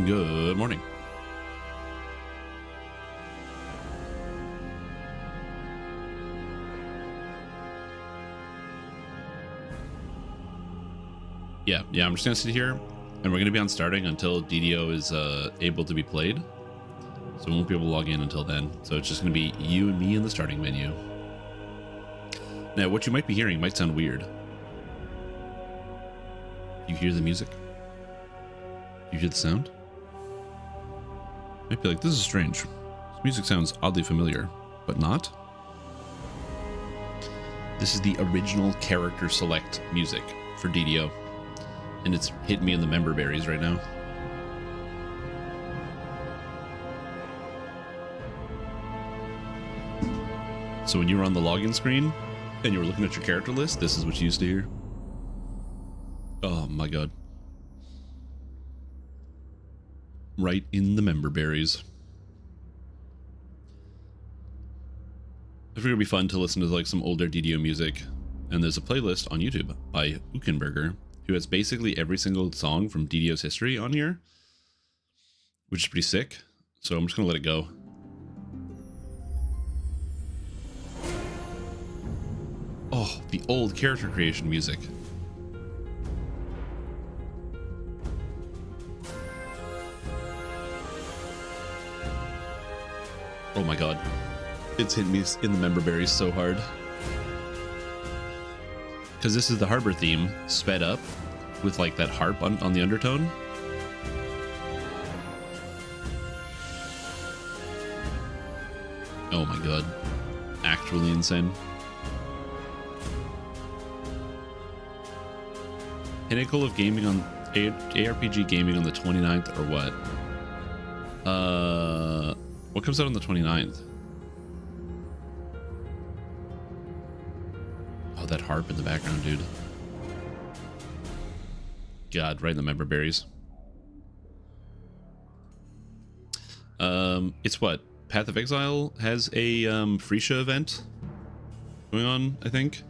Good morning. Yeah, I'm just gonna sit here and we're gonna be on starting until DDO is able to be played. So we won't be able to log in until then. So it's just gonna be you and me in the starting menu. Now, what you might be hearing might sound weird. You hear the music? You hear the sound? Might be like, this is strange. This music sounds oddly familiar, but not. This is the original character select music for DDO. And it's hitting me in the member berries right now. So when you were on the login screen and you were looking at your character list, this is what you used to hear. Oh my god. Right in the member berries. I figured it'd be fun to listen to like some older DDO music. And there's a playlist on YouTube by Ukenberger, who has basically every single song from DDO's history on here, which is pretty sick. So I'm just gonna let it go. Oh, the old character creation music. Oh my god. It's hitting me in the member berries so hard. Because this is the harbor theme sped up with like that harp on the undertone. Oh my god. Actually insane. Pinnacle of gaming on ARPG gaming on the 29th or what? What comes out on the 29th? Oh, that harp in the background, dude. God, right in the member berries. It's what? Path of Exile has a Freesia event going on, I think.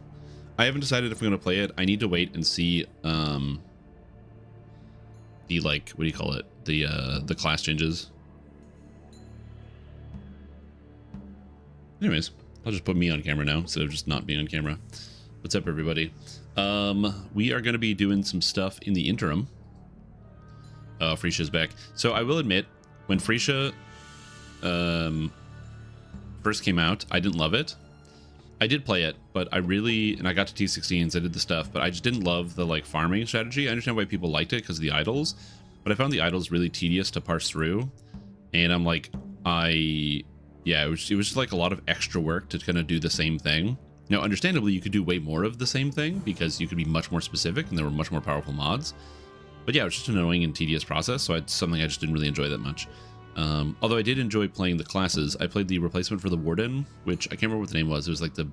I haven't decided if I'm going to play it. I need to wait and see the, like, what do you call it? The class changes. Anyways, I'll just put me on camera now instead of just not being on camera. What's up, everybody? We are going to be doing some stuff in the interim. Oh, Freesia's back. So I will admit, when Freesia first came out, I didn't love it. I did play it, but I got to T16s, I did the stuff, but I just didn't love the like farming strategy. I understand why people liked it because of the idols, but I found the idols really tedious to parse through. And I'm like, yeah, it was just like a lot of extra work to kind of do the same thing. Now, understandably, you could do way more of the same thing because you could be much more specific and there were much more powerful mods. But yeah, it was just an annoying and tedious process, so it's something I just didn't really enjoy that much. Although I did enjoy playing the classes. I played the replacement for the Warden, which I can't remember what the name was. It was like the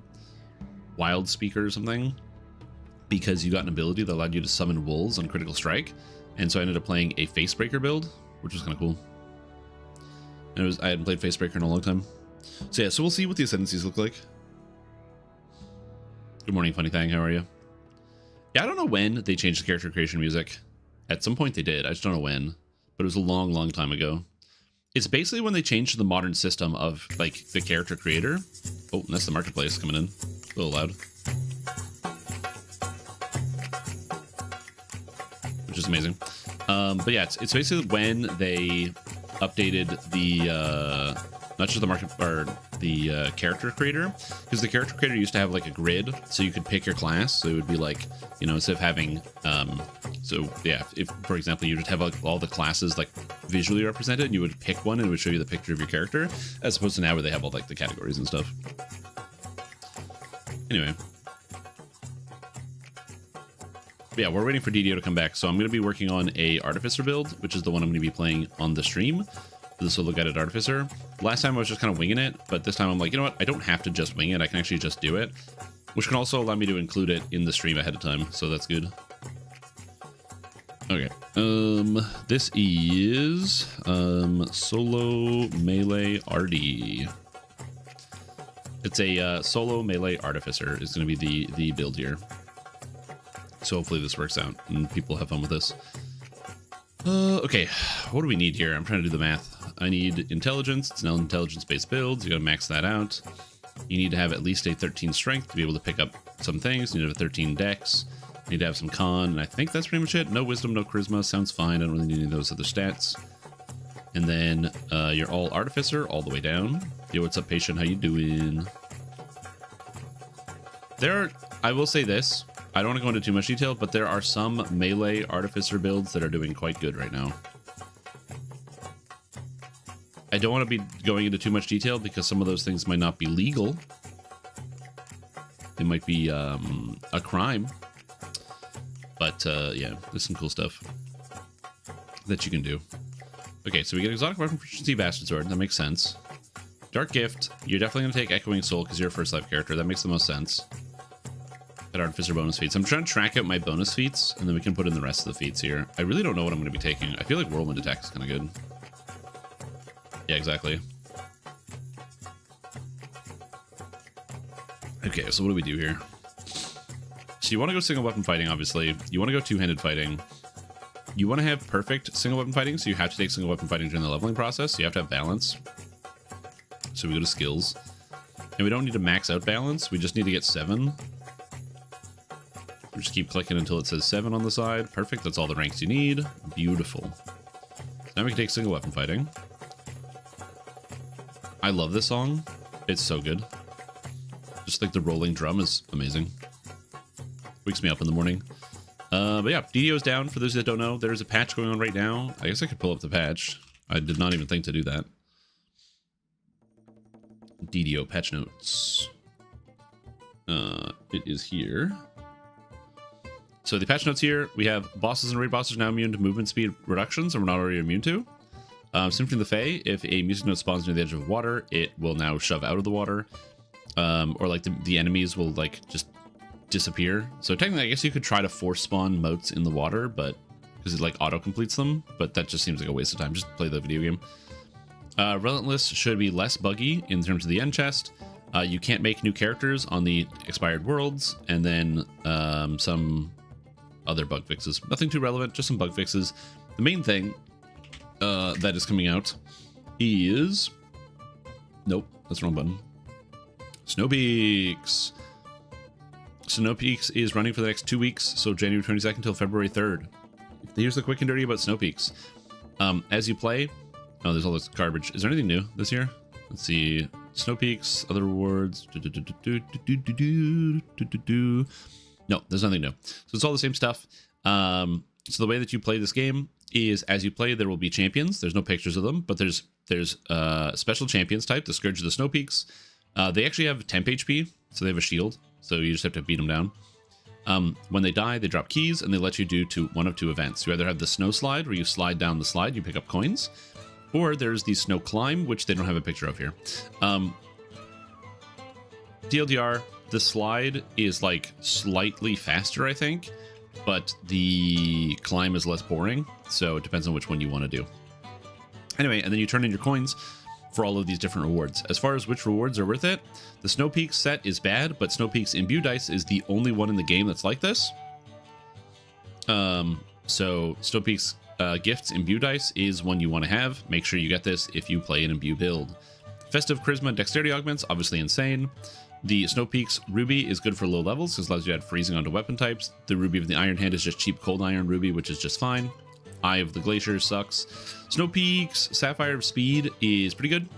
Wild Speaker or something, because you got an ability that allowed you to summon wolves on critical strike. And so I ended up playing a Facebreaker build, which was kind of cool. And I hadn't played Facebreaker in a long time. So yeah, so we'll see what the ascendancies look like. Good morning, Funny Thing. How are you? Yeah, I don't know when they changed the character creation music. At some point they did. I just don't know when. But it was a long, long time ago. It's basically when they changed the modern system of like the character creator. Oh, that's the marketplace coming in. A little loud. Which is amazing. But yeah, it's basically when they updated the not just the market or the character creator, because the character creator used to have like a grid, so you could pick your class. So it would be like, you know, instead of having so yeah, if for example you just have like all the classes like visually represented, and you would pick one and it would show you the picture of your character, as opposed to now where they have all like the categories and stuff. Anyway, but yeah, we're waiting for DDO to come back, so I'm going to be working on a Artificer build, which is the one I'm going to be playing on the stream. This will look at it, Artificer. Last time I was just kind of winging it, but this time I'm like, you know what? I don't have to just wing it. I can actually just do it, which can also allow me to include it in the stream ahead of time. So that's good. Okay. This is solo melee RD. It's a solo melee Artificer is going to be the build here. So hopefully this works out and people have fun with this. Okay, what do we need here? I'm trying to do the math. I need intelligence. It's an intelligence-based build. You gotta max that out. You need to have at least a 13 strength to be able to pick up some things. You need to have a 13 dex. You need to have some con, and I think that's pretty much it. No wisdom, no charisma. Sounds fine. I don't really need any of those other stats. And then you're all Artificer all the way down. Yo, what's up, patient? How you doing? I will say this. I don't want to go into too much detail, but there are some melee Artificer builds that are doing quite good right now. I don't want to be going into too much detail because some of those things might not be legal. They might be a crime. But yeah, there's some cool stuff that you can do. Okay, so we get exotic weapon proficiency, bastard sword. That makes sense. Dark gift. You're definitely going to take echoing soul because you're a first life character. That makes the most sense. At Artificer bonus feats. I'm trying to track out my bonus feats, and then we can put in the rest of the feats here. I really don't know what I'm going to be taking. I feel like whirlwind attack is kind of good. Yeah, exactly. Okay, so what do we do here? So you want to go single weapon fighting, obviously. You want to go two-handed fighting. You want to have perfect single weapon fighting, so you have to take single weapon fighting during the leveling process. So you have to have balance. So we go to skills. And we don't need to max out balance. We just need to get 7. We just keep clicking until it says 7 on the side. Perfect. That's all the ranks you need. Beautiful. Now we can take single weapon fighting. I love this song. It's so good. Just like the rolling drum is amazing. Wakes me up in the morning. But yeah, DDO's down. For those that don't know, there's a patch going on right now. I guess I could pull up the patch. I did not even think to do that. DDO patch notes. It is here. So the patch notes here, we have bosses and raid bosses now immune to movement speed reductions, and we're not already immune to. Symphony of the Fae, if a music note spawns near the edge of water, it will now shove out of the water. Or like the enemies will like just disappear. So technically, I guess you could try to force spawn motes in the water, but because it like auto completes them, but that just seems like a waste of time. Just play the video game. Relentless should be less buggy in terms of the end chest. You can't make new characters on the expired worlds, and then some other bug fixes. Nothing too relevant, just some bug fixes. The main thing that is coming out is... Nope, that's the wrong button. Snow Peaks. Snow Peaks is running for the next 2 weeks, so January 22nd till February 3rd. Here's the quick and dirty about Snow Peaks. As you play... Oh, there's all this garbage. Is there anything new this year? Let's see. Snow Peaks, other rewards. No, there's nothing new. So it's all the same stuff. So the way that you play this game is as you play, there will be champions. There's no pictures of them, but there's special champions type, the Scourge of the Snow Peaks. They actually have temp HP, so they have a shield. So you just have to beat them down. When they die, they drop keys, and they let you do one of two events. You either have the Snow Slide, where you slide down the slide, you pick up coins, or there's the Snow Climb, which they don't have a picture of here. TLDR, the slide is like slightly faster, I think, but the climb is less boring, so it depends on which one you want to do. Anyway, and then you turn in your coins for all of these different rewards. As far as which rewards are worth it, the Snow Peaks set is bad, but Snow Peaks Imbue Dice is the only one in the game that's like this. So Snow Peaks Gifts Imbue Dice is one you want to have. Make sure you get this if you play an Imbue build. Festive Charisma Dexterity Augments, obviously insane. The Snow Peaks Ruby is good for low levels because it allows you to add freezing onto weapon types. The Ruby of the Iron Hand is just cheap cold iron ruby, which is just fine. Eye of the Glacier sucks. Snow Peaks Sapphire of Speed is pretty good.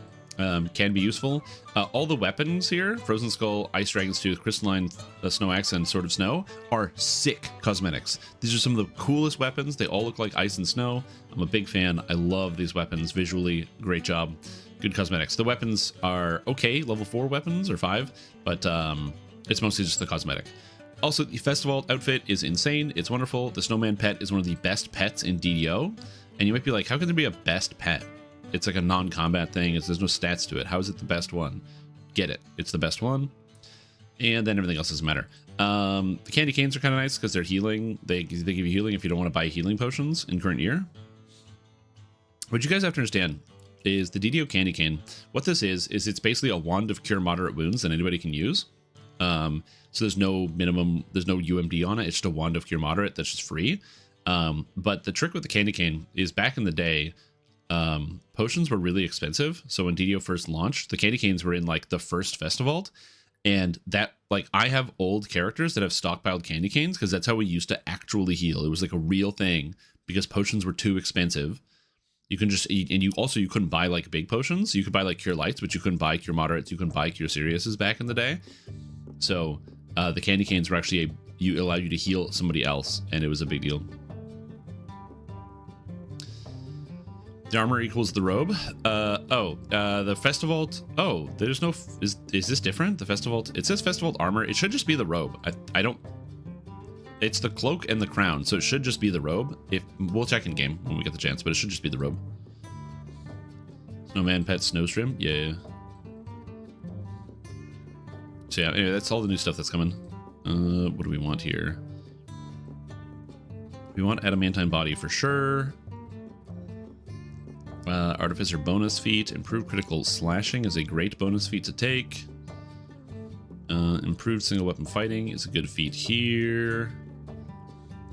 Can be useful. All the weapons here, Frozen Skull, Ice Dragon's Tooth, Crystalline Snow Axe, and Sword of Snow, are sick cosmetics. These are some of the coolest weapons. They all look like ice and snow. I'm a big fan. I love these weapons. Visually, great job. Good cosmetics. The weapons are okay, level 4 weapons, or 5, but it's mostly just the cosmetic. Also, the Festival outfit is insane. It's wonderful. The Snowman pet is one of the best pets in DDO. And you might be like, how can there be a best pet? It's like a non-combat thing. There's no stats to it. How is it the best one? Get it. It's the best one. And then everything else doesn't matter. The candy canes are kind of nice because they're healing. They give you healing if you don't want to buy healing potions in current year. What you guys have to understand is the DDO candy cane. What this is it's basically a wand of cure moderate wounds that anybody can use. So there's no minimum, there's no UMD on it. It's just a wand of cure moderate that's just free. But the trick with the candy cane is back in the day, potions were really expensive. So when DDO first launched, the candy canes were in like the first festival. And that, like, I have old characters that have stockpiled candy canes because that's how we used to actually heal. It was like a real thing because potions were too expensive. You can just, and you couldn't buy like big potions. You could buy like Cure Lights, but you couldn't buy Cure Moderates. You couldn't buy Cure Seriouses back in the day. So the candy canes were actually allowed you to heal somebody else, and it was a big deal. The armor equals the robe. The festival. Oh, there's no. Is this different? The festival. It says festival armor. It should just be the robe. I don't. It's the cloak and the crown, so it should just be the robe. If we'll check in game when we get the chance, but it should just be the robe. Snowman pet snowstream. Yeah. So yeah. Anyway, that's all the new stuff that's coming. What do we want here? We want adamantine body for sure. Artificer bonus feat. Improved critical slashing is a great bonus feat to take. Improved single weapon fighting is a good feat here.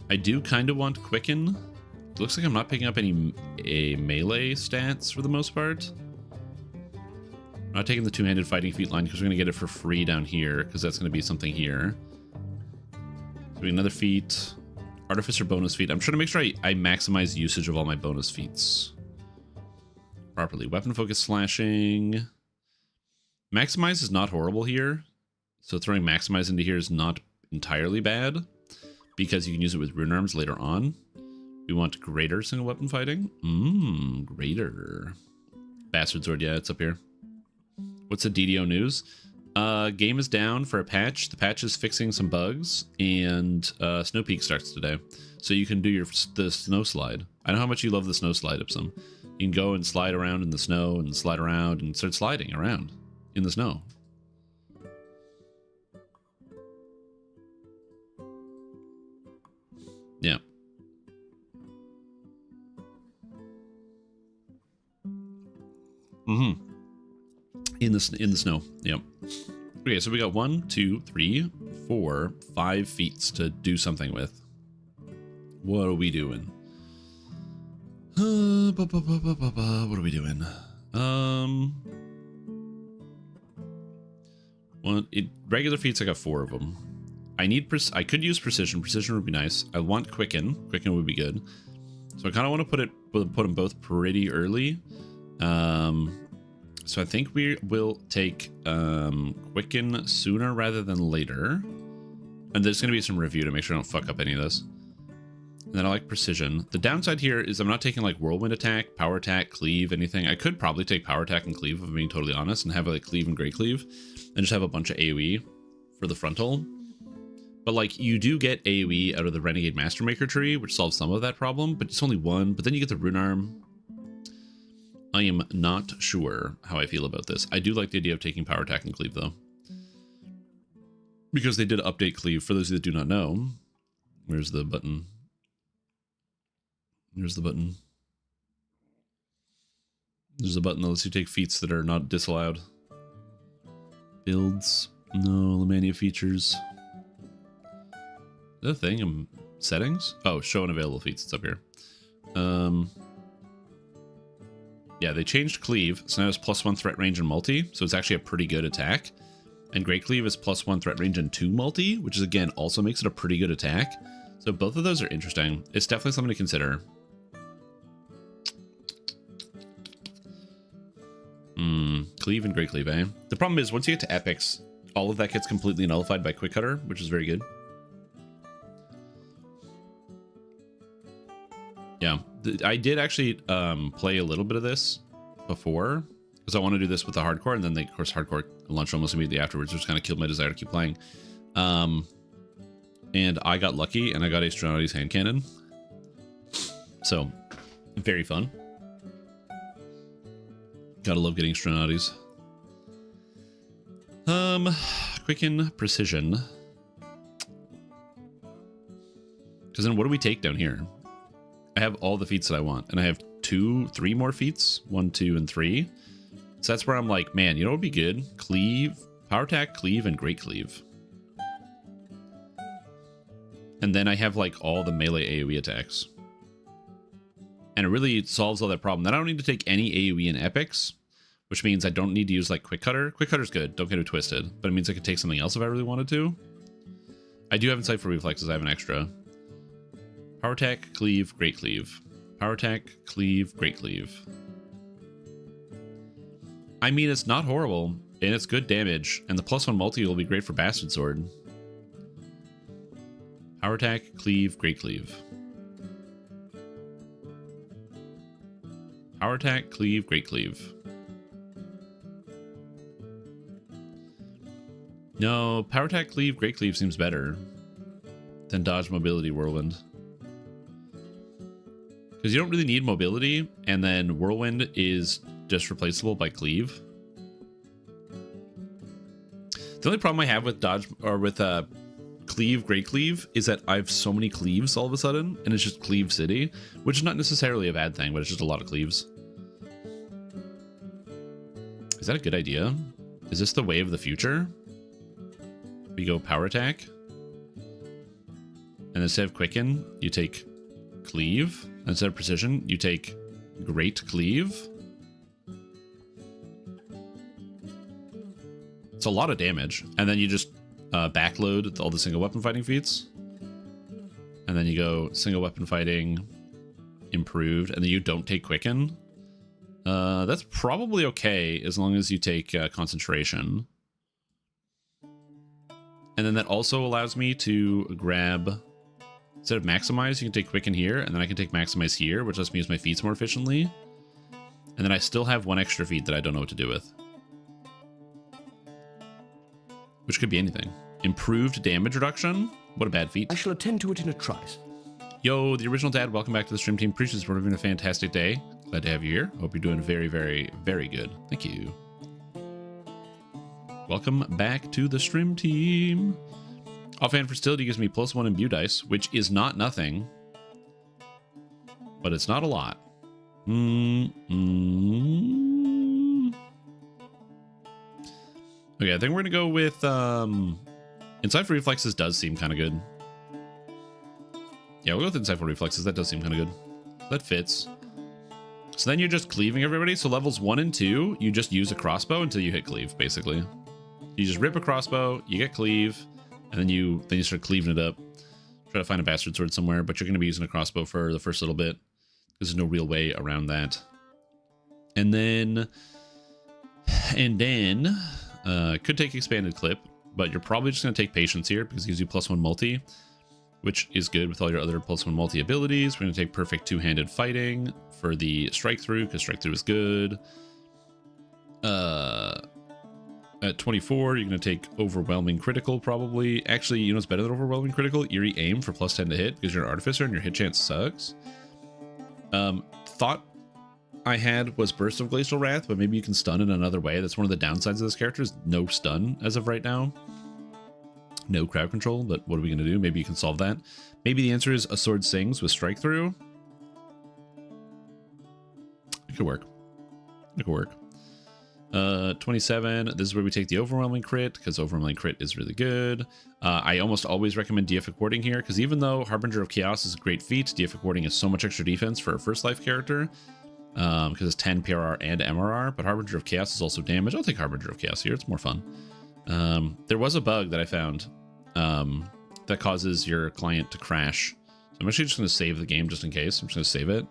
I do kind of want quicken. It looks like I'm not picking up any melee stats for the most part. I'm not taking the two-handed fighting feat line because we're going to get it for free down here because that's going to be something here. So we have another feat. Artificer bonus feat. I'm trying to make sure I maximize usage of all my bonus feats properly. Weapon focus slashing. Maximize is not horrible here. So throwing maximize into here is not entirely bad because you can use it with rune arms later on. We want greater single weapon fighting. Greater. Bastard sword, yeah, it's up here. What's the DDO news? Game is down for a patch. The patch is fixing some bugs, and Snow Peak starts today. So you can do the snow slide. I know how much you love the snow slide, Ipsum. You can go and slide around in the snow and slide around and start sliding around in the snow. Yeah. In the snow. Yep. Okay, so we got 1, 2, 3, 4, 5 feats to do something with. What are we doing? What are we doing? Regular feats, I got 4 of them. I could use precision. Precision would be nice. I want quicken. Quicken would be good. So I kind of want to put them both pretty early. So I think we will take quicken sooner rather than later. And there's going to be some review to make sure I don't fuck up any of this. And then I like precision. The downside here is I'm not taking like whirlwind attack, power attack, cleave, anything. I could probably take power attack and cleave, if I'm being totally honest, and have like cleave and great cleave, and just have a bunch of AoE for the frontal. But like you do get AoE out of the Renegade Mastermaker tree, which solves some of that problem, but it's only one. But then you get the rune arm. I am not sure how I feel about this. I do like the idea of taking power attack and cleave though, because they did update cleave. For those that do not know, where's the button? There's the button. There's a button that lets you take feats that are not disallowed. Builds. No, Lemania features. Is that a thing? Settings? Oh, show and available feats. It's up here. Yeah, they changed cleave. So now it's +1 threat range and multi. So it's actually a pretty good attack. And great cleave is +1 threat range and 2 multi, which is again also makes it a pretty good attack. So both of those are interesting. It's definitely something to consider. Cleave and great cleave, eh? The problem is once you get to epics, all of that gets completely nullified by quick cutter, which is very good. Yeah, I did actually play a little bit of this before because I want to do this with the hardcore, and then of course hardcore launched almost immediately afterwards, which kind of killed my desire to keep playing. And I got lucky and I got a Stronati's hand cannon, so very fun. Gotta love getting Stronati's. Quicken precision. Because then what do we take down here? I have all the feats that I want, and I have 3 more feats. 1, 2, and 3. So that's where I'm like, man, you know what would be good? Cleave, power attack, cleave, and great cleave. and then I have like all the melee AoE attacks. And it really solves all that problem. Then I don't need to take any AoE in epics, which means I don't need to use like Quick Cutter. Quick Cutter's good, don't get it twisted, but it means I could take something else if I really wanted to. I do have Insight for reflexes, I have an extra. Power attack, cleave, great cleave. Power attack, cleave, great cleave. I mean, it's not horrible, and it's good damage, and the +1 multi will be great for Bastard Sword. Power attack, cleave, great cleave. Power attack, cleave, great cleave. No, power attack, cleave, great cleave seems better than dodge, mobility, whirlwind. Because you don't really need mobility, and then whirlwind is just replaceable by cleave. The only problem I have with dodge or with cleave, great cleave is that I have so many cleaves all of a sudden, and it's just cleave city, which is not necessarily a bad thing, but it's just a lot of cleaves. Is that a good idea? Is this the way of the future? We go power attack, and instead of quicken, you take cleave. And instead of precision, you take great cleave. It's a lot of damage, and then you just backload all the single weapon fighting feats, and then you go single weapon fighting, improved, and then you don't take quicken. That's probably okay as long as you take concentration. And then that also allows me to grab, instead of maximize, you can take quicken here, and then I can take maximize here, which lets me use my feats more efficiently. And then I still have one extra feat that I don't know what to do with. Which could be anything. Improved damage reduction? What a bad feat. I shall attend to it in a trice. Yo, the original dad, welcome back to the stream team. Appreciate we're having a fantastic day. Glad to have you here. Hope you're doing very, very, very good. Thank you. Welcome back to the stream team. Offhand fertility gives me +1 imbue dice, which is not nothing, but it's not a lot. Okay, I think we're gonna go with Insight for reflexes does seem kind of good. Yeah, we'll go with Insight for reflexes. That does seem kind of good. That fits. So then you're just cleaving everybody. So levels 1 and 2, you just use a crossbow until you hit cleave, basically. You just rip a crossbow, you get cleave, and then you start cleaving it up. Try to find a bastard sword somewhere, but you're going to be using a crossbow for the first little bit. There's no real way around that. And then could take expanded clip, but you're probably just going to take patience here because it gives you +1 multi, which is good with all your other +1 multi abilities. We're going to take perfect two-handed fighting for the strike through because strike through is good. At 24, you're going to take overwhelming critical probably. Actually, you know what's better than overwhelming critical? Eerie aim for +10 to hit because you're an artificer and your hit chance sucks. Thought I had was Burst of Glacial Wrath, but maybe you can stun in another way. That's one of the downsides of this character is no stun as of right now. No crowd control, but what are we going to do? Maybe you can solve that. Maybe the answer is a sword sings with strike through. It could work. It could work. 27, this is where we take the overwhelming crit because overwhelming crit is really good. I almost always recommend Deific Warding here because even though Harbinger of Chaos is a great feat, Deific Warding is so much extra defense for a first life character because it's 10 PRR and MRR, but Harbinger of Chaos is also damage. I'll take Harbinger of Chaos here, it's more fun. There was a bug that I found that causes your client to crash. So I'm actually just going to save the game just in case. I'm just going to save it.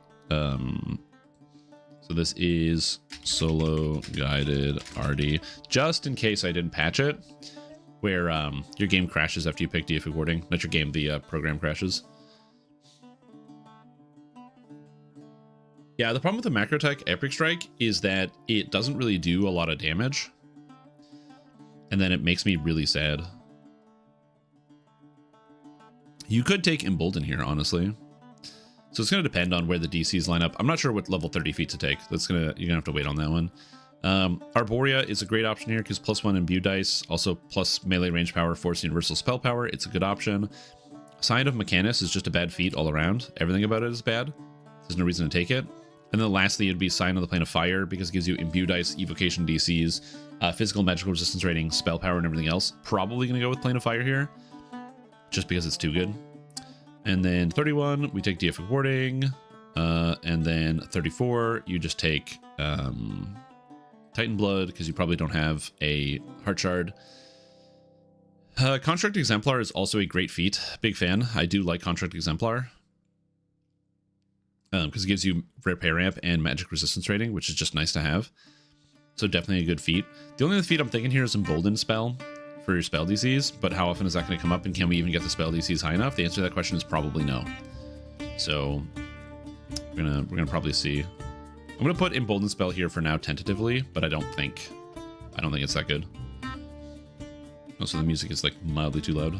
So this is solo guided RD, just in case I didn't patch it, where your game crashes after you pick Deific Warding. Not your game, the program crashes. Yeah, the problem with the macro tech Epic Strike is that it doesn't really do a lot of damage. And then it makes me really sad. You could take Embolden here, honestly. So it's going to depend on where the DCs line up. I'm not sure what level 30 feet to take. You're going to have to wait on that one. Arborea is a great option here because +1 imbue dice, also plus melee range power, force universal spell power. It's a good option. Sign of Mechanus is just a bad feat all around. Everything about it is bad. There's no reason to take it. And then lastly, it'd be Sign of the Plane of Fire because it gives you imbue dice, evocation DCs, physical and magical resistance rating, spell power, and everything else. Probably going to go with Plane of Fire here just because it's too good. And then 31, we take DF Warding. And then 34, you just take Titan Blood, because you probably don't have a Heart Shard. Construct Exemplar is also a great feat. Big fan. I do like Construct Exemplar. Because it gives you repair ramp and magic resistance rating, which is just nice to have. So definitely a good feat. The only other feat I'm thinking here is Emboldened Spell for your spell DCs, but how often is that going to come up, and can we even get the spell DCs high enough? The answer to that question is probably no. So we're gonna probably see. I'm gonna put Emboldened Spell here for now tentatively, but I don't think it's that good. Also, the music is like mildly too loud.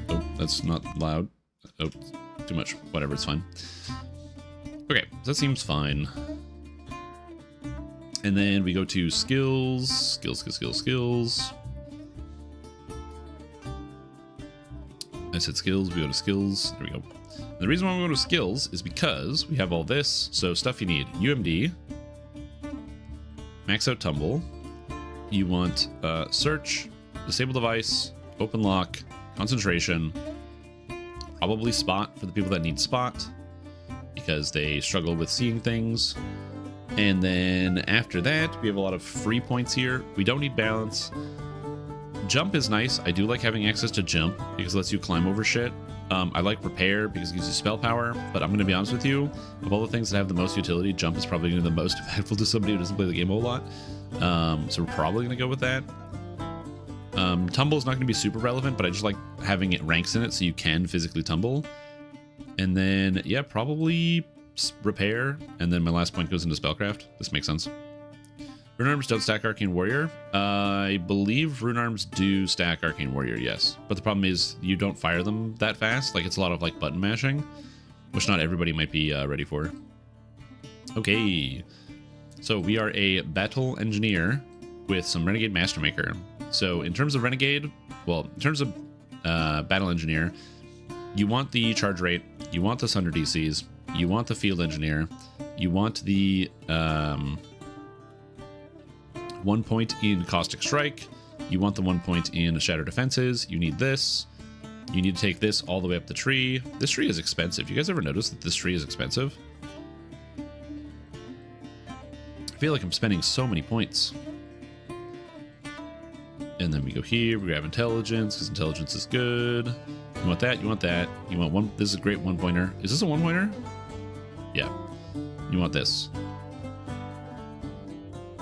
Oh, that's not loud. Oh, too much. Whatever, it's fine. Okay, that seems fine. And then we go to skills. Skills. I said skills, we go to skills. There we go. And the reason why we go to skills is because we have all this. So stuff you need. UMD. Max out tumble. You want search, disable device, open lock, concentration, probably spot for the people that need spot because they struggle with seeing things. And then after that, we have a lot of free points here. We don't need balance. Jump is nice. I do like having access to jump because it lets you climb over shit. I like repair because it gives you spell power, but I'm going to be honest with you, of all the things that have the most utility, jump is probably going to be the most impactful to somebody who doesn't play the game a whole lot. So we're probably going to go with that. Tumble is not going to be super relevant, but I just like having it ranks in it so you can physically tumble. And then, yeah, probably repair. And then my last point goes into spellcraft. This makes sense. Rune Arms don't stack Arcane Warrior. I believe Rune Arms do stack Arcane Warrior, yes. But the problem is you don't fire them that fast. Like, it's a lot of like button mashing, which not everybody might be ready for. Okay. So we are a Battle Engineer with some Renegade Mastermaker. So in terms of Renegade, well, in terms of Battle Engineer, you want the charge rate, you want the Sunder DCs, you want the Field Engineer, you want the 1 point in Caustic Strike, you want the 1 point in Shatter Defenses, you need this, you need to take this all the way up the tree. This tree is expensive. You guys ever notice that this tree is expensive? I feel like I'm spending so many points. And then we go here, we grab intelligence, because intelligence is good. You want that, you want that. You want one, this is a great 1 pointer. Is this a 1 pointer? Yeah. You want this.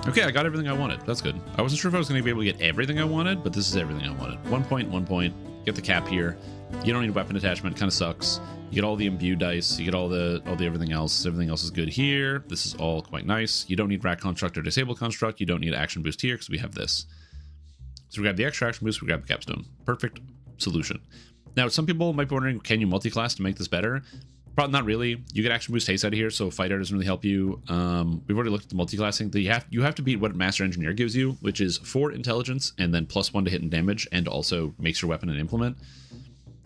Okay, I got everything I wanted. That's good. I wasn't sure if I was going to be able to get everything I wanted, but this is everything I wanted. 1 point, 1 point. Get the cap here. You don't need weapon attachment. Kind of sucks. You get all the imbue dice. You get all the everything else. Everything else is good here. This is all quite nice. You don't need rack construct or disable construct. You don't need action boost here because we have this. So we grab the extra action boost. We grab the capstone. Perfect solution. Now, some people might be wondering, can you multi-class to make this better? Probably not really. You get action boost haste out of here, so fighter doesn't really help you. We've already looked at the multi-classing. You have to beat what Master Engineer gives you, which is 4 intelligence and then +1 to hit and damage, and also makes your weapon an implement,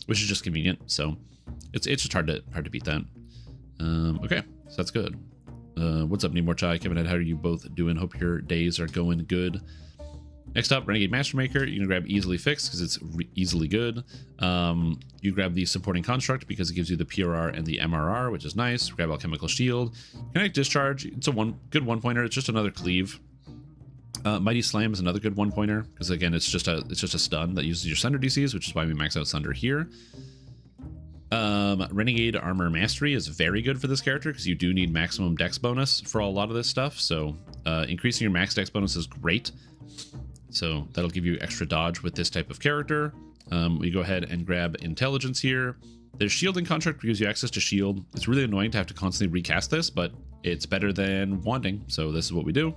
which is just convenient. So it's just hard to beat that. Okay, so that's good. What's up, Nemor Chai, Kevin Ed? How are you both doing? Hope your days are going good. Next up, Renegade Mastermaker. You can grab Easily Fixed because it's easily good. You grab the Supporting Construct because it gives you the PRR and the MRR, which is nice. Grab Alchemical Shield. Kinetic Discharge. It's a good 1 pointer. It's just another cleave. Mighty Slam is another good 1 pointer because again, it's just a stun that uses your Sunder DCs, which is why we max out Sunder here. Renegade Armor Mastery is very good for this character because you do need maximum dex bonus for a lot of this stuff. So increasing your max dex bonus is great. So that'll give you extra dodge with this type of character. We go ahead and grab intelligence here. There's shielding contract gives you access to shield. It's really annoying to have to constantly recast this, but it's better than wanding. So this is what we do.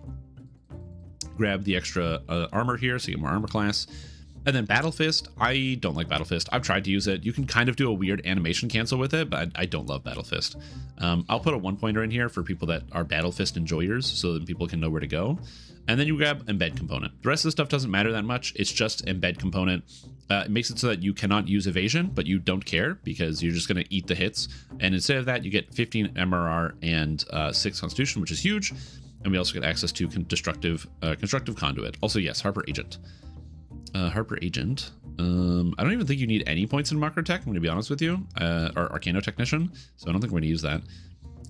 Grab the extra armor here so you get more armor class. And then Battle Fist. I don't like Battle Fist. I've tried to use it. You can kind of do a weird animation cancel with it, but I don't love Battle Fist. I'll put a 1 pointer in here for people that are Battle Fist enjoyers so that people can know where to go. And then you grab Embed Component. The rest of the stuff doesn't matter that much. It's just Embed Component. It makes it so that you cannot use evasion, but you don't care because you're just going to eat the hits. And instead of that, you get 15 MRR and 6 Constitution, which is huge. And we also get access to Constructive Conduit. Also, yes, Harper Agent. Harper Agent. I don't even think you need any points in Macro Tech, I'm going to be honest with you. Or Arcano Technician, so I don't think we're going to use that.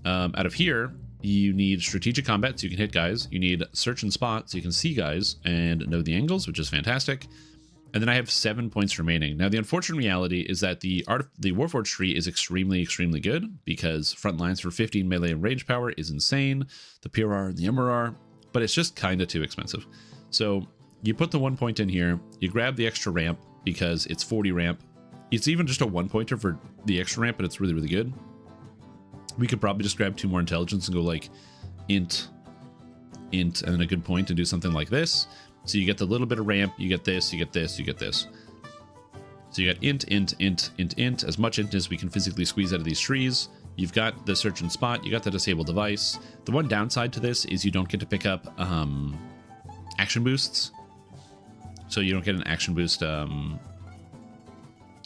Out of here, you need Strategic Combat, so you can hit guys. You need Search and Spot, so you can see guys and know the angles, which is fantastic. And then I have 7 points remaining. Now, the unfortunate reality is that the Warforged tree is extremely, extremely good because front lines for 15 melee and range power is insane. The PRR and the MRR, but it's just kind of too expensive. So you put the 1 point in here, you grab the extra ramp because it's 40 ramp. It's even just a 1 pointer for the extra ramp, but it's really, really good. We could probably just grab 2 more intelligence and go like int, and then a good point and do something like this. So you get the little bit of ramp, you get this, you get this, you get this. So you got int, as much int as we can physically squeeze out of these trees. You've got the search and spot, you got the disable device. The one downside to this is you don't get to pick up action boosts. So you don't get an action boost,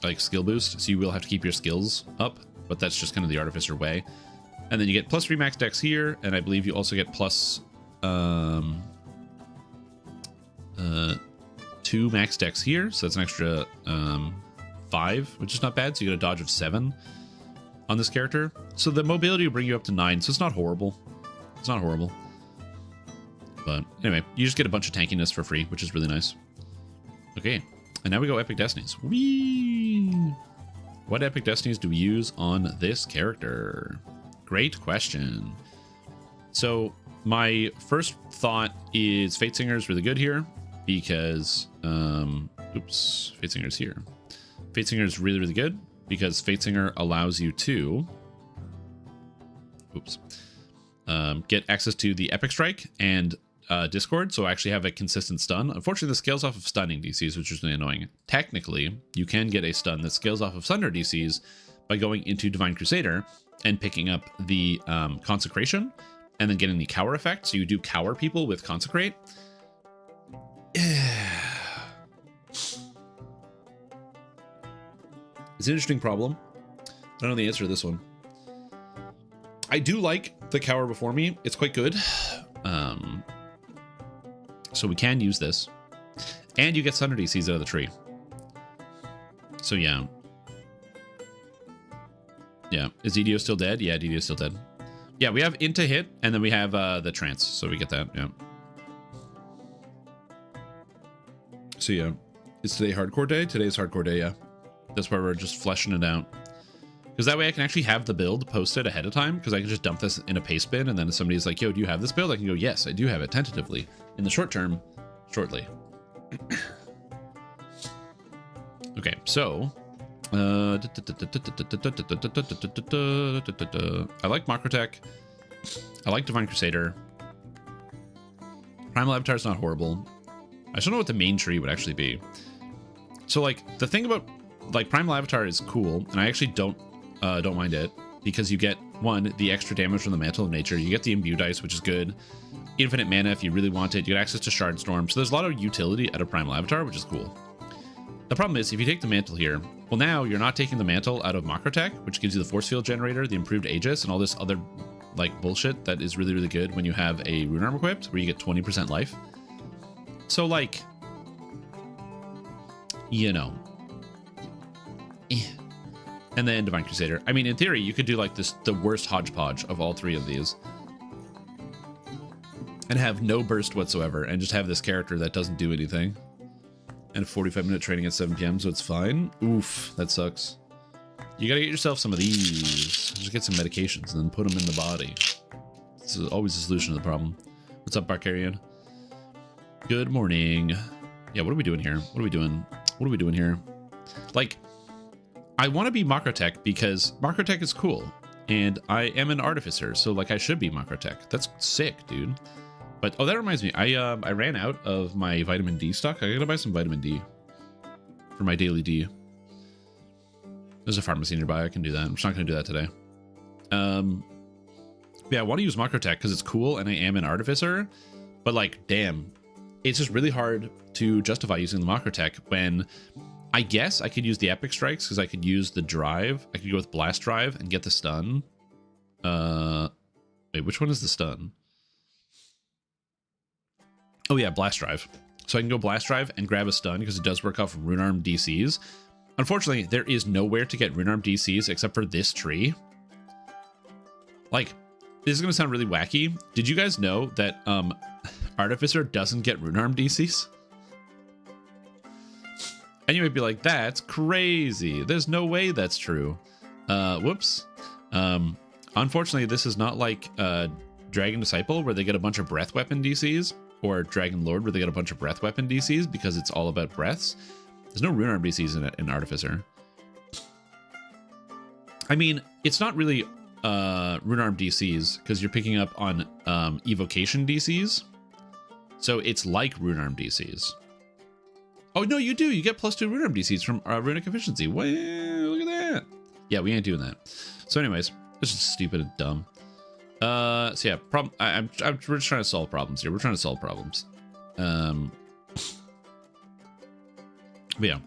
like skill boost. So you will have to keep your skills up, but that's just kind of the Artificer way. And then you get plus 3 max dex here, and I believe you also get plus 2 max dex here, so that's an extra 5, which is not bad. So you get a dodge of 7 on this character. So the mobility will bring you up to 9, so it's not horrible. It's not horrible. But anyway, you just get a bunch of tankiness for free, which is really nice. Okay, and now we go Epic Destinies. Whee! What Epic Destinies do we use on this character? Great question. So my first thought is Fate Singer is really good here because, oops, Fate Singer's here. Fate Singer is really, really good because Fate Singer allows you to, oops, get access to the Epic Strike and Discord, so I actually have a consistent stun. Unfortunately, this scales off of stunning DCs, which is really annoying. Technically, you can get a stun that scales off of Thunder DCs by going into Divine Crusader and picking up the Consecration, and then getting the Cower effect. So you do cower people with Consecrate. It's an interesting problem. I don't know the answer to this one. I do like the Cower before me. It's quite good. So we can use this. And you get Thunder DCs out of the tree. So yeah. Yeah. Is DDO still dead? Yeah, DDO is still dead. Yeah, we have into hit, and then we have the trance, so we get that, yeah. So yeah, is today hardcore day? Today's hardcore day, yeah. That's why we're just fleshing it out. Because that way I can actually have the build posted ahead of time, because I can just dump this in a paste bin, and then if somebody's like, yo, do you have this build? I can go, yes, I do have it, tentatively. In the short term, shortly. Okay, so... I like Macrotech. I like Divine Crusader. Primal Avatar is not horrible. I just don't know what the main tree would actually be. So like the thing about like Primal Avatar is cool, and I actually don't mind it because you get one, the extra damage from the Mantle of Nature. You get the Imbue dice, which is good. Infinite mana if you really want it. You get access to Shard Storm. So there's a lot of utility out of Primal Avatar, which is cool. The problem is, if you take the Mantle here, well, now you're not taking the Mantle out of Macrotech, which gives you the Force Field Generator, the improved Aegis, and all this other, like, bullshit that is really, really good when you have a Rune Arm equipped, where you get 20% life. So, like, you know. And then Divine Crusader. I mean, in theory, you could do, like, the worst hodgepodge of all three of these. And have no burst whatsoever, and just have this character that doesn't do anything. And 45-minute training at 7 p.m., so it's fine. Oof, that sucks. You gotta get yourself some of these. Just get some medications and then put them in the body. It's always the solution to the problem. What's up, Barkarian? Good morning. Yeah, what are we doing here? What are we doing? What are we doing here? Like, I want to be Macrotech because Macrotech is cool. And I am an Artificer, so, like, I should be Macrotech. That's sick, dude. But, oh, that reminds me. I ran out of my vitamin D stock. I gotta buy some vitamin D for my daily D. There's a pharmacy nearby. I can do that. I'm just not gonna do that today. Yeah, I want to use Macrotech because it's cool and I am an Artificer. But, like, damn. It's just really hard to justify using the Macrotech when I guess I could use the Epic Strikes because I could use the Drive. I could go with Blast Drive and get the stun. Wait, which one is the stun? Oh yeah, Blast Drive. So I can go Blast Drive and grab a stun because it does work off Rune Arm DCs. Unfortunately, there is nowhere to get Rune Arm DCs except for this tree. Like, this is going to sound really wacky. Did you guys know that Artificer doesn't get Rune Arm DCs? And you might be like, that's crazy. There's no way that's true. Whoops. Unfortunately, this is not like Dragon Disciple, where they get a bunch of breath weapon DCs, or Dragon Lord, where they get a bunch of breath weapon DCs, because it's all about breaths. There's no Rune Arm DCs in Artificer. I mean, it's not really Rune Arm DCs, because you're picking up on Evocation DCs. So it's like Rune Arm DCs. Oh, no, you do. You get +2 Rune Arm DCs from Runic Efficiency. Wow, look at that. Yeah, we ain't doing that. So anyways, this is stupid and dumb. So yeah, we're just trying to solve problems here. We're trying to solve problems. But yeah.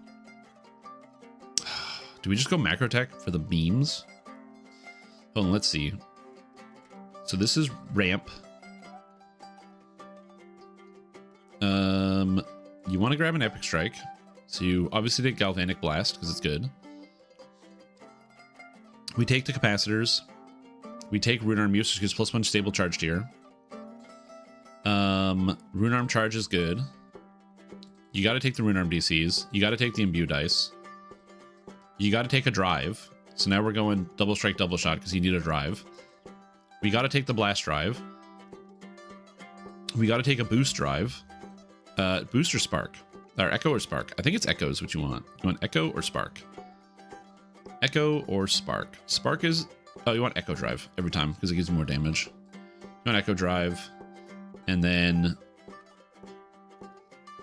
Do we just go macro tech for the beams? Oh, let's see. So this is ramp. You want to grab an epic strike. So you obviously take galvanic blast because it's good. We take the capacitors. We take Rune Arm use, which gives +1 stable charge tier. Rune Arm charge is good. You got to take the Rune Arm DCs. You got to take the imbue dice. You got to take a drive. So now we're going double strike, double shot because you need a drive. We got to take the blast drive. We got to take a boost drive. Boost or spark? Or echo or spark? I think it's echo is what you want. You want echo or spark? Echo or spark? Spark is... Oh, you want echo drive every time because it gives you more damage. You want echo drive. And then...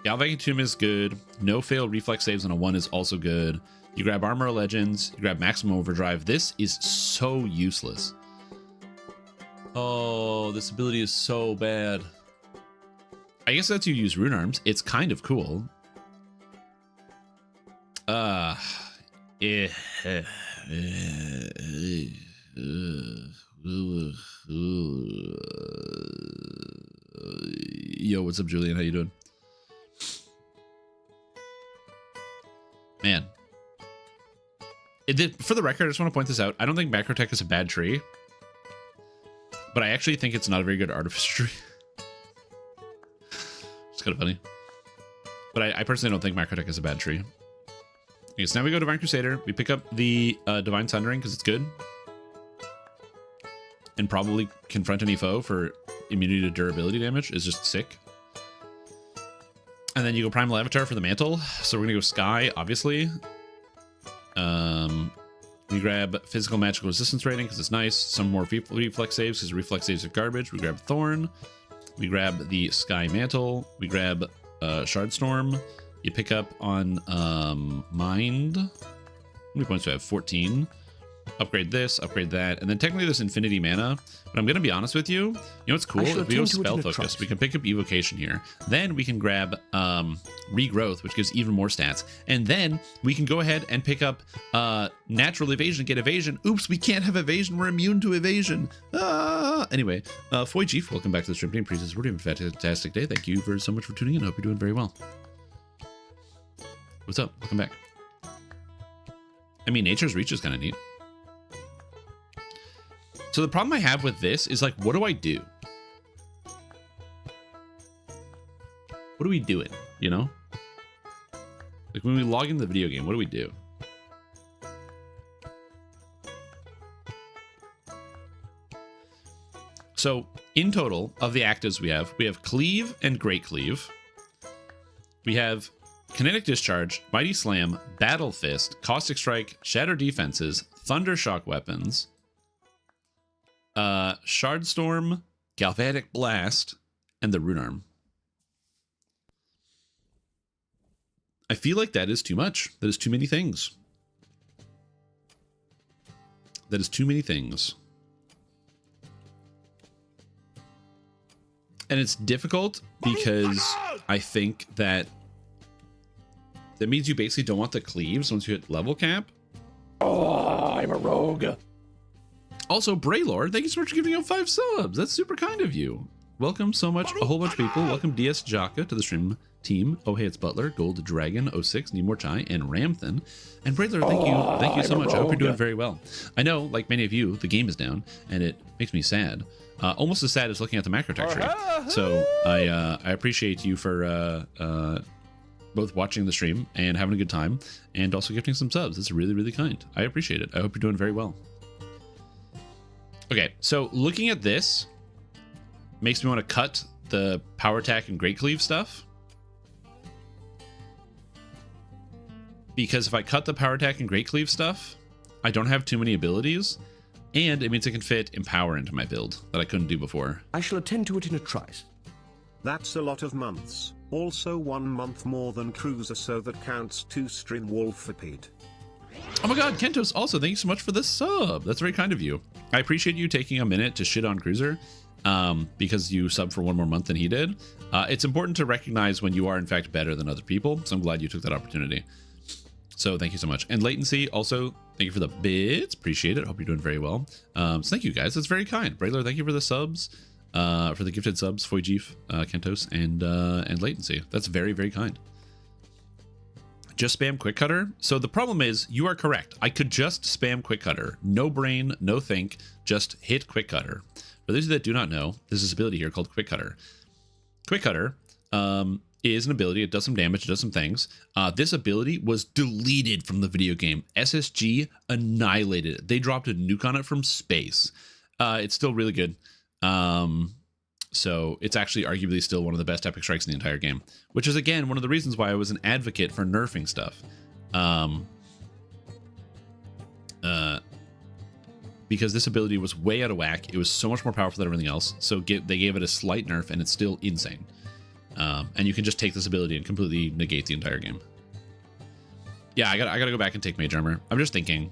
Galvanic Tomb is good. No fail reflex saves on a 1 is also good. You grab Armor of Legends. You grab Maximum Overdrive. This is so useless. Oh, this ability is so bad. I guess that's you use Rune Arms. It's kind of cool. Yo, what's up, Julian? How you doing? Man. For the record, I just want to point this out. I don't think Macrotech is a bad tree. But I actually think it's not a very good Artificer tree. It's kind of funny. But I personally don't think Macrotech is a bad tree. Okay, so now we go Divine Crusader. We pick up the Divine Sundering because it's good. And probably confront any foe for immunity to durability damage is just sick. And then you go Primal Avatar for the Mantle. So we're going to go Sky, obviously. We grab Physical Magical Resistance rating because it's nice. Some more reflex saves because reflex saves are garbage. We grab Thorn. We grab the Sky Mantle. We grab Shardstorm. You pick up on Mind. How many points do I have? 14. Upgrade this, upgrade that, and then technically there's infinity mana. But I'm gonna be honest with you. You know what's cool? If we go Spell Focus, we can pick up Evocation here. Then we can grab Regrowth, which gives even more stats. And then we can go ahead and pick up Natural Evasion, get Evasion. Oops, we can't have Evasion. We're immune to Evasion. Anyway, Foy Chief, welcome back to the stream. Team Priestess, we're having a fantastic day. Thank you so much for tuning in. I hope you're doing very well. What's up? Welcome back. I mean, Nature's Reach is kind of neat. So the problem I have with this is like, what do I do? What are we doing? You know? Like when we log into the video game, what do we do? So in total of the actives we have Cleave and Great Cleave. We have Kinetic Discharge, Mighty Slam, Battle Fist, Caustic Strike, Shatter Defenses, Thunder Shock Weapons, Shardstorm, Galvanic Blast, and the Rune Arm. I feel like that is too much. That is too many things. That is too many things. And it's difficult because I think that means you basically don't want the cleaves once you hit level cap. Oh, I'm a rogue. Also, Braylord, thank you so much for giving out 5 subs. That's super kind of you. Welcome so much, a whole bunch of people. Welcome DS Jaka to the stream Team, Oh Hey It's Butler, Gold Dragon, 06, Need More Chai, and Ramthan. And Bradler, thank you so much. I hope you're doing very well. I know, like many of you, the game is down, and it makes me sad. Almost as sad as looking at the macro tech tree. So I appreciate you for both watching the stream and having a good time, and also gifting some subs. It's really, really kind. I appreciate it. I hope you're doing very well. Okay, so looking at this makes me want to cut the power attack and great cleave stuff. Because if I cut the power attack and great cleave stuff, I don't have too many abilities, and it means I can fit empower into my build that I couldn't do before. I shall attend to it in a trice. That's a lot of months. Also 1 month more than Cruiser, so that counts 2 stream Wolfipede. Oh my god, Kentos, also thank you so much for the sub. That's very kind of you. I appreciate you taking a minute to shit on Cruiser because you subbed for 1 more month than he did. It's important to recognize when you are in fact better than other people, so I'm glad you took that opportunity. So thank you so much. And Latency, also, thank you for the bits. Appreciate it. Hope you're doing very well. So thank you guys. That's very kind. Brayler, thank you for the subs, for the gifted subs, Foyjeef, Kentos, and Latency. That's very, very kind. Just spam quick cutter. So the problem is, you are correct. I could just spam quick cutter. No brain, no think, just hit quick cutter. For those of you that do not know, there's this ability here called quick cutter. Quick cutter is an ability. It does some damage, it does some things. This ability was deleted from the video game. SSG annihilated it. They dropped a nuke on it from space. It's still really good. So it's actually arguably still one of the best epic strikes in the entire game, which is again one of the reasons why I was an advocate for nerfing stuff. Because this ability was way out of whack. It was so much more powerful than everything else. So they gave it a slight nerf, and it's still insane. And you can just take this ability and completely negate the entire game. Yeah, I gotta go back and take Mage Armor. I'm just thinking.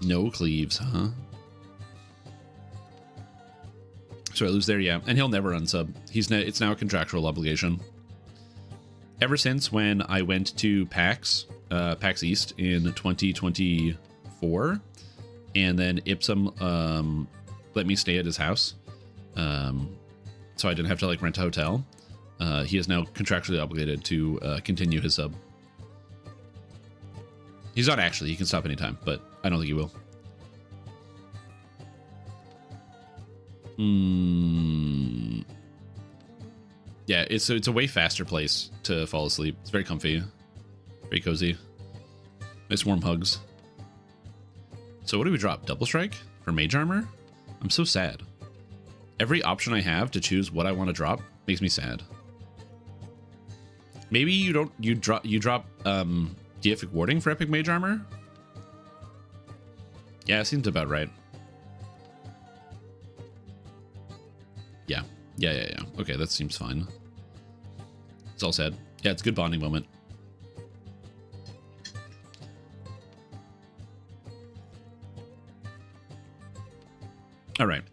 No cleaves, huh? So I lose there, yeah. And he'll never unsub. It's now a contractual obligation. Ever since when I went to PAX East in 2024, and then Ipsum let me stay at his house, so I didn't have to like rent a hotel. He is now contractually obligated to continue his sub. He's not actually. He can stop anytime, but I don't think he will. Yeah, it's a way faster place to fall asleep. It's very comfy, very cozy. Nice warm hugs. So what do we drop? Double strike for mage armor? I'm so sad. Every option I have to choose what I want to drop makes me sad. Maybe you drop deific warding for epic mage armor? Yeah, it seems about right. Yeah. Okay, that seems fine. It's all said. Yeah, it's a good bonding moment. All right.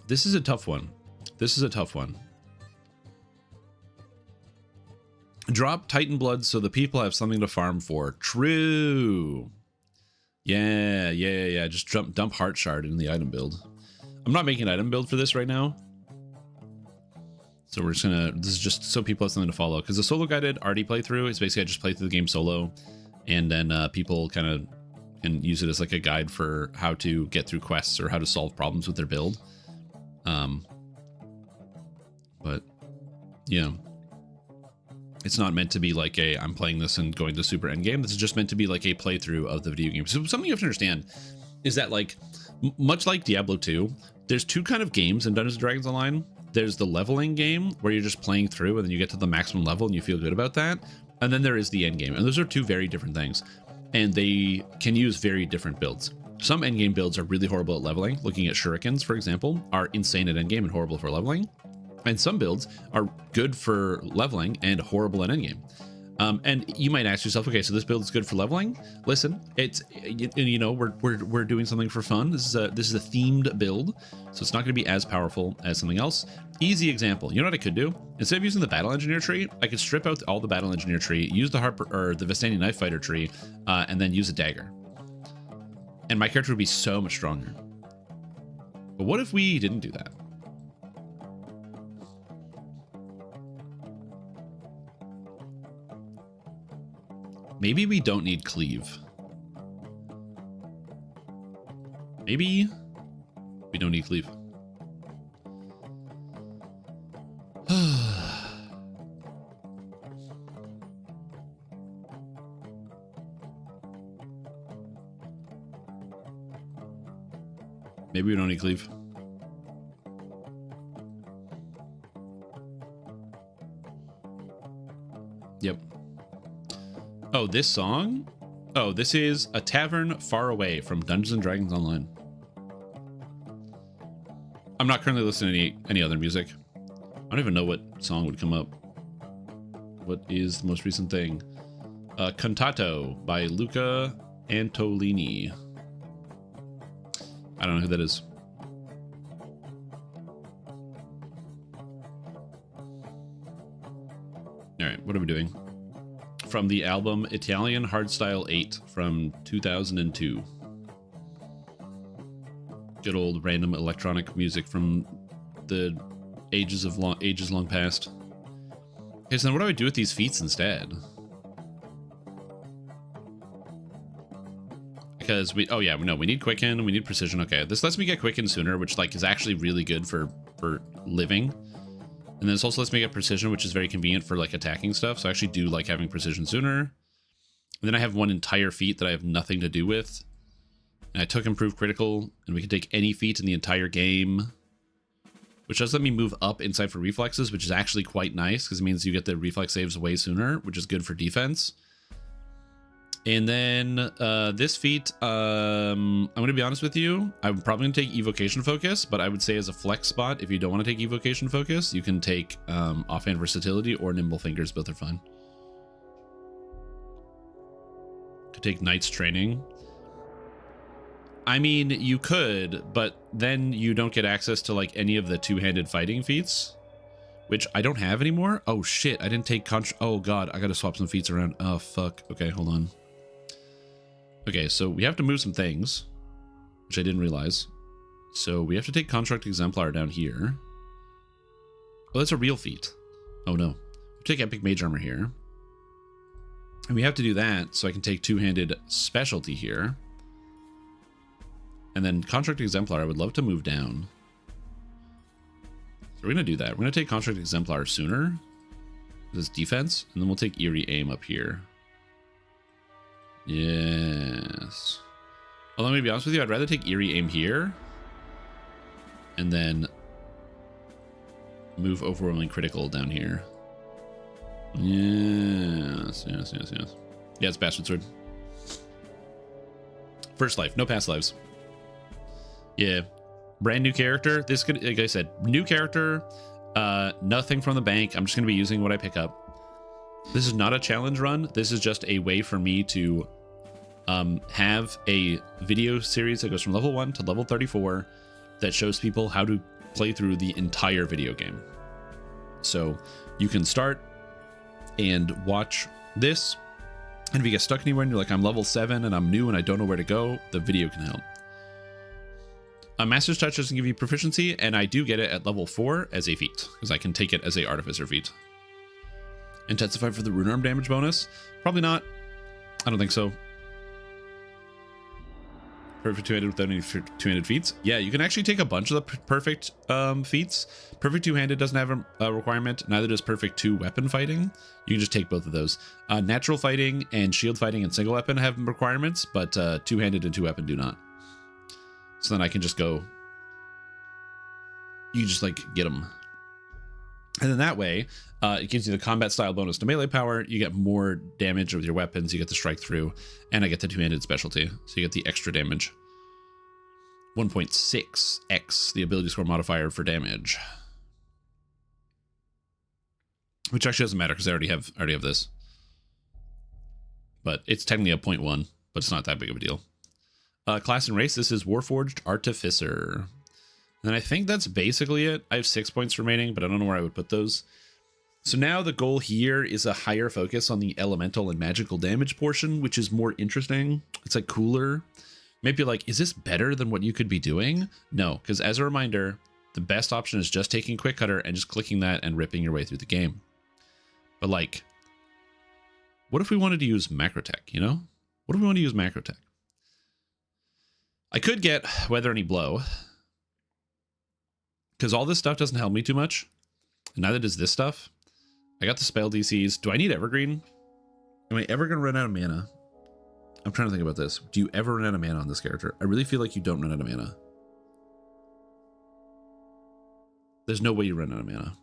This is a tough one. Drop Titan Blood so the people have something to farm for. True. Yeah. Just dump Heart Shard in the item build. I'm not making an item build for this right now. So we're just gonna, this is just so people have something to follow. Because the solo guided arty playthrough is basically I just play through the game solo. And then people kind of can use it as like a guide for how to get through quests or how to solve problems with their build. But yeah. It's not meant to be like I'm playing this and going to super endgame. This is just meant to be like a playthrough of the video game. So something you have to understand is that like, much like Diablo 2, there's two kind of games in Dungeons & Dragons Online. There's the leveling game where you're just playing through and then you get to the maximum level and you feel good about that. And then there is the end game. And those are two very different things. And they can use very different builds. Some endgame builds are really horrible at leveling. Looking at shurikens, for example, are insane at endgame and horrible for leveling. And some builds are good for leveling and horrible at endgame. And you might ask yourself, okay, so this build is good for leveling. Listen, it's we're doing something for fun. This is a themed build, so it's not going to be as powerful as something else. Easy example. You know what I could do? Instead of using the battle engineer tree, I could strip out all the battle engineer tree, use the Harper or the Vistani knife fighter tree, and then use a dagger. And my character would be so much stronger. But what if we didn't do that? Maybe we don't need cleave. Maybe we don't need cleave. Maybe we don't need cleave. Yep. Oh, this song? Oh, this is A Tavern Far Away from Dungeons & Dragons Online. I'm not currently listening to any other music. I don't even know what song would come up. What is the most recent thing? Cantato by Luca Antolini. I don't know who that is. All right, what are we doing? From the album Italian Hardstyle 8 from 2002. Good old random electronic music from the ages long past. Okay, so then what do I do with these feats instead? Because we need Quicken, we need Precision. Okay, this lets me get Quicken sooner, which like is actually really good for living. And then this also lets me get Precision, which is very convenient for like attacking stuff. So I actually do like having Precision sooner. And then I have one entire feat that I have nothing to do with. And I took Improved Critical, and we can take any feat in the entire game, which does let me move up inside for reflexes, which is actually quite nice because it means you get the reflex saves way sooner, which is good for defense. And then this feat, I'm going to be honest with you, I'm probably going to take Evocation Focus, but I would say as a flex spot, if you don't want to take Evocation Focus, you can take Offhand Versatility or Nimble Fingers. Both are fine. Could take Knight's Training. I mean, you could, but then you don't get access to like any of the two-handed fighting feats, which I don't have anymore. Oh shit, I didn't take oh god, I gotta swap some feats around. Oh fuck. Okay, hold on. Okay, so we have to move some things, which I didn't realize. So we have to take Construct Exemplar down here. Oh, that's a real feat. Oh no. We take Epic Mage Armor here. And we have to do that so I can take two-handed Specialty here. And then Construct Exemplar, I would love to move down. So we're going to do that. We're going to take Construct Exemplar sooner. This defense. And then we'll take Eerie Aim up here. Yes. Although, I'm going to be honest with you, I'd rather take Eerie Aim here. And then move Overwhelming Critical down here. Yes. Yeah, it's Bastard Sword. First life, no past lives. Yeah, brand new character. This could, like I said, new character, nothing from the bank. I'm just going to be using what I pick up. This is not a challenge run. This is just a way for me to have a video series that goes from level 1 to level 34 that shows people how to play through the entire video game. So you can start and watch this. And if you get stuck anywhere and you're like, I'm level 7 and I'm new and I don't know where to go, the video can help. Master's Touch doesn't give you proficiency, and I do get it at level 4 as a feat, because I can take it as a Artificer feat. Intensify for the Rune Arm damage bonus? Probably not. I don't think so. Perfect two-handed without any two-handed feats? Yeah, you can actually take a bunch of the perfect feats. Perfect two-handed doesn't have a requirement. Neither does perfect two-weapon fighting. You can just take both of those. Natural fighting and shield fighting and single weapon have requirements, but two-handed and two-weapon do not. So then I can just go, you just like get them. And then that way, it gives you the combat style bonus to melee power. You get more damage with your weapons. You get the strike through, and I get the two-handed specialty. So you get the extra damage. 1.6x the ability score modifier for damage. Which actually doesn't matter because I already have this. But it's technically a 0.1, but it's not that big of a deal. Class and race, this is Warforged Artificer. And I think that's basically it. I have 6 points remaining, but I don't know where I would put those. So now the goal here is a higher focus on the elemental and magical damage portion, which is more interesting. It's like cooler. Maybe like, is this better than what you could be doing? No, because as a reminder, the best option is just taking Quick Cutter and just clicking that and ripping your way through the game. But like, what if we wanted to use Macrotech, you know? What if we want to use Macrotech? I could get Weather Any Blow, because all this stuff doesn't help me too much, and neither does this stuff. I got the spell DCs. Do I need Evergreen? Am I ever going to run out of mana? I'm trying to think about this. Do you ever run out of mana on this character? I really feel like you don't run out of mana. There's no way you run out of mana.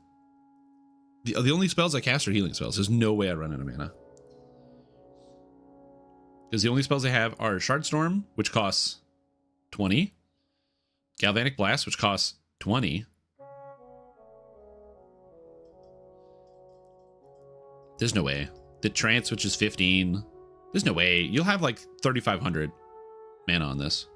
The only spells I cast are healing spells. There's no way I run out of mana. Because the only spells I have are Shard Storm, which costs 20. Galvanic Blast, which costs 20. There's no way. The Trance, which is 15. There's no way. You'll have like 3,500 mana on this.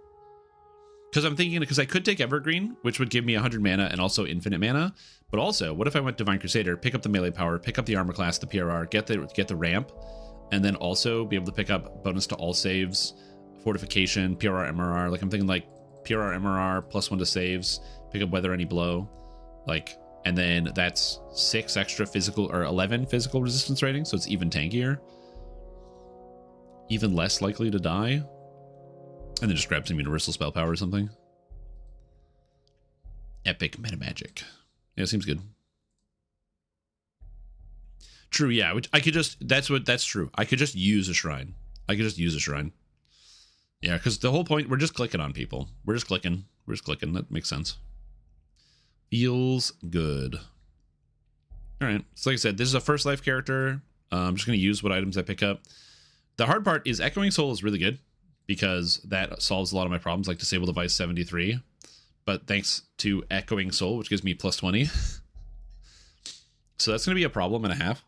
Because I'm thinking, because I could take Evergreen, which would give me 100 mana and also infinite mana. But also, what if I went Divine Crusader, pick up the melee power, pick up the armor class, the PRR, get the ramp, and then also be able to pick up bonus to all saves, fortification, PRR, MRR. Like I'm thinking like PRR, MRR, +1 to saves, pick up Weather Any Blow, like, and then that's 6 extra physical or 11 physical resistance rating, so it's even tankier, even less likely to die, and then just grab some universal spell power or something. Epic meta magic. Yeah, seems good. True, yeah. I could just, that's true. I could just use a shrine. Yeah, because the whole point, we're just clicking on people. We're just clicking. That makes sense. Feels good. All right. So like I said, this is a first life character. I'm just going to use what items I pick up. The hard part is Echoing Soul is really good because that solves a lot of my problems, like Disable Device 73. But thanks to Echoing Soul, which gives me +20. So that's going to be a problem and a half.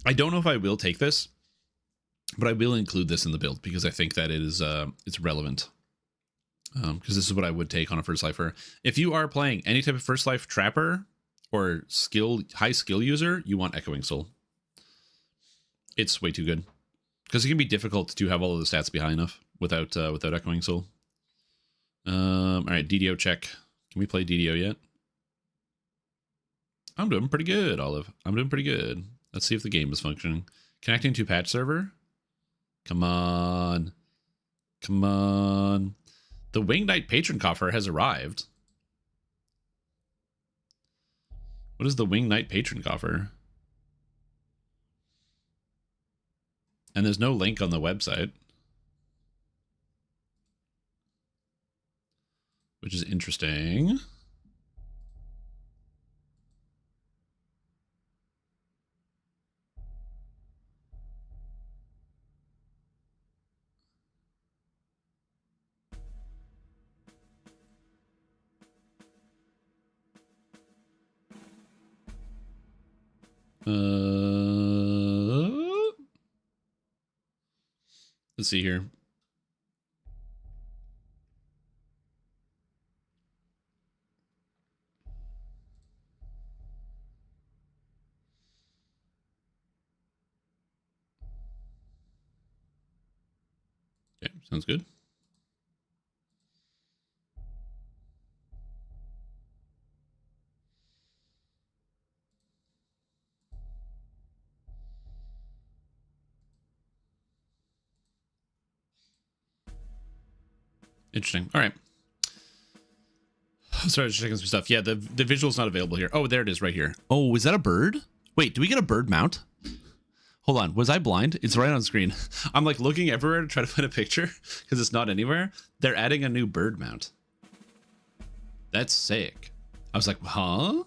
I don't know if I will take this, but I will include this in the build because I think that it is it's relevant. Because this is what I would take on a first lifer. If you are playing any type of first life trapper or high skill user, you want Echoing Soul. It's way too good because it can be difficult to have all of the stats be high enough without Echoing Soul. All right, DDO check. Can we play DDO yet? I'm doing pretty good, Olive. I'm doing pretty good. Let's see if the game is functioning. Connecting to patch server. Come on. Come on. The Winged Knight Patron Coffer has arrived. What is the Winged Knight Patron Coffer? And there's no link on the website, which is interesting. Let's see here. Okay, sounds good. Interesting. All right. Sorry, just checking some stuff. Yeah, the visual's not available here. Oh, there it is right here. Oh, is that a bird? Wait, do we get a bird mount? Hold on. Was I blind? It's right on screen. I'm like looking everywhere to try to find a picture because it's not anywhere. They're adding a new bird mount. That's sick. I was like, huh?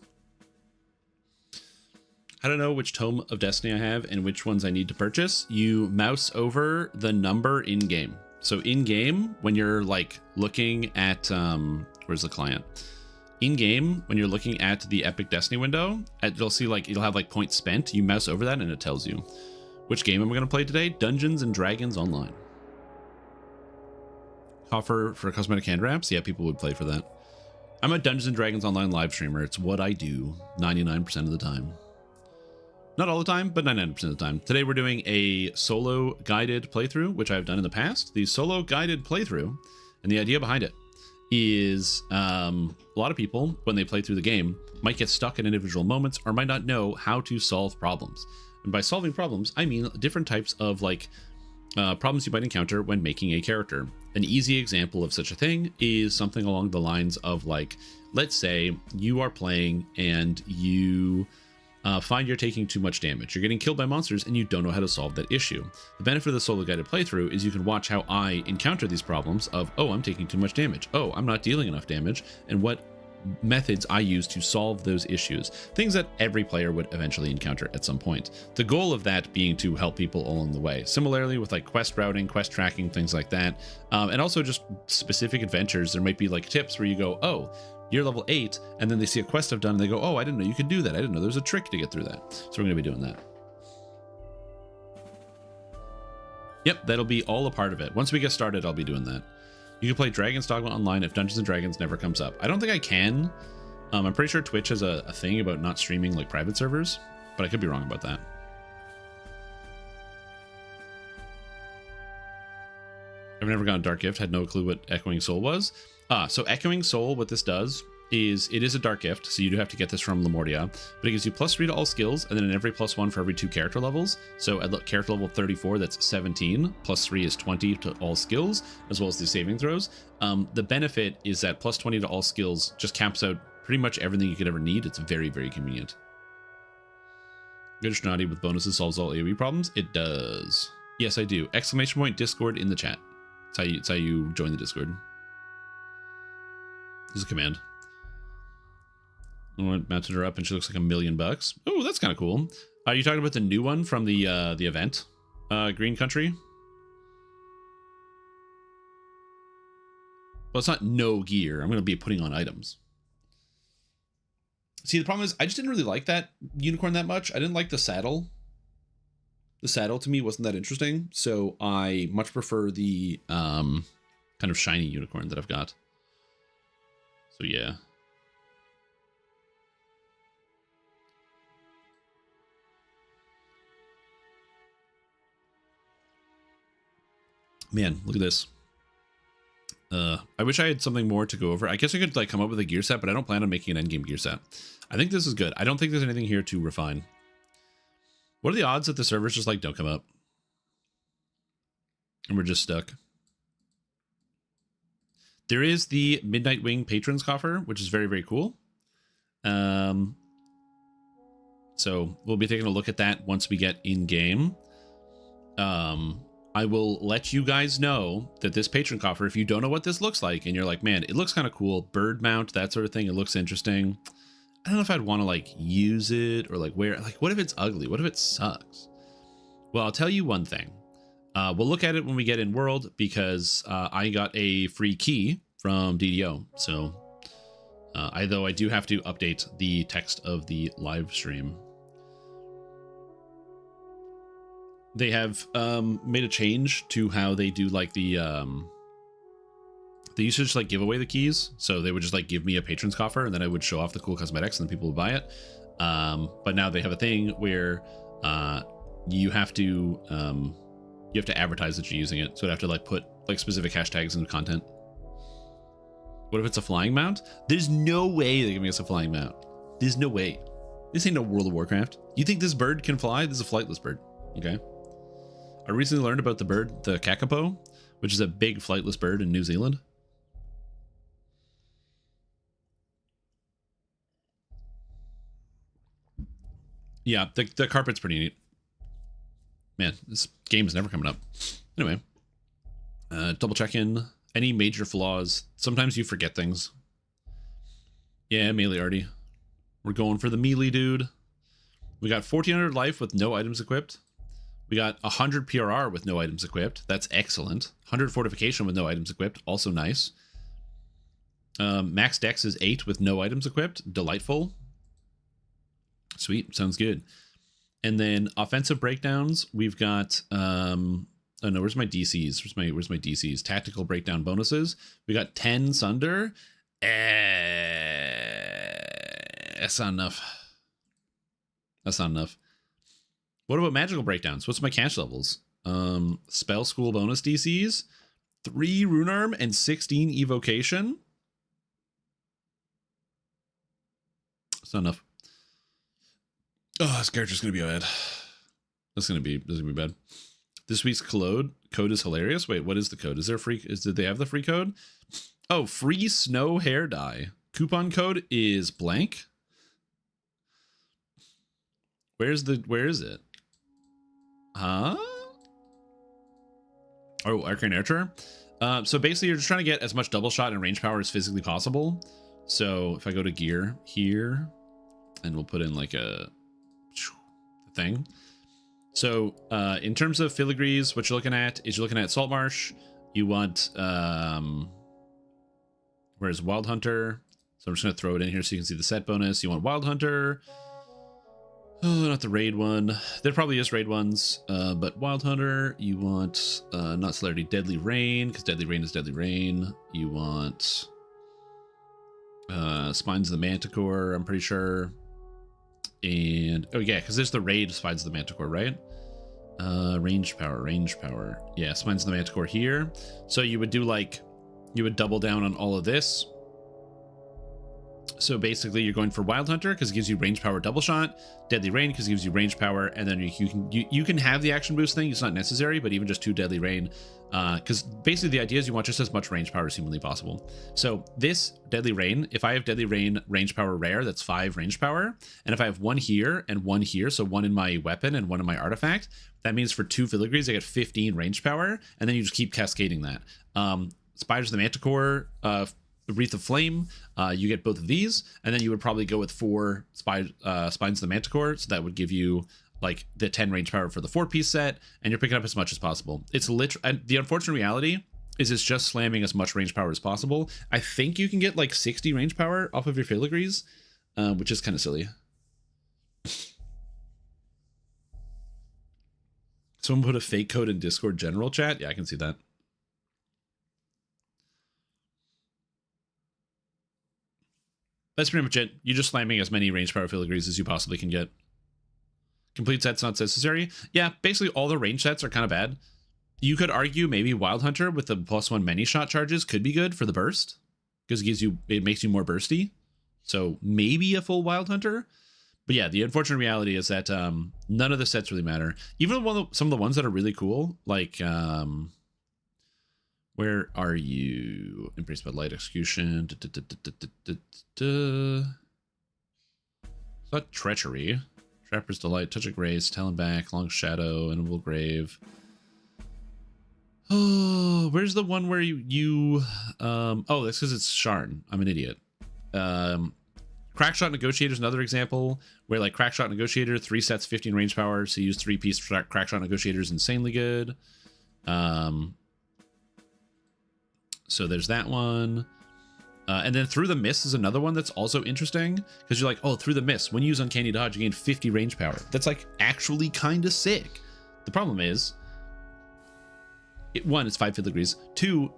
I don't know which Tome of Destiny I have and which ones I need to purchase. You mouse over the number in game. So in game, when you're like looking at, where's the client? In game, when you're looking at the Epic Destiny window, you'll see like, you'll have like points spent. You mouse over that and it tells you which game am I going to play today? Dungeons and Dragons Online. Offer for cosmetic hand wraps. Yeah, people would play for that. I'm a Dungeons and Dragons Online live streamer. It's what I do 99% of the time. Not all the time, but 99% of the time. Today we're doing a solo guided playthrough, which I've done in the past. The solo guided playthrough, and the idea behind it is a lot of people, when they play through the game, might get stuck in individual moments or might not know how to solve problems. And by solving problems, I mean different types of problems you might encounter when making a character. An easy example of such a thing is something along the lines of let's say you are playing and you find you're taking too much damage. You're getting killed by monsters and you don't know how to solve that issue. The benefit of the solo guided playthrough is you can watch how I encounter these problems of, oh, I'm taking too much damage. Oh, I'm not dealing enough damage. And what methods I use to solve those issues. Things that every player would eventually encounter at some point. The goal of that being to help people along the way. Similarly with quest routing, quest tracking, things like that. And also just specific adventures. There might be tips where you go, oh, you're level 8, and then they see a quest I've done and they go, oh, I didn't know you could do that. I didn't know there was a trick to get through that. So we're going to be doing that. Yep, that'll be all a part of it. Once we get started, I'll be doing that. You can play Dragon's Dogma online if Dungeons & Dragons never comes up. I don't think I can. I'm pretty sure Twitch has a thing about not streaming private servers, but I could be wrong about that. I've never gotten Dark Gift, had no clue what Echoing Soul was. So Echoing Soul, what this does is it is a dark gift, so you do have to get this from Lamortia, but it gives you +3 to all skills, and then in every +1 for every 2 character levels. So at character level 34, that's 17, +3 is 20 to all skills, as well as the saving throws. The benefit is that +20 to all skills just caps out pretty much everything you could ever need. It's very, very convenient. Good Shnadi with bonuses solves all AoE problems. It does. Yes, I do. ! Discord in the chat. It's how you join the Discord. There's a command. I mounted her up and she looks like $1 million. Oh, that's kind of cool. Are you talking about the new one from the event? Green Country? Well, it's not no gear. I'm going to be putting on items. See, the problem is I just didn't really like that unicorn that much. I didn't like the saddle. The saddle to me wasn't that interesting. So I much prefer the kind of shiny unicorn that I've got. So yeah. Man, look at this. I wish I had something more to go over. I guess I could come up with a gear set, but I don't plan on making an endgame gear set. I think this is good. I don't think there's anything here to refine. What are the odds that the servers just don't come up? And we're just stuck. There is the Midnight Wing Patrons Coffer, which is very, very cool. So we'll be taking a look at that once we get in game. I will let you guys know that this patron coffer, if you don't know what this looks like and you're like, man, it looks kind of cool, bird mount, that sort of thing, it looks interesting. I don't know if I'd want to use it or wear it. What if it's ugly? What if it sucks? Well, I'll tell you one thing. We'll look at it when we get in world because I got a free key from DDO. So though I do have to update the text of the live stream. They have made a change to how they do they used to just give away the keys. So they would just give me a patron's coffer and then I would show off the cool cosmetics and then people would buy it. But now they have a thing where you have to advertise that you're using it. So I'd have to put specific hashtags into content. What if it's a flying mount? There's no way they're giving us a flying mount. There's no way. This ain't no World of Warcraft. You think this bird can fly? This is a flightless bird. Okay. I recently learned about the bird, the kakapo, which is a big flightless bird in New Zealand. Yeah, the carpet's pretty neat. Man, this game is never coming up. Anyway, double check in any major flaws. Sometimes you forget things. Yeah, melee arty. We're going for the melee, dude. We got 1400 life with no items equipped. We got 100 PRR with no items equipped. That's excellent. 100 fortification with no items equipped. Also nice. Max dex is 8 with no items equipped. Delightful. Sweet. Sounds good. And then offensive breakdowns. We've got... oh no, where's my DCs? Where's my DCs? Tactical breakdown bonuses. We got 10 Sunder. That's not enough. That's not enough. What about magical breakdowns? What's my cash levels? Spell school bonus DCs, 3 rune arm, and 16 evocation. It's not enough. Oh, this character's gonna be bad. This is gonna be bad. This week's code is hilarious. Wait, what is the code? Is there a free? Did they have the free code? Oh, free snow hair dye. Coupon code is blank. Where is it? Huh? Oh, Arcane Archer. So basically, you're just trying to get as much double shot and range power as physically possible. So if I go to gear here, and we'll put in like a thing. So in terms of filigrees, what you're looking at is Salt Marsh. You want where's Wild Hunter? So I'm just gonna throw it in here so you can see the set bonus. You want Wild Hunter. Oh, not the raid one. There probably is raid ones, but Wild Hunter. You want not Celerity, Deadly Rain, because Deadly Rain is Deadly Rain. You want Spines of the Manticore, I'm pretty sure. And oh yeah, because there's the raid Spines of the Manticore, right? Range power. Yeah, Spines of the Manticore here. So you would do like, you would double down on all of this. So basically you're going for Wild Hunter because it gives you range power double shot, Deadly Rain because it gives you range power, and then you can have the action boost thing. It's not necessary, but even just 2 Deadly Rain, because basically the idea is you want just as much range power as humanly possible. So this Deadly Rain, if I have Deadly Rain range power rare, that's 5 range power, and if I have 1 here and 1 here, so 1 in my weapon and 1 in my artifact, that means for 2 filigrees I get 15 range power, and then you just keep cascading that. Spiders of the Manticore, Wreath of Flame, you get both of these, and then you would probably go with 4 Spines of the Manticore, so that would give you like the 10 range power for the 4-piece set, and you're picking up as much as possible. It's literally, the unfortunate reality is it's just slamming as much range power as possible. I think you can get like 60 range power off of your filigrees, which is kind of silly. Someone put a fake code in Discord general chat. Yeah, I can see that. That's pretty much it. You're just slamming as many range power filigrees as you possibly can get. Complete sets not necessary. Yeah, basically all the range sets are kind of bad. You could argue maybe Wild Hunter with the +1 many shot charges could be good for the burst, because it makes you more bursty. So maybe a full Wild Hunter. But yeah, the unfortunate reality is that none of the sets really matter. Even some of the ones that are really cool, like where are you? Embrace by Light, Execution. It's not Treachery. Trapper's Delight, Touch of Grace, Talon Back, Long Shadow, Inevitable Grave. Oh, where's the one where you oh, that's because it's Sharn. I'm an idiot. Crackshot Negotiator is another example where like Crackshot Negotiator, 3 sets, 15 range power, so you use 3-piece Crackshot Negotiator is insanely good. So there's that one. And then Through the Mist is another one that's also interesting, because you're like, oh, Through the Mist, when you use Uncanny Dodge, you gain 50 range power. That's like actually kind of sick. The problem is, 1, it's 5 filigrees. 2,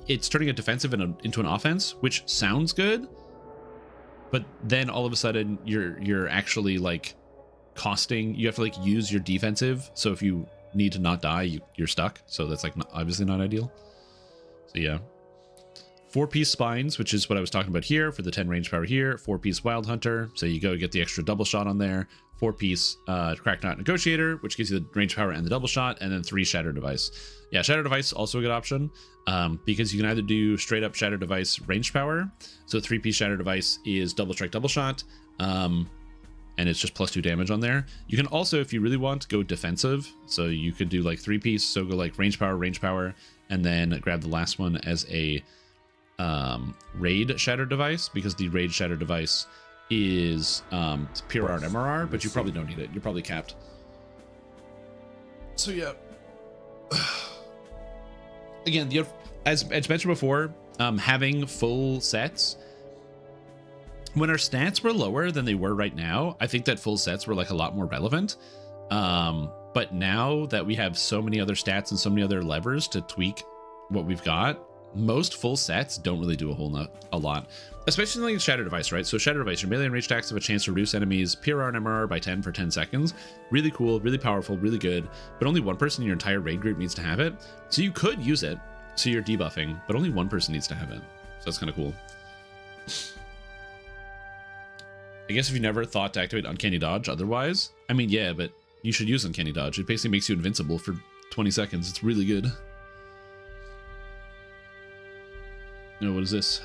it's turning a defensive into an offense, which sounds good, but then all of a sudden you're actually like costing. You have to like use your defensive. So if you need to not die, you're stuck. So that's like obviously not ideal. So yeah. 4-piece Spines, which is what I was talking about here for the 10 range power here. 4-piece Wild Hunter, so you go get the extra double shot on there. 4-piece Crackshot Negotiator, which gives you the range power and the double shot, and then 3 Shatter Device. Yeah, Shatter Device also a good option, because you can either do straight up Shatter Device range power. So 3-piece Shatter Device is double strike, double shot, and it's just +2 damage on there. You can also, if you really want, go defensive. So you could do like 3-piece, so go like range power, and then grab the last one as a raid Shatter Device, because the raid Shatter Device is pure art MRR, but you probably don't need it. You're probably capped. So yeah. Again, as mentioned before, having full sets, when our stats were lower than they were right now, I think that full sets were like a lot more relevant. But now that we have so many other stats and so many other levers to tweak what we've got, most full sets don't really do a lot. Especially like Shatter Device, right? So Shatter Device, your melee and range attacks have a chance to reduce enemies PRR and MRR by 10 for 10 seconds. Really cool, really powerful, really good. But only one person in your entire raid group needs to have it. So you could use it, so you're debuffing, but only one person needs to have it. So that's kind of cool. I guess if you never thought to activate Uncanny Dodge otherwise, I mean, yeah, but you should use Uncanny Dodge. It basically makes you invincible for 20 seconds. It's really good. No, what is this?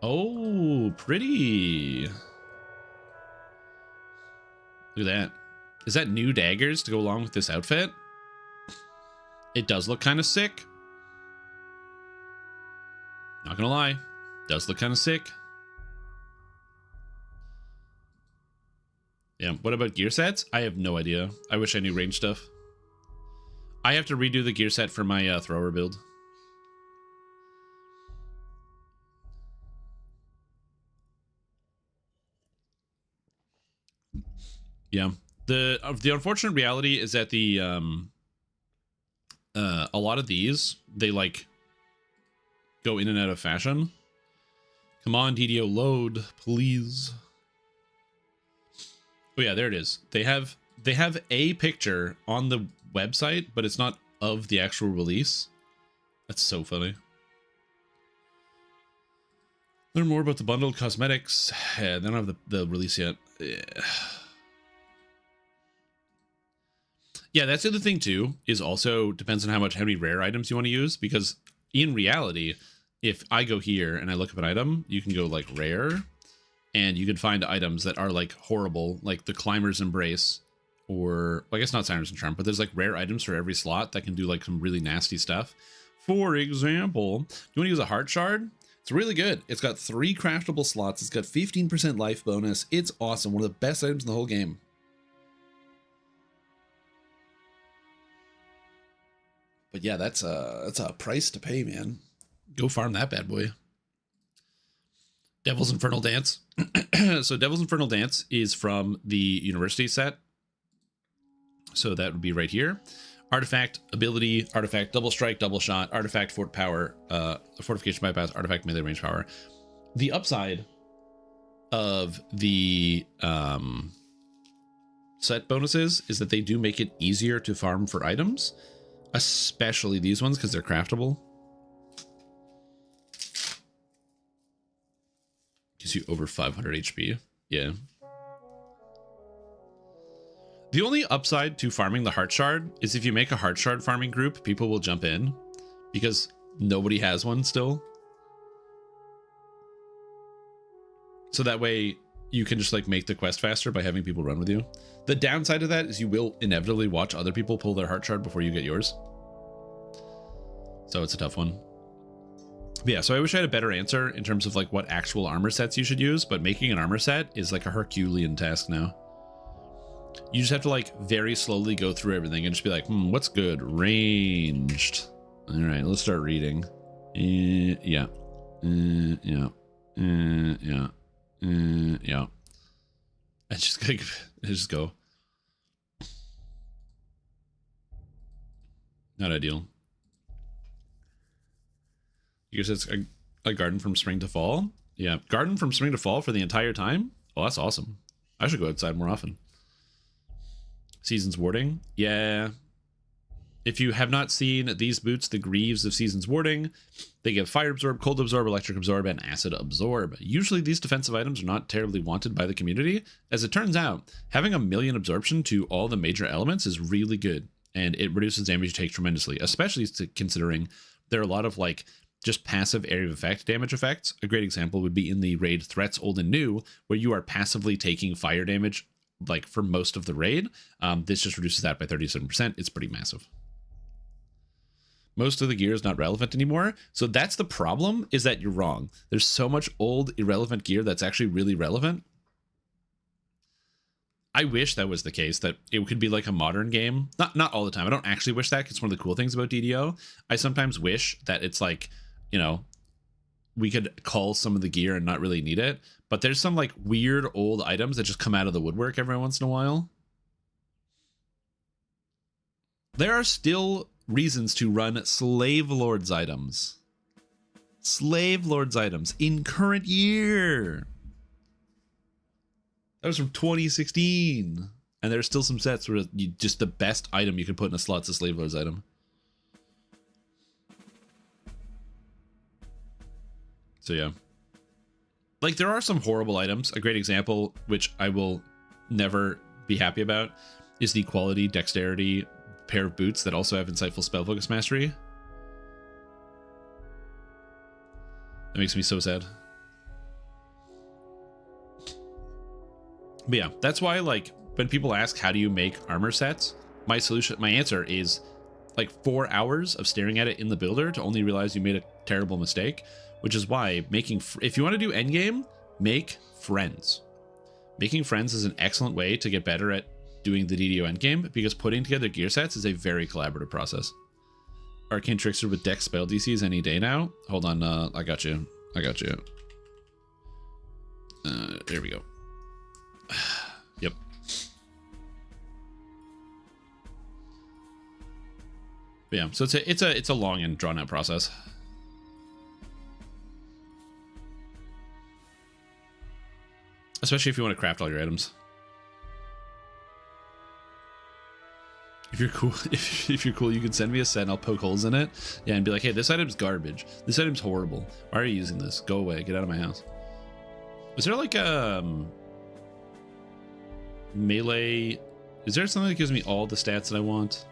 Oh, pretty. Look at that. Is that new daggers to go along with this outfit? It does look kind of sick. Not gonna lie. Does look kind of sick. Yeah, what about gear sets? I have no idea. I wish I knew range stuff. I have to redo the gear set for my thrower build. Yeah. The unfortunate reality is that the a lot of these, they like go in and out of fashion. Come on, DDO, load, please. Oh yeah, there it is. They have a picture on the website, but it's not of the actual release. That's so funny. Learn more about the bundled cosmetics. Yeah, they don't have the release yet. Yeah. Yeah, that's the other thing too, is also depends on how many rare items you want to use, because in reality, if I go here and I look up an item, you can go like rare, and you can find items that are like horrible, like the Climber's Embrace, or well, I guess not Siren's Charm, but there's like rare items for every slot that can do like some really nasty stuff. For example, you want to use a Heart Shard? It's really good. It's got 3 craftable slots. It's got 15% life bonus. It's awesome. One of the best items in the whole game. But yeah, that's a price to pay, man. Go farm that bad boy. Devil's Infernal Dance. So Devil's Infernal Dance is from the University set. So that would be right here. Artifact, ability, artifact, double strike, double shot, artifact, fort power, fortification bypass, artifact, melee range power. The upside of the set bonuses is that they do make it easier to farm for items. Especially these ones, because they're craftable. Gives you over 500 HP. Yeah. The only upside to farming the Heart Shard is if you make a Heart Shard farming group, people will jump in. Because nobody has one still. So that way, you can just like make the quest faster by having people run with you. The downside of that is you will inevitably watch other people pull their Heart Shard before you get yours. So it's a tough one. But yeah, so I wish I had a better answer in terms of like what actual armor sets you should use, but making an armor set is like a Herculean task now. You just have to like very slowly go through everything and just be like, what's good? Ranged. All right, let's start reading. Yeah. Yeah. Yeah. Yeah. I just go. Not ideal. You guess it's a garden from spring to fall? Yeah, garden from spring to fall for the entire time? Oh, that's awesome. I should go outside more often. Season's Warding? Yeah. If you have not seen these boots, the Greaves of Season's Warding, they give Fire Absorb, Cold Absorb, Electric Absorb, and Acid Absorb. Usually these defensive items are not terribly wanted by the community. As it turns out, having 1,000,000 absorption to all the major elements is really good, and it reduces damage you take tremendously, especially considering there are a lot of like just passive area of effect damage effects. A great example would be in the raid Threats Old and New, where you are passively taking fire damage like for most of the raid. This just reduces that by 37%. It's pretty massive. Most of the gear is not relevant anymore. So that's the problem, is that you're wrong. There's so much old irrelevant gear that's actually really relevant. I wish that was the case, that it could be like a modern game. Not all the time. I don't actually wish that, because it's one of the cool things about DDO. I sometimes wish that it's like, you know, we could cull some of the gear and not really need it. But there's some like weird old items that just come out of the woodwork every once in a while. There are still reasons to run Slave Lords items. Slave Lords items in current year. That was from 2016. And there's still some sets where just the best item you can put in a slot is a Slave Lords item. So yeah. Like, there are some horrible items. A great example, which I will never be happy about, is the quality dexterity pair of boots that also have insightful spell focus mastery. That makes me so sad. But yeah, that's why, like, when people ask how do you make armor sets, my answer is like 4 hours of staring at it in the builder to only realize you made a terrible mistake, which is why if you want to do endgame, make friends. Making friends is an excellent way to get better at doing the DDO endgame, because putting together gear sets is a very collaborative process. Arcane Trickster with Dex spell DCs any day now. Hold on, I got you. There we go. Yep. But yeah, so it's a long and drawn out process. Especially if you want to craft all your items. If you're cool, if you're cool, you can send me a set and I'll poke holes in it. Yeah, and be like, hey, this item's garbage. This item's horrible. Why are you using this? Go away. Get out of my house. Is there like a melee? Is there something that gives me all the stats that I want?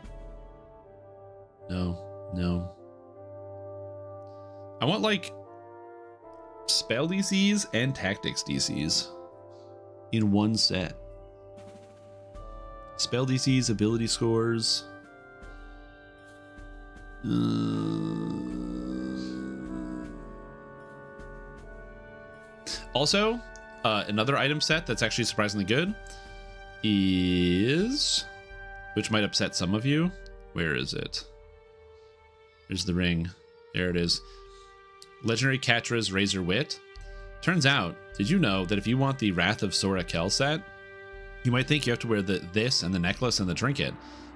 No. I want like spell DCs and tactics DCs in one set. Spell DCs, ability scores. Also, another item set that's actually surprisingly good is, which might upset some of you. Where is it? There's the ring. There it is. Legendary Catra's Razor Wit. Turns out, did you know that if you want the Wrath of Sora Kel set, you might think you have to wear this and the necklace and the trinket.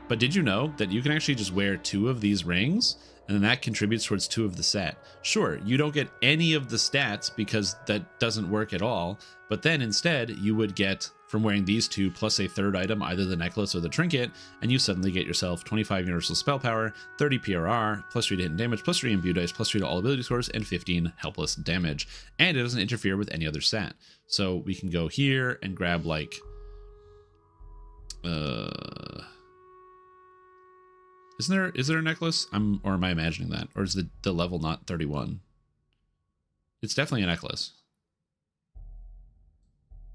But did you know that you can actually just wear 2 of these rings, and then that contributes towards 2 of the set? Sure, you don't get any of the stats because that doesn't work at all, but then instead you would get, from wearing these 2 plus a third item, either the necklace or the trinket, and you suddenly get yourself 25 universal spell power, 30 PRR, plus 3 to hit damage, plus 3 imbue dice, plus 3 to all ability scores, and 15 helpless damage. And it doesn't interfere with any other set. So we can go here and grab like is there a necklace? Or am I imagining that? Or is the level not 31? It's definitely a necklace.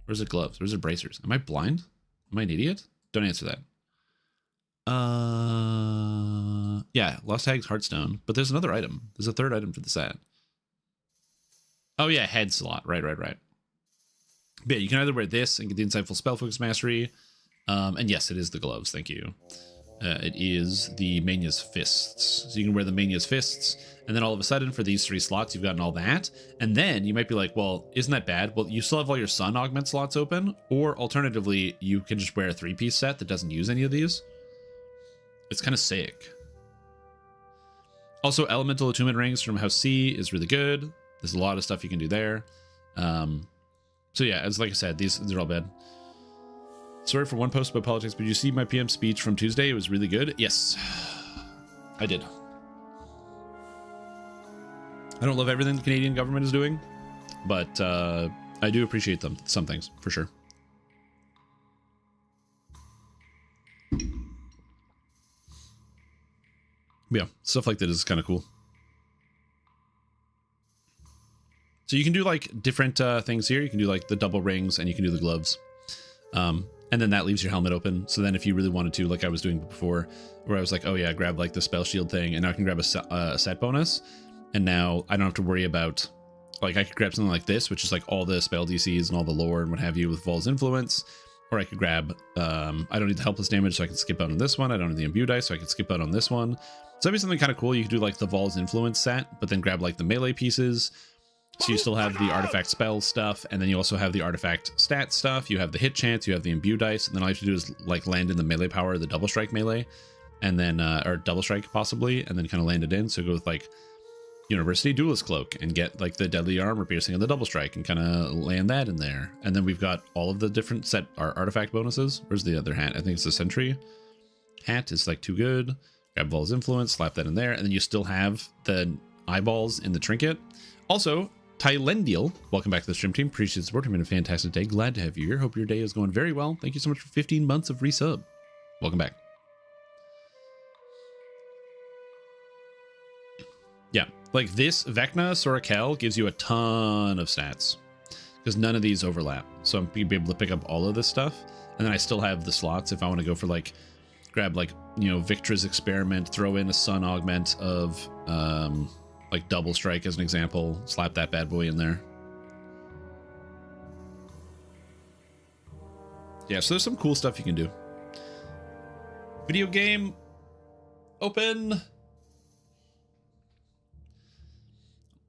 Or is it gloves? Or is it bracers? Am I blind? Am I an idiot? Don't answer that. Yeah, Lost Hag's Heartstone. But there's another item. There's a third item for the set. Oh yeah, head slot. Right. But yeah, you can either wear this and get the insightful spell focus mastery. And yes, it is the gloves. Thank you. It is the Mania's Fists. So you can wear the Mania's Fists, and then all of a sudden for these 3 slots, you've gotten all that. And then you might be like, well, isn't that bad? Well, you still have all your Sun Augment slots open, or alternatively, you can just wear a 3-piece set that doesn't use any of these. It's kind of sick. Also, Elemental Attunement Rings from House C is really good. There's a lot of stuff you can do there. So yeah, as like I said, these are all bad. Sorry for one post about politics, but did you see my PM speech from Tuesday? It was really good. Yes, I did. I don't love everything the Canadian government is doing, but I do appreciate some things, for sure. Yeah, stuff like that is kind of cool. So you can do like different things here. You can do like the double rings, and you can do the gloves. And then that leaves your helmet open. So then if you really wanted to, like I was doing before, where I was like, oh yeah, grab like the spell shield thing, and now I can grab a set bonus. And now I don't have to worry about, like I could grab something like this, which is like all the spell DCs and all the lore and what have you with Vol's Influence. Or I could grab, I don't need the helpless damage, so I can skip out on this one. I don't need the imbue dice, so I can skip out on this one. So that'd be something kind of cool. You could do like the Vol's Influence set, but then grab like the melee pieces. So you still have the artifact spell stuff, and then you also have the artifact stat stuff. You have the hit chance, you have the imbue dice, and then all you have to do is like land in the melee power, the double strike melee. and then or double strike possibly, and then kind of land it in. So go with like University Duelist Cloak and get like the deadly armor piercing and the double strike and kind of land that in there. And then we've got all of the different set artifact bonuses. Where's the other hat? I think it's the Sentry hat. Is like too good. Grab Vol's Influence, slap that in there, and then you still have the eyeballs in the trinket. Also, Tylendial, welcome back to the stream team. Appreciate the support. It's been a fantastic day. Glad to have you here. Hope your day is going very well. Thank you so much for 15 months of resub. Welcome back. Yeah, like this Vecna Sorakel gives you a ton of stats because none of these overlap. So I'm gonna be able to pick up all of this stuff, and then I still have the slots if I want to go for like grab like Victra's Experiment, throw in a Sun Augment of like double strike as an example, slap that bad boy in there. Yeah, so there's some cool stuff you can do. Video game open.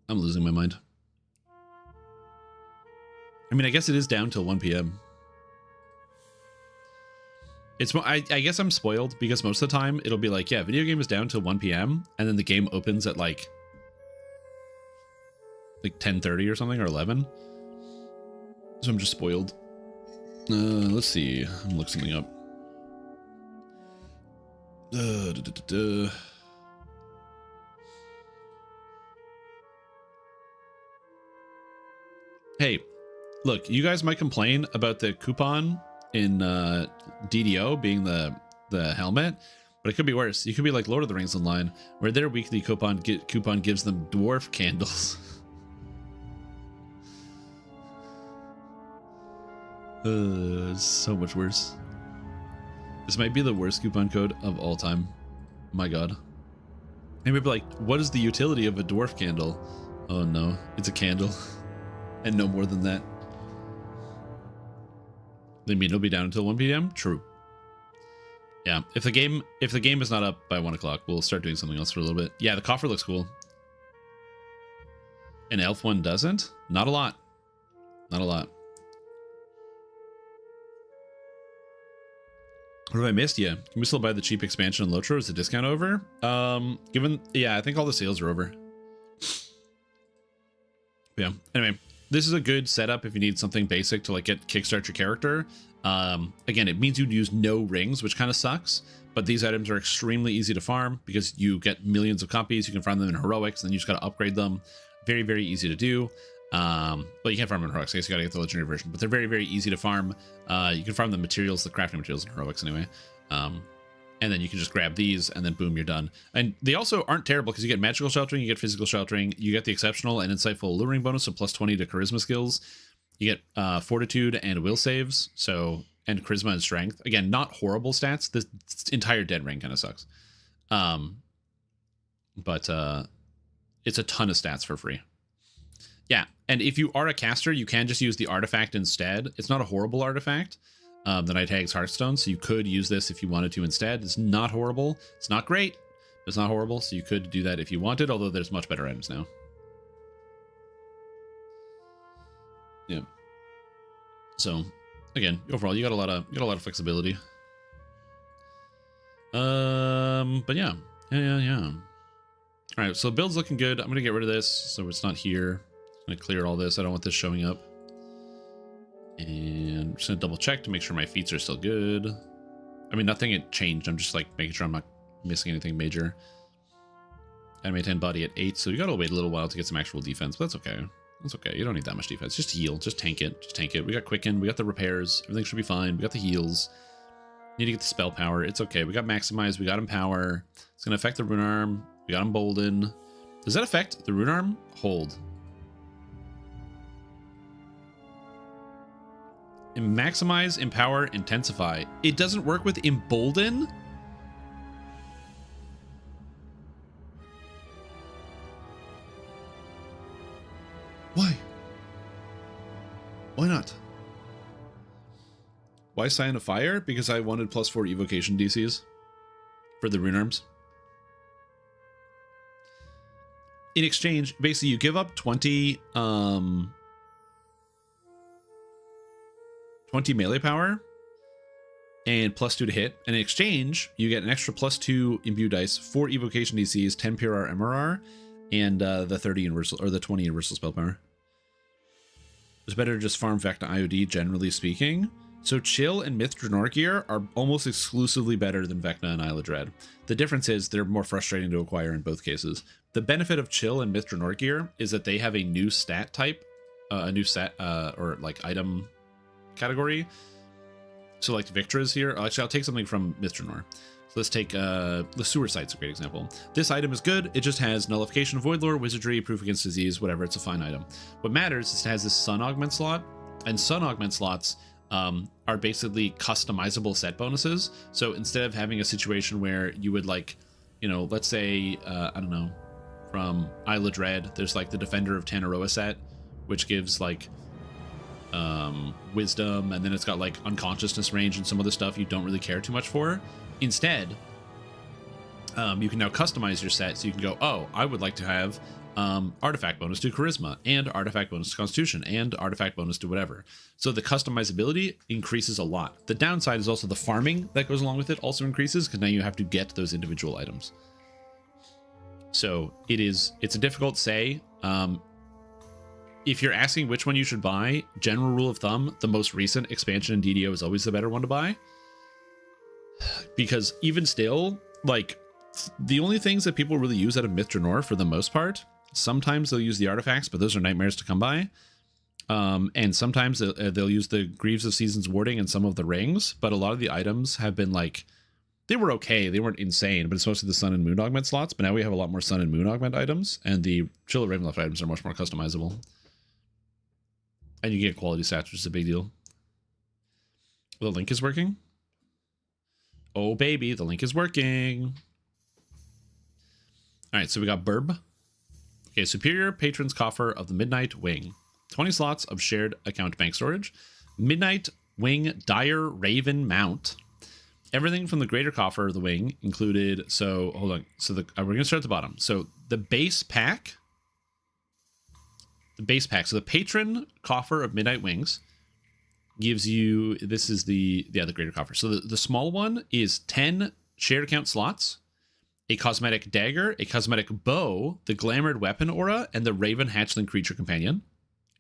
I'm losing my mind. I mean, I guess it is down till 1 p.m. I guess I'm spoiled because most of the time it'll be like, yeah, video game is down till 1 p.m. and then the game opens at like 10:30 or something, or 11. So I'm just spoiled. Let's see. I'm gonna look something up. Hey, look, you guys might complain about the coupon in DDO being the helmet, but it could be worse. You could be like Lord of the Rings Online, where their weekly coupon gives them dwarf candles. It's so much worse. This might be the worst coupon code of all time. My God. And we'd be like, what is the utility of a dwarf candle? Oh no, it's a candle. And no more than that. They mean it'll be down until 1 p.m.? True. Yeah, if the game is not up by 1 o'clock, we'll start doing something else for a little bit. Yeah, the coffer looks cool. An elf one doesn't? Not a lot. Not a lot. What have I missed? Yeah, can we still buy the cheap expansion on Lotro? Is the discount over? Yeah, I think all the sales are over. Yeah, anyway. This is a good setup if you need something basic to like kickstart your character. Again, it means you'd use no rings, which kind of sucks, but these items are extremely easy to farm because you get millions of copies. You can farm them in heroics, and then you just got to upgrade them. Very, very easy to do. Well, you can't farm them in heroics. I guess you got to get the legendary version, but they're very, very easy to farm. You can farm the materials, the crafting materials in heroics anyway. And then you can just grab these and then boom, you're done. And they also aren't terrible because you get magical sheltering, you get physical sheltering, you get the exceptional and insightful alluring bonus, so plus 20 to charisma skills. You get fortitude and will saves, and charisma and strength. Again, not horrible stats. This entire dead ring kind of sucks. But it's a ton of stats for free. Yeah, and if you are a caster, you can just use the artifact instead. It's not a horrible artifact. The Night Hag's Hearthstone, so you could use this if you wanted to instead. It's not horrible. It's not great, but it's not horrible, so you could do that if you wanted, although there's much better items now. Yeah. So, again, overall, you got a lot of flexibility. But yeah. Yeah. All right, so the build's looking good. I'm gonna get rid of this so it's not here. I'm gonna clear all this. I don't want this showing up. And I'm just gonna double check to make sure my feats are still good. I mean, nothing had changed. I'm just like making sure I'm not missing anything major. Enemy 10 body at 8, so you gotta wait a little while to get some actual defense, but that's okay. That's okay. You don't need that much defense. Just heal. Just tank it. Just tank it. We got Quicken. We got the repairs. Everything should be fine. We got the heals. Need to get the spell power. It's okay. We got Maximize. We got Empower. It's gonna affect the Rune Arm. We got Embolden. Does that affect the Rune Arm? Hold. Maximize, Empower, Intensify. It doesn't work with Embolden? Why? Why not? Why Sign of Fire? Because I wanted +4 evocation DCs for the Rune Arms. In exchange, basically you give up 20 melee power and +2 to hit. And in exchange, you get an extra +2 imbue dice, 4 evocation DCs, 10 PRR MRR, and the 30 universal or the 20 universal spell power. It's better to just farm Vecna IOD, generally speaking. So Chill and Myth Draenor gear are almost exclusively better than Vecna and Isle of Dread. The difference is they're more frustrating to acquire in both cases. The benefit of Chill and Myth Draenor gear is that they have a new stat type, a new stat or like item category. So like Victra's here. Actually, I'll take something from Myth Draenor. So let's take the Sewer Sight's a great example. This item is good. It just has Nullification of Void Lore, Wizardry, Proof Against Disease, whatever. It's a fine item. What matters is it has this Sun Augment slot, and Sun Augment slots are basically customizable set bonuses. So instead of having a situation where you would like, you know, let's say, I don't know, from Isle of Dread, there's like the Defender of Tanaroa set, which gives like wisdom, and then it's got like unconsciousness range and some other stuff you don't really care too much for. Instead, you can now customize your set, so you can go, oh, I would like to have artifact bonus to charisma, and artifact bonus to constitution, and artifact bonus to whatever. So the customizability increases a lot. The downside is also the farming that goes along with it also increases, because now you have to get those individual items. So it's a difficult say. If you're asking which one you should buy, general rule of thumb, the most recent expansion in DDO is always the better one to buy. Because even still, like, the only things that people really use out of Myth Draenor for the most part, sometimes they'll use the artifacts, but those are nightmares to come by. And sometimes they'll use the Greaves of Seasons warding and some of the rings, but a lot of the items have been like, they were okay, they weren't insane, but it's mostly the Sun and Moon Augment slots. But now we have a lot more Sun and Moon Augment items, and the Chill of Ravenloft items are much more customizable. And you get quality stats, which is a big deal. The link is working. Oh, baby, the link is working. All right, so we got Burb. Okay, Superior Patron's Coffer of the Midnight Wing. 20 slots of shared account bank storage. Midnight Wing Dire Raven Mount. Everything from the Greater Coffer of the Wing included. So, hold on. So, we're going to start at the bottom. So, the base pack. So, the Patron Coffer of Midnight Wings gives you, this is the Greater Coffer. So the small one is 10 shared account slots, a cosmetic dagger, a cosmetic bow, the glamored weapon aura, and the Raven Hatchling Creature Companion.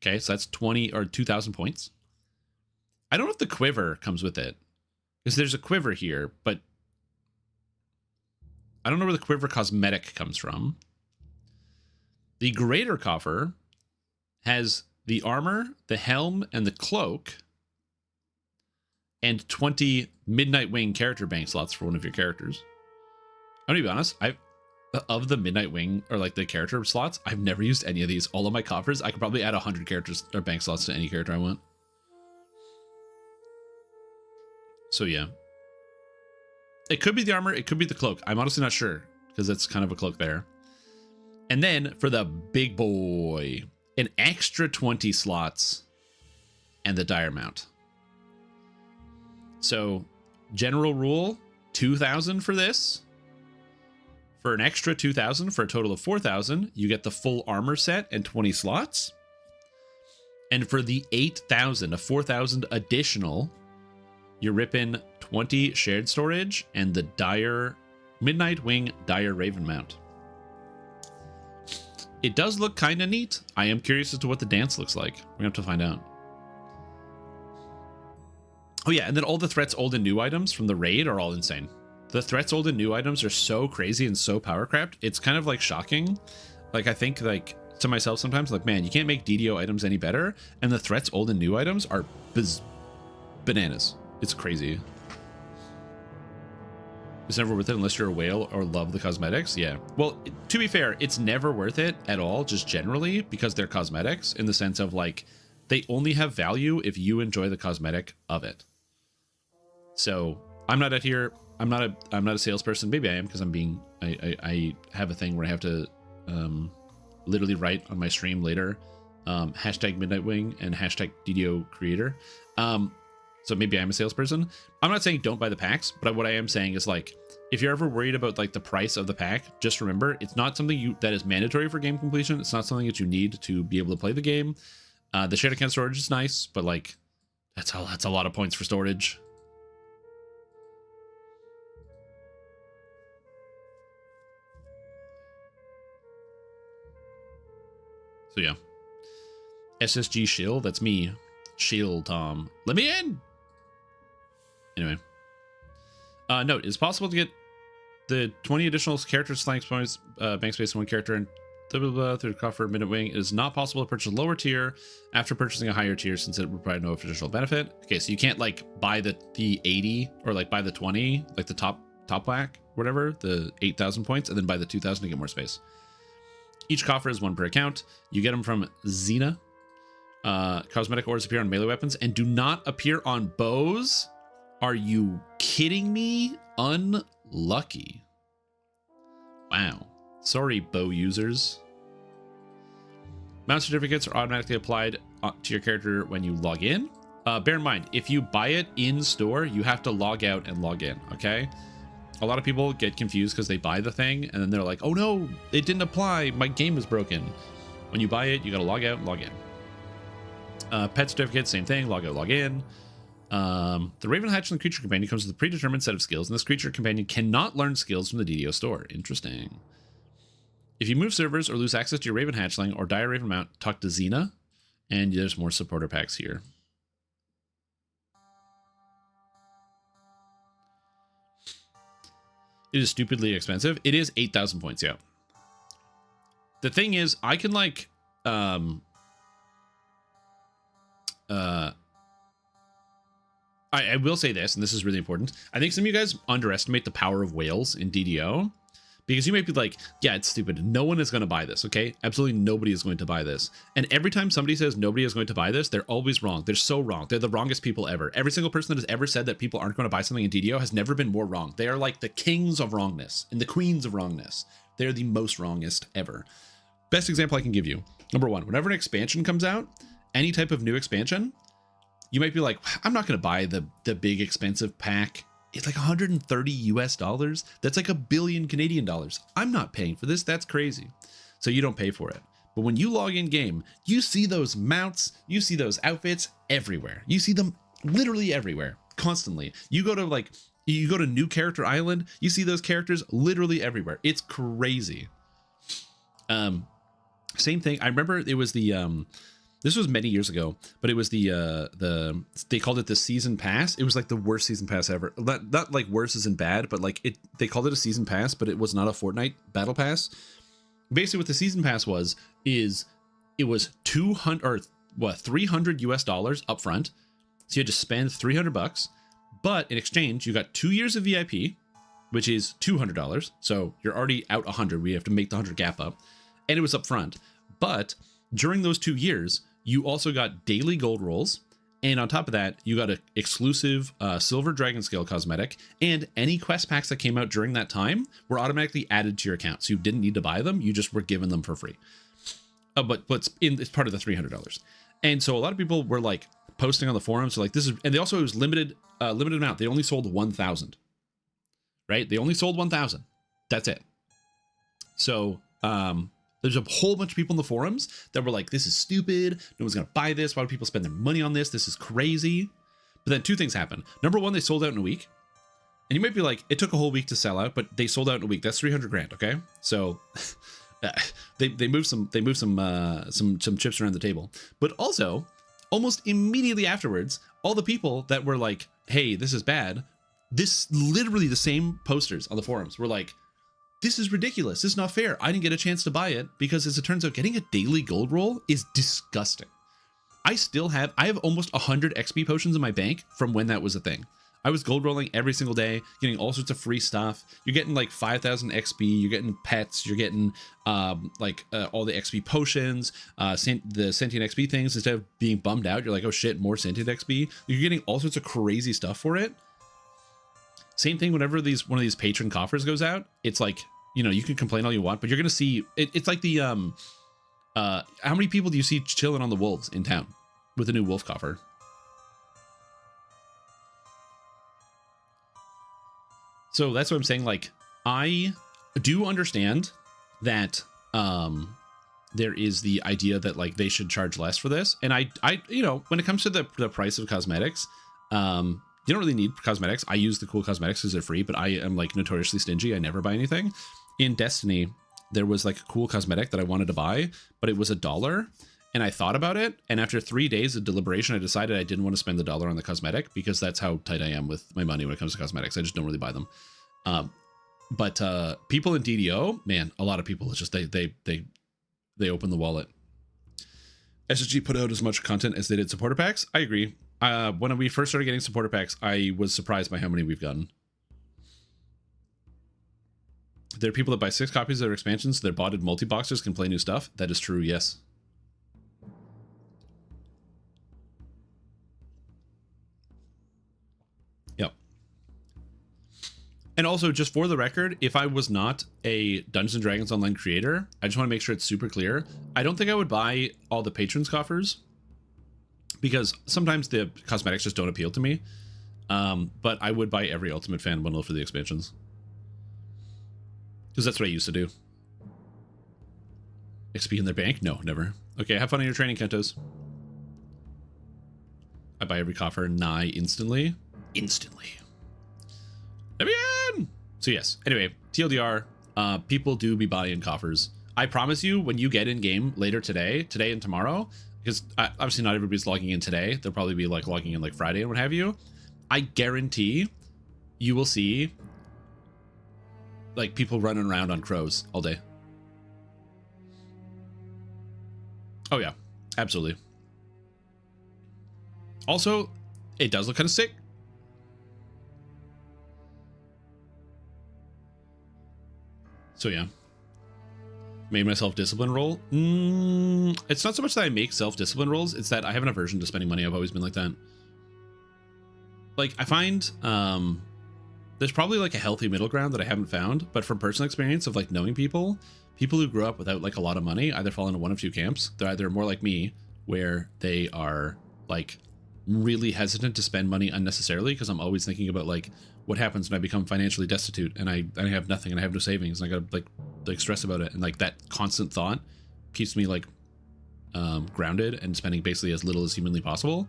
Okay, so that's 20 or 2,000 points. I don't know if the quiver comes with it, because there's a quiver here, but I don't know where the quiver cosmetic comes from. The Greater Coffer has the armor, the helm, and the cloak, and 20 Midnight Wing character bank slots for one of your characters. I'm gonna be honest, of the Midnight Wing, or like the character slots, I've never used any of these. All of my coffers, I could probably add 100 characters or bank slots to any character I want. So yeah. It could be the armor, it could be the cloak. I'm honestly not sure, because it's kind of a cloak there. And then for the big boy, an extra 20 slots and the Dire Mount. So, general rule, 2,000 for this. For an extra 2,000, for a total of 4,000, you get the full armor set and 20 slots. And for the 8,000, a 4,000 additional, you're ripping 20 shared storage and the Midnight Wing Dire Raven Mount. It does look kind of neat. I am curious as to what the dance looks like. We're going to have to find out. Oh yeah, and then all the Threats Old and New items from the raid are all insane. The Threats Old and New items are so crazy and so power crapped. It's kind of like shocking. Like I think like to myself sometimes like, man, you can't make DDO items any better. And the Threats Old and New items are bananas. It's crazy. It's never worth it unless you're a whale or love the cosmetics. Yeah. Well, to be fair, it's never worth it at all, just generally, because they're cosmetics in the sense of like, they only have value if you enjoy the cosmetic of it. So I'm not a salesperson. Maybe I am, because I have a thing where I have to literally write on my stream later, hashtag Midnight Wing and hashtag DDO creator. So maybe I'm a salesperson. I'm not saying don't buy the packs, but what I am saying is like, if you're ever worried about like the price of the pack, just remember it's not something that is mandatory for game completion. It's not something that you need to be able to play the game. The shared account storage is nice, but like that's a lot of points for storage. So yeah. SSG Shill, that's me. Shill Tom. Let me in! Anyway. Note, it's possible to get the 20 additional characters slang points, bank space in one character, and blah, blah, blah, through the coffer minute wing. It is not possible to purchase a lower tier after purchasing a higher tier since it would provide no additional benefit. Okay, so you can't like buy the 80 or like buy the 20, like the top whack, whatever, the 8,000 points, and then buy the 2,000 to get more space. Each coffer is one per account. You get them from Xena. Cosmetic ores appear on melee weapons and do not appear on bows. Are you kidding me? Unlucky. Wow. Sorry, bow users. Mount certificates are automatically applied to your character when you log in. Bear in mind, if you buy it in store, you have to log out and log in, okay? A lot of people get confused because they buy the thing and then they're like, oh no, it didn't apply. My game was broken. When you buy it, you got to log out and log in. Pet certificate, same thing, log out, log in. The Raven Hatchling creature companion comes with a predetermined set of skills, and this creature companion cannot learn skills from the DDO store. Interesting. If you move servers or lose access to your Raven Hatchling or die a Raven mount, talk to Xena, and there's more supporter packs here. It is stupidly expensive. It is 8,000 points, yeah. The thing is, I can like I will say this, and this is really important. I think some of you guys underestimate the power of whales in DDO, because you might be like, yeah, it's stupid. No one is going to buy this, okay? Absolutely nobody is going to buy this. And every time somebody says nobody is going to buy this, they're always wrong. They're so wrong. They're the wrongest people ever. Every single person that has ever said that people aren't going to buy something in DDO has never been more wrong. They are like the kings of wrongness and the queens of wrongness. They're the most wrongest ever. Best example I can give you. Number one, whenever an expansion comes out, any type of new expansion, you might be like, I'm not going to buy the big expensive pack. It's like $130 US. That's like $1 billion Canadian dollars. I'm not paying for this. That's crazy. So you don't pay for it. But when you log in game, you see those mounts, you see those outfits everywhere. You see them literally everywhere, constantly. You go to New Character Island, you see those characters literally everywhere. It's crazy. Same thing. I remember it was the this was many years ago, but it was the they called it the season pass. It was like the worst season pass ever. Not like worse isn't bad, but like they called it a season pass, but it was not a Fortnite battle pass. Basically what the season pass was it was 300 US up front. So you had to spend $300, but in exchange you got 2 years of VIP, which is $200. So you're already out 100. We have to make the 100 gap up, and it was up front. But during those 2 years, you also got daily gold rolls, and on top of that, you got an exclusive silver dragon scale cosmetic, and any quest packs that came out during that time were automatically added to your account. So you didn't need to buy them; you just were given them for free. But it's part of the $300. And so a lot of people were like posting on the forums, so like this is, and they also, it was limited amount. They only sold 1,000, right? They only sold 1,000. That's it. So there's a whole bunch of people in the forums that were like, this is stupid. No one's going to buy this. Why do people spend their money on this? This is crazy. But then two things happened. Number one, they sold out in a week. And you might be like, it took a whole week to sell out, but they sold out in a week. That's 300 grand. Okay. So they moved some chips around the table, but also almost immediately afterwards, all the people that were like, hey, this is bad. This literally the same posters on the forums were like, this is ridiculous. This is not fair. I didn't get a chance to buy it because, as it turns out, getting a daily gold roll is disgusting. I have almost 100 XP potions in my bank from when that was a thing. I was gold rolling every single day, getting all sorts of free stuff. You're getting like 5,000 XP. You're getting pets. You're getting all the XP potions, the sentient XP things. Instead of being bummed out, you're like, oh shit, more sentient XP. You're getting all sorts of crazy stuff for it. Same thing whenever one of these patron coffers goes out. It's like, you know, you can complain all you want, but you're gonna see it's like the how many people do you see chilling on the wolves in town with a new wolf coffer? So that's what I'm saying. Like, I do understand that there is the idea that like they should charge less for this, and I you know, when it comes to the price of cosmetics, you don't really need cosmetics. I use the cool cosmetics because they're free, but I am like notoriously stingy. I never buy anything. In Destiny, there was like a cool cosmetic that I wanted to buy, but it was $1. And I thought about it. And after 3 days of deliberation, I decided I didn't want to spend the $1 on the cosmetic because that's how tight I am with my money when it comes to cosmetics. I just don't really buy them. But people in DDO, man, a lot of people, it's just they open the wallet. SSG put out as much content as they did supporter packs. I agree. When we first started getting supporter packs, I was surprised by how many we've gotten. There are people that buy 6 copies of their expansions. Their botted multi-boxers can play new stuff. That is true, yes. Yep. And also, just for the record, if I was not a Dungeons & Dragons Online creator, I just want to make sure it's super clear. I don't think I would buy all the patrons coffers because sometimes the cosmetics just don't appeal to me. But I would buy every Ultimate Fan bundle for the expansions. Because that's what I used to do. XP in their bank? No, never. Okay, have fun on your training, Kentos. I buy every coffer nigh instantly. Instantly. Debian! So yes, anyway, TLDR, people do be buying coffers. I promise you, when you get in game later today and tomorrow, because obviously not everybody's logging in today. They'll probably be like logging in like Friday and what have you. I guarantee you will see like people running around on crows all day. Oh yeah, absolutely. Also, it does look kind of sick. So yeah, made myself discipline roll. It's not so much that I make self-discipline rolls, it's that I have an aversion to spending money. I've always been like that. Like I find there's probably like a healthy middle ground that I haven't found, but from personal experience of like knowing people who grew up without like a lot of money either fall into one of two camps. They're either more like me, where they are like really hesitant to spend money unnecessarily because I'm always thinking about like what happens when I become financially destitute and I have nothing and I have no savings and I gotta like stress about it, and like that constant thought keeps me like grounded and spending basically as little as humanly possible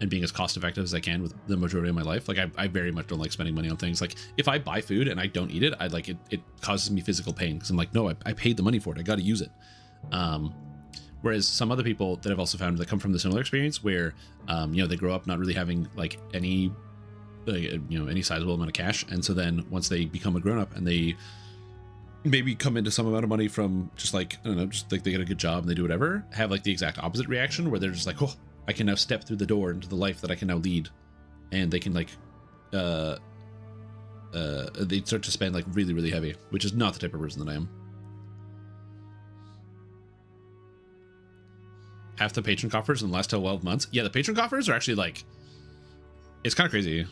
and being as cost effective as I can with the majority of my life. Like I very much don't like spending money on things. Like if I buy food and I don't eat it, I like it causes me physical pain because I'm like, no, I paid the money for it. I got to use it. Whereas some other people that I've also found that come from the similar experience where, you know, they grow up not really having like any, any sizable amount of cash. And so then once they become a grown up and they maybe come into some amount of money from just like, I don't know, just like they get a good job and they do whatever, have like the exact opposite reaction where they're just like, oh, I can now step through the door into the life that I can now lead. And they can like, they start to spend like really, really heavy, which is not the type of person that I am. Half the patron coffers in the last 12 months. Yeah, the patron coffers are actually like, it's kind of crazy.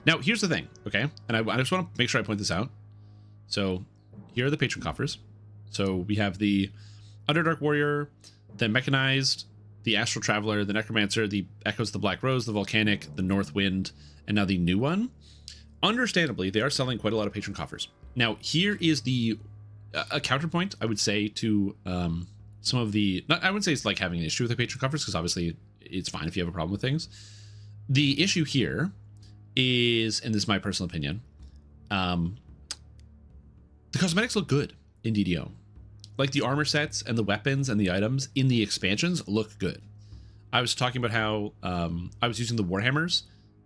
Now, here's the thing, okay? And I just want to make sure I point this out. So here are the patron coffers. So we have the Underdark Warrior, the Mechanized, the Astral Traveler, the Necromancer, the Echoes of the Black Rose, the Volcanic, the North Wind, and now the new one. Understandably, they are selling quite a lot of patron coffers. Now, here is the a counterpoint, I would say, to some of the... I wouldn't say it's like having an issue with the patron coffers, because obviously it's fine if you have a problem with things. The issue here is, and this is my personal opinion, the cosmetics look good in DDO. Like the armor sets and the weapons and the items in the expansions look good. I was talking about how I was using the Warhammers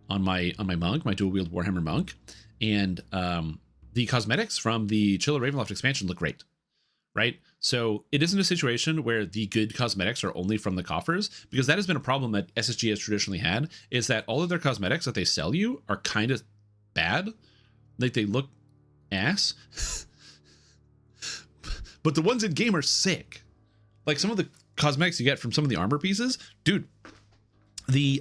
on my monk, my dual wield Warhammer monk, and the cosmetics from the Chilla Ravenloft expansion look great, right? So it isn't a situation where the good cosmetics are only from the coffers, because that has been a problem that SSG has traditionally had, is that all of their cosmetics that they sell you are kind of bad. Like they look ass. But the ones in game are sick. Like some of the cosmetics you get from some of the armor pieces, dude. The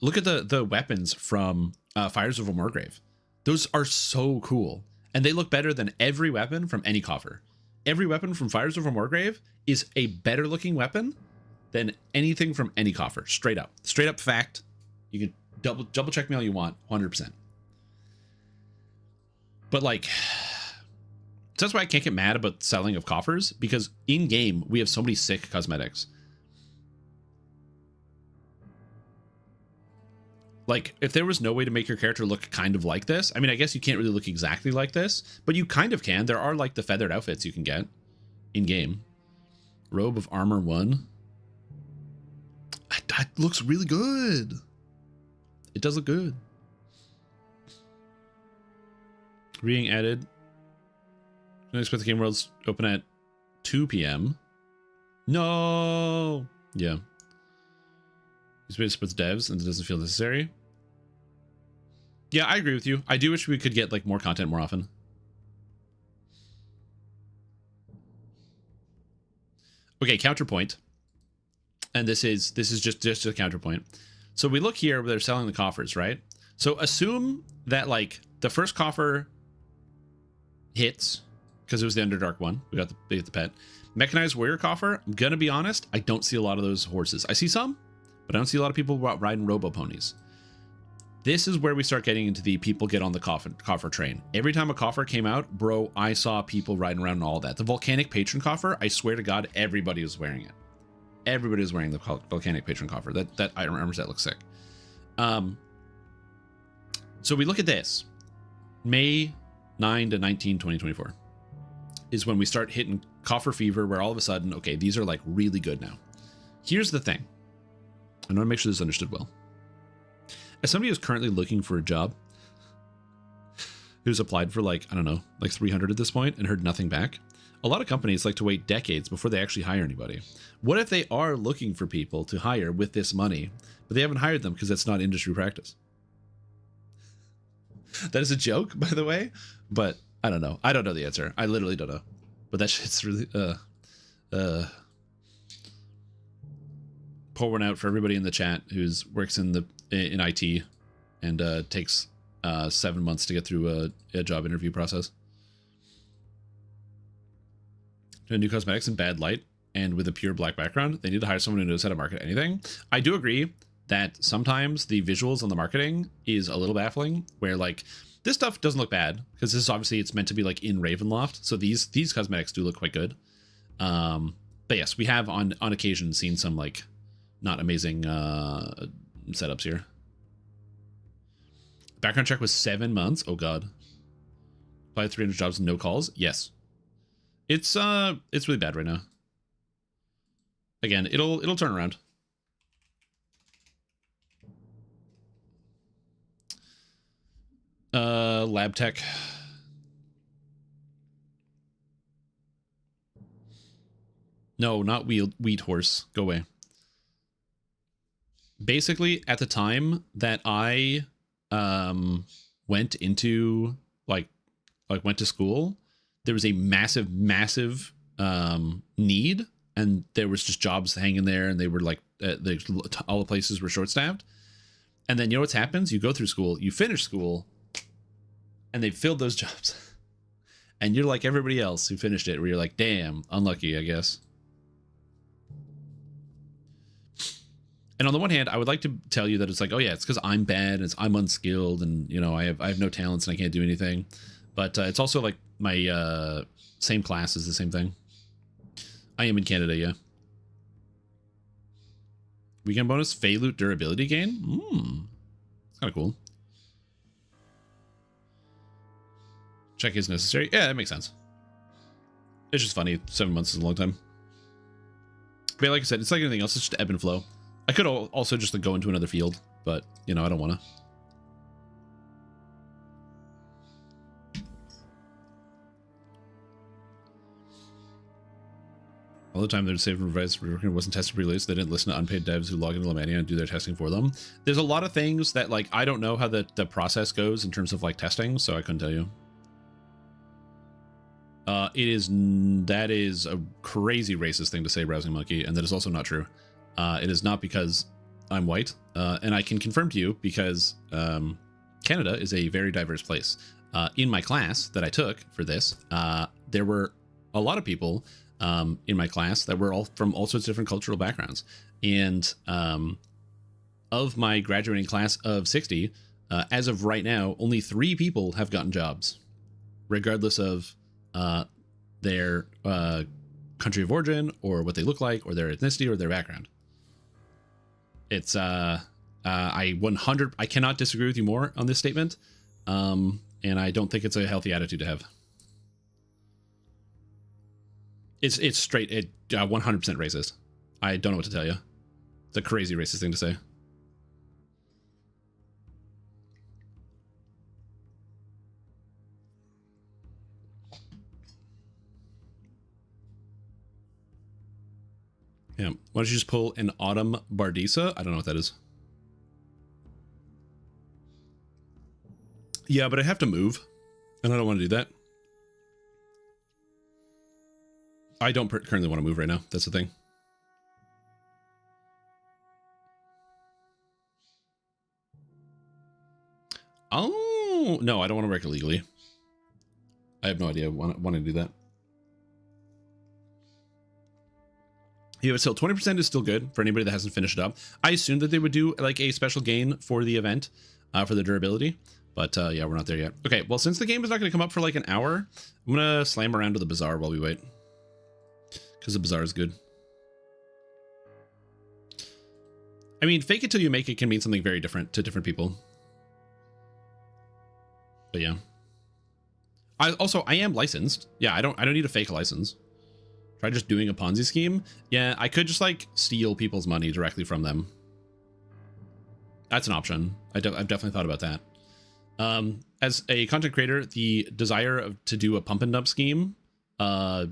look at the weapons from Fires of Morgrave. Those are so cool, and they look better than every weapon from any coffer. Every weapon from Fires of Morgrave is a better looking weapon than anything from any coffer. Straight up fact. You can double check me all you want, 100%. But like, so that's why I can't get mad about selling of coffers, because in game we have so many sick cosmetics. Like, if there was no way to make your character look kind of like this, I mean, I guess you can't really look exactly like this, but you kind of can. There are, like, the feathered outfits you can get in-game. Robe of Armor 1. That looks really good. It does look good. Being added. I expect the game worlds open at 2 p.m. No. Yeah. This way splits devs and it doesn't feel necessary. Yeah, I agree with you. I do wish we could get like more content more often. Okay, counterpoint. And this is just a counterpoint. So we look here where they're selling the coffers, right? So assume that like the first coffer hits because it was the Underdark one. We got the pet. Mechanized warrior coffer. I'm gonna be honest, I don't see a lot of those horses. I see some, but I don't see a lot of people riding robo ponies. This is where we start getting into the people get on the coffer train. Every time a coffer came out, bro, I saw people riding around and all that. The volcanic patron coffer, I swear to God, everybody was wearing it. Everybody was wearing the volcanic patron coffer. That I remember that looks sick. So we look at this. May 9 to 19, 2024 is when we start hitting coffer fever, where all of a sudden, okay, these are like really good now. Here's the thing. I want to make sure this is understood well. As somebody who's currently looking for a job, who's applied for like, I don't know, like 300 at this point and heard nothing back, a lot of companies like to wait decades before they actually hire anybody. What if they are looking for people to hire with this money, but they haven't hired them because that's not industry practice? That is a joke, by the way, but I don't know. I don't know the answer. I literally don't know. But that shit's really, pour one out for everybody in the chat who's works in IT and takes 7 months to get through a job interview process. New cosmetics in bad light and with a pure black background, they need to hire someone who knows how to market anything. I do agree that sometimes the visuals on the marketing is a little baffling, where like this stuff doesn't look bad because this is obviously it's meant to be like in Ravenloft, so these cosmetics do look quite good. But yes, we have on occasion seen some like not amazing setups here. Background check was 7 months. Oh god. Applied 300 jobs, no calls. Yes. It's really bad right now. Again, it'll turn around. Lab tech. No, not wheat horse. Go away. Basically, at the time that I went into went to school, there was a massive need, and there was just jobs hanging there, and they were like all the places were short-staffed. And then you know what happens? You go through school, you finish school, and they filled those jobs. And you're like everybody else who finished it, where you're like, damn, unlucky, I guess. And on the one hand, I would like to tell you that it's like, oh yeah, it's because I'm bad, and I'm unskilled, and you know I have no talents and I can't do anything. But it's also like my same class is the same thing. I am in Canada, yeah. Weekend bonus, Fey Loot durability gain. It's kind of cool. Check is necessary. Yeah, that makes sense. It's just funny. 7 months is a long time. But like I said, it's like anything else. It's just ebb and flow. I could also just like, go into another field, but you know, I don't want to. All the time they're saving revised reworking wasn't tested release. They didn't listen to unpaid devs who log into Lamania and do their testing for them. There's a lot of things that like I don't know how the process goes in terms of like testing, so I couldn't tell you. That is a crazy racist thing to say, Browsing Monkey, and that is also not true. It is not because I'm white, and I can confirm to you because Canada is a very diverse place. In my class that I took for this, there were a lot of people in my class that were all from all sorts of different cultural backgrounds. And of my graduating class of 60, as of right now, only 3 people have gotten jobs, regardless of their country of origin or what they look like or their ethnicity or their background. It's I cannot disagree with you more on this statement. And I don't think it's a healthy attitude to have. It's straight, 100% racist. I don't know what to tell you. It's a crazy racist thing to say. Yeah. Why don't you just pull an Autumn Bardisa? I don't know what that is. Yeah, but I have to move, and I don't want to do that. I don't currently want to move right now. That's the thing. Oh, no, I don't want to work illegally. I have no idea. I want to do that. Yeah, but still, 20% is still good for anybody that hasn't finished it up. I assumed that they would do like a special gain for the event, for the durability. But yeah, we're not there yet. Okay, well, since the game is not going to come up for like an hour, I'm going to slam around to the bazaar while we wait. Because the bazaar is good. I mean, fake it till you make it can mean something very different to different people. But yeah. I am licensed. Yeah, I don't need a fake license. Try just doing a Ponzi scheme. Yeah, I could just like steal people's money directly from them. That's an option. I've definitely thought about that. As a content creator, the desire to do a pump and dump scheme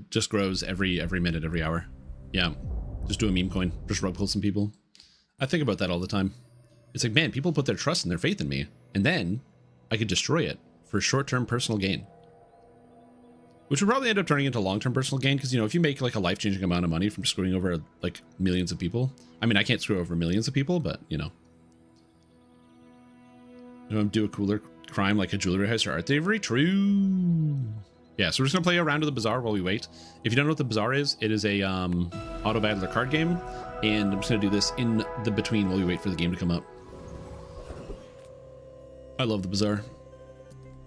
just grows every minute, every hour. Yeah, just do a meme coin, just rug pull some people. I think about that all the time. It's like, man, people put their trust and their faith in me, and then I could destroy it for short-term personal gain. Which would probably end up turning into long-term personal gain, because, you know, if you make like a life-changing amount of money from screwing over like millions of people, I mean, I can't screw over millions of people, but you know, do a cooler crime like a jewelry heist or art thievery. True. Yeah, so we're just gonna play a round of the bazaar while we wait. If you don't know what the bazaar is, it is a auto battler card game, and I'm just gonna do this in the between while we wait for the game to come up. I love the bazaar.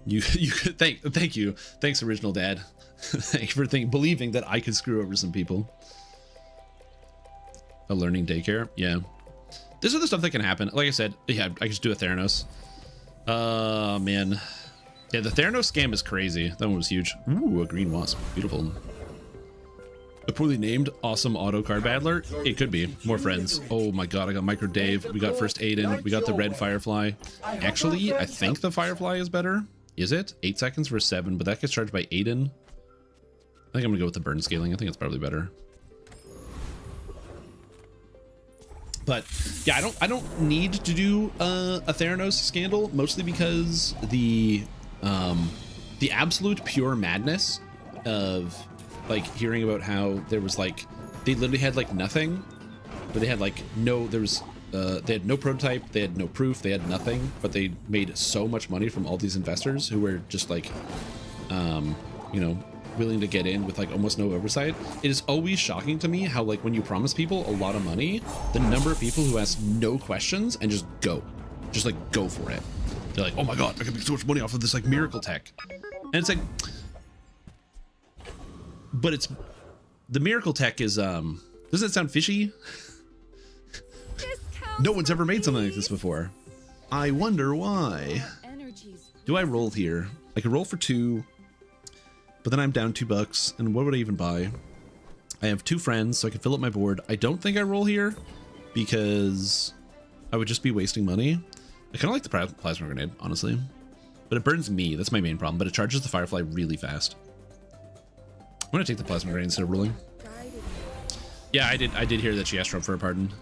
Thank you. Thanks, original dad. Thank you for believing that I could screw over some people. A learning daycare. Yeah. This is the stuff that can happen. Like I said, yeah, I can just do a Theranos. Man. Yeah, the Theranos scam is crazy. That one was huge. Ooh, a green wasp. Beautiful. A poorly named awesome auto card battler. It could be. More friends. Oh my god, I got Micro Dave. We got First Aiden. We got the red Firefly. Actually, I think the Firefly is better. Is it? 8 seconds for 7, but that gets charged by Aiden. I think I'm gonna go with the burn scaling. I think it's probably better. But yeah, I don't need to do a Theranos scandal, mostly because the absolute pure madness of like hearing about how there was like they literally had like nothing, but they had like no they had no prototype, they had no proof, they had nothing, but they made so much money from all these investors who were just like you know, willing to get in with like almost no oversight. It is always shocking to me how like when you promise people a lot of money, the number of people who ask no questions and just go for it. They're like, oh my god, I can make so much money off of this like miracle tech. And it's like, but it's the miracle tech is doesn't it sound fishy? No one's ever made something like this before. I wonder why. Do I roll here? I could roll for 2, but then I'm down $2, and what would I even buy? I have 2 friends, so I can fill up my board. I don't think I roll here because I would just be wasting money. I kind of like the plasma grenade, honestly, but it burns me. That's my main problem, but it charges the Firefly really fast. I'm gonna take the plasma grenade instead of rolling. Yeah, I did hear that she asked Trump for a pardon.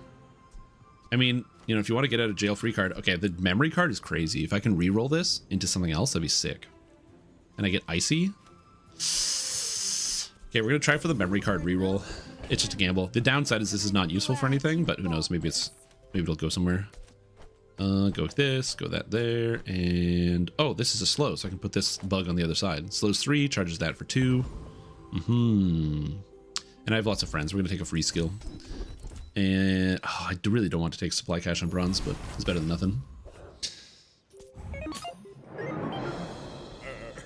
I mean, you know, if you want to get out of jail free card, okay, the memory card is crazy. If I can re-roll this into something else, that'd be sick. And I get icy. Okay, we're gonna try for the memory card re-roll. It's just a gamble. The downside is this is not useful for anything, but who knows? Maybe it'll go somewhere. Go with this, go that there, and oh, this is a slow, so I can put this bug on the other side. Slows 3, charges that for 2. And I have lots of friends. We're gonna take a free skill. And oh, I really don't want to take supply cash on bronze, but it's better than nothing.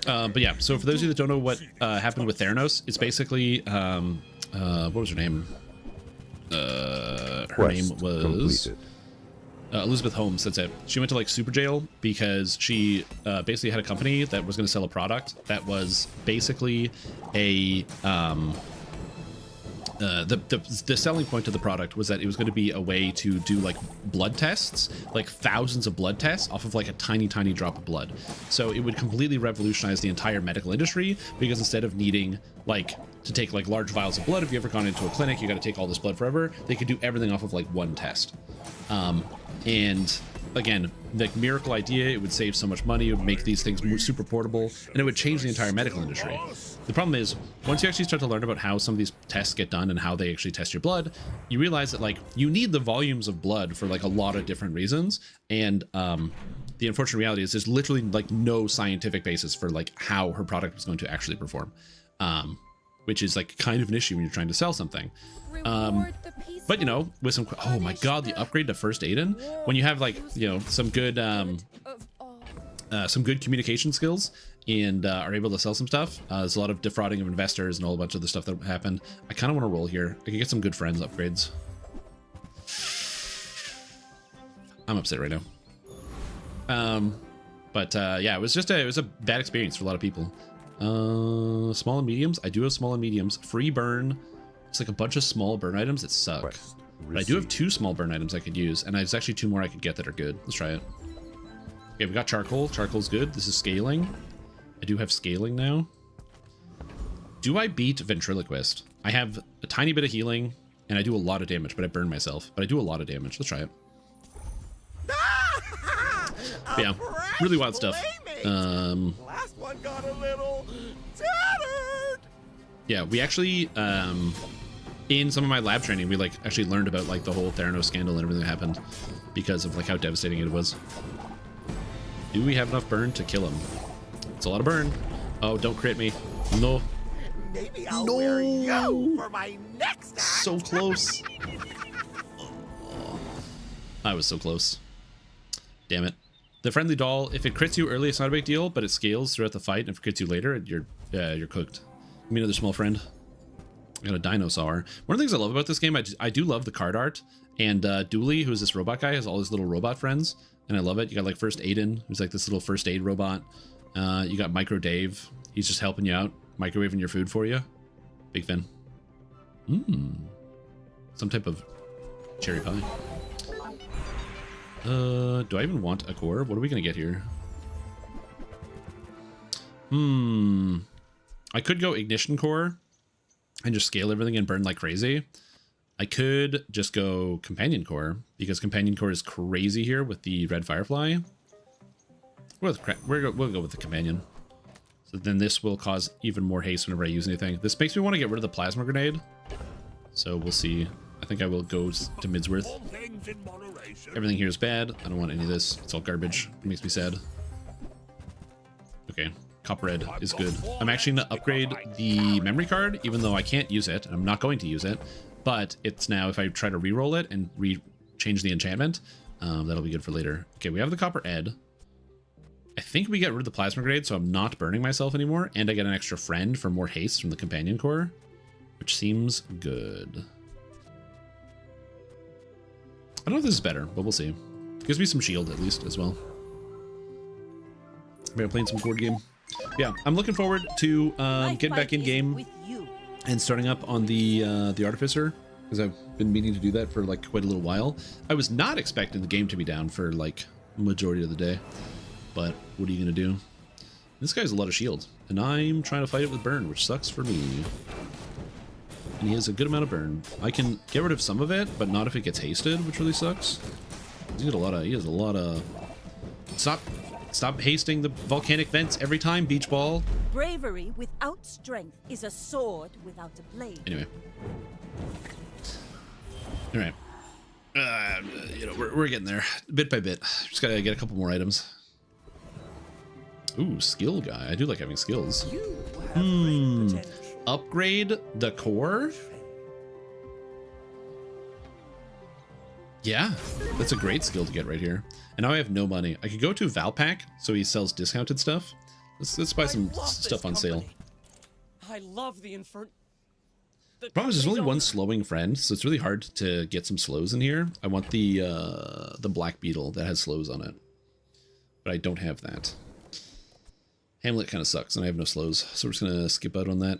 But yeah, so for those of you that don't know what happened with Theranos, it's basically what was her name? Her name was completed. Elizabeth Holmes, that's it. She went to like super jail because she basically had a company that was going to sell a product that was basically a the selling point of the product was that it was going to be a way to do like blood tests, like thousands of blood tests off of like a tiny drop of blood. So it would completely revolutionize the entire medical industry, because instead of needing like to take like large vials of blood, if you ever gone into a clinic, you got to take all this blood forever, they could do everything off of like one test. And again, like miracle idea, it would save so much money, it would make these things super portable, and it would change the entire medical industry. The problem is, once you actually start to learn about how some of these tests get done and how they actually test your blood, you realize that like you need the volumes of blood for like a lot of different reasons. And the unfortunate reality is there's literally like no scientific basis for like how her product is going to actually perform, which is like kind of an issue when you're trying to sell something. But you know, with some, oh my god, the upgrade to first aid in, when you have like, you know, some good communication skills and are able to sell some stuff, there's a lot of defrauding of investors and a whole bunch of the stuff that happened. I kind of want to roll here. I could get some good friends upgrades. I'm upset right now. But yeah, it was a bad experience for a lot of people. Small and mediums. I do have small and mediums. Free burn. It's like a bunch of small burn items that suck. But I do have 2 small burn items I could use, and there's actually 2 more I could get that are good. Let's try it. Okay, we got charcoal. Charcoal's good. This is scaling. I do have scaling now. Do I beat ventriloquist? I have a tiny bit of healing, and I do a lot of damage, but I burn myself. But I do a lot of damage. Let's try it. Yeah, really wild stuff. Last one got a little tattered. Yeah, we actually in some of my lab training, we like actually learned about like the whole Theranos scandal and everything that happened because of like how devastating it was. Do we have enough burn to kill him? It's a lot of burn. Oh, don't crit me. No. Maybe I'll wear you for my next act. So close. I was so close. Damn it. The friendly doll, if it crits you early, it's not a big deal, but it scales throughout the fight, and if it crits you later, you're cooked. Give me another small friend. I got a dinosaur. One of the things I love about this game, I do love the card art, and Dooley, who's this robot guy, has all his little robot friends, and I love it. You got like First Aiden, who's like this little first aid robot. You got Micro Dave. He's just helping you out, microwaving your food for you. Big fan. Some type of cherry pie. Do I even want a core? What are we gonna get here? I could go ignition core and just scale everything and burn like crazy. I could just go companion core, because companion core is crazy here with the red firefly. We'll go with the companion. So then this will cause even more haste whenever I use anything. This makes me want to get rid of the plasma grenade. So we'll see. I think I will go to Midsworth. Everything here is bad. I don't want any of this. It's all garbage. It makes me sad. Okay. Copper red is good. I'm actually going to upgrade the memory card, even though I can't use it. I'm not going to use it. But it's now, if I try to re-roll it and change the enchantment, that'll be good for later. Okay, we have the copper ed. I think we get rid of the plasma grenade, so I'm not burning myself anymore. And I get an extra friend for more haste from the companion core, which seems good. I don't know if this is better, but we'll see. Gives me some shield at least as well. Maybe I'm playing some board game. Yeah, I'm looking forward to getting back in game and starting up on the Artificer, because I've been meaning to do that for like quite a little while. I was not expecting the game to be down for like majority of the day, but what are you gonna do? This guy has a lot of shield, and I'm trying to fight it with burn, which sucks for me. And he has a good amount of burn. I can get rid of some of it, but not if it gets hasted, which really sucks. He has a lot of. Stop hasting the volcanic vents every time, beach ball. Bravery without strength is a sword without a blade. Anyway. All right. You know, we're getting there bit by bit. Just gotta get a couple more items. Ooh, skill guy. I do like having skills. Upgrade the core? Yeah, that's a great skill to get right here. And now I have no money. I could go to Valpak, so he sells discounted stuff. Let's buy some stuff on sale. I love the Infern. Problem is there's only one slowing friend, so it's really hard to get some slows in here. I want the black beetle that has slows on it, but I don't have that. Hamlet kind of sucks, and I have no slows, so we're just gonna skip out on that.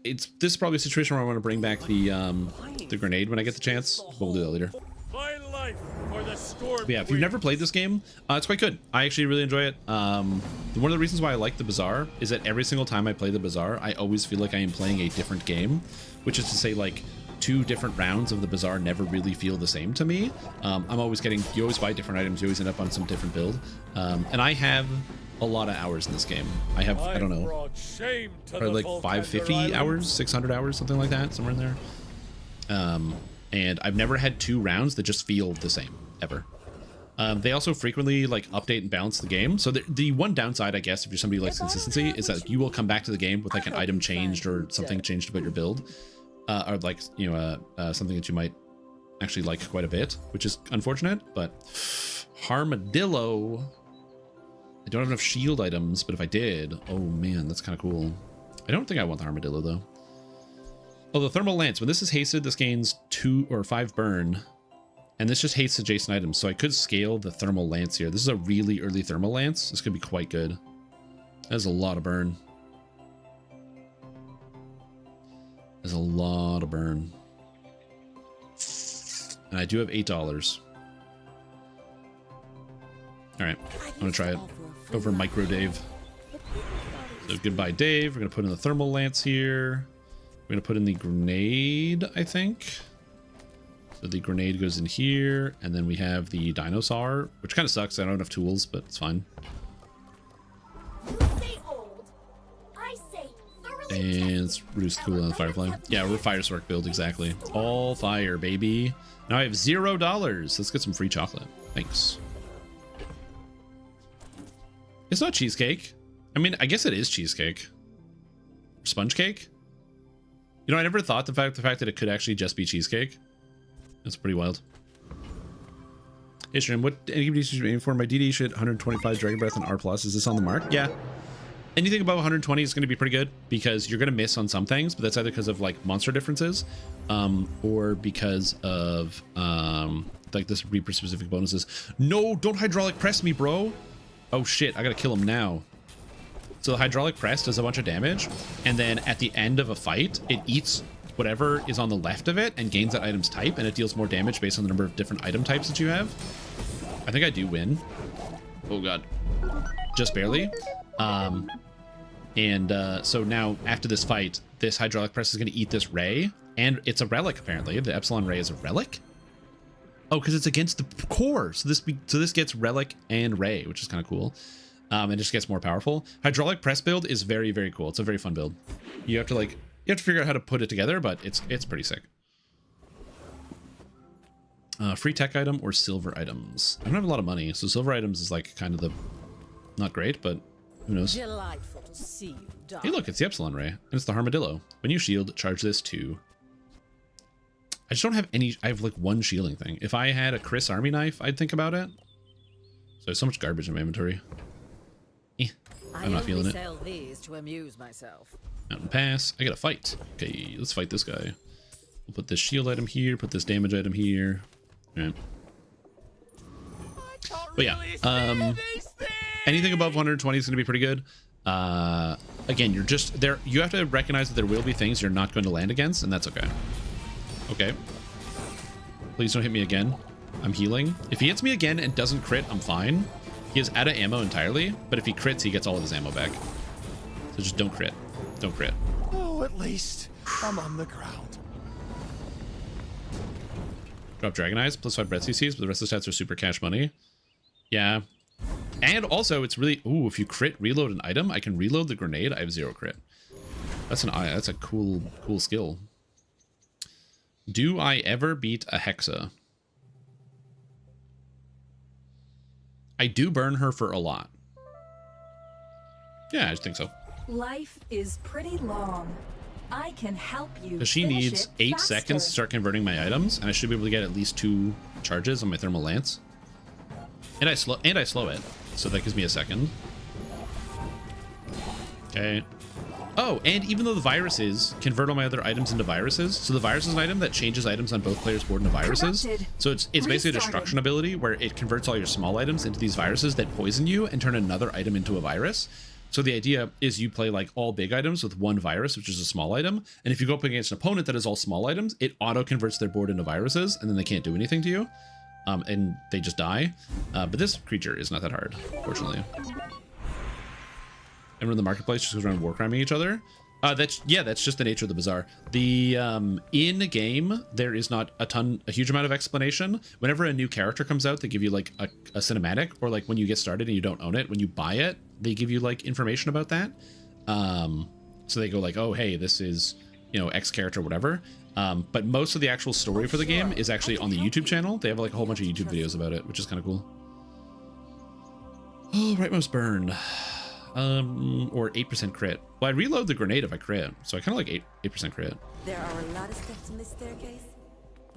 This is probably a situation where I want to bring back the grenade when I get the chance, but we'll do that later. My life for the storm. But yeah, if you've never played this game, it's quite good. I actually really enjoy it. One of the reasons why I like the Bazaar is that every single time I play the Bazaar, I always feel like I am playing a different game, which is to say, like, 2 different rounds of the Bazaar never really feel the same to me. I'm always getting, you always buy different items, you always end up on some different build. And I have a lot of hours in this game. I have, I don't know, probably like 550 hours, 600 hours, something like that, somewhere in there. And I've never had 2 rounds that just feel the same, ever. They also frequently like update and balance the game. So the one downside, I guess, if you're somebody who likes consistency, is that you will come back to the game with like an item changed or something changed about your build, or like, you know, something that you might actually like quite a bit, which is unfortunate. But Armadillo, I don't have enough shield items, but if I did, oh man, that's kind of cool. I don't think I want the Armadillo though. Oh, the thermal lance. When this is hasted, this gains 2 or 5 burn. And this just hates adjacent items, so I could scale the thermal lance here. This is a really early thermal lance. This could be quite good. That's a lot of burn. There's a lot of burn. And I do have $8. Alright, I'm gonna try it over Micro Dave. So goodbye, Dave. We're gonna put in the thermal lance here. We're gonna put in the grenade, I think. So the grenade goes in here, and then we have the dinosaur, which kind of sucks. I don't have enough tools, but it's fine. And let's reduce the cooldown of the Firefly. Yeah, we're Fire Spark build, exactly. All fire, baby. Now I have $0. Let's get some free chocolate. Thanks. It's not cheesecake. I mean, I guess it is cheesecake. Sponge cake? You know, I never thought the fact that it could actually just be cheesecake. That's pretty wild. Hey, Shrim, what DD should you aim for? My DD should 125 Dragon Breath and R+. Is this on the mark? Yeah. Anything above 120 is going to be pretty good because you're going to miss on some things, but that's either because of like monster differences, or because of like this Reaper specific bonuses. No, don't hydraulic press me, bro. Oh shit, I gotta kill him now. So the hydraulic press does a bunch of damage, and then at the end of a fight, it eats whatever is on the left of it and gains that item's type, and it deals more damage based on the number of different item types that you have. I think I do win. Oh god. Just barely. So now after this fight, this hydraulic press is going to eat this ray, and it's a relic apparently. The Epsilon ray is a relic. Oh, because it's against the core. So this gets relic and ray, which is kind of cool. It just gets more powerful. Hydraulic press build is very, very cool. It's a very fun build. You have to figure out how to put it together, but it's pretty sick. Free tech item or silver items. I don't have a lot of money, so silver items is like kind of the not great, but who knows? Delightful to see you die. Hey, look, it's the Epsilon ray, and it's the Armadillo. When you shield, charge this too. I just don't have any. I have like one shielding thing. If I had a Chris Army knife, I'd think about it. So there's so much garbage in my inventory. I'm not feeling it. Sell these to amuse myself. Mountain pass. I gotta fight. Okay, let's fight this guy. We'll put this shield item here. Put this damage item here. All right. But yeah, anything above 120 is gonna be pretty good. Again, you're just there. You have to recognize that there will be things you're not going to land against, and that's okay. Okay. Please don't hit me again. I'm healing. If he hits me again and doesn't crit, I'm fine. He is out of ammo entirely, but if he crits, he gets all of his ammo back. So just don't crit. Don't crit. Oh, at least I'm on the ground. Drop Dragon Eyes, +5 breath CCs, but the rest of the stats are super cash money. Yeah. And also, it's really... Ooh, if you crit reload an item, I can reload the grenade. I have 0 crit. That's a cool skill. Do I ever beat a Hexa? I do burn her for a lot. Yeah, I think so. Life is pretty long. I can help you. Because she needs 8 seconds to start converting my items, and I should be able to get at least 2 charges on my thermal lance. And I slow it, so that gives me a second. Okay. Oh, and even though the viruses convert all my other items into viruses, so the virus is an item that changes items on both players' board into viruses. Corrupted. So it's basically a destruction ability where it converts all your small items into these viruses that poison you and turn another item into a virus. So the idea is you play like all big items with one virus, which is a small item. And if you go up against an opponent that is all small items, it auto converts their board into viruses and then they can't do anything to you. And they just die. But this creature is not that hard, fortunately. Everyone in the marketplace just goes around war criming each other. That's just the nature of the bazaar. The in game there is not a huge amount of explanation. Whenever a new character comes out, they give you like a cinematic, or like when you get started and you don't own it, when you buy it, they give you like information about that. So they go like, oh hey, this is, you know, X character, whatever. But most of the actual story for the game is actually on the YouTube channel. They have like a whole bunch of YouTube videos about it, which is kind of cool. Oh, right mouse burn. Or 8% crit. Well, I reload the grenade if I crit, so I kind of like 8% crit. There are a lot of steps in this staircase.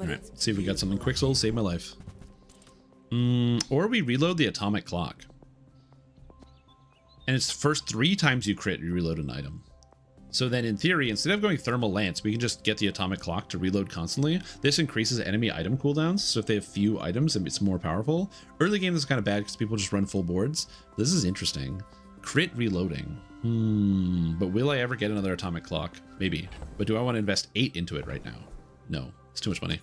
All right, let's see if we got something. Quick soul, save my life. Or we reload the atomic clock. And it's the first 3 times you crit, you reload an item. So then in theory, instead of going thermal lance, we can just get the atomic clock to reload constantly. This increases enemy item cooldowns, so if they have few items, it's more powerful. Early game, this is kind of bad because people just run full boards. This is interesting. Crit reloading. But will I ever get another atomic clock? Maybe. But do I want to invest 8 into it right now? No, it's too much money.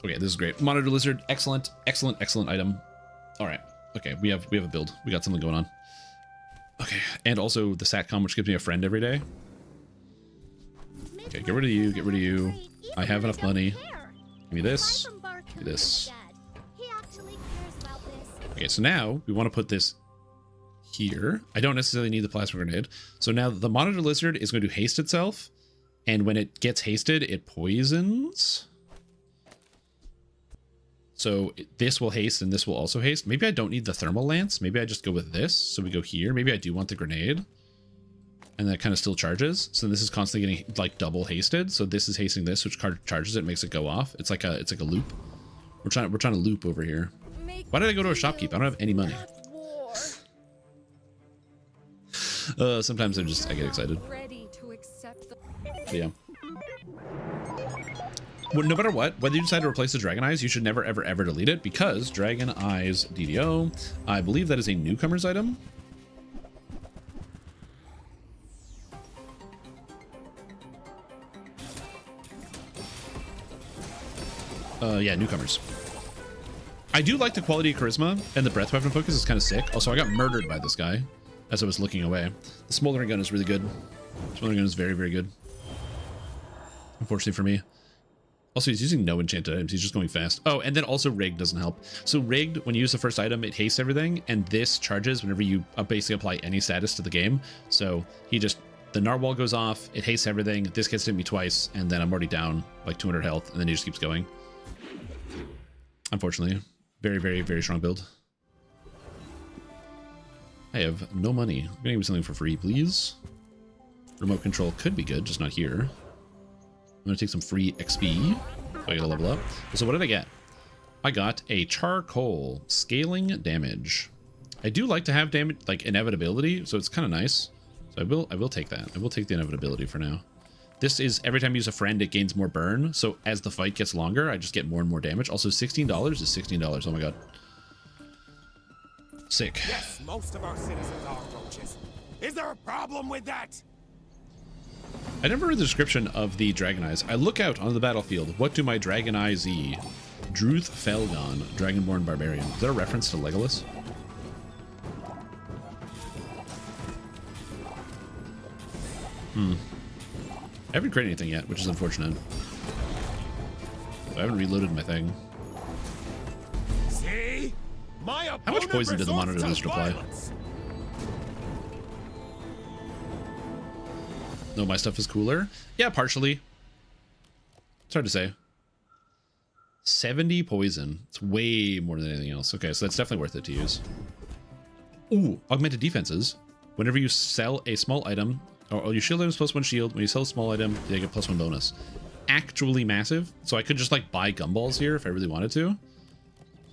Okay, this is great. Monitor lizard, excellent, excellent, excellent item. All right. Okay, we have a build. We got something going on. Okay, and also the satcom, which gives me a friend every day. Okay, get rid of you, get rid of you. I have enough money. Give me this. Give me this. Okay, so now we want to put this here. I don't necessarily need the plasma grenade. So now the monitor lizard is going to haste itself, and when it gets hasted, it poisons. So this will haste and this will also haste. Maybe I don't need the thermal lance. Maybe I just go with this. So we go here. Maybe I do want the grenade. And that kind of still charges. So this is constantly getting like double hasted. So this is hasting this, which charges it, makes it go off. It's like a loop. We're trying to loop over here. Why did I go to a shopkeep? I don't have any money. Sometimes I get excited. But yeah. Well, no matter what, whether you decide to replace the Dragon Eyes, you should never, ever, ever delete it, because Dragon Eyes DDO, I believe that is a newcomer's item. Yeah, newcomers. I do like the quality of charisma, and the breath weapon focus is kind of sick. Also, I got murdered by this guy as I was looking away. The smoldering gun is really good. Smoldering gun is very, very good. Unfortunately for me. Also, he's using no enchanted items. He's just going fast. Oh, and then also rigged doesn't help. So rigged, when you use the first item, it hastes everything, and this charges whenever you basically apply any status to the game. So the narwhal goes off, it hastes everything, this gets to me twice, and then I'm already down like 200 health, and then he just keeps going. Unfortunately. Very, very, very strong build. I have no money. I'm gonna give me something for free, please. Remote control could be good, just not here. I'm gonna take some free XP. So I gotta level up. So what did I get? I got a charcoal scaling damage. I do like to have damage, like inevitability, so it's kind of nice. So I will take that. I will take the inevitability for now. This is every time you use a friend, it gains more burn. So as the fight gets longer, I just get more and more damage. Also, $16 is $16. Oh my god. Sick. Yes, most of our citizens are roaches. Is there a problem with that? I never read the description of the Dragon Eyes. I look out on the battlefield. What do my Dragon Eyes see? Druth Felgon, Dragonborn Barbarian. Is that a reference to Legolas? I haven't created anything yet, which is unfortunate. I haven't reloaded my thing. See? How much poison did the monitor lizard apply? No, my stuff is cooler. Yeah, partially. It's hard to say. 70 poison. It's way more than anything else. Okay, so that's definitely worth it to use. Ooh, augmented defenses. Whenever you sell a small item, or your shield item is +1 shield. When you sell a small item, you get +1 bonus. Actually massive. So I could just like buy gumballs here if I really wanted to.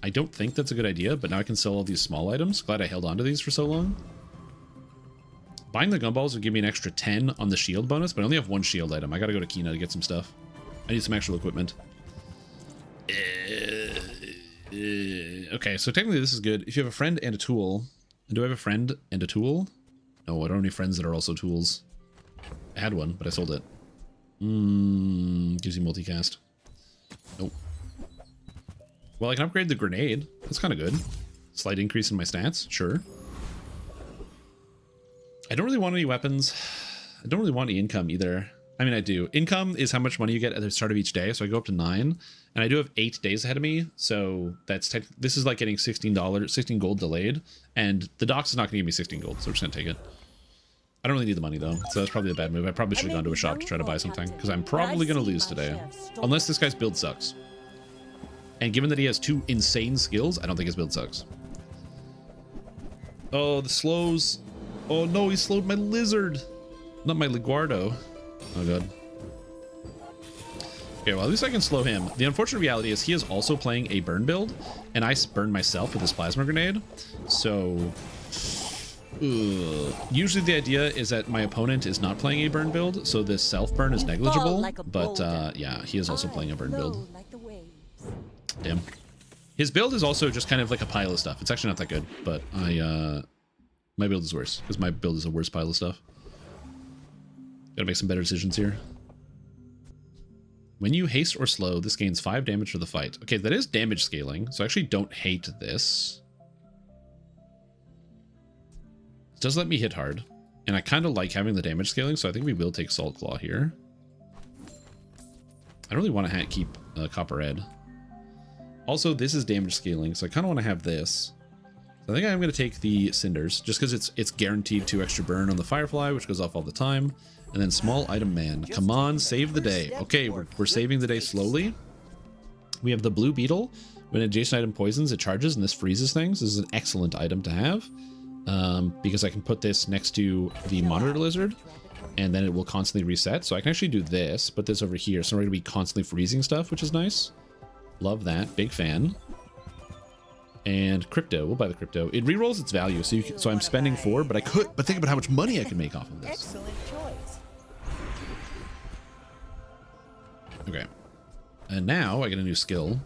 I don't think that's a good idea, but now I can sell all these small items. Glad I held on to these for so long. Buying the gumballs would give me an extra 10 on the shield bonus, but I only have one shield item. I gotta go to Kina to get some stuff. I need some actual equipment. Okay, so technically this is good. If you have a friend and a tool... Do I have a friend and a tool? No, I don't have any friends that are also tools. I had one, but I sold it. Gives you multicast. Nope. Well, I can upgrade the grenade. That's kind of good. Slight increase in my stats. Sure. I don't really want any weapons. I don't really want any income either. I mean, I do. Income is how much money you get at the start of each day. So I go up to 9. And I do have 8 days ahead of me. So that's this is like getting $16, 16 gold delayed. And the docks is not going to give me 16 gold. So we're just going to take it. I don't really need the money though. So that's probably a bad move. I probably should have gone to a shop to try to buy something. Because I'm probably going to lose today. Unless this guy's build sucks. And given that he has 2 insane skills, I don't think his build sucks. Oh, the slows. Oh no, he slowed my lizard. Not my Liguardo. Oh god. Okay, well at least I can slow him. The unfortunate reality is he is also playing a burn build, and I burn myself with this plasma grenade. So usually the idea is that my opponent is not playing a burn build, so this self burn is negligible. But yeah, he is also playing a burn build. Damn. His build is also just kind of like a pile of stuff. It's actually not that good, but my build is worse because my build is a worse pile of stuff. Gotta make some better decisions here. When you haste or slow, this gains 5 damage for the fight. Okay, that is damage scaling, so I actually don't hate this. It does let me hit hard, and I kind of like having the damage scaling, so I think we will take Salt Claw here. I don't really want to keep Copper Red. Also, this is damage scaling, so I kind of want to have this. So I think I'm going to take the Cinders, just because it's guaranteed 2 extra burn on the Firefly, which goes off all the time. And then Small Item Man. Come on, save the day. Okay, we're saving the day slowly. We have the Blue Beetle. When an adjacent item poisons, it charges, and this freezes things. This is an excellent item to have. Because I can put this next to the Monitor Lizard, and then it will constantly reset. So I can actually do this, put this over here. So we're going to be constantly freezing stuff, which is nice. Love that. Big fan. And Crypto. We'll buy the Crypto. It rerolls its value, so I'm spending 4, but think about how much money I can make off of this. Excellent choice. Okay. And now I get a new skill.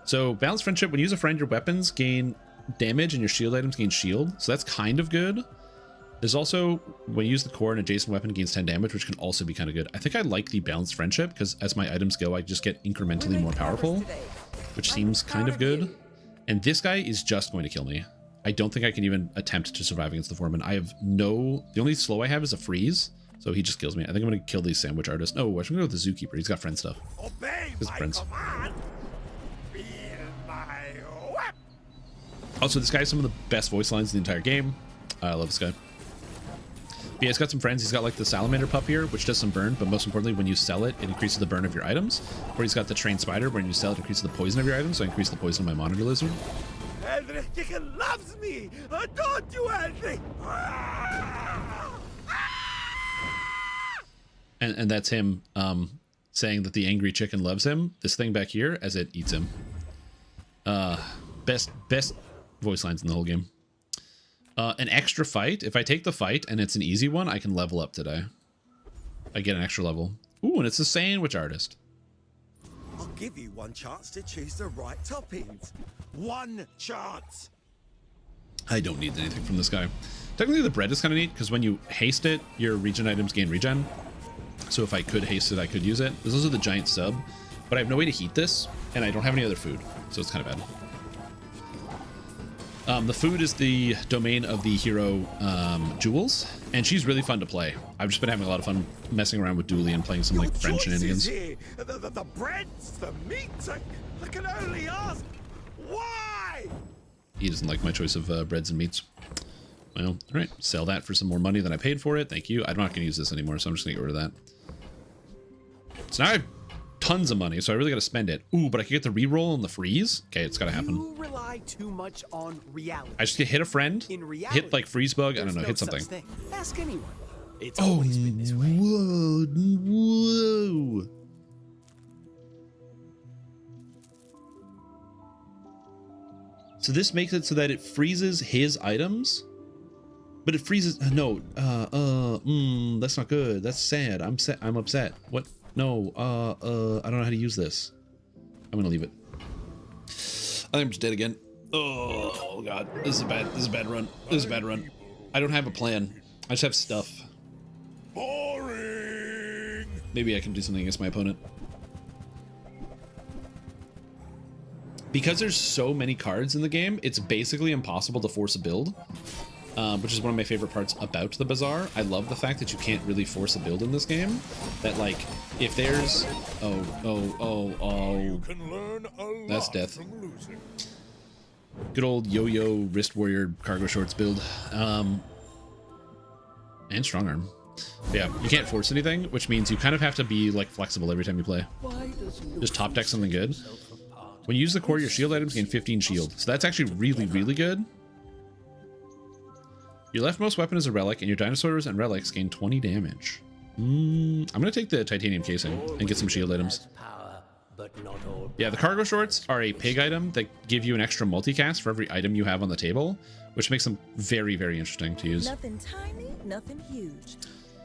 So Balanced Friendship, when you use a friend, your weapons gain damage and your shield items gain shield. So that's kind of good. There's also, when you use the core, an adjacent weapon gains 10 damage, which can also be kind of good. I think I like the Balanced Friendship because as my items go, I just get incrementally more powerful, which seems kind of good. And this guy is just going to kill me. I don't think I can even attempt to survive against the Foreman. I have the only slow I have is a freeze. So he just kills me. I think I'm going to kill these sandwich artists. No, I'm going to go with the Zookeeper. He's got friend stuff. Obey His my friends. command. Feel my whip. Also, this guy has some of the best voice lines in the entire game. I love this guy. But yeah, he's got some friends. He's got like the Salamander Pup here, which does some burn, but most importantly, when you sell it, it increases the burn of your items. Or he's got the Trained Spider, when you sell it, increases the poison of your items, so I increase the poison of my Monitor Lizard. Eldritch Chicken loves me. Don't do anything. And that's him saying that the angry chicken loves him. This thing back here as it eats him. Best voice lines in the whole game. An extra fight. If I take the fight and it's an easy one, I can level up today. I get an extra level. Ooh, and it's a sandwich artist. I'll give you one chance to choose the right toppings. One chance. I don't need anything from this guy. Technically, the bread is kind of neat because when you haste it, your regen items gain regen. So if I could haste it, I could use it. There's also the giant sub, but I have no way to heat this, and I don't have any other food, so it's kind of bad. The food is the domain of the hero Jules, and she's really fun to play. I've just been having a lot of fun messing around with Dooley and playing some like French shenanigans. The breads, the meats, I can only ask, why? He doesn't like my choice of breads and meats. Well, all right, sell that for some more money than I paid for it. Thank you. I'm not going to use this anymore, so I'm just going to get rid of that. So now I have tons of money, so I really got to spend it. Ooh, but I can get the reroll and the freeze. Okay, it's got to happen. You rely too much on reality. I just get hit a friend, In reality, hit like freeze bug. I don't know, hit such something. thing. Ask anyone. It's Oh, always been this way. whoa. So this makes it so that it freezes his items. But it freezes. No. That's not good. That's sad. I'm upset. What? No. I don't know how to use this. I'm gonna leave it. I think I'm just dead again. Oh god. This is a bad run. This is a bad run. I don't have a plan. I just have stuff. Boring. Maybe I can do something against my opponent. Because there's so many cards in the game, it's basically impossible to force a build, which is one of my favorite parts about the Bazaar. I love the fact that you can't really force a build in this game. That, like, if there's... Oh. That's death. Good old yo-yo wrist warrior cargo shorts build. And strong arm. But yeah, you can't force anything, which means you kind of have to be, like, flexible every time you play. Just top deck something good. When you use the core, your shield items gain 15 shield. So that's actually really, really good. Your leftmost weapon is a relic, and your dinosaurs and relics gain 20 damage. I'm going to take the titanium casing and get some shield items. Yeah, the cargo shorts are a pig item that give you an extra multicast for every item you have on the table, which makes them very, very interesting to use. Nothing tiny, nothing huge.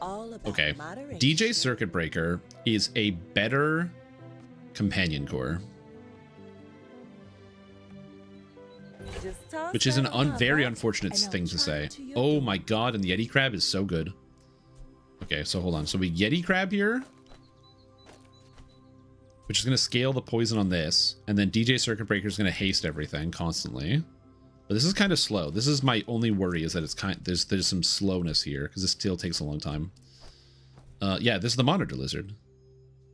All about Okay, moderation. DJ Circuit Breaker is a better companion core. Just toss Which is an that on very up, unfortunate and I'll thing to say. try to your Oh my god, and the Yeti Crab is so good. Okay, so hold on. So we Yeti Crab here, which is going to scale the poison on this, and then DJ Circuit Breaker is going to haste everything constantly. But this is kind of slow. This is my only worry, is that it's there's some slowness here, because this still takes a long time. Yeah, this is the Monitor Lizard.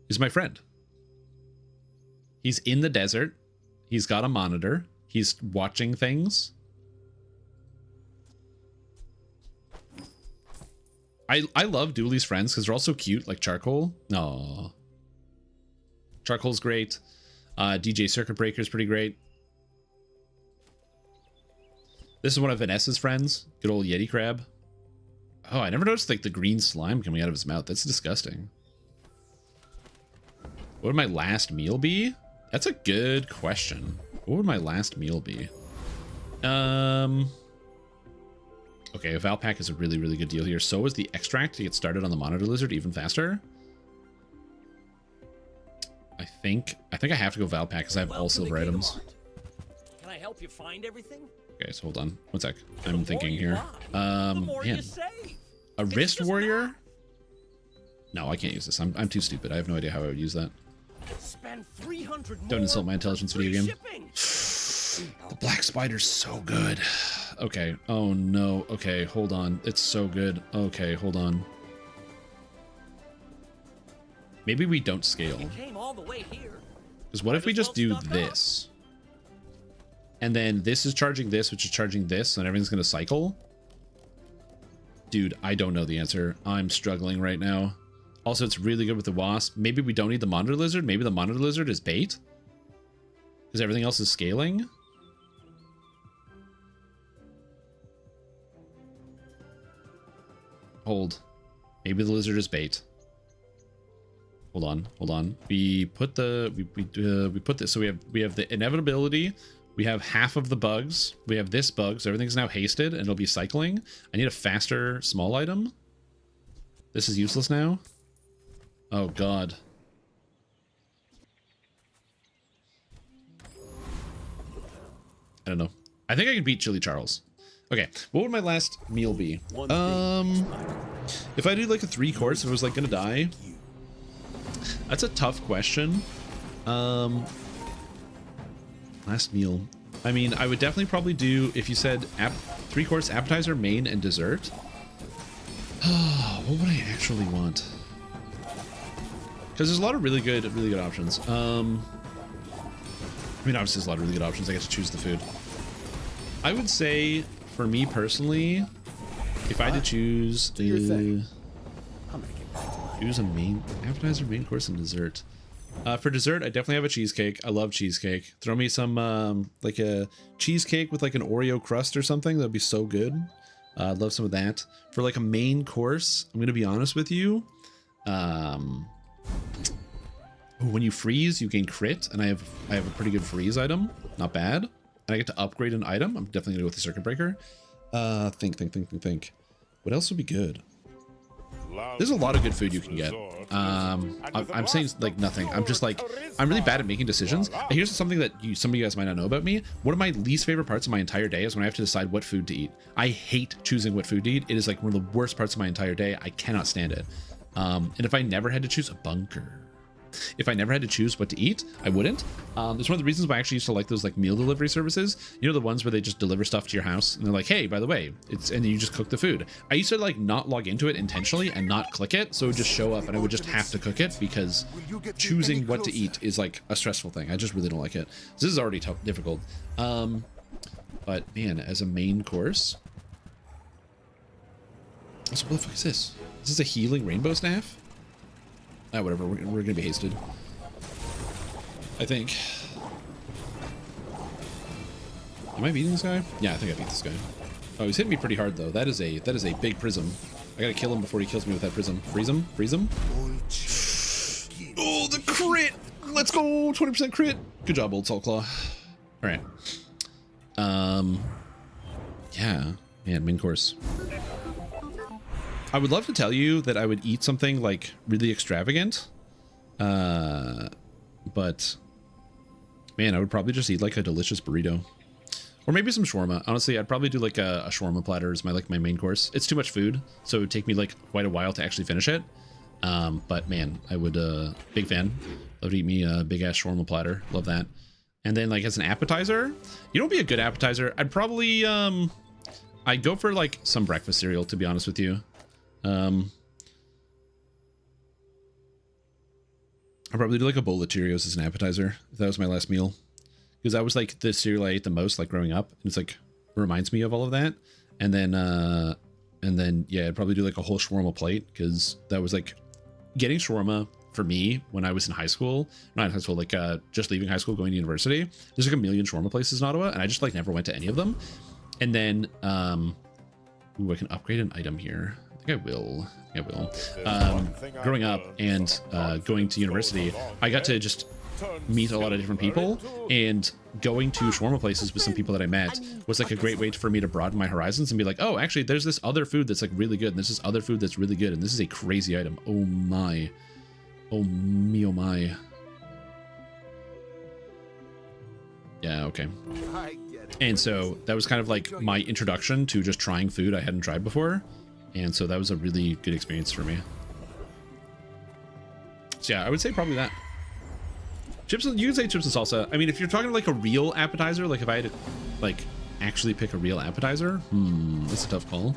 He's my friend. He's in the desert. He's got a monitor. He's watching things. I love Dooley's friends because they're all so cute, like Charcoal. No. Charcoal's great. DJ Circuit Breaker's pretty great. This is one of Vanessa's friends. Good old Yeti Crab. Oh, I never noticed like the green slime coming out of his mouth. That's disgusting. What would my last meal be? That's a good question. What would my last meal be? Okay, a Valpak is a really, really good deal here. So is the extract to get started on the Monitor Lizard even faster. I think I have to go Valpak because I have all silver items. Can I help you find everything? Okay, so hold on. One sec. I'm thinking here. The more you Man. save. A wrist just warrior? math. No, I can't use this. I'm too stupid. I have no idea how I would use that. Spend 300 more. Don't insult my intelligence, free video game. shipping. The black spider's so good. Okay. Oh no. Okay, hold on. It's so good. Okay, hold on. Maybe we don't scale. You came all the way here. Because what if we just do this? And then this is charging this, which is charging this, and everything's going to cycle? Dude, I don't know the answer. I'm struggling right now. Also, it's really good with the wasp. Maybe we don't need the Monitor Lizard. Maybe the Monitor Lizard is bait? Because everything else is scaling? Hold. Maybe the lizard is bait. Hold on, hold on. We put the we put this. So we have the inevitability. We have half of the bugs. We have this bug, so everything's now hasted and it'll be cycling. I need a faster small item. This is useless now. Oh god. I don't know. I think I can beat Chili Charles. Okay, what would my last meal be? If I do like a 3-course, if I was like gonna die, that's a tough question. Last meal. I mean, I would definitely probably do, if you said 3-course appetizer, main, and dessert. What would I actually want? Because there's a lot of really good options. I mean, obviously there's a lot of really good options. I get to choose the food. I would say, for me personally, if I had to choose choose a main appetizer, main course, and dessert. For dessert, I definitely have a cheesecake. I love cheesecake. Throw me some like a cheesecake with like an Oreo crust or something. That'd be so good. I'd love some of that. For like a main course, I'm gonna be honest with you. When you freeze, you gain crit, and I have a pretty good freeze item. Not bad. And I get to upgrade an item. I'm definitely gonna go with the Circuit Breaker. Think. What else would be good? There's a lot of good food you can get. I'm saying like nothing. I'm just like, I'm really bad at making decisions. And here's something that some of you guys might not know about me. One of my least favorite parts of my entire day is when I have to decide what food to eat. I hate choosing what food to eat. It is like one of the worst parts of my entire day. I cannot stand it. And if I never had to choose a bunker, if I never had to choose what to eat, I wouldn't. It's one of the reasons why I actually used to like those like meal delivery services. You know, the ones where they just deliver stuff to your house and they're like, hey, by the way, and then you just cook the food. I used to like not log into it intentionally and not click it. So it would just show up and I would just have to cook it because choosing what to eat is like a stressful thing. I just really don't like it. So this is already difficult. But man, as a main course. So what the fuck is this? Is this a healing rainbow staff? Ah, whatever, we're gonna be hasted. I think. Am I beating this guy? Yeah, I think I beat this guy. Oh, he's hitting me pretty hard though. That is a big prism. I gotta kill him before he kills me with that prism. Freeze him? Freeze him? Oh, the crit! Let's go! 20% crit! Good job, old Saltclaw. Alright. Yeah. Man, main course. I would love to tell you that I would eat something like really extravagant, but man, I would probably just eat like a delicious burrito, or maybe some shawarma. Honestly, I'd probably do like a shawarma platter as my main course. It's too much food, so it would take me like quite a while to actually finish it. But man, I would big fan. Love to eat me a big ass shawarma platter. Love that. And then like as an appetizer, you know, what'd be a good appetizer? I'd probably I'd go for like some breakfast cereal, to be honest with you. I'll probably do like a bowl of Cheerios as an appetizer if that was my last meal, because that was like the cereal I ate the most like growing up, and it's like reminds me of all of that. And then yeah, I'd probably do like a whole shawarma plate, because that was like getting shawarma for me when I was in high school, not in high school, like just leaving high school going to university. There's like a million shawarma places in Ottawa, and I just like never went to any of them. And then ooh, I can upgrade an item here. I think I will. Growing up and going to university, I got to just meet a lot of different people, and going to shawarma places with some people that I met was like a great way for me to broaden my horizons and be like, oh, actually, there's this other food that's like really good, and there's this other food that's really good, and this is a crazy item. Oh my. Oh me, oh my. Yeah, okay. And so that was kind of like my introduction to just trying food I hadn't tried before. And so that was a really good experience for me. So yeah, I would say probably that. Chips, you can say chips and salsa. I mean, if you're talking like a real appetizer, like if I had to like actually pick a real appetizer, that's a tough call.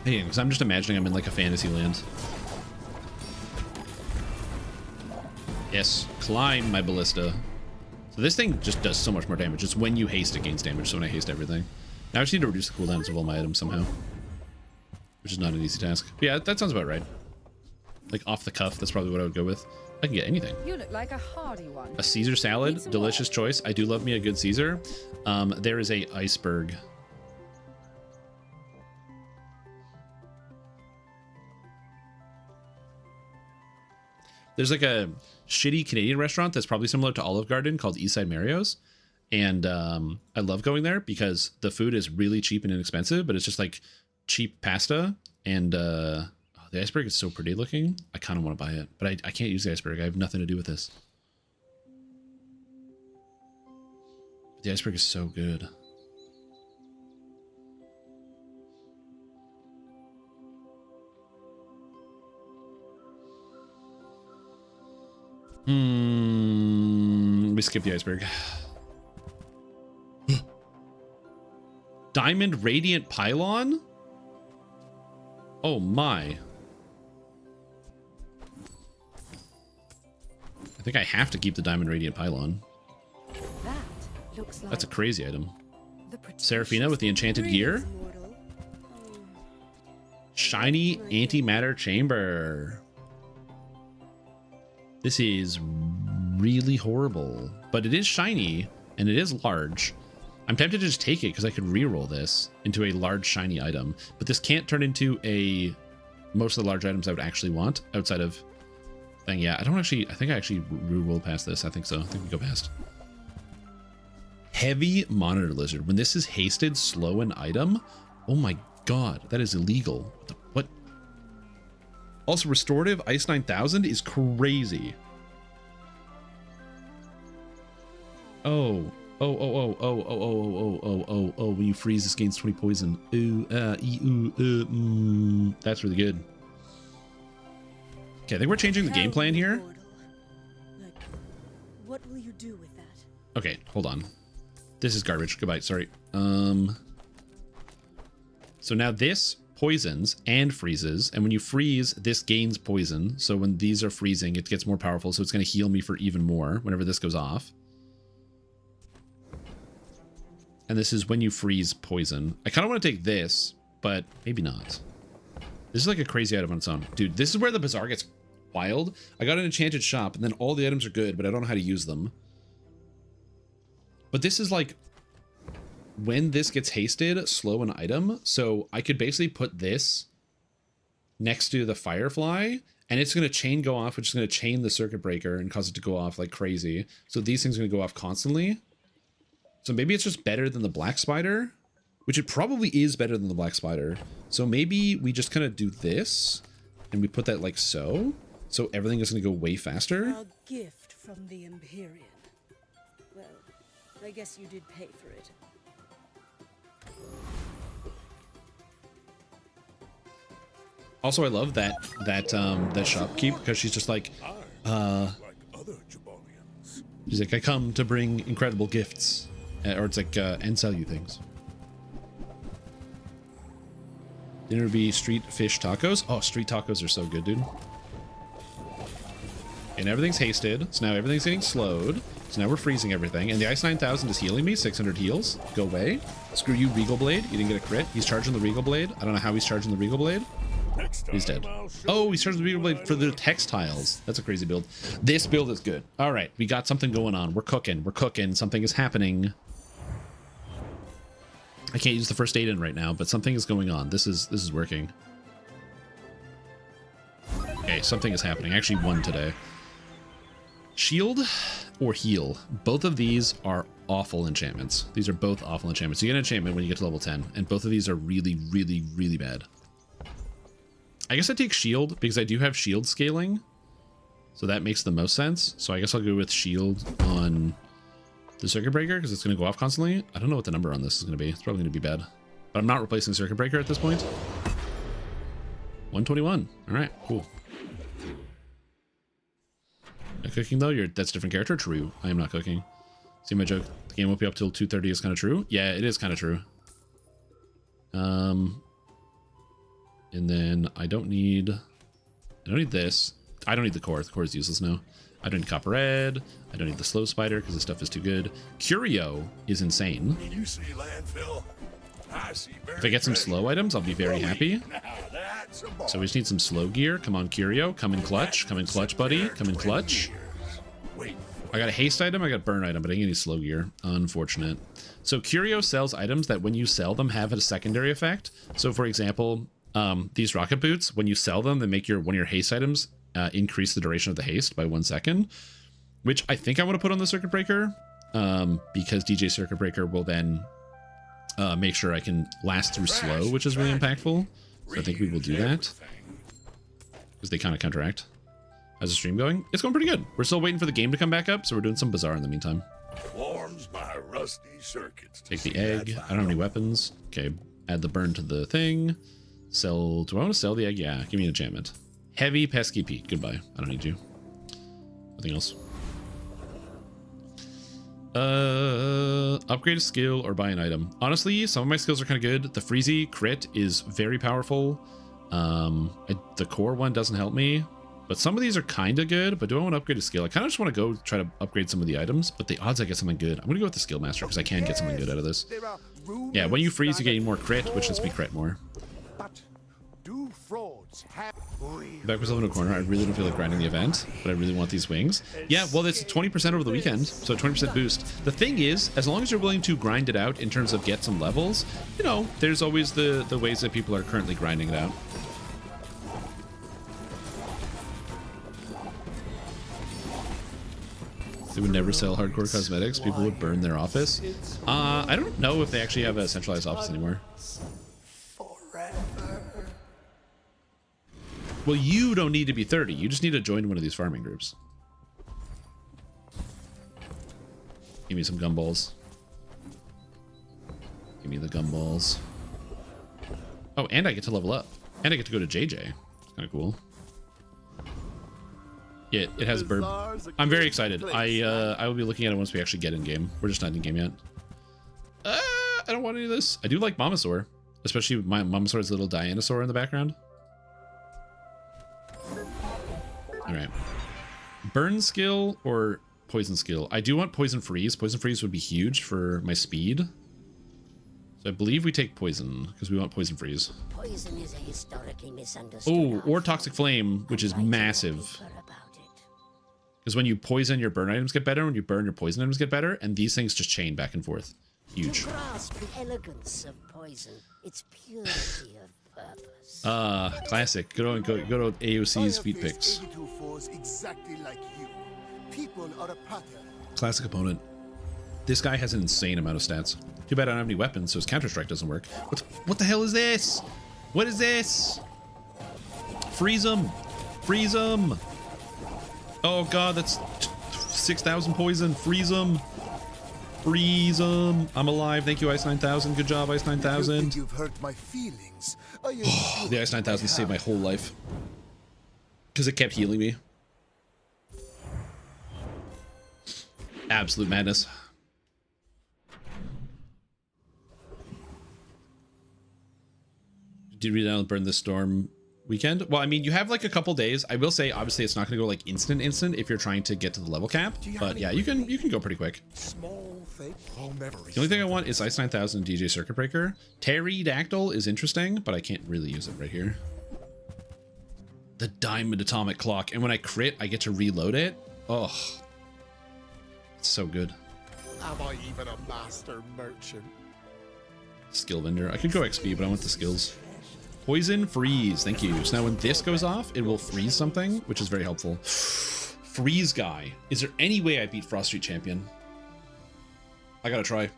Hey, because I'm just imagining I'm in like a fantasy land. Yes, climb my ballista. So this thing just does so much more damage. It's when you haste, it gains damage. So when I haste everything. Now I just need to reduce the cooldowns of all my items somehow, which is not an easy task. But yeah, that sounds about right. Like off the cuff, that's probably what I would go with. I can get anything. You look like a hardy one. A Caesar salad, delicious choice. I do love me a good Caesar. There is a iceberg. There's like a shitty Canadian restaurant that's probably similar to Olive Garden called Eastside Mario's. And I love going there because the food is really cheap and inexpensive, but it's just like cheap pasta. And oh, the iceberg is so pretty looking. I kind of want to buy it, but I can't use the iceberg. I have nothing to do with this. The iceberg is so good. Let me skip the iceberg. Diamond Radiant Pylon? Oh my. I think I have to keep the Diamond Radiant Pylon. That looks like That's a crazy item. the Seraphina with the enchanted gear. Shiny antimatter chamber. This is really horrible, but it is shiny and it is large. I'm tempted to just take it because I could reroll this into a large shiny item, but this can't turn into most of the large items I would actually want outside of thing. Yeah, I think I actually reroll past this. I think so. I think we go past. Heavy Monitor Lizard. When this is hasted, slow an item. Oh my god, that is illegal. What? Also, Restorative Ice 9000 is crazy. Oh. When you freeze, this gains 20 poison. That's really good. Okay, I think we're changing the game plan here. Like, what will you do with that? Okay, hold on. This is garbage. Goodbye. Sorry. So now this poisons and freezes, and when you freeze, this gains poison. So when these are freezing, it gets more powerful. So it's going to heal me for even more whenever this goes off. And this is when you freeze poison. I kind of want to take this, but maybe not. This is like a crazy item on its own. Dude, this is where the bazaar gets wild. I got an enchanted shop, and then all the items are good, but I don't know how to use them. But this is like, when this gets hasted, slow an item. So I could basically put this next to the Firefly, and it's going to chain go off, which is going to chain the circuit breaker and cause it to go off like crazy. So these things are going to go off constantly. So maybe it's just better than the Black Spider, which it probably is better than the Black Spider. So maybe we just kind of do this, and we put that like so. So everything is going to go way faster. A gift from the Empyrean. Well, I guess you did pay for it. Also, I love that shopkeep, because she's just like, she's like, I come to bring incredible gifts. Or it's like, and sell you things. Dinner would be street fish tacos. Oh, street tacos are so good, dude. And everything's hasted, so now everything's getting slowed. So now we're freezing everything, and the Ice 9000 is healing me. 600 heals. Go away. Screw you, Regal Blade. You didn't get a crit. He's charging the Regal Blade. I don't know how he's charging the Regal Blade. He's dead. Oh, he's charging the Regal Blade for the textiles. That's a crazy build. This build is good. All right, we got something going on. We're cooking. We're cooking. Something is happening. I can't use the first aid in right now, but something is going on. This is working. Okay, something is happening. I actually won today. Shield or heal. Both of these are awful enchantments. These are both awful enchantments. You get an enchantment when you get to level 10, and both of these are really, really, really bad. I guess I take shield because I do have shield scaling. So that makes the most sense. So I guess I'll go with shield on the circuit breaker because it's going to go off constantly. I don't know what the number on this is going to be. It's probably going to be bad. But I'm not replacing circuit breaker at this point. 121. All right, cool. Not cooking though? That's a different character? True. I am not cooking. See my joke? The game won't be up till 2:30 is kind of true. Yeah, it is kind of true. And then I don't need this. I don't need the core. The core is useless now. I don't need Copper Red. I don't need the Slow Spider because this stuff is too good. Curio is insane. You see landfill? I see if I get some slow items, I'll be very happy. So we just need some slow gear. Come on, Curio. Come in clutch. Come in clutch, buddy. Come in clutch. I got a haste item. I got a burn item, but I need slow gear. Unfortunate. So Curio sells items that when you sell them have a secondary effect. So for example, these rocket boots, when you sell them, they make one of your haste items increase the duration of the haste by 1 second, which I think I want to put on the circuit breaker because DJ circuit breaker will then make sure I can last through slow, which is really impactful. So I think we will do that because they kind of counteract. How's the stream going? It's going pretty good. We're still waiting for the game to come back up, so we're doing some bazaar in the meantime. Warms my rusty circuits. Take the egg. I don't have any weapons. Okay, add the burn to the thing. Sell. Do I want to sell the egg? Yeah, give me an enchantment. Heavy pesky Pete. Goodbye. I don't need you. Nothing else. Upgrade a skill or buy an item. Honestly, some of my skills are kind of good. The Freezy crit is very powerful. The core one doesn't help me, but some of these are kind of good. But do I want to upgrade a skill? I kind of just want to go try to upgrade some of the items, but the odds I get something good. I'm gonna go with the skill master because I can get something good out of this. Yeah, when you freeze, you get more crit, which lets me crit more. Back myself in a corner. I really don't feel like grinding the event, but I really want these wings. Yeah, well, it's 20% over the weekend, so 20% boost. The thing is, as long as you're willing to grind it out in terms of get some levels, you know, there's always the ways that people are currently grinding it out. They would never sell hardcore cosmetics. People would burn their office. I don't know if they actually have a centralized office anymore. Well, you don't need to be 30. You just need to join one of these farming groups. Give me some gumballs. Give me the gumballs. Oh, and I get to level up. And I get to go to JJ. It's kind of cool. Yeah, it has burb. I'm very excited. I will be looking at it once we actually get in game. We're just not in game yet. I don't want any of this. I do like Momosaur, especially my Momosaur's little Dianosaur in the background. All right, burn skill or poison skill. I do want poison freeze. Poison freeze would be huge for my speed. So I believe we take poison because we want poison freeze. Poison is a historically misunderstood. Oh, or toxic flame, which is massive. Because when you poison, your burn items get better. When you burn, your poison items get better. And these things just chain back and forth. Huge. To grasp the elegance of poison, its purity of purpose. Classic. Go to AOC's feet pics. Exactly like you. People are a pattern. Classic opponent. This guy has an insane amount of stats. Too bad I don't have any weapons, so his counter-strike doesn't work. What the hell is this? What is this? Freeze him! Freeze him! Oh god, that's 6,000 poison. Freeze him! Freeze him! I'm alive. Thank you, Ice 9000. Good job, Ice 9000. You've hurt my feelings. The Ice 9000 saved my whole life. Because it kept healing me. Absolute madness. Did we down burn the storm weekend? Well, I mean, you have like a couple days. I will say, obviously, it's not going to go like instant if you're trying to get to the level cap. But yeah, you can go pretty quick. The only thing I want is Ice 9000 DJ Circuit Breaker. Pterodactyl is interesting, but I can't really use it right here. The Diamond Atomic Clock, and when I crit, I get to reload it. Oh, it's so good. Am I even a master merchant? Skill vendor. I could go XP, but I want the skills. Poison freeze. Thank you. So now when this goes off, it will freeze something, which is very helpful. Freeze guy. Is there any way I beat Frost Street Champion? I gotta try.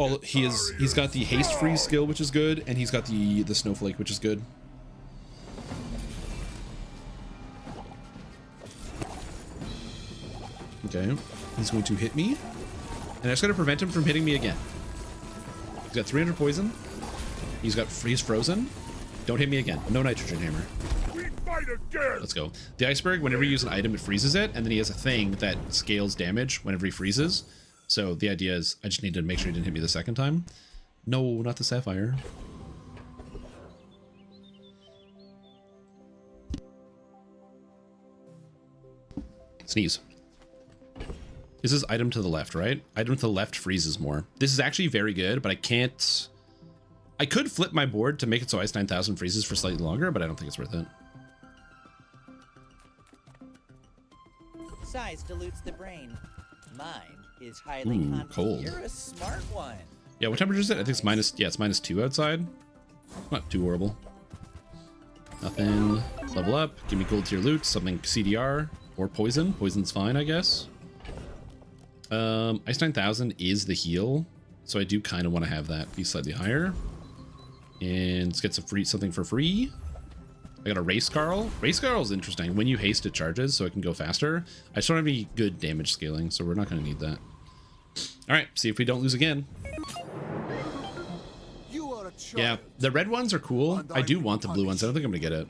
Oh, he's got the haste freeze skill, which is good, and he's got the snowflake, which is good. Okay, he's going to hit me, and I just gotta prevent him from hitting me again. He's got 300 poison. He's frozen. Don't hit me again. No nitrogen hammer. We fight again. Let's go. The iceberg, whenever you use an item, it freezes it, and then he has a thing that scales damage whenever he freezes. So the idea is I just need to make sure he didn't hit me the second time. No, not the sapphire. Sneeze. This is item to the left, right? Item to the left freezes more. This is actually very good, but I can't... I could flip my board to make it so Ice 9000 freezes for slightly longer, but I don't think it's worth it. Size dilutes the brain. Mine is highly confident. Cold. You're a smart one. Yeah, what temperature is it? I think it's minus... Yeah, it's -2 outside. Not too horrible. Nothing. Level up. Give me gold tier loot. Something CDR. Or poison. Poison's fine, I guess. Ice 9000 is the heal. So I do kind of want to have that be slightly higher. And let's get something for free. I got a Race Carl. Race Carl is interesting. When you haste, it charges, so it can go faster. I just don't have any good damage scaling, so we're not going to need that. All right, see if we don't lose again. You are a child. Yeah, the red ones are cool. I do want the blue ones. I don't think I'm going to get it.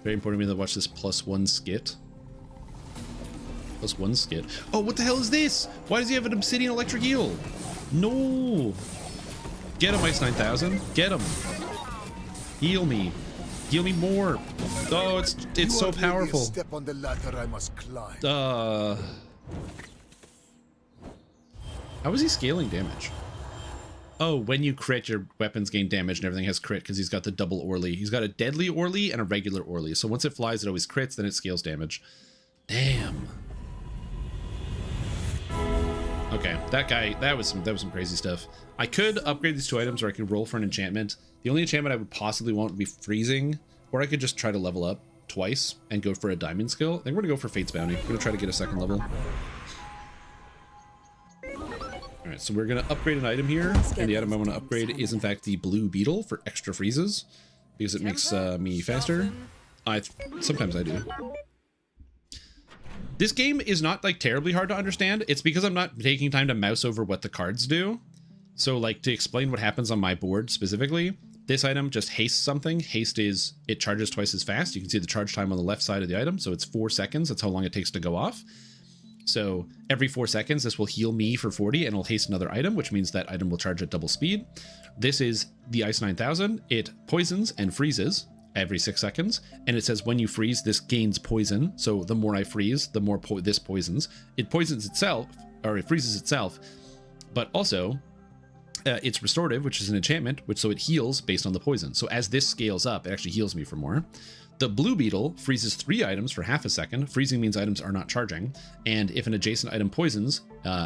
Very important to me to watch this +1 skit. +1 skit. Oh, what the hell is this? Why does he have an obsidian electric eel? No. Get him, Ice 9000. Get him. Heal me. Heal me more. Oh, it's so powerful. Step on the ladder I must climb. How is he scaling damage? Oh, when you crit, your weapons gain damage and everything has crit because he's got the double Orly. He's got a deadly Orly and a regular Orly. So once it flies, it always crits, then it scales damage. Damn. Okay, that guy, that was some crazy stuff. I could upgrade these 2 items, or I could roll for an enchantment. The only enchantment I would possibly want would be freezing, or I could just try to level up twice and go for a diamond skill, I think we're gonna go for Fate's Bounty. We're gonna try to get a second level. All right, so we're gonna upgrade an item here, and the item I want to upgrade is in fact the blue beetle for extra freezes, because it makes me faster. Sometimes I do. This game is not like terribly hard to understand. It's because I'm not taking time to mouse over what the cards do. So like to explain what happens on my board specifically, this item just hastes something. Haste is it charges twice as fast. You can see the charge time on the left side of the item. So it's 4 seconds. That's how long it takes to go off. So every 4 seconds, this will heal me for 40 and it'll haste another item, which means that item will charge at double speed. This is the Ice 9000. It poisons and freezes every 6 seconds. And it says when you freeze, this gains poison. So the more I freeze, the more this poisons. It poisons itself, or it freezes itself, but also it's restorative, which is an enchantment, so it heals based on the poison. So as this scales up, it actually heals me for more. The blue beetle freezes 3 items for half a second. Freezing means items are not charging. And if an adjacent item poisons,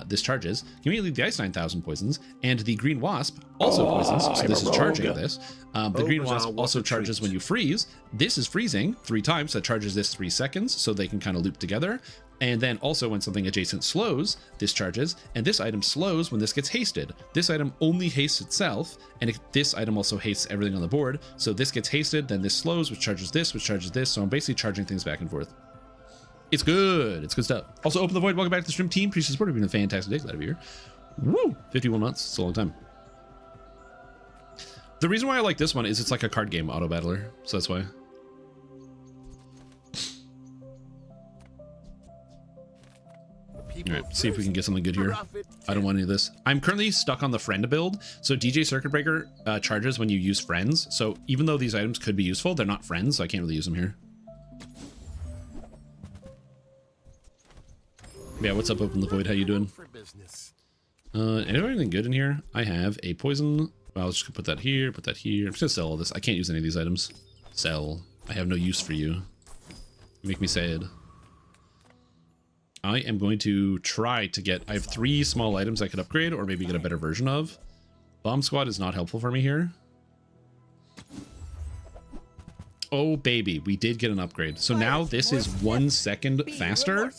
this charges. Immediately the Ice 9000 poisons. And the green wasp also poisons. So this is charging this. The green wasp also charges when you freeze. This is freezing 3 times. So that charges this 3 seconds. So they can kind of loop together. And then also when something adjacent slows, this charges, and this item slows when this gets hasted. This item only hastes itself, and this item also hastes everything on the board. So this gets hasted, then this slows, which charges this, which charges this. So I'm basically charging things back and forth. It's good. It's good stuff. Also, Open the Void, welcome back to the stream team. Appreciate the support. It's been a fantastic day. Glad to be here. Woo! 51 months. It's a long time. The reason why I like this one is it's like a card game auto battler. So that's why. All right, see if we can get something good here. I don't want any of this. I'm currently stuck on the friend build. So DJ Circuit Breaker charges when you use friends. So even though these items could be useful, they're not friends, so I can't really use them here. Yeah, what's up, Open the Void? How you doing? Anything good in here? I have a poison. Well, I'll just put that here, put that here. I'm just gonna sell all this. I can't use any of these items. Sell. I have no use for you. You make me sad. I am going to try to get... I have 3 small items I could upgrade or maybe get a better version of. Bomb Squad is not helpful for me here. Oh, baby. We did get an upgrade. So now this is 1 second faster,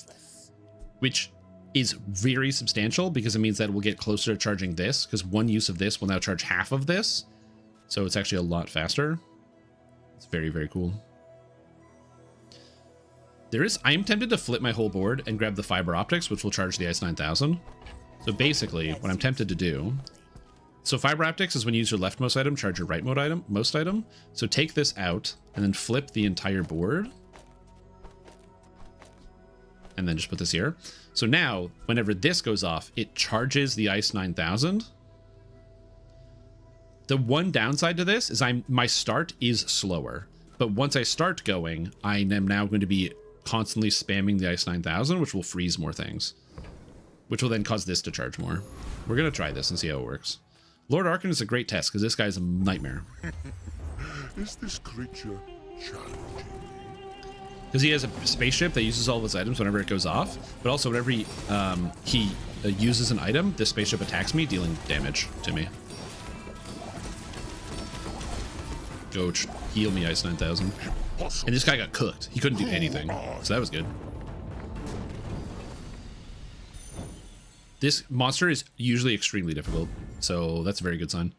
which is very substantial because it means that we'll get closer to charging this, because 1 use of this will now charge half of this. So it's actually a lot faster. It's very, very cool. I am tempted to flip my whole board and grab the fiber optics, which will charge the Ice 9000. So basically, what I'm tempted to do... So fiber optics is when you use your leftmost item, charge your rightmost item. So take this out, and then flip the entire board. And then just put this here. So now, whenever this goes off, it charges the Ice 9000. The one downside to this is my start is slower. But once I start going, I am now going to be constantly spamming the Ice 9000, which will freeze more things, which will then cause this to charge more. We're gonna try this and see how it works. Lord Arkan is a great test because this guy's a nightmare. Is this creature challenging? Because he has a spaceship that uses all of his items whenever it goes off, but also whenever he uses an item, this spaceship attacks me, dealing damage to me. Go heal me, Ice 9000. And this guy got cooked. He couldn't do anything, so that was good. This monster is usually extremely difficult, so that's a very good sign.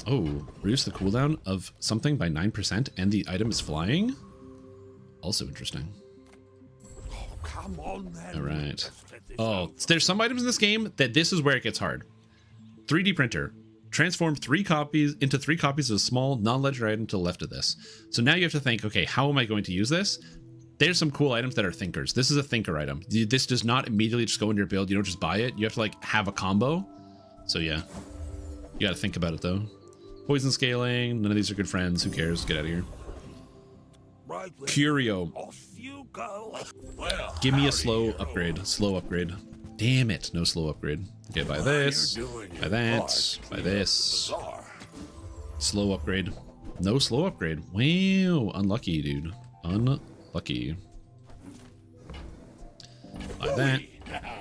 Oh, reduce the cooldown of something by 9% and the item is flying? Also interesting. Oh, come on then. All right. Oh, there's some items in this game that this is where it gets hard. 3D printer. Transform 3 copies into 3 copies of a small non-ledger item to the left of this. So now you have to think, okay, how am I going to use this? There's some cool items that are thinkers. This is a thinker item. This does not immediately just go into your build. You don't just buy it. You have to like have a combo. So yeah, you got to think about it though. Poison scaling. None of these are good friends. Who cares? Get out of here. Curio. Off you go. Give me a slow upgrade. Slow upgrade. Damn it. No slow upgrade. Okay, buy this. Buy that. Buy this. Slow upgrade. No slow upgrade. Wow. Unlucky, dude. Unlucky. Buy that.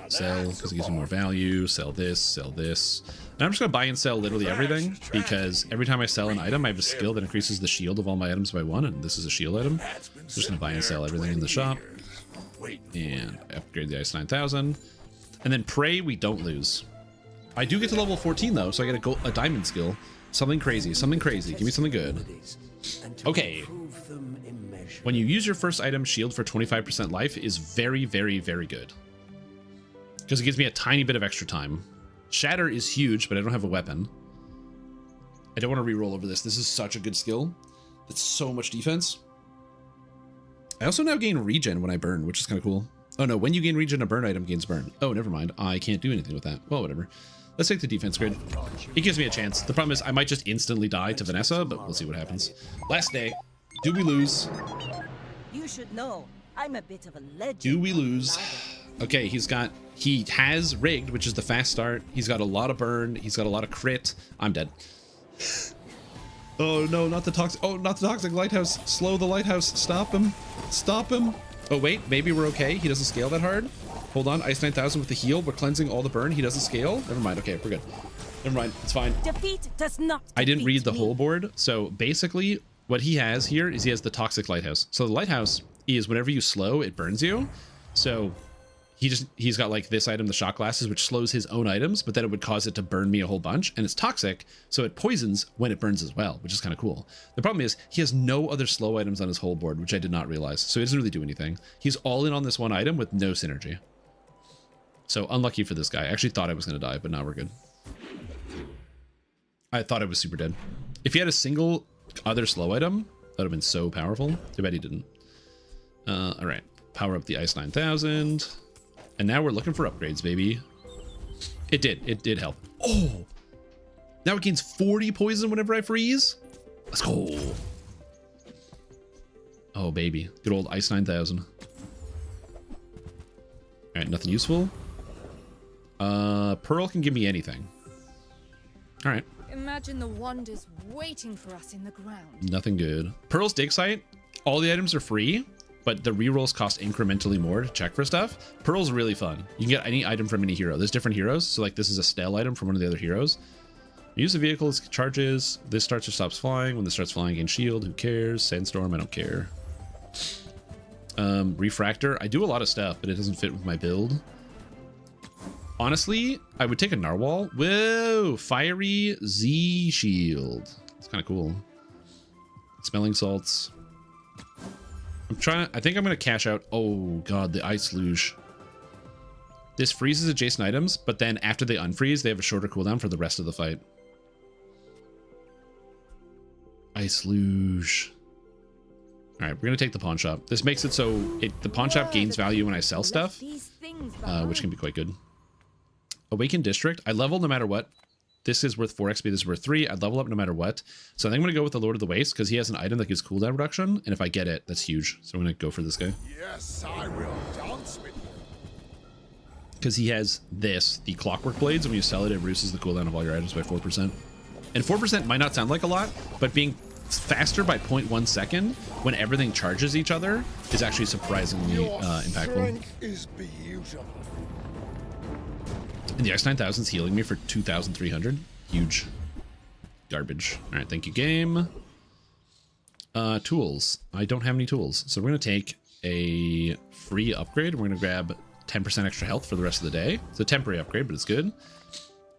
Sell, because it gives me more value. Sell this, sell this. And I'm just going to buy and sell literally everything, because every time I sell an item, I have a skill that increases the shield of all my items by 1, and this is a shield item. So I'm just going to buy and sell everything in the shop. And upgrade the Ice 9000. And then pray we don't lose. I do get to level 14 though, so I get a diamond skill. Something crazy, something crazy. Give me something good. Okay. When you use your first item, shield for 25% life is very, very, very good. Because it gives me a tiny bit of extra time. Shatter is huge, but I don't have a weapon. I don't want to re-roll over this. This is such a good skill. That's so much defense. I also now gain regen when I burn, which is kind of cool. Oh no, when you gain regen, a burn item gains burn. Oh, never mind. I can't do anything with that. Well, whatever. Let's take the defense grid. It gives me a chance. The problem is I might just instantly die to Vanessa, but we'll see what happens. Last day. Do we lose? You should know, I'm a bit of a legend. Do we lose? Okay, he has rigged, which is the fast start. He's got a lot of burn. He's got a lot of crit. I'm dead. Oh no, not the toxic. Oh, not the toxic lighthouse. Slow the lighthouse. Stop him. Stop him. Oh wait, maybe we're okay. He doesn't scale that hard. Hold on, Ice 9000 with the heal. We're cleansing all the burn. He doesn't scale. Never mind. Okay, we're good. Never mind. It's fine. Defeat does not. I didn't read the whole board. So basically, what he has here is he has the toxic lighthouse. So the lighthouse is whenever you slow, it burns you. So he's got like this item, the shot glasses, which slows his own items, but then it would cause it to burn me a whole bunch, and it's toxic, so it poisons when it burns as well, which is kind of cool. The problem is he has no other slow items on his whole board, which I did not realize, so he doesn't really do anything. He's all in on this one item with no synergy. So unlucky for this guy. I actually thought I was going to die, but now we're good. I thought I was super dead. If he had a single other slow item, that would have been so powerful. Too bad he didn't. All right, power up the Ice 9000. And now we're looking for upgrades, baby. It did help. Oh, now it gains 40 poison whenever I freeze. Let's go. Oh, baby. Good old Ice 9000. All right, nothing useful. Pearl can give me anything. All right. Imagine the wonders waiting for us in the ground. Nothing good. Pearl's dig site, all the items are free, but the rerolls cost incrementally more to check for stuff. Pearl's really fun. You can get any item from any hero. There's different heroes. So like this is a stale item from one of the other heroes. Use the vehicle, it charges. This starts or stops flying. When this starts flying, gain shield. Who cares? Sandstorm, I don't care. Refractor. I do a lot of stuff, but it doesn't fit with my build. Honestly, I would take a Narwhal. Whoa! Fiery Z shield. It's kind of cool. Smelling salts. I think I'm going to cash out. Oh god, the Ice Luge. This freezes adjacent items, but then after they unfreeze, they have a shorter cooldown for the rest of the fight. Ice Luge. All right, we're going to take the pawn shop. This makes it so the pawn shop gains value when I sell stuff, which can be quite good. Awakened District. I level no matter what. This is worth 4 XP, this is worth 3. I'd level up no matter what. So I think I'm going to go with the Lord of the Waste because he has an item that gives cooldown reduction. And if I get it, that's huge. So I'm going to go for this guy. Yes, I will dance with you. Because he has this, the Clockwork Blades. And when you sell it, it reduces the cooldown of all your items by 4%. And 4% might not sound like a lot, but being faster by 0.1 second when everything charges each other is actually surprisingly impactful. Strength is beautiful. And the X9000 is healing me for 2,300. Huge. Garbage. All right, thank you, game. Tools. I don't have any tools. So we're going to take a free upgrade. We're going to grab 10% extra health for the rest of the day. It's a temporary upgrade, but it's good.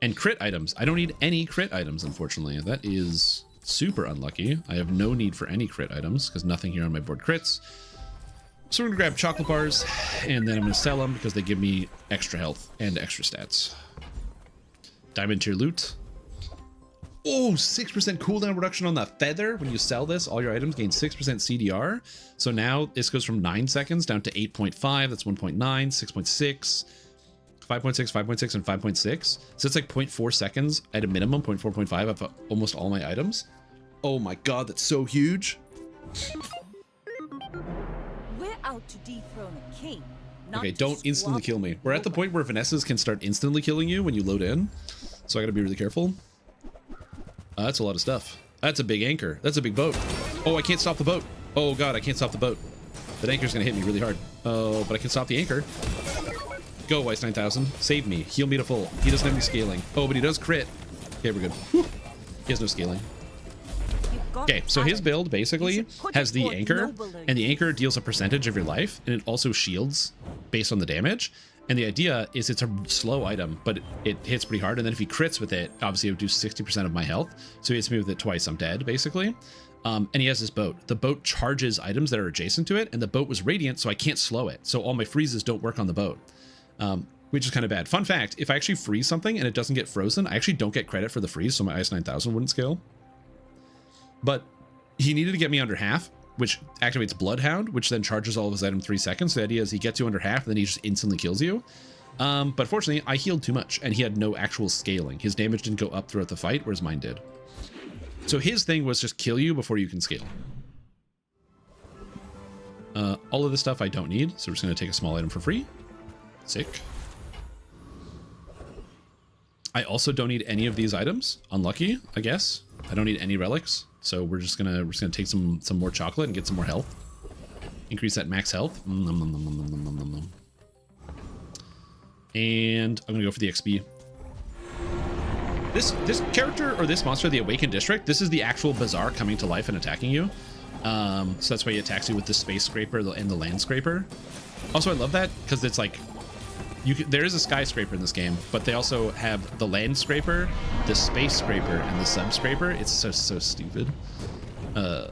And crit items. I don't need any crit items, unfortunately. That is super unlucky. I have no need for any crit items because nothing here on my board crits. So we're going to grab chocolate bars, and then I'm going to sell them because they give me extra health and extra stats. Diamond tier loot. Oh, 6% cooldown reduction on the feather. When you sell this, all your items gain 6% CDR. So now this goes from 9 seconds down to 8.5. That's 1.9, 6.6, 5.6, 5.6, and 5.6. So it's like 0.4 seconds at a minimum, 0.4, 0.5 of almost all my items. Oh my god, that's so huge. Out to dethrone a king. Okay, don't instantly kill me. We're at the point where Vanessa's can start instantly killing you when you load in. So I gotta be really careful. That's a lot of stuff. That's a big anchor. That's a big boat. Oh, I can't stop the boat. Oh god, I can't stop the boat. That anchor's gonna hit me really hard. Oh, but I can stop the anchor. Go, Ice 9000. Save me. Heal me to full. He doesn't have any scaling. Oh, but he does crit. Okay, we're good. Whew. He has no scaling. Okay, so his build basically has the anchor, and the anchor deals a percentage of your life, and it also shields based on the damage. And the idea is it's a slow item, but it hits pretty hard. And then if he crits with it, obviously it would do 60% of my health. So he hits me with it twice, I'm dead, basically. And he has this boat. The boat charges items that are adjacent to it, and the boat was radiant, so I can't slow it. So all my freezes don't work on the boat, which is kind of bad. Fun fact, if I actually freeze something and it doesn't get frozen, I actually don't get credit for the freeze, so my Ice 9000 wouldn't scale. But he needed to get me under half, which activates Bloodhound, which then charges all of his items 3 seconds. So the idea is he gets you under half, and then he just instantly kills you. But fortunately, I healed too much, and he had no actual scaling. His damage didn't go up throughout the fight, whereas mine did. So his thing was just kill you before you can scale. All of this stuff I don't need, so we're just going to take a small item for free. Sick. I also don't need any of these items. Unlucky, I guess. I don't need any relics, so we're just gonna take some more chocolate and get some more health. Increase that max health. And I'm gonna go for the XP. This character, or this monster, the Awakened District, this is the actual bazaar coming to life and attacking you. So that's why he attacks you with the space scraper and the land scraper. Also, I love that because it's like, there is a skyscraper in this game, but they also have the land scraper, the space scraper, and the sub scraper. It's so stupid. And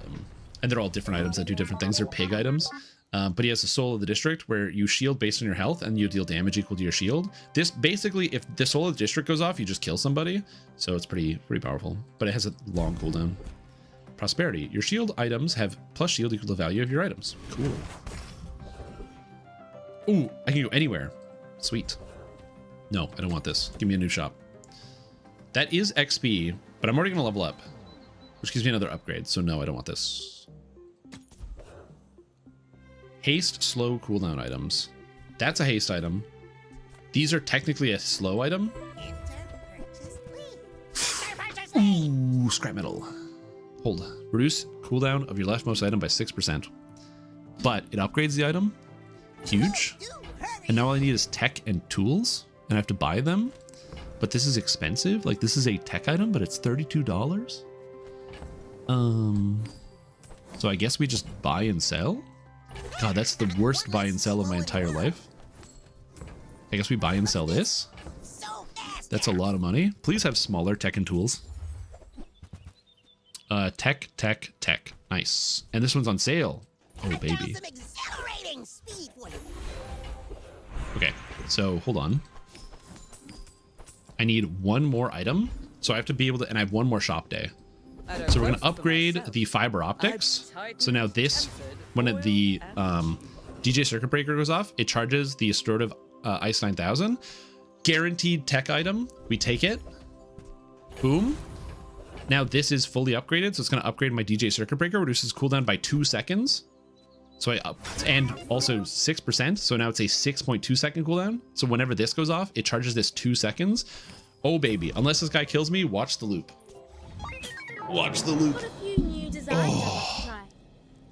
they're all different items that do different things. They're pig items. But he has the Soul of the District, where you shield based on your health, and you deal damage equal to your shield. This basically, if the Soul of the District goes off, you just kill somebody. So it's pretty powerful. But it has a long cooldown. Prosperity. Your shield items have plus shield equal to the value of your items. Cool. Ooh, I can go anywhere. Sweet. No, I don't want this. Give me a new shop. That is XP, but I'm already going to level up, which gives me another upgrade. So no, I don't want this. Haste, slow cooldown items. That's a haste item. These are technically a slow item. Ooh, scrap metal. Hold. Reduce cooldown of your leftmost item by 6%. But it upgrades the item. Huge. And now all I need is tech and tools, and I have to buy them. But this is expensive. Like, this is a tech item, but it's $32. So I guess we just buy and sell. God, that's the worst buy and sell of my entire life. I guess we buy and sell this. That's a lot of money. Please have smaller tech and tools. Tech. Nice. And this one's on sale. Oh, baby. Okay, so hold on. I need one more item. So I have to be able to, and I have one more shop day. So we're going to upgrade the fiber optics. So now this, when the DJ circuit breaker goes off, it charges the restorative Ice 9000. Guaranteed tech item. We take it. Boom. Now this is fully upgraded. So it's going to upgrade my DJ circuit breaker, reduces cooldown by 2 seconds. So I up, and also 6%. So now it's a 6.2 second cooldown. So whenever this goes off, it charges this 2 seconds. Oh baby, unless this guy kills me, watch the loop. Watch the loop. Oh.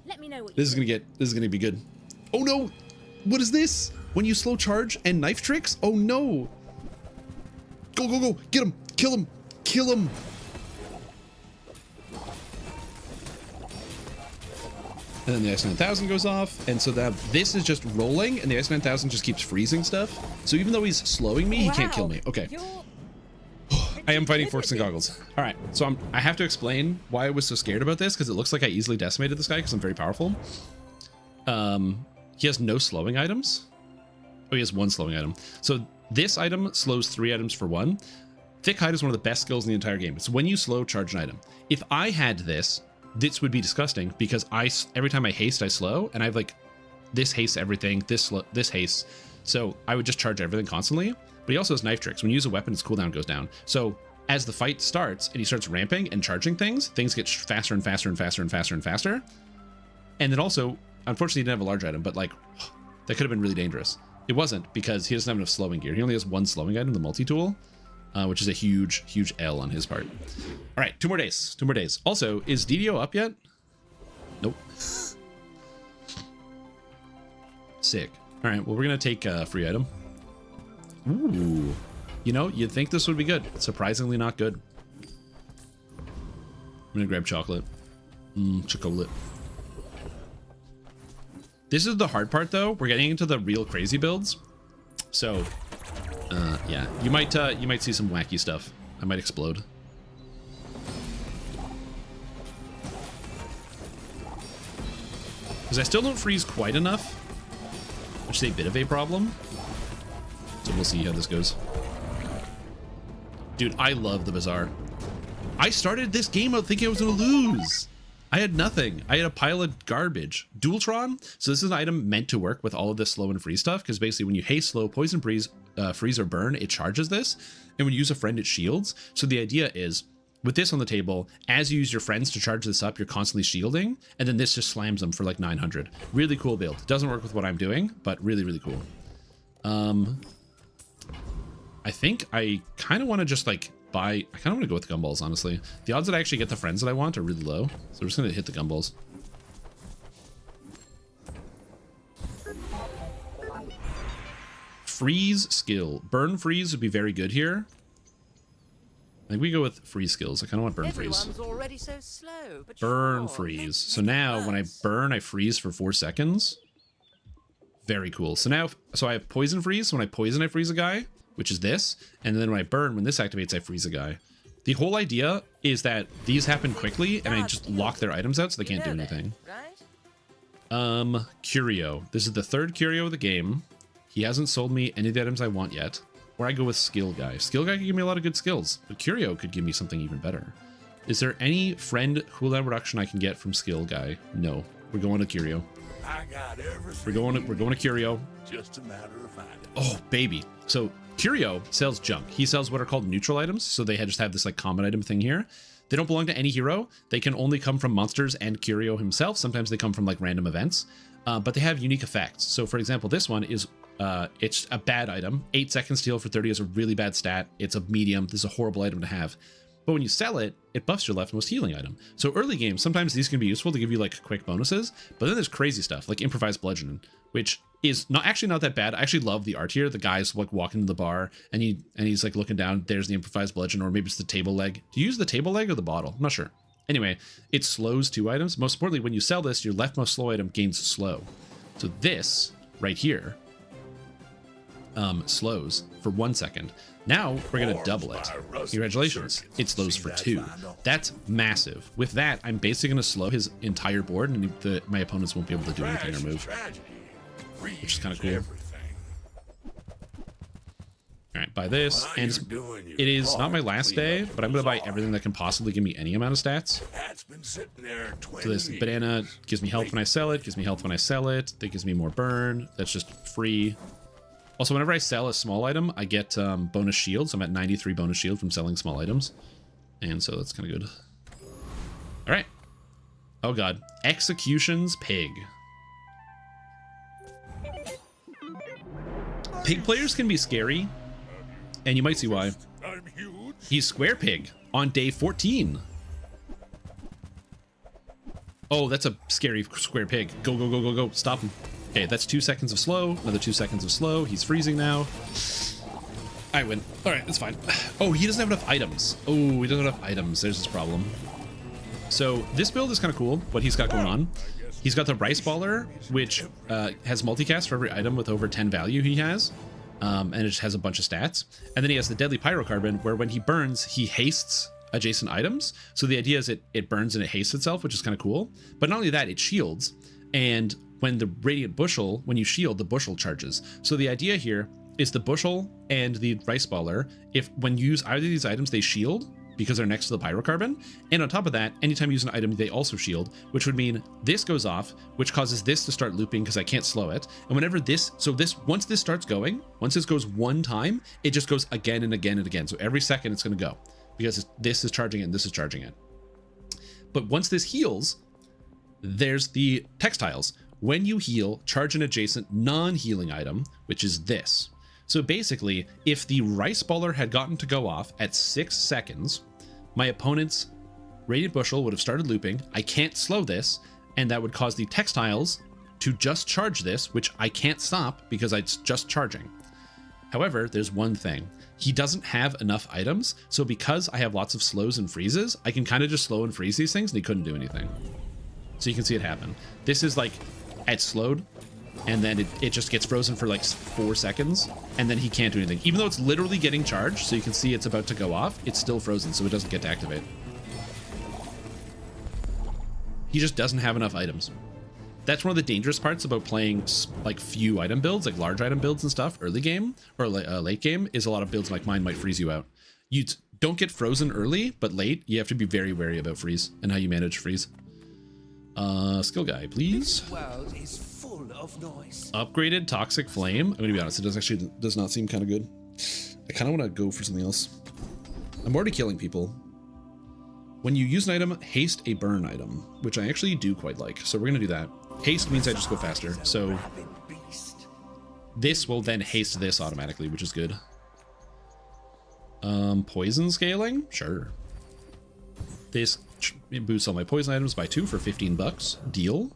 Let me know what this is gonna be good. Oh no! What is this? When you slow charge and knife tricks? Oh no! Go! Get him! Kill him! Kill him! And then the Ice 9000 goes off, and so that this is just rolling, and the Ice 9000 just keeps freezing stuff. So even though he's slowing me, he can't kill me. Okay. I am fighting Forks and Goggles. All right, so I have to explain why I was so scared about this, because it looks like I easily decimated this guy because I'm very powerful. He has no slowing items. Oh, he has one slowing item. So this item slows 3 items for 1. Thick Hide is one of the best skills in the entire game. It's when you slow charge an item. If I had this would be disgusting, because every time I haste, I slow, and I have like this haste everything, this haste. So I would just charge everything constantly. But he also has knife tricks. When you use a weapon, his cooldown goes down. So as the fight starts and he starts ramping and charging things get faster and faster and faster and faster and faster. And then also, unfortunately, he didn't have a large item, but like that could have been really dangerous. It wasn't, because he doesn't have enough slowing gear. He only has one slowing item, the multi-tool, which is a huge L on his part. All right, 2 more days. Also, is DDO up yet? Nope. Sick. All right, well, we're going to take a free item. Ooh. You know, you'd think this would be good. Surprisingly not good. I'm gonna grab chocolate. Chocolate. This is the hard part, though. We're getting into the real crazy builds. So, yeah. You might see some wacky stuff. I might explode. Because I still don't freeze quite enough, which is a bit of a problem. So we'll see how this goes. Dude, I love the Bazaar. I started this game out thinking I was going to lose. I had nothing. I had a pile of garbage. Dualtron. So this is an item meant to work with all of this slow and freeze stuff, because basically when you haste, slow, poison, freeze, or burn, it charges this. And when you use a friend, it shields. So the idea is, with this on the table, as you use your friends to charge this up, you're constantly shielding, and then this just slams them for like 900. Really cool build. Doesn't work with what I'm doing, but really, really cool. I think I kind of want to just like buy... I kind of want to go with the gumballs, honestly. The odds that I actually get the friends that I want are really low, so we're just going to hit the gumballs. Freeze skill. Burn freeze would be very good here. I think we go with freeze skills. I kind of want burn freeze. Already so slow, but Burn freeze. So now when I burn, I freeze for 4 seconds. Very cool. So now, so I have poison freeze. So when I poison, I freeze a guy, which is this. And then when I burn, when this activates, I freeze a guy. The whole idea is that these happen quickly and I just lock their items out so they can't do anything. Curio. This is the third Curio of the game. He hasn't sold me any of the items I want yet. Or I go with Skill Guy. Skill Guy could give me a lot of good skills, but Curio could give me something even better. Is there any friend cooldown reduction I can get from Skill Guy? No. We're going to Curio. I got everything. We're going to Curio. Just a matter of finding. Oh, baby. So Curio sells junk. He sells what are called neutral items. So they just have this like common item thing here. They don't belong to any hero. They can only come from monsters and Curio himself. Sometimes they come from like random events, but they have unique effects. So for example, this one is it's a bad item. 8 seconds steal for 30 is a really bad stat. It's a medium. This is a horrible item to have. But when you sell it, it buffs your leftmost healing item. So early game, sometimes these can be useful to give you like quick bonuses, but then there's crazy stuff like improvised bludgeoning, which is not that bad. I actually love the art here. The guy's like walking to the bar and he's like looking down. There's the improvised bludgeon, or maybe it's the table leg. Do you use the table leg or the bottle? I'm not sure. Anyway, it slows 2 items. Most importantly, when you sell this, your leftmost slow item gains slow. So this right here slows for 1 second. Now we're gonna double it. Congratulations, it slows for 2. That's massive. With that, I'm basically gonna slow his entire board, and my opponents won't be able to do anything or move, which is kind of cool. All right, buy this, and it is not my last day, but I'm gonna buy everything that can possibly give me any amount of stats. So this banana gives me health when I sell it, gives me health when I sell it. That gives me more burn. That's just free. Also, whenever I sell a small item, I get bonus shield. So I'm at 93 bonus shield from selling small items. And so that's kind of good. All right. Oh, God. Executions Pig. Pig players can be scary. And you might see why. He's Square Pig on day 14. Oh, that's a scary Square Pig. Go, go, go, go, go. Stop him. Okay, that's 2 seconds of slow. Another 2 seconds of slow. He's freezing now. I win. All right, that's fine. Oh, he doesn't have enough items. Oh, he doesn't have enough items. There's his problem. So this build is kind of cool, what he's got going on. He's got the Rice Baller, which has multicast for every item with over 10 value he has. And it just has a bunch of stats. And then he has the Deadly Pyrocarbon, where when he burns, he hastes adjacent items. So the idea is it burns and it hastes itself, which is kind of cool. But not only that, it shields. And when the Radiant Bushel, when you shield, the bushel charges. So the idea here is the bushel and the Rice Baller, when you use either of these items, they shield because they're next to the Pyrocarbon. And on top of that, anytime you use an item, they also shield, which would mean this goes off, which causes this to start looping because I can't slow it. And whenever once this starts going, once this goes 1 time, it just goes again and again and again. So every second it's going to go because this is charging it and this is charging it. But once this heals, there's the textiles. When you heal, charge an adjacent non-healing item, which is this. So basically, if the Rice Baller had gotten to go off at 6 seconds, my opponent's Radiant Bushel would have started looping. I can't slow this, and that would cause the textiles to just charge this, which I can't stop because it's just charging. However, there's one thing. He doesn't have enough items, so because I have lots of slows and freezes, I can kind of just slow and freeze these things, and he couldn't do anything. So you can see it happen. This is like, it's slowed, and then it just gets frozen for like 4 seconds, and then he can't do anything. Even though it's literally getting charged, so you can see it's about to go off, it's still frozen, so it doesn't get to activate. He just doesn't have enough items. That's one of the dangerous parts about playing like few item builds, like large item builds and stuff early game or late game, is a lot of builds like mine might freeze you out. You don't get frozen early, but late, you have to be very wary about freeze and how you manage freeze. Skill guy, please. This world is full of noise. Upgraded Toxic Flame. I'm gonna be honest, it does not seem kind of good. I kind of want to go for something else. I'm already killing people. When you use an item, haste a burn item, which I actually do quite like. So we're gonna do that. Haste means I just go faster. So this will then haste this automatically, which is good. Poison scaling? Sure. This boosts all my poison items by 2 for 15 bucks. Deal.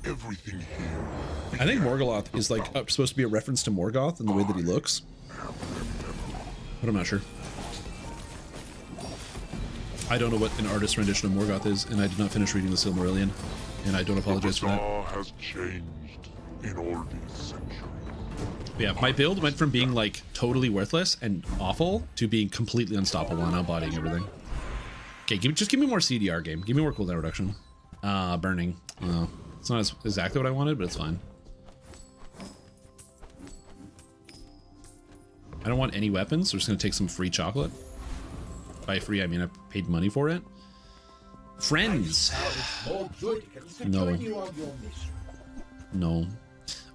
Everything here. I think Morgoloth is like supposed to be a reference to Morgoth in the way that he looks, but I'm not sure. I don't know what an artist rendition of Morgoth is, and I did not finish reading the Silmarillion, and I don't apologize for that. The has changed in all these centuries. But yeah, my build went from being like totally worthless and awful to being completely unstoppable and outbodying everything. Okay, just give me more CDR game. Give me more cooldown reduction. Burning. It's not exactly what I wanted, but it's fine. I don't want any weapons, so we're just gonna take some free chocolate. By free, I mean I paid money for it. Friends. No. No.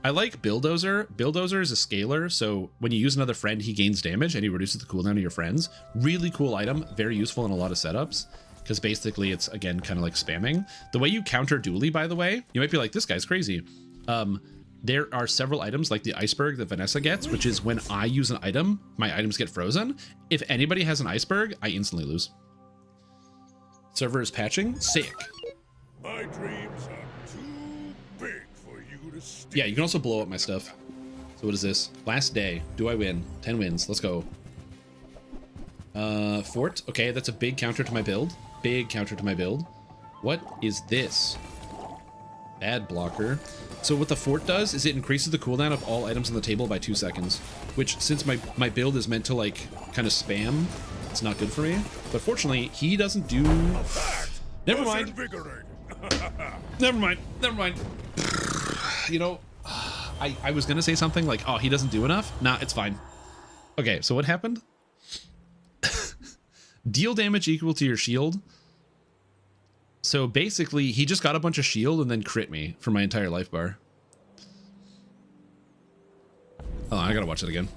I like Bulldozer. Bulldozer is a scaler, so when you use another friend, he gains damage and he reduces the cooldown of your friends. Really cool item, very useful in a lot of setups, because basically it's, again, kind of like spamming. The way you counter dually, by the way, you might be like, this guy's crazy. There are several items like the iceberg that Vanessa gets, which is when I use an item, my items get frozen. If anybody has an iceberg, I instantly lose. Server is patching. Sick. My dreams are too big for you to steal. Yeah, you can also blow up my stuff. So what is this? Last day. Do I win? 10 wins. Let's go. Fort. Okay, that's a big counter to my build. Big counter to my build. What is this? Bad blocker. So what the fort does is it increases the cooldown of all items on the table by 2 seconds, which since my build is meant to like kind of spam, it's not good for me. But fortunately, he doesn't do... Never mind. Never mind. Never mind. You know, I was going to say something like, oh, he doesn't do enough. Nah, it's fine. Okay, so what happened? Deal damage equal to your shield. So basically, he just got a bunch of shield and then crit me for my entire life bar. Oh, I gotta watch that again.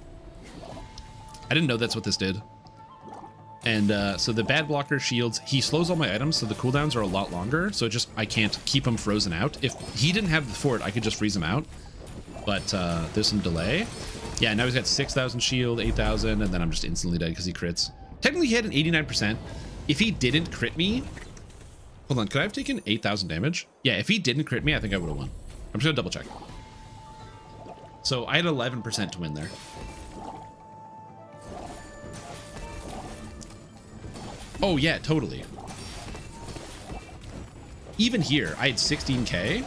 I didn't know that's what this did. And so the bad blocker shields, he slows all my items, so the cooldowns are a lot longer. So I can't keep him frozen out. If he didn't have the fort, I could just freeze him out. But there's some delay. Yeah, now he's got 6,000 shield, 8,000, and then I'm just instantly dead because he crits. Technically, he had an 89%. If he didn't crit me... Hold on, could I have taken 8,000 damage? Yeah, if he didn't crit me, I think I would have won. I'm just gonna double check. So I had 11% to win there. Oh yeah, totally. Even here, I had 16k.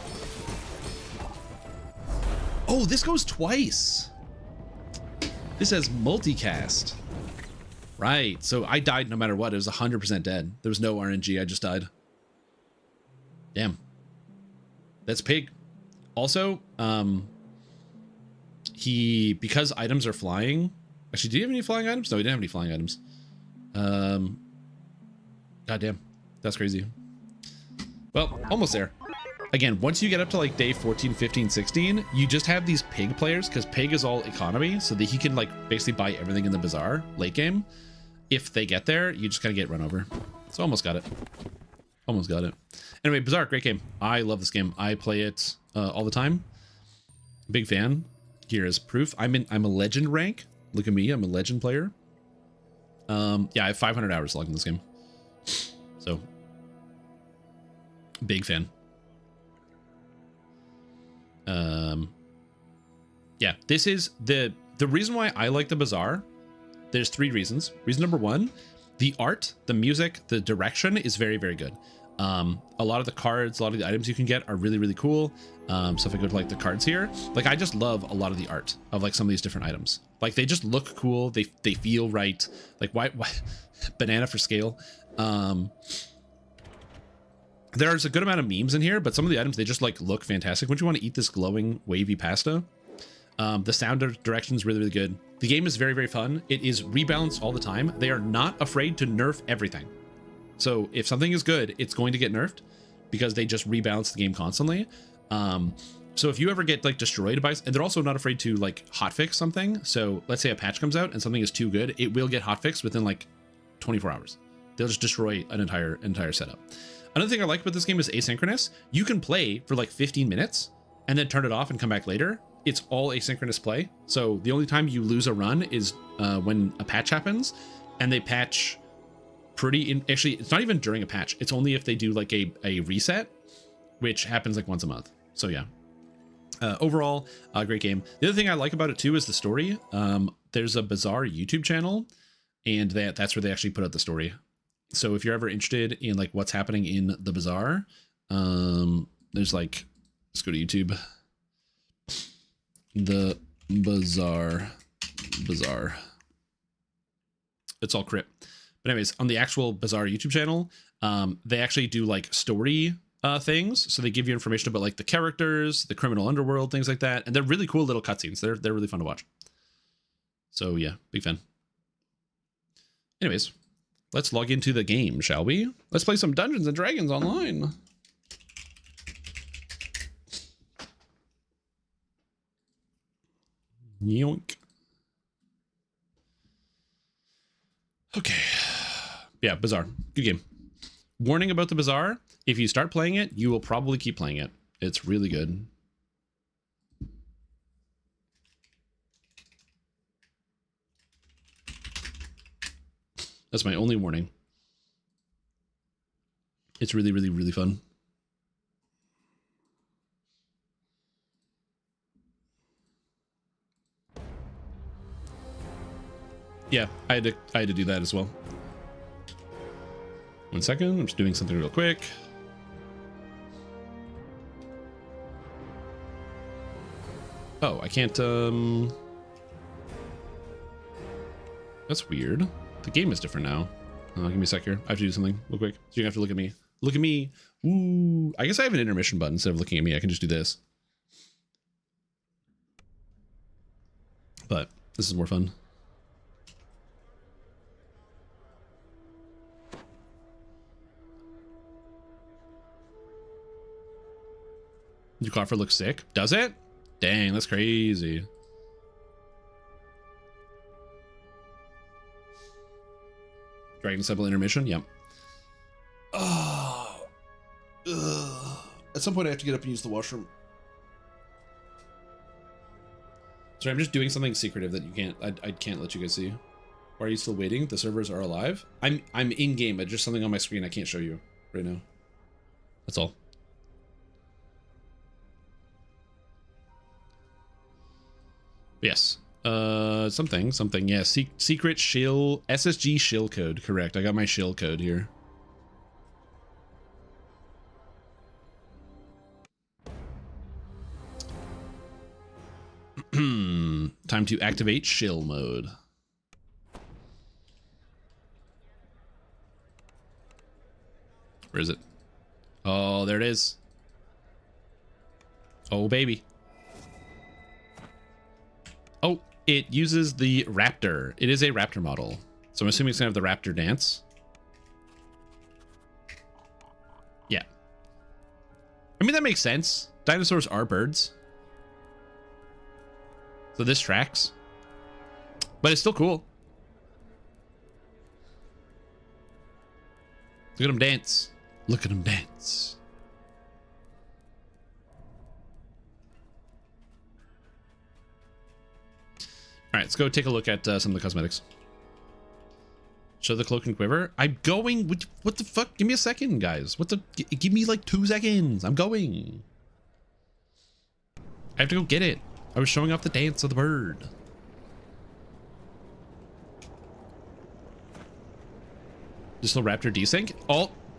Oh, this goes twice. This has multicast. Right, so I died no matter what. It was 100% dead. There was no RNG, I just died. Damn. That's pig. Also, because items are flying. Actually, do you have any flying items? No, he didn't have any flying items. God damn. That's crazy. Well, almost there. Again, once you get up to like day 14, 15, 16, you just have these pig players, because pig is all economy, so that he can like basically buy everything in the bazaar late game. If they get there, you just gotta get run over. So almost got it. Almost got it. Anyway, Bazaar, great game. I love this game. I play it all the time. Big fan. Here is proof. I'm a legend rank. Look at me. I'm a legend player. Yeah, I have 500 hours logged in this game. So, big fan. Yeah, this is the reason why I like the Bazaar. There's 3 reasons. Reason number 1, the art, the music, the direction is very, very good. A lot of the cards, a lot of the items you can get are really, really cool. So if I go to like the cards here, like I just love a lot of the art of like some of these different items. Like they just look cool. They feel right. Like why banana for scale. There's a good amount of memes in here, but some of the items, they just like look fantastic. When you want to eat this glowing wavy pasta, the sound direction is really, really good. The game is very, very fun. It is rebalanced all the time. They are not afraid to nerf everything. So if something is good, it's going to get nerfed because they just rebalance the game constantly. So if you ever get like destroyed by, and they're also not afraid to like hotfix something. So let's say a patch comes out and something is too good, it will get hotfixed within like 24 hours. They'll just destroy an entire setup. Another thing I like about this game is asynchronous. You can play for like 15 minutes and then turn it off and come back later. It's all asynchronous play. So the only time you lose a run is when a patch happens, and they patch actually, it's not even during a patch. It's only if they do like a reset, which happens like once a month. So yeah, overall, great game. The other thing I like about it too is the story. There's a Bazaar YouTube channel, and that's where they actually put out the story. So if you're ever interested in like what's happening in the Bazaar, there's like, let's go to YouTube. The Bazaar. It's all crypt. But anyways, on the actual Bazaar YouTube channel, they actually do like story things. So they give you information about like the characters, the criminal underworld, things like that. And they're really cool little cutscenes. They're really fun to watch. So yeah, big fan. Anyways, let's log into the game, shall we? Let's play some Dungeons and Dragons online. Yoink. Okay. Yeah, Bazaar. Good game. Warning about the Bazaar. If you start playing it, you will probably keep playing it. It's really good. That's my only warning. It's really, really, really fun. Yeah, I had to do that as well. 1 second, I'm just doing something real quick. Oh, I can't, that's weird. The game is different now. Give me a sec here. I have to do something real quick. So you have to look at me. Look at me. Ooh, I guess I have an intermission button instead of looking at me. I can just do this. But this is more fun. Your coffer looks sick. Does it? Dang, that's crazy. Dragon Temple intermission? Yep. Oh. Ugh. At some point I have to get up and use the washroom. Sorry, I'm just doing something secretive that you can't, I can't let you guys see. Why are you still waiting? The servers are alive? I'm in game, but just something on my screen I can't show you right now. That's all. Yes. Something. Yeah. Secret shill, SSG shill code. Correct. I got my shill code here. Time to activate shill mode. Where is it? Oh, there it is. Oh, baby. Oh, it uses the raptor. It is a raptor model. So I'm assuming it's gonna have the raptor dance. Yeah. I mean, that makes sense. Dinosaurs are birds. So this tracks. But it's still cool. Look at him dance. Look at him dance. All right, let's go take a look at some of the cosmetics. Show the cloak and quiver. I'm going. What the fuck? Give me a second, guys. What the? Give me like 2 seconds. I'm going. I have to go get it. I was showing off the dance of the bird. Just a raptor desync.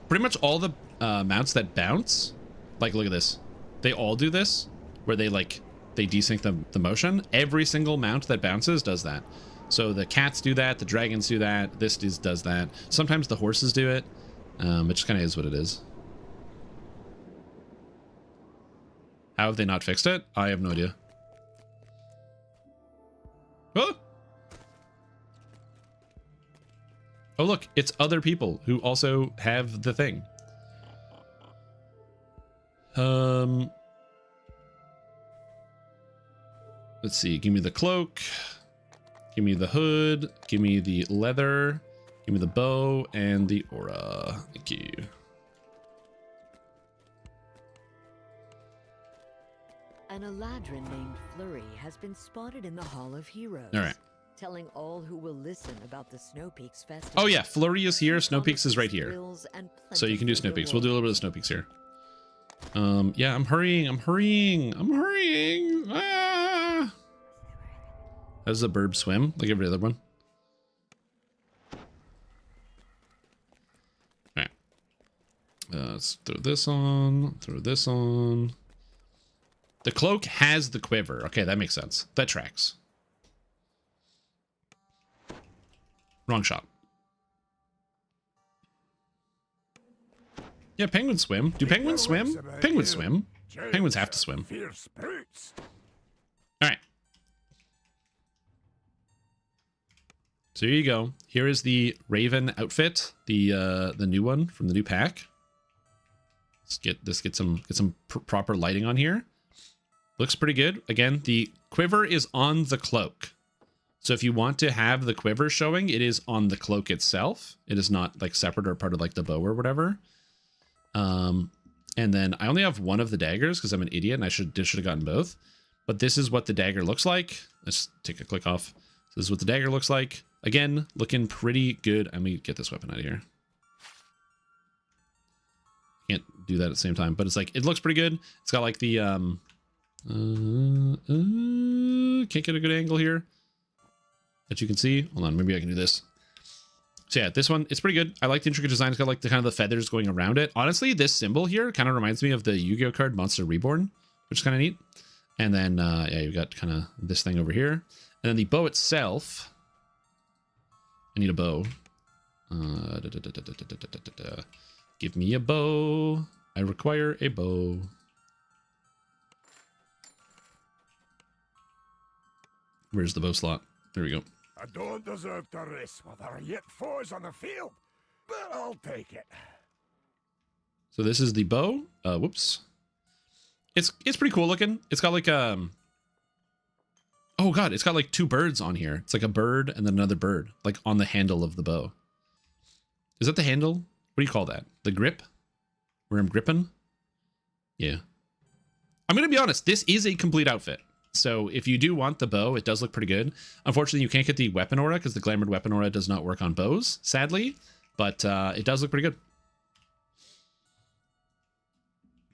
Pretty much all the mounts that bounce, like look at this. They all do this, where they desync the motion. Every single mount that bounces does that. So the cats do that, the dragons do that, this does that. Sometimes the horses do it. It just kind of is what it is. How have they not fixed it? I have no idea. Oh! Oh look, it's other people who also have the thing. Let's see, give me the cloak, give me the hood, give me the leather, give me the bow and the aura. Thank you. An Eladrin named Flurry has been spotted in the Hall of Heroes. All right. Telling all who will listen about the Snow Peaks festival. Oh yeah, Flurry is here, Snow Peaks is right here. So you can do Snow Peaks. We'll do a little bit of Snow Peaks here. Yeah, I'm hurrying. Ah! How does the bird swim? Like every other one. Alright. Let's throw this on. Throw this on. The cloak has the quiver. Okay, that makes sense. That tracks. Wrong shot. Yeah, penguins swim. Do penguins swim? Penguins swim. Penguins have to swim. Alright. So here you go. Here is the Raven outfit, the new one from the new pack. Let's get some proper lighting on here. Looks pretty good. Again, the quiver is on the cloak. So if you want to have the quiver showing, it is on the cloak itself. It is not like separate or part of like the bow or whatever. And then I only have one of the daggers because I'm an idiot and I should have gotten both. But this is what the dagger looks like. Let's take a click off. So this is what the dagger looks like. Again, looking pretty good. Let me get this weapon out of here. Can't do that at the same time, but it's like, it looks pretty good. It's got like the, can't get a good angle here that you can see. Hold on, maybe I can do this. So yeah, this one, it's pretty good. I like the intricate design. It's got like the kind of the feathers going around it. Honestly, this symbol here kind of reminds me of the Yu-Gi-Oh card Monster Reborn, which is kind of neat. And then, yeah, you've got kind of this thing over here. And then the bow itself, I need a bow. Give me a bow. I require a bow. Where's the bow slot? There we go. I don't deserve to risk with our yet foes on the field, but I'll take it. So this is the bow. Whoops. It's pretty cool looking. It's got like oh god, it's got like two birds on here. It's like a bird and then another bird, like on the handle of the bow. Is that the handle? What do you call that? The grip? Where I'm gripping? Yeah. I'm gonna be honest, this is a complete outfit. So if you do want the bow, it does look pretty good. Unfortunately, you can't get the weapon aura because the glamored weapon aura does not work on bows, sadly. But it does look pretty good.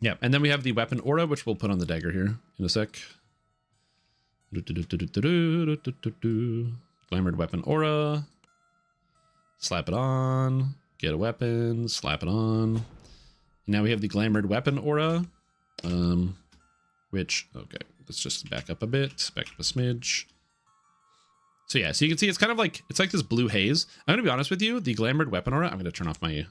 Yeah, and then we have the weapon aura, which we'll put on the dagger here in a sec. Glamored weapon aura. Slap it on. Get a weapon. Slap it on. And now we have the glamored weapon aura. Which, okay, let's just back up a bit. Back up a smidge. So yeah, so you can see it's kind of like, it's like this blue haze. I'm going to be honest with you. The glamored weapon aura, I'm going to turn off my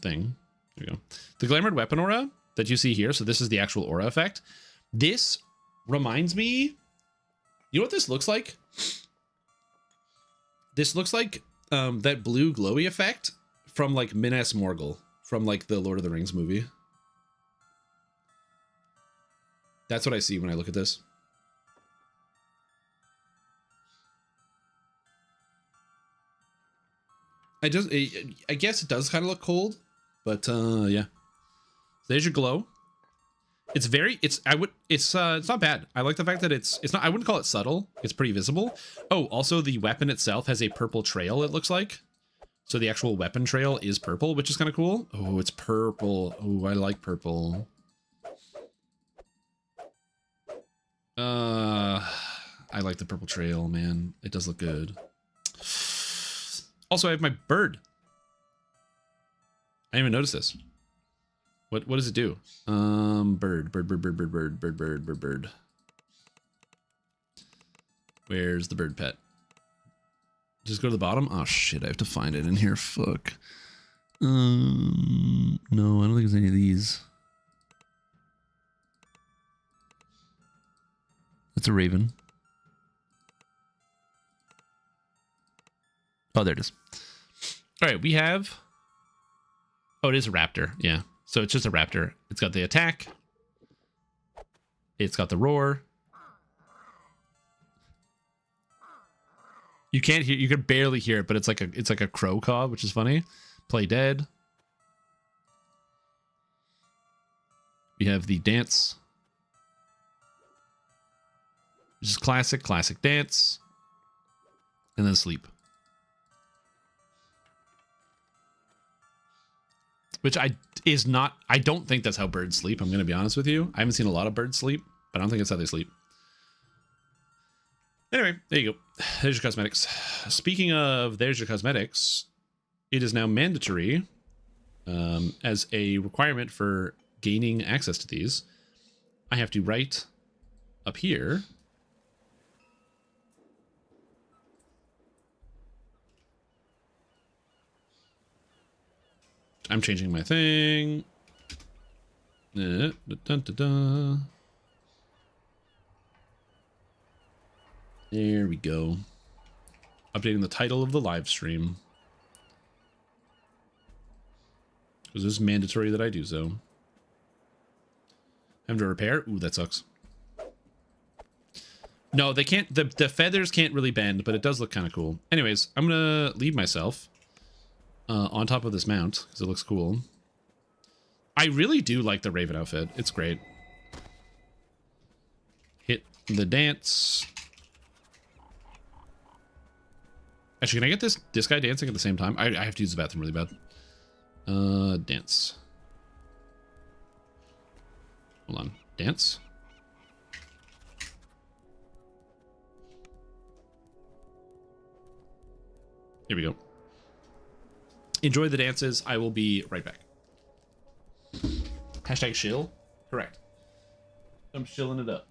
thing. There we go. The glamored weapon aura that you see here. So this is the actual aura effect. This reminds me, you know what this looks like? This looks like that blue glowy effect from like Minas Morgul from like the Lord of the Rings movie. That's what I see when I look at this. I guess it does kind of look cold, but yeah. There's your glow. It's not bad. I like the fact that it's not, I wouldn't call it subtle. It's pretty visible. Oh, also the weapon itself has a purple trail, it looks like. So the actual weapon trail is purple, which is kind of cool. Oh, it's purple. Oh, I like purple. I like the purple trail, man. It does look good. Also, I have my bird. I didn't even notice this. What does it do? Bird. Where's the bird pet? Just go to the bottom? Oh shit, I have to find it in here. Fuck. No, I don't think there's any of these. That's a raven. Oh, there it is. All right, we have... Oh, it is a raptor. Yeah. So it's just a raptor. It's got the attack. It's got the roar. You can't hear, you can barely hear it, but it's like a crow caw, which is funny. Play dead. We have the dance. Which is classic dance. And then sleep. Which I don't think that's how birds sleep. I'm going to be honest with you. I haven't seen a lot of birds sleep, but I don't think that's how they sleep. Anyway, there you go. There's your cosmetics. Speaking of there's your cosmetics, it is now mandatory as a requirement for gaining access to these. I have to write up here. I'm changing my thing. There we go. Updating the title of the live stream. Because it's mandatory that I do so. Having to repair? Ooh, that sucks. No, they can't. The feathers can't really bend, but it does look kind of cool. Anyways, I'm going to leave myself on top of this mount because it looks cool. I really do like the Raven outfit. It's great. Hit the dance. Actually, can I get this guy dancing at the same time? I have to use the bathroom really bad. Dance. Hold on. Dance. Here we go. Enjoy the dances. I will be right back. Hashtag shill? Correct. I'm shilling it up.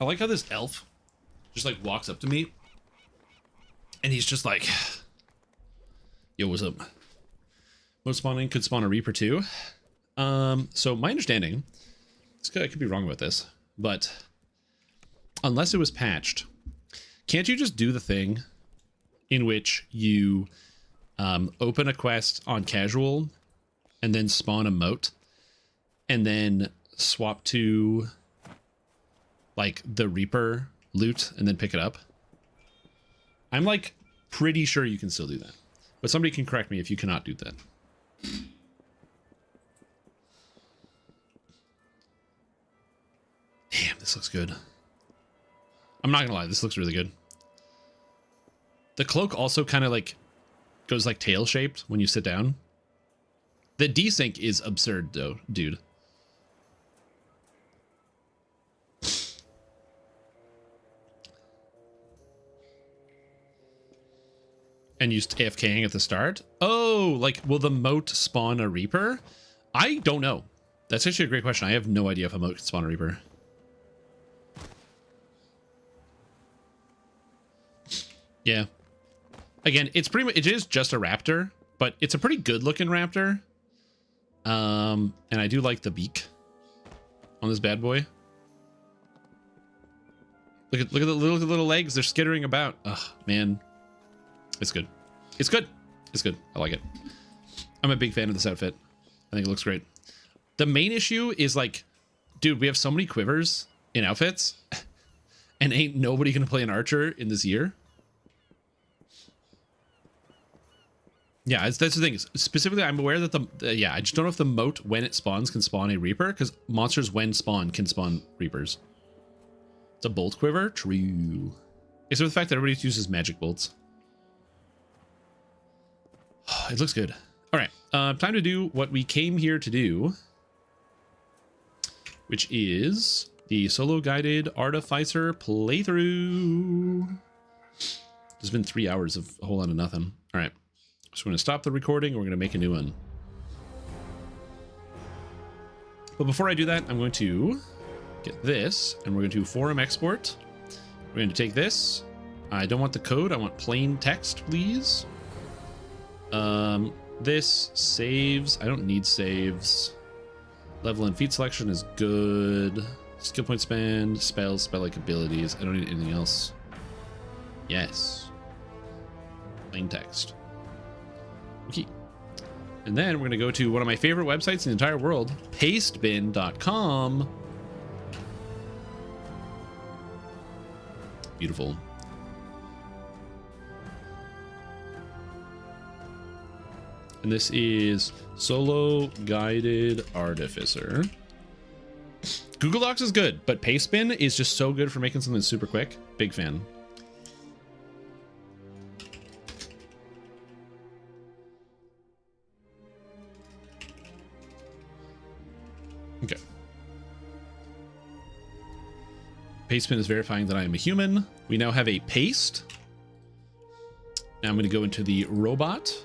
I like how this elf just like walks up to me and he's just like, yo, what's up? Mode spawning could spawn a Reaper too. So my understanding, I could be wrong about this, but unless it was patched, can't you just do the thing in which you open a quest on casual and then spawn a moat and then swap to like the Reaper loot and then pick it up? I'm like pretty sure you can still do that, but somebody can correct me if you cannot do that. Damn, this looks good. I'm not gonna lie, this looks really good. The cloak also kind of like goes like tail shaped when you sit down. The desync is absurd though, dude. And used AFKing at the start. Oh, like will the moat spawn a Reaper? I don't know. That's actually a great question. I have no idea if a moat can spawn a Reaper. Yeah. Again, it's pretty much, it is just a raptor, but it's a pretty good looking raptor. And I do like the beak on this bad boy. Look at the little legs. They're skittering about. Oh, man. It's good. It's good. It's good. I like it. I'm a big fan of this outfit. I think it looks great. The main issue is like, dude, we have so many quivers in outfits and ain't nobody gonna play an archer in this year. Yeah, that's the thing. Specifically, I'm aware that yeah, I just don't know if the moat when it spawns can spawn a Reaper, because monsters when spawn can spawn Reapers. It's a bolt quiver? True. Except for the fact that everybody uses magic bolts. It looks good. All right, time to do what we came here to do, which is the solo guided Artificer playthrough. There's been 3 hours of a whole lot of nothing. All right, so we're going to stop the recording. We're going to make a new one. But before I do that, I'm going to get this, and we're going to do forum export. We're going to take this. I don't want the code. I want plain text, please. This saves. I don't need saves. Level and feat selection is good. Skill point spend, spells, spell-like abilities. I don't need anything else. Yes. Plain text. Okay. And then we're going to go to one of my favorite websites in the entire world, pastebin.com. Beautiful. And this is Solo Guided Artificer. Google Docs is good, but Pastebin is just so good for making something super quick. Big fan. Okay. Pastebin is verifying that I am a human. We now have a paste. Now I'm going to go into the robot.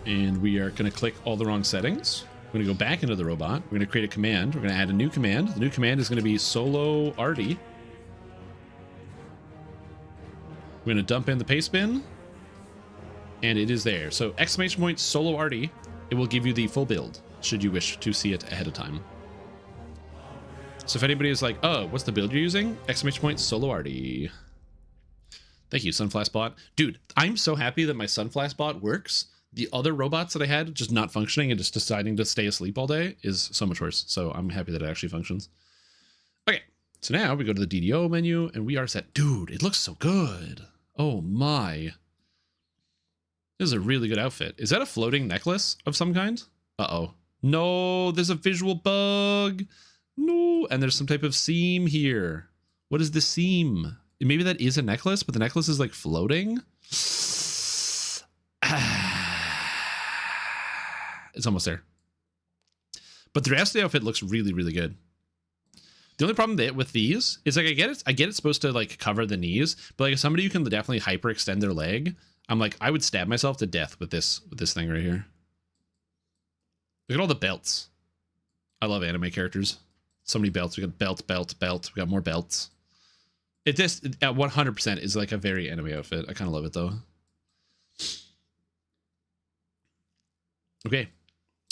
And we are going to click all the wrong settings. We're going to go back into the robot. We're going to create a command. We're going to add a new command. The new command is going to be solo arty. We're going to dump in the paste bin. And it is there. So exclamation point solo arty. It will give you the full build, should you wish to see it ahead of time. So if anybody is like, oh, what's the build you're using? Exclamation point solo arty. Thank you, Sunflash bot. Dude, I'm so happy that my Sunflash bot works. The other robots that I had just not functioning and just deciding to stay asleep all day is so much worse. So I'm happy that it actually functions. Okay, so now we go to the DDO menu and we are set. Dude, it looks so good. Oh my. This is a really good outfit. Is that a floating necklace of some kind? Uh-oh. No, there's a visual bug. No, and there's some type of seam here. What is the seam? Maybe that is a necklace, but the necklace is like floating. It's almost there. But the rest of the outfit looks really, really good. The only problem with these is like I get it's supposed to like cover the knees, but like if somebody who can definitely hyperextend their leg, I'm like, I would stab myself to death with this thing right here. Look at all the belts. I love anime characters. So many belts. We got belt. We got more belts. It just at 100% is like a very anime outfit. I kind of love it though. Okay.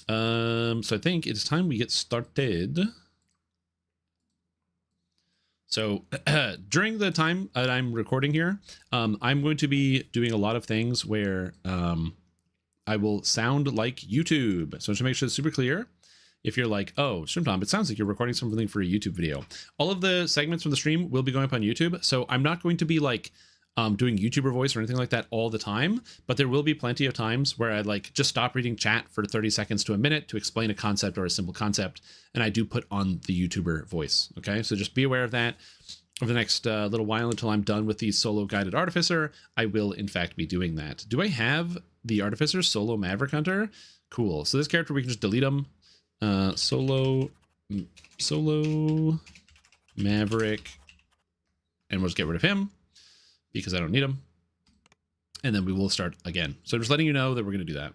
So I think it's time we get started. So during the time that I'm recording here, I'm going to be doing a lot of things where I will sound like YouTube. So to make sure it's super clear, if you're like, oh, Stream Tom, it sounds like you're recording something for a YouTube video. All of the segments from the stream will be going up on YouTube. So I'm not going to be like doing YouTuber voice or anything like that all the time, but there will be plenty of times where I like just stop reading chat for 30 seconds to a minute to explain a concept or a simple concept. And I do put on the YouTuber voice. Okay. So just be aware of that. Over the next little while until I'm done with the solo guided Artificer, I will in fact be doing that. Do I have the Artificer solo Maverick Hunter? Cool. So this character, we can just delete him. Solo Maverick, and we'll just get rid of him because I don't need him. And then we will start again. So just letting you know that we're going to do that.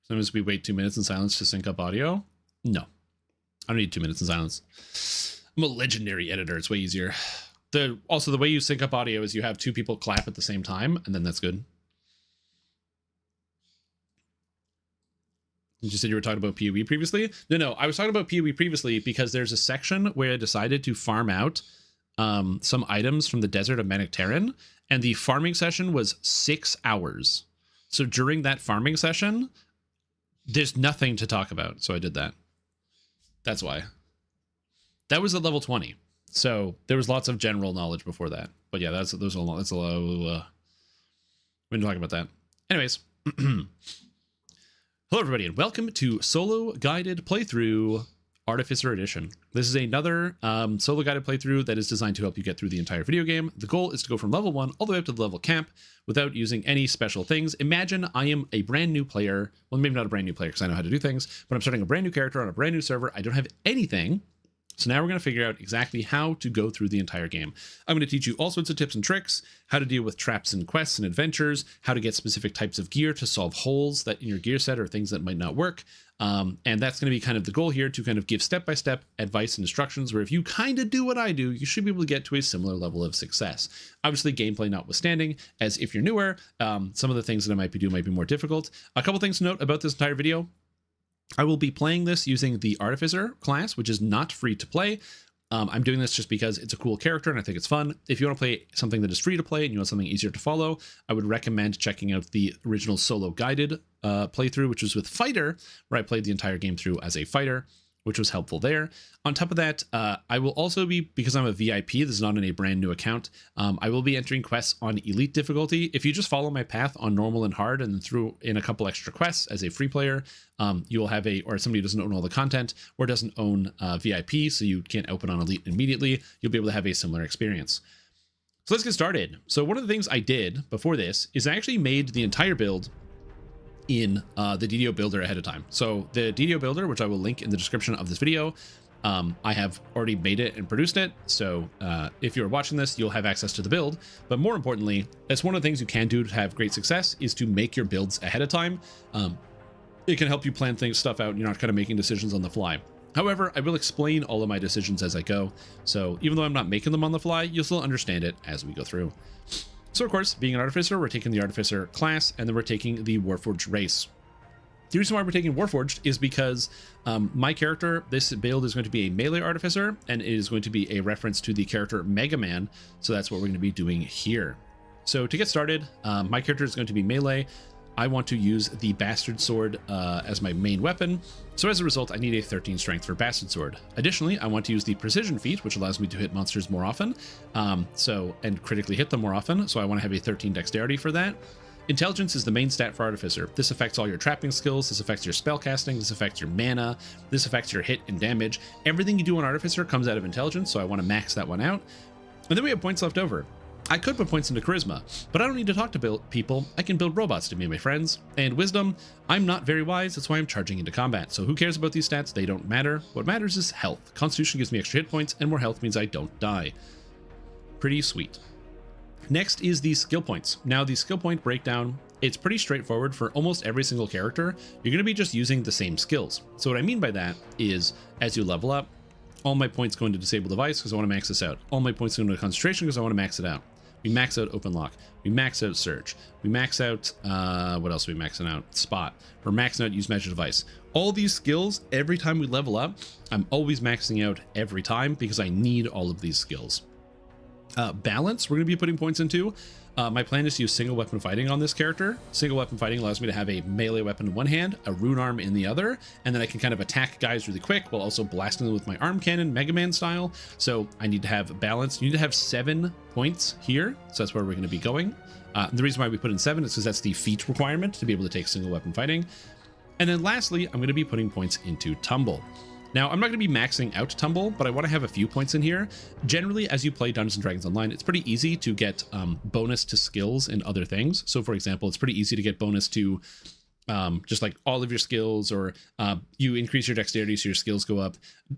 Sometimes we wait 2 minutes in silence to sync up audio. No, I don't need 2 minutes in silence. I'm a legendary editor. It's way easier. Also, the way you sync up audio is you have two people clap at the same time, and then that's good. You just said you were talking about PoE previously? No, I was talking about PoE previously because there's a section where I decided to farm out some items from the desert of Manectaran, and the farming session was 6 hours. So during that farming session, there's nothing to talk about. So I did that. That's why. That was at level 20. So there was lots of general knowledge before that. But yeah, that's a lot. That's a lot. We didn't talk about that. Anyways. Hello, everybody, and welcome to Solo Guided Playthrough Artificer Edition. This is another solo guided playthrough that is designed to help you get through the entire video game. The goal is to go from level 1 all the way up to the level camp without using any special things. Imagine I am a brand new player. Well, maybe not a brand new player because I know how to do things, but I'm starting a brand new character on a brand new server. I don't have anything. So now we're going to figure out exactly how to go through the entire game. I'm going to teach you all sorts of tips and tricks, how to deal with traps and quests and adventures, how to get specific types of gear to solve holes that in your gear set or things that might not work. And that's going to be kind of the goal here, to kind of give step-by-step advice and instructions where if you kind of do what I do, you should be able to get to a similar level of success. Obviously, gameplay notwithstanding, as if you're newer, some of the things that I might be doing might be more difficult. A couple things to note about this entire video. I will be playing this using the Artificer class, which is not free to play. I'm doing this just because it's a cool character and I think it's fun. If you want to play something that is free to play and you want something easier to follow, I would recommend checking out the original solo guided playthrough, which was with Fighter, where I played the entire game through as a fighter, which was helpful there. On top of that, I will also be, because I'm a VIP, this is not in a brand new account, I will be entering quests on elite difficulty. If you just follow my path on normal and hard and then threw in a couple extra quests as a free player, you will have or somebody who doesn't own all the content or doesn't own VIP, so you can't open on elite immediately, you'll be able to have a similar experience. So let's get started. So one of the things I did before this is I actually made the entire build in the DDO builder ahead of time. So the DDO builder, which I will link in the description of this video, I have already made it and produced it. So if you're watching this, you'll have access to the build. But more importantly, that's one of the things you can do to have great success, is to make your builds ahead of time. It can help you plan stuff out and you're not kind of making decisions on the fly. However, I will explain all of my decisions as I go. So even though I'm not making them on the fly, you'll still understand it as we go through. So of course, being an Artificer, we're taking the Artificer class, and then we're taking the Warforged race. The reason why we're taking Warforged is because my character, this build is going to be a melee Artificer, and it is going to be a reference to the character Mega Man, so that's what we're going to be doing here. So to get started, my character is going to be melee. I want to use the Bastard Sword as my main weapon, so as a result I need a 13 strength for Bastard Sword. Additionally, I want to use the Precision Feat, which allows me to hit monsters more often, and critically hit them more often, so I want to have a 13 dexterity for that. Intelligence is the main stat for Artificer. This affects all your trapping skills, this affects your spell casting, this affects your mana, this affects your hit and damage. Everything you do on Artificer comes out of Intelligence, so I want to max that one out. And then we have points left over. I could put points into Charisma, but I don't need to talk to people. I can build robots to be my friends. And Wisdom, I'm not very wise, that's why I'm charging into combat. So who cares about these stats? They don't matter. What matters is health. Constitution gives me extra hit points, and more health means I don't die. Pretty sweet. Next is the skill points. Now the skill point breakdown, it's pretty straightforward for almost every single character. You're going to be just using the same skills. So what I mean by that is, as you level up, All my points go into disable device because I want to max this out. All my points go into concentration because I want to max it out. We max out open lock. We max out search. We max out, what else are we maxing out? Spot. We're maxing out use magic device. All these skills, every time we level up, I'm always maxing out every time because I need all of these skills. Balance, we're going to be putting points into. My plan is to use single weapon fighting on this character. Single weapon fighting allows me to have a melee weapon in one hand, a rune arm in the other, and then I can kind of attack guys really quick while also blasting them with my arm cannon, Mega Man style. So I need to have balance. You need to have 7 points here, so that's where we're going to be going. The reason why we put in 7 is because that's the feat requirement to be able to take single weapon fighting. And then lastly, I'm going to be putting points into tumble. Now, I'm not going to be maxing out Tumble, but I want to have a few points in here. Generally, as you play Dungeons & Dragons Online, it's pretty easy to get bonus to skills and other things. So, for example, it's pretty easy to get bonus to just like all of your skills, or you increase your dexterity so your skills go up.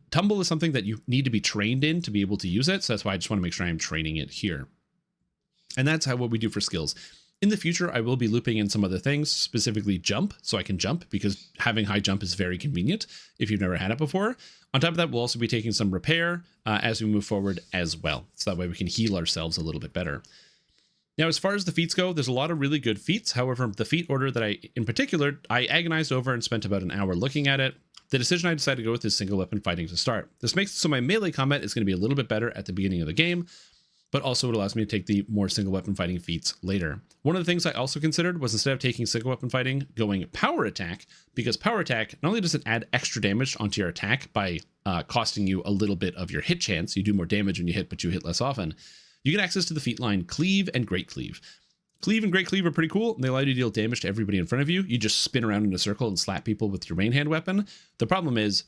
Tumble is something that you need to be trained in to be able to use it. So that's why I just want to make sure I'm training it here. And that's what we do for skills. In the future, I will be looping in some other things, specifically jump, so I can jump, because having high jump is very convenient if you've never had it before. On top of that, we'll also be taking some repair as we move forward as well, so that way we can heal ourselves a little bit better. Now, as far as the feats go, there's a lot of really good feats. However, the feat order that in particular, I agonized over and spent about an hour looking at it. The decision I decided to go with is single weapon fighting to start. This makes it so my melee combat is going to be a little bit better at the beginning of the game, but also it allows me to take the more single weapon fighting feats later. One of the things I also considered was, instead of taking single weapon fighting, going power attack, because power attack, not only does it add extra damage onto your attack by costing you a little bit of your hit chance, you do more damage when you hit, but you hit less often, you get access to the feat line Cleave and Great Cleave. Cleave and Great Cleave are pretty cool, and they allow you to deal damage to everybody in front of you. You just spin around in a circle and slap people with your main hand weapon. The problem is,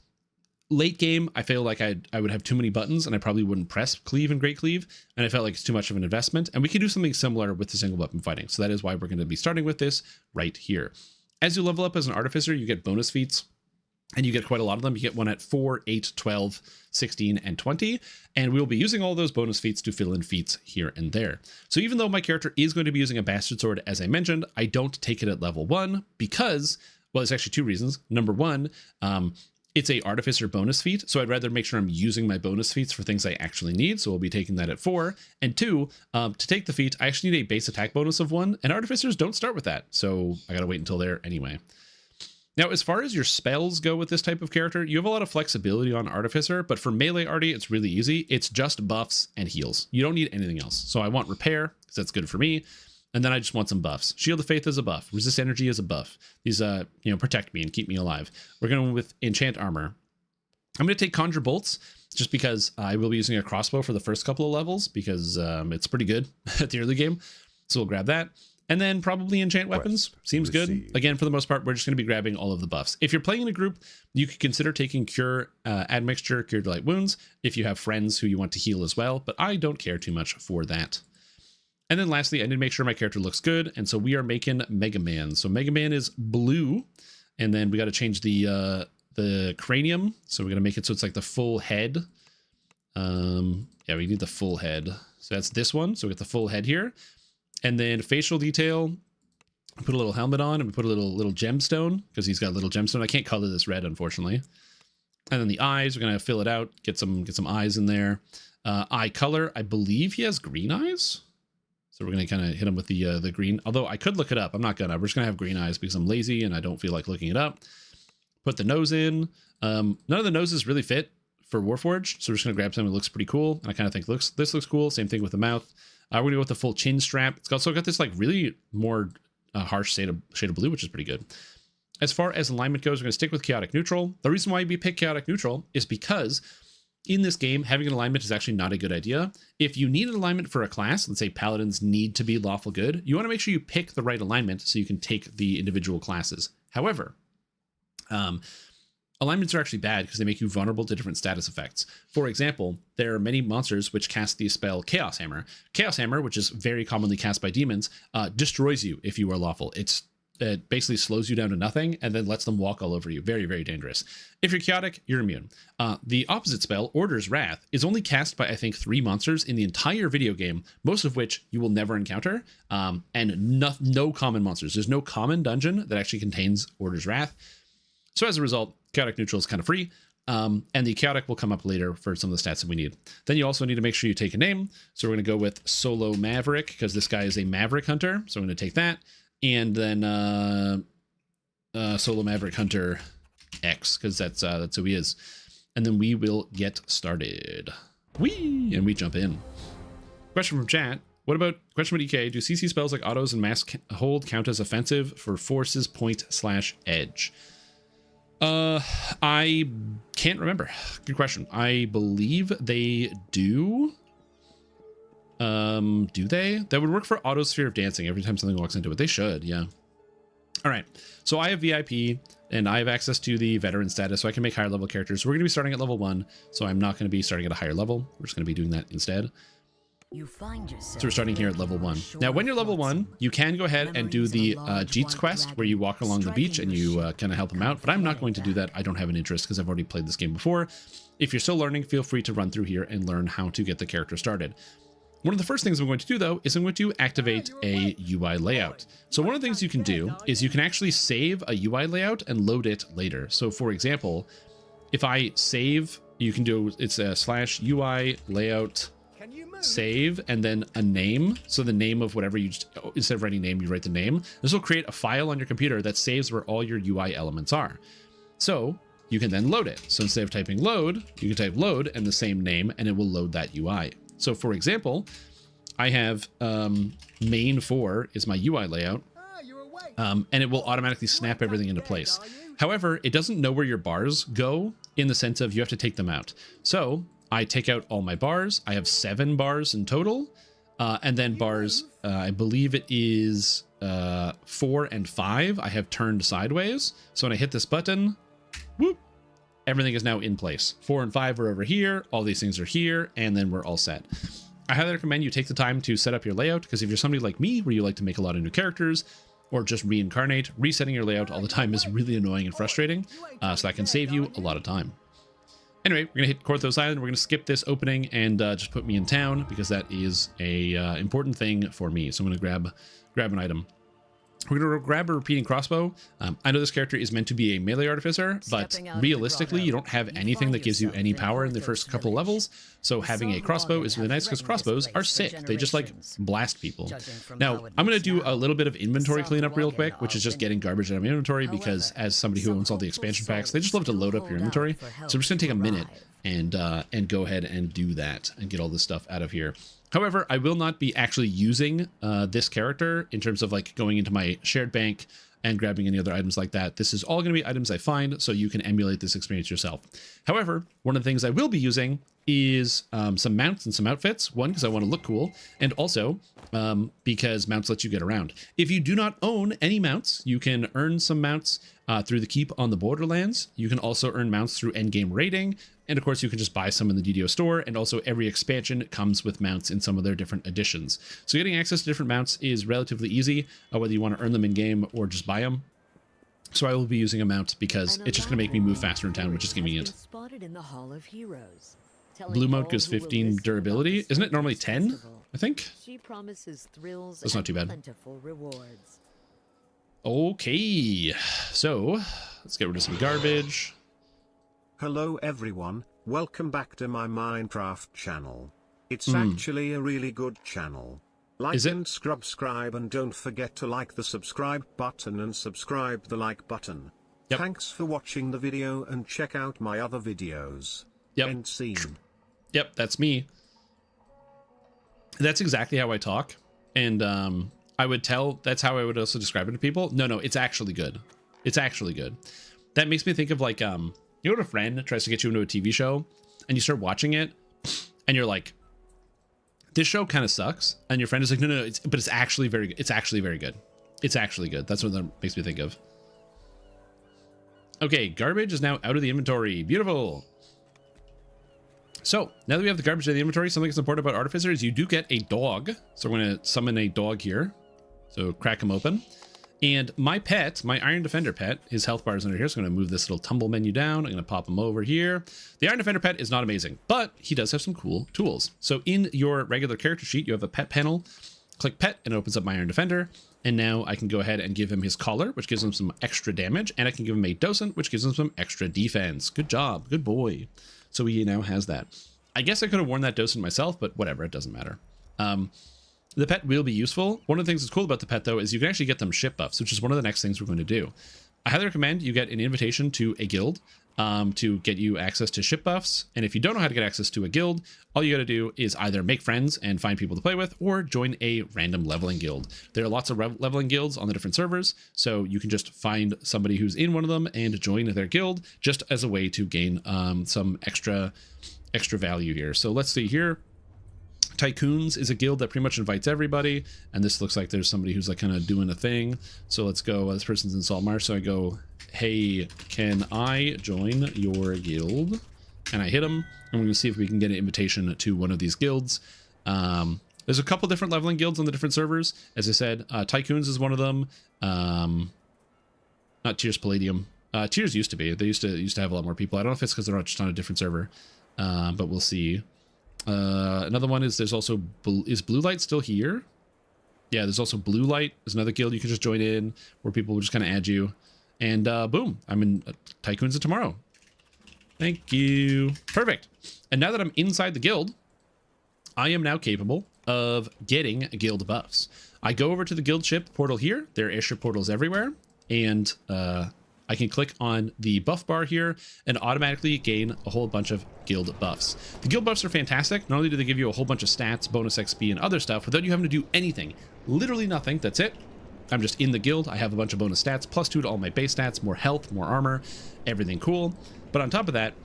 late game, I feel like I would have too many buttons and I probably wouldn't press Cleave and Great Cleave, and I felt like it's too much of an investment, and we can do something similar with the single weapon fighting. So that is why we're going to be starting with this right here. As you level up as an Artificer, you get bonus feats, and you get quite a lot of them. You get one at 4, 8, 12, 16, and 20, and we'll be using all those bonus feats to fill in feats here and there. So even though my character is going to be using a Bastard Sword, as I mentioned, I don't take it at level 1 because, well, there's actually 2 reasons. Number 1, it's a Artificer bonus feat, so I'd rather make sure I'm using my bonus feats for things I actually need, so we'll be taking that at 4. And 2, to take the feat, I actually need a base attack bonus of 1, and Artificers don't start with that, so I gotta wait until there anyway. Now, as far as your spells go with this type of character, you have a lot of flexibility on Artificer, but for melee arty, it's really easy. It's just buffs and heals. You don't need anything else. So I want repair, because that's good for me. And then I just want some buffs. Shield of Faith is a buff. Resist Energy is a buff. These, protect me and keep me alive. We're going with Enchant Armor. I'm going to take Conjure Bolts, just because I will be using a crossbow for the first couple of levels, because it's pretty good at the early game. So we'll grab that. And then probably Enchant Weapons. Seems good. Again, for the most part, we're just going to be grabbing all of the buffs. If you're playing in a group, you could consider taking Cure, Admixture, Cure Delight Wounds, if you have friends who you want to heal as well, but I don't care too much for that. And then lastly, I need to make sure my character looks good, and so we are making Mega Man. So Mega Man is blue, and then we got to change the cranium. So we're going to make it so it's like the full head. Yeah, we need the full head. So that's this one. So we get the full head here. And then facial detail, put a little helmet on, and we put a little gemstone, because he's got a little gemstone. I can't color this red, unfortunately. And then the eyes, we're going to fill it out, get some eyes in there. Eye color, I believe he has green eyes. So we're going to kind of hit him with the green, although I could look it up. I'm not gonna. We're just going to have green eyes because I'm lazy and I don't feel like looking it up. Put the nose in. None of the noses really fit for Warforged, so we're just going to grab something that looks pretty cool. And I kind of think this looks cool. Same thing with the mouth. We're going to go with the full chin strap. It's also got this like really more harsh shade of blue, which is pretty good. As far as alignment goes, we're going to stick with Chaotic Neutral. The reason why we pick Chaotic Neutral is because in this game, having an alignment is actually not a good idea. If you need an alignment for a class, let's say Paladins need to be lawful good, you want to make sure you pick the right alignment so you can take the individual classes. However, alignments are actually bad because they make you vulnerable to different status effects. For example, there are many monsters which cast the spell Chaos Hammer. Chaos Hammer, which is very commonly cast by demons, destroys you if you are lawful. It basically slows you down to nothing and then lets them walk all over you. Very, very dangerous. If you're chaotic, you're immune. The opposite spell, Order's Wrath, is only cast by, I think, 3 monsters in the entire video game, most of which you will never encounter, and no common monsters. There's no common dungeon that actually contains Order's Wrath. So as a result, Chaotic Neutral is kind of free. And the chaotic will come up later for some of the stats that we need. Then you also need to make sure you take a name. So we're going to go with Solo Maverick because this guy is a Maverick Hunter. So I'm going to take that. And then Solo Maverick Hunter X because that's who he is. And then we will get started. Whee! And we jump in. Question from chat. What about question from EK? Do CC spells like autos and mass hold count as offensive for forces point/edge? I can't remember. Good question. I believe they do. Do they? That would work for auto sphere of dancing every time something walks into it. They should, yeah. All right. So I have VIP and I have access to the veteran status, so I can make higher level characters. We're going to be starting at level 1, so I'm not going to be starting at a higher level. We're just going to be doing that instead. You find yourself. So we're starting here at level 1. Now, when you're level 1, you can go ahead and do the Jeet's quest, where you walk along the beach and you kind of help him out. But I'm not going to do that. I don't have an interest because I've already played this game before. If you're still learning, feel free to run through here and learn how to get the character started. One of the first things I'm going to do, though, is I'm going to activate a UI layout. So one of the things you can do is you can actually save a UI layout and load it later. So for example, if I save, you can do, it's a /UI layout save and then a name. So the name of whatever you just, instead of writing name, you write the name. This will create a file on your computer that saves where all your UI elements are. So you can then load it. So instead of typing load, you can type load and the same name, and it will load that UI. So for example, I have main 4 is my UI layout, and it will automatically snap everything into place. However, it doesn't know where your bars go in the sense of you have to take them out. So I take out all my bars. I have 7 bars in total, and then bars, I believe it is 4 and 5, I have turned sideways. So when I hit this button, whoop, everything is now in place. 4 and 5 are over here. All these things are here, and then we're all set. I highly recommend you take the time to set up your layout, because if you're somebody like me, where you like to make a lot of new characters, or just reincarnate, resetting your layout all the time is really annoying and frustrating, so that can save you a lot of time. Anyway, we're going to hit Korthos Island. We're going to skip this opening and just put me in town, because that is a important thing for me. So I'm going to grab an item. We're going to grab a repeating crossbow. I know this character is meant to be a melee artificer, but realistically, you don't have anything that gives you any power in the first couple of levels. So having a crossbow is really nice because crossbows are sick. They just like blast people. Now, I'm going to do a little bit of inventory cleanup real quick, which is just getting garbage out of my inventory, because as somebody who owns all the expansion packs, they just love to load up your inventory. So I'm just going to take a minute and go ahead and do that and get all this stuff out of here. However, I will not be actually using this character in terms of like going into my shared bank and grabbing any other items like that. This is all going to be items I find, so you can emulate this experience yourself. However, one of the things I will be using is some mounts and some outfits. One, because I want to look cool, and also because mounts let you get around. If you do not own any mounts, you can earn some mounts through the keep on the Borderlands. You can also earn mounts through endgame raiding. And of course, you can just buy some in the DDO store, and also every expansion comes with mounts in some of their different editions. So getting access to different mounts is relatively easy, whether you want to earn them in game or just buy them. So I will be using a mount because it's just going to make me move faster in town, which is convenient. Spotted in the Hall of Heroes. Blue mode gives 15 durability. Isn't it normally 10? I think. She promises thrills. That's not too bad. Plentiful rewards. Okay, so let's get rid of some garbage. Hello everyone, welcome back to my Minecraft channel. It's actually a really good channel. Like and subscribe, and don't forget to like the subscribe button and subscribe the like button. Yep. Thanks for watching the video, and check out my other videos. Yep. End scene. Yep, that's me. That's exactly how I talk. And I would tell, that's how I would also describe it to people. No, it's actually good. It's actually good. That makes me think of like, you know, when a friend tries to get you into a TV show and you start watching it and you're like, this show kind of sucks. And your friend is like, no, but it's actually very good. It's actually very good. It's actually good. That's what that makes me think of. Okay, garbage is now out of the inventory. Beautiful. So now that we have the garbage out of the inventory, something that's important about Artificer is you do get a dog. So we're going to summon a dog here. So crack him open. And my pet, my Iron Defender pet, his health bar is under here. So I'm going to move this little tumble menu down. I'm going to pop him over here. The Iron Defender pet is not amazing, but he does have some cool tools. So in your regular character sheet, you have a pet panel. Click pet and it opens up my Iron Defender. And now I can go ahead and give him his collar, which gives him some extra damage. And I can give him a docent, which gives him some extra defense. Good job. Good boy. So he now has that. I guess I could have worn that docent myself, but whatever. It doesn't matter. The pet will be useful. One of the things that's cool about the pet, though, is you can actually get them ship buffs, which is one of the next things we're going to do. I highly recommend you get an invitation to a guild to get you access to ship buffs. And if you don't know how to get access to a guild, all you got to do is either make friends and find people to play with, or join a random leveling guild. There are lots of leveling guilds on the different servers, so you can just find somebody who's in one of them and join their guild just as a way to gain some extra value here. So let's see here. Tycoons is a guild that pretty much invites everybody, and this looks like there's somebody who's like kind of doing a thing. So let's go, this person's in Saltmarsh, so I go, hey, can I join your guild? And I hit him, and we're gonna see if we can get an invitation to one of these guilds. There's a couple different leveling guilds on the different servers. As I said, Tycoons is one of them. Not Tears Palladium. Tears used to be. They used to have a lot more people. I don't know if it's because they're just on a different server, but we'll see. Another one is there's also is Blue Light still here? Yeah, there's also Blue Light. There's another guild you can just join in where people will just kind of add you, and boom, I'm in Tycoons of Tomorrow. Thank you. Perfect. And now that I'm inside the guild, I am now capable of getting guild buffs. I go over to the guild ship portal here. There are airship portals everywhere, and I can click on the buff bar here and automatically gain a whole bunch of guild buffs. The guild buffs are fantastic. Not only do they give you a whole bunch of stats, bonus XP, and other stuff without you having to do anything. Literally nothing. That's it. I'm just in the guild. I have a bunch of bonus stats, +2 to all my base stats, more health, more armor, everything cool. But on top of that,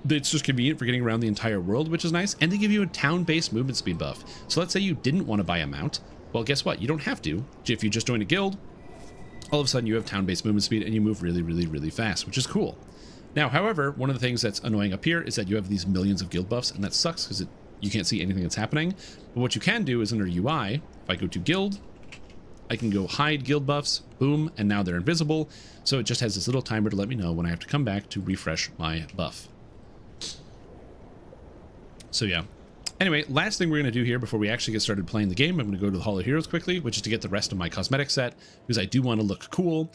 it's just convenient for getting around the entire world, which is nice. And they give you a town-based movement speed buff. So let's say you didn't want to buy a mount. Well, guess what? You don't have to. If you just join a guild, all of a sudden you have town-based movement speed and you move really, really, really fast, which is cool. Now, however, one of the things that's annoying up here is that you have these millions of guild buffs, and that sucks because you can't see anything that's happening. But what you can do is under UI, if I go to guild, I can go hide guild buffs, boom, and now they're invisible. So it just has this little timer to let me know when I have to come back to refresh my buff. So yeah. Anyway, last thing we're going to do here before we actually get started playing the game, I'm going to go to the Hall of Heroes quickly, which is to get the rest of my cosmetic set, because I do want to look cool.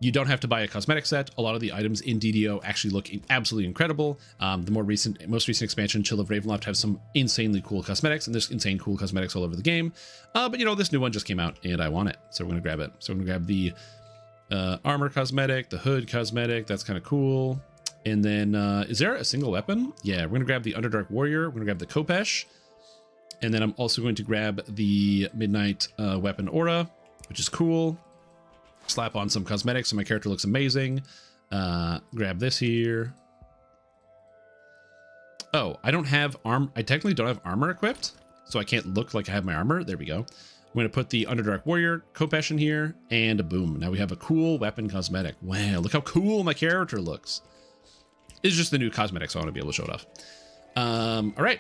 You don't have to buy a cosmetic set. A lot of the items in DDO actually look absolutely incredible. The most recent expansion, Chill of Ravenloft, has some insanely cool cosmetics, and there's insane cool cosmetics all over the game. But you know, this new one just came out, and I want it, so we're going to grab it. So I'm going to grab the armor cosmetic, the hood cosmetic. That's kind of cool. And then, is there a single weapon? Yeah, we're going to grab the Underdark Warrior. We're going to grab the Kopesh. And then I'm also going to grab the Midnight Weapon Aura, which is cool. Slap on some cosmetics so my character looks amazing. Grab this here. Oh, I don't have I technically don't have armor equipped, so I can't look like I have my armor. There we go. I'm going to put the Underdark Warrior Kopesh in here, and boom. Now we have a cool weapon cosmetic. Wow, look how cool my character looks. It's just the new cosmetics, so I want to be able to show it off. All right.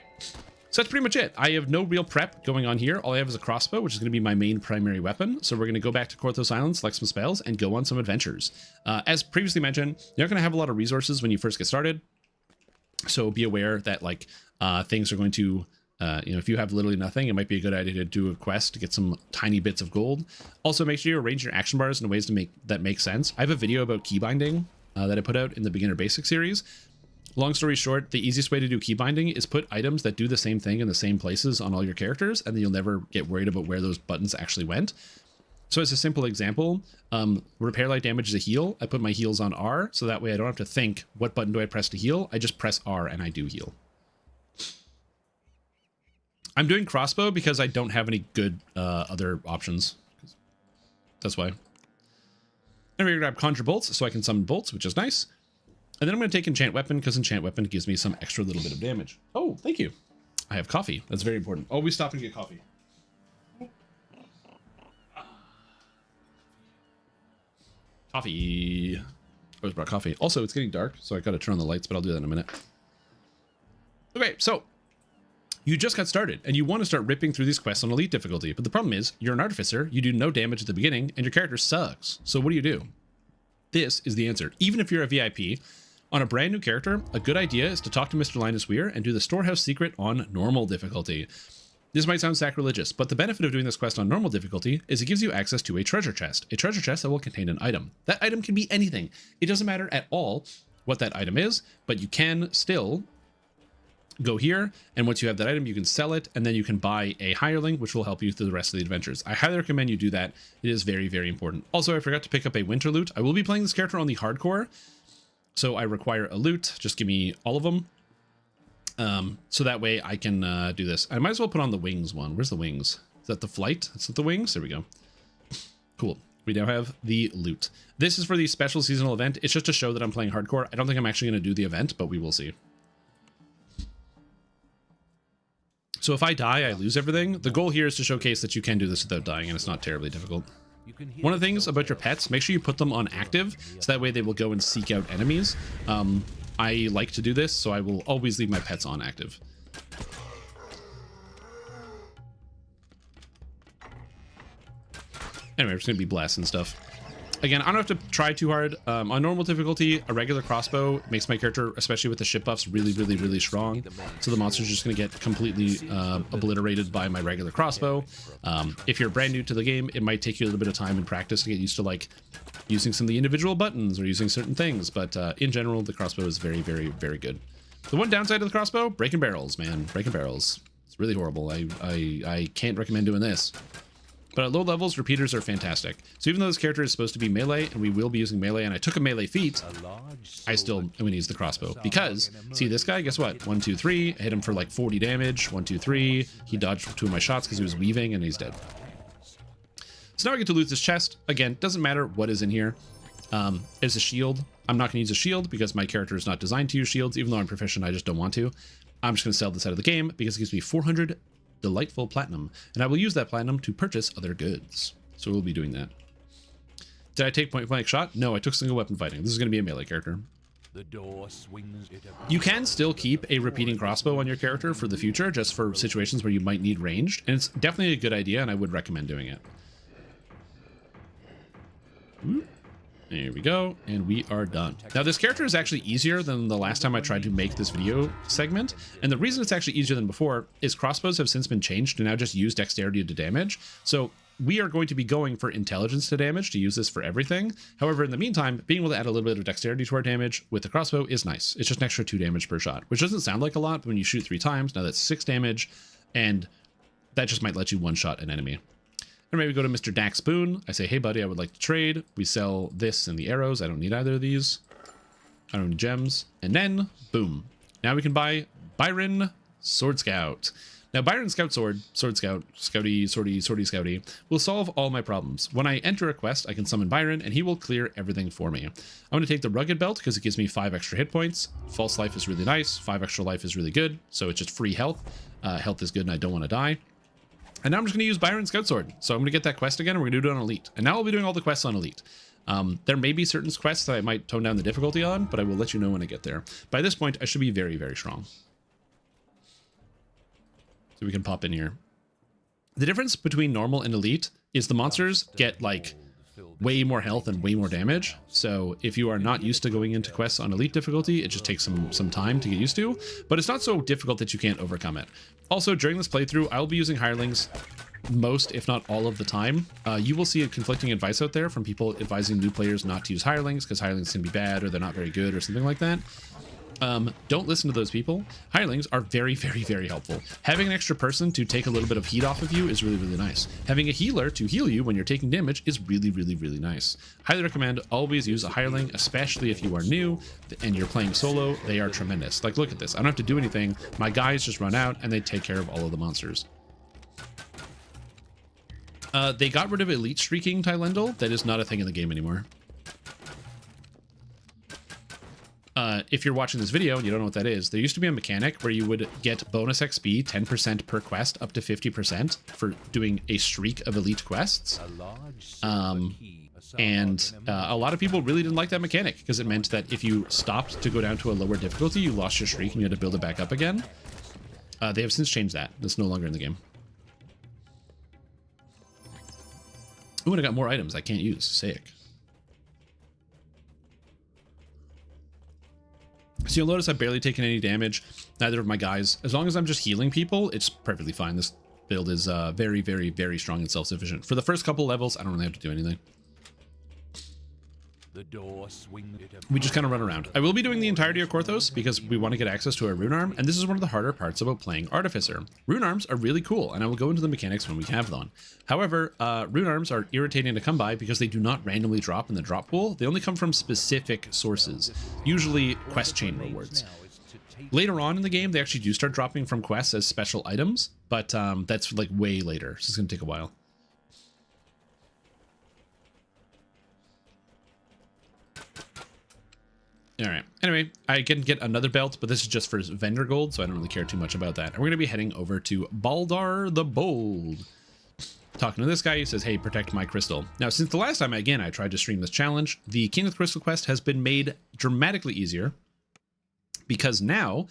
So that's pretty much it. I have no real prep going on here. All I have is a crossbow, which is going to be my main primary weapon. So we're going to go back to Korthos Island, select some spells, and go on some adventures. As previously mentioned, you're not going to have a lot of resources when you first get started. So be aware that like things are going to, if you have literally nothing, it might be a good idea to do a quest to get some tiny bits of gold. Also, make sure you arrange your action bars in ways to make sense. I have a video about key binding that I put out in the Beginner Basics series. Long story short, the easiest way to do key binding is put items that do the same thing in the same places on all your characters, and then you'll never get worried about where those buttons actually went. So as a simple example, repair light damage is a heal. I put my heals on R, so that way I don't have to think, what button do I press to heal? I just press R and I do heal. I'm doing crossbow because I don't have any good other options. That's why. I'm going to grab Conjure Bolts so I can summon bolts, which is nice. And then I'm going to take Enchant Weapon because Enchant Weapon gives me some extra little bit of damage. Oh, thank you. I have coffee. That's very important. Always stop and get coffee. Coffee. Always brought coffee. Also, it's getting dark, so I got to turn on the lights, but I'll do that in a minute. Okay, so you just got started, and you want to start ripping through these quests on Elite difficulty, but the problem is, you're an Artificer, you do no damage at the beginning, and your character sucks. So what do? This is the answer. Even if you're a VIP, on a brand new character, a good idea is to talk to Mr. Linus Weir and do the Storehouse Secret on normal difficulty. This might sound sacrilegious, but the benefit of doing this quest on normal difficulty is it gives you access to a treasure chest that will contain an item. That item can be anything. It doesn't matter at all what that item is, but you can still go here, and once you have that item, you can sell it, and then you can buy a hireling, which will help you through the rest of the adventures. I highly recommend you do that. It is very, very important. Also, I forgot to pick up a winter loot. I will be playing this character on the hardcore, so I require a loot. Just give me all of them. So that way I can do this. I might as well put on the wings one. Where's the wings? Is that the flight? Is that the wings? There we go. Cool. We now have the loot. This is for the special seasonal event. It's just to show that I'm playing hardcore. I don't think I'm actually going to do the event, but we will see. So if I die, I lose everything. The goal here is to showcase that you can do this without dying, and it's not terribly difficult. One of the things about your pets, make sure you put them on active, so that way they will go and seek out enemies. I like to do this, so I will always leave my pets on active. Anyway, we're just going to be blasting stuff. Again, I don't have to try too hard. On normal difficulty, a regular crossbow makes my character, especially with the ship buffs, really, really, really strong. So the monster's just going to get completely obliterated by my regular crossbow. If you're brand new to the game, it might take you a little bit of time and practice to get used to like using some of the individual buttons or using certain things. But in general, the crossbow is very, very, very good. The one downside of the crossbow, breaking barrels, man. Breaking barrels. It's really horrible. I can't recommend doing this. But at low levels, repeaters are fantastic. So even though this character is supposed to be melee, and we will be using melee, and I took a melee feat, I still am going to use the crossbow. Because, see this guy, guess what? 1, 2, 3, I hit him for like 40 damage. 1, 2, 3, he dodged 2 of my shots because he was weaving, and he's dead. So now I get to loot this chest. Again, doesn't matter what is in here. It's a shield. I'm not going to use a shield because my character is not designed to use shields. Even though I'm proficient, I just don't want to. I'm just going to sell this out of the game because it gives me 400 delightful platinum, and I will use that platinum to purchase other goods. So we'll be doing that. Did I take point blank shot? No, I took single weapon fighting. This is going to be a melee character. The door swings it up. You can still keep a repeating crossbow on your character for the future, just for situations where you might need ranged, and it's definitely a good idea, and I would recommend doing it. There we go, and we are done. Now this character is actually easier than the last time I tried to make this video segment, and the reason it's actually easier than before is crossbows have since been changed to now just use dexterity to damage. So we are going to be going for intelligence to damage to use this for everything. However, in the meantime, being able to add a little bit of dexterity to our damage with the crossbow is nice. It's just an extra 2 damage per shot, which doesn't sound like a lot, but when you shoot 3 times, now that's 6 damage, and that just might let you one-shot an enemy. Or maybe go to Mr. Dax Boone. I say, hey buddy, I would like to trade. We sell this and the arrows. I don't need either of these. I don't need gems. And then, boom. Now we can buy Byron Sword Scout. Now Byron Scout Sword Scout, Scouty, Swordy, Scouty, will solve all my problems. When I enter a quest, I can summon Byron and he will clear everything for me. I'm going to take the Rugged Belt because it gives me 5 extra hit points. False Life is really nice. 5 extra life is really good. So it's just free health. Health is good and I don't want to die. And now I'm just going to use Byron Scout Sword. So I'm going to get that quest again, and we're going to do it on Elite. And now I'll be doing all the quests on Elite. There may be certain quests that I might tone down the difficulty on, but I will let you know when I get there. By this point, I should be very, very strong. So we can pop in here. The difference between normal and Elite is the monsters get, like, way more health and way more damage. So if you are not used to going into quests on Elite difficulty, it just takes some time to get used to. But it's not so difficult that you can't overcome it. Also, during this playthrough, I'll be using hirelings most, if not all of the time. You will see a conflicting advice out there from people advising new players not to use hirelings because hirelings can be bad or they're not very good or something like that. Don't listen to those people. Hirelings are very, very, very helpful. Having an extra person to take a little bit of heat off of you is really, really nice. Having a healer to heal you when you're taking damage is really, really, really nice. Highly recommend always use a hireling, especially if you are new and you're playing solo. They are tremendous. Like, look at this. I don't have to do anything. My guys just run out and they take care of all of the monsters. They got rid of Elite Streaking Tylendal. That is not a thing in the game anymore. If you're watching this video and you don't know what that is, there used to be a mechanic where you would get bonus XP 10% per quest up to 50% for doing a streak of elite quests. And a lot of people really didn't like that mechanic because it meant that if you stopped to go down to a lower difficulty, you lost your streak and you had to build it back up again. They have since changed that. That's no longer in the game. Ooh, and I got more items I can't use. Sick. So you'll notice I've barely taken any damage, neither of my guys. As long as I'm just healing people, it's perfectly fine. This build is very, very, very strong and self-sufficient. For the first couple levels, I don't really have to do anything. The door swings. We just kind of run around. I will be doing the entirety of Korthos because we want to get access to our rune arm, and this is one of the harder parts about playing Artificer. Rune arms are really cool, and I will go into the mechanics when we have them. However, rune arms are irritating to come by because they do not randomly drop in the drop pool. They only come from specific sources, usually quest chain rewards. Later on in the game, they actually do start dropping from quests as special items, but that's like way later, so it's going to take a while. All right. Anyway, I can get another belt, but this is just for vendor gold, so I don't really care too much about that. And we're going to be heading over to Baldar the Bold. Talking to this guy, he says, hey, protect my crystal. Now, since the last time, again, I tried to stream this challenge, the King of the Crystal quest has been made dramatically easier because now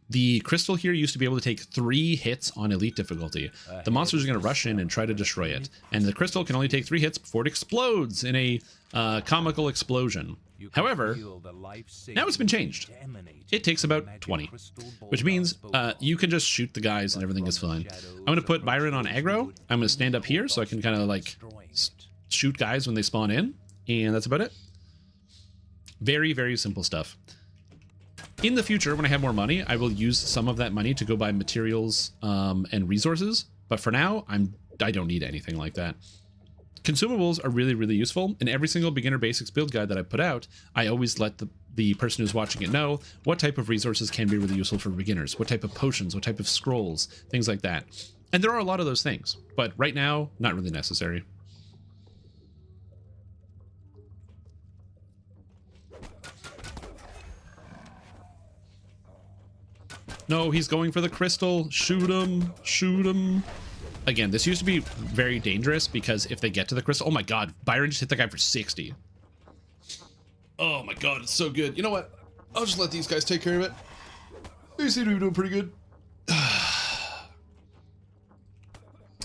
the crystal here used to be able to take 3 hits on elite difficulty. The monsters are going to rush in and try to destroy it. And the crystal can only take 3 hits before it explodes in a comical explosion. However, now it's been changed. It takes about 20, which means you can just shoot the guys and everything is fine. I'm going to put Byron on aggro. I'm going to stand up here so I can kind of like shoot guys when they spawn in. And that's about it. Very, very simple stuff. In the future, when I have more money, I will use some of that money to go buy materials and resources. But for now, I don't need anything like that. Consumables are really, really useful. In every single beginner basics build guide that I put out, I always let the person who's watching it know what type of resources can be really useful for beginners, what type of potions, what type of scrolls, things like that. And there are a lot of those things, but right now, not really necessary. No, he's going for the crystal. Shoot him. Shoot him. Again, this used to be very dangerous because if they get to the crystal... Oh my god, Byron just hit the guy for 60. Oh my god, it's so good. You know what? I'll just let these guys take care of it. They seem to be doing pretty good.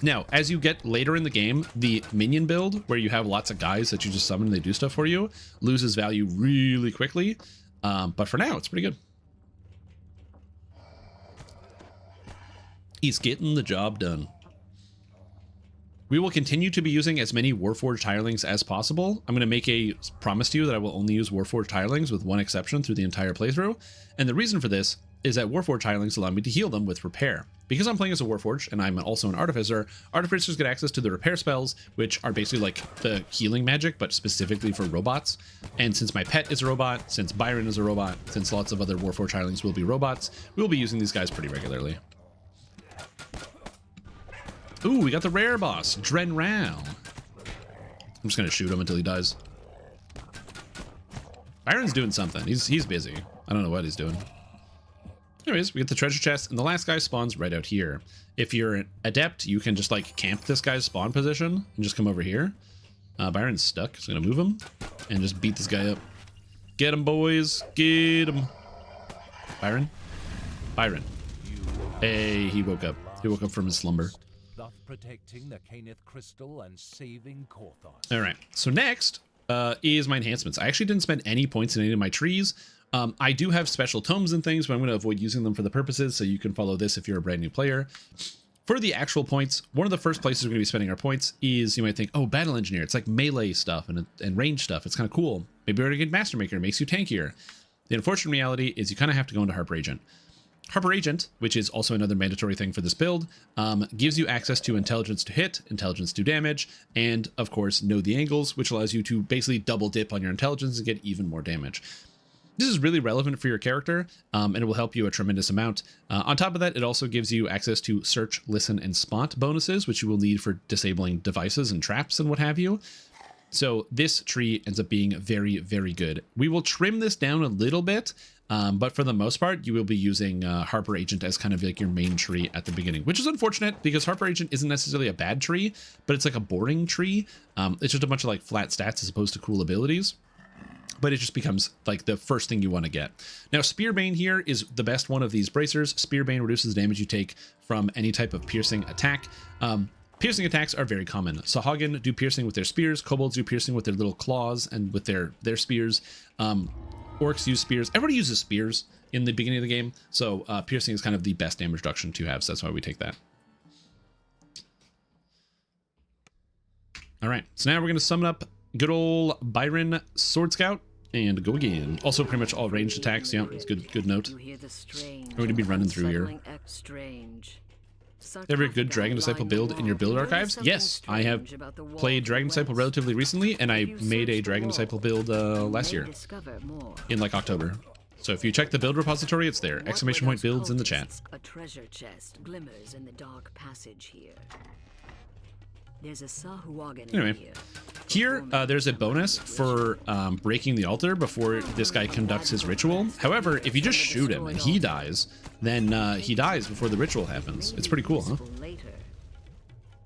Now, as you get later in the game, the minion build, where you have lots of guys that you just summon and they do stuff for you, loses value really quickly. But for now, it's pretty good. He's getting the job done. We will continue to be using as many Warforged hirelings as possible. I'm going to make a promise to you that I will only use Warforged hirelings with one exception through the entire playthrough. And the reason for this is that Warforged hirelings allow me to heal them with repair. Because I'm playing as a Warforged and I'm also an Artificer, Artificers get access to the repair spells, which are basically like the healing magic, but specifically for robots. And since my pet is a robot, since Byron is a robot, since lots of other Warforged hirelings will be robots, we'll be using these guys pretty regularly. Ooh, we got the rare boss, Dren Rao. I'm just gonna shoot him until he dies. Byron's doing something. He's busy. I don't know what he's doing. Anyways, we get the treasure chest, and the last guy spawns right out here. If you're an adept, you can just like camp this guy's spawn position and just come over here. Byron's stuck, so I'm gonna move him and just beat this guy up. Get him, boys. Get him. Byron? Byron. Hey, he woke up. He woke up from his slumber. Protecting the Kenneth Crystal and saving Korthos. All right, so next is my enhancements. I actually didn't spend any points in any of my trees. I do have special tomes and things, but I'm going to avoid using them for the purposes, so you can follow this if you're a brand new player. For the actual points, one of the first places we're going to be spending our points is, you might think, oh, Battle Engineer. It's like melee stuff and range stuff. It's kind of cool. Maybe we're going to get Master Maker. It makes you tankier. The unfortunate reality is you kind of have to go into Harper Agent. Harper Agent, which is also another mandatory thing for this build, gives you access to intelligence to hit, intelligence to damage, and of course know the angles, which allows you to basically double dip on your intelligence and get even more damage. This is really relevant for your character, and it will help you a tremendous amount. On top of that, it also gives you access to search, listen, and spot bonuses, which you will need for disabling devices and traps and what have you. So this tree ends up being very, very good. We will trim this down a little bit, but for the most part, you will be using Harper Agent as kind of like your main tree at the beginning, which is unfortunate because Harper Agent isn't necessarily a bad tree, but it's like a boring tree. It's just a bunch of like flat stats as opposed to cool abilities, but it just becomes like the first thing you want to get. Now, Spearbane here is the best one of these bracers. Spearbane reduces the damage you take from any type of piercing attack. Piercing attacks are very common. Sahagin do piercing with their spears. Kobolds do piercing with their little claws and with their spears. Orcs use spears. Everybody uses spears in the beginning of the game. So piercing is kind of the best damage reduction to have. So that's why we take that. All right, so now we're going to summon up good old Byron Sword Scout and go again. Also pretty much all ranged attacks. Yeah, it's good note. I'm going to be running through here. Ever a good Dragon Disciple build in your build archives? Yes, I have played Dragon Disciple relatively recently, and I made a Dragon Disciple build last year in like October. So if you check the build repository, it's there. Exclamation point builds in the chat. A treasure chest glimmers in the dark passage here. There's a Sahuagin anyway, here there's a bonus for breaking the altar before this guy conducts his ritual. However, if you just shoot him and he dies, then he dies before the ritual happens. It's pretty cool, huh?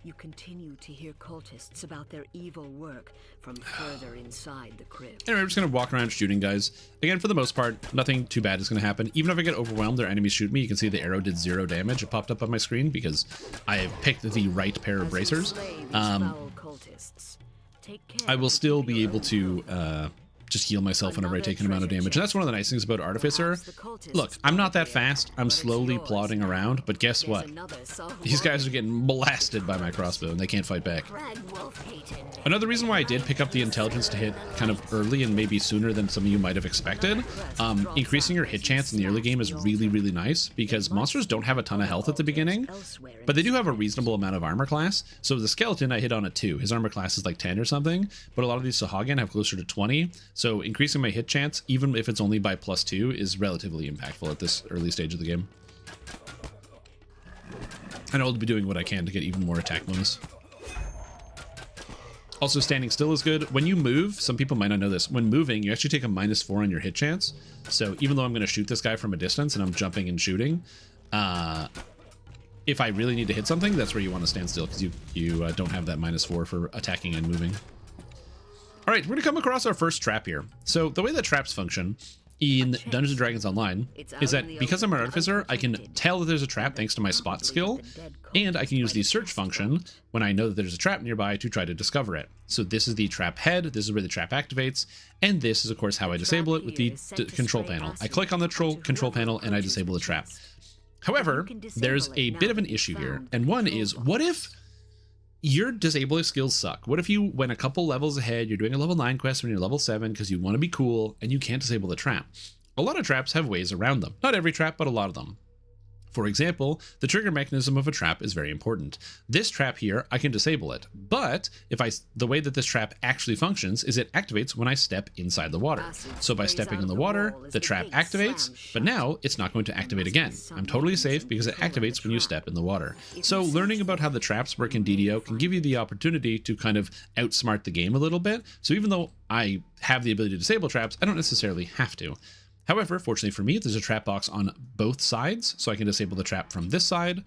You continue to hear cultists about their evil work from further inside the crypt. Anyway, we're just gonna walk around shooting guys. Again, for the most part, nothing too bad is gonna happen. Even if I get overwhelmed or enemies shoot me, you can see the arrow did 0 damage. It popped up on my screen because I have picked the right pair of bracers. I will still be able to just heal myself whenever I take an amount of damage. And that's one of the nice things about Artificer. Look, I'm not that fast. I'm slowly plodding around, but guess what? These guys are getting blasted by my crossbow and they can't fight back. Another reason why I did pick up the intelligence to hit kind of early and maybe sooner than some of you might have expected, increasing your hit chance in the early game is really, really nice because monsters don't have a ton of health at the beginning, but they do have a reasonable amount of armor class. So the skeleton I hit on a 2. His armor class is like 10 or something, but a lot of these Sahuagin have closer to 20. So increasing my hit chance, even if it's only by +2, is relatively impactful at this early stage of the game. And I'll be doing what I can to get even more attack bonus. Also, standing still is good. When you move, some people might not know this, when moving, you actually take a -4 on your hit chance. So even though I'm going to shoot this guy from a distance and I'm jumping and shooting, if I really need to hit something, that's where you want to stand still because you don't have that -4 for attacking and moving. All right, we're gonna come across our first trap here. So the way that traps function in Dungeons & Dragons Online is that because I'm an Artificer, I can tell that there's a trap thanks to my spot skill, and I can use the search function when I know that there's a trap nearby to try to discover it. So this is the trap head, this is where the trap activates, and this is of course how I disable it with the control panel. I click on the control panel and I disable the trap. However, there's a bit of an issue here, and one is, what if your disabling skills suck? What if you went a couple levels ahead, you're doing a level 9 quest when you're level 7 because you want to be cool and you can't disable the trap? A lot of traps have ways around them. Not every trap, but a lot of them. For example, the trigger mechanism of a trap is very important. This trap here, I can disable it, but the way that this trap actually functions is it activates when I step inside the water. So by stepping in the water, the trap activates, but now it's not going to activate again. I'm totally safe because it activates when you step in the water. So learning about how the traps work in DDO can give you the opportunity to kind of outsmart the game a little bit. So even though I have the ability to disable traps, I don't necessarily have to. However, fortunately for me, there's a trap box on both sides, so I can disable the trap from this side.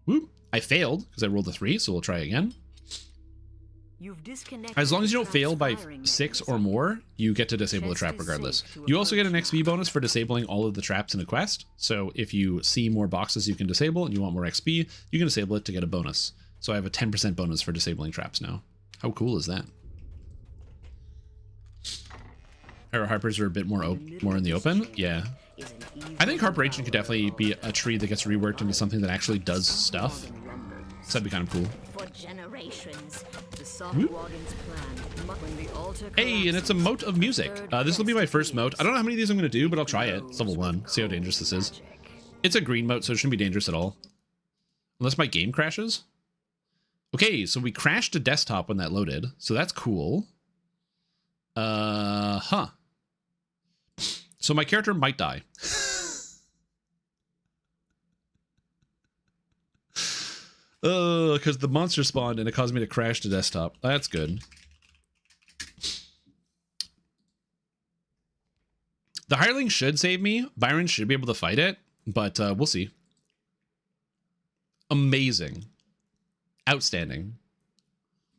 Whoop, I failed because I rolled a 3, so we'll try again. As long as you don't fail by 6 or more, you get to disable the trap regardless. You also get an XP bonus for disabling all of the traps in a quest. So if you see more boxes you can disable and you want more XP, you can disable it to get a bonus. So I have a 10% bonus for disabling traps now. How cool is that? Arrow Harpers are a bit more in the open. Yeah. I think Harper Agent could definitely be a tree that gets reworked into something that actually does stuff. So that'd be kind of cool. Hey, and it's a moat of music. This will be my first moat. I don't know how many of these I'm going to do, but I'll try it. It's level 1. See how dangerous this is. It's a green moat, so it shouldn't be dangerous at all. Unless my game crashes. Okay, so we crashed to desktop when that loaded. So that's cool. Huh. So my character might die. Because the monster spawned and it caused me to crash to desktop. That's good. The hireling should save me. Byron should be able to fight it, but we'll see. Amazing. Outstanding.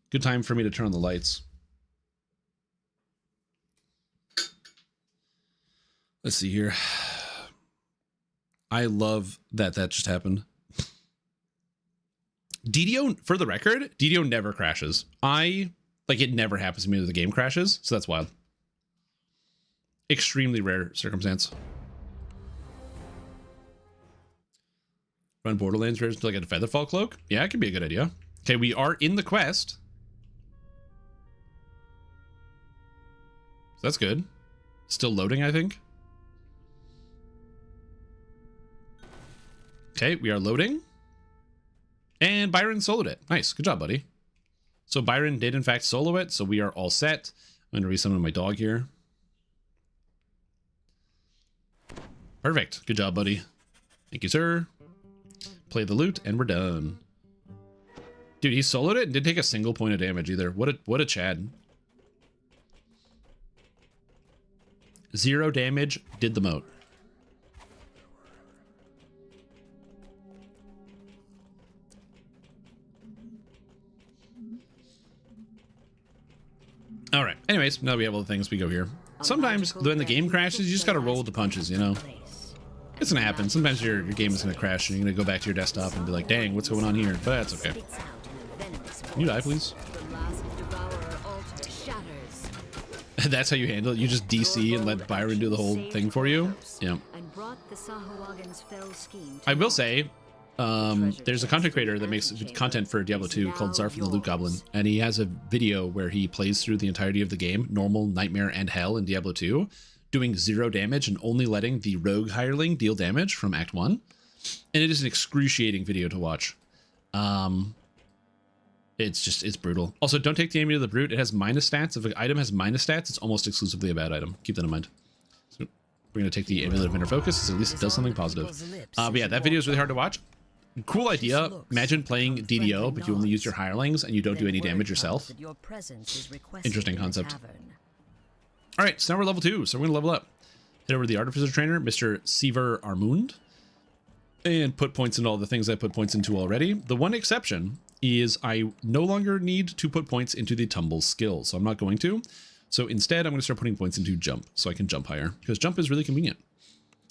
Good time for me to turn on the lights. Let's see here. I love that just happened. DDO, for the record, DDO never crashes. It never happens to me that the game crashes, so that's wild. Extremely rare circumstance. Run Borderlands version until I get a Featherfall cloak? Yeah, it could be a good idea. Okay, we are in the quest. So that's good. Still loading, I think. Okay, we are loading. And Byron soloed it. Nice. Good job, buddy. So Byron did, in fact, solo it. So we are all set. I'm going to resummon my dog here. Perfect. Good job, buddy. Thank you, sir. Play the loot, and we're done. Dude, he soloed it and didn't take a single point of damage either. What a Chad. 0 damage, did the moat. All right. Anyways, now we have all the things. We go here. Sometimes when the game crashes, you just got to roll with the punches, you know? It's going to happen. Sometimes your game is going to crash and you're going to go back to your desktop and be like, dang, what's going on here? But that's okay. Can you die, please? That's how you handle it? You just DC and let Byron do the whole thing for you? Yeah. I will say, there's a content creator that makes content for Diablo 2 called Zarf and the Loot Goblin, and he has a video where he plays through the entirety of the game, normal, nightmare, and hell in Diablo 2, doing 0 damage and only letting the rogue hireling deal damage from Act 1. And it is an excruciating video to watch. It's brutal. Also, don't take the amulet of the brute. It has minus stats. If an item has minus stats, it's almost exclusively a bad item. Keep that in mind. So we're going to take the amulet of inner focus, so at least it does something positive. But yeah, that video is really hard to watch. Cool idea. Imagine playing DDO, but you only use your hirelings and you don't do any damage yourself. Interesting concept. All right, so now we're level 2, so we're going to level up. Head over to the Artificer trainer, Mr. Sever Armund, and put points into all the things I put points into already. The one exception is I no longer need to put points into the tumble skill, so I'm not going to. So instead, I'm going to start putting points into jump, so I can jump higher, because jump is really convenient.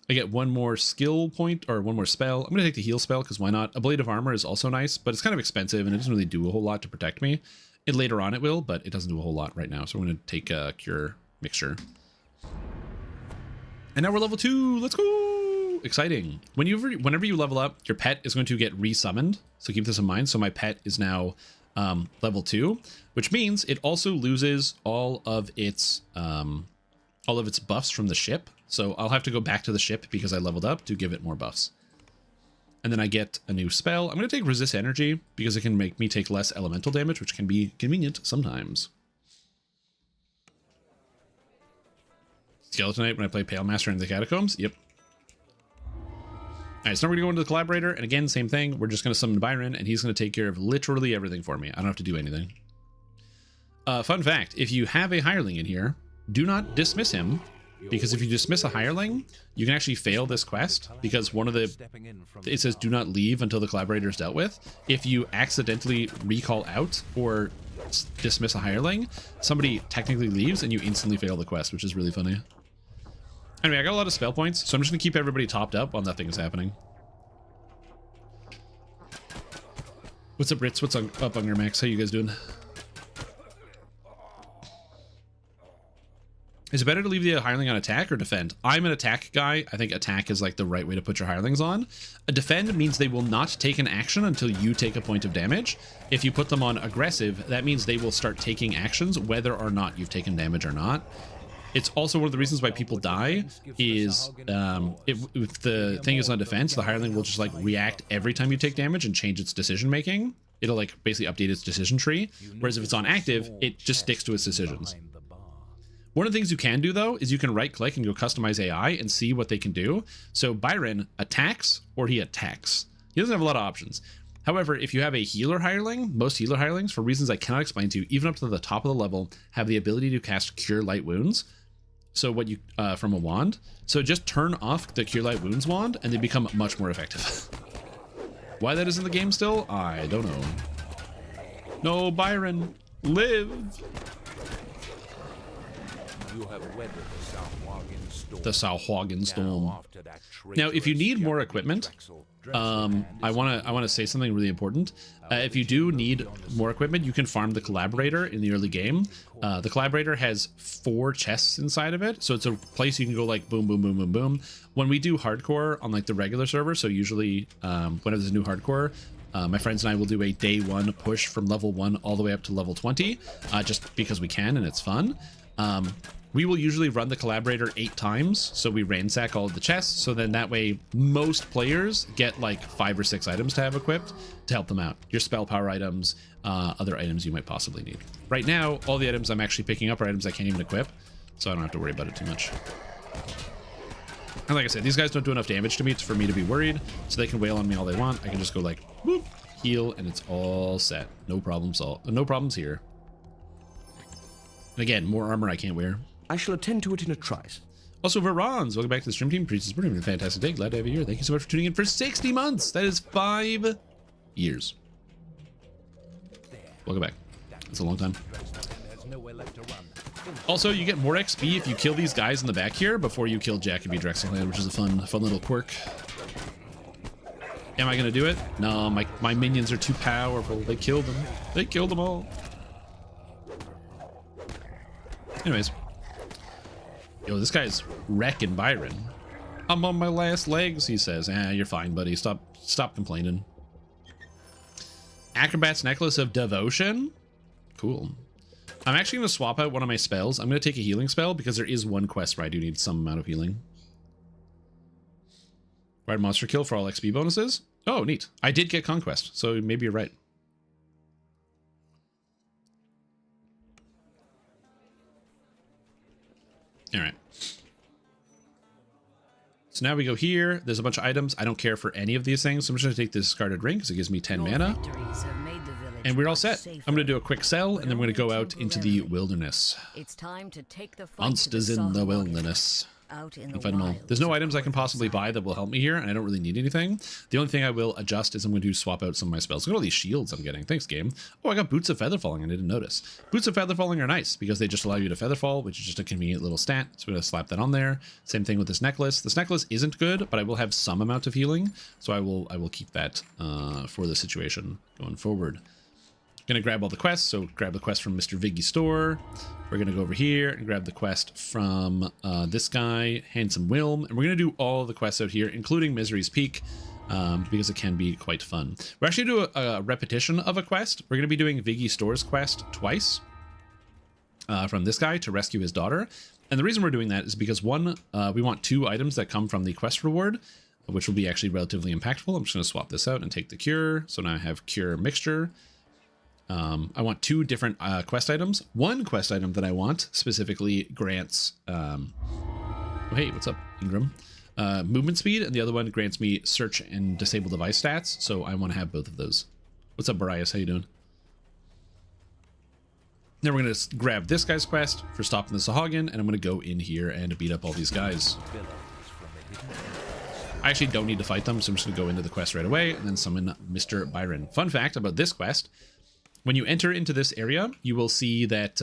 I get one more skill point, or one more spell. I'm going to take the heal spell, because why not? A Blade of Armor is also nice, but it's kind of expensive, and it doesn't really do a whole lot to protect me. And later on it will, but it doesn't do a whole lot right now, so I'm going to take a Cure Mixture. And now we're level 2. Let's go! Exciting. Whenever you level up, your pet is going to get resummoned, so keep this in mind. So my pet is now level 2, which means it also loses all of its buffs from the ship. So I'll have to go back to the ship because I leveled up to give it more buffs. And then I get a new spell. I'm going to take Resist Energy because it can make me take less elemental damage, which can be convenient sometimes. Skeletonite when I play Pale Master in the Catacombs. Yep. All right, so now we're going to go into the Collaborator. And again, same thing. We're just going to summon Byron, and he's going to take care of literally everything for me. I don't have to do anything. Fun fact, if you have a hireling in here, do not dismiss him. Because if you dismiss a hireling, you can actually fail this quest, because it says do not leave until the Collaborator is dealt with. If you accidentally recall out or dismiss a hireling, somebody technically leaves and you instantly fail the quest, which is really funny. Anyway, I got a lot of spell points, so I'm just going to keep everybody topped up while nothing is happening. What's up, Ritz? What's up on your max? How you guys doing? Is it better to leave the hireling on attack or defend? I'm an attack guy. I think attack is like the right way to put your hirelings on. A defend means they will not take an action until you take a point of damage. If you put them on aggressive, that means they will start taking actions whether or not you've taken damage or not. It's also one of the reasons why people die is if the thing is on defense, the hireling will just like react every time you take damage and change its decision making. It'll like basically update its decision tree. Whereas if it's on active, it just sticks to its decisions. One of the things you can do, though, is you can right-click and go customize AI and see what they can do. So Byron attacks or he attacks. He doesn't have a lot of options. However, if you have a healer hireling, most healer hirelings, for reasons I cannot explain to you, even up to the top of the level, have the ability to cast Cure Light Wounds. So what you from a wand. So just turn off the Cure Light Wounds wand and they become much more effective. Why that is in the game still? I don't know. No, Byron, live! You have weathered the Sahuagin Storm. Now, if you need more equipment, I want to say something really important. If you do need more equipment, you can farm the Collaborator in the early game. The Collaborator has 4 chests inside of it, so it's a place you can go like boom, boom, boom, boom, boom. When we do hardcore on like the regular server, so usually whenever there's a new hardcore, my friends and I will do a day 1 push from level 1 all the way up to level 20, just because we can and it's fun. we will usually run the collaborator 8 times. So we ransack all of the chests. So then that way most players get like 5 or 6 items to have equipped to help them out. Your spell power items, other items you might possibly need. Right now, all the items I'm actually picking up are items I can't even equip. So I don't have to worry about it too much. And like I said, these guys don't do enough damage to me for me to be worried. So they can wail on me all they want. I can just go like, whoop, heal, and it's all set. No problems, no problems here. And again, more armor I can't wear. I shall attend to it in a trice. Also, Verons, welcome back to the stream team. Priest is been a fantastic day. Glad to have you here. Thank you so much for tuning in for 60 months. That is 5 years. Welcome back. That's a long time. Also, you get more XP if you kill these guys in the back here before you kill Jacoby Drexelhand, which is a fun little quirk. Am I going to do it? No, my minions are too powerful. They killed them. They killed them all. Anyways. Yo, this guy's wrecking Byron. I'm on my last legs, he says. You're fine, buddy. Stop complaining. Acrobat's Necklace of Devotion? Cool. I'm actually going to swap out one of my spells. I'm going to take a healing spell because there is one quest where I do need some amount of healing. Right, monster kill for all XP bonuses. Oh, neat. I did get Conquest, so maybe you're right. All right. So now we go here. There's a bunch of items. I don't care for any of these things. So I'm just going to take this discarded ring because it gives me 10 mana. And we're all set. I'm going to do a quick sell, and then we're going to go out into the wilderness. It's time to take the Monsters in the wilderness. Out in the fight them all. There's no items I can possibly buy that will help me here, and I don't really need anything. The only thing I will adjust is I'm going to swap out some of my spells. Look at all these shields I'm getting. Thanks, game. Oh, I got Boots of Featherfalling. I didn't notice. Boots of Featherfalling are nice because they just allow you to featherfall, which is just a convenient little stat. So I'm going to slap that on there. Same thing with this necklace. This necklace isn't good, but I will have some amount of healing, so I will keep that for the situation going forward. Gonna grab all the quests, so grab the quest from Mr. Viggy's store. We're gonna go over here and grab the quest from this guy, Handsome Wilm, and we're gonna do all the quests out here, including Misery's Peak, because it can be quite fun. We're actually doing a repetition of a quest. We're gonna be doing Viggy Store's quest twice from this guy to rescue his daughter. And the reason we're doing that is because one, we want 2 items that come from the quest reward, which will be actually relatively impactful. I'm just gonna swap this out and take the cure. So now I have cure mixture. I want 2 different quest items. One quest item that I want specifically grants oh hey, what's up, Ingram? Movement speed, and the other one grants me search and disable device stats, so I want to have both of those. What's up, Barias? How you doing? Then we're going to grab this guy's quest for stopping the Sahagin, and I'm going to go in here and beat up all these guys. I actually don't need to fight them, so I'm just going to go into the quest right away and then summon Mr. Byron. Fun fact about this quest: when you enter into this area, you will see that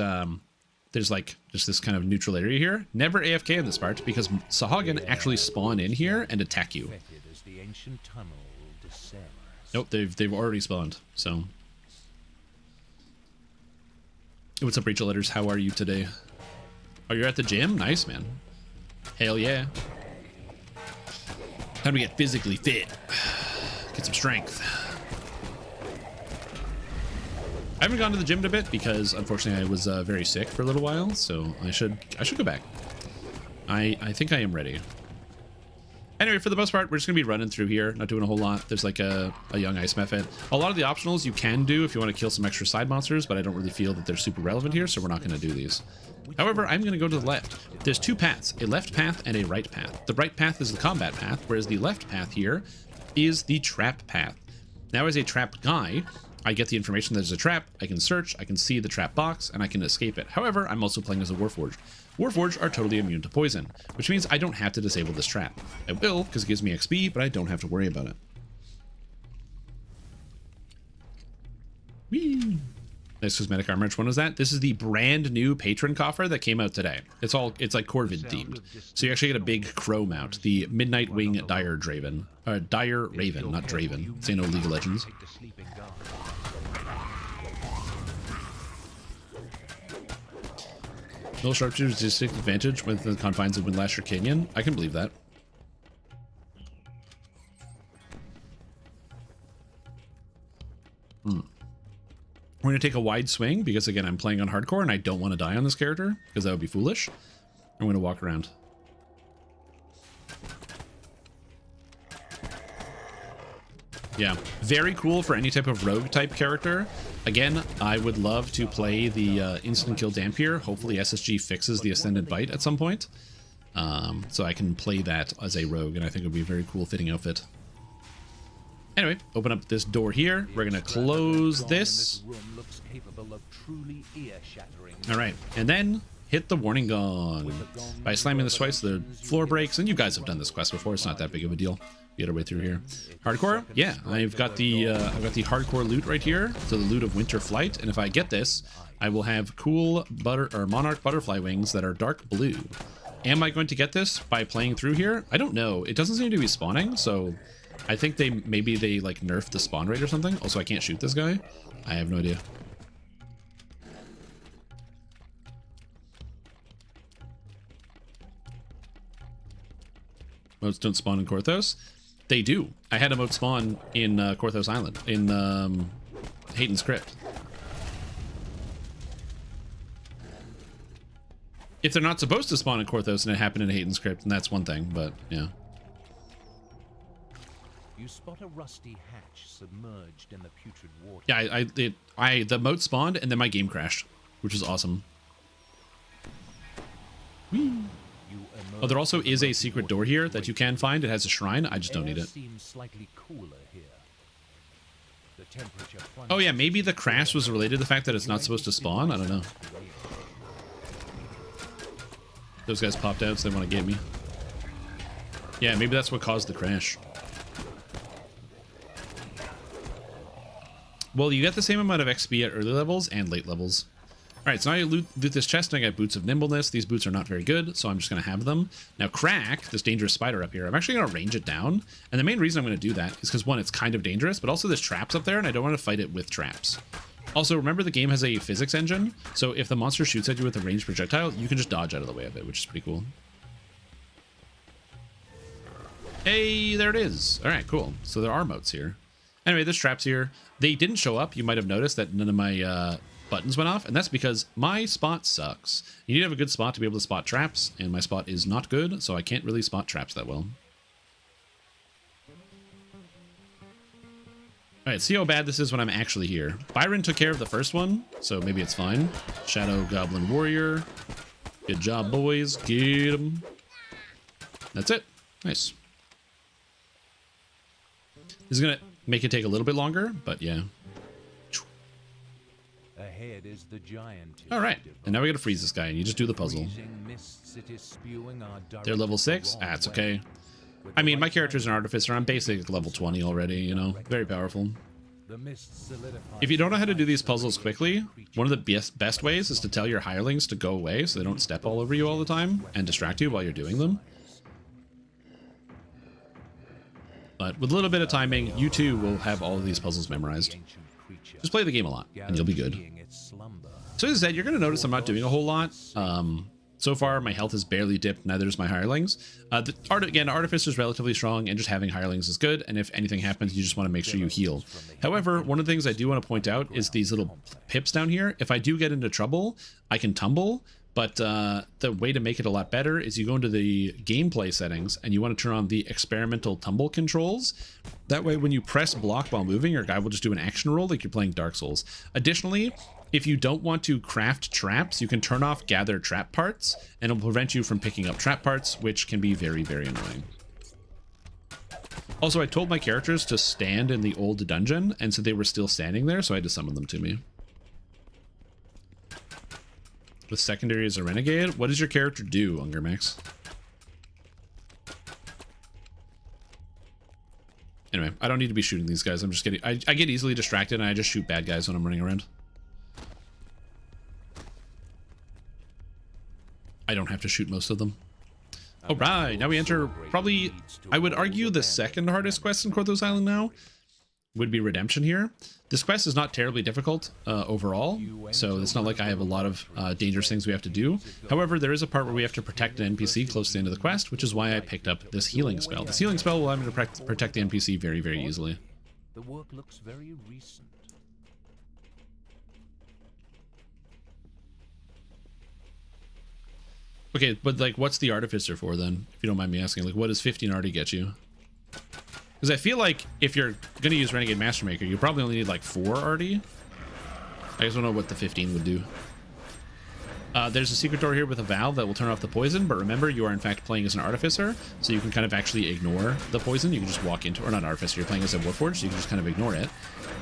there's like just this kind of neutral area here. Never AFK in this part because Sahagin actually spawn in here and attack you. Nope, they've already spawned. So, what's up, Rachel Letters? How are you today? Oh, you're at the gym? Nice, man. Hell yeah. Time to get physically fit. Get some strength. I haven't gone to the gym in a bit because unfortunately I was very sick for a little while, so I should go back. I think I am ready. Anyway, for the most part, we're just gonna be running through here, not doing a whole lot. There's like a young ice method. A lot of the optionals you can do if you want to kill some extra side monsters, but I don't really feel that they're super relevant here, so we're not gonna do these. However, I'm gonna go to the left. There's 2 paths, a left path and a right path. The right path is the combat path, whereas the left path here is the trap path. Now, as a trap guy, I get the information that there's a trap, I can search, I can see the trap box, and I can escape it. However, I'm also playing as a Warforged. Warforged are totally immune to poison, which means I don't have to disable this trap. I will, because it gives me XP, but I don't have to worry about it. Whee! Nice cosmetic armor. Which one was that? This is the brand new patron coffer that came out today. It's like Corvid themed. So you actually get a big crow mount, the Midnight Wing Dire Draven. Dire Raven, not Draven. Say no League of Legends. No sharpshooters distinct advantage within the confines of Windlasher Canyon. I can believe that. We're going to take a wide swing because, again, I'm playing on hardcore and I don't want to die on this character because that would be foolish. I'm going to walk around. Yeah, very cool for any type of rogue type character. Again, I would love to play the instant kill Dampier. Hopefully SSG fixes the Ascendant Bite at some point. So I can play that as a rogue, and I think it would be a very cool fitting outfit. Anyway, open up this door here. We're going to close this. All right, and then hit the warning gong. By slamming this twice, the floor breaks, and you guys have done this quest before. It's not that big of a deal. Get our way through here. Hardcore? Yeah, I've got the hardcore loot right here. So the loot of Winter Flight, and if I get this, I will have cool monarch butterfly wings that are dark blue. Am I going to get this by playing through here? I don't know. It doesn't seem to be spawning, so I think maybe they like nerfed the spawn rate or something. Also, I can't shoot this guy. I have no idea. Motes don't spawn in Korthos. They do. I had a mote spawn in Korthos Island, in Hayton's Crypt. If they're not supposed to spawn in Korthos and it happened in Hayton's Crypt, then that's one thing, but yeah. You spot a rusty hatch submerged in the putrid water. Yeah, the mote spawned and then my game crashed, which is awesome. Whee. Oh, there also is a secret door here that you can find. It has a shrine. I just don't need it. Oh yeah, maybe the crash was related to the fact that it's not supposed to spawn. I don't know. Those guys popped out, so they want to get me. Yeah, maybe that's what caused the crash. Well, you get the same amount of XP at early levels and late levels. Alright, so now I loot this chest and I got Boots of Nimbleness. These boots are not very good, so I'm just going to have them. Now, Crack, this dangerous spider up here, I'm actually going to range it down. And the main reason I'm going to do that is because, one, it's kind of dangerous, but also there's traps up there, and I don't want to fight it with traps. Also, remember the game has a physics engine, so if the monster shoots at you with a ranged projectile, you can just dodge out of the way of it, which is pretty cool. Hey, there it is. Alright, cool. So there are motes here. Anyway, there's traps here. They didn't show up. You might have noticed that none of my buttons went off, and that's because my spot sucks. You need to have a good spot to be able to spot traps, and my spot is not good, so I can't really spot traps that well. Alright, see how bad this is when I'm actually here. Byron took care of the first one, so maybe it's fine. Shadow Goblin Warrior. Good job, boys. Get 'em. That's it. Nice. This is going to make it take a little bit longer, but yeah. Ahead is the giant. All right, and now we got to freeze this guy, and you just do the puzzle. They're level 6. Ah, it's okay. I mean, my character's an artificer. I'm basic level 20 already, you know, very powerful. If you don't know how to do these puzzles quickly, one of the best ways is to tell your hirelings to go away so they don't step all over you all the time and distract you while you're doing them. But with a little bit of timing, you too will have all of these puzzles memorized. Just play the game a lot, and you'll be good. So as I said, you're going to notice I'm not doing a whole lot. So far, my health has barely dipped, neither does my hirelings. Again, Artificer is relatively strong, and just having hirelings is good, and if anything happens, you just want to make sure you heal. However, one of the things I do want to point out is these little pips down here. If I do get into trouble, I can tumble, but the way to make it a lot better is you go into the gameplay settings, and you want to turn on the experimental tumble controls. That way, when you press block while moving, your guy will just do an action roll like you're playing Dark Souls. Additionally, if you don't want to craft traps, you can turn off gather trap parts, and it'll prevent you from picking up trap parts, which can be very, very annoying. Also, I told my characters to stand in the old dungeon, and so they were still standing there, so I had to summon them to me. With secondary as a renegade, what does your character do, Ungermax? Anyway, I don't need to be shooting these guys. I'm just getting... I get easily distracted, and I just shoot bad guys when I'm running around. I don't have to shoot most of them. All right, now we enter probably, I would argue, the second hardest quest in Korthos Island now would be Redemption here. This quest is not terribly difficult overall, so it's not like I have a lot of dangerous things we have to do. However, there is a part where we have to protect an NPC close to the end of the quest, which is why I picked up this healing spell. This healing spell will allow me to protect the NPC very, very easily. The work looks very recent. Okay, but like, what's the Artificer for then? If you don't mind me asking, like, what does 15 already get you? Because I feel like if you're gonna use Renegade Mastermaker, you probably only need like 4 already. I just don't know what the 15 would do. There's a secret door here with a valve that will turn off the poison, but remember, you are in fact playing as an Artificer, so you can kind of actually ignore the poison. You can just walk into, or not Artificer, you're playing as a Warforged, so you can just kind of ignore it.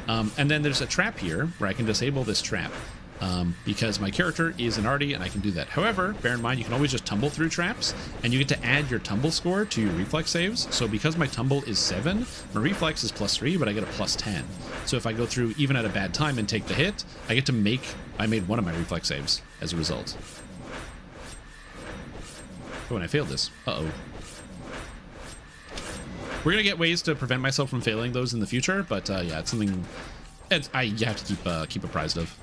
And then there's a trap here where I can disable this trap. Because my character is an arty and I can do that. However, bear in mind, you can always just tumble through traps, and you get to add your tumble score to your reflex saves. So because my tumble is 7, my reflex is +3, but I get a +10. So if I go through even at a bad time and take the hit, I get to I made one of my reflex saves as a result. Oh, and I failed this. Uh-oh. We're gonna get ways to prevent myself from failing those in the future, but yeah, it's something you have to keep apprised of.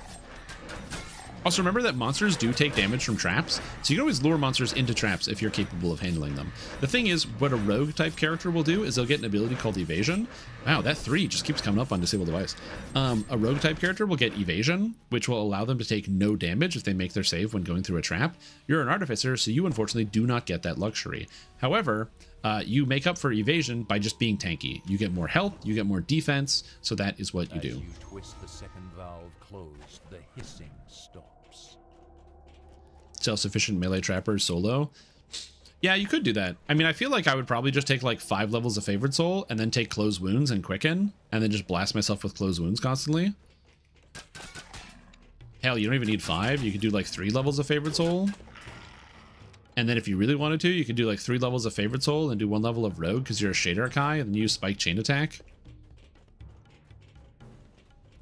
Also, remember that monsters do take damage from traps, so you can always lure monsters into traps if you're capable of handling them. The thing is, what a rogue type character will do is they'll get an ability called evasion. Wow, that 3 just keeps coming up on disable device. A rogue type character will get evasion, which will allow them to take no damage if they make their save when going through a trap. You're an Artificer, so you unfortunately do not get that luxury. However, you make up for evasion by just being tanky. You get more health, you get more defense, so that is what you do. As you twist the second valve closed, the hissing stops. Self-sufficient melee trapper solo. Yeah, you could do that. I mean, I feel like I would probably just take like 5 levels of Favored Soul and then take Close Wounds and Quicken, and then just blast myself with Close Wounds constantly. Hell, you don't even need 5. You could do like 3 levels of Favored Soul. And then if you really wanted to, you could do like 3 levels of Favored Soul and do 1 level of Rogue because you're a Shader Kai, and then use Spike Chain Attack.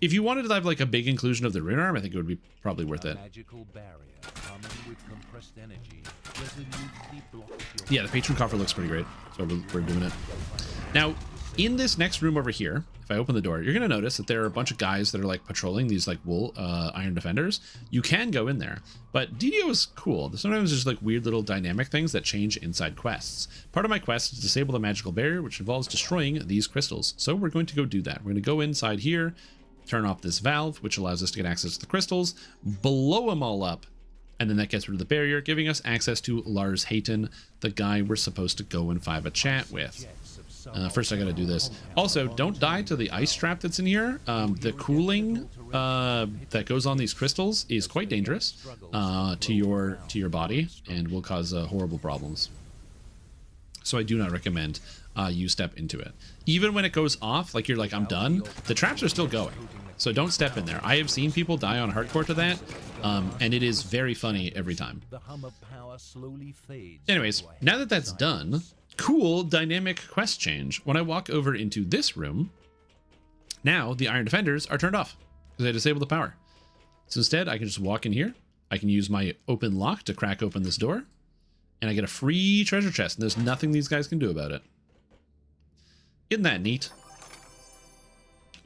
If you wanted to have like a big inclusion of the Rune Arm, I think it would be probably worth it. Yeah, the Patron Coffer looks pretty great, so we're doing it. Now, in this next room over here, if I open the door, you're going to notice that there are a bunch of guys that are like patrolling these like wool iron defenders. You can go in there, but DDO is cool. Sometimes there's like weird little dynamic things that change inside quests. Part of my quest is disable the magical barrier, which involves destroying these crystals. So we're going to go do that. We're going to go inside here, turn off this valve, which allows us to get access to the crystals, blow them all up, and then that gets rid of the barrier, giving us access to Lars Hayton, the guy we're supposed to go and 5 a chat with. First, I gotta do this. Also, don't die to the ice trap that's in here. The cooling that goes on these crystals is quite dangerous to your body and will cause horrible problems. So I do not recommend you step into it. Even when it goes off, like you're like, I'm done, the traps are still going. So don't step in there. I have seen people die on hardcore to that, and it is very funny every time. Anyways, now that that's done, cool dynamic quest change. When I walk over into this room, now the Iron Defenders are turned off because I disabled the power. So instead, I can just walk in here. I can use my open lock to crack open this door, and I get a free treasure chest, and there's nothing these guys can do about it. Isn't that neat?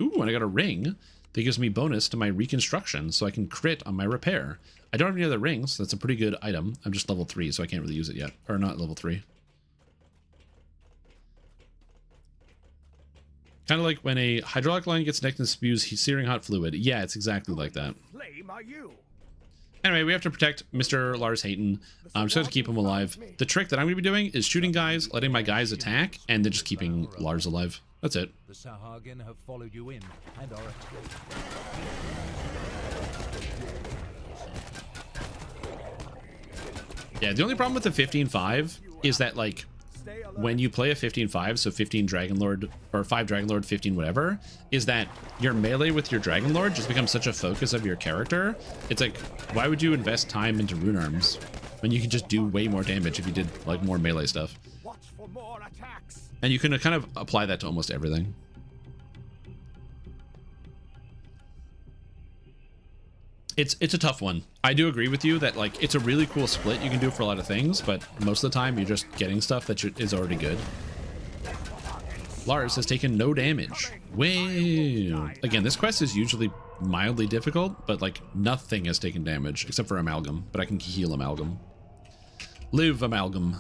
Ooh, and I got a ring that gives me bonus to my reconstruction, so I can crit on my repair. I don't have any other rings, so that's a pretty good item. I'm just level 3, so I can't really use it yet. Or not level 3. Kind of like when a hydraulic line gets necked and spews searing hot fluid. Yeah, it's exactly like that. Anyway, we have to protect Mr. Lars Hayton. I'm just going to keep him alive. The trick that I'm going to be doing is shooting guys, letting my guys attack, and then just keeping Lars alive. That's it. The Sahagin have followed you in and are Yeah, the only problem with the 15-5 is that, like, when you play a 15-5, so 15 Dragonlord, or 5 Dragonlord, 15 whatever, is that your melee with your Dragonlord just becomes such a focus of your character. It's like, why would you invest time into Rune Arms when you can just do way more damage if you did, like, more melee stuff? And you can kind of apply that to almost everything. It's a tough one. I do agree with you that, like, it's a really cool split you can do for a lot of things, but most of the time you're just getting stuff that is already good. Lars has taken no damage. Wow. Again, this quest is usually mildly difficult, but, like, nothing has taken damage except for Amalgam, but I can heal Amalgam. Live, Amalgam.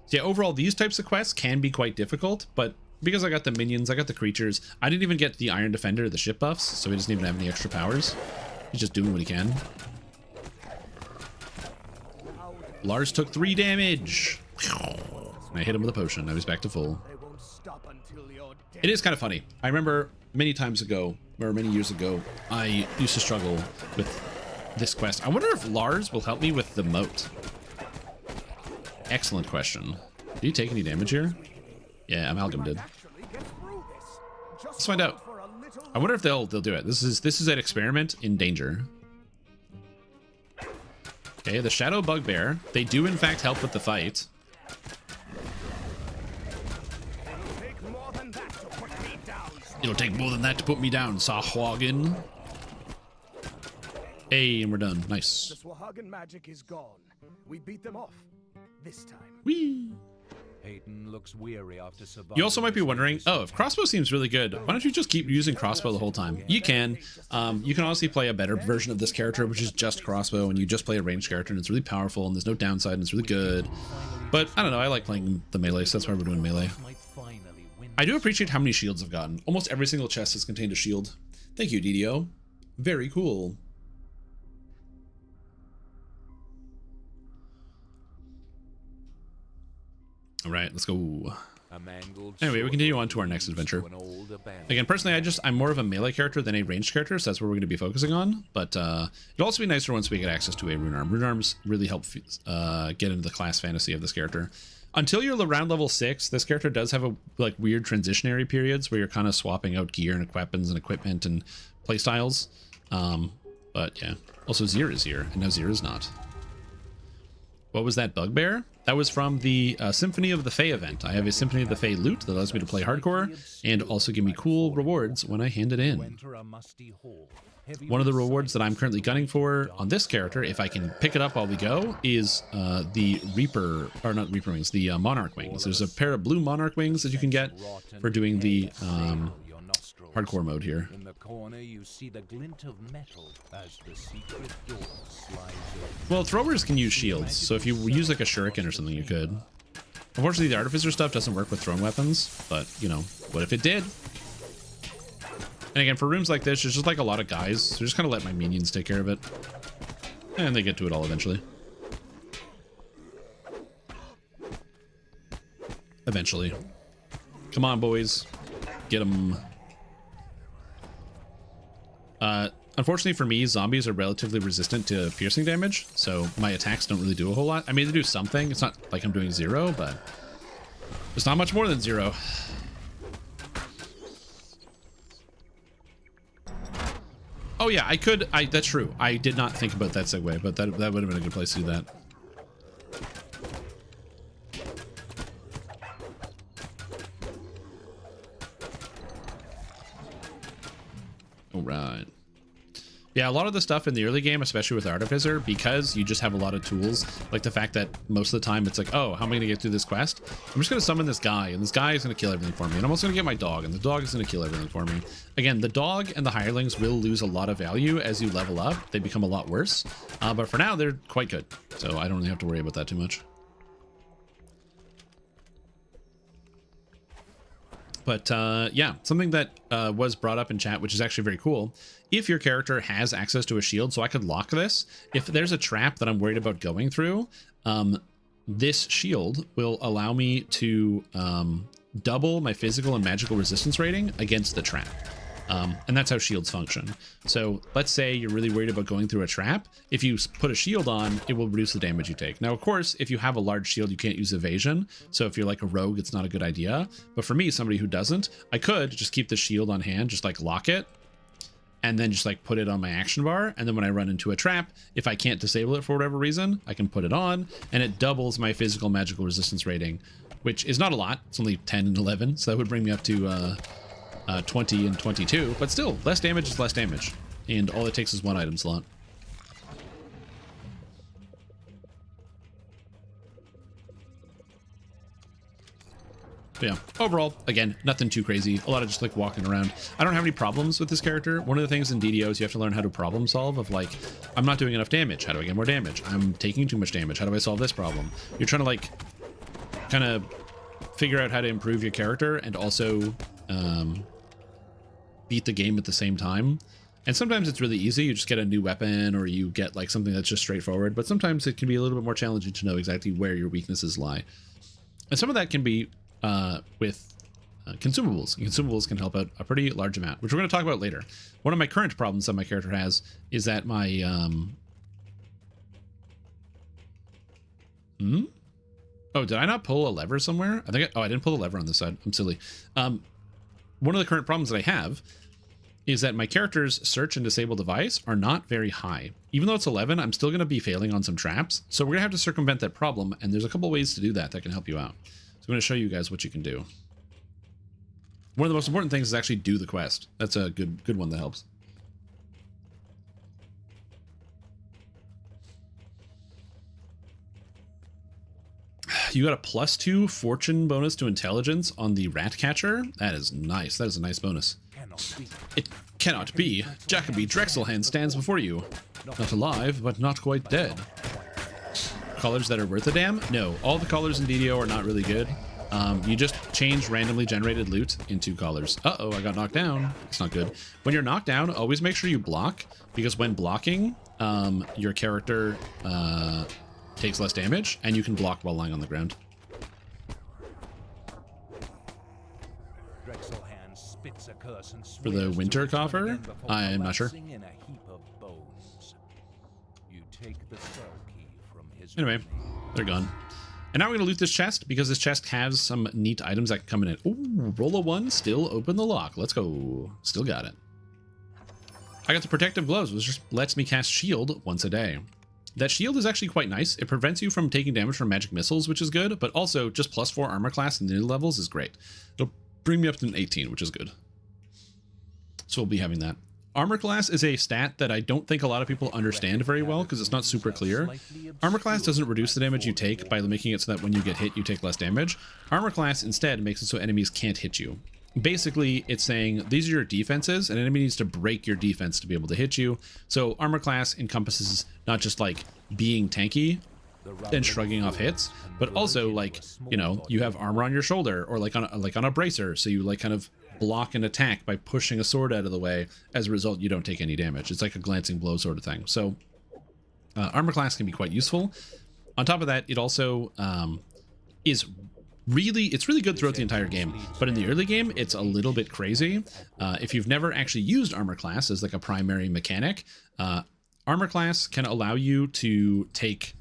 So yeah, overall, these types of quests can be quite difficult, but because I got the minions, I got the creatures, I didn't even get the Iron Defender, the ship buffs, so he doesn't even have any extra powers. He's just doing what he can. Lars took 3 damage. And I hit him with a potion. Now he's back to full. It is kind of funny. I remember many times ago, or many years ago, I used to struggle with this quest. I wonder if Lars will help me with the moat. Excellent question. Did he take any damage here? Yeah, Amalgam did. Let's find out. I wonder if they'll do it. This is an experiment in danger. Okay, the Shadow Bugbear. They do in fact help with the fight. It'll take more than that to put me down, Sahwagen. Hey, and we're done. Nice. The Swahagan magic is gone. We beat them off this time. Whee! Hayden looks weary after surviving. You also might be wondering, oh, if crossbow seems really good, why don't you just keep using crossbow the whole time? You can. You can honestly play a better version of this character, which is just crossbow, and you just play a ranged character, and it's really powerful, and there's no downside, and it's really good. But I don't know, I like playing the melee, so that's why we're doing melee. I do appreciate how many shields I've gotten. Almost every single chest has contained a shield. Thank you, DDO. Very cool. All right, let's go. Anyway, we continue on to our next adventure. Again, personally, I'm more of a melee character than a ranged character, so that's what we're going to be focusing on. But it'll also be nicer once we get access to a rune arm. Rune arms really help get into the class fantasy of this character. Until you're around level 6, this character does have a weird transitionary periods where you're kind of swapping out gear and weapons and equipment and playstyles. But yeah, also Zir is here, and now Zir is not. What was that bugbear? That was from the Symphony of the Fae event. I have a Symphony of the Fae loot that allows me to play hardcore and also give me cool rewards when I hand it in. One of the rewards that I'm currently gunning for on this character, if I can pick it up while we go, is the Reaper, or not Reaper wings, the Monarch wings. There's a pair of blue Monarch wings that you can get for doing the hardcore mode here. In the corner, you see the glint of metal as the secret door slides open. Well, throwers can use shields, so if you use like a shuriken or something, you could. Unfortunately, the Artificer stuff doesn't work with thrown weapons, but, you know, what if it did? And again, for rooms like this, there's just like a lot of guys, so just kind of let my minions take care of it. And they get to it all eventually. Eventually. Come on, boys. Get them. Unfortunately for me, zombies are relatively resistant to piercing damage, so my attacks don't really do a whole lot. I mean, they do something. It's not like I'm doing 0, but it's not much more than 0. Oh yeah, I could. That's true. I did not think about that segue, but that would have been a good place to do that. All right. Yeah, a lot of the stuff in the early game, especially with Artificer, because you just have a lot of tools, like the fact that most of the time it's like, oh, how am I going to get through this quest? I'm just going to summon this guy, and this guy is going to kill everything for me. And I'm also going to get my dog, and the dog is going to kill everything for me. Again, the dog and the hirelings will lose a lot of value as you level up. They become a lot worse. But for now, they're quite good. So I don't really have to worry about that too much. But yeah, something that was brought up in chat, which is actually very cool. If your character has access to a shield, so I could lock this. If there's a trap that I'm worried about going through, this shield will allow me to double my physical and magical resistance rating against the trap. And that's how shields function. So let's say you're really worried about going through a trap. If you put a shield on, it will reduce the damage you take. Now, of course, if you have a large shield, you can't use evasion. So if you're like a rogue, it's not a good idea. But for me, somebody who doesn't, I could just keep the shield on hand, just like lock it, and then just like put it on my action bar. And then when I run into a trap, if I can't disable it for whatever reason, I can put it on and it doubles my physical magical resistance rating, which is not a lot. It's only 10 and 11. So that would bring me up to 20 and 22, but still, less damage is less damage, and all it takes is one item slot. But yeah, overall, again, nothing too crazy. A lot of just like walking around. I don't have any problems with this character. One of the things in DDO is you have to learn how to problem solve of like, I'm not doing enough damage. How do I get more damage? I'm taking too much damage. How do I solve this problem? You're trying to like kind of figure out how to improve your character and also beat the game at the same time. And sometimes it's really easy. You just get a new weapon or you get like something that's just straightforward. But sometimes it can be a little bit more challenging to know exactly where your weaknesses lie. And some of that can be with consumables. Consumables can help out a pretty large amount, which we're going to talk about later. One of my current problems that my character has is that my... Oh, did I not pull a lever somewhere? I didn't pull a lever on this side. I'm silly. One of the current problems that I have is that my character's search and disable device are not very high. Even though it's 11, I'm still going to be failing on some traps. So we're going to have to circumvent that problem, and there's a couple ways to do that that can help you out. So I'm going to show you guys what you can do. One of the most important things is actually do the quest. That's a good one that helps. You got a +2 fortune bonus to intelligence on the rat catcher. That is nice. That is a nice bonus. It cannot be. Jacoby Drexelhand stands before you. Not alive, but not quite dead. Colors that are worth a damn? No, all the colors in DDO are not really good. You just change randomly generated loot into colors. Uh-oh, I got knocked down. It's not good. When you're knocked down, always make sure you block, because when blocking, your character takes less damage, and you can block while lying on the ground. For the winter coffer? I'm not sure. Anyway, they're gone. And now we're going to loot this chest, because this chest has some neat items that can come in it. Ooh, roll a 1, still open the lock. Let's go. Still got it. I got the protective gloves, which just lets me cast shield once a day. That shield is actually quite nice. It prevents you from taking damage from magic missiles, which is good, but also just +4 armor class in the new levels is great. It'll bring me up to an 18, which is good. So we'll be having that. Armor class is a stat that I don't think a lot of people understand very well because it's not super clear. Armor class doesn't reduce the damage you take by making it so that when you get hit, you take less damage. Armor class instead makes it so enemies can't hit you. Basically, it's saying these are your defenses, and an enemy needs to break your defense to be able to hit you. So armor class encompasses not just like being tanky and shrugging off hits, but also like, you know, you have armor on your shoulder or like on a bracer, so you like kind of block an attack by pushing a sword out of the way. As a result, you don't take any damage. It's like a glancing blow sort of thing. So armor class can be quite useful. On top of that, it also is it's really good throughout the entire game, but in the early game it's a little bit crazy. If you've never actually used armor class as like a primary mechanic, armor class can allow you to take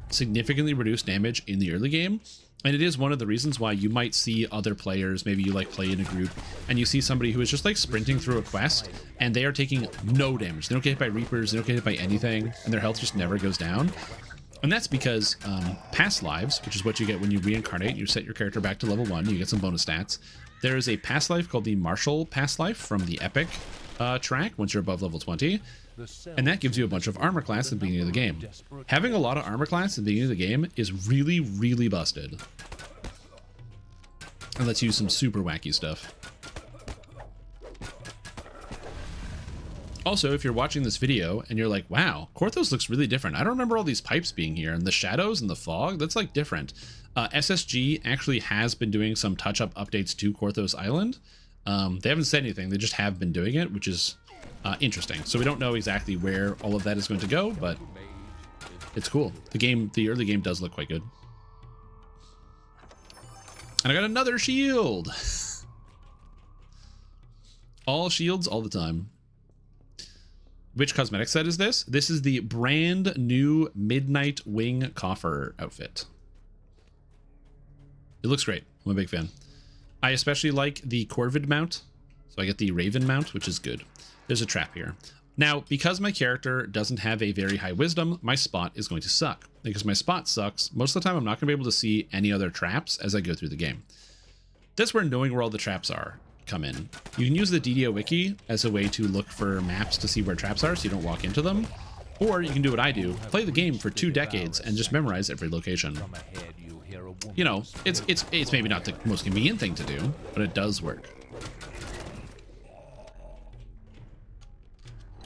significantly reduced damage in the early game, and it is one of the reasons why you might see other players, maybe you like play in a group and you see somebody who is just like sprinting through a quest and they are taking no damage. They don't get hit by reapers, they don't get hit by anything, and their health just never goes down. And that's because past lives, which is what you get when you reincarnate, you set your character back to level 1, you get some bonus stats. There is a past life called the Martial past life from the Epic track once you're above level 20, and that gives you a bunch of armor class at the beginning of the game. Having a lot of armor class at the beginning of the game is really, really busted. And lets you use some super wacky stuff. Also, if you're watching this video and you're like, wow, Korthos looks really different. I don't remember all these pipes being here, and the shadows and the fog, that's like different. SSG actually has been doing some touch-up updates to Korthos Island. They haven't said anything, they just have been doing it, which is interesting. So we don't know exactly where all of that is going to go, but it's cool. The early game does look quite good. And I got another shield! All shields all the time. Which cosmetic set is this? This is the brand new Midnight Wing Coffer outfit. It looks great. I'm a big fan. I especially like the Corvid mount. So I get the Raven mount, which is good. There's a trap here. Now, because my character doesn't have a very high wisdom, my spot is going to suck. Because my spot sucks, most of the time I'm not going to be able to see any other traps as I go through the game. That's where knowing where all the traps are come in. You can use the DDO wiki as a way to look for maps to see where traps are so you don't walk into them. Or you can do what I do, play the game for 2 decades and just memorize every location. You know, it's maybe not the most convenient thing to do, but it does work.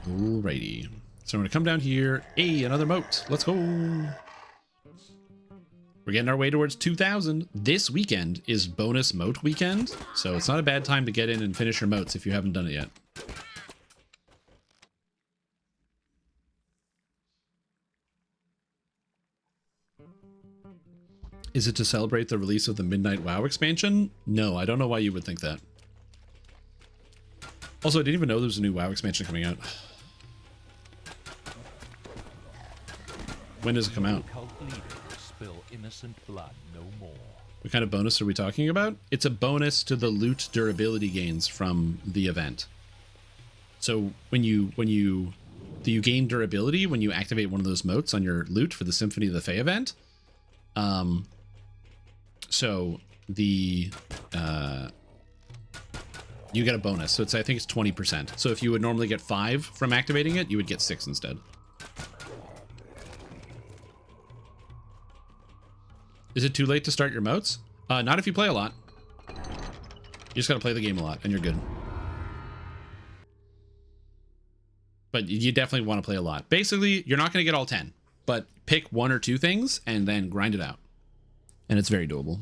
Alrighty. So I'm going to come down here. Hey, another moat. Let's go. We're getting our way towards 2,000. This weekend is bonus moat weekend, so it's not a bad time to get in and finish your moats if you haven't done it yet. Is it to celebrate the release of the Midnight WoW expansion? No, I don't know why you would think that. Also, I didn't even know there was a new WoW expansion coming out. When does it come out? Spill innocent blood no more. What kind of bonus are we talking about? It's a bonus to the loot durability gains from the event. So when you gain durability when you activate one of those motes on your loot for the Symphony of the Fae event. So the you get a bonus. So I think it's 20%. So if you would normally get 5 from activating it, you would get 6 instead. Is it too late to start your motes? Not if you play a lot. You just gotta play the game a lot and you're good. But you definitely want to play a lot. Basically, you're not gonna get all 10, but pick 1 or 2 things and then grind it out. And it's very doable.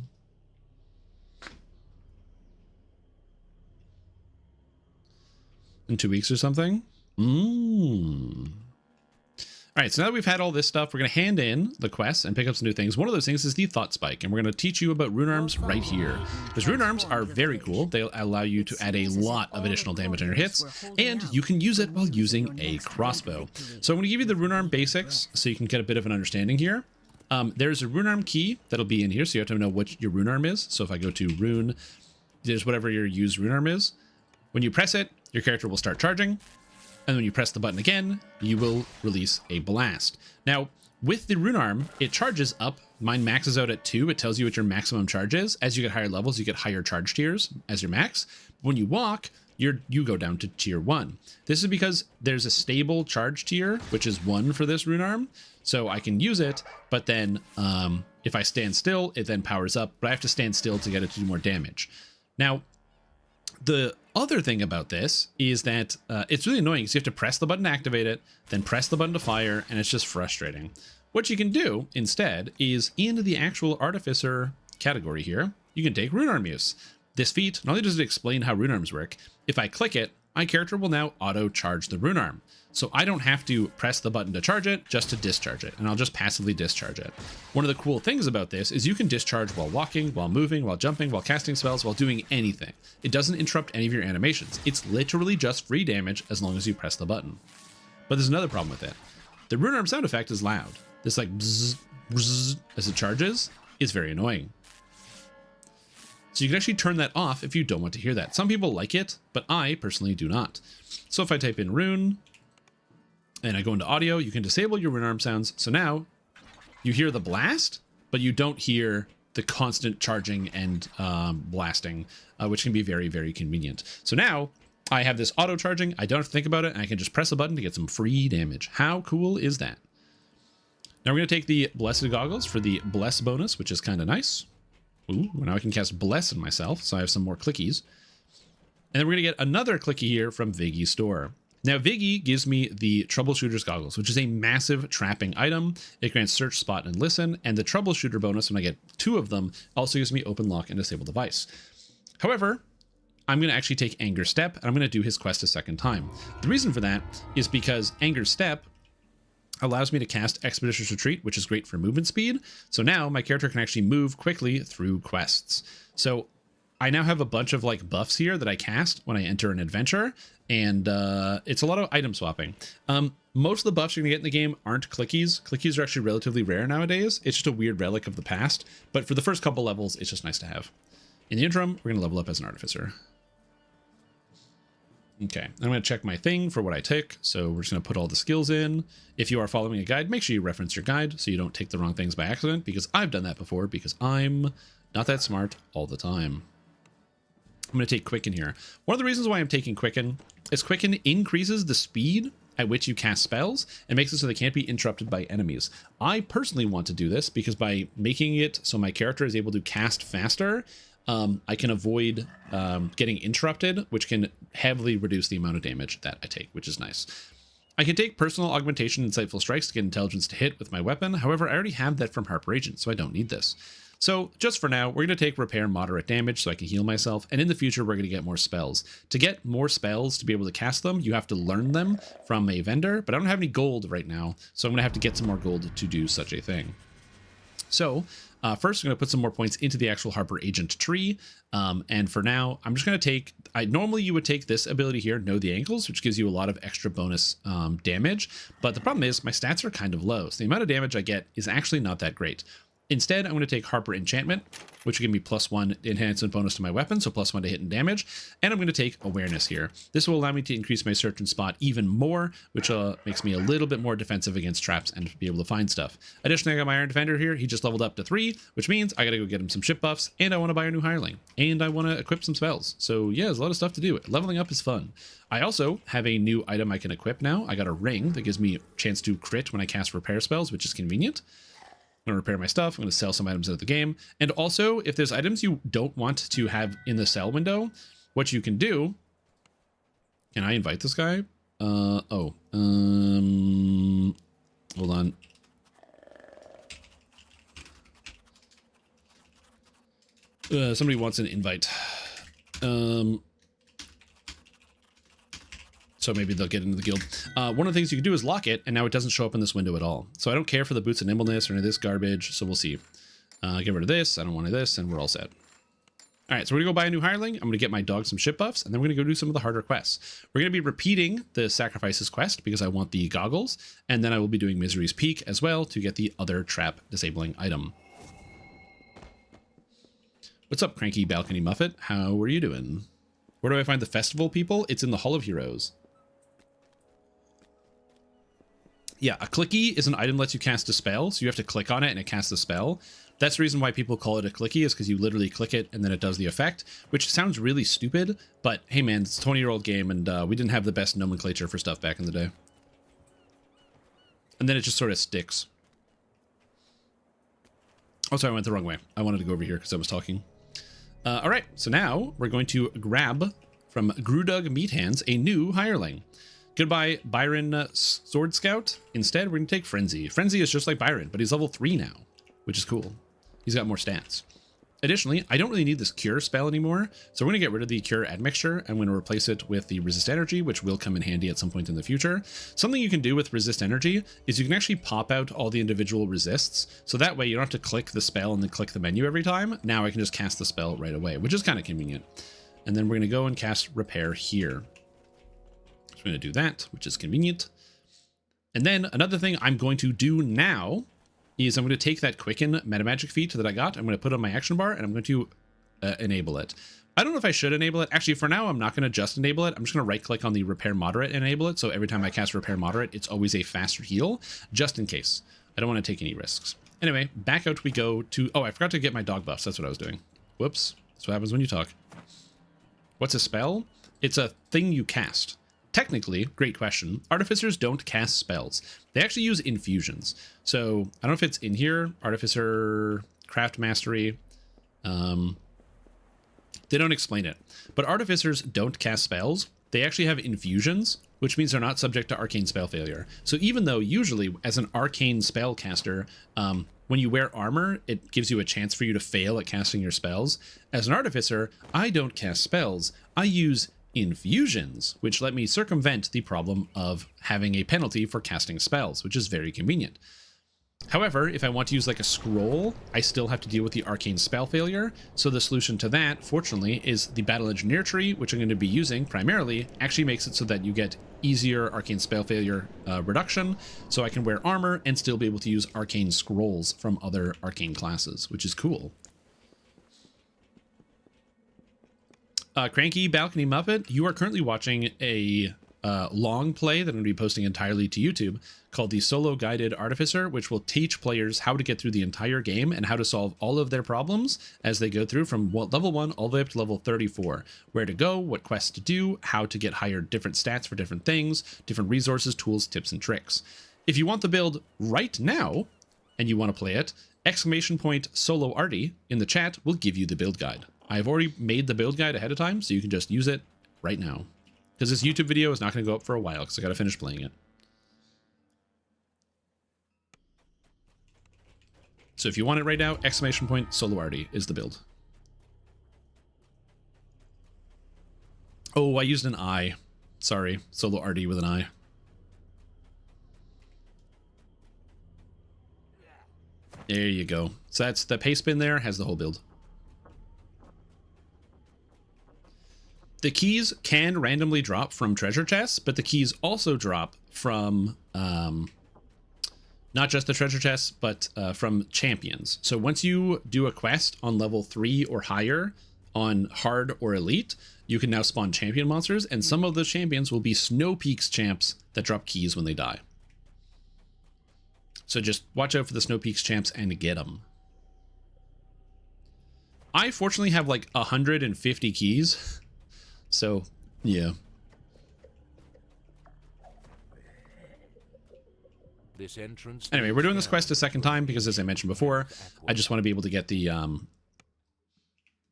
In 2 weeks or something? All right, so now that we've had all this stuff, we're going to hand in the quests and pick up some new things. One of those things is the Thought Spike, and we're going to teach you about rune arms right here. Because rune arms are very cool. They allow you to add a lot of additional damage on your hits, and you can use it while using a crossbow. So I'm going to give you the rune arm basics so you can get a bit of an understanding here. There's a rune arm key that'll be in here, so you have to know what your rune arm is. So if I go to rune, there's whatever your used rune arm is. When you press it, your character will start charging. And when you press the button again, you will release a blast. Now, with the rune arm, it charges up. Mine maxes out at 2. It tells you what your maximum charge is. As you get higher levels, you get higher charge tiers as your max. When you walk, you go down to tier 1. This is because there's a stable charge tier, which is 1 for this rune arm. So I can use it, but then if I stand still, it then powers up. But I have to stand still to get it to do more damage. Now, the other thing about this is that it's really annoying because you have to press the button to activate it, then press the button to fire, and it's just frustrating. What you can do instead is in the actual Artificer category here, you can take rune arm use. This feat, not only does it explain how rune arms work, if I click it, my character will now auto charge the rune arm. So I don't have to press the button to charge it, just to discharge it, and I'll just passively discharge it. One of the cool things about this is you can discharge while walking, while moving, while jumping, while casting spells, while doing anything. It doesn't interrupt any of your animations. It's literally just free damage as long as you press the button. But there's another problem with it. The rune arm sound effect is loud. This like bzzz, bzzz, as it charges is very annoying. So you can actually turn that off if you don't want to hear that. Some people like it, but I personally do not. So if I type in rune and I go into audio, you can disable your rune arm sounds. So now you hear the blast, but you don't hear the constant charging and blasting, which can be very, very convenient. So now I have this auto charging. I don't have to think about it, and I can just press a button to get some free damage. How cool is that? Now we're going to take the Blessed Goggles for the Bless bonus, which is kind of nice. Ooh, now I can cast Bless on myself, so I have some more clickies. And then we're going to get another clicky here from Viggy's store. Now, Viggy gives me the Troubleshooter's Goggles, which is a massive trapping item. It grants Search, Spot, and Listen, and the Troubleshooter bonus, when I get 2 of them, also gives me Open Lock and Disable Device. However, I'm going to actually take Anger Step, and I'm going to do his quest a second time. The reason for that is because Anger Step allows me to cast Expeditious Retreat, which is great for movement speed. So now my character can actually move quickly through quests. So I now have a bunch of like buffs here that I cast when I enter an adventure, and it's a lot of item swapping. Most of the buffs you're gonna get in the game aren't clickies. Clickies are actually relatively rare nowadays. It's just a weird relic of the past, but for the first couple levels, it's just nice to have. In the interim, we're gonna level up as an Artificer. Okay, I'm going to check my thing for what I took, so we're just going to put all the skills in. If you are following a guide, make sure you reference your guide so you don't take the wrong things by accident, because I've done that before, because I'm not that smart all the time. I'm going to take Quicken here. One of the reasons why I'm taking Quicken is Quicken increases the speed at which you cast spells and makes it so they can't be interrupted by enemies. I personally want to do this because by making it so my character is able to cast faster, I can avoid getting interrupted, which can heavily reduce the amount of damage that I take, which is nice. I can take Personal Augmentation Insightful Strikes to get intelligence to hit with my weapon. However, I already have that from Harper Agent, so I don't need this. So just for now, we're going to take Repair Moderate Damage so I can heal myself. And in the future, we're going to get more spells. To get more spells to be able to cast them, you have to learn them from a vendor. But I don't have any gold right now, so I'm going to have to get some more gold to do such a thing. So First, I'm going to put some more points into the actual Harper Agent tree. And for now, I'm just going to take, normally you would take this ability here, Know the Ankles, which gives you a lot of extra bonus damage. But the problem is my stats are kind of low. So the amount of damage I get is actually not that great. Instead, I'm going to take Harper Enchantment, which will give me +1 enhancement bonus to my weapon, so +1 to hit and damage. And I'm going to take Awareness here. This will allow me to increase my search and spot even more, which makes me a little bit more defensive against traps and be able to find stuff. Additionally, I got my Iron Defender here. He just leveled up to 3, which means I got to go get him some ship buffs, and I want to buy a new Hireling, and I want to equip some spells. So yeah, there's a lot of stuff to do. Leveling up is fun. I also have a new item I can equip now. I got a ring that gives me a chance to crit when I cast repair spells, which is convenient. I'm going to repair my stuff. I'm going to sell some items out of the game. And also, if there's items you don't want to have in the sell window, what you can do... Can I invite this guy? Hold on. Somebody wants an invite. So maybe they'll get into the guild. One of the things you can do is lock it, and now it doesn't show up in this window at all. So I don't care for the Boots of Nimbleness or any of this garbage, so we'll see. Get rid of this, I don't want this, and we're all set. All right, so we're gonna go buy a new Hireling. I'm gonna get my dog some ship buffs, and then we're gonna go do some of the harder quests. We're gonna be repeating the Sacrifices quest because I want the goggles, and then I will be doing Misery's Peak as well to get the other trap disabling item. What's up, Cranky Balcony Muffet? How are you doing? Where do I find the festival people? It's in the Hall of Heroes. Yeah, a clicky is an item that lets you cast a spell, so you have to click on it and it casts a spell. That's the reason why people call it a clicky, is because you literally click it and then it does the effect, which sounds really stupid, but hey man, it's a 20-year-old game and we didn't have the best nomenclature for stuff back in the day. And then it just sort of sticks. Oh, sorry, I went the wrong way. I wanted to go over here because I was talking. All right, so now we're going to grab from Grudug Meathands a new Hireling. Goodbye, Byron Sword Scout. Instead, we're going to take Frenzy. Frenzy is just like Byron, but he's level 3 now, which is cool. He's got more stats. Additionally, I don't really need this Cure spell anymore, so we're going to get rid of the Cure Admixture. I'm going to replace it with the Resist Energy, which will come in handy at some point in the future. Something you can do with Resist Energy is you can actually pop out all the individual resists, so that way you don't have to click the spell and then click the menu every time. Now I can just cast the spell right away, which is kind of convenient. And then we're going to go and cast Repair here. So we're going to do that, which is convenient. And then another thing I'm going to do now is I'm going to take that Quicken Metamagic feat that I got. I'm going to put it on my action bar and I'm going to enable it. I don't know if I should enable it. Actually, for now, I'm not going to just enable it. I'm just going to right click on the Repair Moderate and enable it. So every time I cast Repair Moderate, it's always a faster heal, just in case. I don't want to take any risks. Anyway, back out we go to... Oh, I forgot to get my dog buffs. That's what I was doing. Whoops. That's what happens when you talk. What's a spell? It's a thing you cast. Technically, great question, Artificers don't cast spells. They actually use infusions. So I don't know if it's in here, Artificer, Craft Mastery. They don't explain it. But Artificers don't cast spells. They actually have infusions, which means they're not subject to arcane spell failure. So even though usually as an arcane spellcaster, when you wear armor, it gives you a chance for you to fail at casting your spells. As an Artificer, I don't cast spells. I use infusions, which let me circumvent the problem of having a penalty for casting spells, which is very convenient. However, if I want to use like a scroll, I still have to deal with the arcane spell failure. So the solution to that, fortunately, is the Battle Engineer tree, which I'm going to be using primarily, actually makes it so that you get easier arcane spell failure reduction. So I can wear armor and still be able to use arcane scrolls from other arcane classes, which is cool. Cranky Balcony Muppet, you are currently watching a long play that I'm going to be posting entirely to YouTube called the Solo Guided Artificer, which will teach players how to get through the entire game and how to solve all of their problems as they go through from level 1 all the way up to level 34. Where to go, what quests to do, how to get higher different stats for different things, different resources, tools, tips, and tricks. If you want the build right now and you want to play it, !Solo Arty in the chat will give you the build guide. I've already made the build guide ahead of time, so you can just use it right now. Because this YouTube video is not going to go up for a while, because I got to finish playing it. So if you want it right now, !Solo Arty is the build. Oh, I used an I. Sorry, Solo Arty with an I. There you go. So that's the paste bin there, has the whole build. The keys can randomly drop from treasure chests, but the keys also drop from not just the treasure chests, but from champions. So once you do a quest on level 3 or higher on hard or elite, you can now spawn champion monsters, and some of those champions will be Snow Peaks champs that drop keys when they die. So just watch out for the Snow Peaks champs and get them. I fortunately have like 150 keys. So, yeah. This entrance. Anyway, we're doing this quest a second time because, as I mentioned before, I just want to be able to get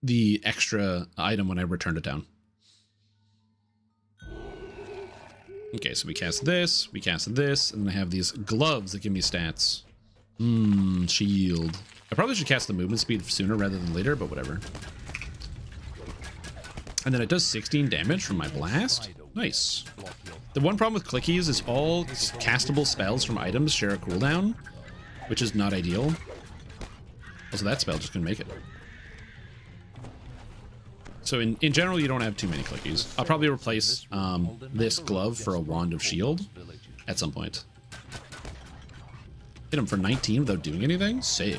the extra item when I returned it down. Okay, so we cast this, and then I have these gloves that give me stats. Shield. I probably should cast the movement speed sooner rather than later, but whatever. And then it does 16 damage from my blast. Nice. The one problem with clickies is all castable spells from items share a cooldown, which is not ideal. Also, that spell just couldn't make it. So in general, you don't have too many clickies. I'll probably replace this glove for a wand of shield at some point. Hit him for 19 without doing anything? Sick.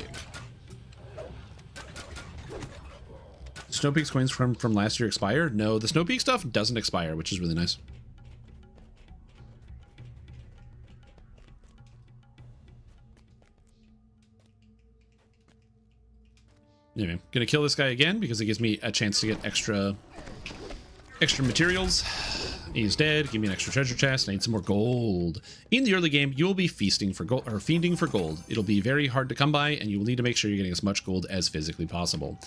Snow Peaks coins from last year expire? No, the Snow Peak stuff doesn't expire, which is really nice. Anyway, gonna kill this guy again because it gives me a chance to get extra materials. He's dead. Give me an extra treasure chest. I need some more gold. In the early game, you will be feasting for gold or fiending for gold. It'll be very hard to come by, and you will need to make sure you're getting as much gold as physically possible.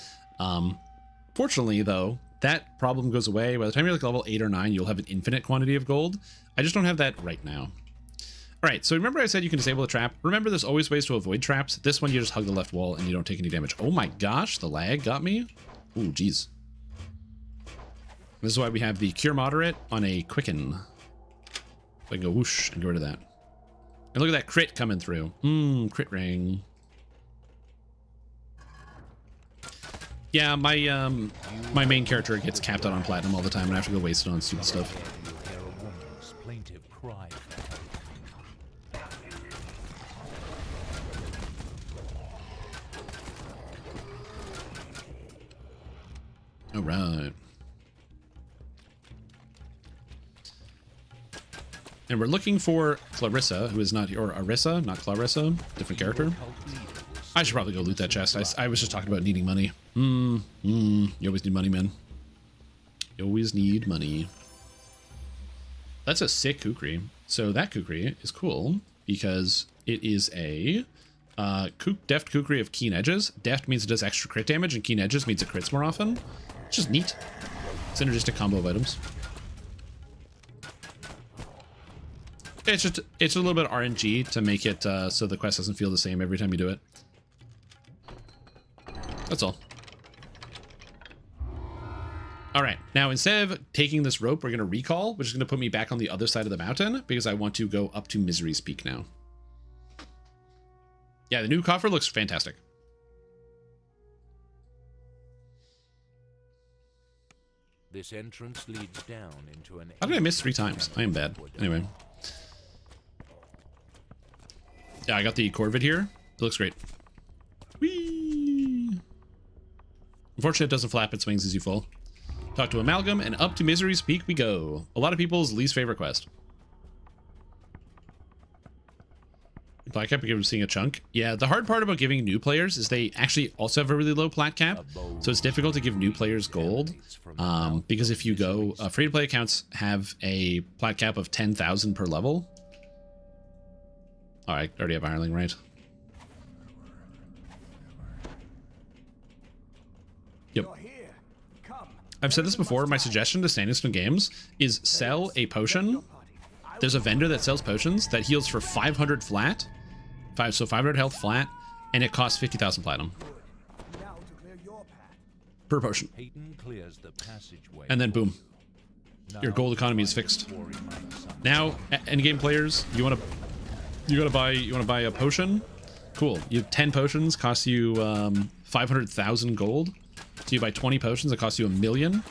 Fortunately, though, that problem goes away. By the time you're like level 8 or 9, you'll have an infinite quantity of gold. I just don't have that right now. All right, so remember I said you can disable the trap? Remember, there's always ways to avoid traps. This one, you just hug the left wall and you don't take any damage. Oh my gosh, the lag got me. Ooh, geez. This is why we have the Cure Moderate on a Quicken. So I can go whoosh and get rid of that. And look at that crit coming through. Crit ring. Yeah, my main character gets capped out on platinum all the time and I have to go waste it on stupid stuff. All right. And we're looking for Clarissa, who is not, or Arissa, not Clarissa, different character. I should probably go loot that chest. I was just talking about needing money. You always need money, man. You always need money. That's a sick kukri. So that kukri is cool because it is a deft kukri of keen edges. Deft means it does extra crit damage, and keen edges means it crits more often. It's just neat. Synergistic combo of items. It's a little bit of RNG to make it so the quest doesn't feel the same every time you do it. That's all. All right, now instead of taking this rope, we're going to recall, which is going to put me back on the other side of the mountain because I want to go up to Misery's Peak now. Yeah, the new coffer looks fantastic. This entrance leads down into an. How did I miss 3 times? I am bad. Anyway. Yeah, I got the Corvid here. It looks great. Whee! Unfortunately, it doesn't flap, it swings as you fall. Talk to Amalgam, and up to Misery's Peak we go. A lot of people's least favorite quest. Plat cap because we're seeing a chunk. Yeah, the hard part about giving new players is they actually also have a really low plat cap, so it's difficult to give new players gold. Because if you go, free-to-play accounts have a plat cap of 10,000 per level. All right, already have Ironling, right? Yep. I've said this before. My suggestion to Sanderson Games is sell a potion. There's a vendor that sells potions that heals for 500 flat. So 500 health flat, and it costs 50,000 platinum per potion. And then boom, your gold economy is fixed. Now, endgame players, you want to buy a potion, Cool. You have 10 potions, costs you 500,000 gold. So you buy 20 potions, it costs you 1 million.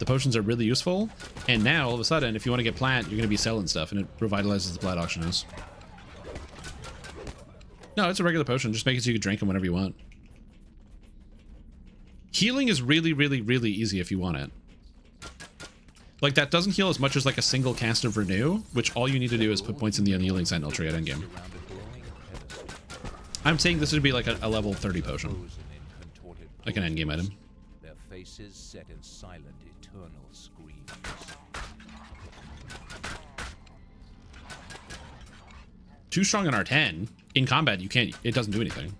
The potions are really useful. And now, all of a sudden, if you want to get plat, you're going to be selling stuff, and it revitalizes the plat auction house. No, it's a regular potion. Just make it so you can drink them whenever you want. Healing is really, really, really easy if you want it. Like, that doesn't heal as much as like a single cast of Renew, which all you need to do is put points in the Unyielding Sentinel tree at endgame. I'm saying this would be like a level 30 potion. Like an endgame item. Their faces set in silent, eternal screams. Too strong in R10. In combat, you can't, it doesn't do anything.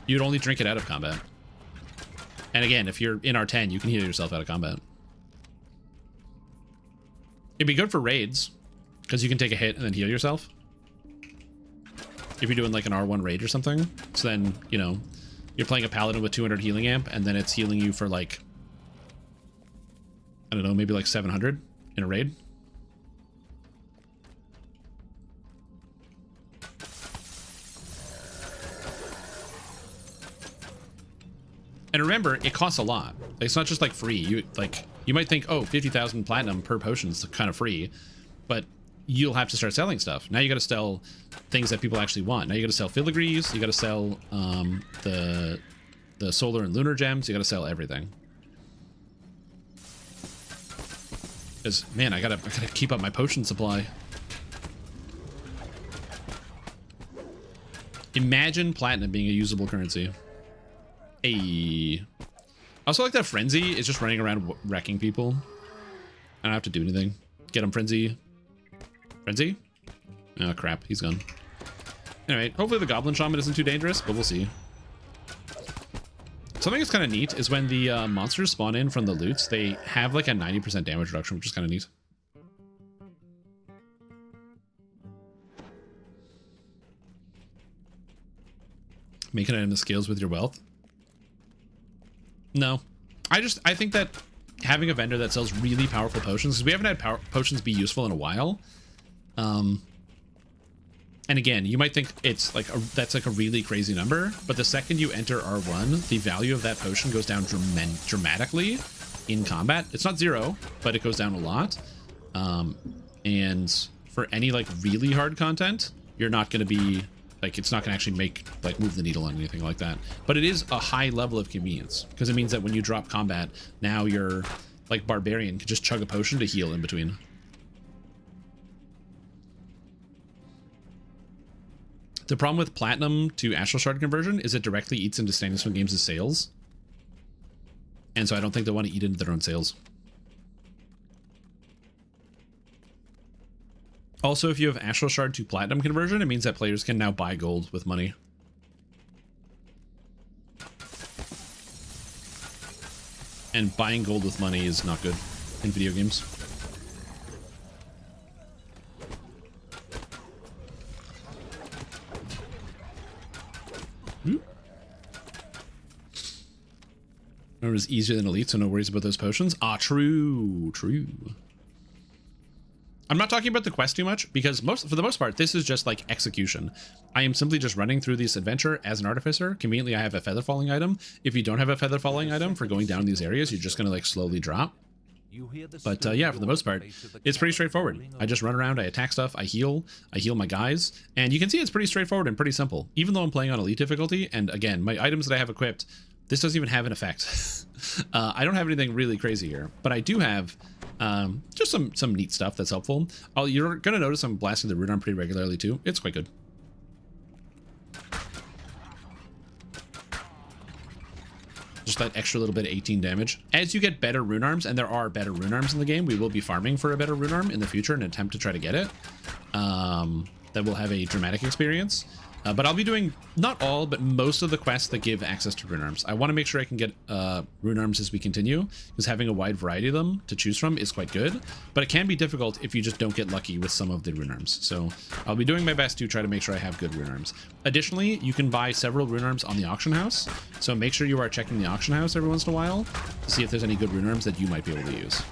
You'd only drink it out of combat. And again, if you're in R10, you can heal yourself out of combat. It'd be good for raids, because you can take a hit and then heal yourself. If you're doing like an R1 raid or something. So then, you know, you're playing a paladin with 200 healing amp, and then it's healing you for like, I don't know, maybe like 700 in a raid. And remember, it costs a lot. Like, it's not just like free. You might think, oh, 50,000 platinum per potion is kind of free, but you'll have to start selling stuff. Now you got to sell things that people actually want. Now you got to sell filigrees. You got to sell the solar and lunar gems. You got to sell everything. Because man, I gotta keep up my potion supply. Imagine platinum being a usable currency. Hey. I also like that Frenzy is just running around wrecking people. I don't have to do anything. Get him, Frenzy. Frenzy? Oh, crap. He's gone. Anyway, hopefully the Goblin Shaman isn't too dangerous, but we'll see. Something that's kind of neat is when the monsters spawn in from the loots, they have like a 90% damage reduction, which is kind of neat. Make an item that scales with your wealth. No, I think that having a vendor that sells really powerful potions, because we haven't had potions be useful in a while. And again, you might think it's like that's like a really crazy number, but the second you enter R1, the value of that potion goes down dramatically in combat. It's not zero, but it goes down a lot. And for any like really hard content, you're not going to be like, it's not going to actually move the needle on anything like that. But it is a high level of convenience, because it means that when you drop combat, now you're like barbarian can just chug a potion to heal in between. The problem with platinum to Astral Shard conversion is it directly eats into Standing Stone Games' sales. And so I don't think they want to eat into their own sales. Also, if you have Astral Shard to Platinum conversion, it means that players can now buy gold with money. And buying gold with money is not good in video games. It was easier than Elite, so no worries about those potions. Ah, true, true. I'm not talking about the quest too much, because for the most part, this is just like execution. I am simply just running through this adventure as an artificer. Conveniently, I have a feather falling item. If you don't have a feather falling item for going down these areas, you're just going to like slowly drop. But yeah, for the most part, it's pretty straightforward. I just run around, I attack stuff, I heal my guys, and you can see it's pretty straightforward and pretty simple. Even though I'm playing on Elite difficulty, and again, my items that I have equipped, this doesn't even have an effect. I don't have anything really crazy here, but I do have just some neat stuff that's helpful. You're going to notice I'm blasting the rune arm pretty regularly too. It's quite good. Just that extra little bit of 18 damage. As you get better rune arms, and there are better rune arms in the game, we will be farming for a better rune arm in the future in an attempt to try to get it. That will have a dramatic experience. But I'll be doing not all, but most of the quests that give access to rune arms. I want to make sure I can get rune arms as we continue, because having a wide variety of them to choose from is quite good. But it can be difficult if you just don't get lucky with some of the rune arms. So I'll be doing my best to try to make sure I have good rune arms. Additionally, you can buy several rune arms on the auction house. So make sure you are checking the auction house every once in a while to see if there's any good rune arms that you might be able to use,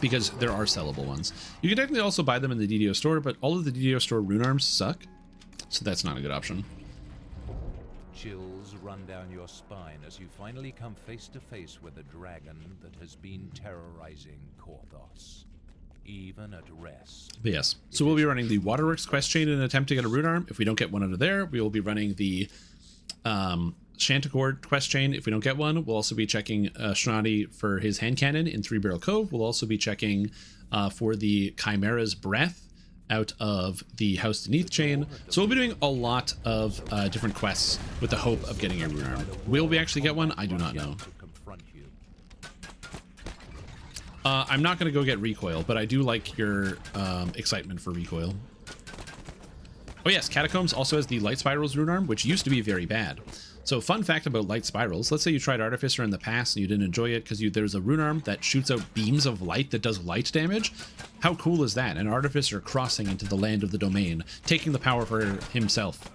because there are sellable ones. You can technically also buy them in the DDO store, but all of the DDO store rune arms suck. So that's not a good option. Chills run down your spine as you finally come face to face with a dragon that has been terrorizing Korthos, even at rest. But yes, so we'll be running the Waterworks quest chain in an attempt to get a rune arm. If we don't get one under there, we will be running the Shanticor quest chain. If we don't get one, we'll also be checking Shrani for his hand cannon in Three Barrel Cove. We'll also be checking for the Chimera's Breath out of the House Beneath chain. So we'll be doing a lot of different quests with the hope of getting a rune arm. Will we actually get one? I do not know. I'm not going to go get Recoil, but I do like your excitement for Recoil. Oh yes, Catacombs also has the Light Spirals rune arm, which used to be very bad. So fun fact about Light Spirals, let's say you tried Artificer in the past and you didn't enjoy it because there's a rune arm that shoots out beams of light that does light damage. How cool is that? An Artificer crossing into the land of the domain, taking the power for himself.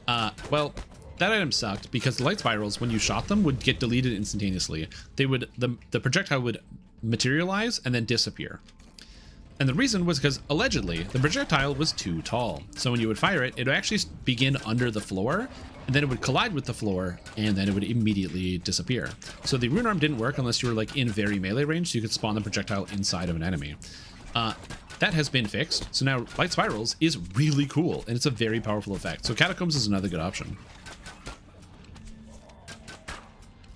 Well, that item sucked because the Light Spirals, when you shot them, would get deleted instantaneously. They would, the projectile would materialize and then disappear. And the reason was because, allegedly, the projectile was too tall. So when you would fire it, it would actually begin under the floor, and then it would collide with the floor, and then it would immediately disappear. So the rune arm didn't work unless you were like in very melee range, so you could spawn the projectile inside of an enemy. That has been fixed, so now Light Spirals is really cool, and it's a very powerful effect. So Catacombs is another good option.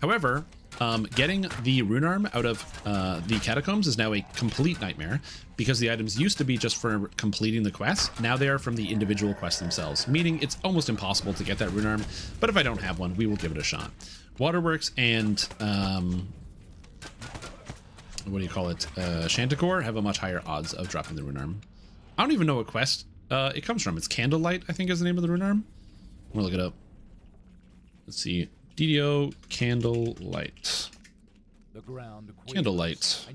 However, getting the rune arm out of the Catacombs is now a complete nightmare because the items used to be just for completing the quest. Now they are from the individual quests themselves, meaning it's almost impossible to get that rune arm. But if I don't have one, we will give it a shot. Waterworks and what do you call it? Shanticor have a much higher odds of dropping the rune arm. I don't even know what quest it comes from. It's Candlelight, I think, is the name of the rune arm. I'm gonna look it up. Let's see. DDO Candlelight. Candlelight.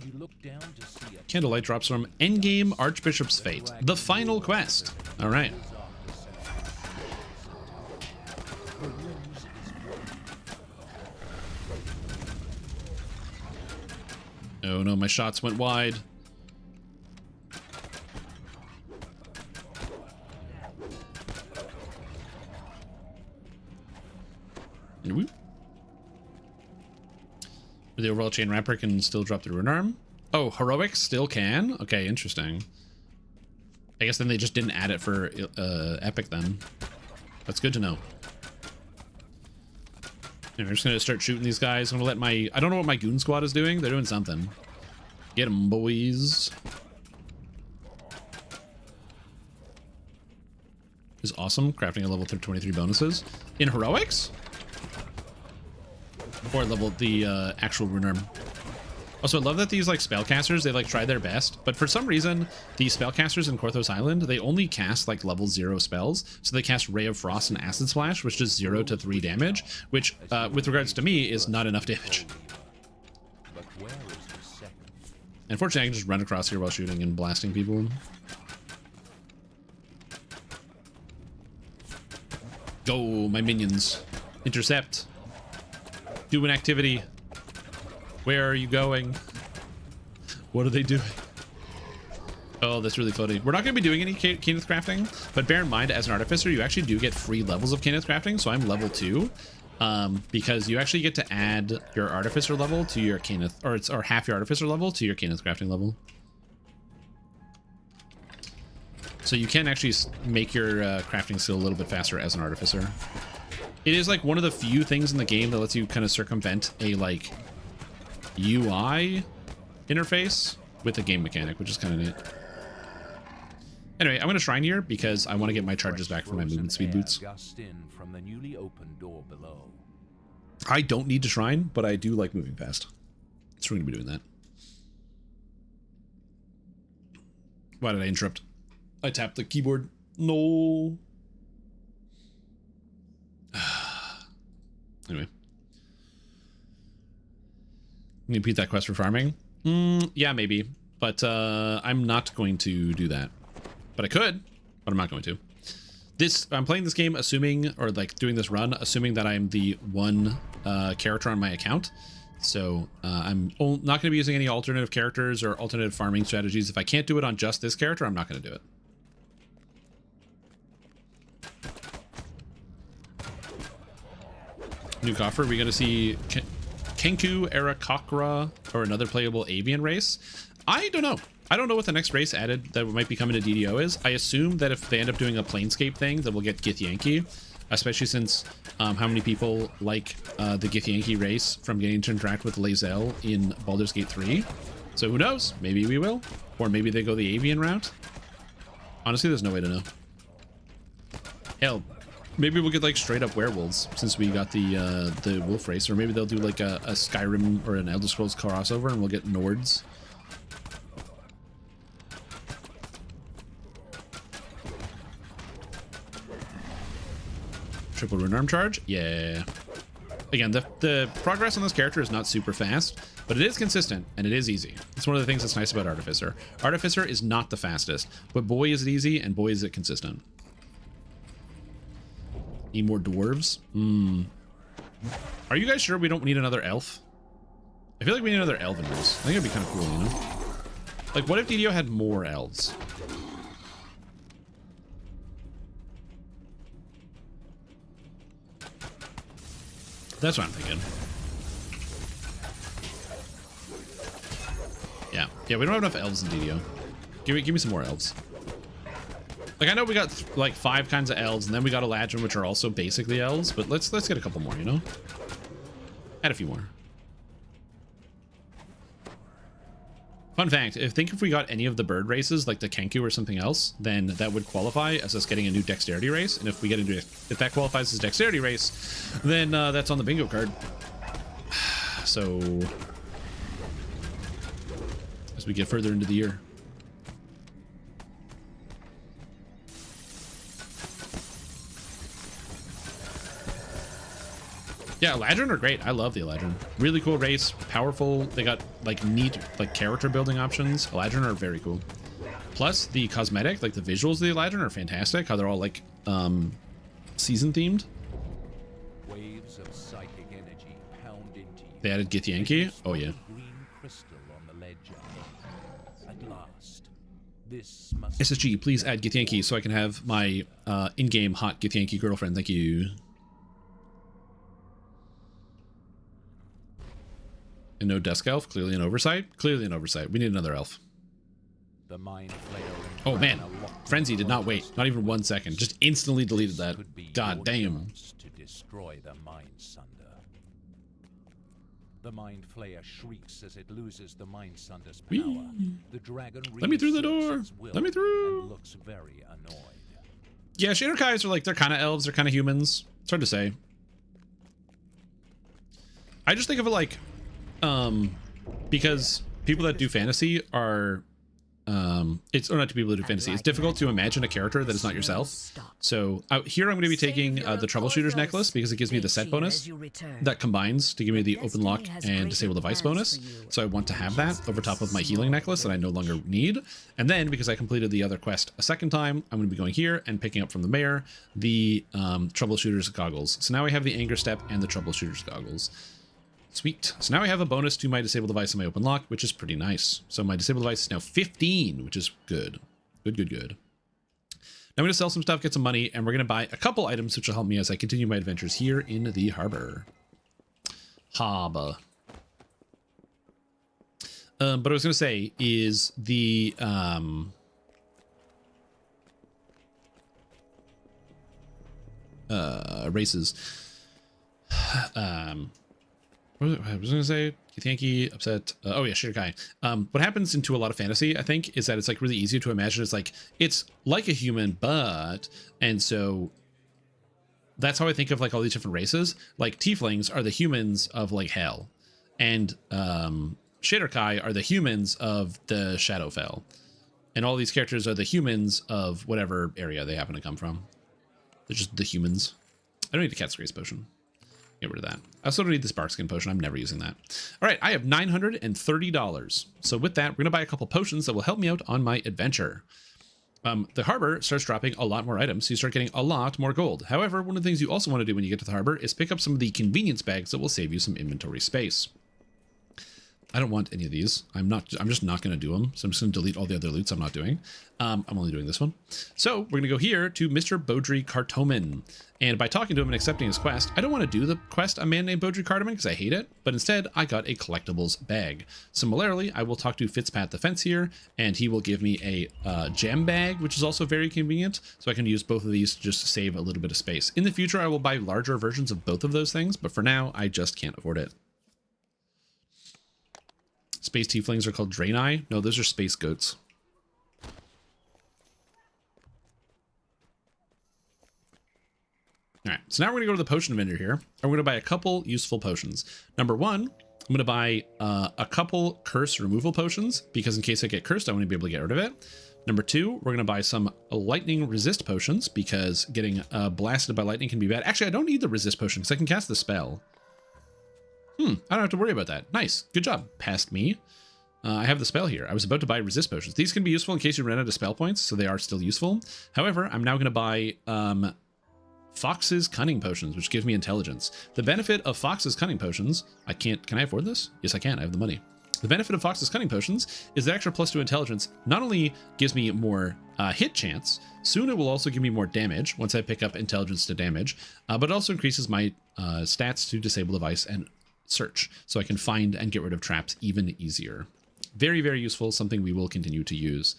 Candlelight drops from Endgame Archbishop's Fate, the final quest. All right. Oh no, my shots went wide. The overall chain wrapper can still drop the rune arm. Oh, heroics still can? Okay, interesting. I guess then they just didn't add it for epic then. That's good to know. Anyway, I'm just gonna start shooting these guys. I'm gonna let my... I don't know what my goon squad is doing. They're doing something. Get them, boys. This is awesome. Crafting a level 23 bonuses. In heroics? Or level the actual rune arm. Also, I love that these like spellcasters, they like try their best, but for some reason, the spellcasters in Korthos Island, they only cast like level 0 spells. So they cast Ray of Frost and Acid Splash, which does 0 to 3 damage, which with regards to me is not enough damage. Unfortunately, I can just run across here while shooting and blasting people. Go, my minions. Intercept. Do an activity. Where are you going? What are they doing? Oh, that's really funny. We're not going to be doing any Kenneth crafting, but bear in mind, as an Artificer, you actually do get free levels of Kenneth crafting, so I'm level 2, because you actually get to add your Artificer level to your Kenneth, or half your Artificer level to your Kenneth crafting level. So you can actually make your crafting skill a little bit faster as an Artificer. It is like one of the few things in the game that lets you kind of circumvent a like UI interface with a game mechanic, which is kind of neat. Anyway, I'm going to shrine here because I want to get my charges back for my movement speed boots. I don't need to shrine, but I do like moving fast. So we're going to be doing that. Why did I interrupt? I tapped the keyboard. No. Anyway. Can you repeat that quest for farming? Yeah, maybe. But I'm not going to do that. But I could, but I'm not going to. I'm playing this game assuming, or like doing this run, assuming that I'm the one character on my account. So I'm not going to be using any alternative characters or alternative farming strategies. If I can't do it on just this character, I'm not going to do it. New offer. Are we going to see Kenku, Arakakra, or another playable avian race? I don't know. I don't know what the next race added that might be coming to DDO is. I assume that if they end up doing a Planescape thing, that we'll get Githyanki, especially since how many people like the Githyanki race from getting to interact with Lae'zel in Baldur's Gate 3. So who knows? Maybe we will. Or maybe they go the avian route. Honestly, there's no way to know. Hell, maybe we'll get like straight up werewolves since we got the wolf race, or maybe they'll do like a Skyrim or an Elder Scrolls crossover and we'll get Nords. Triple rune arm charge? Yeah. Again, the progress on this character is not super fast, but it is consistent and it is easy. It's one of the things that's nice about Artificer. Artificer is not the fastest, but boy is it easy and boy is it consistent. Need more dwarves? Are you guys sure we don't need another elf? I feel like we need another elven race. I think it'd be kind of cool, you know? Like, what if DDO had more elves? That's what I'm thinking. Yeah, we don't have enough elves in DDO. Give me some more elves. Like, I know we got like 5 kinds of elves, and then we got Eladrin, which are also basically elves, but let's get a couple more, you know? Add a few more. Fun fact, if we got any of the bird races, like the Kenku or something else, then that would qualify as us getting a new dexterity race. And if we get into if that qualifies as dexterity race, then that's on the bingo card. So as we get further into the year. Yeah, Eladrin are great. I love the Eladrin. Really cool race, powerful. They got like neat like character building options. Eladrin are very cool. Plus the cosmetic, like the visuals of the Eladrin are fantastic. How they're all like season themed. Waves of psychic energy pound into you. They added Githyanki. Oh yeah. Green crystal on the ledge. At last, this must SSG, please add Githyanki so I can have my in-game hot Githyanki girlfriend. Thank you. And no Dusk Elf, clearly an oversight. Clearly an oversight. We need another elf. The Mind Flayer. Oh man, Frenzy did not wait. Not even 1 second. Just instantly deleted that. God damn. To destroy the Mind Sunder. The Mind Flayer shrieks as it loses the Mind Sunder's power. The dragon let me through the door. Let me through. Looks very annoyed. Yeah, Shader Kais are like, they're kind of elves, they're kind of humans. It's hard to say. I just think of it like because people that do fantasy are it's or not to people that do fantasy, it's difficult to imagine a character that is not yourself. So here I'm going to be taking the Troubleshooter's necklace because it gives me the set bonus that combines to give me the open lock and disable device bonus. So I want to have that over top of my healing necklace that I no longer need. And then because I completed the other quest a second time, I'm going to be going here and picking up from the mayor the Troubleshooter's goggles. So now I have the Anger Step and the Troubleshooter's goggles. Sweet. So now I have a bonus to my disable device and my open lock, which is pretty nice. So my disable device is now 15, which is good. Good. Now I'm going to sell some stuff, get some money, and we're going to buy a couple items which will help me as I continue my adventures here in the harbor. But what I was going to say is the races. What was I going to say? Githyanki, upset. Oh yeah, Shirkai. What happens into a lot of fantasy, I think, is that it's like really easy to imagine. It's like a human, but, and so that's how I think of like all these different races. Like tieflings are the humans of like hell, and Shadowkai are the humans of the Shadowfell, and all these characters are the humans of whatever area they happen to come from. They're just the humans. I don't need a Cat's Grace potion. Get rid of that. I also don't need the Spark Skin potion. I'm never using that. All right, I have $930. So with that, we're going to buy a couple potions that will help me out on my adventure. The harbor starts dropping a lot more items, so you start getting a lot more gold. However, one of the things you also want to do when you get to the harbor is pick up some of the convenience bags that will save you some inventory space. I don't want any of these. I'm just not going to do them. So I'm just going to delete all the other loots I'm not doing. I'm only doing this one. So we're going to go here to Mr. Beaudry Cartoman. And by talking to him and accepting his quest, I don't want to do the quest A Man Named Beaudry Cartoman because I hate it, but instead I got a collectibles bag. Similarly, I will talk to Fitzpat the Fence here, and he will give me a gem bag, which is also very convenient. So I can use both of these to just save a little bit of space. In the future, I will buy larger versions of both of those things, but for now, I just can't afford it. Space tieflings are called Draenei. No, those are space goats. All right, so now we're gonna go to the potion vendor here. I'm gonna buy a couple useful potions. Number one, I'm gonna buy a couple curse removal potions because in case I get cursed, I want to be able to get rid of it. Number two, we're gonna buy some lightning resist potions because getting blasted by lightning can be bad. Actually, I don't need the resist potion because I can cast the spell. I don't have to worry about that. Nice. Good job. Past me. I have the spell here. I was about to buy resist potions. These can be useful in case you run out of spell points, so they are still useful. However, I'm now going to buy Fox's Cunning Potions, which give me intelligence. The benefit of Fox's Cunning Potions, can I afford this? Yes, I can. I have the money. The benefit of Fox's Cunning Potions is the extra +2 intelligence not only gives me more hit chance, soon it will also give me more damage once I pick up intelligence to damage, but it also increases my stats to disable device and search, so I can find and get rid of traps even easier. Very, very useful, something we will continue to use.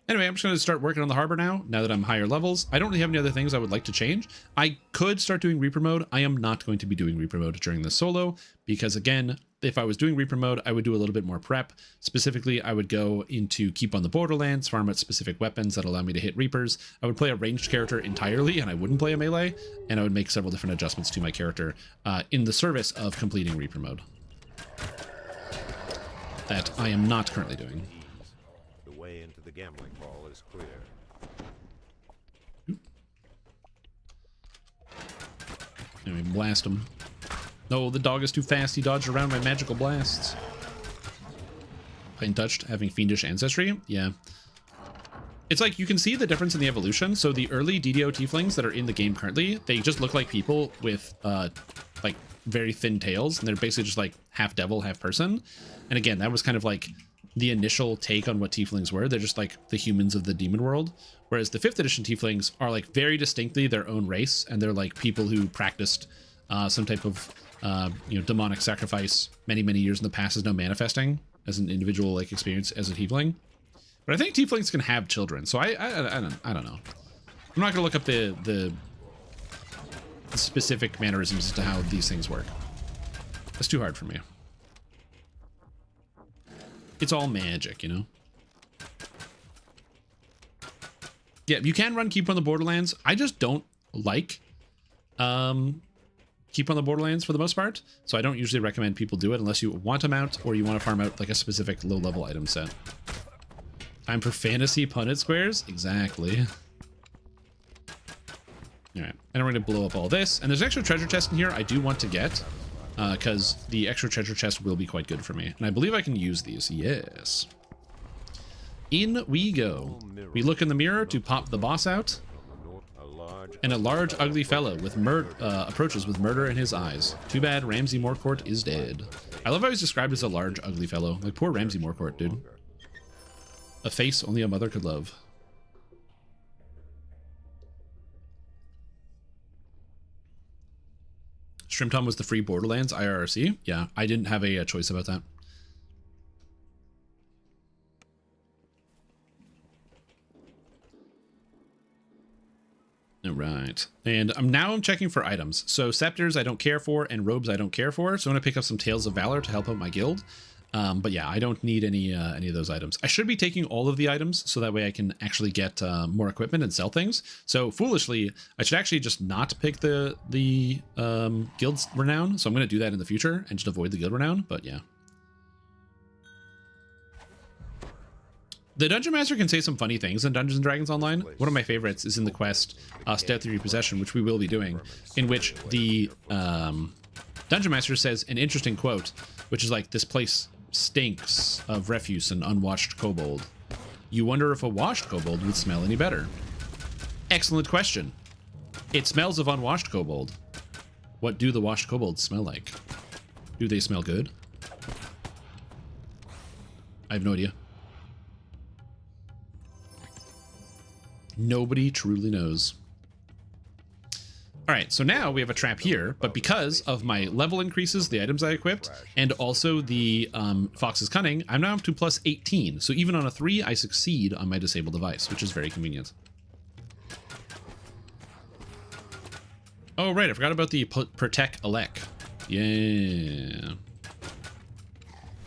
Anyway, I'm just going to start working on the harbor now that I'm higher levels. I don't really have any other things I would like to change. I could start doing Reaper mode. I am not going to be doing Reaper mode during this solo because, again, if I was doing Reaper mode, I would do a little bit more prep. Specifically, I would go into Keep on the Borderlands, farm out specific weapons that allow me to hit Reapers. I would play a ranged character entirely, and I wouldn't play a melee, and I would make several different adjustments to my character in the service of completing Reaper mode. That I am not currently doing. The way into the gambling hall is clear. Anyway, blast him. No, the dog is too fast. He dodged around my magical blasts. Plain touched, having fiendish ancestry. Yeah. It's like you can see the difference in the evolution. So the early DDO tieflings that are in the game currently, they just look like people with like very thin tails, and they're basically just like half devil, half person. And again, that was kind of like the initial take on what tieflings were. They're just like the humans of the demon world. Whereas the 5th edition tieflings are like very distinctly their own race, and they're like people who practiced some type of demonic sacrifice many years in the past is now manifesting as an individual like experience as a tiefling. But I think tieflings can have children, so I don't know. I'm not gonna look up the specific mannerisms as to how these things work. That's too hard for me. It's all magic, you know? Yeah, you can run Keep on the Borderlands. I just don't like Keep on the Borderlands for the most part, so I don't usually recommend people do it unless you want to mount or you want to farm out like a specific low-level item set. Time for fantasy Punnett squares? Exactly. Alright, and we're going to blow up all this. And there's an extra treasure chest in here I do want to get, because the extra treasure chest will be quite good for me. And I believe I can use these. Yes. In we go. We look in the mirror to pop the boss out. And a large, ugly fellow with approaches with murder in his eyes. Too bad Ramsay Morcourt is dead. I love how he's described as a large, ugly fellow. Like, poor Ramsay Morcourt, dude. A face only a mother could love. Shrimptom was the free Borderlands IRC. Yeah, I didn't have a choice about that. All right, and I'm checking for items. So scepters I don't care for, and robes I don't care for. So I'm gonna pick up some Tales of Valor to help out my guild. But yeah, I don't need any of those items. I should be taking all of the items so that way I can actually get more equipment and sell things. So foolishly, I should actually just not pick the guild's renown. So I'm going to do that in the future and just avoid the guild renown. But yeah. The Dungeon Master can say some funny things in Dungeons & Dragons Online. One of my favorites is in the quest Stealthy Repossession, which we will be doing, in which the Dungeon Master says an interesting quote, which is like, this place stinks of refuse and unwashed kobold. You wonder if a washed kobold would smell any better. Excellent question. It smells of unwashed kobold. What do the washed kobolds smell like? Do they smell good? I have no idea. Nobody truly knows. All right, so now we have a trap here, but because of my level increases, the items I equipped, and also the Fox's Cunning, I'm now up to plus 18. So even on a 3, I succeed on my disabled device, which is very convenient. Oh, right, I forgot about the Protect Elec. Yeah.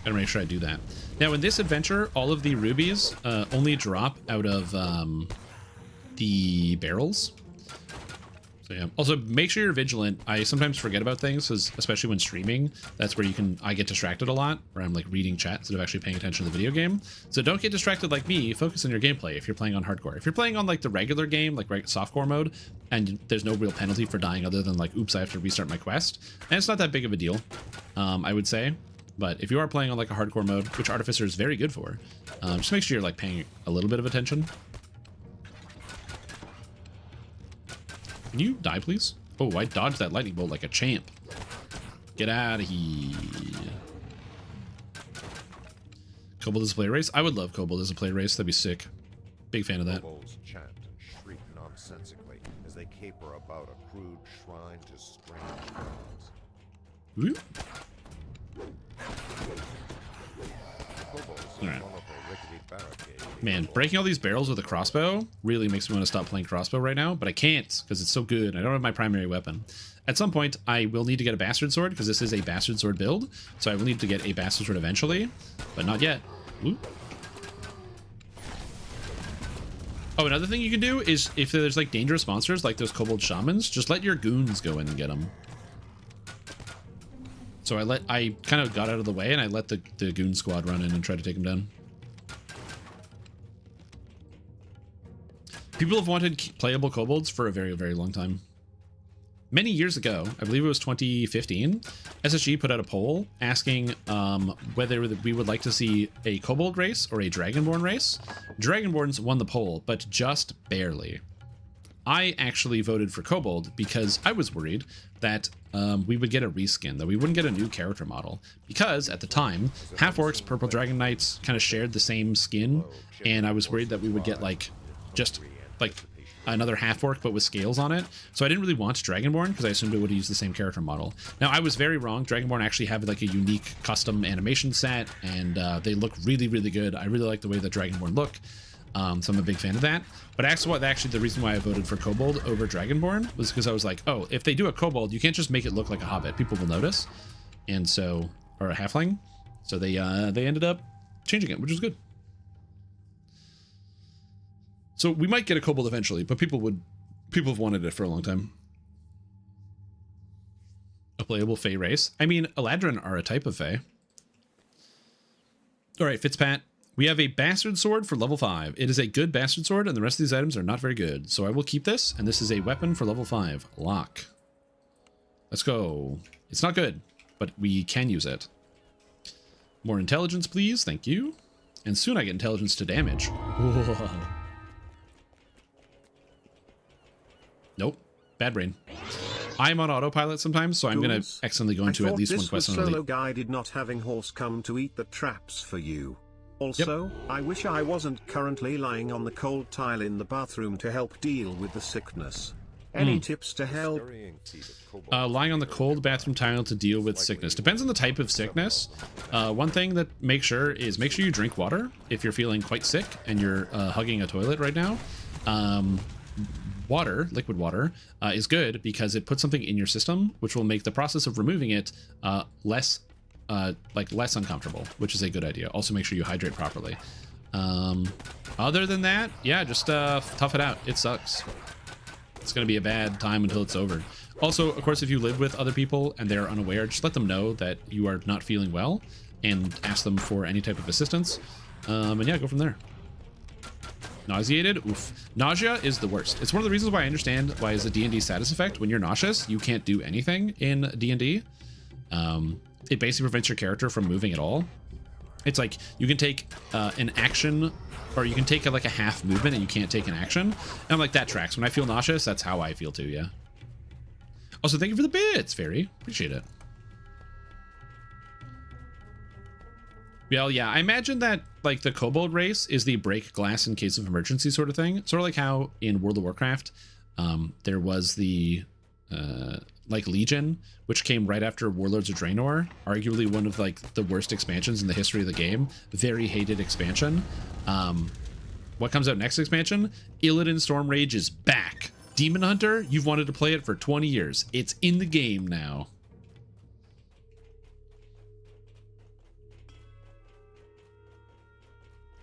Gotta make sure I do that. Now, in this adventure, all of the rubies only drop out of the barrels. So yeah. Also, make sure you're vigilant. I sometimes forget about things, because especially when streaming, that's where I get distracted a lot, where I'm like reading chat instead of actually paying attention to the video game. So don't get distracted like me. Focus on your gameplay if you're playing on hardcore. If you're playing on like the regular game, like softcore mode, and there's no real penalty for dying other than like, oops, I have to restart my quest. And it's not that big of a deal, I would say. But if you are playing on like a hardcore mode, which Artificer is very good for, just make sure you're like paying a little bit of attention. Can you die, please? Oh, I dodged that lightning bolt like a champ. Get out of here. Kobold as a play race? I would love Kobold as a play race. That'd be sick. Big fan of that. Kobolds chant and shriek nonsensically as they caper about a crude shrine to strange gods. Woo. Kobolds All right. run up a rickety barricade. Man, breaking all these barrels with a crossbow really makes me want to stop playing crossbow right now, but I can't because it's so good. I don't have my primary weapon. At some point, I will need to get a bastard sword because this is a bastard sword build, so I will need to get a bastard sword eventually, but not yet. Ooh. Oh, another thing you can do is if there's like dangerous monsters like those kobold shamans, just let your goons go in and get them. So I kind of got out of the way and I let the goon squad run in and try to take them down. People have wanted playable kobolds for a very, very long time. Many years ago, I believe it was 2015, SSG put out a poll asking whether we would like to see a kobold race or a dragonborn race. Dragonborns won the poll, but just barely. I actually voted for kobold because I was worried that we would get a reskin, that we wouldn't get a new character model. Because at the time, half-orcs, purple dragon knights kind of shared the same skin, and I was worried that we would get like just like another half-orc but with scales on it. So I didn't really want Dragonborn because I assumed it would use the same character model. Now I was very wrong. Dragonborn actually have like a unique custom animation set, and they look really, really good. I really like the way that Dragonborn look. So I'm a big fan of that. But actually the reason why I voted for Kobold over Dragonborn was because I was like, oh, if they do a Kobold, you can't just make it look like a Hobbit. People will notice. And so, or a Halfling. So they ended up changing it, which was good. So we might get a Kobold eventually, but people have wanted it for a long time. A playable Fey race. I mean, Eladrin are a type of Fey. All right, Fitzpat. We have a bastard sword for level 5. It is a good bastard sword, and the rest of these items are not very good. So I will keep this, and this is a weapon for level 5. Lock. Let's go. It's not good, but we can use it. More intelligence, please. Thank you. And soon I get intelligence to damage. Whoa. Nope. Bad brain. I'm on autopilot sometimes, so I'm going to accidentally go into at least one quest on solo guided not having horse come to eat the traps for you. Also, I wish I wasn't currently lying on the cold tile in the bathroom to help deal with the sickness. Any tips to help? Lying on the cold bathroom tile to deal with sickness. Depends on the type of sickness. One thing that make sure you drink water if you're feeling quite sick and you're hugging a toilet right now. Liquid water, is good because it puts something in your system, which will make the process of removing it less uncomfortable, which is a good idea. Also, make sure you hydrate properly. Other than that, yeah, just tough it out. It sucks. It's gonna be a bad time until it's over. Also, of course, if you live with other people and they're unaware, just let them know that you are not feeling well and ask them for any type of assistance. And yeah, go from there. Nauseated? Oof. Nausea is the worst. It's one of the reasons why I understand why as a D&D status effect, when you're nauseous, you can't do anything in D&D. It basically prevents your character from moving at all. It's like you can take an action, or you can take like a half movement and you can't take an action. And I'm like, that tracks. When I feel nauseous, that's how I feel too, yeah. Also, thank you for the bits, Fairy. Appreciate it. Well, yeah, I imagine that like the kobold race is the break glass in case of emergency sort of thing. Sort of like how in World of Warcraft, there was the like Legion, which came right after Warlords of Draenor, arguably one of like the worst expansions in the history of the game. Very hated expansion. What comes out next expansion? Illidan Stormrage is back. Demon Hunter, you've wanted to play it for 20 years. It's in the game now.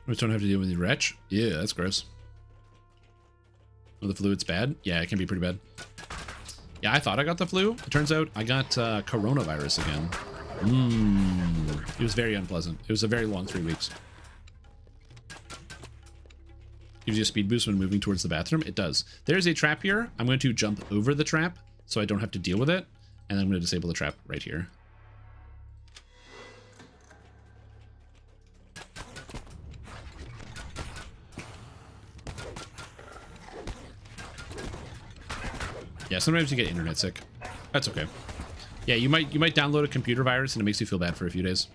We don't have to deal with the wretch. Yeah, that's gross. Oh, the flu, it's bad? Yeah, it can be pretty bad. Yeah, I thought I got the flu. It turns out I got coronavirus again. It was very unpleasant. It was a very long 3 weeks. Gives you a speed boost when moving towards the bathroom. It does. There's a trap here. I'm going to jump over the trap so I don't have to deal with it. And I'm going to disable the trap right here. Yeah, sometimes you get internet sick. That's okay. Yeah, you might download a computer virus and it makes you feel bad for a few days.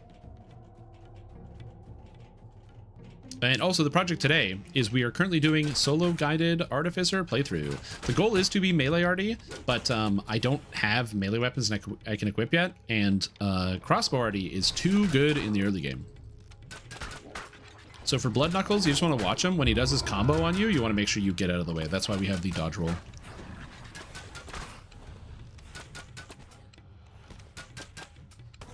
And also the project today is we are currently doing solo guided Artificer playthrough. The goal is to be melee arty, but I don't have melee weapons I can equip yet, and crossbow arty is too good in the early game. So for Blood Knuckles, you just want to watch him. When he does his combo on you, you want to make sure you get out of the way. That's why we have the dodge roll.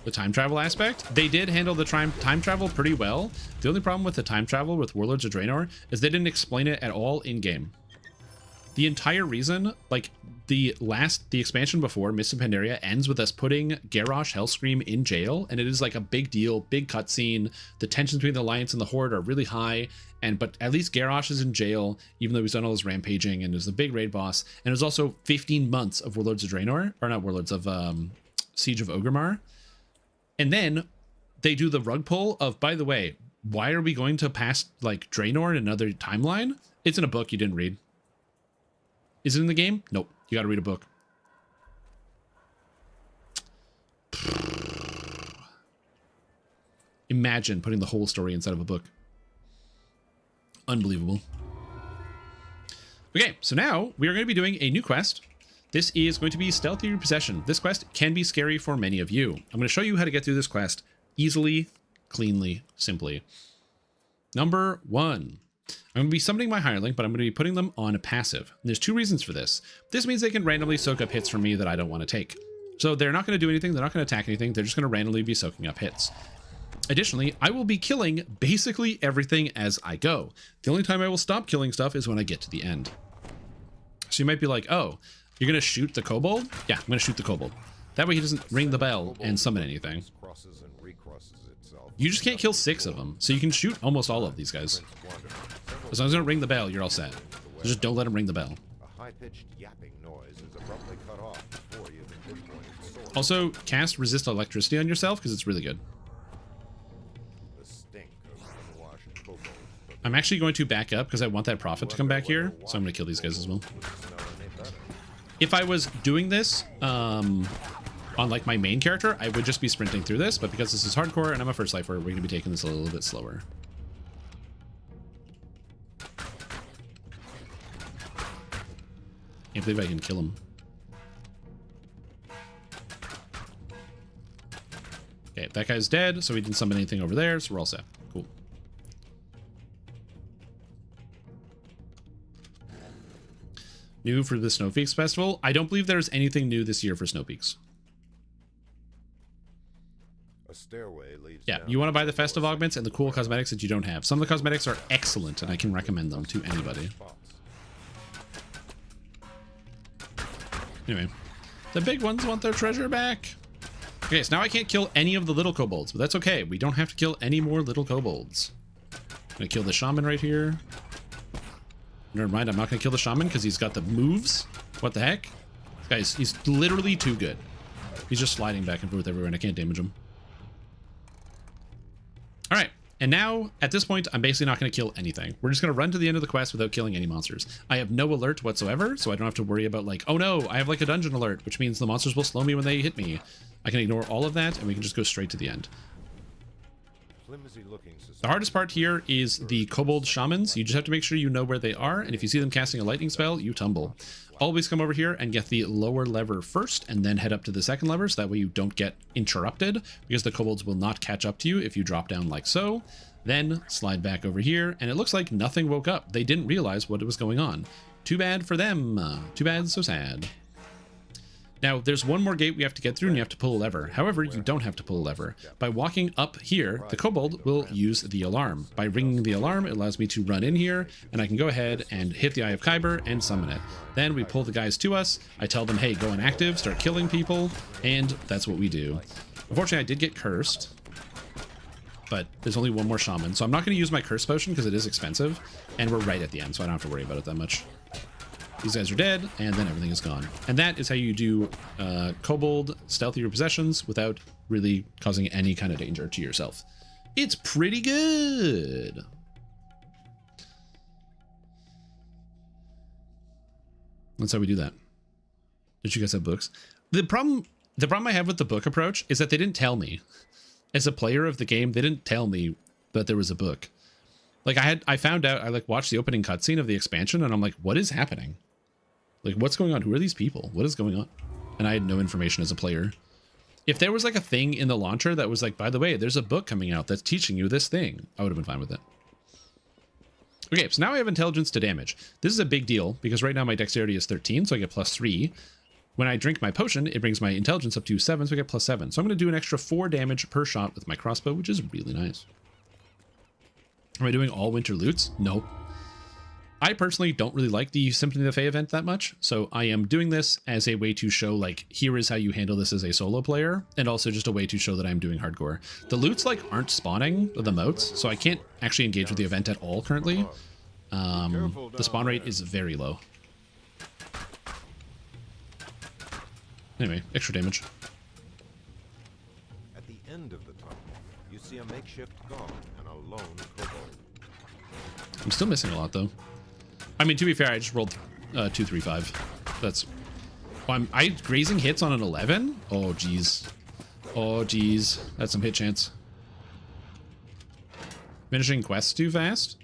The time travel aspect, they did handle the time travel pretty well. The only problem with the time travel with Warlords of Draenor is they didn't explain it at all in game. The entire reason, like the expansion before Mists of Pandaria ends with us putting Garrosh Hellscream in jail, and it is like a big deal, big cutscene. The tensions between the Alliance and the Horde are really high, but at least Garrosh is in jail, even though he's done all his rampaging and is the big raid boss. And it was also 15 months of Warlords of Draenor, or not Warlords of Siege of Orgrimmar. And then they do the rug pull of, by the way, why are we going to pass like Draenor in another timeline? It's in a book you didn't read. Is it in the game? Nope. You got to read a book. Imagine putting the whole story inside of a book. Unbelievable. Okay, so now we are going to be doing a new quest. This is going to be Stealthy Repossession. This quest can be scary for many of you. I'm going to show you how to get through this quest easily, cleanly, simply. Number 1. I'm going to be summoning my hireling, but I'm going to be putting them on a passive. And there's 2 reasons for this. This means they can randomly soak up hits from me that I don't want to take. So they're not going to do anything. They're not going to attack anything. They're just going to randomly be soaking up hits. Additionally, I will be killing basically everything as I go. The only time I will stop killing stuff is when I get to the end. So you might be like, oh, you're going to shoot the kobold? Yeah, I'm going to shoot the kobold. That way he doesn't ring the bell and summon anything. You just can't kill 6 of them, so you can shoot almost all of these guys. As long as they don't ring the bell, you're all set. So just don't let them ring the bell. Also, cast Resist Electricity on yourself, because it's really good. I'm actually going to back up, because I want that prophet to come back here, so I'm going to kill these guys as well. If I was doing this on like my main character, I would just be sprinting through this, but because this is hardcore and I'm a first lifer, we're going to be taking this a little bit slower. Can't believe I can kill him. Okay, that guy's dead, so we didn't summon anything over there, so we're all set. Cool. New for the Snow Peaks Festival. I don't believe there's anything new this year for Snow Peaks. A stairway leads yeah, you want to buy the festive augments and the cool cosmetics that you don't have. Some of the cosmetics are excellent, and I can recommend them to anybody. Anyway, the big ones want their treasure back. Okay, so now I can't kill any of the little kobolds, but that's okay. We don't have to kill any more little kobolds. I'm gonna kill the shaman right here. Never mind, I'm not going to kill the shaman because he's got the moves. What the heck? Guys, he's literally too good. He's just sliding back and forth everywhere and I can't damage him. All right, and now at this point, I'm basically not going to kill anything. We're just going to run to the end of the quest without killing any monsters. I have no alert whatsoever, so I don't have to worry about like, oh no, I have like a dungeon alert, which means the monsters will slow me when they hit me. I can ignore all of that and we can just go straight to the end. The hardest part here is the kobold shamans. You just have to make sure you know where they are, and if you see them casting a lightning spell, you tumble. Always come over here and get the lower lever first, and then head up to the second lever, so that way you don't get interrupted, because the kobolds will not catch up to you if you drop down like so. Then slide back over here, and it looks like nothing woke up. They didn't realize what was going on. Too bad for them. Too bad, so sad. Now, there's one more gate we have to get through, and you have to pull a lever. However, you don't have to pull a lever. By walking up here, the kobold will use the alarm. By ringing the alarm, it allows me to run in here, and I can go ahead and hit the Eye of Kyber and summon it. Then we pull the guys to us. I tell them, hey, go inactive, start killing people, and that's what we do. Unfortunately, I did get cursed, but there's only one more shaman, so I'm not going to use my curse potion because it is expensive, and we're right at the end, so I don't have to worry about it that much. These guys are dead, and then everything is gone. And that is how you do kobold stealthy repossessions without really causing any kind of danger to yourself. It's pretty good. That's how we do that. Did you guys have books? The problem I have with the book approach is that they didn't tell me. As a player of the game, they didn't tell me that there was a book. Like I found out, I like watched the opening cutscene of the expansion, and I'm like, what is happening? Like, what's going on? Who are these people? What is going on? And I had no information as a player. If there was like a thing in the launcher that was like, by the way, there's a book coming out that's teaching you this thing, I would have been fine with it. Okay, so now I have intelligence to damage. This is a big deal because right now my dexterity is 13, so I get +3. When I drink my potion, it brings my intelligence up to 7, so I get +7. So I'm going to do an extra 4 damage per shot with my crossbow, which is really nice. Am I doing all winter loots? No. I personally don't really like the Symphony of the Fae event that much, so I am doing this as a way to show, like, here is how you handle this as a solo player, and also just a way to show that I'm doing hardcore. The loots, like, aren't spawning, the motes, so I can't actually engage with the event at all currently. The spawn rate is very low. Anyway, extra damage. At the end of the tunnel, you see a makeshift guard and a lone kobold. I'm still missing a lot, though. I mean, to be fair, I just rolled 2, 3, 5. That's... Oh, I grazing hits on an 11? Oh, geez. Oh, geez. That's some hit chance. Finishing quests too fast?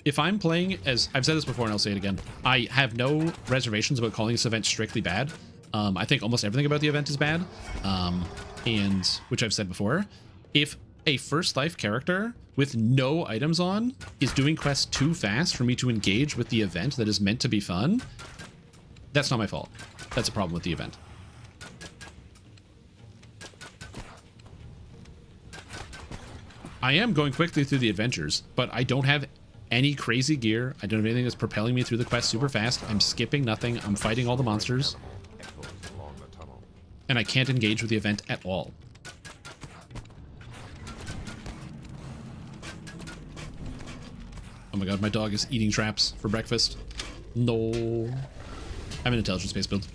If I'm playing as... I've said this before and I'll say it again. I have no reservations about calling this event strictly bad. I think almost everything about the event is bad. And which I've said before. If a first life character with no items on is doing quests too fast for me to engage with the event that is meant to be fun, that's not my fault. That's a problem with the event. I am going quickly through the adventures, but I don't have any crazy gear. I don't have anything that's propelling me through the quest super fast. I'm skipping nothing. I'm fighting all the monsters. And I can't engage with the event at all. Oh my god, my dog is eating traps for breakfast. No. I'm an intelligence based build.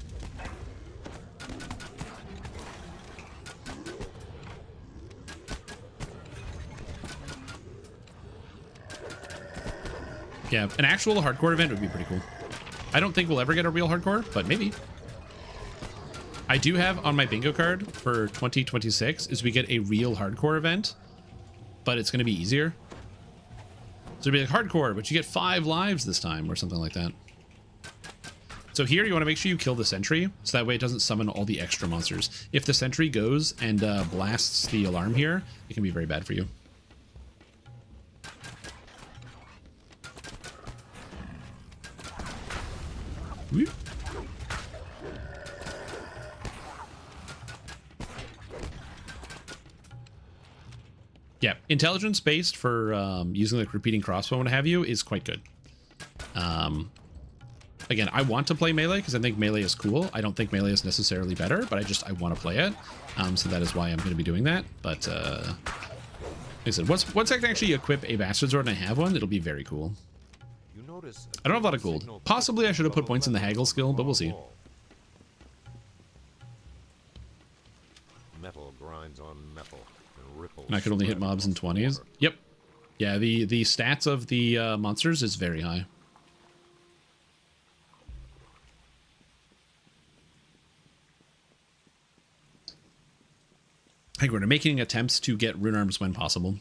Yeah, an actual hardcore event would be pretty cool. I don't think we'll ever get a real hardcore, but maybe. I do have on my bingo card for 2026 is we get a real hardcore event, but it's going to be easier. So it'll be like hardcore, but you get 5 lives this time or something like that. So here you want to make sure you kill the sentry, so that way it doesn't summon all the extra monsters. If the sentry goes and blasts the alarm here, it can be very bad for you. Woo. Yeah, intelligence based for using like repeating crossbow and what have you is quite good. Again, I want to play melee because I think melee is cool. I don't think melee is necessarily better, but I want to play it. So that is why I'm going to be doing that. But like I said, once I can actually equip a bastard sword and I have one, it'll be very cool. I don't have a lot of gold. Possibly I should have put points in the haggle skill, but we'll see. Metal grinds on metal. And I could only hit mobs in 20s. Yep. Yeah, the stats of the monsters is very high. I think we're making attempts to get rune arms when possible.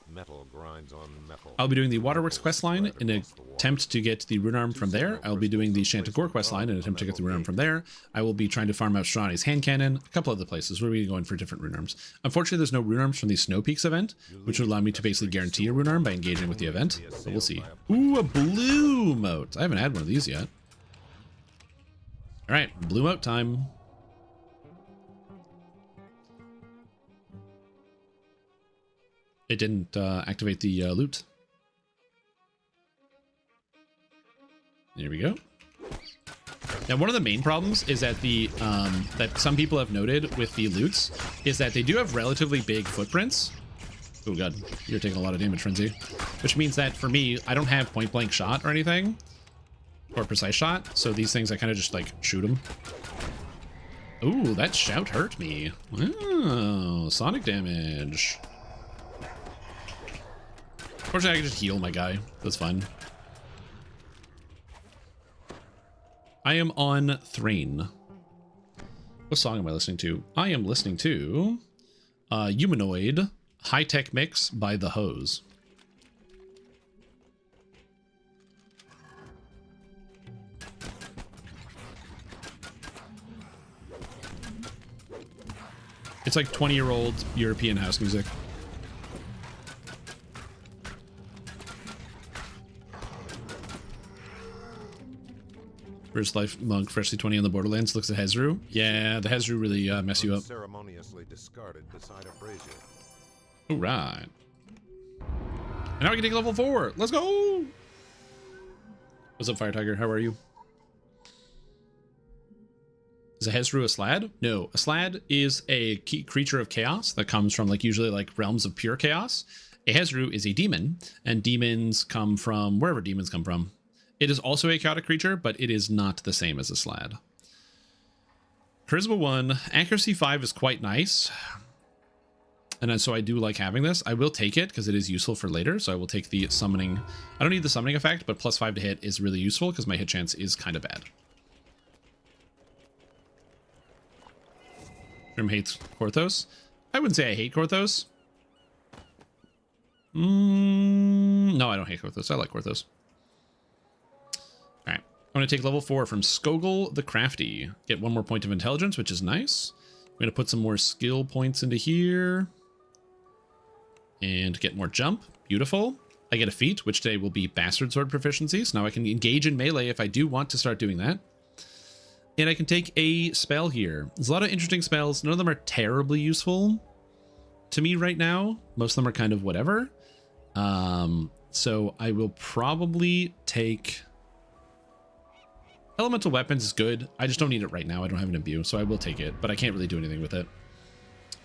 Metal grinds on metal. I'll be doing the Waterworks questline in an attempt to get the rune arm from there. I'll be doing the Chanticleer questline in an attempt to get the rune arm from there. I will be trying to farm out Strahni's hand cannon, a couple other places where we're going for different rune arms. Unfortunately, there's no rune arms from the Snow Peaks event, which would allow me to basically guarantee a rune arm by engaging with the event, but we'll see. Ooh, a blue moat. I haven't had one of these yet. All right, blue moat time. It didn't activate the loot. There we go. Now, one of the main problems is that that some people have noted with the loots is that they do have relatively big footprints. Oh god, you're taking a lot of damage, Frenzy. Which means that for me, I don't have point blank shot or anything, or precise shot. So these things, I kind of just like shoot them. Ooh, that shout hurt me. Oh, sonic damage. Fortunately, I can just heal my guy. That's fine. I am on Thrain. What song am I listening to? I am listening to Humanoid High-Tech Mix by The Hose. It's like 20-year-old European house music. First life monk, freshly 20 on the Borderlands, looks at Hezru. Yeah, the Hezru really mess you up. Ceremoniously discarded beside a brazier. All right. And now we can take level 4. Let's go. What's up, Fire Tiger? How are you? Is a Hezru a Slad? No, a Slad is a creature of chaos that comes from like usually like realms of pure chaos. A Hezru is a demon, and demons come from wherever demons come from. It is also a chaotic creature, but it is not the same as a Slad. Charisma 1, accuracy 5 is quite nice. And so I do like having this. I will take it because it is useful for later. So I will take the summoning. I don't need the summoning effect, but +5 to hit is really useful because my hit chance is kind of bad. Grim hates Korthos. I wouldn't say I hate Korthos. No, I don't hate Korthos. I like Korthos. All right. I'm going to take level 4 from Skogel the Crafty. Get 1 more point of intelligence, which is nice. I'm going to put some more skill points into here. And get more jump. Beautiful. I get a feat, which today will be Bastard Sword proficiency. So now I can engage in melee if I do want to start doing that. And I can take a spell here. There's a lot of interesting spells. None of them are terribly useful to me right now. Most of them are kind of whatever. So I will probably take... Elemental Weapons is good. I just don't need it right now. I don't have an imbue, so I will take it. But I can't really do anything with it.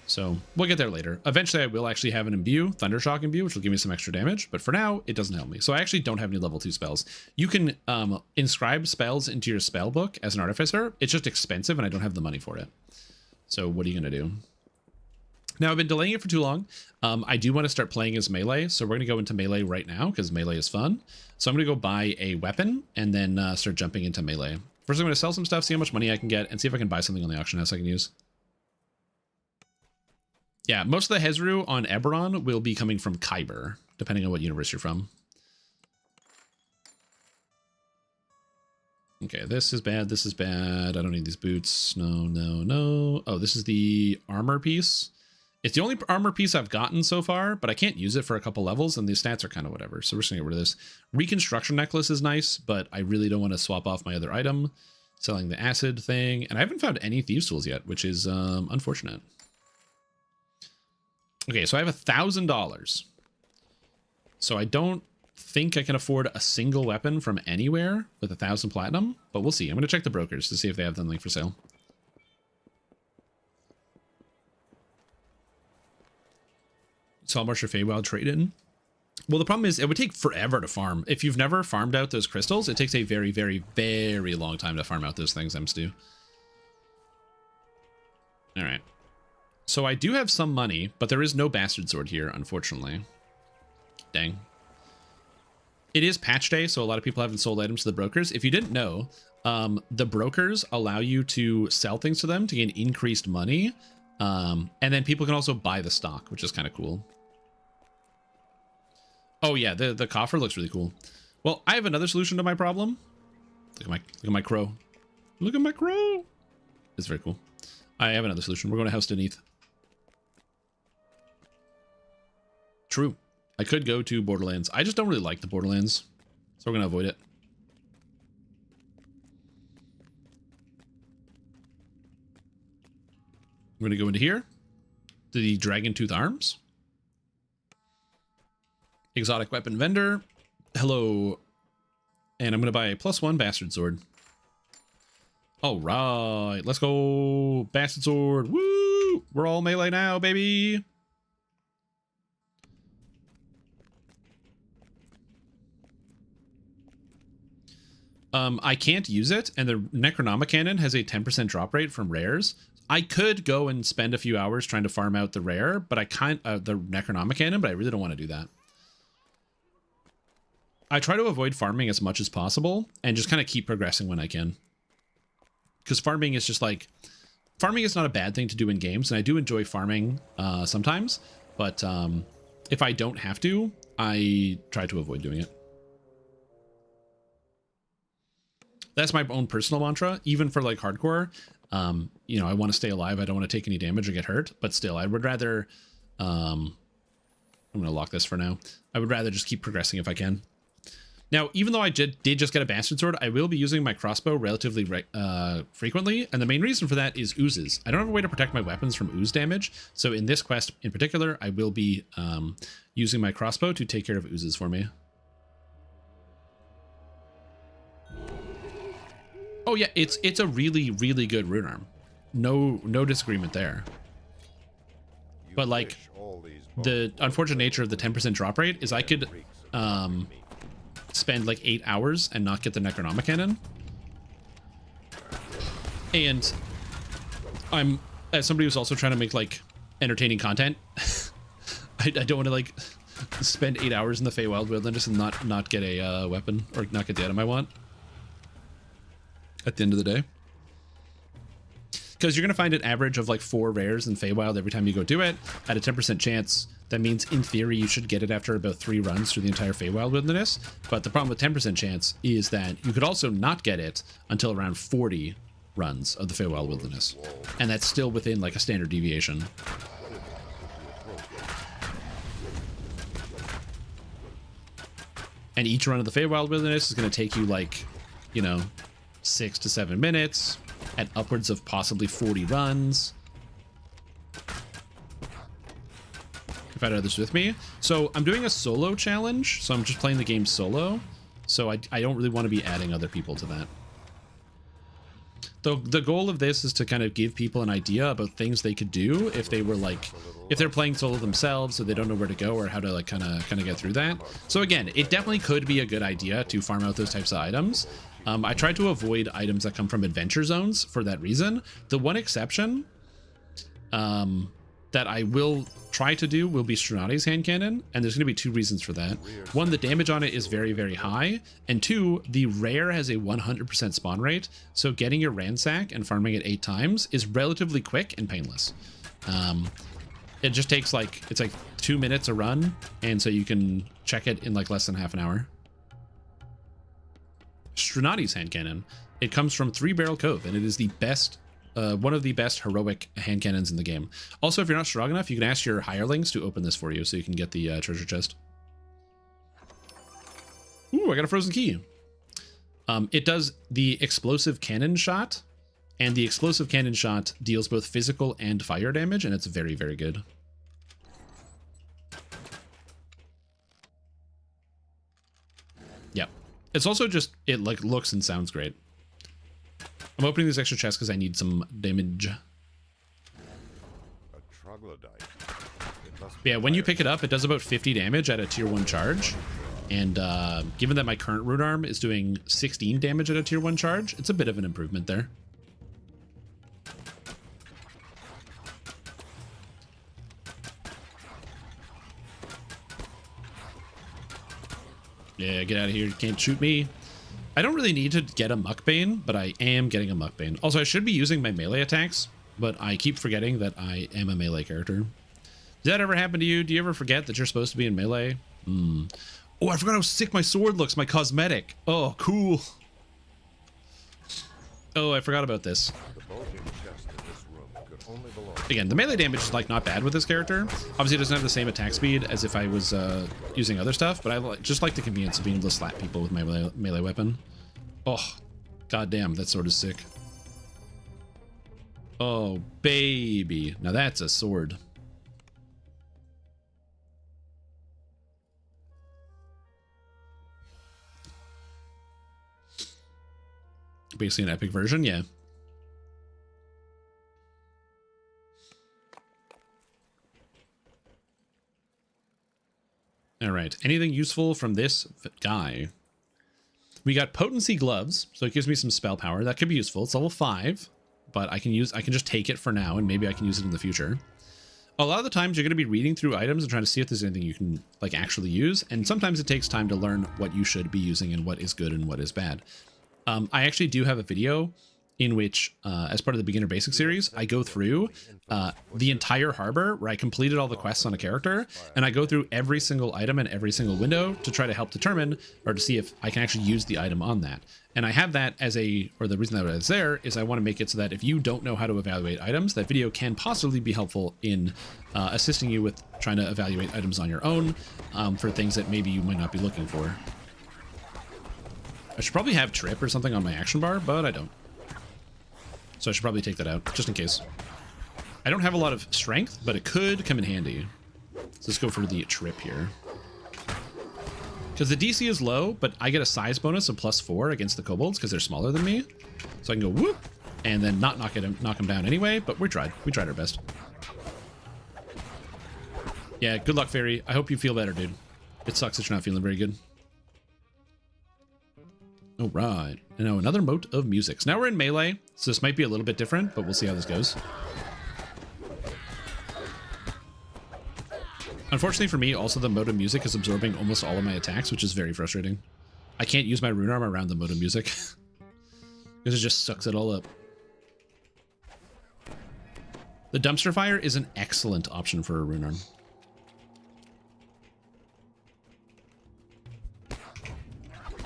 So we'll get there later. Eventually, I will actually have an imbue, Thundershock imbue, which will give me some extra damage. But for now, it doesn't help me. So I actually don't have any level 2 spells. You can inscribe spells into your spell book as an artificer. It's just expensive, and I don't have the money for it. So what are you going to do? Now, I've been delaying it for too long. I do want to start playing as melee. So we're going to go into melee right now because melee is fun. So I'm going to go buy a weapon and then start jumping into melee. First, I'm going to sell some stuff, see how much money I can get, and see if I can buy something on the auction house I can use. Yeah, most of the Hezru on Eberron will be coming from Kyber, depending on what universe you're from. Okay, this is bad, this is bad. I don't need these boots. No, no, no. Oh, this is the armor piece. It's the only armor piece I've gotten so far, but I can't use it for a couple levels, and the stats are kind of whatever. So we're just going to get rid of this. Reconstruction necklace is nice, but I really don't want to swap off my other item. Selling the acid thing. And I haven't found any thieves tools yet, which is unfortunate. Okay, so I have $1,000. So I don't think I can afford a single weapon from anywhere with 1,000 platinum, but we'll see. I'm going to check the brokers to see if they have something for sale. Saltmarsh or Feywild trade-in. Well, the problem is it would take forever to farm. If you've never farmed out those crystals, it takes a very, very, very long time to farm out those things, Stu. All right. So I do have some money, but there is no Bastard Sword here, unfortunately. Dang. It is patch day, so a lot of people haven't sold items to the brokers. If you didn't know, the brokers allow you to sell things to them to gain increased money And then people can also buy the stock, which is kind of cool. Oh yeah, the coffer looks really cool. Well, I have another solution to my problem. Look at my crow. Look at my crow. It's very cool. I have another solution. We're going to House Beneath. True. I could go to Borderlands. I just don't really like the Borderlands, so we're going to avoid it. We're going to go into here. The Dragon Tooth Arms. Exotic Weapon Vendor. Hello. And I'm going to buy a +1 Bastard Sword. All right. Let's go. Bastard Sword. Woo! We're all melee now, baby. I can't use it, and the Necronomicon has a 10% drop rate from rares. I could go and spend a few hours trying to farm out the rare, but I can't, the Necronomicon, but I really don't want to do that. I try to avoid farming as much as possible and just kind of keep progressing when I can. Because farming is just like, farming is not a bad thing to do in games, and I do enjoy farming sometimes, but if I don't have to, I try to avoid doing it. That's my own personal mantra, even for like hardcore. You know, I want to stay alive. I don't want to take any damage or get hurt, but still, I would rather, I'm going to lock this for now. I would rather just keep progressing if I can. Now, even though I did just get a Bastard Sword, I will be using my crossbow relatively frequently, and the main reason for that is oozes. I don't have a way to protect my weapons from ooze damage, so in this quest in particular, I will be using my crossbow to take care of oozes for me. Oh yeah, it's a really, really good rune arm. No disagreement there. But like, the unfortunate nature of the 10% drop rate is I could spend like 8 hours and not get the Necronomicon. And I'm, as somebody who's also trying to make like entertaining content, I don't want to like spend 8 hours in the Feywild Wilderness and not get a weapon or not get the item I want at the end of the day. Because you're going to find an average of like 4 rares in Feywild every time you go do it at a 10% chance. That means in theory you should get it after about 3 runs through the entire Feywild Wilderness. But the problem with 10% chance is that you could also not get it until around 40 runs of the Feywild Wilderness. And that's still within like a standard deviation. And each run of the Feywild Wilderness is going to take you like, you know, 6 to 7 minutes at upwards of possibly 40 runs. If I had others with me. So I'm doing a solo challenge, so I'm just playing the game solo. So I don't really want to be adding other people to that. The goal of this is to kind of give people an idea about things they could do if they were like, if they're playing solo themselves, so they don't know where to go or how to like kind of get through that. So again, it definitely could be a good idea to farm out those types of items. I try to avoid items that come from adventure zones for that reason. The one exception that I will try to do will be Stronati's hand cannon, and there's going to be 2 reasons for that. 1, the damage on it is very, very high, and 2, the rare has a 100% spawn rate, so getting your ransack and farming it 8 times is relatively quick and painless. It just takes like, it's like 2 minutes a run, and so you can check it in like less than half an hour. Stronati's hand cannon, it comes from 3 Barrel Cove, and it is the best, one of the best heroic hand cannons in the game. Also, if you're not strong enough, you can ask your hirelings to open this for you so you can get the treasure chest. Ooh, I got a frozen key. It does the explosive cannon shot, and the explosive cannon shot deals both physical and fire damage, and it's very, very good. Yep. It's also just, it like looks and sounds great. I'm opening this extra chest because I need some damage. Yeah, when you pick it up, it does about 50 damage at a tier 1 charge. And given that my current rune arm is doing 16 damage at a tier 1 charge, it's a bit of an improvement there. Yeah, get out of here. You can't shoot me. I don't really need to get a Muckbane, but I am getting a Muckbane. Also, I should be using my melee attacks but I keep forgetting that I am a melee character. Does that ever happen to you? Do you ever forget that you're supposed to be in melee? Oh, I forgot how sick my sword looks, my cosmetic. Oh, cool. Oh, I forgot about this. Again, the melee damage is like not bad with this character. Obviously, it doesn't have the same attack speed as if I was using other stuff, but I just like the convenience of being able to slap people with my melee weapon. Oh, goddamn, that sword is sick. Oh, baby. Now that's a sword. Basically an epic version, yeah. All right, anything useful from this guy? We got potency gloves, so it gives me some spell power. That could be useful. It's level 5, but I can just take it for now, and maybe I can use it in the future. A lot of the times you're going to be reading through items and trying to see if there's anything you can like actually use, and sometimes it takes time to learn what you should be using and what is good and what is bad. I actually do have a video in which, as part of the beginner basic series, I go through the entire harbor where I completed all the quests on a character, and I go through every single item and every single window to try to help determine or to see if I can actually use the item on that. And I have that as the reason that it's there is I want to make it so that if you don't know how to evaluate items, that video can possibly be helpful in assisting you with trying to evaluate items on your own for things that maybe you might not be looking for. I should probably have trip or something on my action bar, but I don't. So I should probably take that out, just in case. I don't have a lot of strength, but it could come in handy. So let's go for the trip here. Because the DC is low, but I get a size bonus of +4 against the kobolds because they're smaller than me. So I can go whoop, and then not knock him down anyway, but we tried. We tried our best. Yeah, good luck, Fairy. I hope you feel better, dude. It sucks that you're not feeling very good. All right, and now another mote of music. So now we're in melee, so this might be a little bit different, but we'll see how this goes. Unfortunately for me, also the mote of music is absorbing almost all of my attacks, which is very frustrating. I can't use my rune arm around the mote of music because it just sucks it all up. The dumpster fire is an excellent option for a rune arm.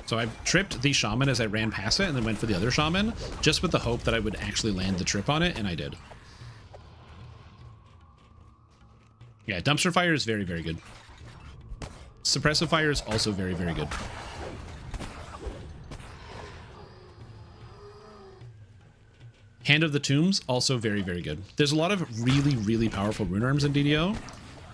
So I tripped the shaman as I ran past it and then went for the other shaman just with the hope that I would actually land the trip on it, and I did. Yeah, dumpster fire is very, very good. Suppressive fire is also very, very good. Hand of the Tombs, also very, very good. There's a lot of really, really powerful rune arms in DDO,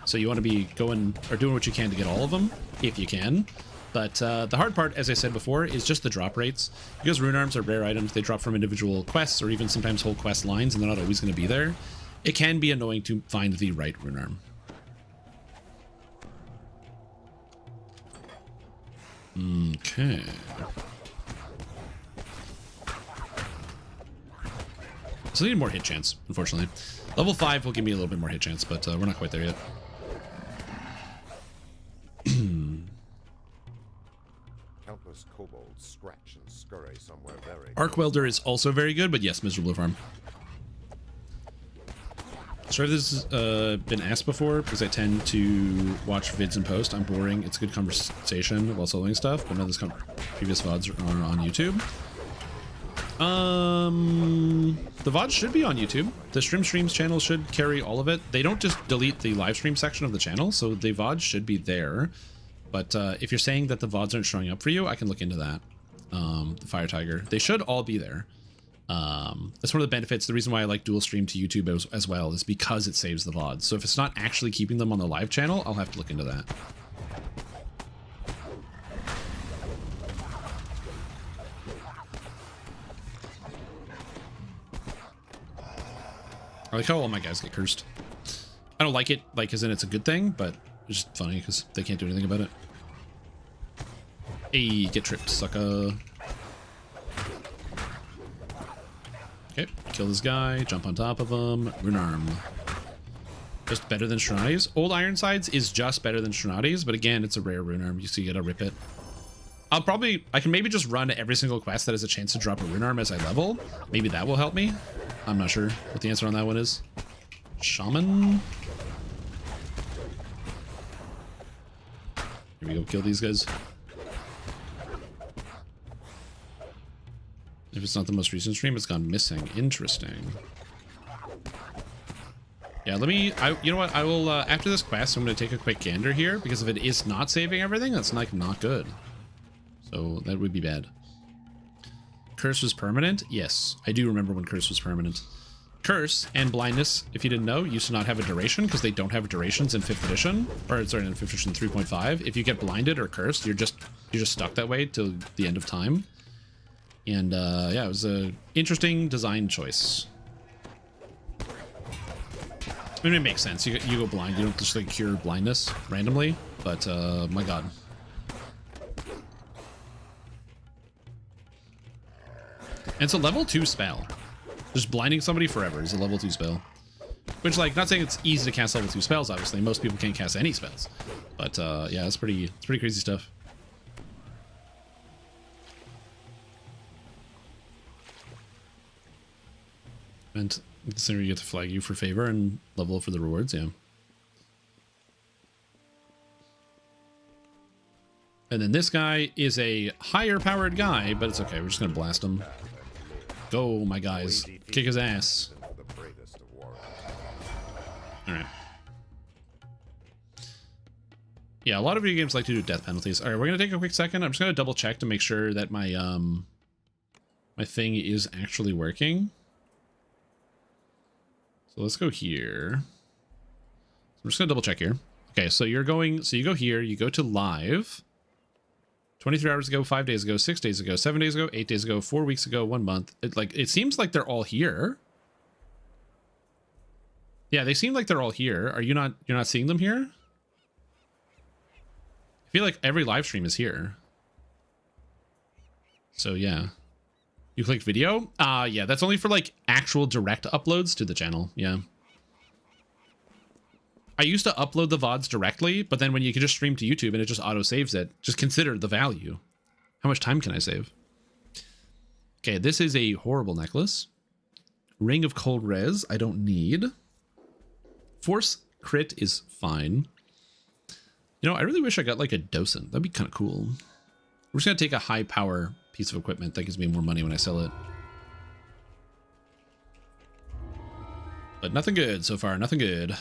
so you want to be going or doing what you can to get all of them, if you can. But the hard part, as I said before, is just the drop rates. Because rune arms are rare items, they drop from individual quests or even sometimes whole quest lines, and they're not always going to be there. It can be annoying to find the right rune arm. Okay. So I need more hit chance, unfortunately. Level 5 will give me a little bit more hit chance, but we're not quite there yet. Countless kobolds scratch and scurry somewhere very... Arc Welder is also very good, but yes, Miserable Farm. Sorry if this has been asked before, because I tend to watch vids and post. I'm boring. It's a good conversation while soloing stuff, but none of this previous VODs are on YouTube. The VODs should be on YouTube. The Streams channel should carry all of it. They don't just delete the live stream section of the channel, so the VODs should be there. But if you're saying that the VODs aren't showing up for you, I can look into that. The Fire Tiger. They should all be there. That's one of the benefits. The reason why I like dual stream to YouTube as well is because it saves the VODs. So if it's not actually keeping them on the live channel, I'll have to look into that. I like how all my guys get cursed. I don't like it, like, as in it's a good thing, but it's just funny because they can't do anything about it. Hey, get tripped, sucker. Okay, kill this guy, jump on top of him, rune arm. Just better than Stronati's. Old Ironsides is just better than Stronati's, but again, it's a rare rune arm. You see, you gotta rip it. I can maybe just run every single quest that has a chance to drop a rune arm as I level. Maybe that will help me. I'm not sure what the answer on that one is. Shaman. Here we go, kill these guys. If it's not the most recent stream, it's gone missing. Interesting. Yeah, you know what? I will, after this quest, I'm going to take a quick gander here, because if it is not saving everything, that's like not good. So that would be bad. Curse was permanent? Yes, I do remember when Curse was permanent. Curse and blindness, if you didn't know, used to not have a duration because they don't have durations in 5th edition, or sorry, in 5th edition 3.5. If you get blinded or cursed, you're just stuck that way till the end of time. And yeah, it was a interesting design choice. I mean, it makes sense. You go blind, you don't just like cure blindness randomly, but my god. And it's a level 2 spell. Just blinding somebody forever is a level 2 spell. Which, like, not saying it's easy to cast level 2 spells, obviously. Most people can't cast any spells. But, yeah, it's pretty crazy stuff. And consider you get to flag you for favor and level up for the rewards, yeah. And then this guy is a higher powered guy, but it's okay. We're just going to blast him. Go, my guys. Kick his ass. Alright. Yeah, a lot of video games like to do death penalties. Alright, we're going to take a quick second. I'm just going to double check to make sure that my my thing is actually working. So let's go here. I'm just going to double check here. Okay, so you go here, you go to live. 23 hours ago, 5 days ago, 6 days ago, 7 days ago, 8 days ago, 4 weeks ago, 1 month. It seems like they're all here. Yeah, they seem like they're all here. You're not seeing them here? I feel like every live stream is here. So yeah. You click video? Yeah, that's only for like actual direct uploads to the channel. Yeah. I used to upload the VODs directly, but then when you can just stream to YouTube and it just auto saves it, just consider the value. How much time can I save? Okay, this is a horrible necklace. Ring of Cold Res, I don't need. Force crit is fine. You know, I really wish I got like a docent. That'd be kind of cool. We're just gonna take a high power piece of equipment that gives me more money when I sell it. But nothing good so far, nothing good.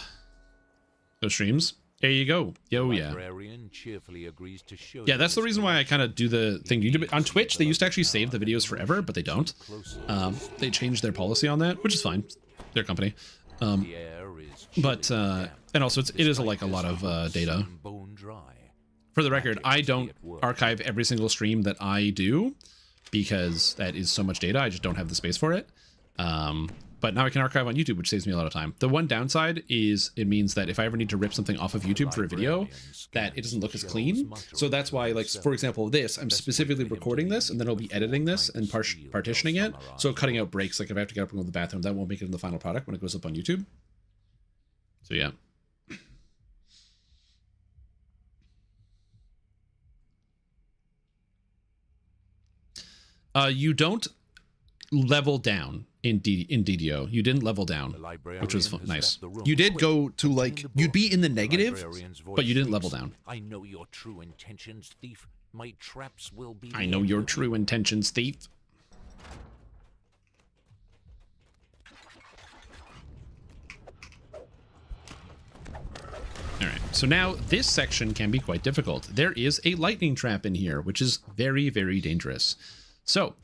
Go streams. There you go. Yo, yeah. Yeah, that's the reason why I kind of do the thing. YouTube on Twitch, they used to actually save the videos forever, but they don't. They changed their policy on that, which is fine. Their company. But and also it is like a lot of data. For the record, I don't archive every single stream that I do because that is so much data. I just don't have the space for it. But now I can archive on YouTube, which saves me a lot of time. The one downside is it means that if I ever need to rip something off of YouTube for a video, that it doesn't look as clean. So that's why, like, for example, this, I'm specifically recording this, and then I'll be editing this and partitioning it. So cutting out breaks, like if I have to get up and go to the bathroom, that won't make it in the final product when it goes up on YouTube. So yeah. You don't level down in DDO. You didn't level down, which was nice. You did go to like, you'd be in the negative, but you didn't level down. I know your true intentions, thief. My traps will be. I know your true intentions, thief. All right, so now this section can be quite difficult. There is a lightning trap in here, which is very, very dangerous. So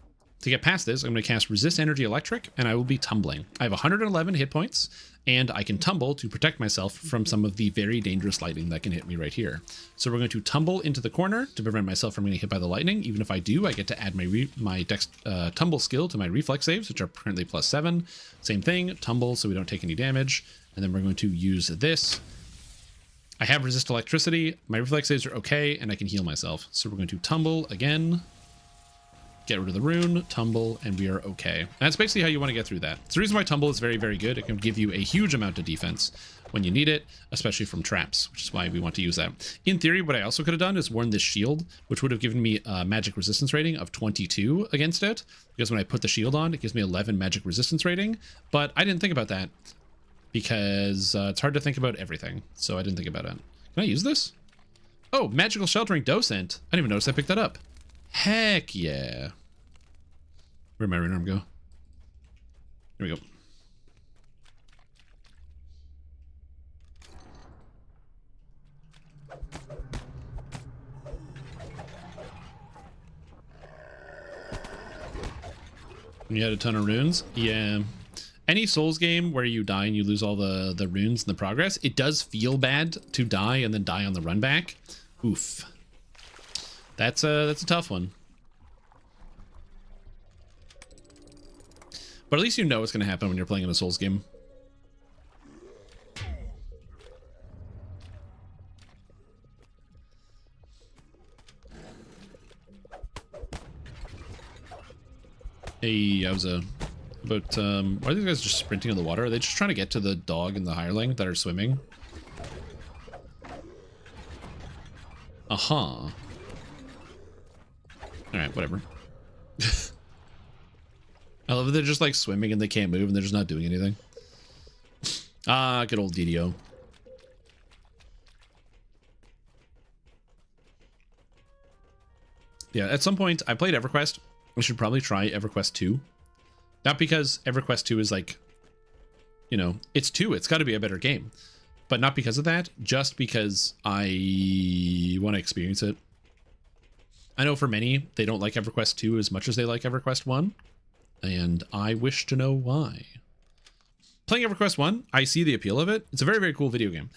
to get past this, I'm going to cast Resist Energy Electric, and I will be tumbling. I have 111 hit points, and I can tumble to protect myself from some of the very dangerous lightning that can hit me right here. So we're going to tumble into the corner to prevent myself from getting hit by the lightning. Even if I do, I get to add my tumble skill to my reflex saves, which are currently +7. Same thing, tumble so we don't take any damage. And then we're going to use this. I have Resist Electricity. My reflex saves are okay, and I can heal myself. So we're going to tumble again. get rid of the rune, tumble, and we are okay. That's basically how you want to get through that. It's the reason why tumble is very, very good. It can give you a huge amount of defense when you need it, especially from traps, which is why we want to use that. In theory, what I also could have done is worn this shield, which would have given me a magic resistance rating of 22 against it, because when I put the shield on, it gives me 11 magic resistance rating, but I didn't think about that because it's hard to think about everything, so I didn't think about it. Can I use this? Oh, magical sheltering docent. I didn't even notice I picked that up. Heck yeah. Where'd my rune arm go? Here we go. You had a ton of runes? Yeah. Any Souls game where you die and you lose all the runes in the progress, it does feel bad to die and then die on the run back. Oof. That's a tough one. But at least you know what's going to happen when you're playing in a Souls game. Hey, I was about why are these guys just sprinting in the water? Are they just trying to get to the dog and the hireling that are swimming? All right, whatever. I love that they're just like swimming and they can't move and they're just not doing anything. Ah, good old DDO. Yeah, at some point I played EverQuest. I should probably try EverQuest 2. Not because EverQuest 2 is like, you know, it's 2. It's got to be a better game. But not because of that, just because I want to experience it. I know for many, they don't like EverQuest 2 as much as they like EverQuest 1. And I wish to know why. Playing EverQuest 1, I see the appeal of it. It's a very, very cool video game.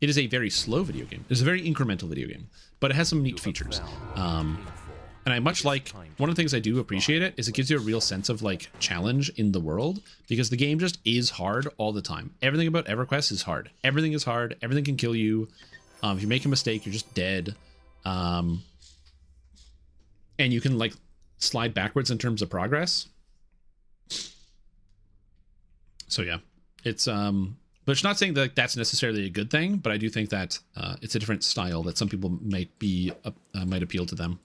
It is a very slow video game. It's a very incremental video game. But it has some neat features. And I much like, one of the things I do appreciate it is it gives you a real sense of like challenge in the world, because the game just is hard all the time. Everything about EverQuest is hard. Everything is hard. Everything can kill you. If you make a mistake, you're just dead. And you can like slide backwards in terms of progress. So yeah, it's but it's not saying that that's necessarily a good thing, but I do think that it's a different style that some people might be might appeal to them.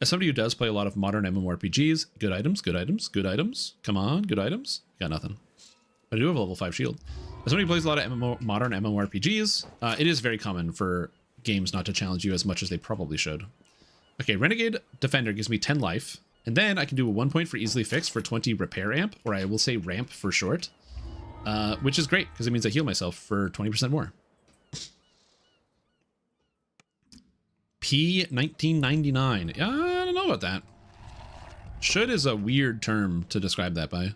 As somebody who does play a lot of modern MMORPGs, good items, good items, good items. Come on, good items. Got nothing. But I do have a level 5 shield. As somebody who plays a lot of modern MMORPGs, it is very common for games not to challenge you as much as they probably should. Okay, Renegade Defender gives me 10 life, and then I can do a 1 point for easily fixed for 20 repair amp, or I will say ramp for short, which is great because it means I heal myself for 20% more. P1999. I don't know about that. Should is a weird term to describe that by.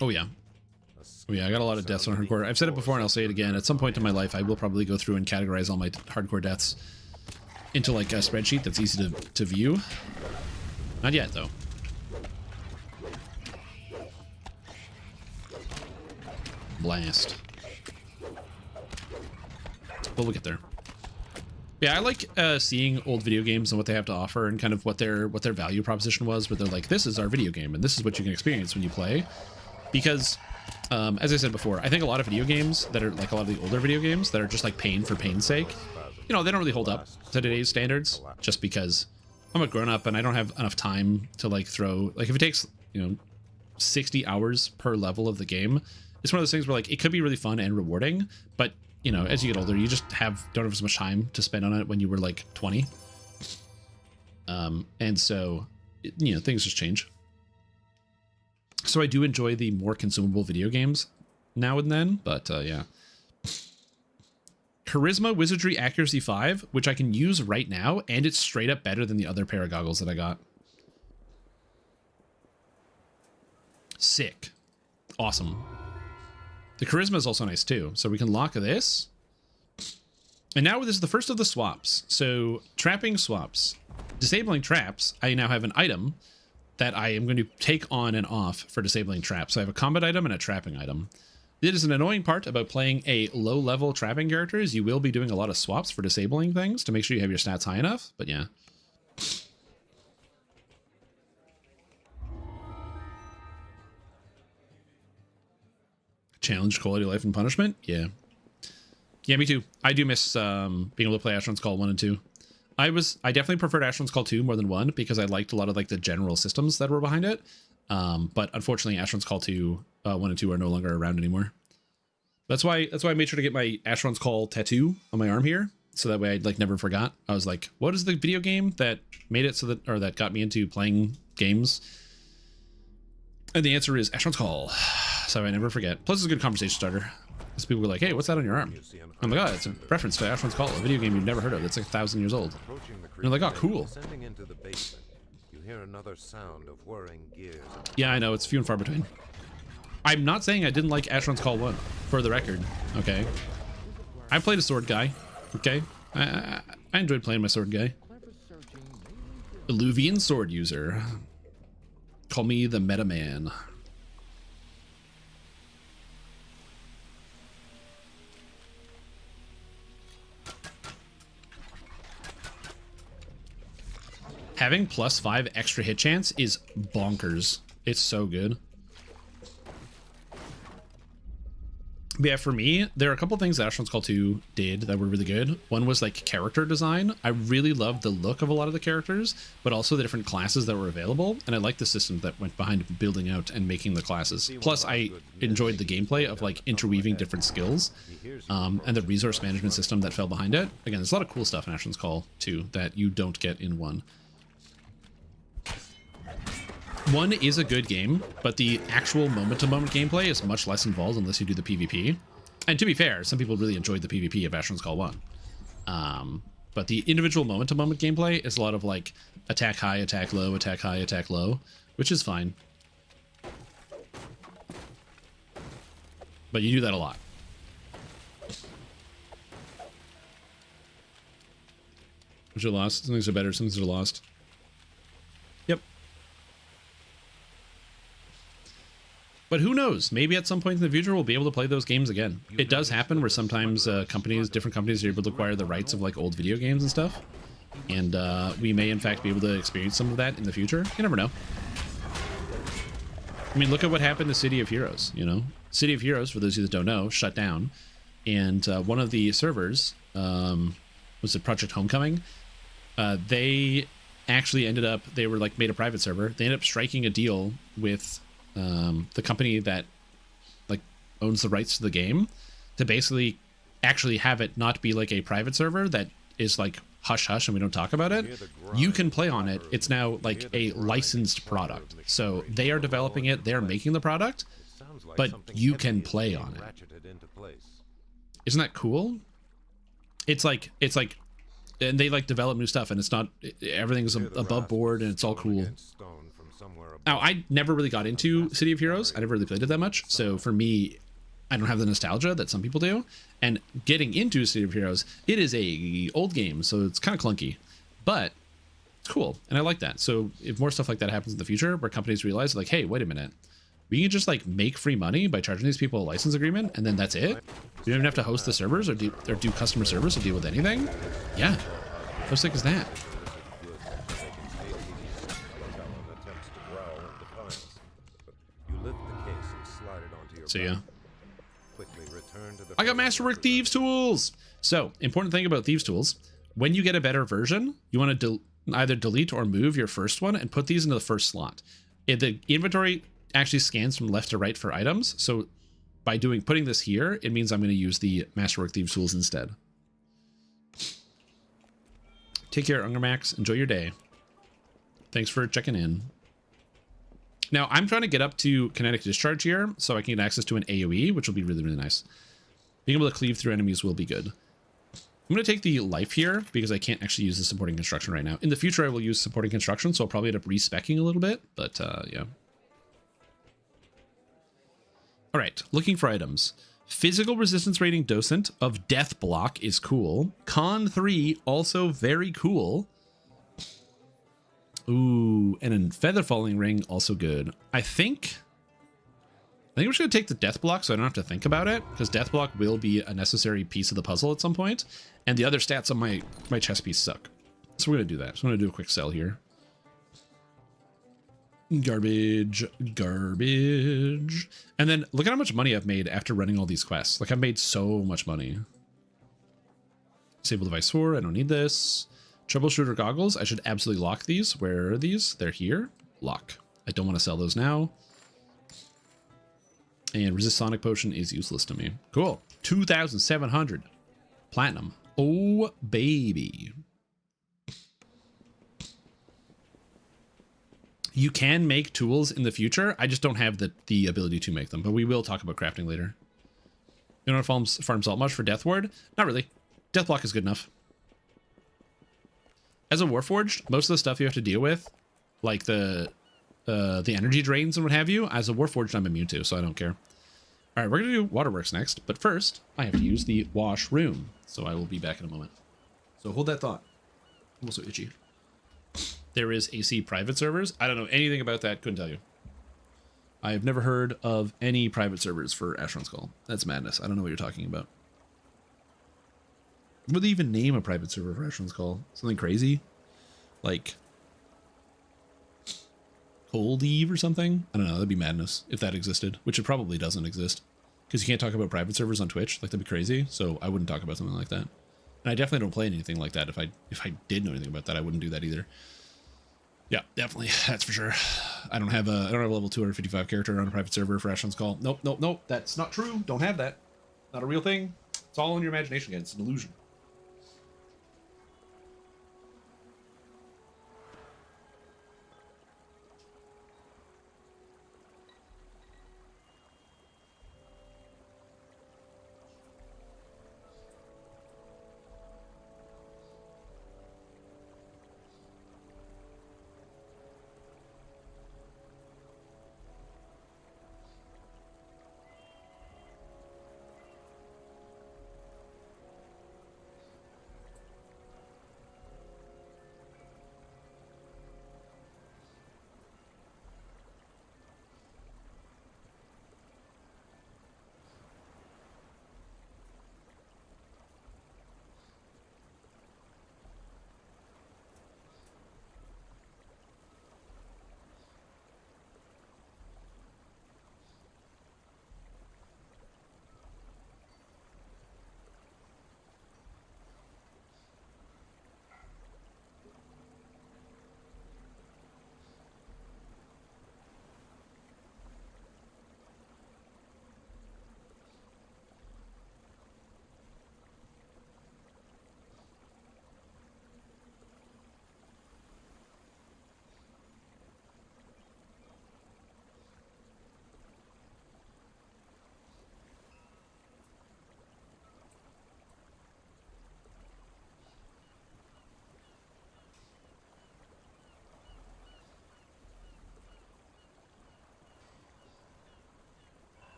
Oh yeah. Oh yeah, I got a lot of deaths on hardcore. I've said it before and I'll say it again. At some point in my life, I will probably go through and categorize all my hardcore deaths into like a spreadsheet that's easy to view. Not yet though. Blast. But we'll get there. Yeah, I like seeing old video games and what they have to offer and kind of what their value proposition was, where they're like, this is our video game and this is what you can experience when you play. Because as I said before, I think a lot of video games that are like a lot of the older video games that are just like pain for pain's sake, you know, they don't really hold up to today's standards, just because I'm a grown up and I don't have enough time to like throw, like if it takes, you know, 60 hours per level of the game, it's one of those things where like it could be really fun and rewarding, but you know, as you get older, you just don't have as much time to spend on it when you were like 20. And so, you know, things just change. So I do enjoy the more consumable video games now and then, but yeah. Charisma Wizardry Accuracy 5, which I can use right now, and it's straight up better than the other pair of goggles that I got. Sick. Awesome. The charisma is also nice too. So we can lock this. And now this is the first of the swaps. So trapping swaps. Disabling traps, I now have an item that I am going to take on and off for disabling traps. So I have a combat item and a trapping item. It is an annoying part about playing a low-level trapping character is you will be doing a lot of swaps for disabling things to make sure you have your stats high enough, but yeah. Challenge, quality of life, and punishment? Yeah. Yeah, me too. I do miss being able to play Asheron's Call 1 and 2. I definitely preferred Asheron's Call 2 more than 1 because I liked a lot of like the general systems that were behind it. But unfortunately, Asheron's Call 2, 1 and 2 are no longer around anymore. That's why I made sure to get my Asheron's Call tattoo on my arm here, so that way I like never forgot. I was like, what is the video game that made it so that, or that got me into playing games? And the answer is Asheron's Call. So I never forget. Plus, it's a good conversation starter. Because people were like, hey, what's that on your arm? I'm like, oh, it's a reference to Asheron's Call, a video game you've never heard of. That's like 1,000 years old. And they're like, oh, cool. You hear another sound of whirring gears. Yeah, I know. It's few and far between. I'm not saying I didn't like Asheron's Call 1, for the record. Okay. I played a sword guy. Okay. I enjoyed playing my sword guy. Illuvian sword user. Call me the Meta Man. Having +5 extra hit chance is bonkers. It's so good. But yeah, for me, there are a couple things that Asheron's Call 2 did that were really good. One was like character design. I really loved the look of a lot of the characters, but also the different classes that were available. And I liked the system that went behind building out and making the classes. Plus, I enjoyed the gameplay of like interweaving different skills and the resource management system that fell behind it. Again, there's a lot of cool stuff in Asheron's Call 2 that you don't get in 1. 1 is a good game, but the actual moment-to-moment gameplay is much less involved unless you do the PvP. And to be fair, some people really enjoyed the PvP of Asheron's Call 1. But the individual moment-to-moment gameplay is a lot of like attack high, attack low, attack high, attack low, which is fine. But you do that a lot. Which are lost. Some things are better, some things are lost. Yep. But who knows? Maybe at some point in the future, we'll be able to play those games again. It does happen where sometimes different companies are able to acquire the rights of like old video games and stuff. And we may in fact be able to experience some of that in the future. You never know. I mean, look at what happened to City of Heroes, you know? City of Heroes, for those of you that don't know, shut down. And one of the servers, was it Project Homecoming? They actually ended up, they were like made a private server. They ended up striking a deal with the company that like owns the rights to the game to basically actually have it not be like a private server that is like hush hush and we don't talk about it. You can play on it. It's now like a licensed product. So they are developing it, they're making the product, but you can play on it. Isn't that cool? It's like and they like develop new stuff and it's not, everything's above board and it's all cool. Now, I never really got into City of Heroes. I never really played it that much. So for me, I don't have the nostalgia that some people do. And getting into City of Heroes, it is a old game, so it's kind of clunky. But it's cool, and I like that. So if more stuff like that happens in the future, where companies realize, like, hey, wait a minute, we can just like make free money by charging these people a license agreement, and then that's it? You don't even have to host the servers or do customer service or deal with anything? Yeah. How sick is that? So yeah. I got Masterwork Thieves tools. So important thing about Thieves tools, when you get a better version, you want to either delete or move your first one and put these into the first slot. The inventory actually scans from left to right for items. So by putting this here, it means I'm going to use the Masterwork Thieves tools instead. Take care, Ungermax. Enjoy your day. Thanks for checking in. Now, I'm trying to get up to Kinetic Discharge here, so I can get access to an AoE, which will be really, really nice. Being able to cleave through enemies will be good. I'm going to take the life here, because I can't actually use the supporting construction right now. In the future, I will use supporting construction, so I'll probably end up respecking a little bit, but yeah. All right, looking for items. Physical resistance rating docent of Death Block is cool. Con 3, also very cool. Ooh, and a feather falling ring, also good. I think I think I'm just going to take the death block so I don't have to think about it, because death block will be a necessary piece of the puzzle at some point, and the other stats on my chess piece suck. So we're going to do that. So I'm going to do a quick sell here. Garbage, garbage. And then look at how much money I've made after running all these quests. Like, I've made so much money. Disable device 4, I don't need this. Troubleshooter goggles, I should absolutely lock these. Where are these? They're here. Lock. I don't want to sell those now. And resist sonic potion is useless to me. Cool. 2,700 platinum. Oh, baby. You can make tools in the future. I just don't have the ability to make them, but we will talk about crafting later. You don't want to farm salt much for Death Ward? Not really. Death Block is good enough. As a Warforged, most of the stuff you have to deal with, like the energy drains and what have you, as a Warforged, I'm immune to, so I don't care. All right, we're going to do Waterworks next, but first, I have to use the wash room, so I will be back in a moment. So hold that thought. I'm also itchy. There is AC private servers. I don't know anything about that. Couldn't tell you. I have never heard of any private servers for Asheron's Call. That's madness. I don't know what you're talking about. Would they even name a private server for Asheron's Call? Something crazy? Like Cold Eve or something? I don't know. That'd be madness if that existed, which it probably doesn't exist. Because you can't talk about private servers on Twitch. Like, that'd be crazy. So I wouldn't talk about something like that. And I definitely don't play anything like that. If I did know anything about that, I wouldn't do that either. Yeah, definitely. That's for sure. I don't have a level 255 character on a private server for Asheron's Call. Nope, nope, nope. That's not true. Don't have that. Not a real thing. It's all in your imagination again. It's an illusion.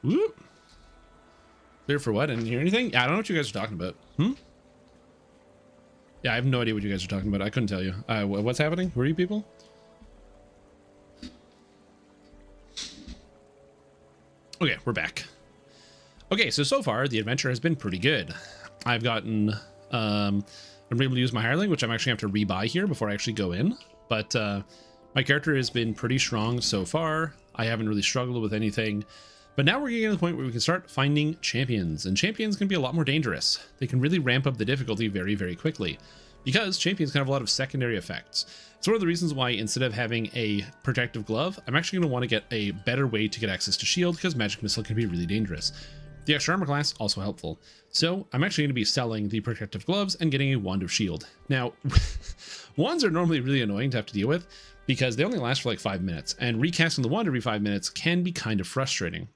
Whoop. Clear for what? I didn't hear anything? Yeah, I don't know what you guys are talking about. Yeah, I have no idea what you guys are talking about. I couldn't tell you. What's happening? Who are you people? Okay, we're back. Okay, so far the adventure has been pretty good. I've gotten, I'm able to use my hireling, which I'm actually going to have to rebuy here before I actually go in. But my character has been pretty strong so far. I haven't really struggled with anything. But now we're getting to the point where we can start finding champions, and champions can be a lot more dangerous. They can really ramp up the difficulty very, very quickly because champions can have a lot of secondary effects. It's one of the reasons why instead of having a protective glove, I'm actually going to want to get a better way to get access to shield because magic missile can be really dangerous. The extra armor class also helpful. So I'm actually going to be selling the protective gloves and getting a wand of shield. Now, wands are normally really annoying to have to deal with because they only last for like 5 minutes, and recasting the wand every 5 minutes can be kind of frustrating.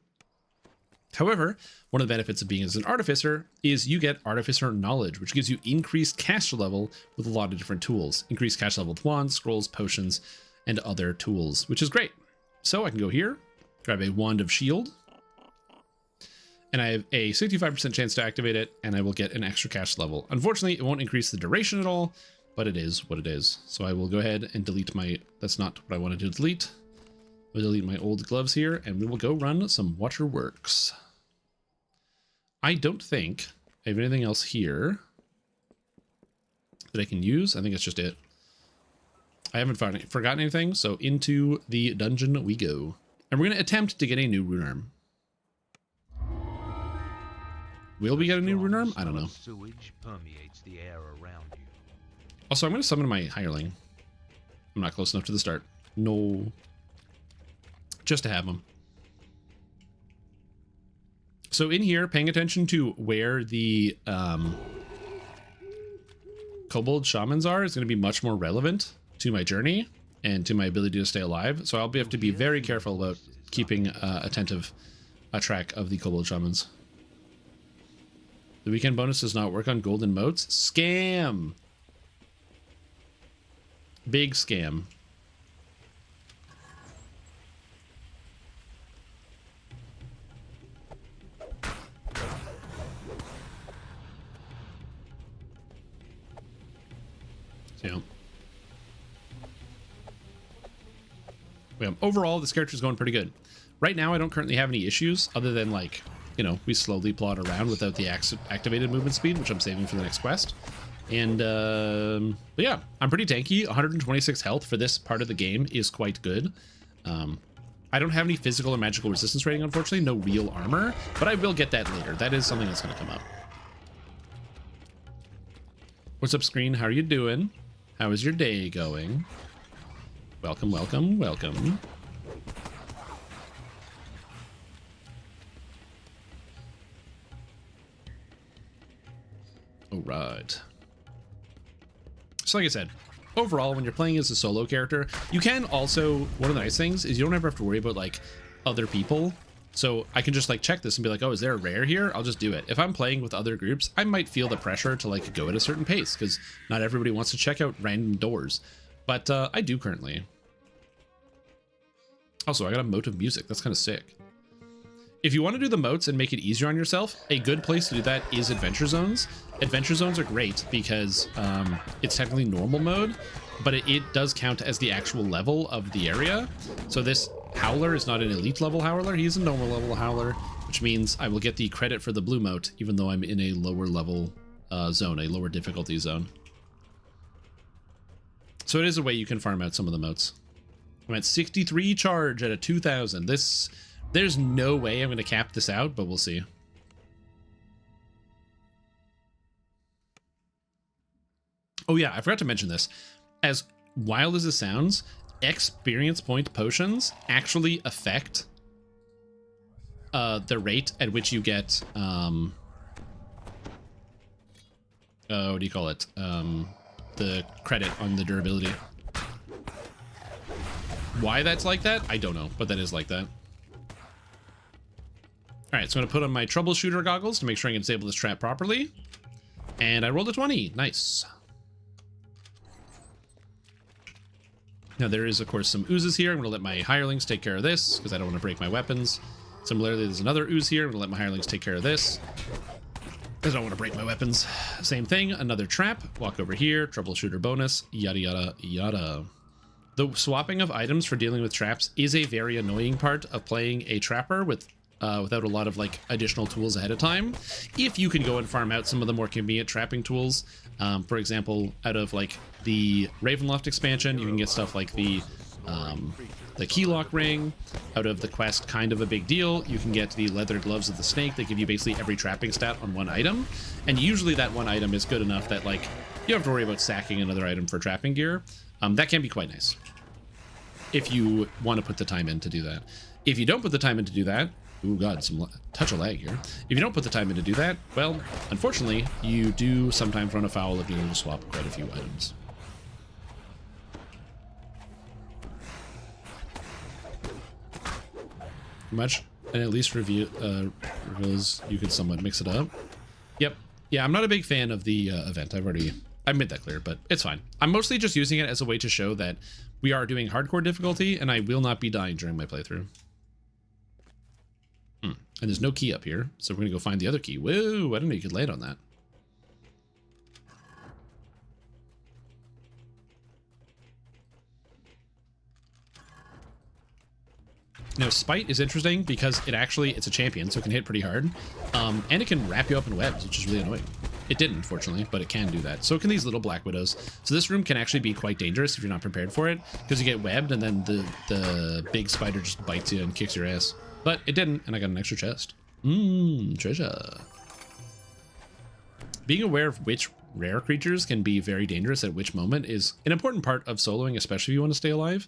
However, one of the benefits of being as an artificer is you get artificer knowledge, which gives you increased caster level with a lot of different tools. Increased caster level with wands, scrolls, potions, and other tools, which is great. So I can go here, grab a wand of shield, and I have a 65% chance to activate it, and I will get an extra caster level. Unfortunately, it won't increase the duration at all, but it is what it is. So I will go ahead and delete my, that's not what I wanted to delete. We'll delete my old gloves here, and we will go run some waterworks. I don't think I have anything else here that I can use. I think it's just it. I haven't forgotten anything, so into the dungeon we go. And we're going to attempt to get a new rune arm. Will we get a new rune arm? I don't know. Sewage permeates the air around you. Also, I'm going to summon my hireling. I'm not close enough to the start. No. Just to have him. So in here, paying attention to where the kobold shamans are is going to be much more relevant to my journey and to my ability to stay alive. So I'll have to be very careful about keeping attentive track of the kobold shamans. The weekend bonus does not work on golden motes. Scam! Big scam. Yeah. Overall, this character is going pretty good. Right now, I don't currently have any issues other than, like, you know, we slowly plod around without the activated movement speed, which I'm saving for the next quest. And, but yeah, I'm pretty tanky. 126 health for this part of the game is quite good. I don't have any physical or magical resistance rating, unfortunately. No real armor, but I will get that later. That is something that's going to come up. What's up, screen? How are you doing? How is your day going? Welcome, welcome, welcome. All right. So like I said, overall, when you're playing as a solo character, you can also, one of the nice things is you don't ever have to worry about like other people. So I can just like check this and be like, oh, is there a rare here? I'll just do it. If I'm playing with other groups, I might feel the pressure to like go at a certain pace because not everybody wants to check out random doors. But I do currently. Also, I got a mote of music. That's kind of sick. If you want to do the motes and make it easier on yourself, a good place to do that is adventure zones. Adventure zones are great because it's technically normal mode, but it does count as the actual level of the area. So this howler is not an elite level howler. He's a normal level howler, which means I will get the credit for the blue mote, even though I'm in a lower level zone, a lower difficulty zone. So it is a way you can farm out some of the motes. I'm at 63 charge at a 2000. There's no way I'm going to cap this out, but we'll see. Oh yeah, I forgot to mention this. As wild as it sounds, experience point potions actually affect the rate at which you get what do you call it? The credit on the durability. Why that's like that, I don't know, but that is like that. All right, so I'm going to put on my troubleshooter goggles to make sure I can disable this trap properly. And I rolled a 20. Nice. Now there is, of course, some oozes here. I'm going to let my hirelings take care of this because I don't want to break my weapons. Similarly, there's another ooze here. I'm gonna let my hirelings take care of this, because I don't want to break my weapons. Same thing, another trap. Walk over here, troubleshooter bonus, yada yada yada. The swapping of items for dealing with traps is a very annoying part of playing a trapper without a lot of like additional tools ahead of time. If you can go and farm out some of the more convenient trapping tools, for example, out of like the Ravenloft expansion, you can get stuff like the key lock ring. Out of the quest Kind of a Big Deal, you can get the leather gloves of the snake that give you basically every trapping stat on one item, and usually that one item is good enough that like you don't have to worry about sacking another item for trapping gear. That can be quite nice if you want to put the time in to do that. If you don't put the time in to do that, ooh god, some touch of lag here. If you don't put the time in to do that, well, unfortunately, you do sometimes run afoul of being able to swap quite a few items. Much, and at least reveals you could somewhat mix it up. Yep. Yeah, I'm not a big fan of the event. I made that clear, but it's fine. I'm mostly just using it as a way to show that we are doing hardcore difficulty, and I will not be dying during my playthrough. And there's no key up here, so we're gonna go find the other key. Whoa, I didn't know you could land on that. Now, Spite is interesting because it's a champion, so it can hit pretty hard. And it can wrap you up in webs, which is really annoying. It didn't, unfortunately, but it can do that. So can these little Black Widows. So this room can actually be quite dangerous if you're not prepared for it, because you get webbed and then the big spider just bites you and kicks your ass. But it didn't, and I got an extra chest. Treasure. Being aware of which rare creatures can be very dangerous at which moment is an important part of soloing, especially if you want to stay alive.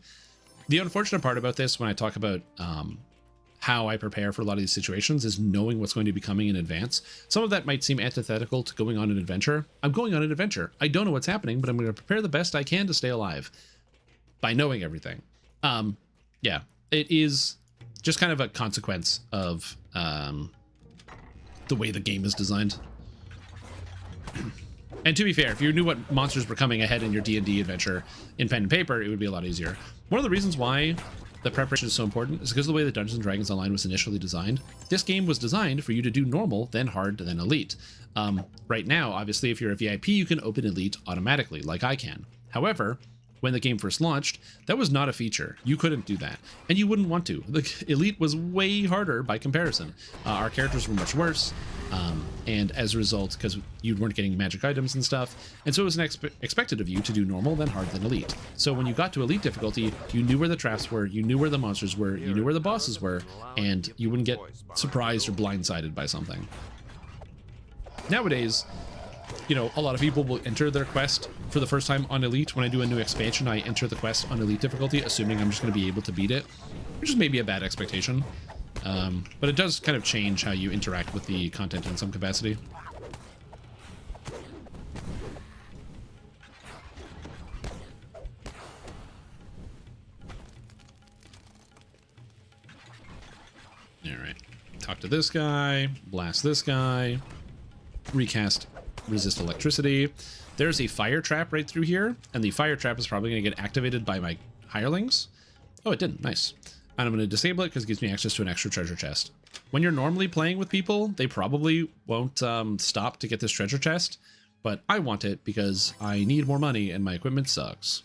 The unfortunate part about this, when I talk about how I prepare for a lot of these situations, is knowing what's going to be coming in advance. Some of that might seem antithetical to going on an adventure. I'm going on an adventure. I don't know what's happening, but I'm going to prepare the best I can to stay alive by knowing everything. Yeah, it is just kind of a consequence of the way the game is designed. And to be fair, if you knew what monsters were coming ahead in your D&D adventure in pen and paper, it would be a lot easier. One of the reasons why the preparation is so important is because of the way the Dungeons & Dragons Online was initially designed. This game was designed for you to do normal, then hard, then elite. Right now, obviously, if you're a VIP, you can open elite automatically, like I can. However, when the game first launched, that was not a feature. You couldn't do that, and you wouldn't want to. The elite was way harder by comparison. Our characters were much worse, and as a result, because you weren't getting magic items and stuff, and so it was expected of you to do normal, then hard, then elite. So when you got to elite difficulty, you knew where the traps were, you knew where the monsters were, you knew where the bosses were, and you wouldn't get surprised or blindsided by something. Nowadays, you know, a lot of people will enter their quest for the first time on elite. When I do a new expansion, I enter the quest on elite difficulty, assuming I'm just going to be able to beat it, which is maybe a bad expectation. But it does kind of change how you interact with the content in some capacity. All right, talk to this guy, blast this guy, recast resist electricity. There's a fire trap right through here, and the fire trap is probably going to get activated by my hirelings. Oh, it didn't. Nice. And I'm going to disable it because it gives me access to an extra treasure chest. When you're normally playing with people, they probably won't stop to get this treasure chest, but I want it because I need more money and my equipment sucks.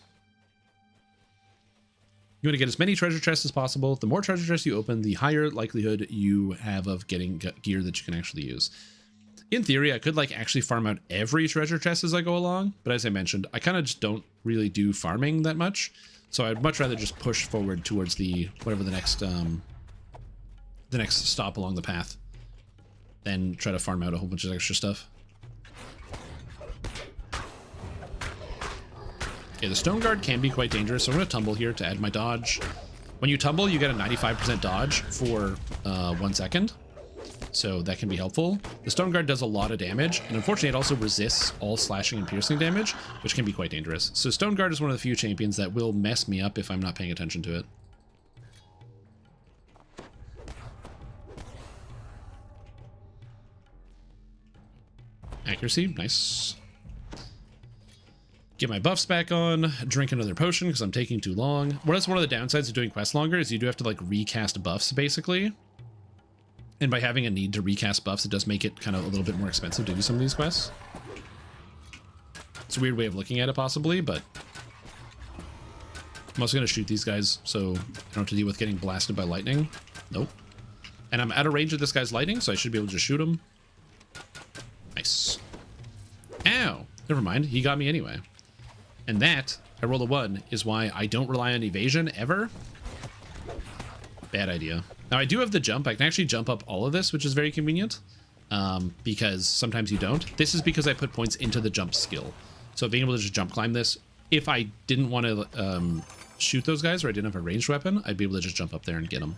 You want to get as many treasure chests as possible. The more treasure chests you open, the higher likelihood you have of getting gear that you can actually use. In theory, I could like actually farm out every treasure chest as I go along, but as I mentioned, I kind of just don't really do farming that much. So I'd much rather just push forward towards the whatever the next stop along the path than try to farm out a whole bunch of extra stuff. Okay, the stone guard can be quite dangerous, so I'm going to tumble here to add my dodge. When you tumble, you get a 95% dodge for 1 second. So that can be helpful. The stone guard does a lot of damage, and unfortunately it also resists all slashing and piercing damage, which can be quite dangerous. So stone guard is one of the few champions that will mess me up if I'm not paying attention to it. Accuracy, nice. Get my buffs back on, drink another potion because I'm taking too long. Well, that's one of the downsides of doing quests longer is you do have to like recast buffs basically. And by having a need to recast buffs, it does make it kind of a little bit more expensive to do some of these quests. It's a weird way of looking at it, possibly, but I'm also going to shoot these guys so I don't have to deal with getting blasted by lightning. Nope. And I'm out of range of this guy's lightning, so I should be able to just shoot him. Nice. Ow! Never mind, he got me anyway. And that, I roll a 1, is why I don't rely on evasion ever. Bad idea. Now I do have the jump. I can actually jump up all of this, which is very convenient, because sometimes you don't. This is because I put points into the jump skill. So being able to just jump climb this, if I didn't want to shoot those guys or I didn't have a ranged weapon, I'd be able to just jump up there and get them.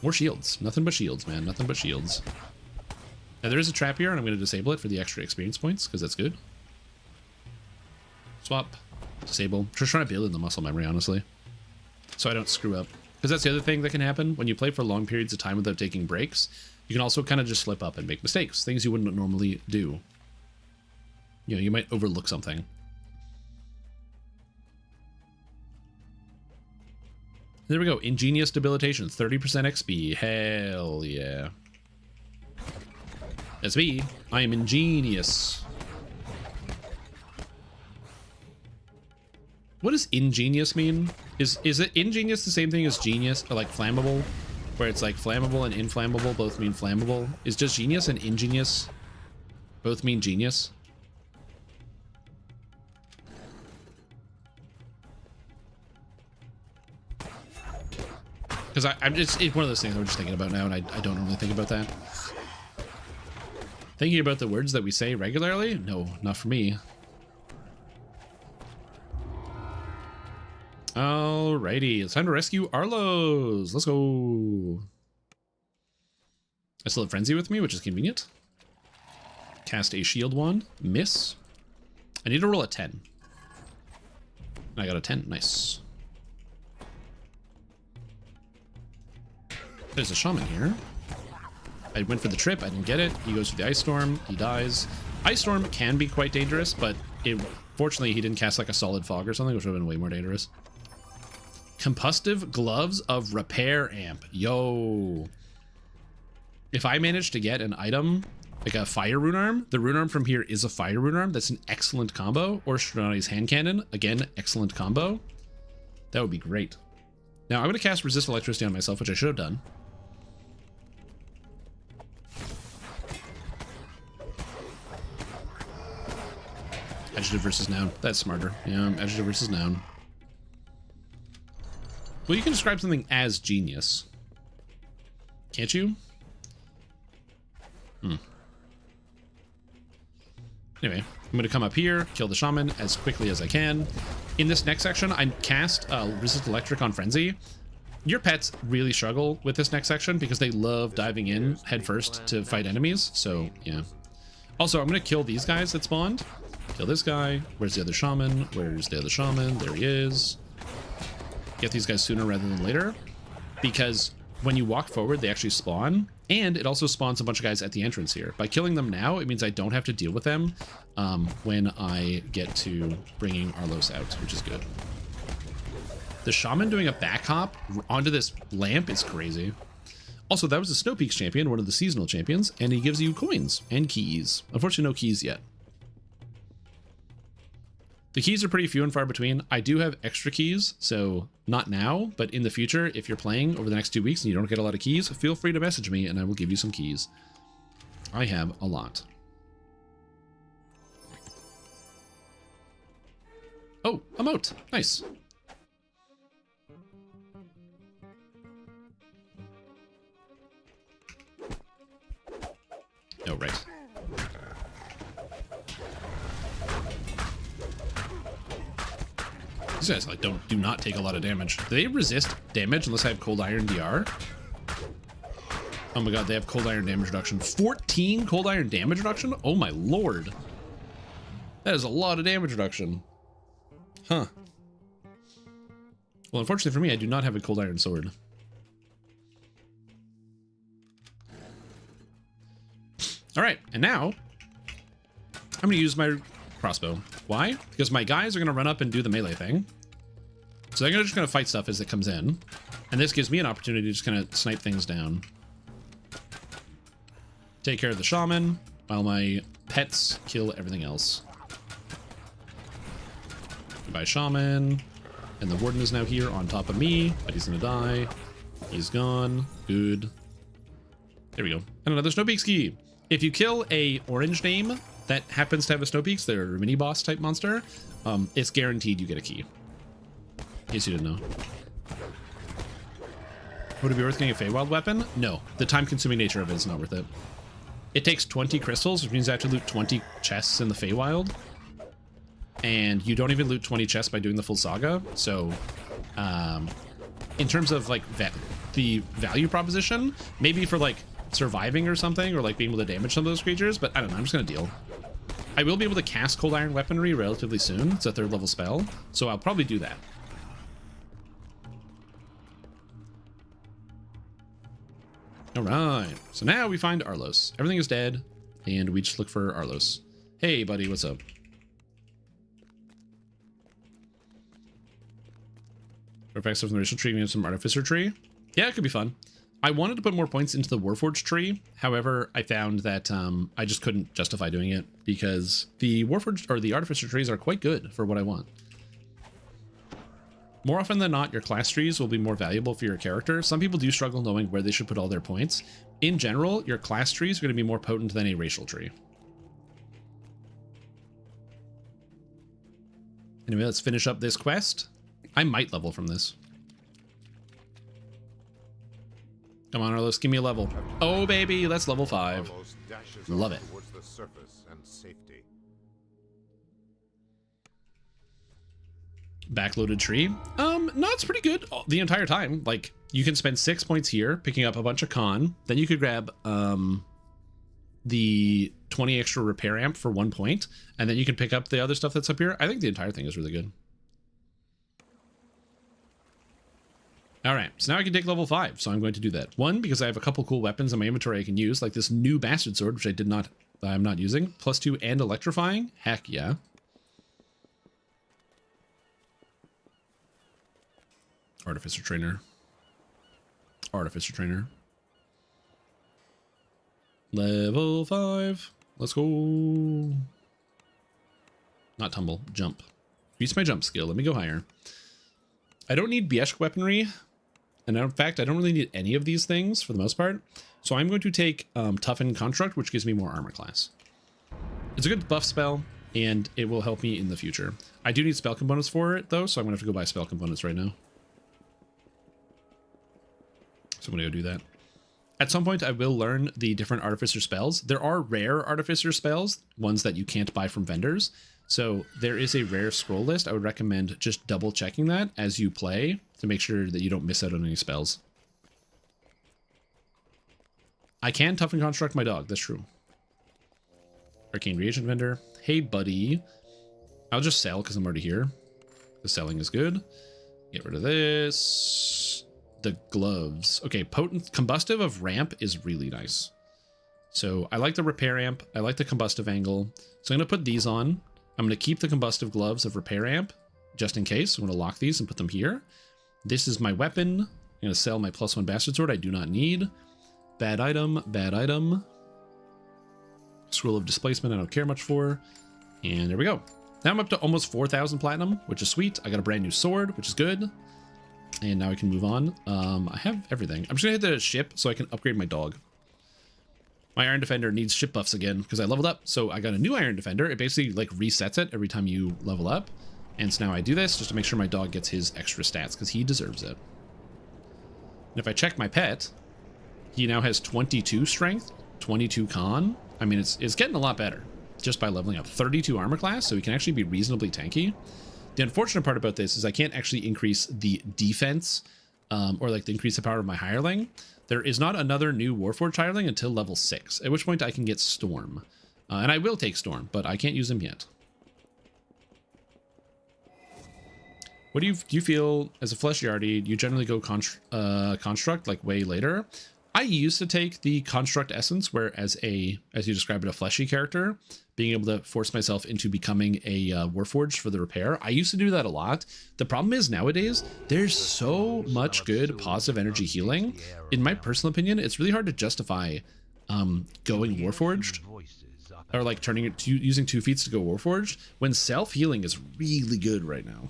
More shields. Nothing but shields, man. Nothing but shields. Now there is a trap here, and I'm going to disable it for the extra experience points, because that's good. Swap. Disable. Just trying to build in the muscle memory, honestly, so I don't screw up. Because that's the other thing that can happen when you play for long periods of time without taking breaks. You can also kind of just slip up and make mistakes, things you wouldn't normally do. You know, you might overlook something. There we go. Ingenious debilitation, 30% XP. Hell yeah. That's me. I am ingenious. What does ingenious mean? Is it ingenious the same thing as genius, or like flammable, where it's like flammable and inflammable both mean flammable? Is just genius and ingenious both mean genius? Because it's one of those things I'm just thinking about now, and I don't normally think about that. Thinking about the words that we say regularly? No, not for me. Alrighty, it's time to rescue Arlos. Let's go. I still have Frenzy with me, which is convenient. Cast a shield wand. Miss. I need to roll a 10. I got a 10. Nice. There's a shaman here. I went for the trip. I didn't get it. He goes for the ice storm. He dies. Ice storm can be quite dangerous, but fortunately he didn't cast like a solid fog or something, which would have been way more dangerous. Compustive Gloves of Repair Amp. Yo. If I manage to get an item like a fire rune arm, the rune arm from here is a fire rune arm. That's an excellent combo. Or Stronati's hand cannon. Again, excellent combo. That would be great. Now I'm going to cast resist electricity on myself, which I should have done. Adjective versus noun. That's smarter. Yeah, adjective versus noun. Well, you can describe something as genius. Can't you? Anyway, I'm going to come up here, kill the shaman as quickly as I can. In this next section, I cast resist electric on Frenzy. Your pets really struggle with this next section because they love diving in headfirst to fight enemies. So, yeah. Also, I'm going to kill these guys that spawned. Kill this guy. Where's the other shaman? Where's the other shaman? There he is. Get these guys sooner rather than later, because when you walk forward, they actually spawn, and it also spawns a bunch of guys at the entrance here. By killing them now, it means I don't have to deal with them when I get to bringing Arlos out, which is good. The shaman doing a back hop onto this lamp is crazy. Also, that was the Snow Peaks champion, one of the seasonal champions, and he gives you coins and keys. Unfortunately, no keys yet. The keys are pretty few and far between. I do have extra keys, so not now, but in the future, if you're playing over the next 2 weeks and you don't get a lot of keys, feel free to message me and I will give you some keys. I have a lot. Oh, a moat. Nice. Oh, right. These guys like do not take a lot of damage. Do they resist damage unless I have cold iron DR? Oh my god, they have cold iron damage reduction. 14 cold iron damage reduction? Oh my lord. That is a lot of damage reduction. Huh. Well, unfortunately for me, I do not have a cold iron sword. All right, and now I'm gonna use my crossbow. Why? Because my guys are gonna run up and do the melee thing. So they're just gonna fight stuff as it comes in. And this gives me an opportunity to just kind of snipe things down. take care of the shaman while my pets kill everything else. Goodbye, shaman. And the warden is now here on top of me, but he's gonna die. He's gone. Good. There we go. And another Snow Peak ski. If you kill a orange name that happens to have a Snow Peaks, they're a mini boss type monster, it's guaranteed you get a key. In case you didn't know. Would it be worth getting a Feywild weapon? No. The time-consuming nature of it is not worth it. It takes 20 crystals, which means I have to loot 20 chests in the Feywild. And you don't even loot 20 chests by doing the full saga. So, in terms of like the value proposition, maybe for like surviving or something, or like being able to damage some of those creatures, but I don't know, I'm just gonna deal. I will be able to cast Cold Iron Weaponry relatively soon. It's a 3rd level spell, so I'll probably do that. All right, so now we find Arlos. Everything is dead, and we just look for Arlos. Hey, buddy, what's up? Effects from the racial tree, we have some Artificer tree. Yeah, it could be fun. I wanted to put more points into the Warforged tree. However, I found that I just couldn't justify doing it because the Warforged or the Artificer trees are quite good for what I want. More often than not, your class trees will be more valuable for your character. Some people do struggle knowing where they should put all their points. In general, your class trees are going to be more potent than a racial tree. Anyway, let's finish up this quest. I might level from this. Come on, Arlos, give me a level. Oh, baby, that's level 5. Love it. The surface and safety. Backloaded tree. No, it's pretty good the entire time. Like, you can spend 6 points here, picking up a bunch of con. Then you could grab the 20 extra repair amp for 1 point, and then you can pick up the other stuff that's up here. I think the entire thing is really good. All right, so now I can take level 5, so I'm going to do that. 1, because I have a couple cool weapons in my inventory I can use, like this new Bastard Sword, which I'm not using. +2 and electrifying. Heck yeah. Artificer trainer. Artificer trainer. Level 5. Let's go. Not tumble, jump. Use my jump skill. Let me go higher. I don't need Biesk weaponry. And in fact, I don't really need any of these things for the most part. So I'm going to take Toughen Construct, which gives me more armor class. It's a good buff spell, and it will help me in the future. I do need spell components for it, though, so I'm going to have to go buy spell components right now. So I'm going to go do that. At some point, I will learn the different Artificer spells. There are rare Artificer spells, ones that you can't buy from vendors. So there is a rare scroll list. I would recommend just double checking that as you play to make sure that you don't miss out on any spells. I can Toughen Construct my dog. That's true. Arcane Reagent Vendor. Hey, buddy. I'll just sell because I'm already here. The selling is good. Get rid of this. The gloves. Okay, Potent Combustive of Ramp is really nice. So I like the Repair Amp. I like the Combustive Angle. So I'm going to put these on. I'm going to keep the Combustive Gloves of Repair Amp just in case. I'm going to lock these and put them here. This is my weapon. I'm going to sell my +1 Bastard Sword I do not need. Bad item, bad item. Scroll of Displacement I don't care much for. And there we go. Now I'm up to almost 4,000 platinum, which is sweet. I got a brand new sword, which is good. And now I can move on. I have everything. I'm just going to hit the ship so I can upgrade my dog. My Iron Defender needs ship buffs again because I leveled up. So I got a new Iron Defender. It basically like resets it every time you level up. And so now I do this just to make sure my dog gets his extra stats because he deserves it. And if I check my pet, he now has 22 strength, 22 con. I mean, it's getting a lot better just by leveling up. 32 armor class, so he can actually be reasonably tanky. The unfortunate part about this is I can't actually increase the defense or like increase the power of my hireling. There is not another new Warforged hireling until level 6, at which point I can get Storm. And I will take Storm, but I can't use him yet. What do you feel as a Fleshy Arty? You generally go Construct like way later. I used to take the Construct Essence, where as you described it, a fleshy character, being able to force myself into becoming a Warforged for the repair. I used to do that a lot. The problem is nowadays, there's so much good positive energy healing. In my personal opinion, it's really hard to justify going Warforged, or like turning it to using 2 feats to go Warforged, when self-healing is really good right now.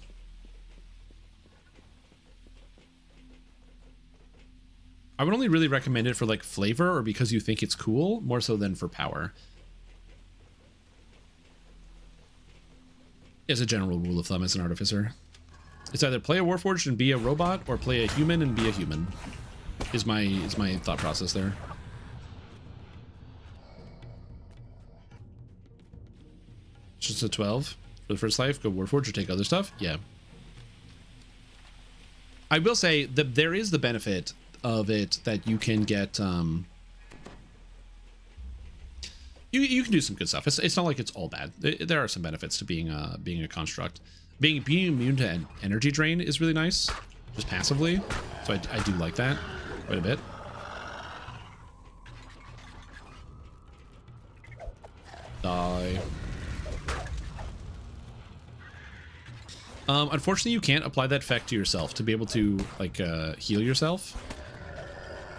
I would only really recommend it for like flavor or because you think it's cool, more so than for power. As a general rule of thumb as an Artificer. It's either play a Warforged and be a robot, or play a human and be a human. Is my thought process there. Just a 12 for the first life. Go Warforged or take other stuff. Yeah. I will say that there is the benefit of it that you can get you can do some good stuff. It's not like it's all bad. There are some benefits to being a construct. Being immune to energy drain is really nice, just passively. So I do like that quite a bit. Die. Unfortunately, you can't apply that effect to yourself to be able to like heal yourself.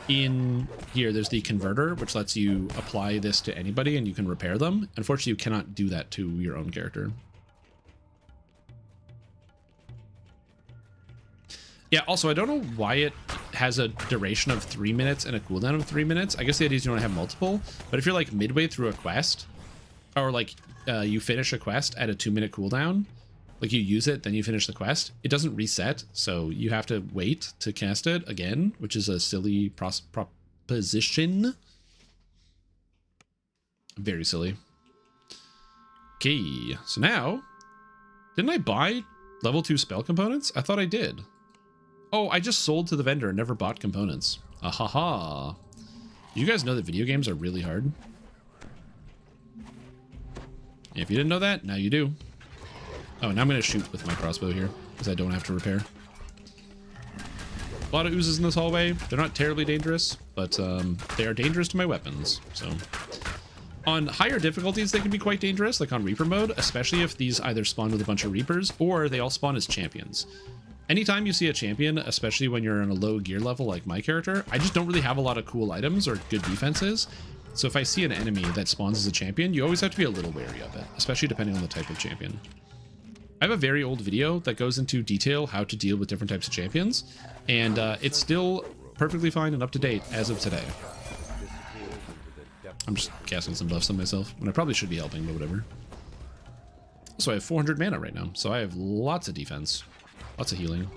In here, there's the converter, which lets you apply this to anybody and you can repair them. Unfortunately, you cannot do that to your own character. Yeah, also, I don't know why it has a duration of 3 minutes and a cooldown of 3 minutes. I guess the idea is you don't have multiple, but if you're like midway through a quest, or like you finish a quest at a 2-minute cooldown, like you use it, then you finish the quest, it doesn't reset, so you have to wait to cast it again, which is a silly proposition. Very silly. Okay, so now, didn't I buy level 2 spell components? I thought I did. Oh, I just sold to the vendor and never bought components. Ahaha. You guys know that video games are really hard? If you didn't know that, now you do. Oh, and I'm going to shoot with my crossbow here, because I don't have to repair. A lot of oozes in this hallway. They're not terribly dangerous, but they are dangerous to my weapons, so... On higher difficulties, they can be quite dangerous, like on Reaper mode, especially if these either spawn with a bunch of Reapers, or they all spawn as champions. Anytime you see a champion, especially when you're in a low gear level like my character, I just don't really have a lot of cool items or good defenses. So if I see an enemy that spawns as a champion, you always have to be a little wary of it, especially depending on the type of champion. I have a very old video that goes into detail how to deal with different types of champions, and it's still perfectly fine and up to date as of today. I'm just casting some buffs on myself, when I probably should be helping, but whatever. So I have 400 mana right now, so I have lots of defense, lots of healing.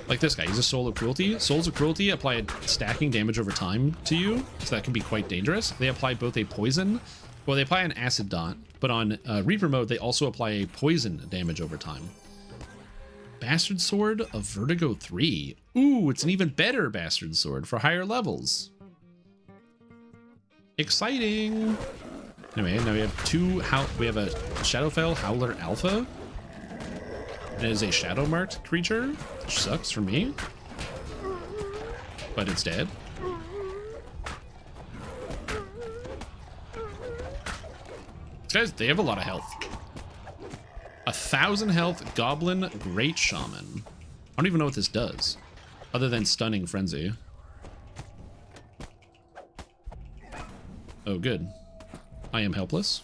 Like this guy, he's a Soul of Cruelty. Souls of Cruelty apply stacking damage over time to you, so that can be quite dangerous. They apply both a poison, well, they apply an acid dot, but on Reaper mode, they also apply a poison damage over time. Bastard Sword of Vertigo 3. Ooh, it's an even better Bastard Sword for higher levels. Exciting. Anyway, now we have we have a Shadowfell Howler Alpha. It is a shadow marked creature, which sucks for me, but it's dead. These guys, they have a lot of health. 1,000 health Goblin Great Shaman. I don't even know what this does, other than stunning frenzy. Oh, good. I am helpless.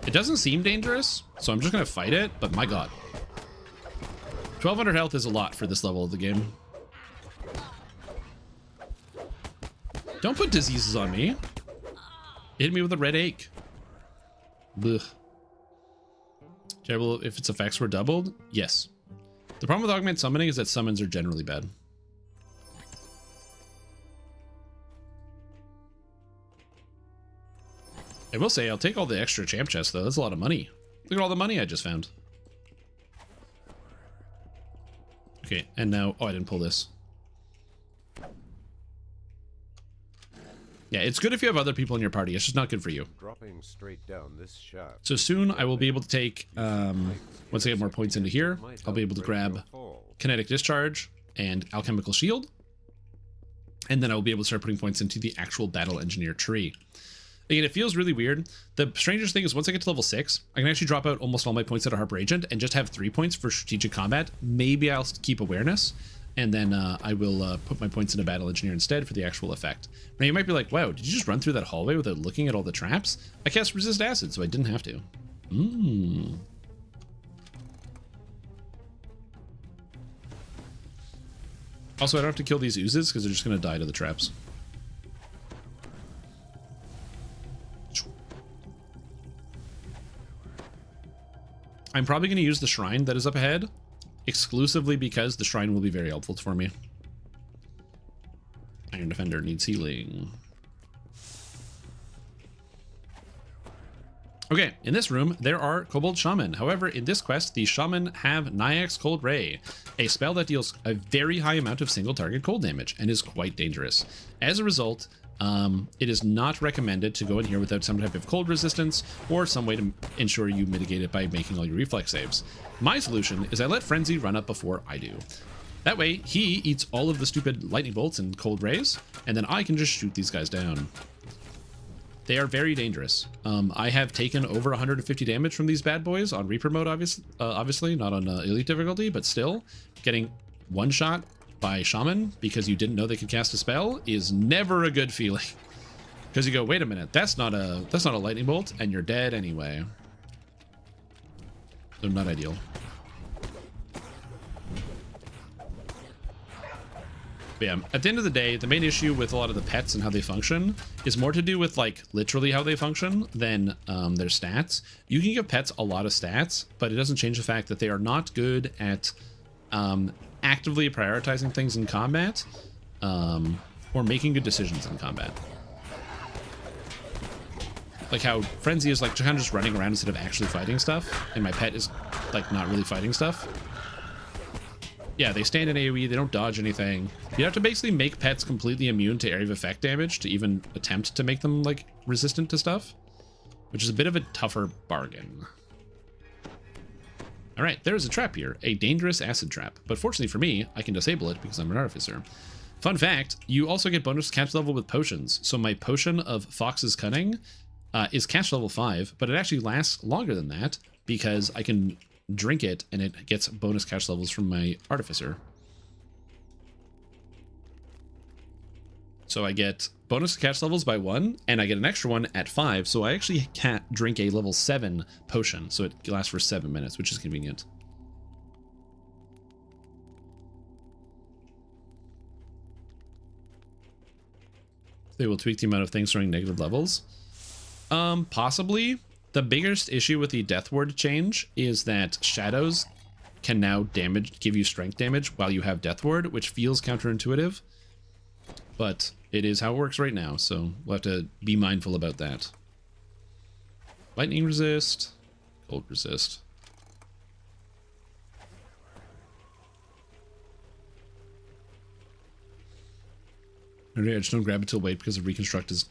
It doesn't seem dangerous, so I'm just gonna fight it, but my god. 1,200 health is a lot for this level of the game. Don't put diseases on me. It hit me with a red ache. Blech. Terrible if its effects were doubled? Yes. The problem with augment summoning is that summons are generally bad. I will say, I'll take all the extra champ chests, though. That's a lot of money. Look at all the money I just found. Okay, and now... Oh, I didn't pull this. Yeah, it's good if you have other people in your party. It's just not good for you. Dropping straight down this shaft. So soon, I will be able to take... once I get more points into here, I'll be able to grab Kinetic Discharge and Alchemical Shield. And then I will be able to start putting points into the actual Battle Engineer tree. Again, it feels really weird. The strangest thing is once I get to level 6, I can actually drop out almost all my points at a Harper Agent and just have 3 points for strategic combat. Maybe I'll keep awareness, and then I will put my points into Battle Engineer instead for the actual effect. Now you might be like, wow, did you just run through that hallway without looking at all the traps? I cast Resist Acid, so I didn't have to. Also, I don't have to kill these oozes because they're just going to die to the traps. I'm probably going to use the shrine that is up ahead exclusively because the shrine will be very helpful for me. Iron Defender needs healing. Okay, in this room, there are Kobold Shaman. However, in this quest, the Shaman have Nyax Cold Ray, a spell that deals a very high amount of single target cold damage and is quite dangerous. As a result, it is not recommended to go in here without some type of cold resistance or some way to ensure you mitigate it by making all your reflex saves. My solution is I let Frenzy run up before I do. That way, he eats all of the stupid lightning bolts and cold rays, and then I can just shoot these guys down. They are very dangerous. I have taken over 150 damage from these bad boys on Reaper mode, obviously, not on Elite difficulty, but still, getting one shot by Shaman because you didn't know they could cast a spell is never a good feeling. Because you go, wait a minute, that's not a lightning bolt, and you're dead anyway. So not ideal. But yeah, at the end of the day, the main issue with a lot of the pets and how they function is more to do with like literally how they function than their stats. You can give pets a lot of stats, but it doesn't change the fact that they are not good at actively prioritizing things in combat or making good decisions in combat. Like how Frenzy is like kind of just running around instead of actually fighting stuff, and my pet is like not really fighting stuff. Yeah, they stand in AoE, they don't dodge anything. You have to basically make pets completely immune to area of effect damage to even attempt to make them like resistant to stuff, which is a bit of a tougher bargain. All right, there's a trap here, a dangerous acid trap, but fortunately for me, I can disable it because I'm an Artificer. Fun fact, you also get bonus catch level with potions. So my potion of Fox's Cunning is catch level 5, but it actually lasts longer than that because I can drink it and it gets bonus catch levels from my Artificer. So I get bonus catch levels by 1 and I get an extra one at 5, so I actually can't drink a level 7 potion, so it lasts for 7 minutes, which is convenient. They will tweak the amount of things throwing negative levels. Possibly. The biggest issue with the Death Ward change is that shadows can now give you strength damage while you have Death Ward, which feels counterintuitive, but it is how it works right now, so we'll have to be mindful about that. Lightning resist, cold resist. I just don't grab it till wait because the Reconstruct is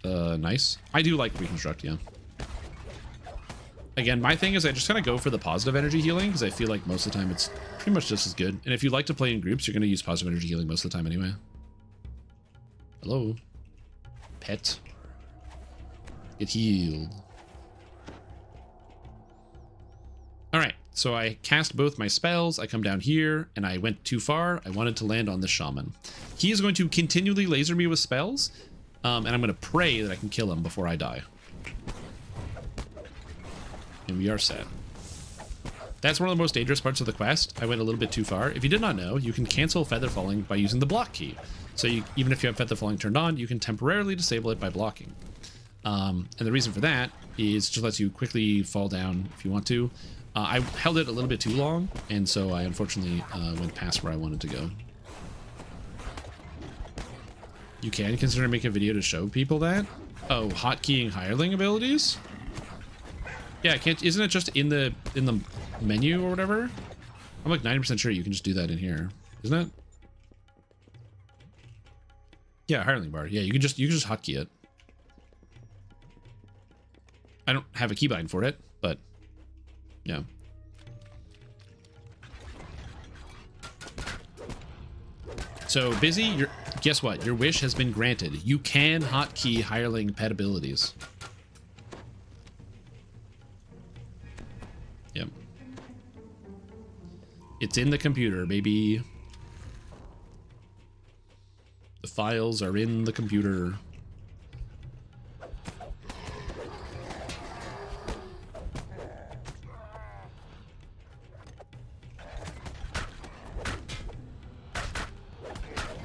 nice. I do like Reconstruct, yeah. Again, my thing is I just kind of go for the positive energy healing because I feel like most of the time it's pretty much just as good. And if you like to play in groups, you're going to use positive energy healing most of the time anyway. Hello. Pet. Get healed. Alright, so I cast both my spells, I come down here, and I went too far. I wanted to land on the Shaman. He is going to continually laser me with spells, and I'm going to pray that I can kill him before I die. And we are set. That's one of the most dangerous parts of the quest. I went a little bit too far. If you did not know, you can cancel Feather Falling by using the block key. So even if you have Feather Falling turned on, you can temporarily disable it by blocking. And the reason for that is it just lets you quickly fall down if you want to. I held it a little bit too long, and so I unfortunately went past where I wanted to go. You can consider making a video to show people that. Oh, hotkeying hireling abilities? Yeah, isn't it just in the menu or whatever? I'm like 90% sure you can just do that in here, isn't it? Yeah, hireling bar. Yeah, you can just hotkey it. I don't have a keybind for it, but yeah. So Busy, Guess what? Your wish has been granted. You can hotkey hireling pet abilities. Yep. It's in the computer, baby. The files are in the computer.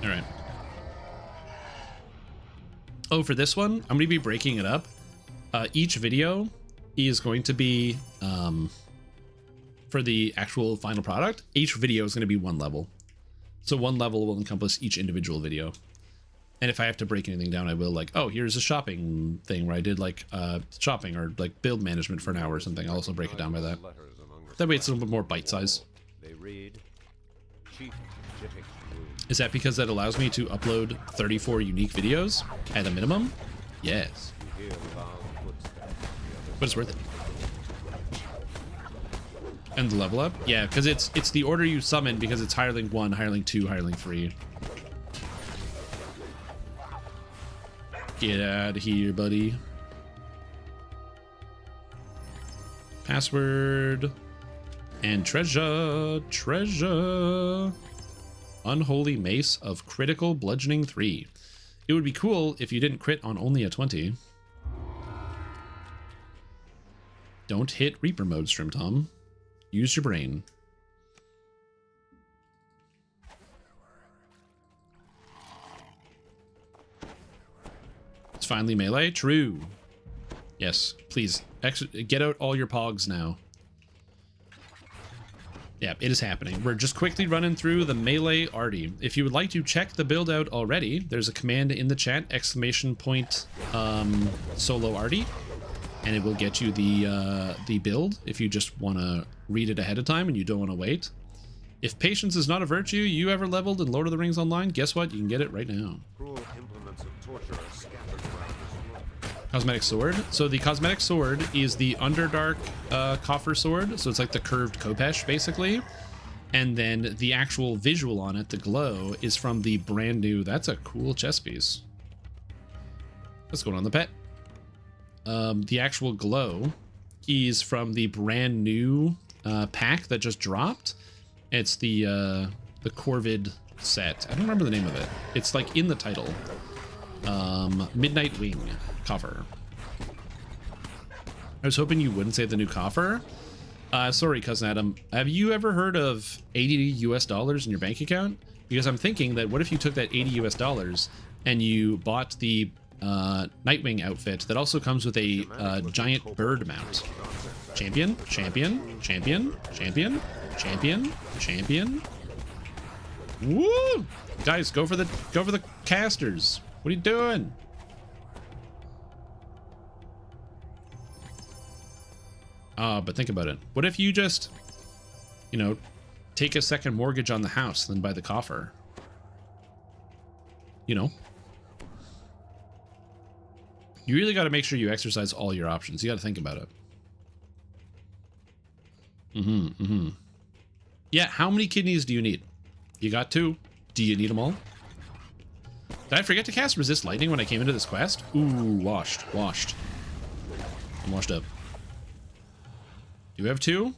All right. Oh, for this one, I'm going to be breaking it up. Each video is going to be, for the actual final product, each video is going to be one level. So one level will encompass each individual video. And if I have to break anything down, I will, like, oh, here's a shopping thing where I did like shopping or like build management for an hour or something. I'll also break it down by that. That way it's a little bit more bite size. They read, is that because that allows me to upload 34 unique videos at a minimum? Yes. But it's worth it. And the level up? Yeah, because it's the order you summon, because it's hireling 1, hireling 2, hireling 3. Get out of here, buddy. Password. And treasure. Treasure. Unholy Mace of Critical Bludgeoning 3. It would be cool if you didn't crit on only a 20. Don't hit Reaper mode, Strim Tom. Use your brain. It's finally melee? True. Yes, please. Get out all your pogs now. Yeah, it is happening. We're just quickly running through the melee arty. If you would like to check the build out already, there's a command in the chat, ! Solo arty, and it will get you the build if you just want to read it ahead of time and you don't want to wait. If patience is not a virtue you ever leveled in Lord of the Rings Online, guess what? You can get it right now. cruel implements of torture are scattered around this world. Cosmetic sword. So the cosmetic sword is the Underdark coffer sword. So it's like the curved Kopesh, basically. And then the actual visual on it, the glow, is from the brand new... That's a cool chest piece. What's going on, the pet? The actual glow is from the brand new pack that just dropped. It's the Corvid set. I don't remember the name of it. It's like in the title. Midnight Wing cover. I was hoping you wouldn't say the new coffer. Sorry, Cousin Adam. Have you ever heard of $80 US in your bank account? Because I'm thinking that what if you took that $80 US and you bought the Nightwing outfit that also comes with a giant bird mount. Champion, champion, champion, champion, champion, champion. Woo! Guys, go for the casters. What are you doing? But think about it. What if you just, you know, take a second mortgage on the house, then buy the coffer? You know? You really got to make sure you exercise all your options. You got to think about it. Yeah, how many kidneys do you need? You got 2. Do you need them all? Did I forget to cast Resist Lightning when I came into this quest? Ooh, washed. I'm washed up. Do we have 2?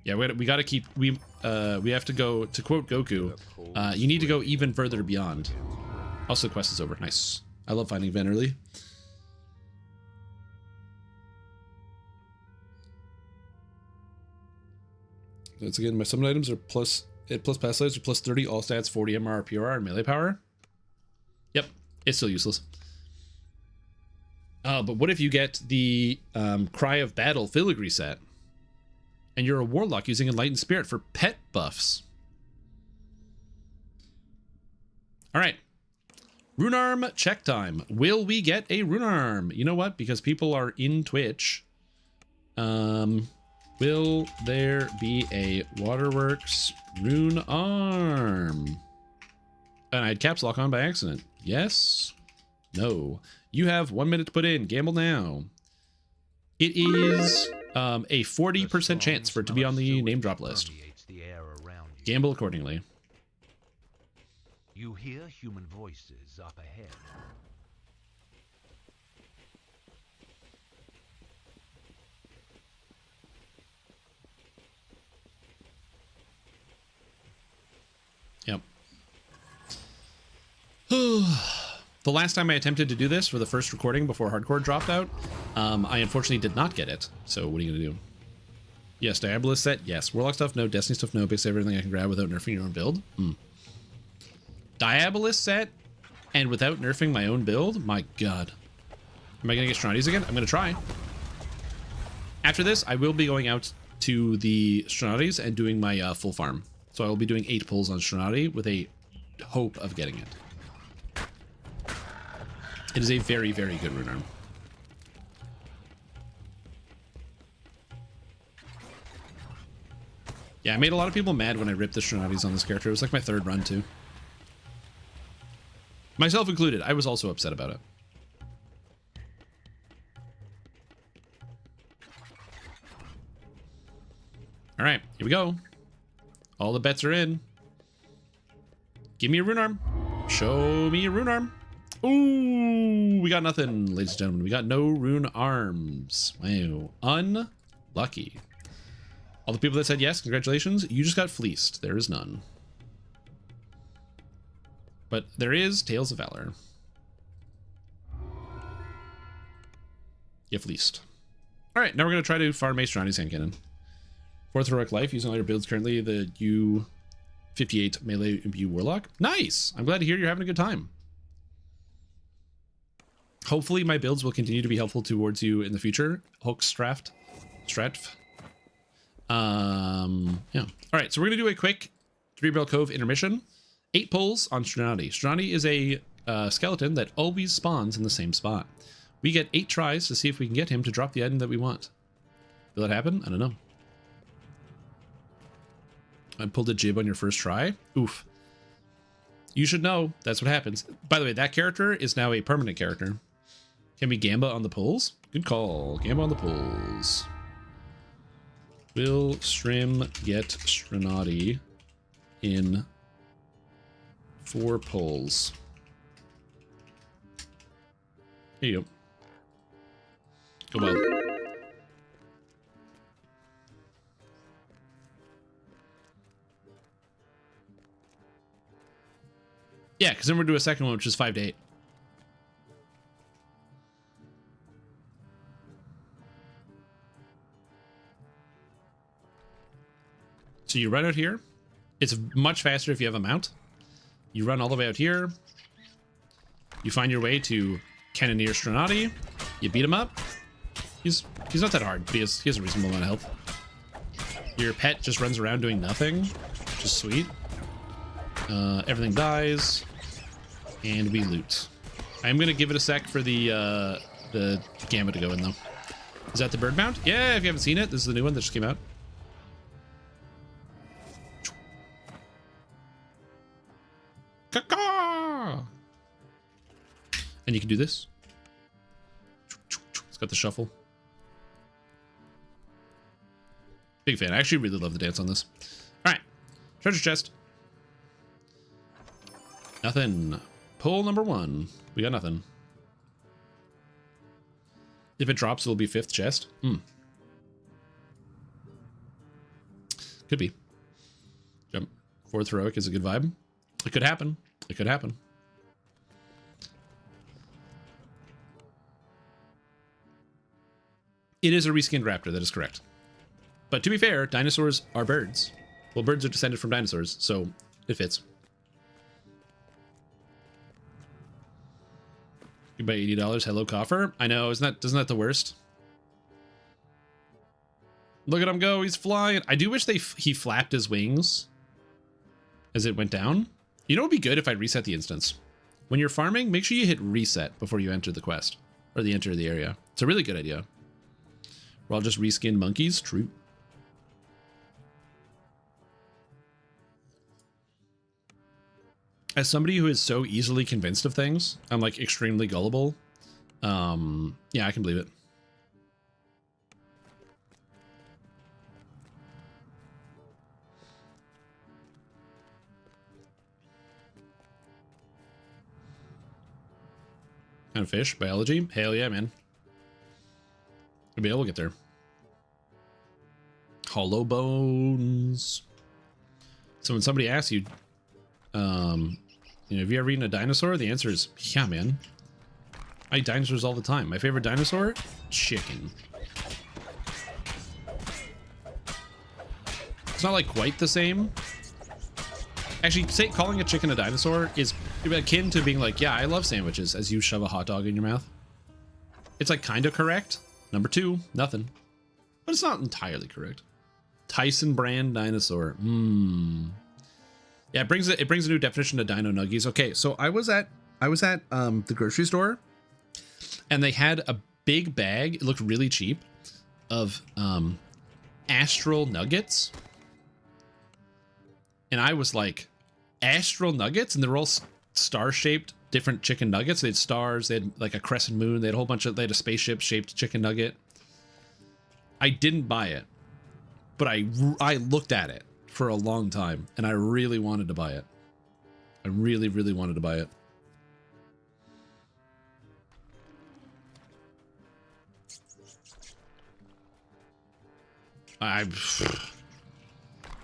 Yeah, we got to keep... We have to go, to quote Goku, you need to go even further beyond. Also, the quest is over. Nice. I love finding Ven early. Once again, my summon items are plus pass lives are plus 30 all stats, 40 MR, PRR, and melee power. Yep, it's still useless. But what if you get the Cry of Battle filigree set, and you're a warlock using Enlightened Spirit for pet buffs? All right. Runearm check time. Will we get a Runearm? You know what? Because people are in Twitch. Will there be a Waterworks Runearm? And I had caps lock on by accident. Yes. No. You have 1 minute to put in. Gamble now. It is a 40% chance for it to be on the name drop list. Gamble accordingly. You hear human voices up ahead. Yep. The last time I attempted to do this for the first recording before hardcore dropped out, I unfortunately did not get it. So what are you going to do? Yes, Diabolist set, yes. Warlock stuff, no. Destiny stuff, no. Basically everything I can grab without nerfing your own build. Diabolist set and without nerfing my own build? My god. Am I going to get Stronades again? I'm going to try. After this, I will be going out to the Stronades and doing my full farm. So I will be doing 8 pulls on Stronade with a hope of getting it. It is a very, very good rune arm. Yeah, I made a lot of people mad when I ripped the Stronades on this character. It was like my 3rd run too. Myself included. I was also upset about it. All right, here we go. All the bets are in. Give me a rune arm. Show me a rune arm. Ooh, we got nothing, ladies and gentlemen. We got no rune arms. Wow, unlucky. All the people that said yes, congratulations. You just got fleeced. There is none. But there is Tales of Valor. You fleeced. All right, now we're going to try to farm Strani's hand cannon. 4th heroic life, using all your builds currently, the U58 melee imbue warlock. Nice! I'm glad to hear you're having a good time. Hopefully my builds will continue to be helpful towards you in the future. Hookstraft. Stratf. Yeah. All right, so we're going to do a quick 3-Barrel Cove intermission. 8 pulls on Stronade. Stronade is a skeleton that always spawns in the same spot. We get 8 tries to see if we can get him to drop the item that we want. Will it happen? I don't know. I pulled a jib on your first try. Oof. You should know that's what happens. By the way, that character is now a permanent character. Can we Gamba on the pulls? Good call. Gamba on the pulls. Will Strim get Stronade in 4 pulls? Here you go. Go well. Yeah, because then we're doing a second one, which is 5 to 8. So you run out here. It's much faster if you have a mount. You run all the way out here. You find your way to Cannoneer Stronade. You beat him up. He's not that hard, but he has a reasonable amount of health. Your pet just runs around doing nothing, which is sweet. Everything dies, and we loot. I'm gonna give it a sec for the Gambit to go in though. Is that the bird mount? Yeah, if you haven't seen it, this is the new one that just came out. Caw-caw! And you can do this. It's got the shuffle. Big fan. I actually really love the dance on this. All right, treasure chest. Nothing. Pull number 1. We got nothing. If it drops, it'll be 5th chest. Could be. Jump. 4th heroic is a good vibe. It could happen. It could happen. It is a reskinned raptor. That is correct. But to be fair, dinosaurs are birds. Well, birds are descended from dinosaurs, so it fits. You buy $80. Hello, coffer. I know, isn't that the worst? Look at him go. He's flying. I do wish he flapped his wings as it went down. You know, it would be good if I reset the instance. When you're farming, make sure you hit reset before you enter the quest or enter the area. It's a really good idea. We're all just reskinned monkeys. True. As somebody who is so easily convinced of things, I'm like extremely gullible. Yeah, I can believe it. kind of fish? Biology? Hell yeah, man. Maybe we'll get there. Hollow bones. So when somebody asks you, have you ever eaten a dinosaur? The answer is, yeah, man. I eat dinosaurs all the time. My favorite dinosaur? Chicken. It's not like quite the same. Actually, calling a chicken a dinosaur is akin to being like, yeah, I love sandwiches, as you shove a hot dog in your mouth. It's like kind of correct. Number 2, nothing. But it's not entirely correct. Tyson brand dinosaur. Yeah, it brings a new definition to dino nuggies. Okay, so I was at the grocery store, and they had a big bag. It looked really cheap, of astral nuggets. And I was like, astral nuggets? And they're all star-shaped different chicken nuggets. They had stars. They had like a crescent moon. They had a whole bunch of, they had a spaceship-shaped chicken nugget. I didn't buy it, but I looked at it for a long time, and I really wanted to buy it. I really, really wanted to buy it.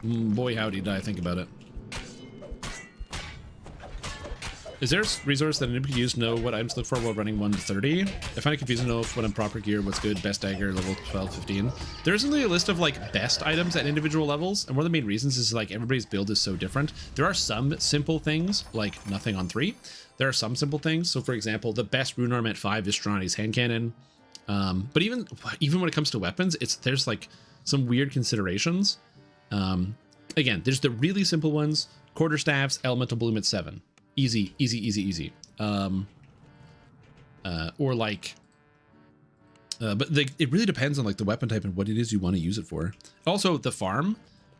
Boy, howdy, did I think about it. Is there a resource that anybody could use to know what items to look for while running 1 to 30? I find it confusing to know if when I'm proper gear, what's good, best dagger, level 12, 15. There isn't really a list of like best items at individual levels, and one of the main reasons is like everybody's build is so different. There are some simple things, like nothing on 3. There are some simple things. So for example, the best rune arm at 5 is Strani's hand cannon. But even when it comes to weapons, there's like some weird considerations. Again, there's the really simple ones: quarterstaffs, elemental bloom at 7. Easy, easy, easy, easy. Or like, but it really depends on like the weapon type and what it is you want to use it for. Also the farm,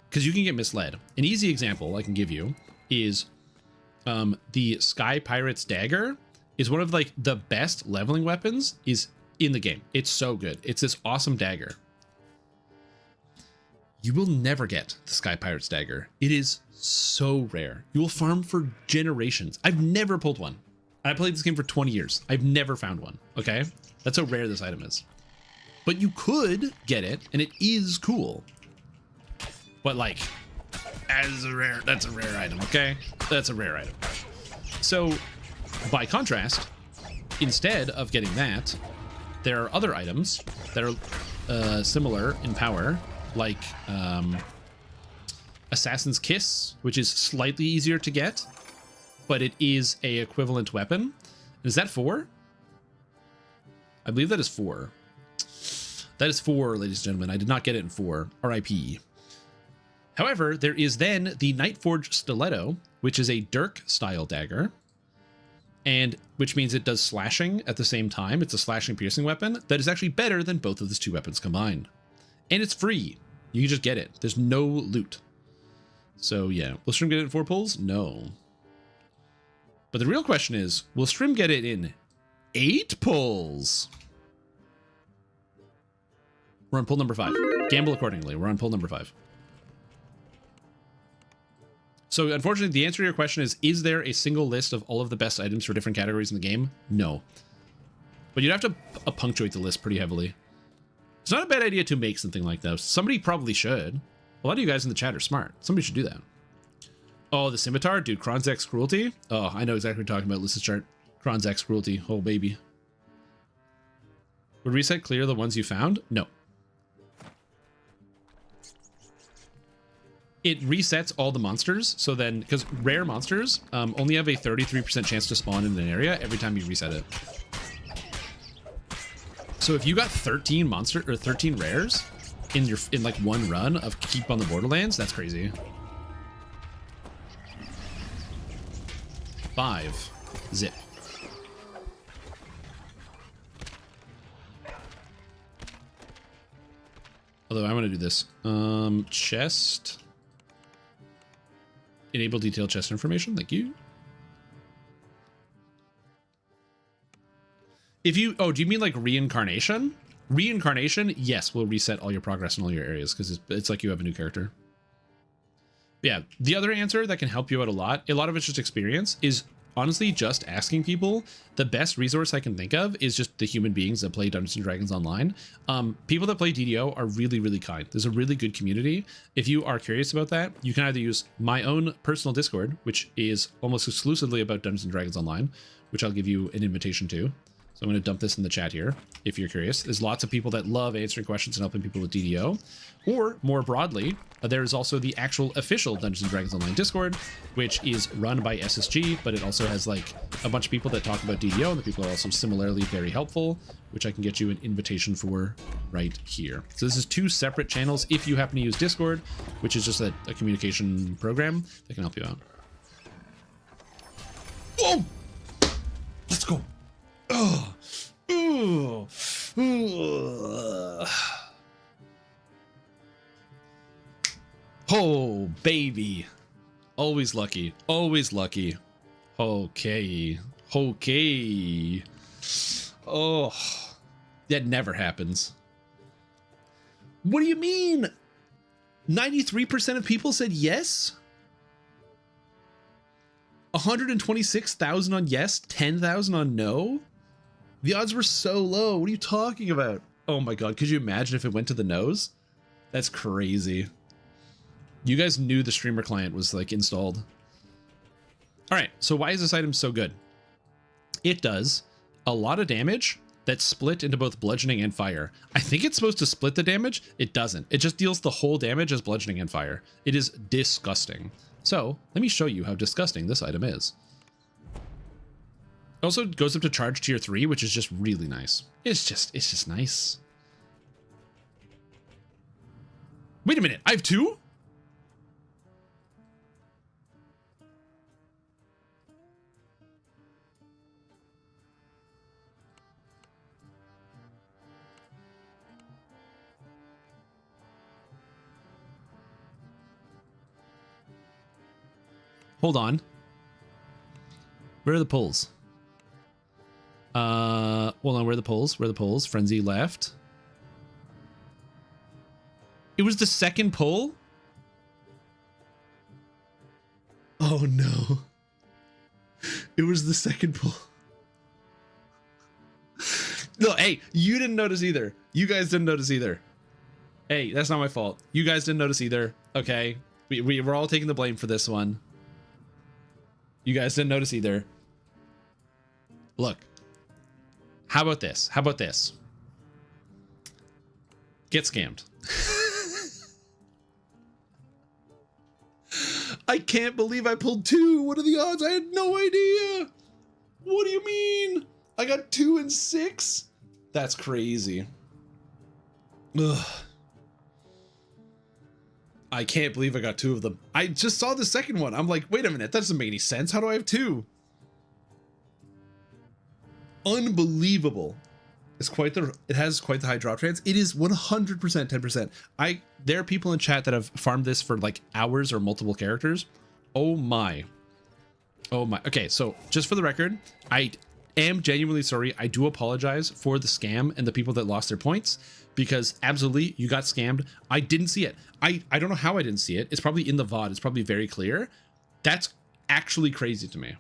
because you can get misled. An easy example I can give you is the Sky Pirate's dagger is one of like the best leveling weapons is in the game. It's so good. It's this awesome dagger. You will never get the Sky Pirate's dagger. It is so rare. You will farm for generations. I've never pulled one. I played this game for 20 years. I've never found one. Okay, that's how rare this item is. But you could get it, and it is cool. But like, that's a rare item. Okay, that's a rare item. So, by contrast, instead of getting that, there are other items that are similar in power, like Assassin's Kiss, which is slightly easier to get, but it is a equivalent weapon. Is that 4? I believe that is 4. That is 4, ladies and gentlemen. I did not get it in 4. RIP. However, there is then the Nightforge Stiletto, which is a Dirk style dagger, and which means it does slashing at the same time. It's a slashing piercing weapon that is actually better than both of those 2 weapons combined. And it's free. You can just get it. There's no loot. So yeah, will Strim get it in 4 pulls? No. But the real question is, will Strim get it in 8 pulls? We're on pull number 5. Gamble accordingly. We're on pull number 5. So unfortunately, the answer to your question is there a single list of all of the best items for different categories in the game? No. But you'd have to punctuate the list pretty heavily. It's not a bad idea to make something like that. Somebody probably should. A lot of you guys in the chat are smart. Somebody should do that. Oh, the scimitar? Dude, Kronzak's cruelty? Oh, I know exactly what you're talking about. Lisa's chart. Kronzak's cruelty. Oh, baby. Would reset clear the ones you found? No. It resets all the monsters. So then, because rare monsters only have a 33% chance to spawn in an area every time you reset it. So if you got 13 rares in like one run of Keep on the Borderlands, that's crazy. 5. Zip. Although I want to do this. Chest. Enable detailed chest information. Thank you. If you, oh, do you mean like reincarnation? Reincarnation, yes, will reset all your progress in all your areas because it's like you have a new character. But yeah, the other answer that can help you out a lot of it's just experience, is honestly, just asking people, the best resource I can think of is just the human beings that play Dungeons & Dragons online. People that play DDO are really, really kind. There's a really good community. If you are curious about that, you can either use my own personal Discord, which is almost exclusively about Dungeons & Dragons online, which I'll give you an invitation to. So I'm going to dump this in the chat here if you're curious. There's lots of people that love answering questions and helping people with DDO. Or more broadly, there's also the actual official Dungeons & Dragons Online Discord, which is run by SSG, but it also has like a bunch of people that talk about DDO, and the people are also similarly very helpful, which I can get you an invitation for right here. So this is 2 separate channels if you happen to use Discord, which is just a communication program that can help you out. Whoa! Let's go. Oh, ooh, ooh. Oh, baby. Always lucky. Always lucky. Okay. Okay. Oh, that never happens. What do you mean? 93% of people said yes? 126,000 on yes, 10,000 on no? The odds were so low. What are you talking about? Oh my god, could you imagine if it went to the nose? That's crazy. You guys knew the streamer client was like installed. All right, so why is this item so good? It does a lot of damage that's split into both bludgeoning and fire. I think it's supposed to split the damage. It doesn't. It just deals the whole damage as bludgeoning and fire. It is disgusting. So let me show you how disgusting this item is. It also goes up to charge tier 3, which is just really nice. It's just nice. Wait a minute, I have 2? Hold on. Where are the pulls? Hold on, where are the pulls? Where are the pulls? Frenzy left. It was the second pull? Oh no. It was the second pull. No, hey, you didn't notice either. You guys didn't notice either. Hey, that's not my fault. You guys didn't notice either. Okay. We're all taking the blame for this one. You guys didn't notice either. Look. How about this? How about this? Get scammed. I can't believe I pulled 2. What are the odds? I had no idea. What do you mean? I got 2 and 6? That's crazy. Ugh. I can't believe I got 2 of them. I just saw the second one. I'm like, wait a minute, that doesn't make any sense. How do I have 2? Unbelievable. It has quite the high drop chance. It is 100% 10%. There are people in chat that have farmed this for like hours or multiple characters. Oh my. Oh my. Okay, so just for the record, I am genuinely sorry. I do apologize for the scam and the people that lost their points, because absolutely you got scammed. I didn't see it. I don't know how I didn't see it. It's probably in the VOD. It's probably very clear. That's actually crazy to me.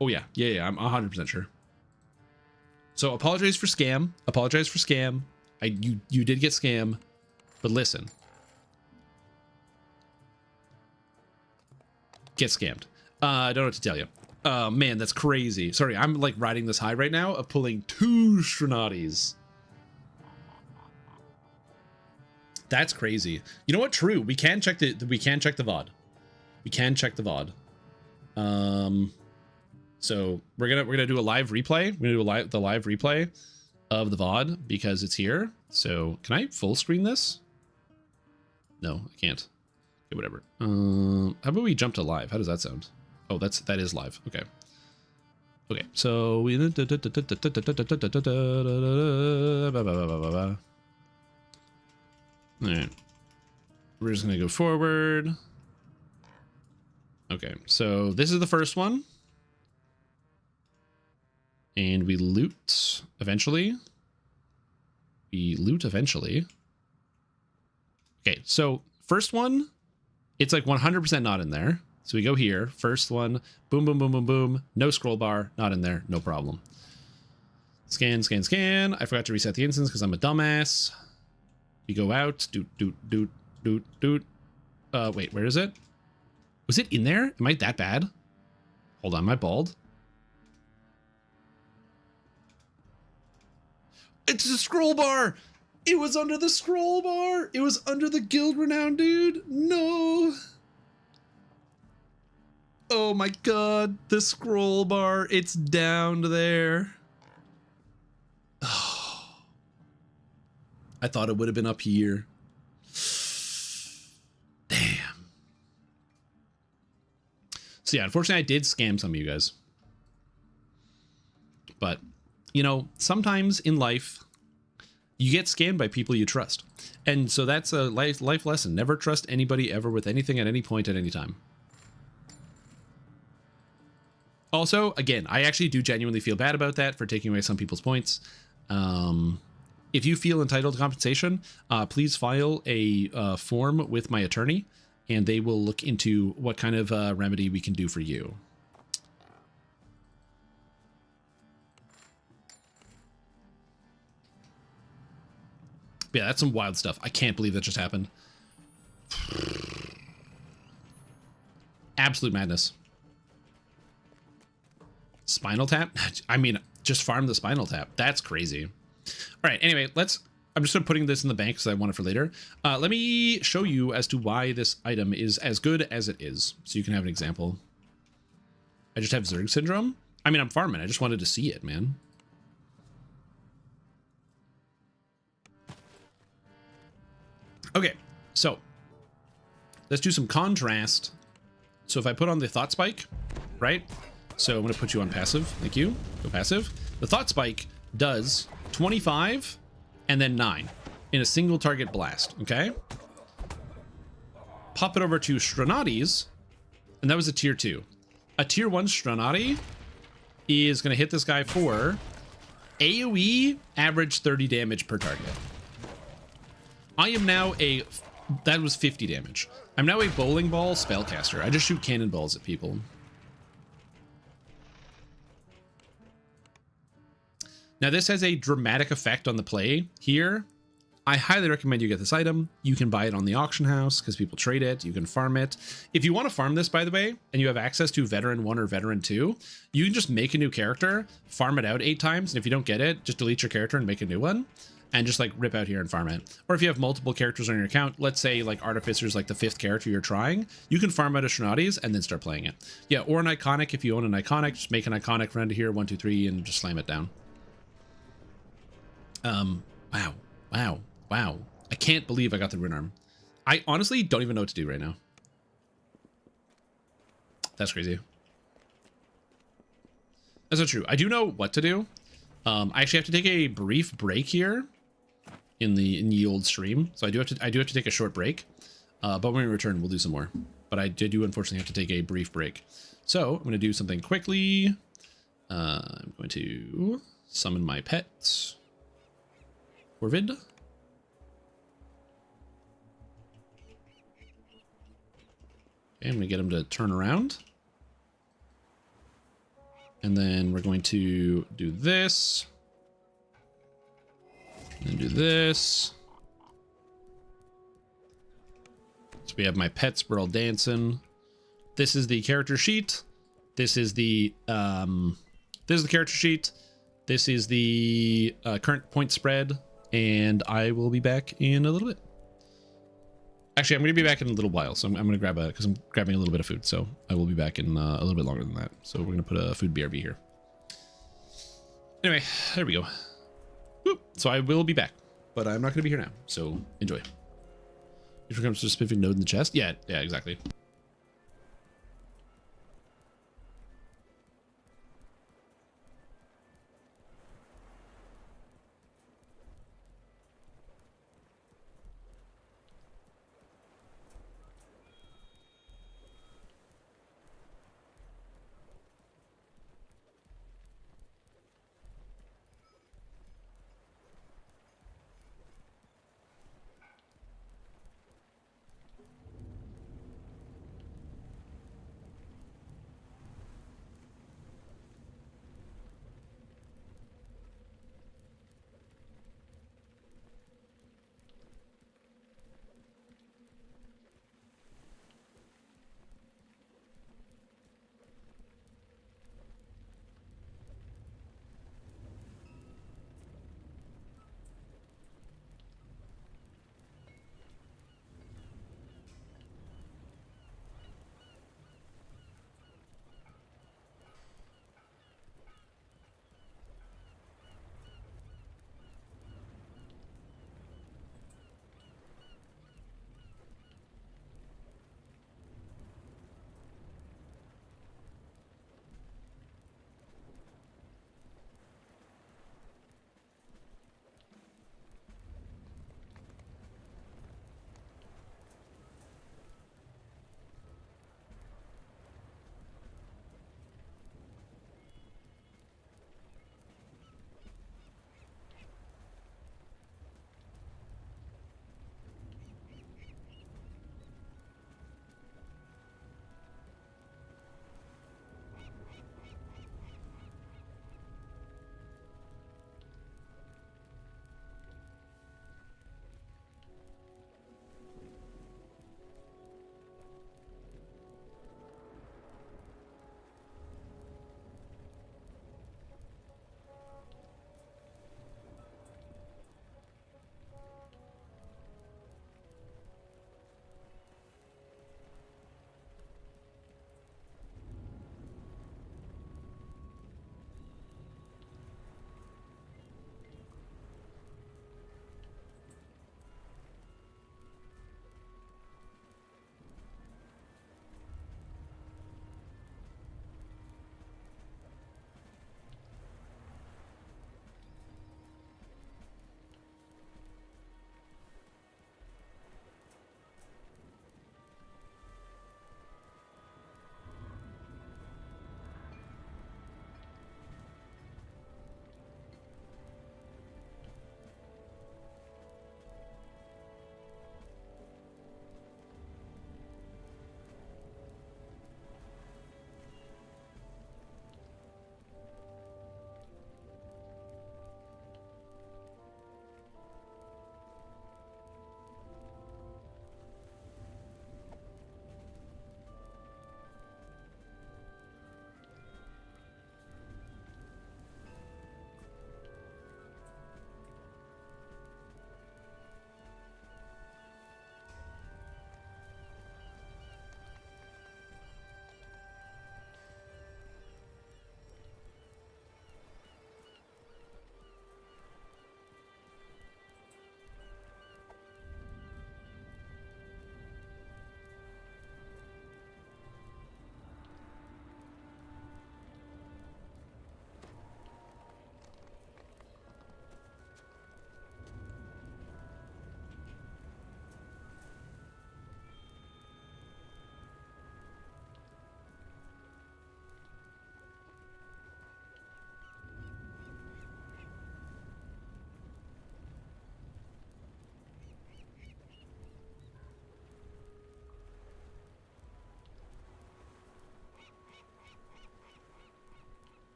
Oh yeah. Yeah, I'm 100% sure. So apologize for scam. Apologize for scam. You did get scam, but listen. Get scammed. I don't know what to tell you. Man, that's crazy. Sorry, I'm like riding this high right now of pulling 2 Shrenatis. That's crazy. You know what? True. We can check the VOD. We can check the VOD. So we're gonna do a live replay. We're gonna do the live replay of the VOD because it's here. So can I full screen this? No, I can't. Okay, whatever. How about we jump to live? How does that sound? Oh, that is live. Okay. Okay. So we. All right. We're just gonna go forward. Okay, so this is the first one. And we loot eventually. Okay, so first one, it's like 100% not in there. So we go here. First one. Boom, boom, boom, boom, boom. No scroll bar. Not in there. No problem. Scan, scan, scan. I forgot to reset the instance because I'm a dumbass. We go out. Doot, doot, doot, doot, doot. Wait, where is it? Was it in there? Am I that bad? Hold on, am I bald? It's a scroll bar! It was under the scroll bar! It was under the guild renown, dude! No! Oh my god, the scroll bar, it's down there. Oh. I thought it would have been up here. Damn. So yeah, unfortunately I did scam some of you guys. But, you know, sometimes in life, you get scammed by people you trust. And so that's a life lesson. Never trust anybody ever with anything at any point at any time. Also, again, I actually do genuinely feel bad about that for taking away some people's points. If you feel entitled to compensation, please file a form with my attorney, and they will look into what kind of remedy we can do for you. Yeah, that's some wild stuff. I can't believe that just happened. Absolute madness. Spinal tap? I mean, just farm the spinal tap. That's crazy. All right, anyway, I'm just putting this in the bank because I want it for later. Let me show you as to why this item is as good as it is, so you can have an example. I just have Zerg syndrome. I mean, I'm farming. I just wanted to see it, man. Okay, so let's do some contrast. So if I put on the Thought Spike, right? So I'm going to put you on passive. Thank you. Go passive. The Thought Spike does 25 and then 9 in a single target blast. Okay. Pop it over to Stronati's, and that was a tier 2. A tier 1 Stronati is going to hit this guy for AoE average 30 damage per target. I am now that was 50 damage. I'm now a bowling ball spellcaster. I just shoot cannonballs at people. Now this has a dramatic effect on the play here. I highly recommend you get this item. You can buy it on the auction house because people trade it. You can farm it. If you want to farm this, by the way, and you have access to Veteran 1 or Veteran 2, you can just make a new character, farm it out 8 times, and if you don't get it, just delete your character and make a new one. And just like rip out here and farm it. Or if you have multiple characters on your account, let's say like Artificer is like the 5th character you're trying, you can farm out a Stronati's and then start playing it. Yeah, or an iconic. If you own an iconic, just make an iconic, run to here, 1, 2, 3, and just slam it down. Wow. I can't believe I got the rune arm. I honestly don't even know what to do right now. That's crazy. That's not true. I do know what to do. I actually have to take a brief break here in the old stream, so I do have to take a short break. But when we return, we'll do some more. But I do unfortunately have to take a brief break. So I'm going to do something quickly. I'm going to summon my pets. Corvid. Okay, I'm going to get him to turn around. And then we're going to do this. And do this. So we have my pets, we're all dancing. This is the character sheet. This is the character sheet. This is the current point spread. And I will be back in a little bit. Actually, I'm going to be back in a little while, so I'm going to grab because I'm grabbing a little bit of food, so I will be back in a little bit longer than that. So we're going to put a food BRB here. Anyway, there we go. Whoop. So I will be back, but I'm not going to be here now, so enjoy. If it comes to a specific node in the chest, yeah, exactly.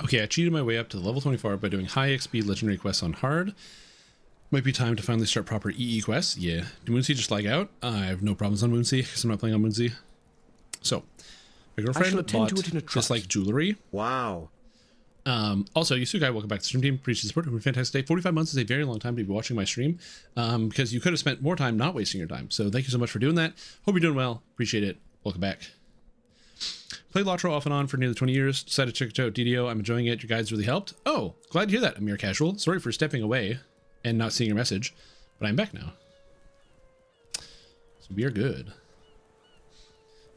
Okay, I cheated my way up to level 24 by doing high XP legendary quests on hard. Might be time to finally start proper EE quests. Yeah. Do Moonsea just lag out? I have no problems on Moonsea because I'm not playing on Moonsea. So, my girlfriend bought just like jewelry. Wow. Also, Yusukai, welcome back to the stream team. Appreciate the support. Have a fantastic day. 45 months is a very long time to be watching my stream because you could have spent more time not wasting your time. So thank you so much for doing that. Hope you're doing well. Appreciate it. Welcome back. Played Lotro off and on for nearly 20 years. Decided to check out DDO. I'm enjoying it. Your guides really helped. Oh, glad to hear that, Amir Casual. Sorry for stepping away and not seeing your message, but I'm back now. So we are good.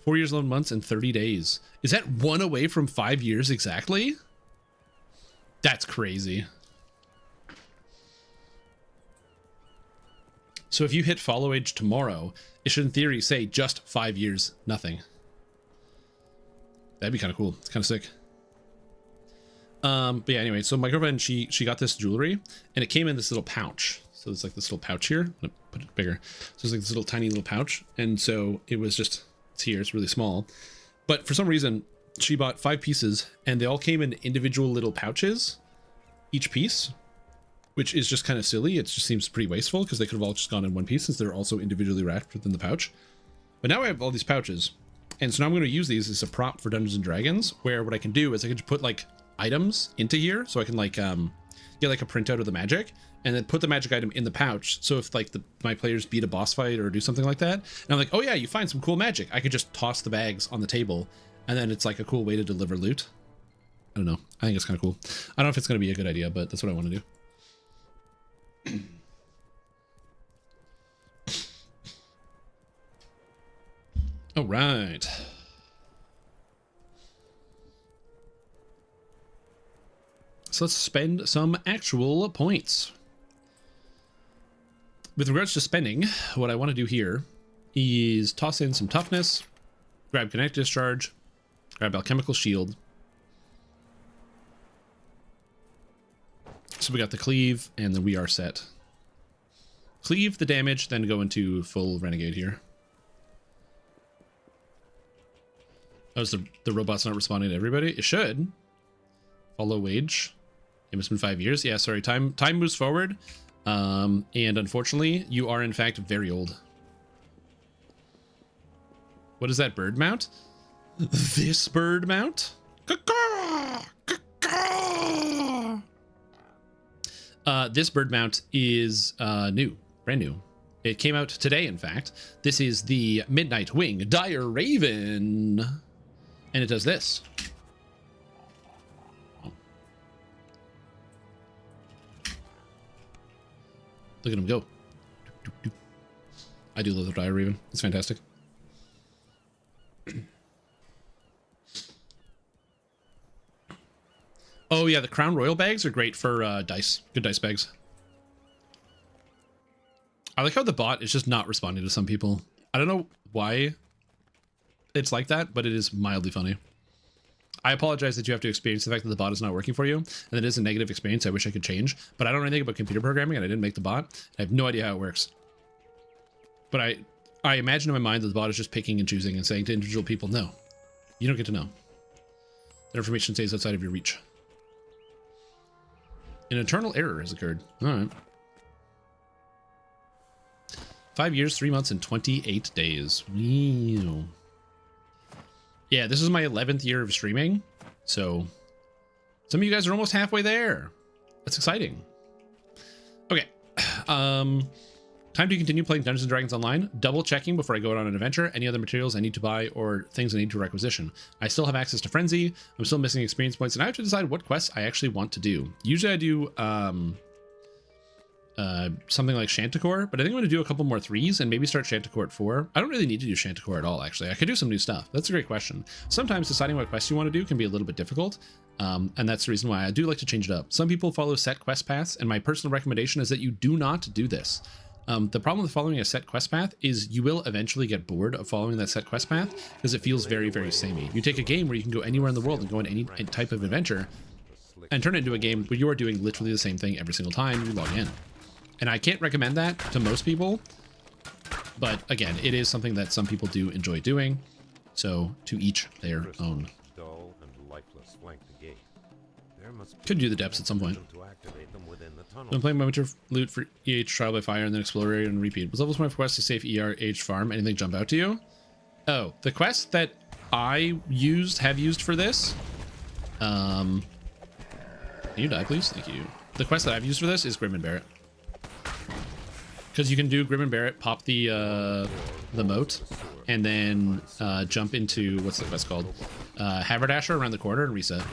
4 years, 11 months, and 30 days. Is that one away from 5 years exactly? That's crazy. So if you hit follow age tomorrow, it should in theory say just 5 years, nothing. That'd be kind of cool. It's kind of sick. But yeah, anyway, so my girlfriend, she got this jewelry and it came in this little pouch. So it's like this little pouch here. I'm gonna put it bigger. So it's like this little tiny little pouch. And so it was just, it's here, it's really small. But for some reason, she bought 5 pieces and they all came in individual little pouches, each piece, which is just kind of silly. It just seems pretty wasteful because they could have all just gone in one piece since they're also individually wrapped within the pouch. But now I have all these pouches. And so now I'm going to use these as a prop for Dungeons and Dragons, where what I can do is I can just put like items into here. So I can like get like a printout of the magic and then put the magic item in the pouch. So if like my players beat a boss fight or do something like that, and I'm like, oh yeah, you find some cool magic, I could just toss the bags on the table and then it's like a cool way to deliver loot. I don't know. I think it's kind of cool. I don't know if it's going to be a good idea, but that's what I want to do. All right. So let's spend some actual points. With regards to spending, what I want to do here is toss in some toughness, grab kinetic discharge, grab alchemical shield. So we got the cleave, and then we are set. Cleave the damage, then go into full renegade here. Oh, is the robot's not responding to everybody? It should. Follow wage. It must have been 5 years. Yeah, sorry. Time moves forward. And unfortunately, you are in fact very old. What is that bird mount? This bird mount? This bird mount is new, brand new. It came out today, in fact. This is the Midnight Wing Dire Raven. And it does this. Oh. Look at him go. I do love the Dire Raven. It's fantastic. Oh yeah, the Crown Royal bags are great for dice. Good dice bags. I like how the bot is just not responding to some people. I don't know why it's like that, but it is mildly funny. I apologize that you have to experience the fact that the bot is not working for you, and it is a negative experience I wish I could change, but I don't know anything about computer programming, and I didn't make the bot. I have no idea how it works. But I imagine in my mind that the bot is just picking and choosing and saying to individual people, no, you don't get to know. That information stays outside of your reach. An eternal error has occurred. All right. 5 years, 3 months, and 28 days. Wow. Yeah, this is my 11th year of streaming, so some of you guys are almost halfway there. That's exciting. Okay. Time to continue playing Dungeons & Dragons Online, double checking before I go out on an adventure, any other materials I need to buy or things I need to requisition. I still have access to Frenzy, I'm still missing experience points, and I have to decide what quests I actually want to do. Usually I do something like Chanticleer, but I think I'm going to do a couple more 3s and maybe start Chanticleer at 4. I don't really need to do Chanticleer at all, actually. I could do some new stuff. That's a great question. Sometimes deciding what quests you want to do can be a little bit difficult, and that's the reason why I do like to change it up. Some people follow set quest paths, and my personal recommendation is that you do not do this. The problem with following a set quest path is you will eventually get bored of following that set quest path because it feels very, very samey. You take a game where you can go anywhere in the world and go on any type of adventure and turn it into a game where you are doing literally the same thing every single time you log in. And I can't recommend that to most people, but again, it is something that some people do enjoy doing. So to each their own. Dull and lifeless flank the gate. Could do the depths at some point. to activate them within the tunnel. I'm playing my winter loot for EH Trial by Fire and then Explore Area and repeat. Was levels my quest to save EH Farm? Anything jump out to you? Oh, the quest that I have used for this. Can you die, please? Thank you. The quest that I've used for this is Grim and Barrett. Because you can do Grim and Barrett, pop the moat, and then jump into, what's the quest called? Haberdasher around the corner and reset.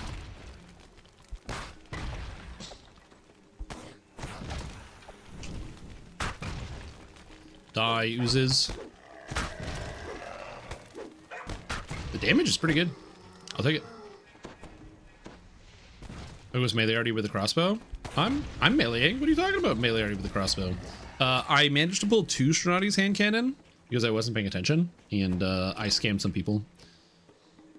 Die oozes. The damage is pretty good. I'll take it. It was melee already with a crossbow. I'm meleeing. What are you talking about? Melee already with a crossbow. I managed to pull 2 Stronati's hand cannon because I wasn't paying attention, and I scammed some people.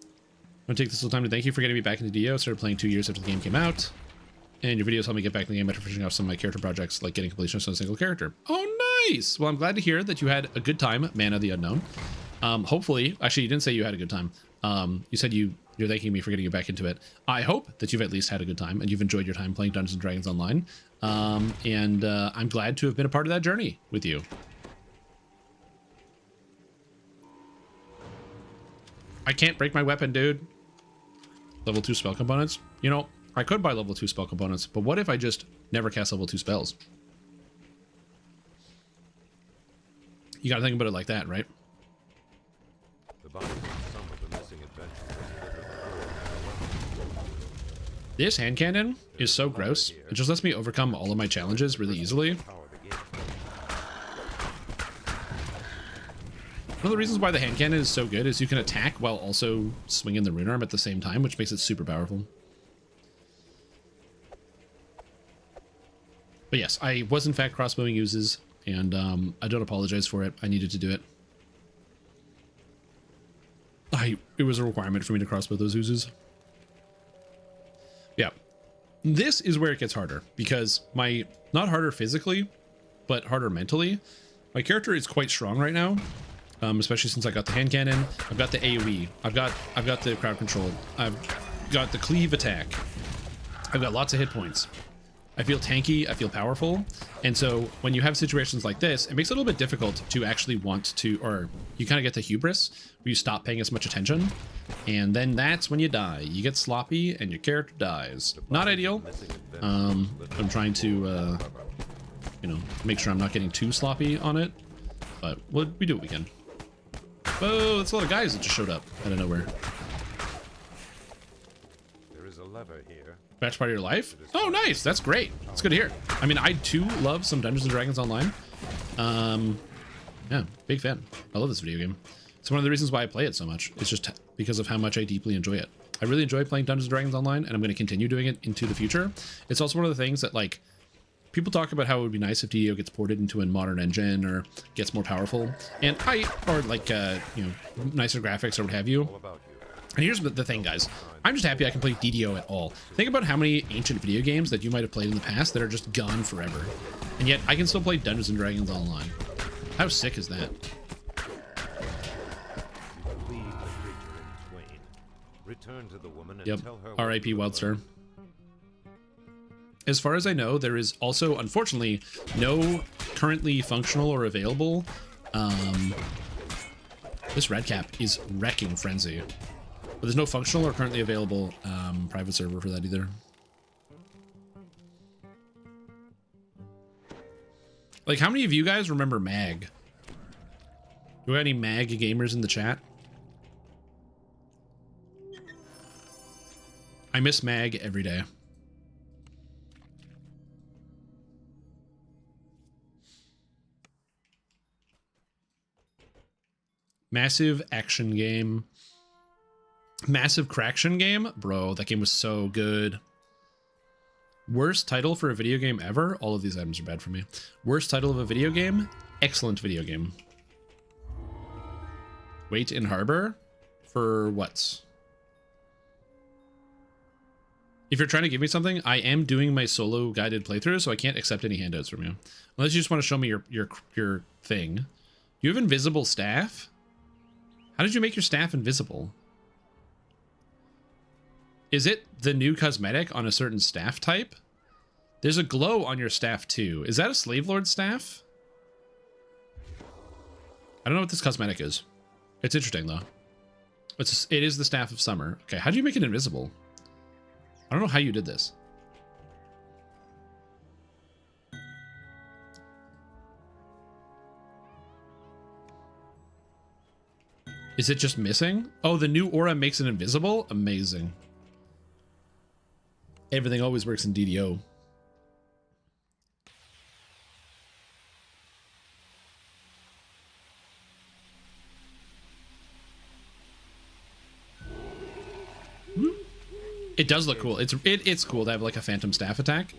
I'm gonna take this little time to thank you for getting me back into DO. I started playing 2 years after the game came out, and your videos helped me get back in the game after finishing off some of my character projects, like getting completion on a single character. Oh, nice! Well, I'm glad to hear that you had a good time, Man of the Unknown. Hopefully, actually, you didn't say you had a good time. You said you're thanking me for getting you back into it. I hope that you've at least had a good time and you've enjoyed your time playing Dungeons & Dragons Online. I'm glad to have been a part of that journey with you. I can't break my weapon, dude. Level 2 spell components. You know, I could buy level 2 spell components, but what if I just never cast level 2 spells? You gotta think about it like that, right? The body of some of the missing adventurers. This hand cannon is so gross. It just lets me overcome all of my challenges really easily. One of the reasons why the hand cannon is so good is you can attack while also swinging the rune arm at the same time, which makes it super powerful. But yes, I was in fact crossbowing uses, and I don't apologize for it. I needed to do it. It was a requirement for me to crossbow those oozes. Yeah. This is where it gets harder, because not harder physically, but harder mentally. My character is quite strong right now, especially since I got the hand cannon. I've got the AoE. I've got the crowd control. I've got the cleave attack. I've got lots of hit points. I feel tanky, I feel powerful, and so when you have situations like this, it makes it a little bit difficult to actually want to, or you kind of get the hubris, where you stop paying as much attention, and then that's when you die. You get sloppy, and your character dies. Not ideal. I'm trying to, you know, make sure I'm not getting too sloppy on it, but we do what we can. Whoa, that's a lot of guys that just showed up out of nowhere. There is a lever here. Best part of your life? Oh, nice. That's great. That's good to hear. I mean, I too love some Dungeons & Dragons Online. Yeah, big fan. I love this video game. It's one of the reasons why I play it so much. It's just because of how much I deeply enjoy it. I really enjoy playing Dungeons & Dragons Online, and I'm going to continue doing it into the future. It's also one of the things that, like, people talk about how it would be nice if DDO gets ported into a modern engine or gets more powerful, and or like, you know, nicer graphics or what have you. And here's the thing, guys. I'm just happy I can play DDO at all. Think about how many ancient video games that you might have played in the past that are just gone forever. And yet, I can still play Dungeons & Dragons Online. How sick is that? Return to the woman and Yep. tell her R.I.P. Wildstar. As far as I know, there is also, unfortunately, no currently functional or available. This Redcap is wrecking Frenzy. But there's no functional or currently available private server for that either. Like, how many of you guys remember MAG? Do we got any MAG gamers in the chat? I miss MAG every day. Massive action game. Massive Craction game? Bro, that game was so good. Worst title for a video game ever? All of these items are bad for me. Worst title of a video game? Excellent video game. Wait in Harbor? For what? If you're trying to give me something, I am doing my solo guided playthrough, so I can't accept any handouts from you. Unless you just want to show me your thing. You have invisible staff? How did you make your staff invisible? Is it the new cosmetic on a certain staff type? There's a glow on your staff too. Is that a Slave Lord staff? I don't know what this cosmetic is. It's interesting though. It is the Staff of Summer. Okay, how do you make it invisible? I don't know how you did this. Is it just missing? Oh, the new aura makes it invisible? Amazing. Everything always works in DDO. It does look cool. It's cool to have like a phantom staff attack.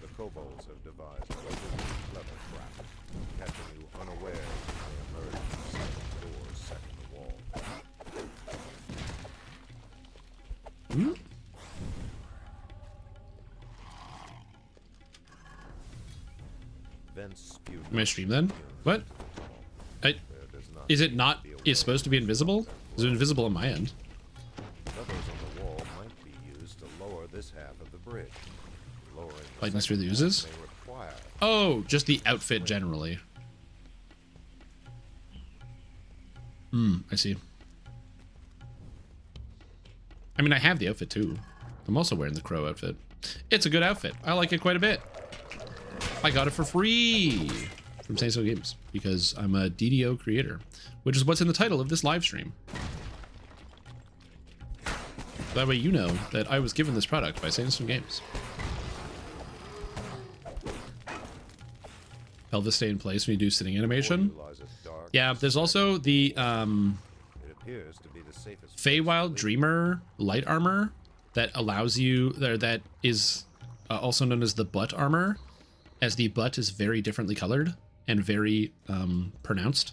The kobolds have devised a clever trap, catching you unaware as they emerge from several doors set in the wall. Am I stream then? What? Is it not? Is supposed to be invisible? Is it invisible on my end? Levers on the wall might be used to lower this half of the bridge. Lightness through the oozes? Oh, just the outfit generally. I see. I mean, I have the outfit too. I'm also wearing the crow outfit. It's a good outfit. I like it quite a bit. I got it for free from Saints Row Games because I'm a DDO creator, which is what's in the title of this live stream. That way you know that I was given this product by Saints Row Games. Pelvis stay in place when you do sitting animation. Yeah, there's also the Feywild Dreamer light armor that allows you, that is also known as the butt armor, as the butt is very differently colored and very pronounced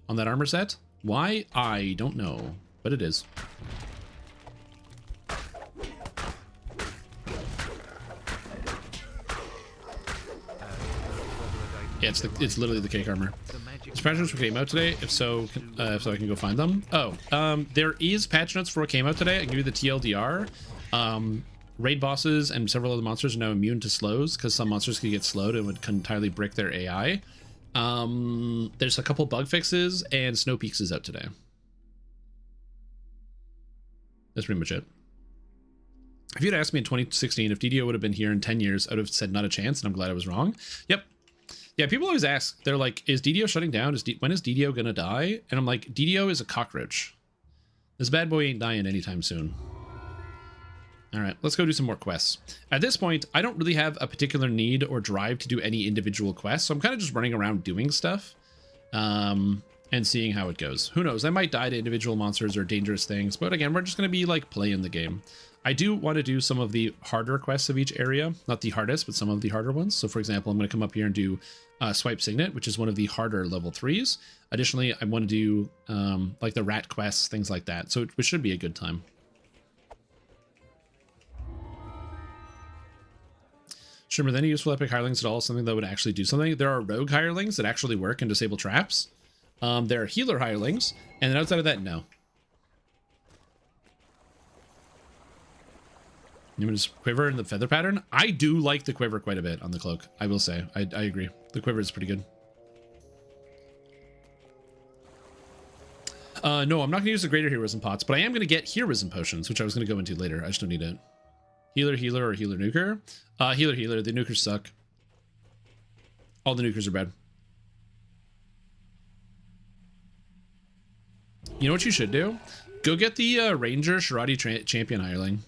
on that armor set. Why? I don't know, but it is. Yeah, it's literally the cake armor. Is patch notes for came out today? If so, I can go find them. Oh, there is patch notes for what came out today. I can give you the TLDR. Raid bosses and several other monsters are now immune to slows because some monsters can get slowed and would entirely brick their AI. There's a couple bug fixes and Snow Peaks is out today. That's pretty much it. If you'd asked me in 2016 if DDO would have been here in 10 years, I would have said not a chance, and I'm glad I was wrong. Yep. Yeah, people always ask, they're like, is DDO shutting down? When is DDO gonna die? And I'm like, DDO is a cockroach. This bad boy ain't dying anytime soon. All right, let's go do some more quests. At this point, I don't really have a particular need or drive to do any individual quests, so I'm kind of just running around doing stuff and seeing how it goes. Who knows? I might die to individual monsters or dangerous things, but again, we're just going to be like playing the game. I do want to do some of the harder quests of each area, not the hardest, but some of the harder ones. So for example, I'm going to come up here and do Swipe Signet, which is one of the harder level 3s. Additionally, I want to do like the rat quests, things like that. So it should be a good time. Sure, are there any useful epic hirelings at all? Something that would actually do something? There are rogue hirelings that actually work and disable traps. There are healer hirelings, and then outside of that, no. You want to just quiver in the feather pattern? I do like the quiver quite a bit on the cloak, I will say. I agree. The quiver is pretty good. No, I'm not going to use the greater heroism pots, but I am going to get heroism potions, which I was going to go into later. I just don't need it. Healer, healer, or healer nuker? Healer, healer. The nukers suck. All the nukers are bad. You know what you should do? Go get the Ranger Sharati Champion hireling.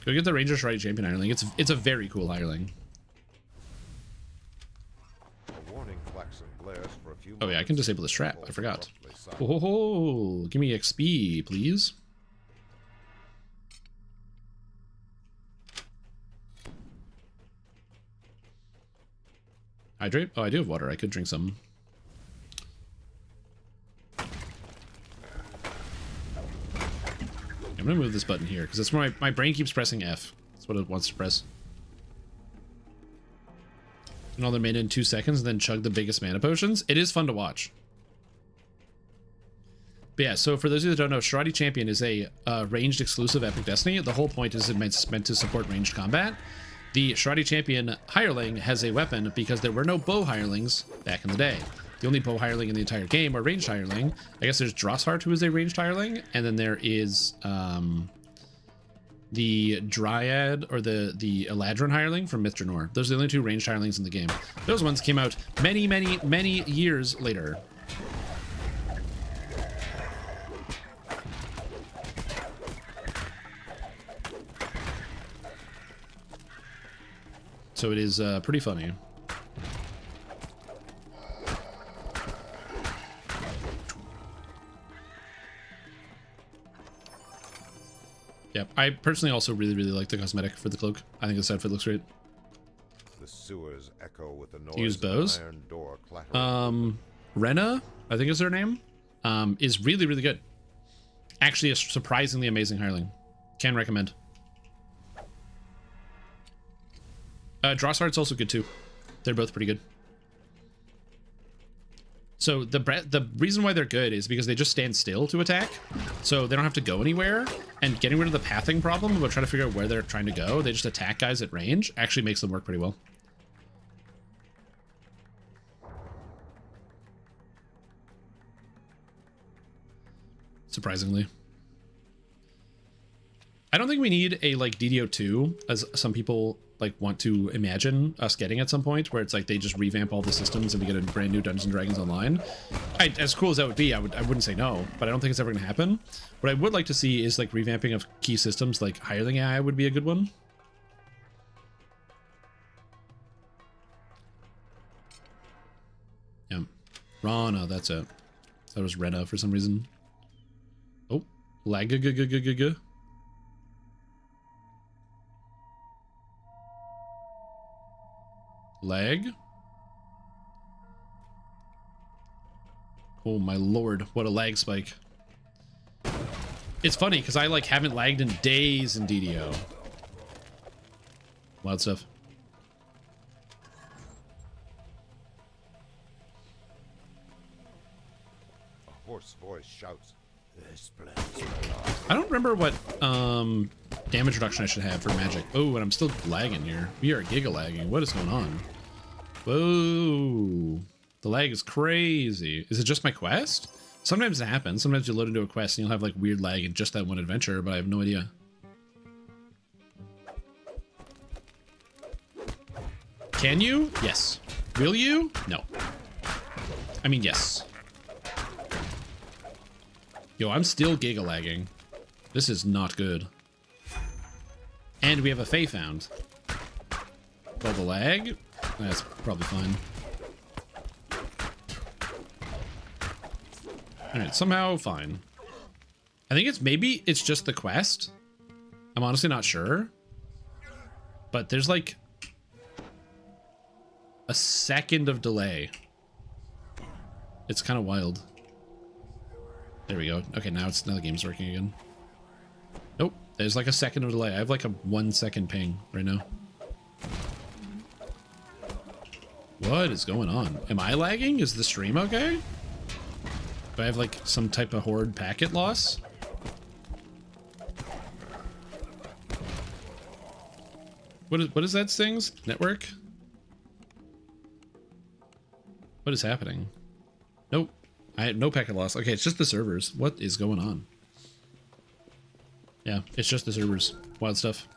Go get the Ranger Sharati Champion hireling. It's a very cool hireling. Oh yeah, I can disable this trap. I forgot. Oh, give me XP, please. Hydrate? Oh, I do have water. I could drink some. I'm gonna move this button here because that's where my brain keeps pressing F. That's what it wants to press. And all their mana in 2 seconds and then chug the biggest mana potions. It is fun to watch. But yeah, so for those of you that don't know, Shirati Champion is a ranged exclusive Epic Destiny. The whole point is it's meant to support ranged combat. The Shirati Champion hireling has a weapon because there were no bow hirelings back in the day. The only bow hireling in the entire game are ranged hireling. I guess there's Drossheart, who is a ranged hireling, and then there is the Dryad or the Eladrin hireling from Mithranor. Those are the only two ranged hirelings in the game. Those ones came out many, many, many years later. So it is pretty funny. Yep, I personally also really like the cosmetic for the cloak. I think this outfit looks great. The sewers echo with the noise Use bows. of an iron door clattering. Rena, I think is her name, is really good. Actually, a surprisingly amazing hireling. Can recommend. Drossheart's also good too. They're both pretty good. So the reason why they're good is because they just stand still to attack. So they don't have to go anywhere, and getting rid of the pathing problem about trying to figure out where they're trying to go, they just attack guys at range, actually makes them work pretty well. Surprisingly. I don't think we need a like DDO2, as some people like want to imagine us getting at some point, where it's like they just revamp all the systems and we get a brand new Dungeons & Dragons Online. As cool as that would be, I wouldn't say no, but I don't think it's ever going to happen. What I would like to see is like revamping of key systems, like hireling AI would be a good one. Yeah, Rana, that's it. That was Rena for some reason. Oh, lag. Lag. Oh my lord, what a lag spike. It's funny because I like haven't lagged in days in DDO. Wild stuff. A hoarse voice shouts. This place. I don't remember what damage reduction I should have for magic. Oh, and I'm still lagging here. We are giga lagging. What is going on? Whoa. The lag is crazy. Is it just my quest? Sometimes it happens. Sometimes you load into a quest and you'll have like weird lag in just that one adventure, but I have no idea. Can you? Yes. Will you? No. I mean, yes. Yo, I'm still giga lagging. This is not good. And we have a Fae found. Well, the lag? That's probably fine. Alright, somehow fine. I think maybe it's just the quest. I'm honestly not sure. But there's like a second of delay. It's kind of wild. There we go. Okay, now the game's working again. Nope, there's like a second of delay. I have like a 1 second ping right now. What is going on? Am I lagging? Is the stream okay? Do I have like some type of horde packet loss? What is that, Stings? Network? What is happening? Nope. I had no packet loss. Okay, it's just the servers. What is going on? Yeah, it's just the servers. Wild stuff.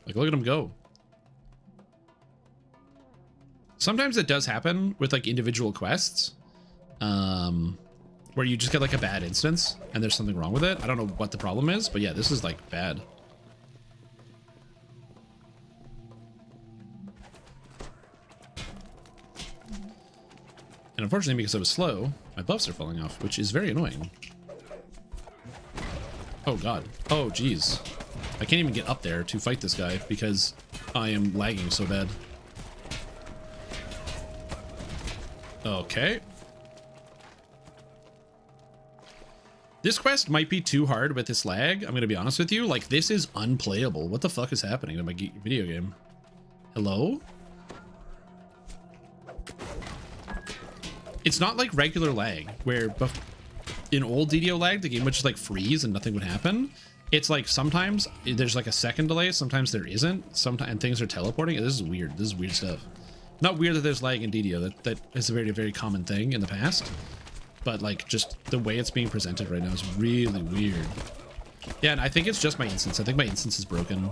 Like, look at them go. Sometimes it does happen with like individual quests, where you just get like a bad instance and there's something wrong with it. I don't know what the problem is, but yeah, this is like bad. And unfortunately, because I was slow, my buffs are falling off, which is very annoying. Oh god. Oh geez. I can't even get up there to fight this guy because I am lagging so bad. Okay. This quest might be too hard with this lag. I'm gonna be honest with you. Like, this is unplayable. What the fuck is happening to my video game? Hello? It's not like regular lag, where in old DDO lag, the game would just like freeze and nothing would happen. It's like sometimes there's like a second delay, sometimes there isn't, sometimes and things are teleporting. This is weird. This is weird stuff. Not weird that there's lag in DDO. That is a very, very common thing in the past. But like just the way it's being presented right now is really weird. Yeah, and I think it's just my instance. I think my instance is broken.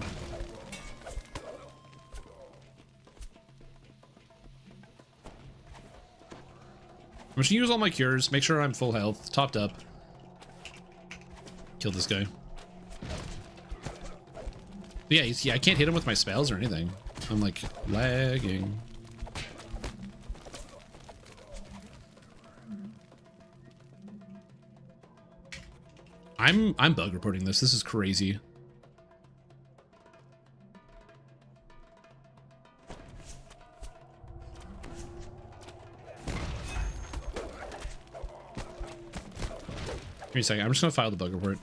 I'm just gonna use all my cures, make sure I'm full health, topped up. Kill this guy. But yeah, I can't hit him with my spells or anything. I'm like lagging. I'm bug reporting this. This is crazy. Give me a second. I'm just gonna file the bug report.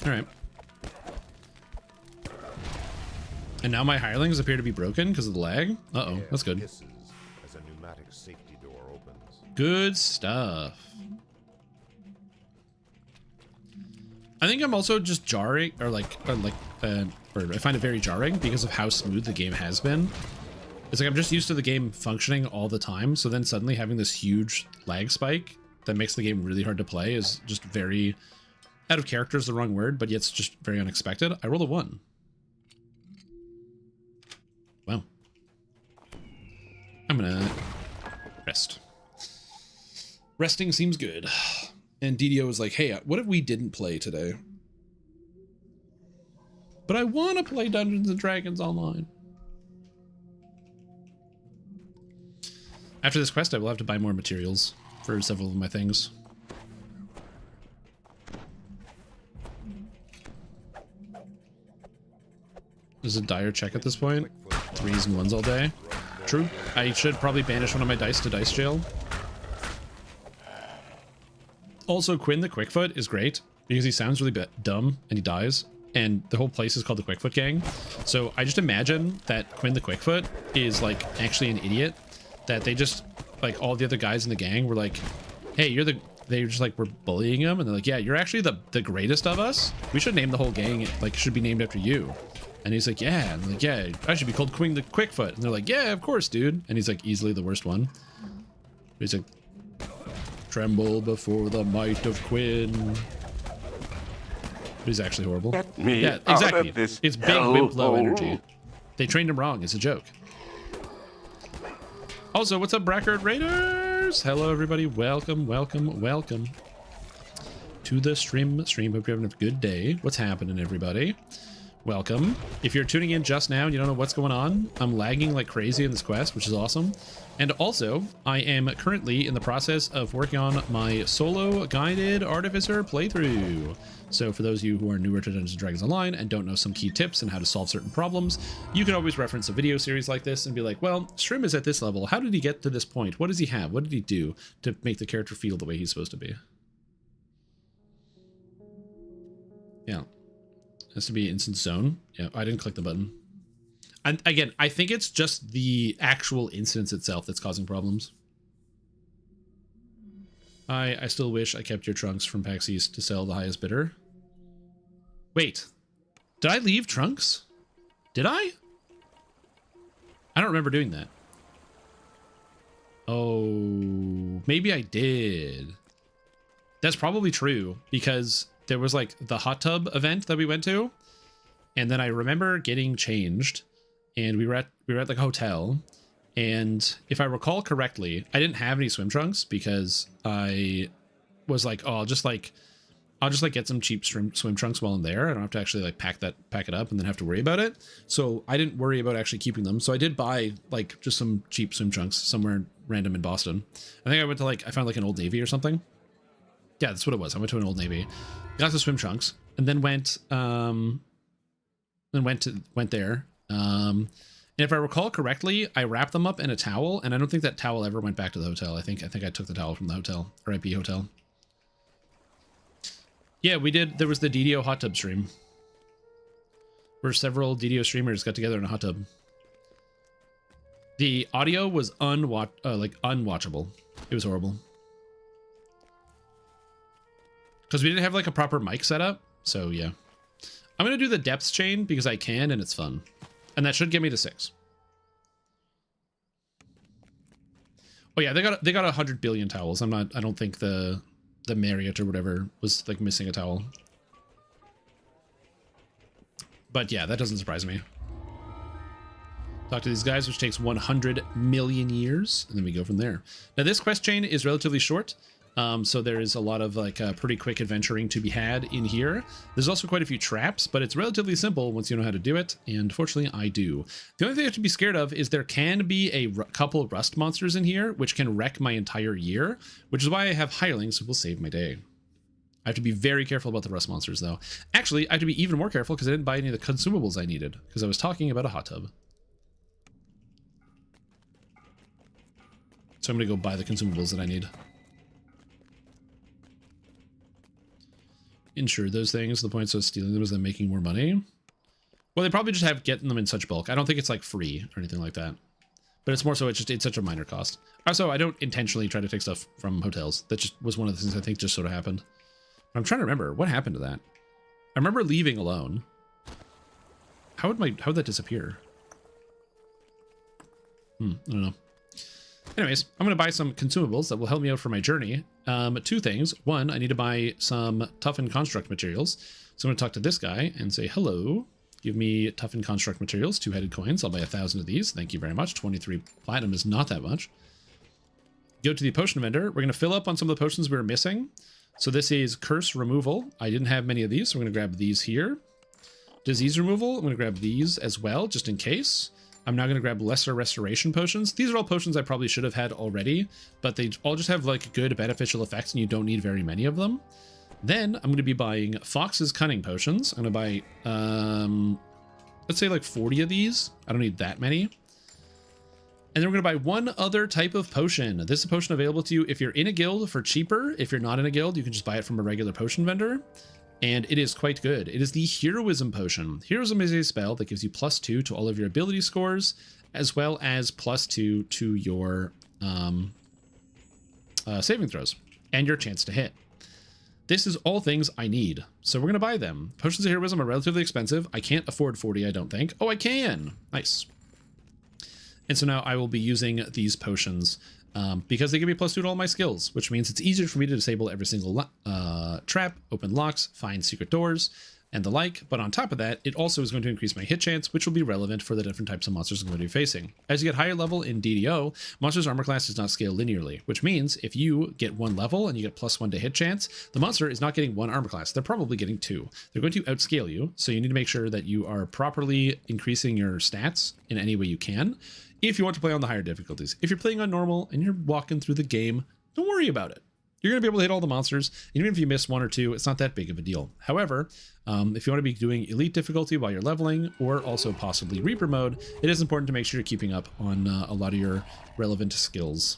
All right. And now my hirelings appear to be broken because of the lag. Uh-oh, that's good. As a pneumatic safety door opens. Good stuff. I think I'm also just jarring, or I find it very jarring because of how smooth the game has been. It's like I'm just used to the game functioning all the time, so then suddenly having this huge lag spike that makes the game really hard to play is just very... out of character is the wrong word, but yet it's just very unexpected. I rolled a 1. Wow. I'm gonna rest. Resting seems good. And DDO was like, hey, what if we didn't play today? But I want to play Dungeons & Dragons online. After this quest, I will have to buy more materials for several of my things. This is a dire check at this point. 3s and 1s all day. True. I should probably banish one of my dice to dice jail. Also, Quinn the Quickfoot is great because he sounds really dumb and he dies. And the whole place is called the Quickfoot Gang. So I just imagine that Quinn the Quickfoot is like actually an idiot. That they just, like all the other guys in the gang were like, hey, you're the... They just like were bullying him and they're like, yeah, you're actually the greatest of us. We should name the whole gang, like should be named after you. And he's like, yeah. And like, yeah, I should be called Quinn the Quickfoot. And they're like, yeah, of course, dude. And he's like easily the worst one. He's like, tremble before the might of Quinn. But he's actually horrible. Yeah, exactly. It's big wimp low energy. They trained him wrong. It's a joke. Also, what's up, Brackard Raiders? Hello, everybody. Welcome, welcome, welcome to the stream. Hope you're having a good day. What's happening, everybody? Welcome. If you're tuning in just now and you don't know what's going on, I'm lagging like crazy in this quest, which is awesome. And also, I am currently in the process of working on my solo guided Artificer playthrough. So for those of you who are newer to Dungeons & Dragons Online and don't know some key tips and how to solve certain problems, you can always reference a video series like this and be like, well, Shrim is at this level. How did he get to this point? What does he have? What did he do to make the character feel the way he's supposed to be? Yeah. Has to be instance zone. Yeah, I didn't click the button. And again, I think it's just the actual instance itself that's causing problems. I still wish I kept your trunks from PAX East to sell the highest bidder. Wait, did I leave trunks? Did I? I don't remember doing that. Oh, maybe I did. That's probably true because there was like the hot tub event that we went to. And then I remember getting changed and we were at like a hotel. And if I recall correctly, I didn't have any swim trunks because I was like, oh, I'll just get some cheap swim trunks while I'm there. I don't have to actually like pack it up and then have to worry about it. So I didn't worry about actually keeping them. So I did buy like just some cheap swim trunks somewhere random in Boston. I think I went to I found like an Old Navy or something. Yeah, that's what it was. I went to an Old Navy, got the swim trunks, and then went there. And if I recall correctly, I wrapped them up in a towel, and I don't think that towel ever went back to the hotel. I think I took the towel from the hotel, RIP hotel. Yeah, we did. There was the DDO hot tub stream, where several DDO streamers got together in a hot tub. The audio was unwatchable. It was horrible. Because we didn't have like a proper mic setup. So yeah. I'm going to do the depths chain because I can and it's fun. And that should get me to 6. Oh yeah, they got 100 billion towels. I don't think the Marriott or whatever was like missing a towel. But yeah, that doesn't surprise me. Talk to these guys, which takes 100 million years, and then we go from there. Now this quest chain is relatively short, so there is a lot of like pretty quick adventuring to be had in here. There's also quite a few traps, but it's relatively simple once you know how to do it, and fortunately I do. The only thing you have to be scared of is there can be a couple rust monsters in here, which can wreck my entire year, which is why I have hirelings, who will save my day. I have to be very careful about the rust monsters, though. Actually, I have to be even more careful because I didn't buy any of the consumables I needed, because I was talking about a hot tub. So I'm going to go buy the consumables that I need. Insure those things. The point of stealing them is them making more money. Well, they probably just have getting them in such bulk. I don't think it's like free or anything like that. But it's more so it's such a minor cost. Also, I don't intentionally try to take stuff from hotels. That just was one of the things I think just sort of happened. I'm trying to remember what happened to that. I remember leaving alone. How would that disappear? I don't know. Anyways, I'm going to buy some consumables that will help me out for my journey. 2 things. One, I need to buy some toughened construct materials. So I'm going to talk to this guy and say, hello, give me toughened construct materials, 2-headed coins. I'll buy 1,000 of these. Thank you very much. 23 platinum is not that much. Go to the potion vendor. We're going to fill up on some of the potions we were missing. So this is curse removal. I didn't have many of these, so we're going to grab these here. Disease removal. I'm going to grab these as well, just in case. I'm now going to grab lesser restoration potions. These are all potions I probably should have had already, but they all just have like good beneficial effects and you don't need very many of them. Then I'm going to be buying Fox's Cunning potions. I'm going to buy, let's say like 40 of these. I don't need that many. And then we're going to buy one other type of potion. This is a potion available to you if you're in a guild for cheaper. If you're not in a guild, you can just buy it from a regular potion vendor. And it is quite good. It is the Heroism Potion. Heroism is a spell that gives you +2 to all of your ability scores, as well as +2 to your saving throws and your chance to hit. This is all things I need, so we're going to buy them. Potions of Heroism are relatively expensive. I can't afford 40, I don't think. Oh, I can! Nice. And so now I will be using these potions because they give me +2 to all my skills, which means it's easier for me to disable every single trap, open locks, find secret doors, and the like. But on top of that, it also is going to increase my hit chance, which will be relevant for the different types of monsters I'm going to be facing. As you get higher level in DDO, monsters' armor class does not scale linearly, which means if you get 1 level and you get +1 to hit chance, the monster is not getting 1 armor class. They're probably getting 2. They're going to outscale you, so you need to make sure that you are properly increasing your stats in any way you can if you want to play on the higher difficulties. If you're playing on normal and you're walking through the game, don't worry about it. You're going to be able to hit all the monsters. Even if you miss 1 or 2, it's not that big of a deal. However, if you want to be doing elite difficulty while you're leveling, or also possibly Reaper mode, it is important to make sure you're keeping up on a lot of your relevant skills.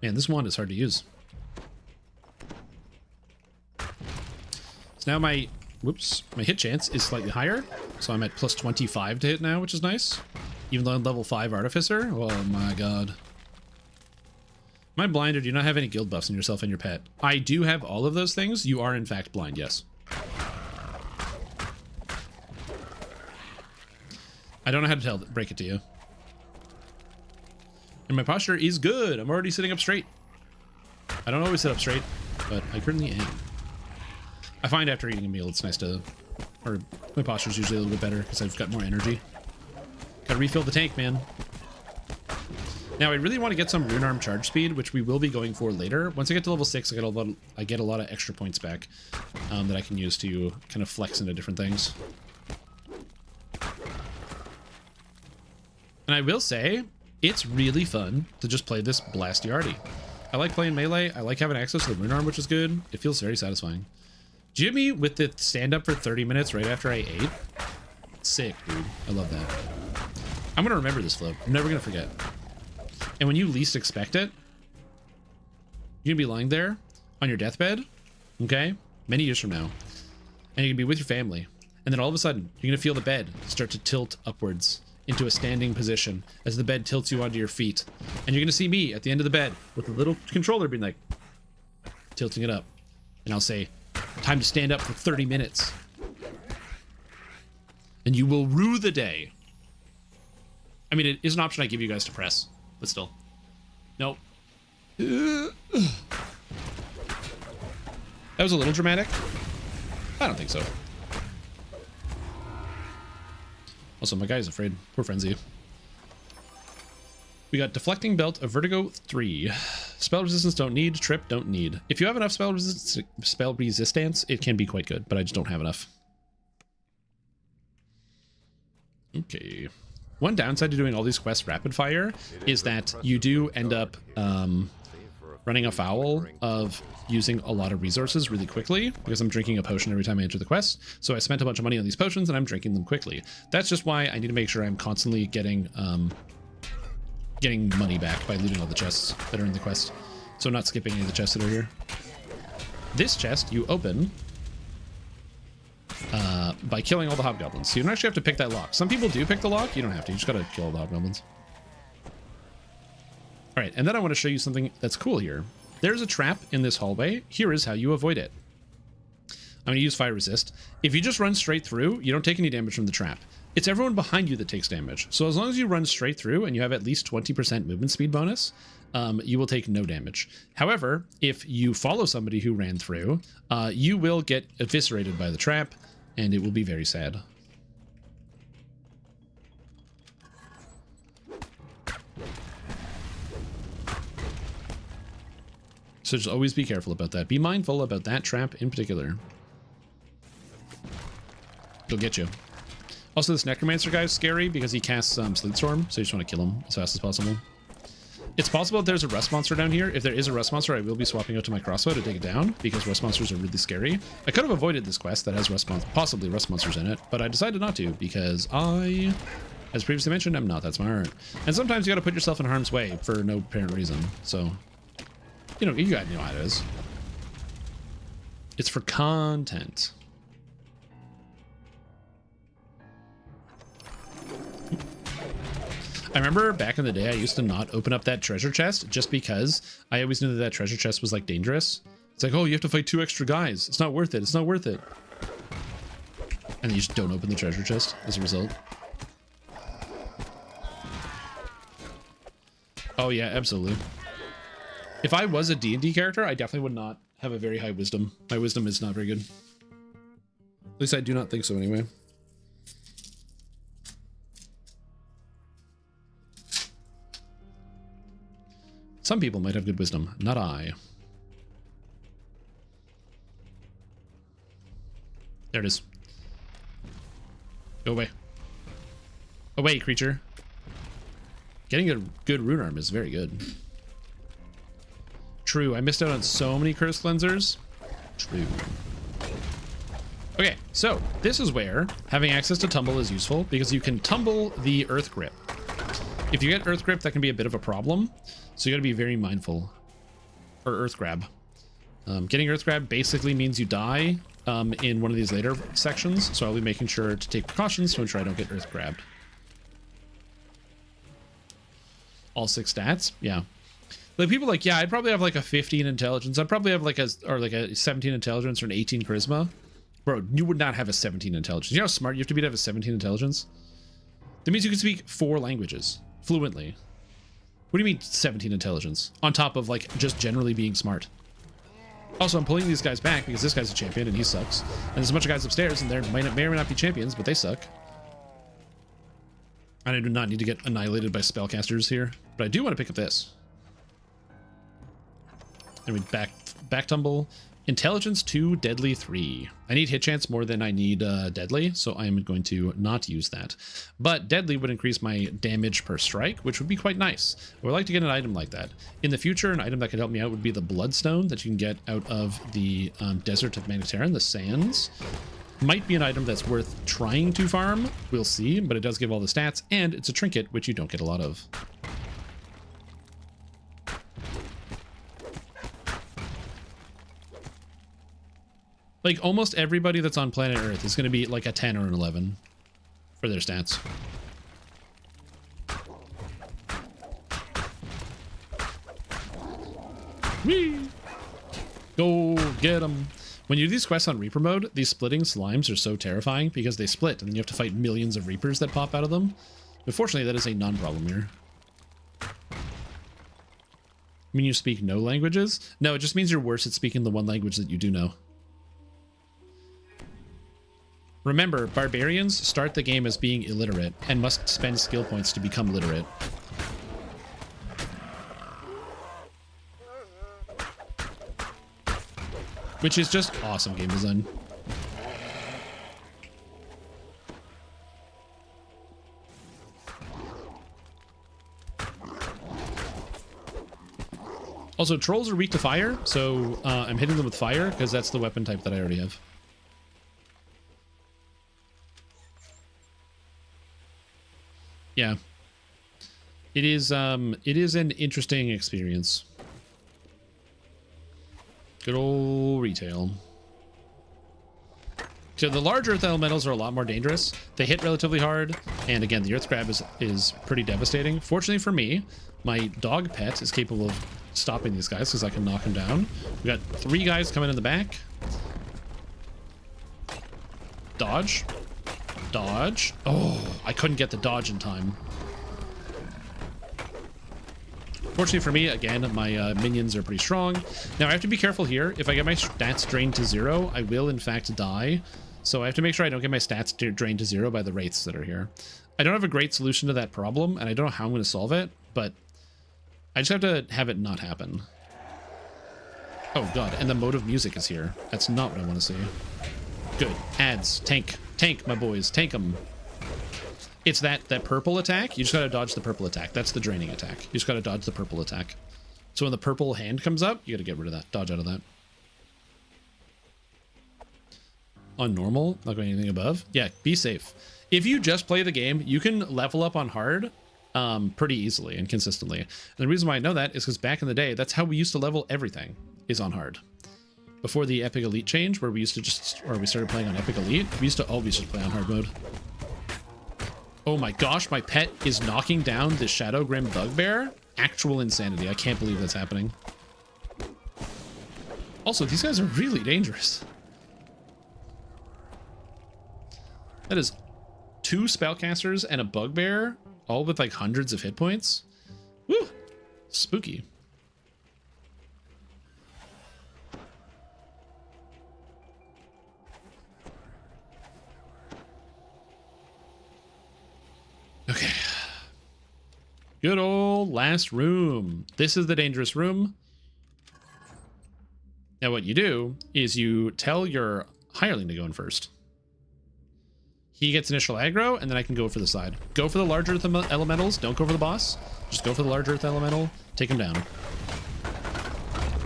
Man, this wand is hard to use. So now my hit chance is slightly higher. So I'm at +25 to hit now, which is nice. Even though I'm level 5 Artificer. Oh my god. Am I blind or do you not have any guild buffs in yourself and your pet? I do have all of those things. You are in fact blind, yes. I don't know how to break it to you. And my posture is good. I'm already sitting up straight. I don't always sit up straight, but I currently am. I find after eating a meal, it's nice to, or my posture is usually a little bit better because I've got more energy. Gotta refill the tank, man. Now, I really want to get some Rune Arm charge speed, which we will be going for later. Once I get to level 6, I get a lot of extra points back that I can use to kind of flex into different things. And I will say, It's really fun to just play this Blastiarty. I like playing melee. I like having access to the rune arm, which is good. It feels very satisfying. Jimmy with the stand up for 30 minutes right after I ate. Sick, dude. I love that. I'm going to remember this float. I'm never going to forget. And when you least expect it, you're going to be lying there on your deathbed, okay, many years from now, and you're going to be with your family. And then all of a sudden, you're going to feel the bed start to tilt upwards into a standing position as the bed tilts you onto your feet. And you're going to see me at the end of the bed with a little controller being like, tilting it up. And I'll say, time to stand up for 30 minutes. And you will rue the day. I mean, it is an option I give you guys to press, but still. Nope. That was a little dramatic. I don't think so. Also, my guy's afraid. Poor Frenzy. We got Deflecting Belt of Vertigo 3. Spell resistance don't need. Trip don't need. If you have enough spell resistance, it can be quite good, but I just don't have enough. Okay. One downside to doing all these quests rapid fire is that you do end up running afoul of using a lot of resources really quickly because I'm drinking a potion every time I enter the quest. So I spent a bunch of money on these potions and I'm drinking them quickly. That's just why I need to make sure I'm constantly getting money back by looting all the chests that are in the quest. So I'm not skipping any of the chests that are here. This chest you open by killing all the hobgoblins. So you don't actually have to pick that lock. Some people do pick the lock. You don't have to. You just gotta kill all the hobgoblins. All right, and then I want to show you something that's cool here. There's a trap in this hallway. Here is how you avoid it. I'm going to use fire resist. If you just run straight through, you don't take any damage from the trap. It's everyone behind you that takes damage. So as long as you run straight through and you have at least 20% movement speed bonus, you will take no damage. However, if you follow somebody who ran through, you will get eviscerated by the trap, and it will be very sad. So just always be careful about that. Be mindful about that trap in particular. It'll get you. Also, this Necromancer guy is scary because he casts Sleet Storm, so you just want to kill him as fast as possible. It's possible that there's a Rust Monster down here. If there is a Rust Monster, I will be swapping out to my crossbow to take it down because Rust Monsters are really scary. I could have avoided this quest that has possibly Rust Monsters in it, but I decided not to because I, as previously mentioned, I'm not that smart. And sometimes you got to put yourself in harm's way for no apparent reason, so... You know, you guys know how it is. It's for content. I remember back in the day, I used to not open up that treasure chest just because I always knew that that treasure chest was like dangerous. It's like, oh, you have to fight 2 extra guys. It's not worth it. It's not worth it. And then you just don't open the treasure chest as a result. Oh yeah, absolutely. If I was a D&D character, I definitely would not have a very high wisdom. My wisdom is not very good. At least I do not think so anyway. Some people might have good wisdom, not I. There it is. Go away. Away, creature. Getting a good rune arm is very good. True, I missed out on so many curse cleansers. True. Okay, so this is where having access to tumble is useful because you can tumble the earth grip. If you get earth grip, that can be a bit of a problem. So you got to be very mindful. Or earth grab. Getting earth grab basically means you die in one of these later sections. So I'll be making sure to take precautions to ensure I don't get earth grabbed. All 6 stats, yeah. Like people are like, yeah, I'd probably have like a 15 intelligence. I'd probably have like a 17 intelligence or an 18 charisma. Bro, you would not have a 17 intelligence. You know how smart you have to be to have a 17 intelligence? That means you can speak 4 languages fluently. What do you mean 17 intelligence? On top of like just generally being smart. Also, I'm pulling these guys back because this guy's a champion and he sucks. And there's a bunch of guys upstairs and they may or may not be champions, but they suck. And I do not need to get annihilated by spellcasters here, but I do want to pick up this. And we back tumble. Intelligence 2, Deadly 3. I need hit chance more than I need Deadly, so I'm going to not use that. But Deadly would increase my damage per strike, which would be quite nice. I would like to get an item like that. In the future, an item that could help me out would be the Bloodstone that you can get out of the Desert of Manitaran, the sands. Might be an item that's worth trying to farm. We'll see, but it does give all the stats, and it's a trinket, which you don't get a lot of. Like, almost everybody that's on planet Earth is going to be like a 10 or an 11 for their stats. Whee! Go get them. When you do these quests on Reaper mode, these splitting slimes are so terrifying because they split and then you have to fight millions of Reapers that pop out of them. But fortunately, that is a non-problem here. I mean, you speak no languages? No, it just means you're worse at speaking the one language that you do know. Remember, barbarians start the game as being illiterate and must spend skill points to become literate. Which is just awesome game design. Also, trolls are weak to fire, so I'm hitting them with fire because that's the weapon type that I already have. Yeah. It is an interesting experience. Good old retail. So the large earth elementals are a lot more dangerous. They hit relatively hard, and again, the earth grab is pretty devastating. Fortunately for me, my dog pet is capable of stopping these guys because I can knock them down. We got 3 guys coming in the back. Dodge. Dodge. Oh, I couldn't get the dodge in time. Fortunately for me, again, my minions are pretty strong. Now, I have to be careful here. If I get my stats drained to 0, I will, in fact, die. So I have to make sure I don't get my stats drained to 0 by the wraiths that are here. I don't have a great solution to that problem, and I don't know how I'm going to solve it, but I just have to have it not happen. Oh, God, and the mode of music is here. That's not what I want to see. Good. Ads. Tank. Tank, my boys. Tank them. It's that purple attack. You just gotta dodge the purple attack. That's the draining attack. You just gotta dodge the purple attack. So when the purple hand comes up, you gotta get rid of that. Dodge out of that. On normal, not going anything above. Yeah, be safe. If you just play the game, you can level up on hard pretty easily and consistently. And the reason why I know that is because back in the day, that's how we used to level everything, is on hard. Before the Epic Elite change, where we started playing on Epic Elite, we used to always just play on hard mode. Oh my gosh, my pet is knocking down the Shadow Grim Bugbear. Actual insanity. I can't believe that's happening. Also, these guys are really dangerous. That is 2 spellcasters and a Bugbear, all with like hundreds of hit points. Woo! Spooky. Okay. Good old last room. This is the dangerous room. Now what you do is you tell your hireling to go in first. He gets initial aggro, and then I can go for the side. Go for the large earth elementals. Don't go for the boss. Just go for the large earth elemental. Take him down.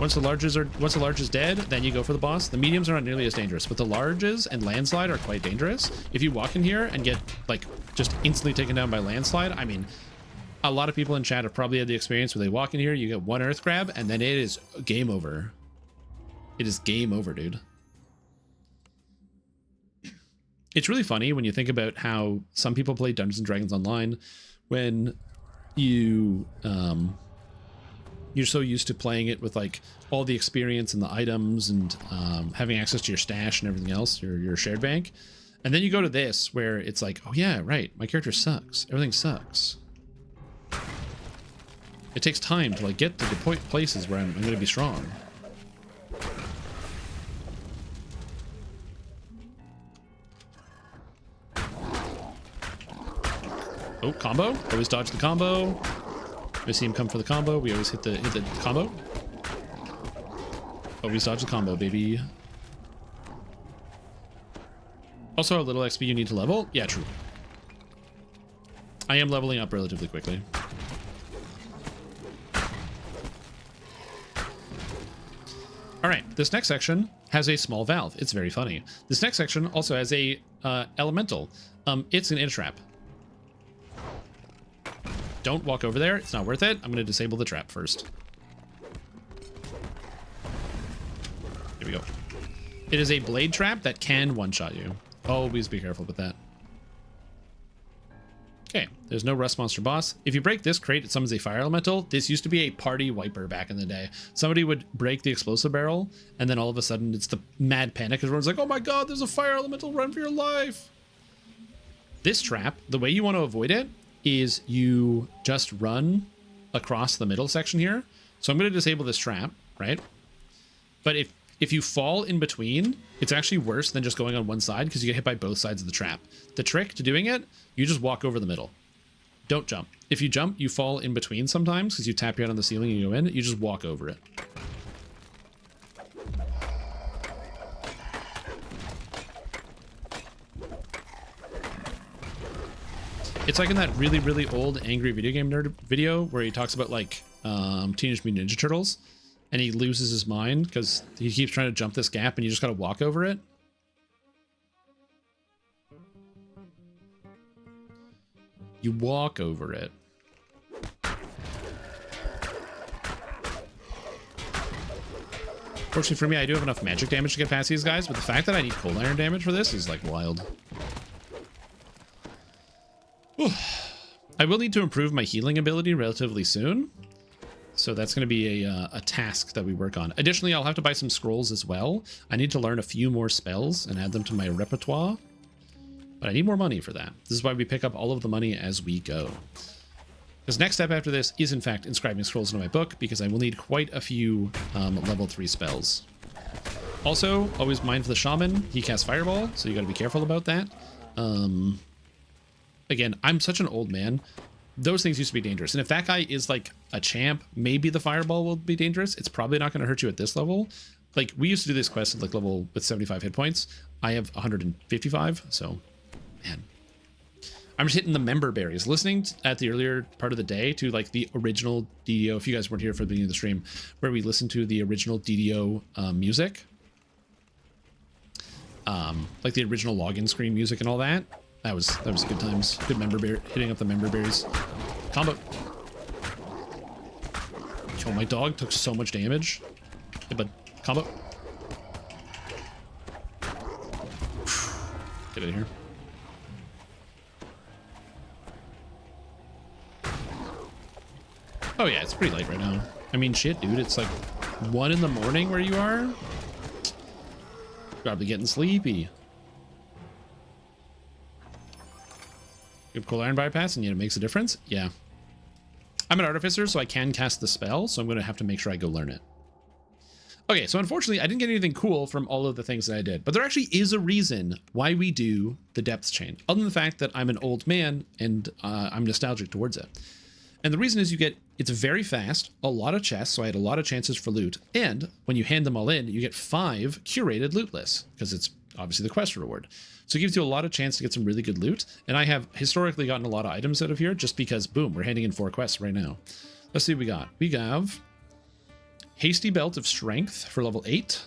Once the large is dead, then you go for the boss. The mediums are not nearly as dangerous, but the larges and landslide are quite dangerous. If you walk in here and get like just instantly taken down by landslide, I mean, a lot of people in chat have probably had the experience where they walk in here, you get 1 earth grab, and then it is game over. It is game over, dude. It's really funny when you think about how some people play Dungeons and Dragons online when you you're so used to playing it with like all the experience and the items and having access to your stash and everything else, your shared bank. And then you go to this where it's like, oh yeah, right, my character sucks. Everything sucks. It takes time to like get to the places where I'm going to be strong. Oh, combo. Always dodge the combo. We see him come for the combo. We always hit the combo. Always dodge the combo, baby. Also, a little XP you need to level. Yeah, true. I am leveling up relatively quickly. All right, this next section has a small valve. It's very funny. This next section also has a elemental. It's an trap. Don't walk over there. It's not worth it. I'm going to disable the trap first. Here we go. It is a blade trap that can one-shot you. Always be careful with that. Okay, there's no rust monster boss. If you break this crate, it summons a fire elemental. This used to be a party wiper back in the day. Somebody would break the explosive barrel, and then all of a sudden it's the mad panic because everyone's like, oh my god, there's a fire elemental, run for your life. This trap, the way you want to avoid it is you just run across the middle section here. So I'm going to disable this trap, right? But if you fall in between, it's actually worse than just going on one side because you get hit by both sides of the trap. The trick to doing it, you just walk over the middle. Don't jump. If you jump, you fall in between sometimes because you tap your head on the ceiling and you go in. You just walk over it. It's like in that really, really old Angry Video Game Nerd video where he talks about like Teenage Mutant Ninja Turtles and he loses his mind because he keeps trying to jump this gap and you just got to walk over it. You walk over it. Fortunately for me, I do have enough magic damage to get past these guys, but the fact that I need cold iron damage for this is like wild. Whew. I will need to improve my healing ability relatively soon. So that's going to be a task that we work on. Additionally, I'll have to buy some scrolls as well. I need to learn a few more spells and add them to my repertoire. But I need more money for that. This is why we pick up all of the money as we go. Because next step after this is, in fact, inscribing scrolls into my book, because I will need quite a few level 3 spells. Also, always mind for the shaman. He casts fireball, so you got to be careful about that. Again, I'm such an old man. Those things used to be dangerous. And if that guy is like a champ, maybe the fireball will be dangerous. It's probably not going to hurt you at this level. Like, we used to do this quest at like level with 75 hit points. I have 155, so man. I'm just hitting the member berries. Listening at the earlier part of the day to like the original DDO, if you guys weren't here for the beginning of the stream, where we listened to the original DDO music. Like the original login screen music and all that. That was good times. Good member bear, hitting up the member berries. Combo. Oh, my dog took so much damage. Yeah, but combo. Get out of here. Oh yeah, it's pretty late right now. I mean, shit, dude. It's like 1 in the morning where you are. Probably getting sleepy. Good cold iron bypass, and yet it makes a difference. Yeah. I'm an artificer, so I can cast the spell, so I'm going to have to make sure I go learn it. Okay, so unfortunately, I didn't get anything cool from all of the things that I did, but there actually is a reason why we do the depths chain, other than the fact that I'm an old man and I'm nostalgic towards it. And the reason is it's very fast, a lot of chests, so I had a lot of chances for loot, and when you hand them all in, you get 5 curated loot lists, because it's obviously the quest reward. So it gives you a lot of chance to get some really good loot, and I have historically gotten a lot of items out of here just because, boom, we're handing in 4 quests right now. Let's see what we got. We have Hasty Belt of Strength for level 8.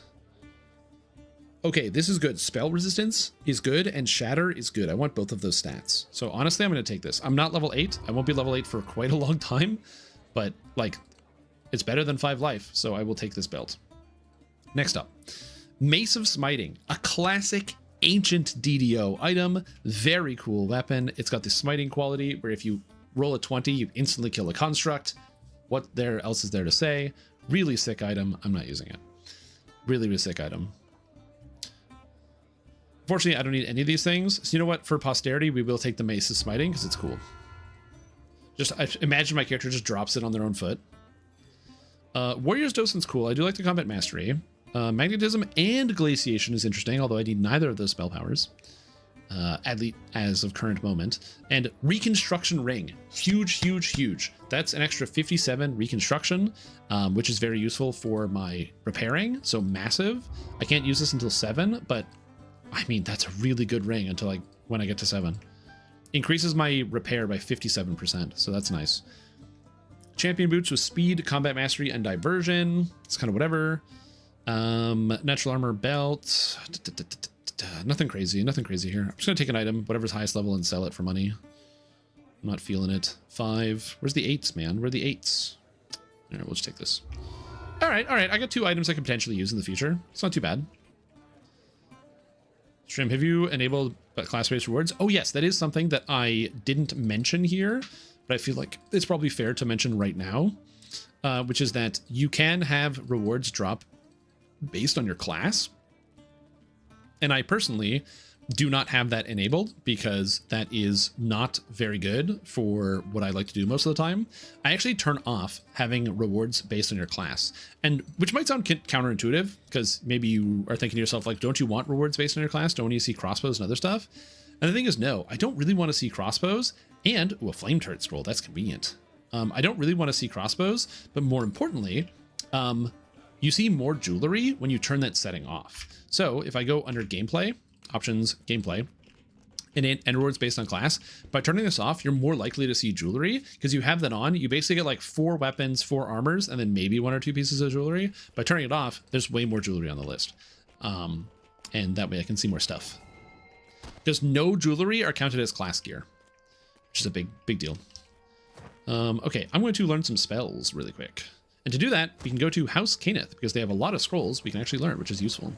Okay, this is good. Spell resistance is good, and Shatter is good. I want both of those stats. So honestly, I'm going to take this. I'm not level 8. I won't be level 8 for quite a long time, but like, it's better than 5 life, so I will take this belt. Next up, Mace of Smiting, a classic ancient DDO item. Very cool weapon. It's got the smiting quality where if you roll a 20, you instantly kill a construct. What else is there to say? Really sick item. I'm not using it. Really, really sick item. Fortunately, I don't need any of these things. So you know what? For posterity, we will take the Mace of Smiting because it's cool. I imagine my character just drops it on their own foot. Warrior's Docent's cool. I do like the combat mastery. Magnetism and glaciation is interesting, although I need neither of those spell powers. at least as of current moment. And reconstruction ring, huge, huge, huge. That's an extra 57 reconstruction, which is very useful for my repairing. So massive. I can't use this until 7, but I mean, that's a really good ring until when I get to 7. Increases my repair by 57%, so that's nice. Champion boots with speed, combat mastery, and diversion. It's kind of whatever. Natural armor belt. Nothing crazy here. I'm just gonna take an item, whatever's highest level, and sell it for money. I'm not feeling it. 5. Where's the 8s, man? Where are the 8s? All right, we'll just take this. All right. I got 2 items I could potentially use in the future. It's not too bad. Shrimp, have you enabled class-based rewards? Oh yes, that is something that I didn't mention here, but I feel like it's probably fair to mention right now, which is that you can have rewards drop based on your class. And I personally do not have that enabled because that is not very good for what I like to do most of the time. I actually turn off having rewards based on your class, and which might sound counterintuitive because maybe you are thinking to yourself, like, don't you want rewards based on your class? Don't you see crossbows and other stuff? And the thing is, no, I don't really want to see crossbows and a flame turret scroll. That's convenient. I don't really want to see crossbows, but more importantly, you see more jewelry when you turn that setting off. So if I go under gameplay, options, gameplay, and rewards based on class, by turning this off, you're more likely to see jewelry because you have that on. You basically get like 4 weapons, 4 armors, and then maybe 1 or 2 pieces of jewelry. By turning it off, there's way more jewelry on the list. And that way I can see more stuff. Because no jewelry are counted as class gear, which is a big deal. Okay, I'm going to learn some spells really quick. And to do that, we can go to House Caneth because they have a lot of scrolls we can actually learn, which is useful.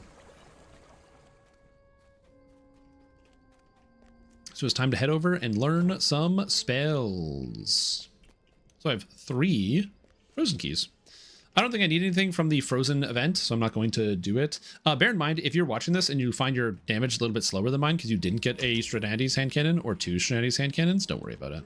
So it's time to head over and learn some spells. So I have 3 Frozen Keys. I don't think I need anything from the Frozen event, so I'm not going to do it. Bear in mind, if you're watching this and you find your damage a little bit slower than mine because you didn't get a Stradantes hand cannon or 2 Stradantes hand cannons, don't worry about it.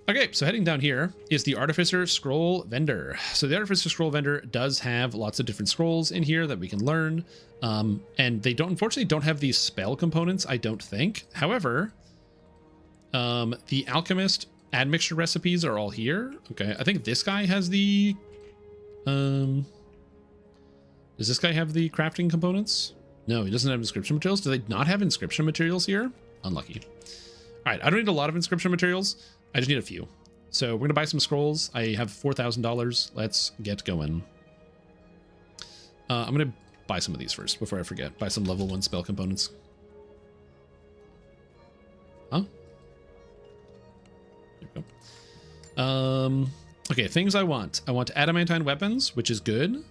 Okay, so heading down here is the Artificer Scroll Vendor. So the Artificer Scroll Vendor does have lots of different scrolls in here that we can learn. And they unfortunately don't have these spell components, I don't think. However, the Alchemist admixture recipes are all here. Okay, I think this guy has the... does this guy have the crafting components? No, he doesn't have inscription materials. Do they not have inscription materials here? Unlucky. All right, I don't need a lot of inscription materials. I just need a few. So we're going to buy some scrolls. I have $4,000. Let's get going. I'm going to buy some of these first before I forget. Buy some level 1 spell components. Huh? There we go. Okay, things I want. I want adamantine weapons, which is good.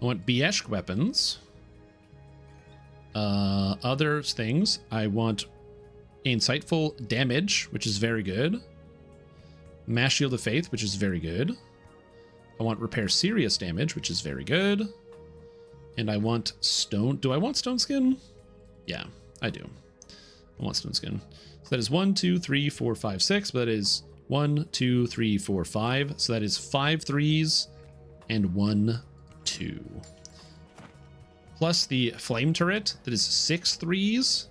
I want Biesh weapons. Other things. I want insightful damage, which is very good. Mass Shield of Faith, which is very good. I want repair serious damage, which is very good. And I want stone. Do I want stone skin? Yeah, I do. I want stone skin. So that is 1, 2, 3, 4, 5, 6. But that is 1, 2, 3, 4, 5. So that is 5 3s and 1 2. Plus the flame turret, that is 6 3s.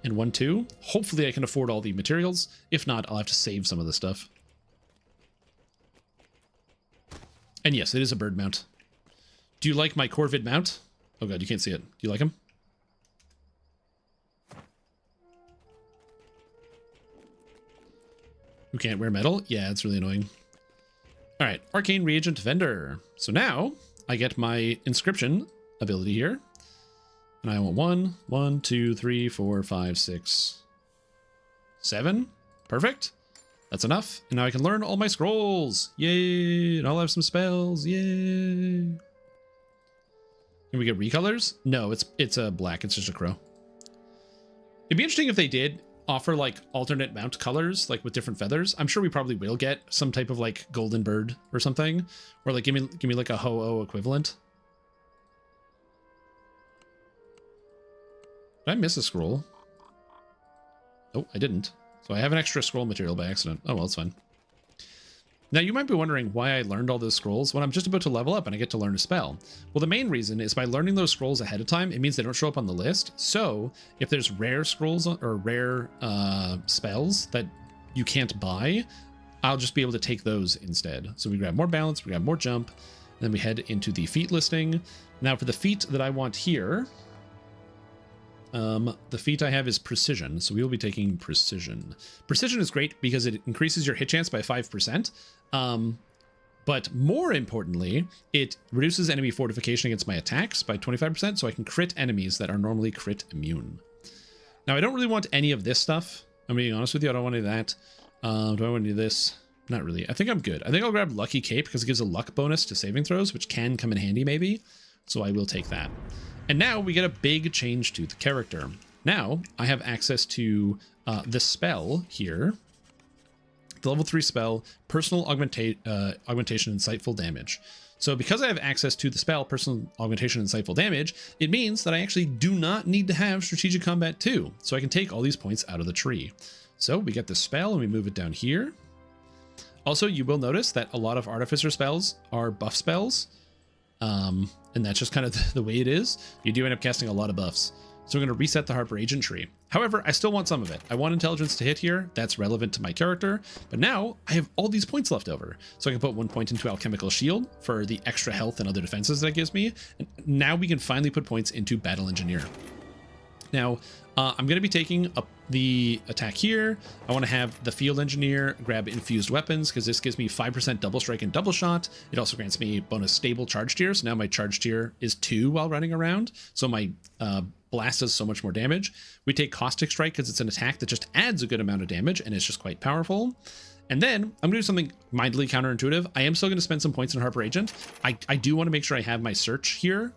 And 1 2. Hopefully I can afford all the materials. If not, I'll have to save some of the stuff. And yes, it is a bird mount. Do you like my Corvid mount? Oh god, you can't see it. Do you like him? Who can't wear metal? Yeah, it's really annoying. All right, Arcane Reagent Vendor. So now I get my inscription ability here. And I want 1, 2, 3, 4, 5, 6, 7. Perfect. That's enough. And now I can learn all my scrolls. Yay. And I'll have some spells. Yay. Can we get recolors? No, it's a black. It's just a crow. It'd be interesting if they did offer like alternate mount colors, like with different feathers. I'm sure we probably will get some type of like golden bird or something. Or like give me like a ho-oh equivalent. Did I miss a scroll? Oh, I didn't. So I have an extra scroll material by accident. Oh, well, it's fine. Now, you might be wondering why I learned all those scrolls when I'm just about to level up and I get to learn a spell. Well, the main reason is by learning those scrolls ahead of time, it means they don't show up on the list. So if there's rare scrolls or rare spells that you can't buy, I'll just be able to take those instead. So we grab more balance, we grab more jump, and then we head into the feat listing. Now for the feat that I want here, the feat I have is precision, so we will be taking precision. Precision is great because it increases your hit chance by 5%, but more importantly, it reduces enemy fortification against my attacks by 25%, so I can crit enemies that are normally crit immune. Now, I don't really want any of this stuff. I'm being honest with you, I don't want any of that. Do I want to do this? Not really. I think I'm good. I think I'll grab Lucky Cape because it gives a luck bonus to saving throws, which can come in handy maybe, so I will take that. And now we get a big change to the character. Now I have access to the spell here. The level 3 spell, Personal Augmentation Insightful Damage. So because I have access to the spell, Personal Augmentation Insightful Damage, it means that I actually do not need to have Strategic Combat 2. So I can take all these points out of the tree. So we get the spell and we move it down here. Also, you will notice that a lot of Artificer spells are buff spells. And that's just kind of the way it is. You do end up casting a lot of buffs. So I'm going to reset the Harper Agent tree. However, I still want some of it. I want intelligence to hit here. That's relevant to my character. But now I have all these points left over. So I can put 1 point into Alchemical Shield for the extra health and other defenses that it gives me. And now we can finally put points into Battle Engineer. Now, I'm going to be taking up the attack here. I want to have the Field Engineer grab Infused Weapons because this gives me 5% double strike and double shot. It also grants me bonus stable charge tier. So now my charge tier is 2 while running around. So my blast does so much more damage. We take Caustic Strike because it's an attack that just adds a good amount of damage and it's just quite powerful. And then I'm going to do something mildly counterintuitive. I am still going to spend some points in Harper Agent. I do want to make sure I have my search here.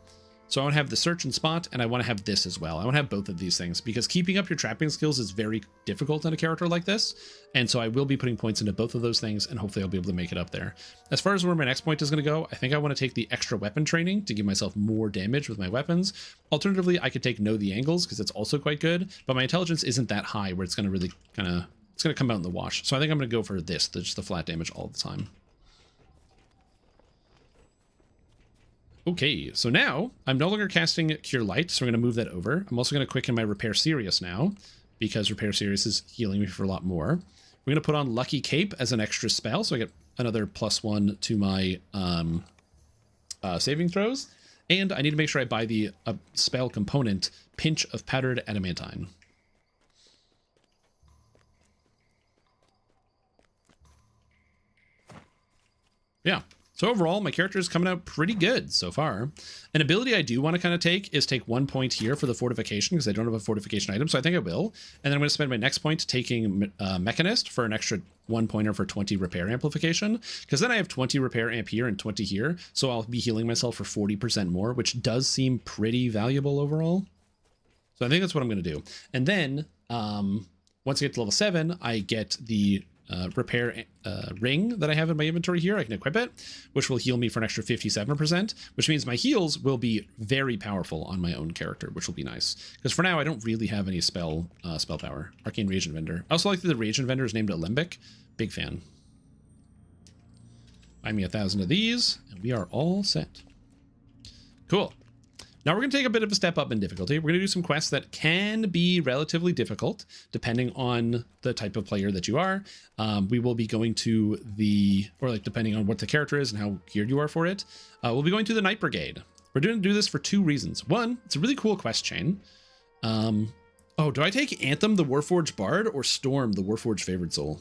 So I want to have the search and spot, and I want to have this as well. I want to have both of these things because keeping up your trapping skills is very difficult in a character like this. And so I will be putting points into both of those things, and hopefully I'll be able to make it up there. As far as where my next point is going to go, I think I want to take the extra weapon training to give myself more damage with my weapons. Alternatively, I could take Know the Angles because it's also quite good, but my intelligence isn't that high where it's going to really it's going to come out in the wash. So I think I'm going to go for this, just the flat damage all the time. Okay, so now I'm no longer casting Cure Light, so we're going to move that over. I'm also going to quicken my Repair Serious now, because Repair Serious is healing me for a lot more. We're going to put on Lucky Cape as an extra spell, so I get another +1 to my saving throws. And I need to make sure I buy the spell component, Pinch of Powdered Adamantine. Yeah. So overall, my character is coming out pretty good so far. An ability I do want to kind of take is take 1 point here for the fortification because I don't have a fortification item, so I think I will. And then I'm going to spend my next point taking Mechanist for an extra 1 pointer for 20 repair amplification, because then I have 20 repair amp here and 20 here, so I'll be healing myself for 40% more, which does seem pretty valuable overall. So I think that's what I'm going to do. And then once I get to level 7, I get the repair ring that I have in my inventory here. I can equip it, which will heal me for an extra 57%, which means my heals will be very powerful on my own character, which will be nice. Because for now, I don't really have any spell power. Arcane Reagent Vendor. I also like that the Reagent Vendor is named Alembic. Big fan. Buy me 1,000 of these, and we are all set. Cool. Now we're going to take a bit of a step up in difficulty. We're going to do some quests that can be relatively difficult, depending on the type of player that you are. We will be going to depending on what the character is and how geared you are for it. We'll be going to the Night Brigade. We're going to do this for 2 reasons. One, it's a really cool quest chain. Oh, do I take Anthem, the Warforged Bard, or Storm, the Warforged Favored Soul?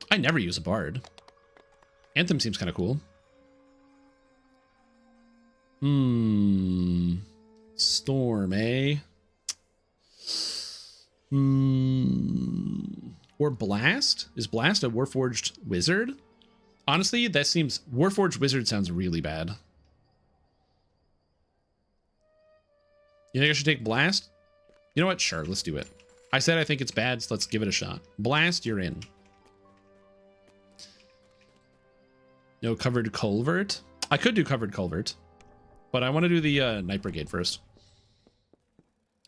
I never use a Bard. Anthem seems kind of cool. Storm, eh? Or Blast? Is Blast a Warforged Wizard? Honestly, that seems... Warforged Wizard sounds really bad. You think I should take Blast? You know what? Sure, let's do it. I said I think it's bad, so let's give it a shot. Blast, you're in. No Covered Culvert? I could do Covered Culvert. But I want to do the Night Brigade first.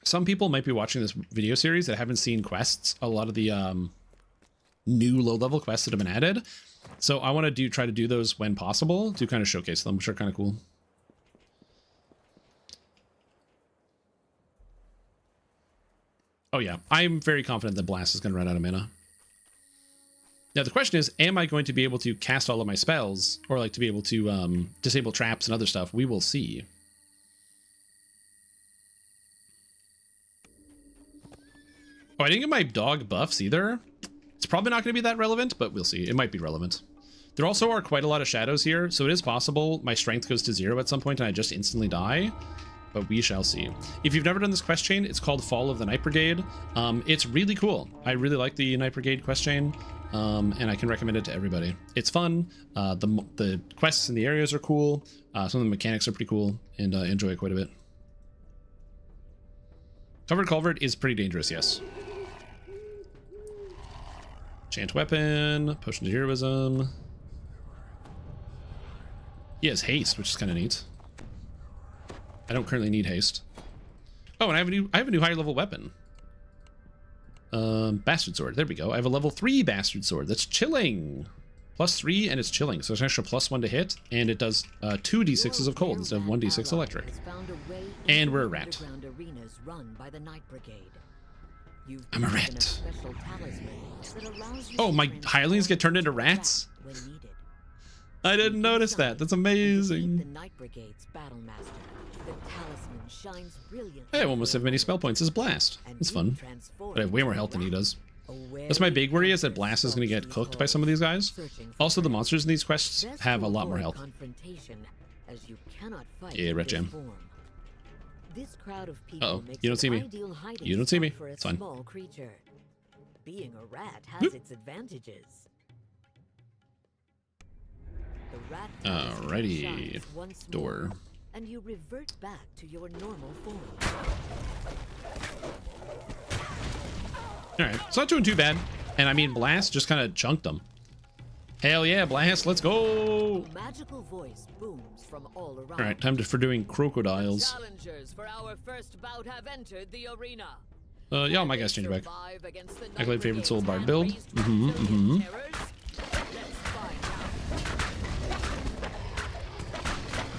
Some people might be watching this video series that haven't seen quests. A lot of the new low-level quests that have been added. So I want to try to do those when possible to kind of showcase them, which are kind of cool. Oh yeah, I'm very confident that Blast is going to run out of mana. Now the question is, am I going to be able to cast all of my spells, or like to be able to disable traps and other stuff? We will see. Oh, I didn't get my dog buffs either. It's probably not going to be that relevant, but we'll see. It might be relevant. There also are quite a lot of shadows here, so it is possible my strength goes to 0 at some point and I just instantly die. But we shall see. If you've never done this quest chain, it's called Fall of the Night Brigade. It's really cool. I really like the Night Brigade quest chain, and I can recommend it to everybody. It's fun. The quests in the areas are cool. Some of the mechanics are pretty cool, and I enjoy it quite a bit. Covered Culvert is pretty dangerous, yes. Chant Weapon, Potion of Heroism. He has haste, which is kind of neat. I don't currently need haste. Oh, and I have a new higher level weapon. Bastard Sword. There we go. I have a level 3 Bastard Sword. That's chilling. +3 and it's chilling. So it's an extra +1 to hit, and it does 2 d6s of cold instead of 1 d6 electric. And we're a rat. I'm a rat. Oh, my hirelings get turned into rats? I didn't notice that. That's amazing. I have almost as many spell points as Blast. That's fun. But I have way more health than he does. That's my big worry, is that Blast is going to get cooked by some of these guys. Also, the monsters in these quests have a lot more health. Yeah, Red Jam. Uh-oh, you don't see me. You don't see me. It's fine. Being a rat has its advantages. Alrighty. Door. And you revert back to your normal form. Alright, it's not doing too bad. And I mean, Blast just kind of chunked them. Hell yeah, Blast, let's go! Magical voice booms from all around. Alright, time for doing crocodiles. Challengers for our first bout have entered the arena. Yeah, my guys change back. Accolade favorite soul bard build. Mm-hmm.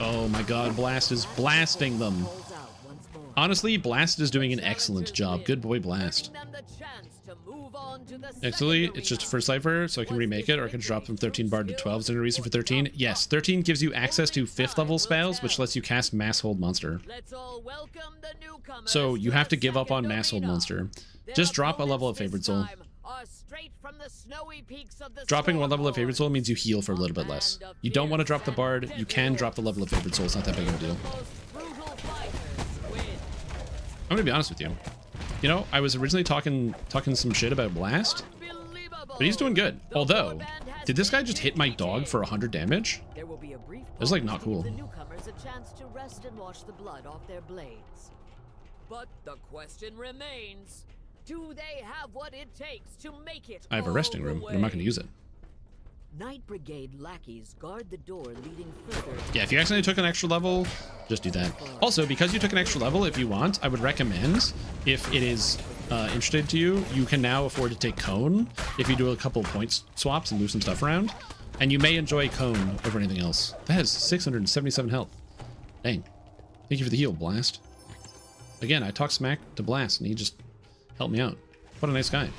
Oh my god, Blast is blasting them. Honestly, Blast is doing an excellent job. Good boy, Blast. Actually, it's just a first cipher, so I can remake it, or I can drop from 13 bard to 12. Is there a reason for 13? Yes, 13 gives you access to 5th level spells, which lets you cast Mass Hold Monster. So you have to give up on Mass Hold Monster. Just drop a level of Favored Soul. Dropping 1 level of Favored Soul means you heal for a little bit less. You don't want to drop the Bard, you can drop the level of Favored Soul, it's not that big of a deal. I'm gonna be honest with you. You know, I was originally talking some shit about Blast, but he's doing good. Although, did this guy just hit my dog for 100 damage? That's like not cool. But the question remains, do they have what it takes to make it? I have a resting room, but I'm not gonna use it. Night Brigade lackeys guard the door leading further. Yeah, if you accidentally took an extra level, just do that. Also, because you took an extra level, if you want, I would recommend, if it is interested to you, you can now afford to take Cone if you do a couple points swaps and move some stuff around. And you may enjoy Cone over anything else. That has 677 health. Dang. Thank you for the heal, Blast. Again, I talked smack to Blast, and he just helped me out. What a nice guy.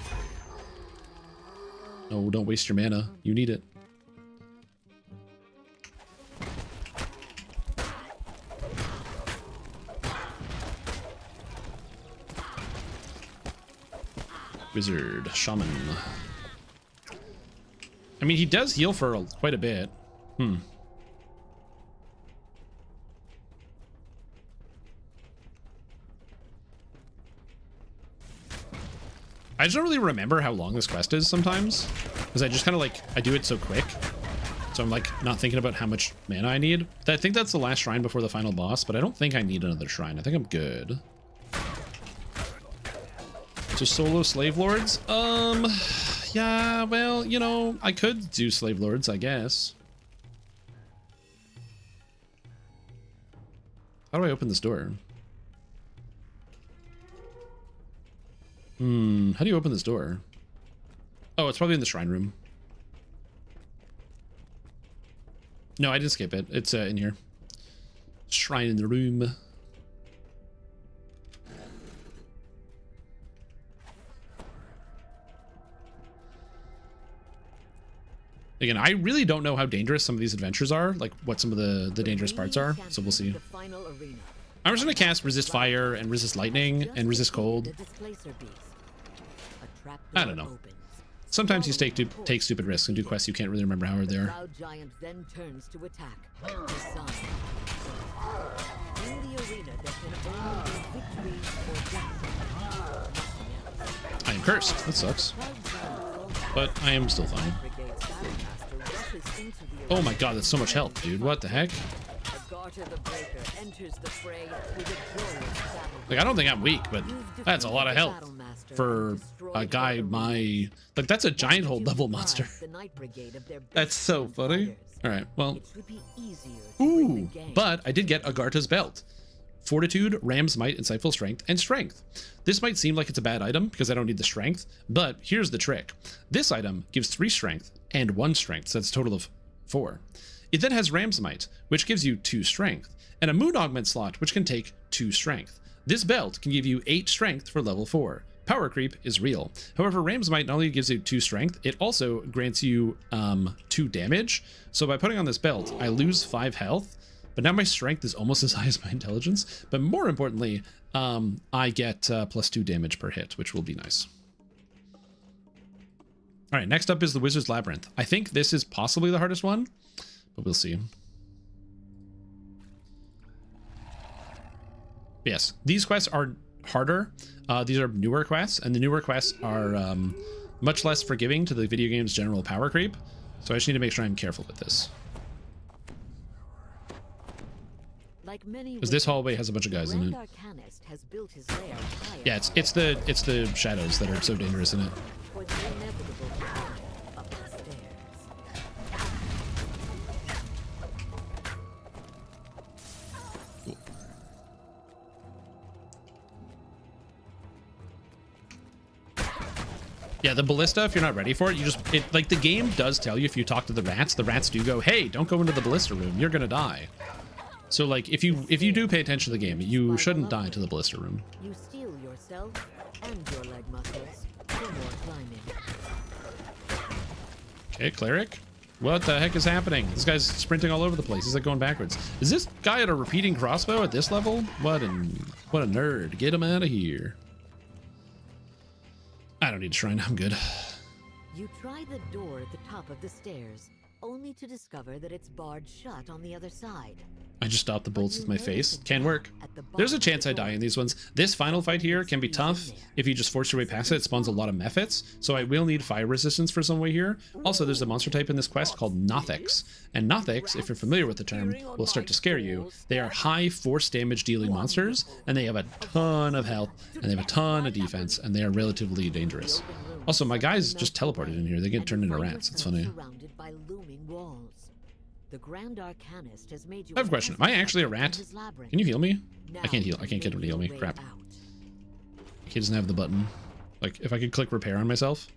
No, don't waste your mana. You need it. Wizard, Shaman. I mean, he does heal for quite a bit. I just don't really remember how long this quest is sometimes, because I just kind of like, I do it so quick. So I'm like not thinking about how much mana I need. I think that's the last shrine before the final boss, but I don't think I need another shrine. I think I'm good. So solo Slave Lords? Yeah, well, you know, I could do Slave Lords, I guess. How do I open this door? How do you open this door? Oh, it's probably in the shrine room. No, I didn't skip it. It's in here. Shrine in the room. Again, I really don't know how dangerous some of these adventures are, like what some of the dangerous parts are, so we'll see. I'm just going to cast Resist Fire and Resist Lightning and Resist Cold. I don't know. Sometimes you take stupid risks and do quests you can't really remember how are there. I am cursed. That sucks. But I am still fine. Oh my god, that's so much health, dude. What the heck? Like, I don't think I'm weak, but that's a lot of health for a guy my... Like, that's a giant hold level monster. That's so funny. Alright, well... Ooh, but I did get Agartha's Belt. Fortitude, Ram's Might, Insightful Strength, and Strength. This might seem like it's a bad item because I don't need the Strength, but here's the trick. This item gives 3 Strength and 1 Strength, so that's a total of 4. It then has Ram's Might, which gives you 2 Strength, and a Moon Augment slot, which can take 2 Strength. This belt can give you 8 Strength for level 4. Power creep is real. However, Ram's Might not only gives you 2 Strength, it also grants you 2 damage. So by putting on this belt, I lose 5 health, but now my strength is almost as high as my intelligence. But more importantly, I get +2 damage per hit, which will be nice. All right, next up is the Wizard's Labyrinth. I think this is possibly the hardest one, but we'll see. Yes, these quests are harder. These are newer quests, and the newer quests are much less forgiving to the video game's general power creep. So I just need to make sure I'm careful with this. Because this hallway has a bunch of guys in it. Yeah, it's the shadows that are so dangerous in it. Yeah, the ballista, if you're not ready for it, like the game does tell you if you talk to the rats do go, hey, don't go into the ballista room, you're gonna die. So like if you do pay attention to the game, you shouldn't die to the ballista room. You steel yourself and your leg muscles for more climbing. Okay, cleric. What the heck is happening? This guy's sprinting all over the place. He's like going backwards. Is this guy at a repeating crossbow at this level? What a nerd. Get him out of here. I don't need a shrine. I'm good. You try the door at the top of the stairs, only to discover that it's barred shut on the other side. I just stopped the bolts with my face. Can work. There's a chance I die in these ones. This final fight here can be tough. If you just force your way past it, it spawns a lot of mephits, so I will need fire resistance for some way here. Also, there's a monster type in this quest called Nothics. And Nothics, if you're familiar with the term, will start to scare you. They are high force damage dealing monsters, and they have a ton of health, and they have a ton of defense, and they are relatively dangerous. Also, my guys just teleported in here. They get turned into rats. It's funny. The Grand Arcanist has made you I have a question. Am I actually a rat? Can you heal me? I can't heal. I can't get him to heal me. Crap. He doesn't have the button. Like, if I could click repair on myself.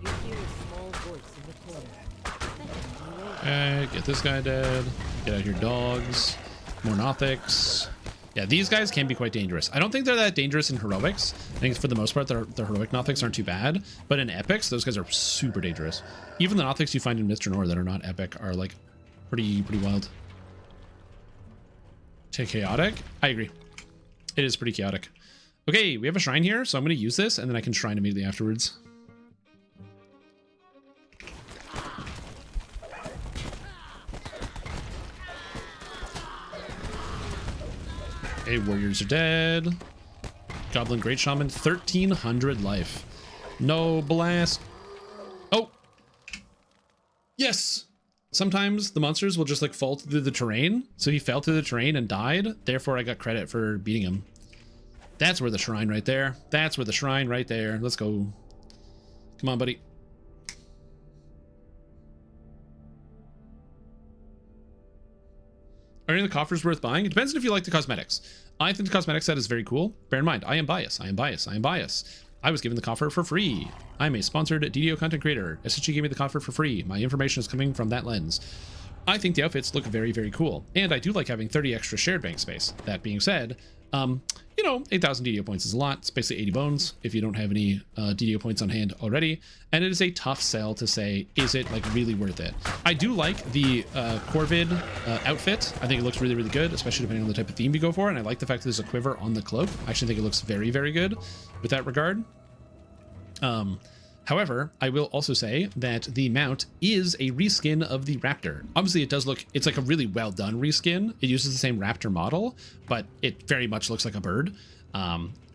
You hear a small voice in the corner. Okay, get this guy dead. Get out here, dogs. More Nothics. Yeah, these guys can be quite dangerous. I don't think they're that dangerous in heroics. I think for the most part, the heroic Nothics aren't too bad. But in epics, those guys are super dangerous. Even the Nothics you find in Mr. Nor that are not epic are like pretty wild. Okay, chaotic. I agree. It is pretty chaotic. Okay, we have a shrine here, so I'm going to use this, and then I can shrine immediately afterwards. Okay, warriors are dead. Goblin Great Shaman, 1300 life. No blast. Oh! Yes! Sometimes the monsters will just like fall through the terrain. So he fell through the terrain and died. Therefore, I got credit for beating him. That's where the shrine right there. That's where the shrine right there. Let's go. Come on, buddy. Are any of the coffers worth buying? It depends on if you like the cosmetics. I think the cosmetic set is very cool. Bear in mind, I am biased. I was given the coffer for free. I'm a sponsored DDO content creator. SSG gave me the coffer for free. My information is coming from that lens. I think the outfits look very, very cool. And I do like having 30 extra shared bank space. That being said, you know, 8,000 DDO points is a lot. It's basically 80 bones if you don't have any DDO points on hand already. And it is a tough sell to say, is it like really worth it? I do like the Corvid outfit. I think it looks really, really good, especially depending on the type of theme you go for. And I like the fact that there's a quiver on the cloak. I actually think it looks very, very good with that regard. However, I will also say that the mount is a reskin of the Raptor. Obviously, it does look, it's like a really well done reskin. It uses the same Raptor model, but it very much looks like a bird.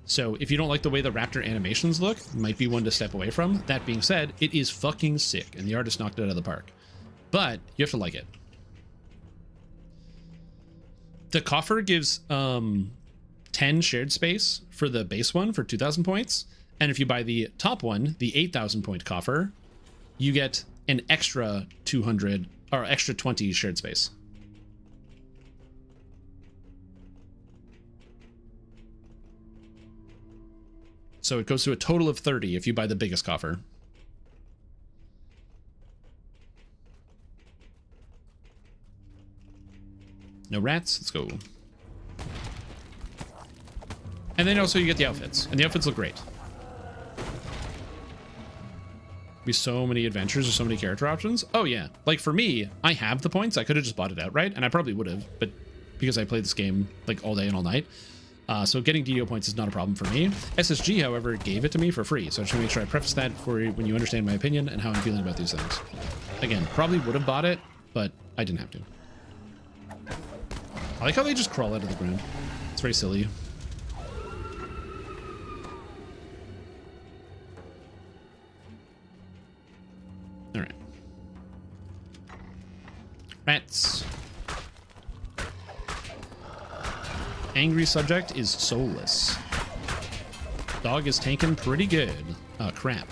So if you don't like the way the Raptor animations look, it might be one to step away from. That being said, it is fucking sick, and the artist knocked it out of the park. But you have to like it. The coffer gives 10 shared space for the base one for 2,000 points. And if you buy the top one, the 8,000 point coffer, you get an extra 200 or extra 20 shared space. So it goes to a total of 30 if you buy the biggest coffer. No rats, let's go. And then also you get the outfits, and the outfits look great. Be so many adventures or so many character options. Oh yeah, like for me, I have the points. I could have just bought it outright, and I probably would have, but because I played this game like all day and all night, so getting DDO points is not a problem for me. SSG, however, gave it to me for free, so I just want to make sure I preface that for when you understand my opinion and how I'm feeling about these things. Again, probably would have bought it, but I didn't have to. I like how they just crawl out of the ground. It's very silly. All right. Rats. Angry subject is soulless. Dog is tanking pretty good. Oh, crap.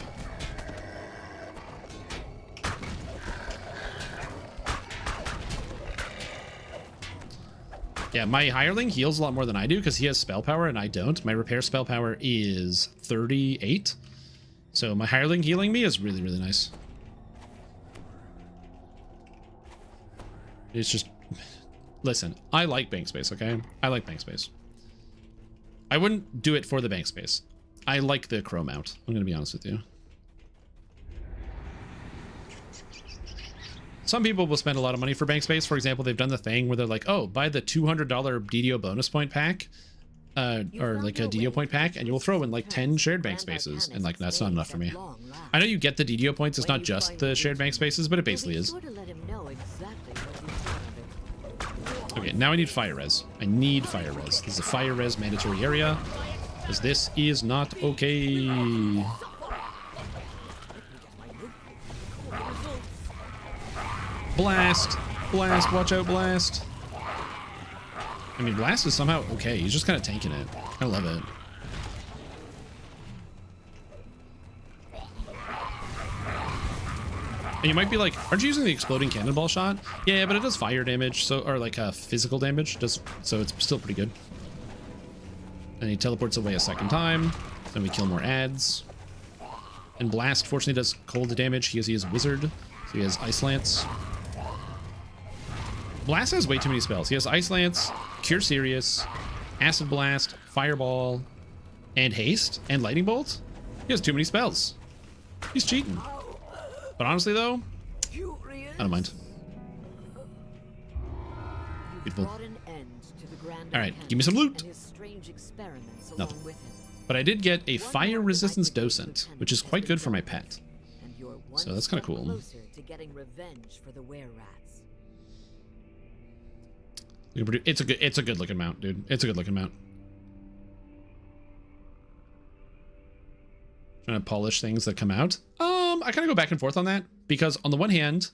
Yeah, my hireling heals a lot more than I do because he has spell power and I don't. My repair spell power is 38. So my hireling healing me is really, really nice. It's just, listen, I like bank space, okay? I like bank space. I wouldn't do it for the bank space. I like the crow mount. I'm going to be honest with you. Some people will spend a lot of money for bank space. For example, they've done the thing where they're like, oh, buy the $200 DDO bonus point pack, or like a DDO point pack, and you'll throw in like 10 shared bank spaces. And like, that's not enough for me. I know you get the DDO points. It's not just the shared bank spaces, but it basically is. Okay, now I need fire res. I need fire res. This is a fire res mandatory area, because this is not okay. Blast! Blast! Watch out, Blast! I mean, Blast is somehow okay. He's just kind of tanking it. I love it. And you might be like, aren't you using the exploding cannonball shot? Yeah, but it does fire damage, so or like physical damage, so it's still pretty good. And he teleports away a second time. Then we kill more ads. And Blast fortunately does cold damage. He is a wizard, so he has Ice Lance. Blast has way too many spells. He has Ice Lance, Cure Serious, Acid Blast, Fireball, and Haste, and Lightning Bolt. He has too many spells. He's cheating. But honestly, though, I don't mind. Beautiful. All right, give me some loot. Nothing. But I did get a fire resistance docent, which is quite good for my pet. So that's kind of cool. It's a good looking mount, dude. It's a good looking mount. Trying to polish things that come out. I kind of go back and forth on that because on the one hand,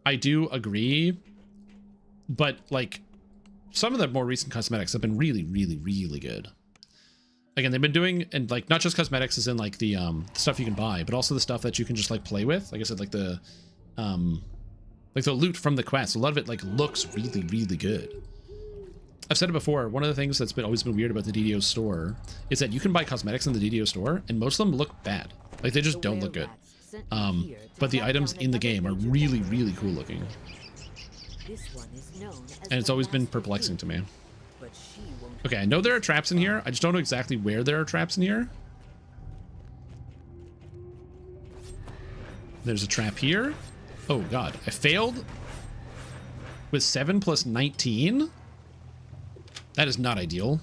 I do agree, but like some of the more recent cosmetics have been really, really, really good. Again, they've been doing, and like not just cosmetics as in like the stuff you can buy, but also the stuff that you can just like play with. Like I said, like the Like the loot from the quest, a lot of it like looks really, really good. I've said it before, one of the things that's always been weird about the DDO store is that you can buy cosmetics in the DDO store and most of them look bad. Like they just don't look good. But the items in the game are really, really cool looking. And it's always been perplexing to me. Okay, I know there are traps in here. I just don't know exactly where there are traps in here. There's a trap here. Oh god, I failed with 7 plus 19. That is not ideal.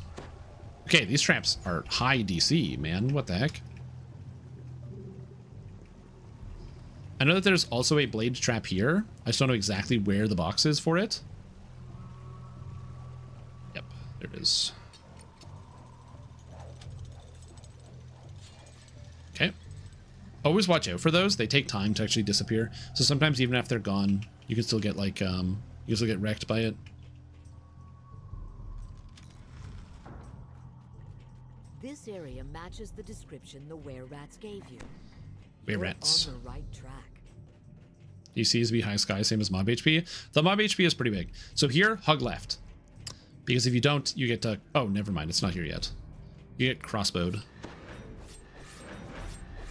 Okay, these traps are high DC, man. What the heck? I know that there's also a blade trap here. I just don't know exactly where the box is for it. Yep, there it is. Okay. Always watch out for those. They take time to actually disappear. So sometimes even after they're gone, you can still get like, you can still get wrecked by it. This area matches the description the were-rats gave you. Were-rats. You're on the right track. DCs be high sky, same as mob HP. The mob HP is pretty big. So here, hug left. Because if you don't, you get to... Oh, never mind. It's not here yet. You get crossbowed.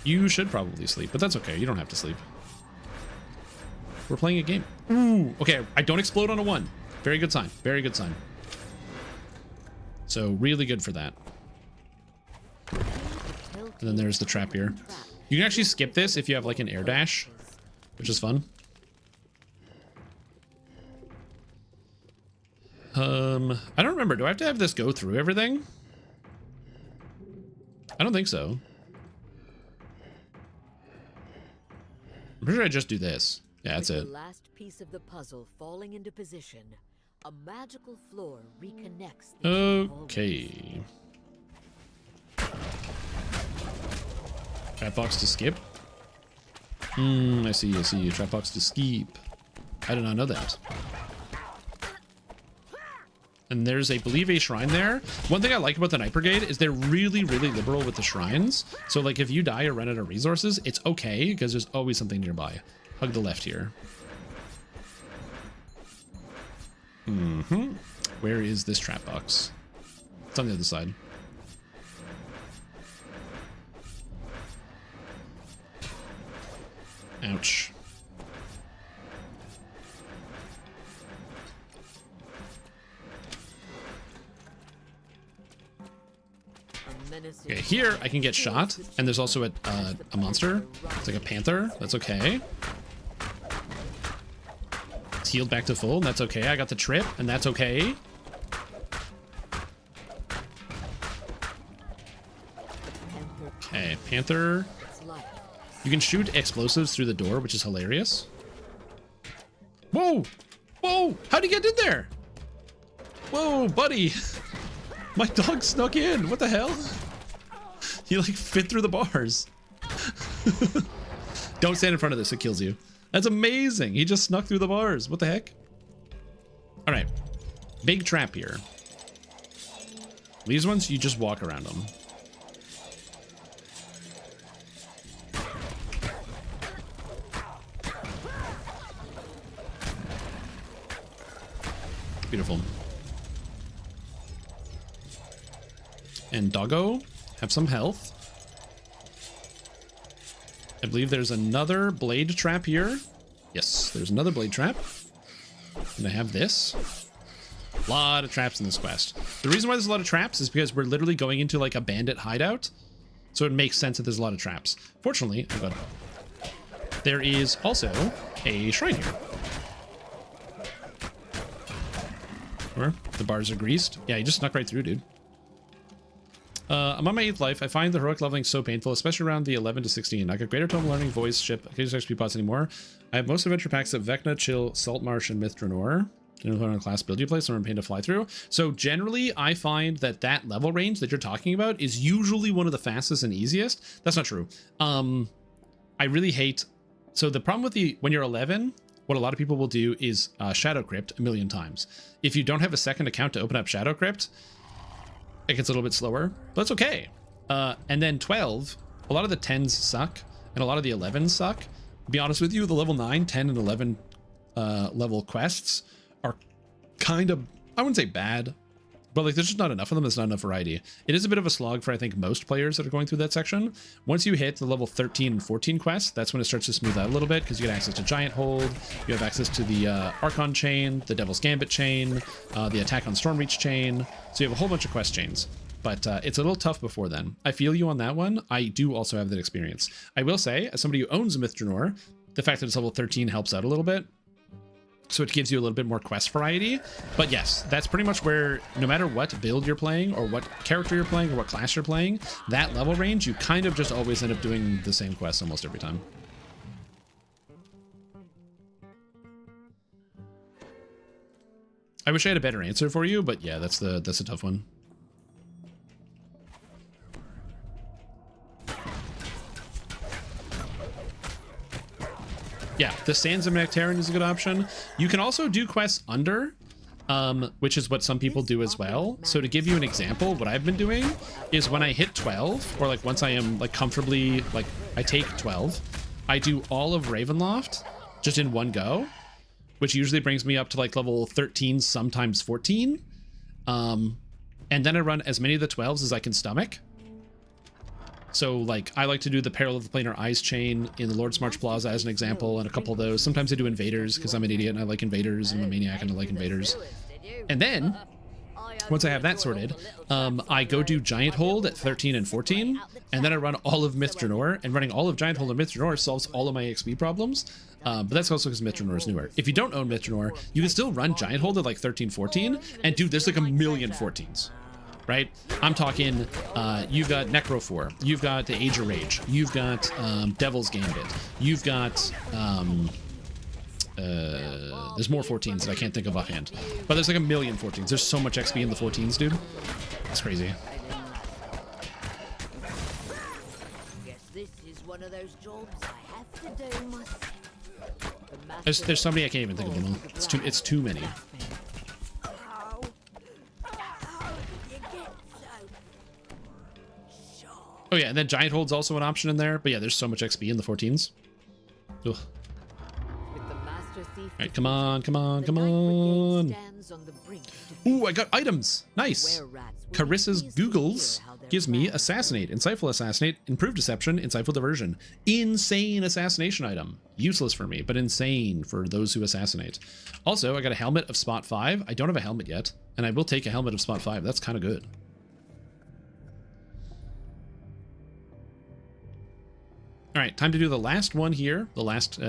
You should probably sleep, but that's okay. You don't have to sleep. We're playing a game. Ooh, okay. I don't explode on a 1. Very good sign. Very good sign. So really good for that. And then there's the trap here. You can actually skip this if you have like an air dash, which is fun. I don't remember. Do I have to have this go through everything? I don't think so. I'm pretty sure I just do this. Yeah, that's it. The last piece of the puzzle falling into position, a magical floor reconnects. Okay. Trap box to skip. I see, I see. Trap box to skip. I did not know that. And there's, I believe, a shrine there. One thing I like about the Night Brigade is they're really, really liberal with the shrines. So, like, if you die or run out of resources, it's okay, because there's always something nearby. Hug the left here. Where is this trap box? It's on the other side. Ouch. Okay, here I can get shot, and there's also a monster. It's like a panther. That's okay. It's healed back to full. That's okay. I got the trip, and that's okay. Okay, panther. You can shoot explosives through the door, which is hilarious. Whoa! Whoa! How'd he get in there? Whoa, buddy! My dog snuck in. What the hell? He like fit through the bars. Don't stand in front of this. It kills you. That's amazing. He just snuck through the bars. What the heck? All right. Big trap here. These ones, you just walk around them. Beautiful. And doggo, have some health. I believe there's another blade trap here. Yes, there's another blade trap. And I have this. A lot of traps in this quest. The reason why there's a lot of traps is because we're literally going into like a bandit hideout. So it makes sense that there's a lot of traps. Fortunately, oh God, there is also a shrine here. Or the bars are greased. Yeah, you just snuck right through, dude. I'm on my 8th life. I find the heroic leveling so painful, especially around the 11 to 16. I got greater tome learning, voice, ship. I can't use XP pots anymore. I have most adventure packs of Vecna, Chill, Salt Marsh, and Myth Draenor. Depending on the class build you play, so I'm pain to fly through. So generally, I find that that level range that you're talking about is usually one of the fastest and easiest. That's not true. I really hate... So the problem with when you're 11... What a lot of people will do is Shadow Crypt a million times. If you don't have a second account to open up Shadow Crypt, it gets a little bit slower, but it's okay. And then 12, a lot of the 10s suck, and a lot of the 11s suck. To be honest with you, the level 9, 10, and 11 level quests are kind of, I wouldn't say bad, but like there's just not enough of them. There's not enough variety. It is a bit of a slog for I think most players that are going through that section. Once you hit the level 13 and 14 quests, that's when it starts to smooth out a little bit because you get access to Giant Hold, you have access to the Archon chain, the Devil's Gambit chain, the Attack on Stormreach chain. So you have a whole bunch of quest chains. But it's a little tough before then. I feel you on that one. I do also have that experience. I will say, as somebody who owns a Myth Draenor, the fact that it's level 13 helps out a little bit. So it gives you a little bit more quest variety. But yes, that's pretty much where, no matter what build you're playing, or what character you're playing, or what class you're playing, that level range, you kind of just always end up doing the same quest almost every time. I wish I had a better answer for you, but yeah, that's a tough one. Yeah, the Sands of Nectarian is a good option. You can also do quests under, which is what some people do as well. So to give you an example, what I've been doing is when I hit 12, or like once I am like comfortably, like I take 12, I do all of Ravenloft just in one go, which usually brings me up to like level 13, sometimes 14. And then I run as many of the 12s as I can stomach. So, like, I like to do the Peril of the Planar Eyes chain in the Lord's March Plaza as an example, and a couple of those. Sometimes I do Invaders, because I'm an idiot and I like Invaders, and I'm a maniac and I like Invaders. And then, once I have that sorted, I go do Giant Hold at 13 and 14, and then I run all of Myth Draenor, and running all of Giant Hold and Myth Draenor solves all of my XP problems. But that's also because Myth Draenor is newer. If you don't own Myth Draenor, you can still run Giant Hold at like 13, 14, and dude, there's like a million 14s. Right? I'm talking, you've got Necrophore, you've got the Age of Rage, you've got Devil's Gambit, you've got, there's more 14s that I can't think of offhand, but there's like a million 14s. There's so much XP in the 14s, dude. That's crazy. Guess this is one of those jobs I have to do myself. There's so many I can't even think of them all. It's too many. Oh yeah, and then Giant Hold's also an option in there. But yeah, there's so much XP in the 14s. Ugh. Alright, come on, come on, come on. Ooh, I got items. Nice. Carissa's Googles gives me Assassinate, Insightful Assassinate, Improved Deception, Insightful Diversion. Insane assassination item. Useless for me, but insane for those who assassinate. Also, I got a Helmet of Spot 5. I don't have a helmet yet, and I will take a Helmet of Spot 5. That's kind of good. All right, time to do the last one here, the last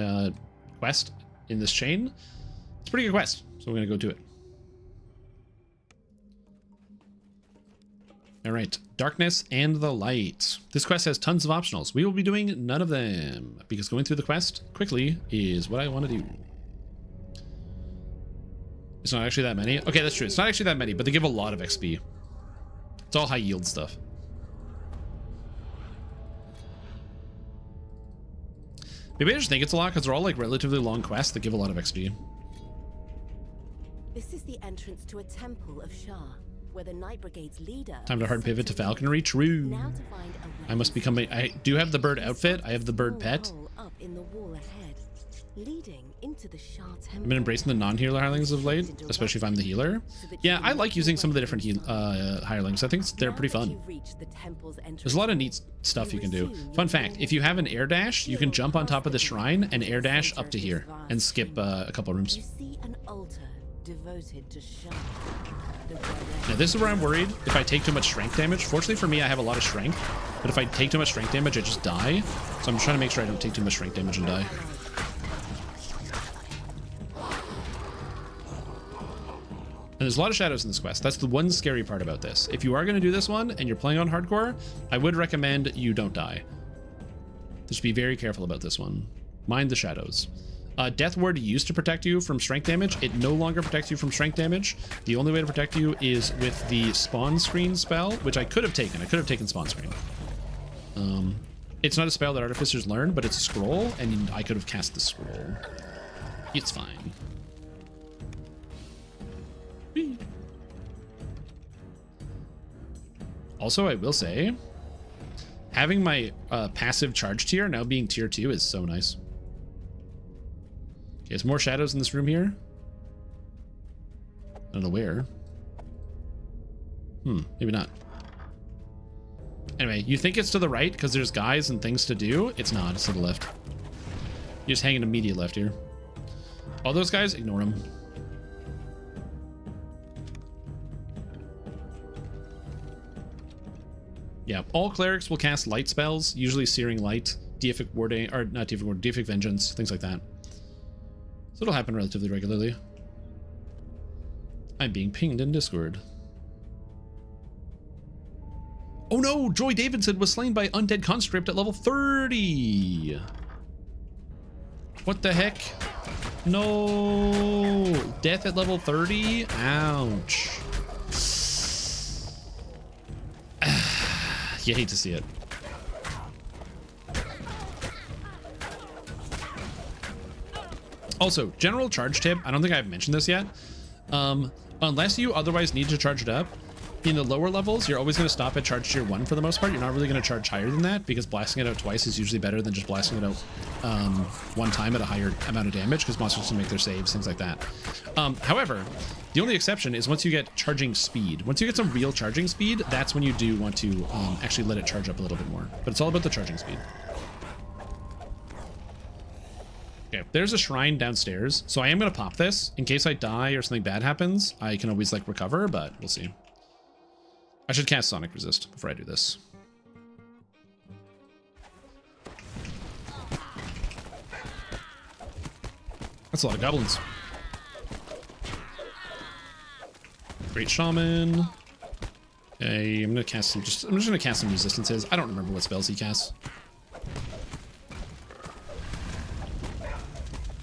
quest in this chain. It's a pretty good quest, so we're going to go do it. All right, Darkness and the Light. This quest has tons of optionals. We will be doing none of them because going through the quest quickly is what I want to do. It's not actually that many. Okay, that's true. It's not actually that many, but they give a lot of XP. It's all high yield stuff. Maybe I just think it's a lot because they're all like relatively long quests that give a lot of XP. This is the entrance to a temple of Shah, where the Night Brigade's leader. Time to hard pivot to falconry. True. I must become a. I do have the bird outfit. I have the bird pet. Up in the wall ahead, leading into the Shah temple. I've been embracing the non-healer hirelings of late, especially if I'm the healer. Yeah, I like using some of the different hirelings. I think they're pretty fun. There's a lot of neat stuff you can do. Fun fact, if you have an air dash, you can jump on top of the shrine and air dash up to here and skip a couple rooms. Now this is where I'm worried if I take too much strength damage. Fortunately for me, I have a lot of strength, but if I take too much strength damage, I just die. So I'm trying to make sure I don't take too much strength damage and die. And there's a lot of shadows in this quest. That's the one scary part about this. If you are going to do this one and you're playing on hardcore, I would recommend you don't die. Just be very careful about this one. Mind the shadows. Death Ward used to protect you from strength damage. It no longer protects you from strength damage. The only way to protect you is with the spawn screen spell, which I could have taken. I could have taken spawn screen. It's not a spell that artificers learn, but it's a scroll, and I could have cast the scroll. It's fine. Also, I will say, having my passive charge tier now being tier 2 is so nice. there's more shadows in this room here. I don't know where. Maybe not. Anyway, you think it's to the right because there's guys and things to do. It's not. It's to the left. You're just hanging immediate left here. All those guys, ignore them. Yeah, all clerics will cast light spells, usually Searing Light, Deific Warding, or not Deific Warding, Deific Vengeance, things like that. So it'll happen relatively regularly. I'm being pinged in Discord. Oh no, Joy Davidson was slain by Undead Conscript at level 30. What the heck? No, death at level 30? Ouch. You hate to see it. Also, general charge tip, I don't think I've mentioned this yet. Unless you otherwise need to charge it up, in the lower levels, you're always going to stop at charge tier 1 for the most part. You're not really going to charge higher than that because blasting it out twice is usually better than just blasting it out one time at a higher amount of damage because monsters can make their saves, things like that. However, the only exception is once you get charging speed. Once you get some real charging speed, that's when you do want to actually let it charge up a little bit more. But it's all about the charging speed. Okay, there's a shrine downstairs, so I am going to pop this. In case I die or something bad happens, I can always like recover, but we'll see. I should cast Sonic Resist before I do this. That's a lot of goblins. Great Shaman. Okay, I'm gonna cast some. I'm just gonna cast some resistances. I don't remember what spells he casts.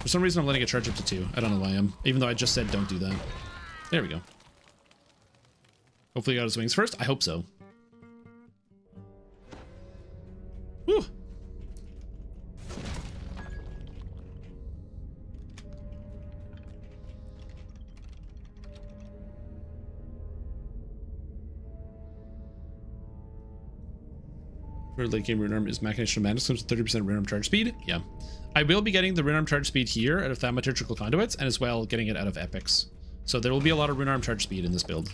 For some reason, I'm letting it charge up to 2. I don't know why I am, even though I just said don't do that. There we go. Hopefully he got his wings first. I hope so. Whew. For late game rune arm is Machination of Madness comes with 30% rune arm charge speed. Yeah. I will be getting the rune arm charge speed here out of Thaumaturgical Conduits and as well getting it out of Epics. So there will be a lot of rune arm charge speed in this build.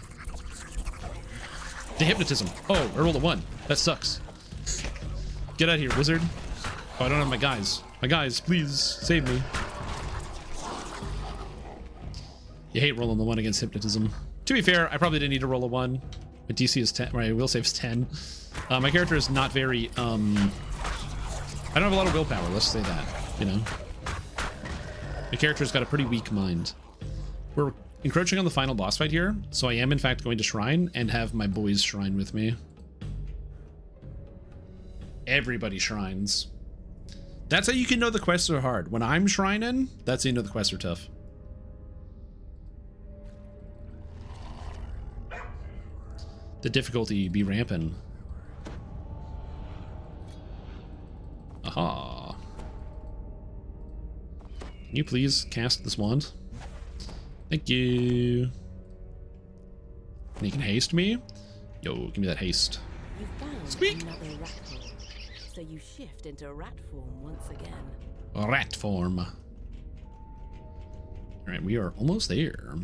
The hypnotism. Oh, I rolled a 1. That sucks. Get out of here, wizard. Oh, I don't have my guys. My guys, please save me. You hate rolling the 1 against hypnotism. To be fair, I probably didn't need to roll a 1. My DC is 10. My will save is 10. My character is not very. I don't have a lot of willpower. Let's say that. You know, the character's got a pretty weak mind. We're encroaching on the final boss fight here, so I am in fact going to shrine and have my boys shrine with me. Everybody shrines. That's how you can know the quests are hard. When I'm shrining, that's how you know the quests are tough. The difficulty be ramping. Aha. Can you please cast this wand? Thank you. And you can haste me? Yo, give me that haste. You found Squeak! another rat hole, so you shift into rat form once again. Rat form. Alright, we are almost there.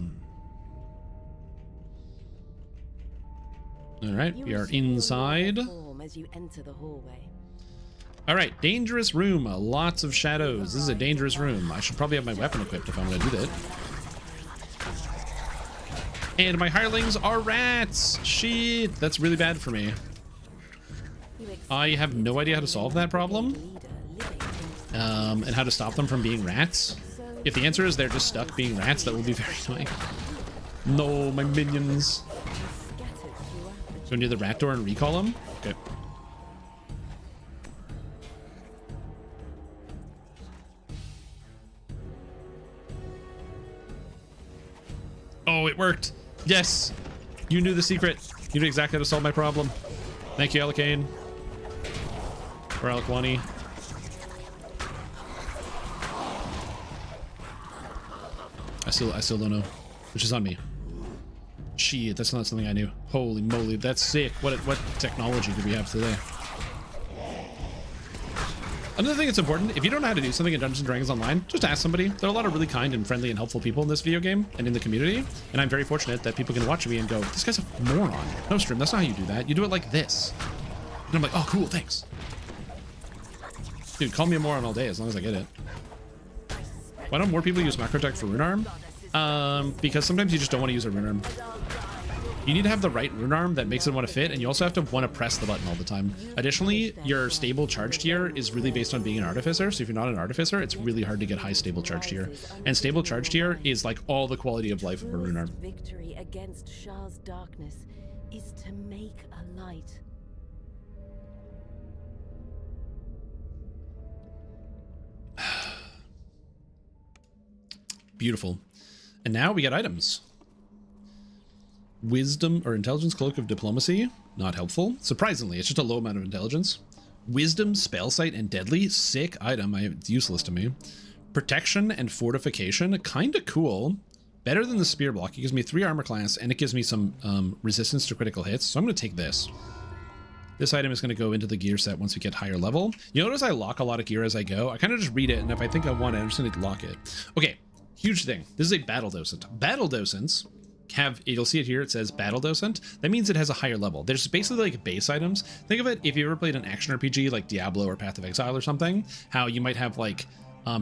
Alright, we are inside. As you enter the hallway. Alright, dangerous room. Lots of shadows. This is a dangerous room. I should probably have my weapon equipped if I'm going to do that. And my hirelings are rats. Shit, that's really bad for me. I have no idea how to solve that problem. And how to stop them from being rats. If the answer is they're just stuck being rats, that will be very annoying. No, my minions. Go near the rat door and recall them? Okay. Oh, it worked. Yes. You knew the secret. You knew exactly how to solve my problem. Thank you, Alicane. Or Aliquani. I still don't know. Which is on me. Shit, that's not something I knew. Holy moly, that's sick. What technology do we have today? Another thing that's important, if you don't know how to do something in Dungeons & Dragons Online, just ask somebody. There are a lot of really kind and friendly and helpful people in this video game and in the community, and I'm very fortunate that people can watch me and go, this guy's a moron. No, Stream, that's not how you do that. You do it like this. And I'm like, oh, cool, thanks. Dude, call me a moron all day as long as I get it. Why don't more people use macro tech for Rune Arm? Because sometimes you just don't want to use a Rune Arm. You need to have the right rune arm that makes it want to fit, and you also have to want to press the button all the time. Additionally, your stable charge tier is really based on being an artificer, so if you're not an artificer, it's really hard to get high stable charge tier. And stable charge tier is like all the quality of life of a rune arm. Victory against Shah's darkness is to make a light. Beautiful. And now we get items. Wisdom or intelligence cloak of diplomacy, not helpful. Surprisingly, it's just a low amount of intelligence. Wisdom, spell sight, and deadly, sick item. It's useless to me. Protection and fortification, kind of cool. Better than the spear block. It gives me 3 armor class, and it gives me some resistance to critical hits. So I'm going to take this. This item is going to go into the gear set once we get higher level. You notice I lock a lot of gear as I go. I kind of just read it, and if I think I want it, I'm just going to lock it. Okay, huge thing. This is a battle docent. Battle docents have, you'll see it here, it says battle docent. That means it has a higher level. There's basically like base items. Think of it, if you ever played an action RPG like Diablo or Path of Exile or something, how you might have like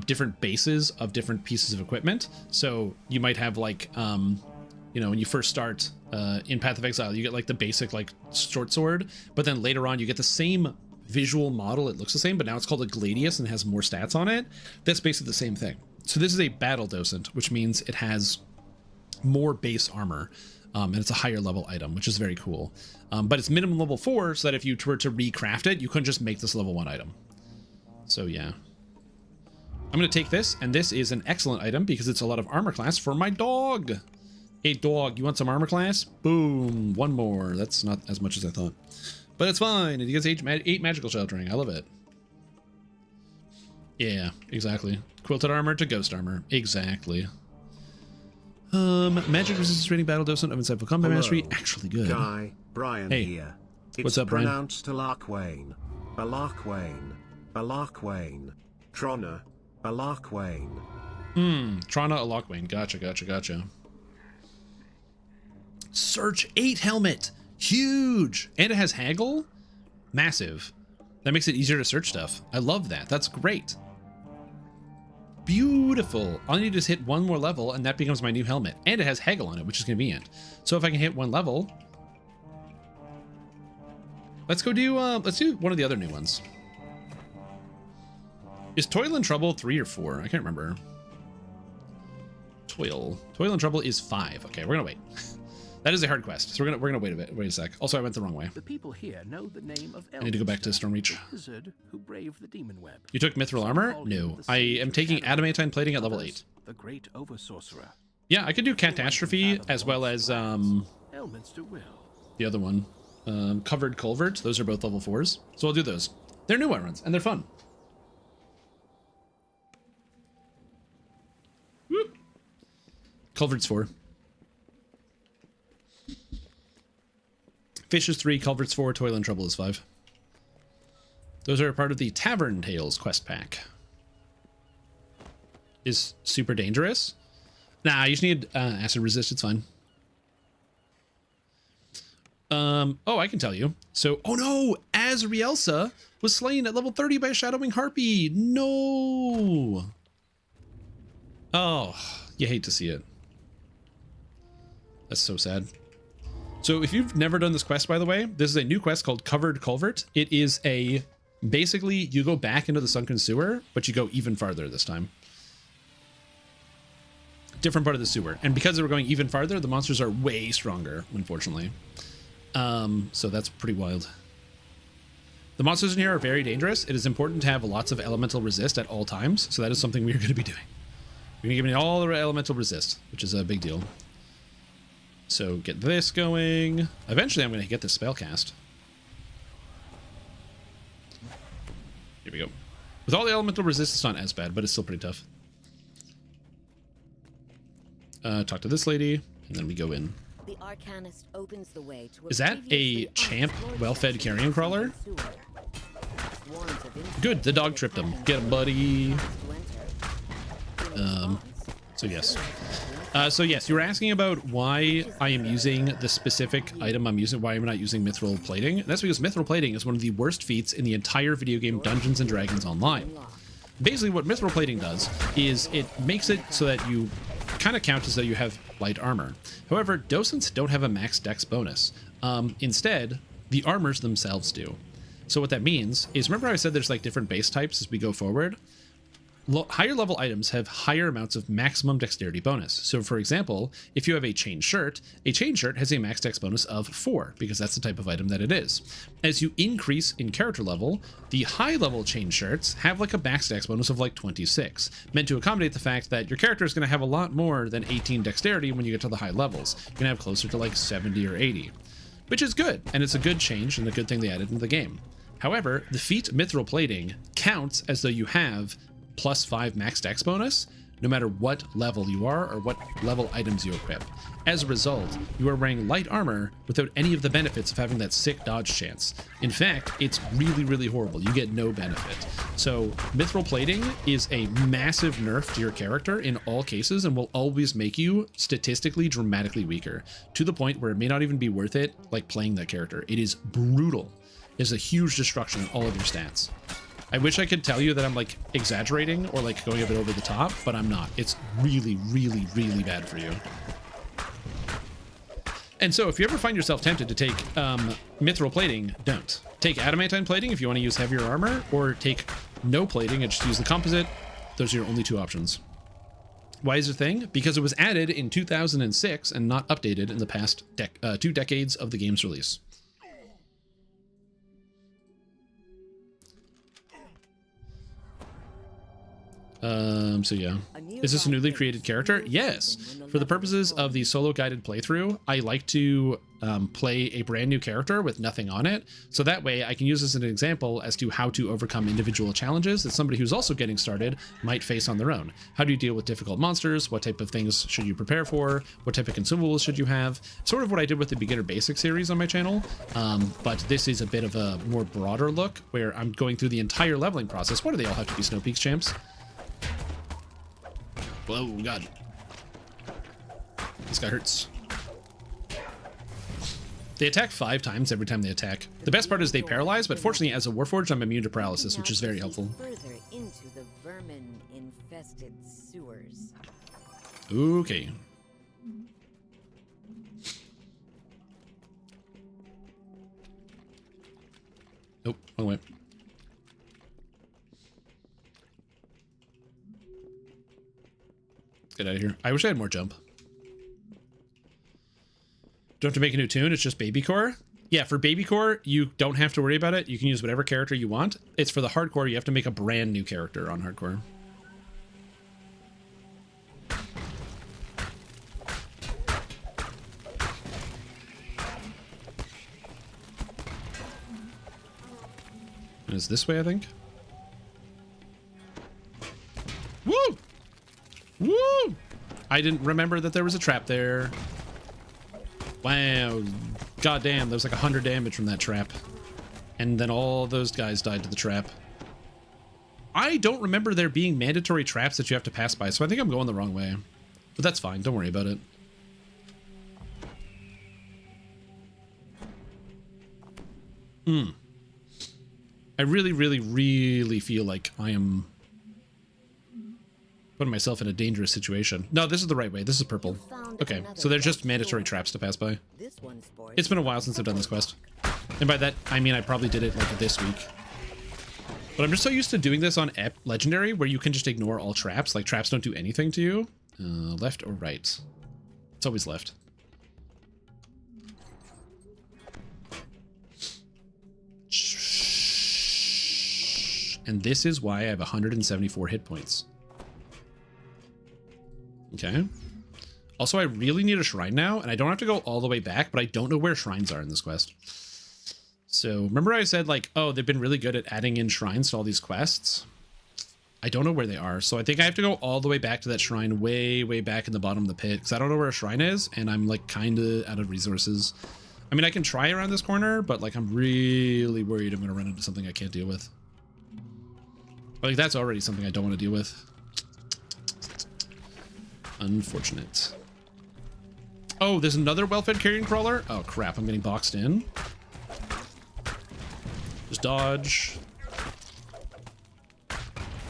different bases of different pieces of equipment. So you might have like, you know, when you first start in Path of Exile, you get like the basic like short sword, but then later on you get the same visual model. It looks the same, but now it's called a Gladius and has more stats on it. That's basically the same thing. So this is a battle docent, which means it has more base armor, and it's a higher level item, which is very cool. But it's minimum level 4, so that if you were to recraft it, you couldn't just make this level 1 item. So yeah. I'm going to take this, and this is an excellent item because it's a lot of armor class for my dog. Hey dog, you want some armor class? Boom, 1 more. That's not as much as I thought. But it's fine, it gets 8 magical sheltering. I love it. Yeah, exactly. Quilted armor to ghost armor. Exactly. Magic resistance rating battle docent of insightful combat mastery. Actually good. Guy, Brian here. It's what's up, Brian? Pronounced Alarkwain. Alarkwain. Alarkwain. Tronna. Alarkwain. Tronna Alarkwain. Gotcha. Search 8 helmet. Huge. And it has haggle. Massive. That makes it easier to search stuff. I love that. That's great. Beautiful. All I need to do is hit 1 more level and that becomes my new helmet. And it has haggle on it, which is convenient. So if I can hit 1 level, let's do one of the other new ones. Is Toil and Trouble 3 or 4? I can't remember. Toil and Trouble is 5. Okay, we're gonna wait. That is a hard quest, so we're gonna wait a sec. Also, I went the wrong way. The people here know the name of I need to go back to Stormreach. the wizard who braved the demon web. You took mithril armor? No. I am taking adamantine plating at level 8. The great over sorcerer. Yeah, I could do catastrophe as well as Elminster will. the other one. Covered culvert. Those are both level 4s. So I'll do those. They're new runs and they're fun. Whoop. Culvert's 4. Fish is 3, Culvert's 4, Toil and Trouble is 5. Those are a part of the Tavern Tales quest pack. Is super dangerous? Nah, you just need acid resist, it's fine. Oh, I can tell you. So, oh no! Azrielsa was slain at level 30 by a Shadowwing Harpy! No! Oh, you hate to see it. That's so sad. So if you've never done this quest, by the way, this is a new quest called Covered Culvert. It is basically you go back into the sunken sewer, but you go even farther this time. Different part of the sewer. And because they were going even farther, the monsters are way stronger, unfortunately. So that's pretty wild. The monsters in here are very dangerous. It is important to have lots of elemental resist at all times. So that is something we're going to be doing. We're going to give me all the elemental resist, which is a big deal. So get this going. Eventually I'm going to get this spell cast. Here we go. With all the elemental resist, it's not as bad, but it's still pretty tough. Talk to this lady, and then we go in. The Arcanist opens the way to Is that a champ well-fed carrion crawler? Good, the dog tripped him. Get him, buddy. So yes. So yes, you were asking about why I am using the specific item I'm using, why I'm not using mithril plating. And that's because mithril plating is one of the worst feats in the entire video game Dungeons & Dragons Online. Basically what mithril plating does is it makes it so that you kind of count as though you have light armor. However, docents don't have a max dex bonus. Instead, the armors themselves do. So what that means is, remember how I said there's like different base types as we go forward? Higher level items have higher amounts of maximum dexterity bonus. So for example, if you have a chain shirt has a max dex bonus of 4 because that's the type of item that it is. As you increase in character level, the high level chain shirts have like a max dex bonus of like 26, meant to accommodate the fact that your character is going to have a lot more than 18 dexterity when you get to the high levels. You're going to have closer to like 70 or 80, which is good, and it's a good change and a good thing they added into the game. However, the feat mithril plating counts as though you have +5 max dex bonus, no matter what level you are or what level items you equip. As a result, you are wearing light armor without any of the benefits of having that sick dodge chance. In fact, it's really, really horrible. You get no benefit. So mithril plating is a massive nerf to your character in all cases and will always make you statistically dramatically weaker, to the point where it may not even be worth it like playing that character. It is brutal. It's a huge destruction in all of your stats. I wish I could tell you that I'm like exaggerating or like going a bit over the top, but I'm not. It's really, really, really bad for you. And so if you ever find yourself tempted to take mithril plating, don't. Take adamantine plating if you want to use heavier armor, or take no plating and just use the composite. Those are your only two options. Why is it a thing? Because it was added in 2006 and not updated in the past 2 decades of the game's release. So yeah. Is this a newly created character? Yes. For the purposes of the solo guided playthrough, I like to play a brand new character with nothing on it. So that way I can use this as an example as to how to overcome individual challenges that somebody who's also getting started might face on their own. How do you deal with difficult monsters? What type of things should you prepare for? What type of consumables should you have? Sort of what I did with the Beginner Basics series on my channel. But this is a bit of a more broader look where I'm going through the entire leveling process. Why do they all have to be Snow Peaks champs? Oh god. This guy hurts. They attack 5 times every time they attack. The best part is they paralyze, but fortunately as a Warforged I'm immune to paralysis, which is very helpful. Further into the vermin-infested sewers. Okay. Nope, wrong way. Get out of here. I wish I had more jump. Don't have to make a new tune. It's just baby core. Yeah, for baby core, you don't have to worry about it. You can use whatever character you want. It's for the hardcore. You have to make a brand new character on hardcore. And it's this way, I think. Woo! Woo! I didn't remember that there was a trap there. Wow. Goddamn, there was like 100 damage from that trap. And then all those guys died to the trap. I don't remember there being mandatory traps that you have to pass by, so I think I'm going the wrong way. But that's fine, don't worry about it. I really, really, really feel like I am putting myself in a dangerous situation. No, this is the right way. This is purple. Okay, so they're just mandatory traps to pass by. It's been a while since I've done this quest. And by that, I mean I probably did it like this week. But I'm just so used to doing this on Legendary, where you can just ignore all traps. Like, traps don't do anything to you. Left or right? It's always left. And this is why I have 174 hit points. Okay. Also, I really need a shrine now, and I don't have to go all the way back, but I don't know where shrines are in this quest. So, remember I said, like, oh, they've been really good at adding in shrines to all these quests? I don't know where they are, so I think I have to go all the way back to that shrine way, way back in the bottom of the pit, because I don't know where a shrine is, and I'm, like, kind of out of resources. I mean, I can try around this corner, but, like, I'm really worried I'm going to run into something I can't deal with. Like, that's already something I don't want to deal with. Unfortunate. Oh, there's another well-fed carrion crawler? Oh, crap. I'm getting boxed in. Just dodge.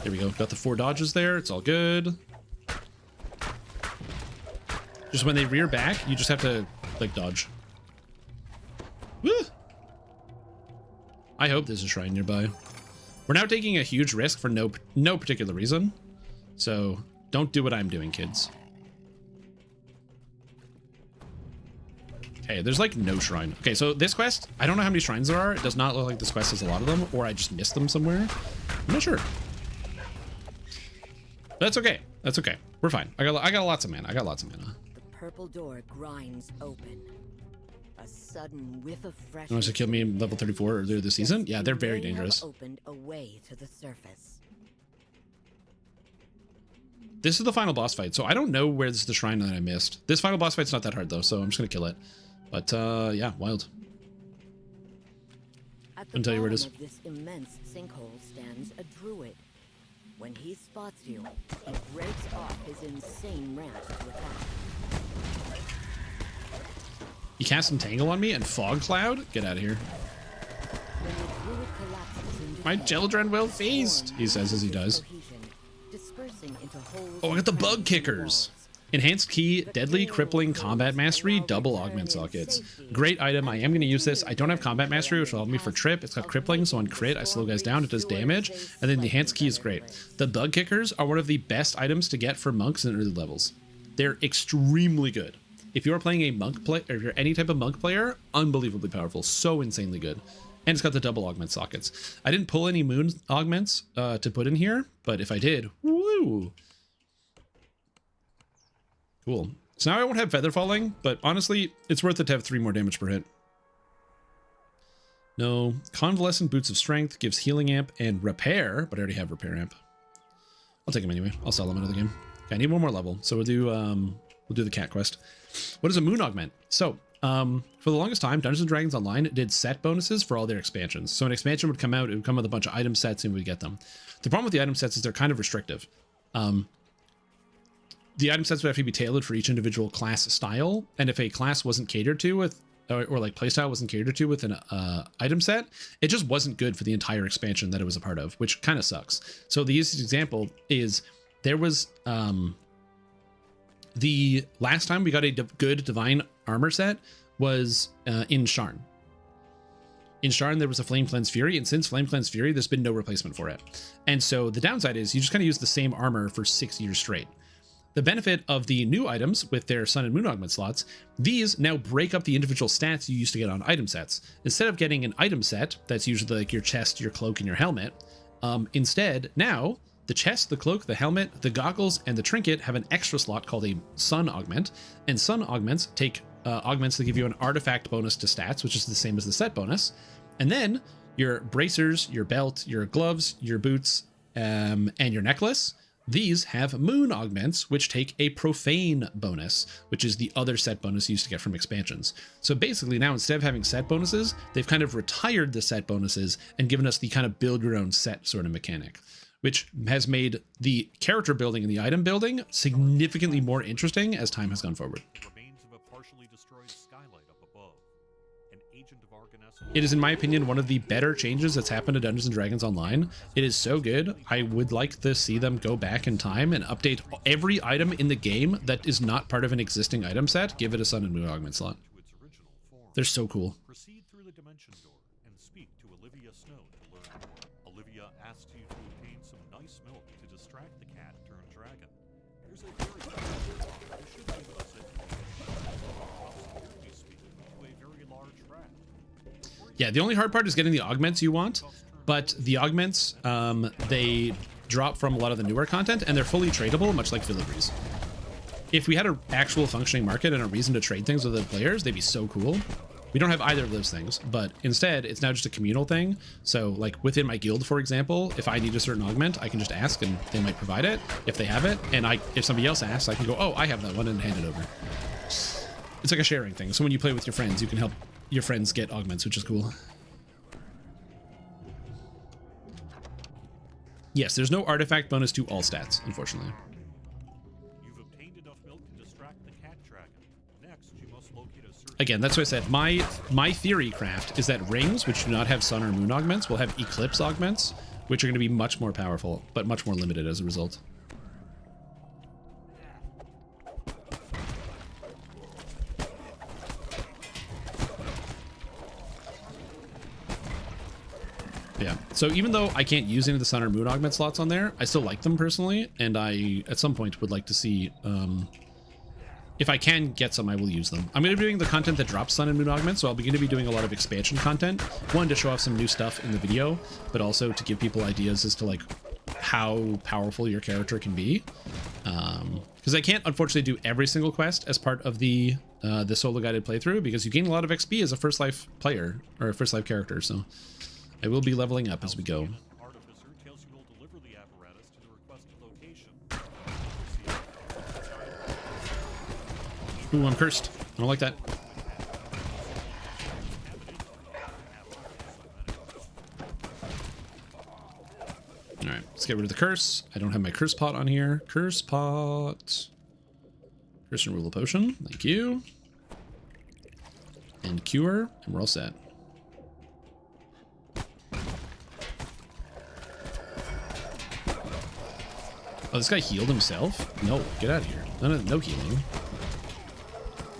There we go. Got the 4 dodges there. It's all good. Just when they rear back, you just have to, like, dodge. Woo! I hope there's a shrine nearby. We're now taking a huge risk for no particular reason. So don't do what I'm doing, kids. Okay, there's like no shrine. Okay, so this quest, I don't know how many shrines there are. It does not look like this quest has a lot of them, or I just missed them somewhere. I'm not sure. But that's okay. That's okay. We're fine. I got lots of mana. I got lots of mana. The purple door grinds open. A sudden whiff of fresh. You want to kill me in level 34 earlier this season? Yeah, they're very dangerous. Opened a way to the surface. This is the final boss fight, so I don't know where this is the shrine that I missed. This final boss fight's not that hard though, so I'm just gonna kill it. But yeah, wild. Couldn't tell you where it is. At this immense sinkhole stands a druid. When he spots you, he breaks off his insane rant to attack. He casts Entangle on me and Fog Cloud? Get out of here. My children will feast, he says as he does. Oh, I got the bug kickers. Enhanced key, deadly, crippling, combat mastery, double augment sockets. Great item. I am going to use this. I don't have combat mastery, which will help me for trip. It's got crippling, so on crit, I slow guys down. It does damage. And then the enhanced key is great. The bug kickers are one of the best items to get for monks in early levels. They're extremely good. If you're playing a monk play, or if you're any type of monk player, unbelievably powerful. So insanely good. And it's got the double augment sockets. I didn't pull any moon augments to put in here, but if I did, woo! Cool. So now I won't have feather falling, but honestly, it's worth it to have 3 more damage per hit. No. Convalescent Boots of Strength gives healing amp and repair, but I already have repair amp. I'll take them anyway. I'll sell them into the game. Okay, I need 1 more level, so we'll do the cat quest. What is a moon augment? So, for the longest time, Dungeons & Dragons Online did set bonuses for all their expansions. So an expansion would come out, it would come with a bunch of item sets, and we'd get them. The problem with the item sets is they're kind of restrictive. The item sets would have to be tailored for each individual class style, and if a class wasn't catered to with, or like playstyle wasn't catered to with an item set, it just wasn't good for the entire expansion that it was a part of, which kind of sucks. So the easiest example is there was the last time we got a good divine armor set was in Sharn. In Sharn, there was a Flame Cleanse Fury, and since Flame Cleanse Fury, there's been no replacement for it. And so the downside is you just kind of use the same armor for 6 years straight. The benefit of the new items with their Sun and Moon augment slots, these now break up the individual stats you used to get on item sets. Instead of getting an item set that's usually like your chest, your cloak, and your helmet, instead now the chest, the cloak, the helmet, the goggles, and the trinket have an extra slot called a Sun augment, and Sun augments take augments that give you an artifact bonus to stats, which is the same as the set bonus, and then your bracers, your belt, your gloves, your boots, and your necklace. These have moon augments, which take a profane bonus, which is the other set bonus you used to get from expansions. So basically now, instead of having set bonuses, they've kind of retired the set bonuses and given us the kind of build your own set sort of mechanic, which has made the character building and the item building significantly more interesting as time has gone forward. It is, in my opinion, one of the better changes that's happened to Dungeons & Dragons Online. It is so good. I would like to see them go back in time and update every item in the game that is not part of an existing item set. Give it a Sun and Moon augment slot. They're so cool. Proceed through the dimension door and speak to Olivia Snow to learn. Olivia asks you to obtain some nice milk to distract the cat turned dragon. There's a very you should be able to sit clearly speaking to a very large rat. Yeah, the only hard part is getting the augments you want, but the augments, they drop from a lot of the newer content, and they're fully tradable, much like filigree. If we had an actual functioning market and a reason to trade things with other players, they'd be so cool. We don't have either of those things, but instead, it's now just a communal thing. So, like, within my guild, for example, if I need a certain augment, I can just ask, and they might provide it, if they have it, and if somebody else asks, I can go, oh, I have that one, and hand it over. It's like a sharing thing, so when you play with your friends, you can help your friends get augments, which is cool. Yes, there's no artifact bonus to all stats, unfortunately. You've obtained enough milk to distract the cat dragon. Next, you must locate a certain... Again, that's what I said. My theory craft is that rings, which do not have sun or moon augments, will have eclipse augments, which are going to be much more powerful, but much more limited as a result. Yeah, so even though I can't use any of the sun or moon augment slots on there, I still like them personally, and I, at some point, would like to see, if I can get some, I will use them. I'm going to be doing the content that drops sun and moon augments, so I'll begin to be doing a lot of expansion content. One, to show off some new stuff in the video, but also to give people ideas as to, like, how powerful your character can be. Because I can't, unfortunately, do every single quest as part of the solo guided playthrough, because you gain a lot of XP as a first life player, or a first life character, so... I will be leveling up as we go. Artificer tells you will deliver the apparatus to the requested location. Ooh, I'm cursed. I don't like that. Alright, let's get rid of the curse. I don't have my curse pot on here. Curse pot. Curse and removal potion. Thank you. And cure. And we're all set. Oh, this guy healed himself? No, get out of here. No healing.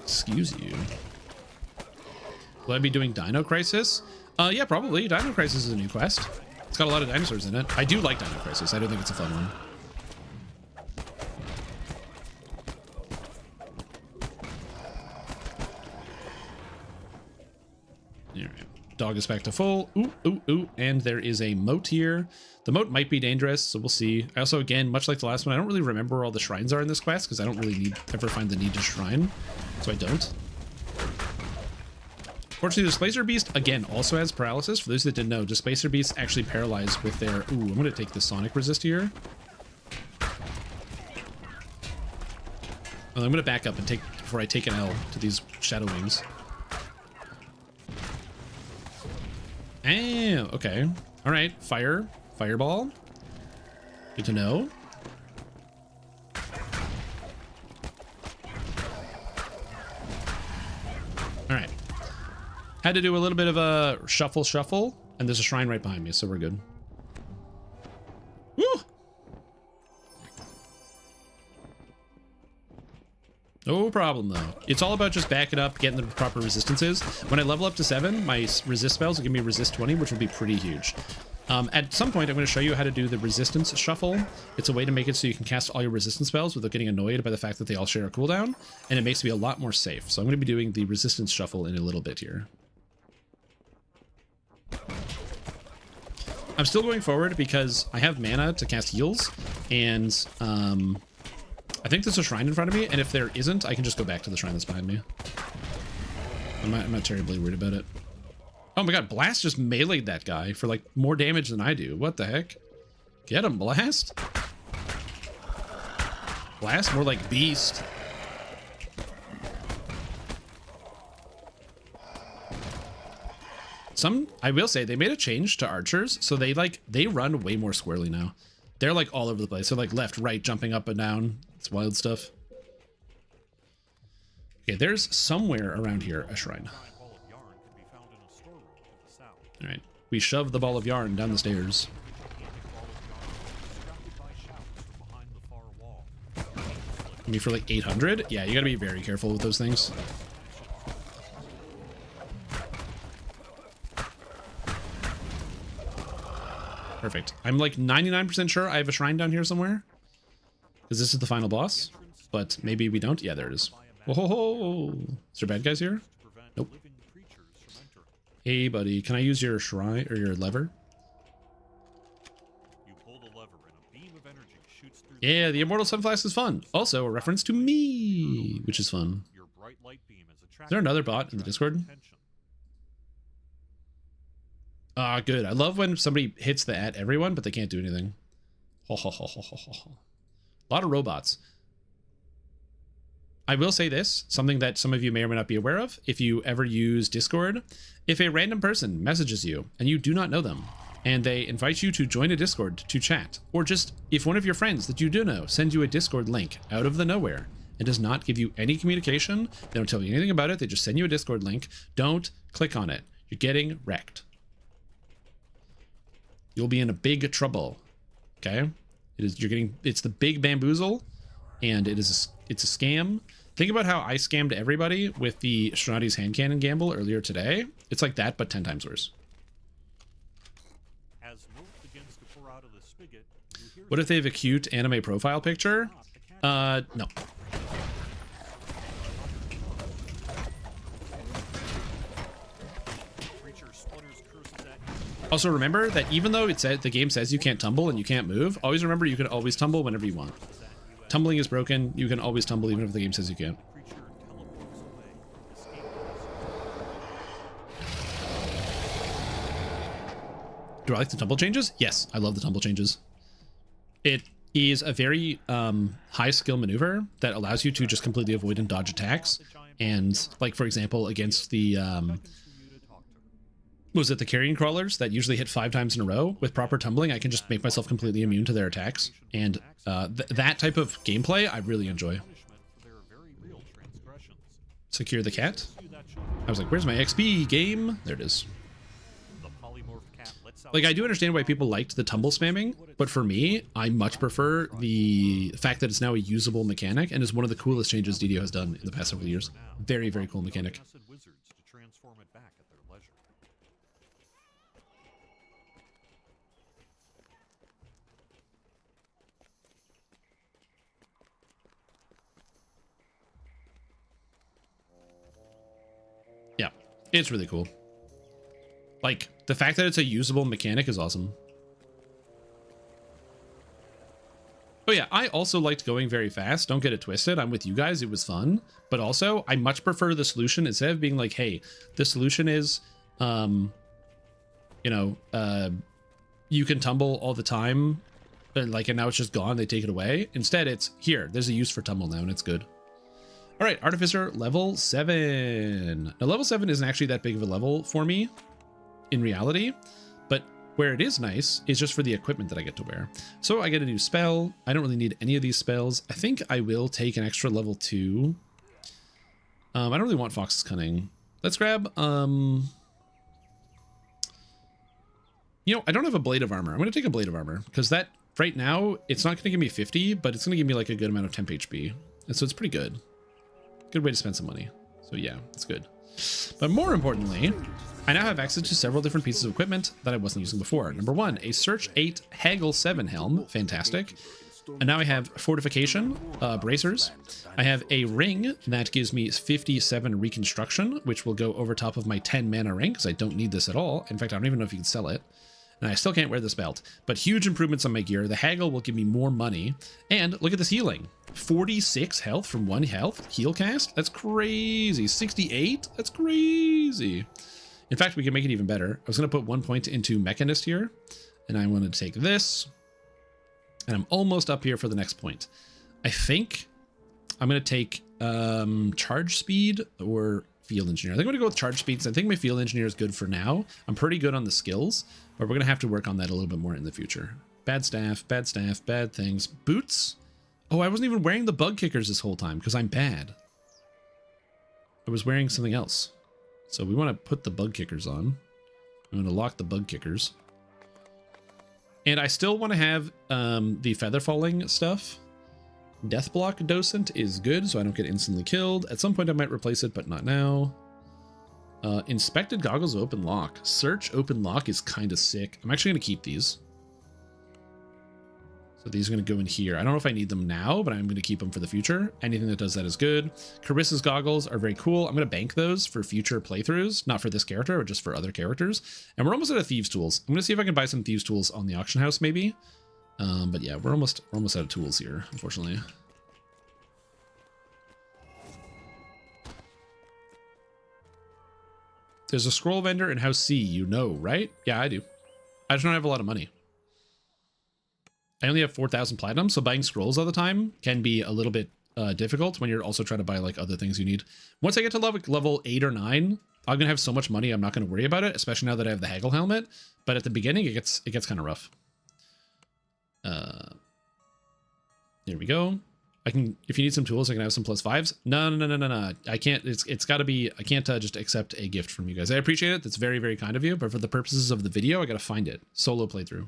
Excuse you. Will I be doing Dino Crisis? Yeah, probably. Dino Crisis is a new quest. It's got a lot of dinosaurs in it. I do like Dino Crisis. I don't think it's a fun one. Alright. Dog is back to full. Ooh, ooh, ooh. And there is a moat here. The moat might be dangerous, so we'll see. I also, again, much like the last one, I don't really remember where all the shrines are in this quest, because I don't really ever find the need to shrine, so I don't. Fortunately, the Displacer Beast, again, also has paralysis. For those that didn't know, Displacer Beasts actually paralyze with their... Ooh, I'm going to take the Sonic Resist here. I'm going to back up and take, before I take an L to these Shadow Wings. Oh, okay. All right, Fireball. Good to know. All right. Had to do a little bit of a shuffle, and there's a shrine right behind me, so we're good. Woo! No problem, though. It's all about just backing up, getting the proper resistances. When I level up to 7, my resist spells will give me resist 20, which will be pretty huge. At some point, I'm going to show you how to do the resistance shuffle. It's a way to make it so you can cast all your resistance spells without getting annoyed by the fact that they all share a cooldown, and it makes me a lot more safe. So I'm going to be doing the resistance shuffle in a little bit here. I'm still going forward because I have mana to cast heals, and I think there's a shrine in front of me, and if there isn't, I can just go back to the shrine that's behind me. I'm not terribly worried about it. Oh my god, Blast just meleeed that guy for like more damage than I do. What the heck? Get him, Blast. Blast, more like Beast. I will say, they made a change to archers, so they run way more squarely now. They're like all over the place. They're like left, right, jumping up and down. It's wild stuff. Okay, there's somewhere around here a shrine. All right, we shove the ball of yarn down the stairs. I mean, for like 800? Yeah, you gotta be very careful with those things. Perfect. I'm like 99% sure I have a shrine down here somewhere, because this is the final boss, but maybe we don't. Yeah, there it is. Whoa! Is there bad guys here? Nope. Hey, buddy, can I use your shrine or your lever? You pull the lever and a beam of energy shoots through. Yeah, the Immortal Sun Flask is fun. Also, a reference to me, which is fun. Your bright light beam is Is there another bot in the Discord? Ah, good. I love when somebody hits the at everyone, but they can't do anything. A lot of robots. I will say this, something that some of you may or may not be aware of. If you ever use Discord, if a random person messages you and you do not know them, and they invite you to join a Discord to chat, or just if one of your friends that you do know sends you a Discord link out of the nowhere and does not give you any communication, they don't tell you anything about it, they just send you a Discord link, don't click on it. You're getting wrecked. You'll be in a big trouble. Okay? It's the big bamboozle, and it's a scam. Think about how I scammed everybody with the Stronati's hand cannon gamble earlier today. It's like that, but 10 times worse. What if they have a cute anime profile picture? No. Also remember that even though the game says you can't tumble and you can't move, always remember you can always tumble whenever you want. Tumbling is broken. You can always tumble even if the game says you can't. Do I like the tumble changes? Yes, I love the tumble changes. It is a very high skill maneuver that allows you to just completely avoid and dodge attacks. And like, for example, against the the carrion crawlers that usually hit 5 times in a row, with proper tumbling, I can just make myself completely immune to their attacks. And that type of gameplay, I really enjoy. Secure the cat. I was like, where's my XP game? There it is. Like, I do understand why people liked the tumble spamming, but for me, I much prefer the fact that it's now a usable mechanic and is one of the coolest changes DDO has done in the past several years. Very, very cool mechanic. Yeah, it's really cool. Like, the fact that it's a usable mechanic is awesome. Oh yeah, I also liked going very fast. Don't get it twisted. I'm with you guys. It was fun. But also, I much prefer the solution instead of being like, hey, the solution is, you can tumble all the time. And now it's just gone. They take it away. Instead, it's here. There's a use for tumble now, and it's good. All right, Artificer level 7. Now, level 7 isn't actually that big of a level for me in reality, but where it is nice is just for the equipment that I get to wear. So I get a new spell. I don't really need any of these spells. I think I will take an extra level 2. I don't really want Fox's Cunning. Let's grab, I don't have a Blade of Armor. I'm going to take a Blade of Armor because that right now, it's not going to give me 50, but it's going to give me like a good amount of temp HP. And so it's pretty good. Good way to spend some money. So yeah, it's good. But more importantly, I now have access to several different pieces of equipment that I wasn't using before. Number 1, a Search 8 Haggle 7 helm. Fantastic. And now I have Fortification, bracers. I have a ring that gives me 57 Reconstruction, which will go over top of my 10 mana ring, because I don't need this at all. In fact, I don't even know if you can sell it. And I still can't wear this belt. But huge improvements on my gear. The Haggle will give me more money. And look at this healing. 46 health from 1 heal cast? That's crazy. 68? That's crazy. In fact, we can make it even better. I was going to put 1 point into Mechanist here, and I want to take this, and I'm almost up here for the next point. I think I'm going to take Charge Speed or Field Engineer. I think I'm going to go with Charge Speed, I think my Field Engineer is good for now. I'm pretty good on the skills, but we're going to have to work on that a little bit more in the future. Bad staff, bad things. Boots? Oh, I wasn't even wearing the bug kickers this whole time because I'm bad. I was wearing something else. So we want to put the bug kickers on. I'm going to lock the bug kickers. And I still want to have the feather falling stuff. Death block docent is good, so I don't get instantly killed. At some point I might replace it, but not now. Inspected goggles open lock. Search open lock is kind of sick. I'm actually going to keep these. So these are going to go in here. I don't know if I need them now, but I'm going to keep them for the future. Anything that does that is good. Carissa's goggles are very cool. I'm going to bank those for future playthroughs, not for this character, but just for other characters. And we're almost out of Thieves Tools. I'm going to see if I can buy some Thieves Tools on the auction house, maybe. But yeah, we're almost out of tools here, unfortunately. There's a scroll vendor in House C, you know, right? Yeah, I do. I just don't have a lot of money. I only have 4,000 platinum, so buying scrolls all the time can be a little bit difficult when you're also trying to buy like other things you need. Once I get to level 8 or 9, I'm gonna have so much money, I'm not gonna worry about it, especially now that I have the Haggle helmet. But at the beginning, it gets kind of rough. There we go. I can, if you need some tools, I can have some +5s. No. I can't. It's got to be. I can't just accept a gift from you guys. I appreciate it. That's very, very kind of you. But for the purposes of the video, I got to find it. Solo playthrough.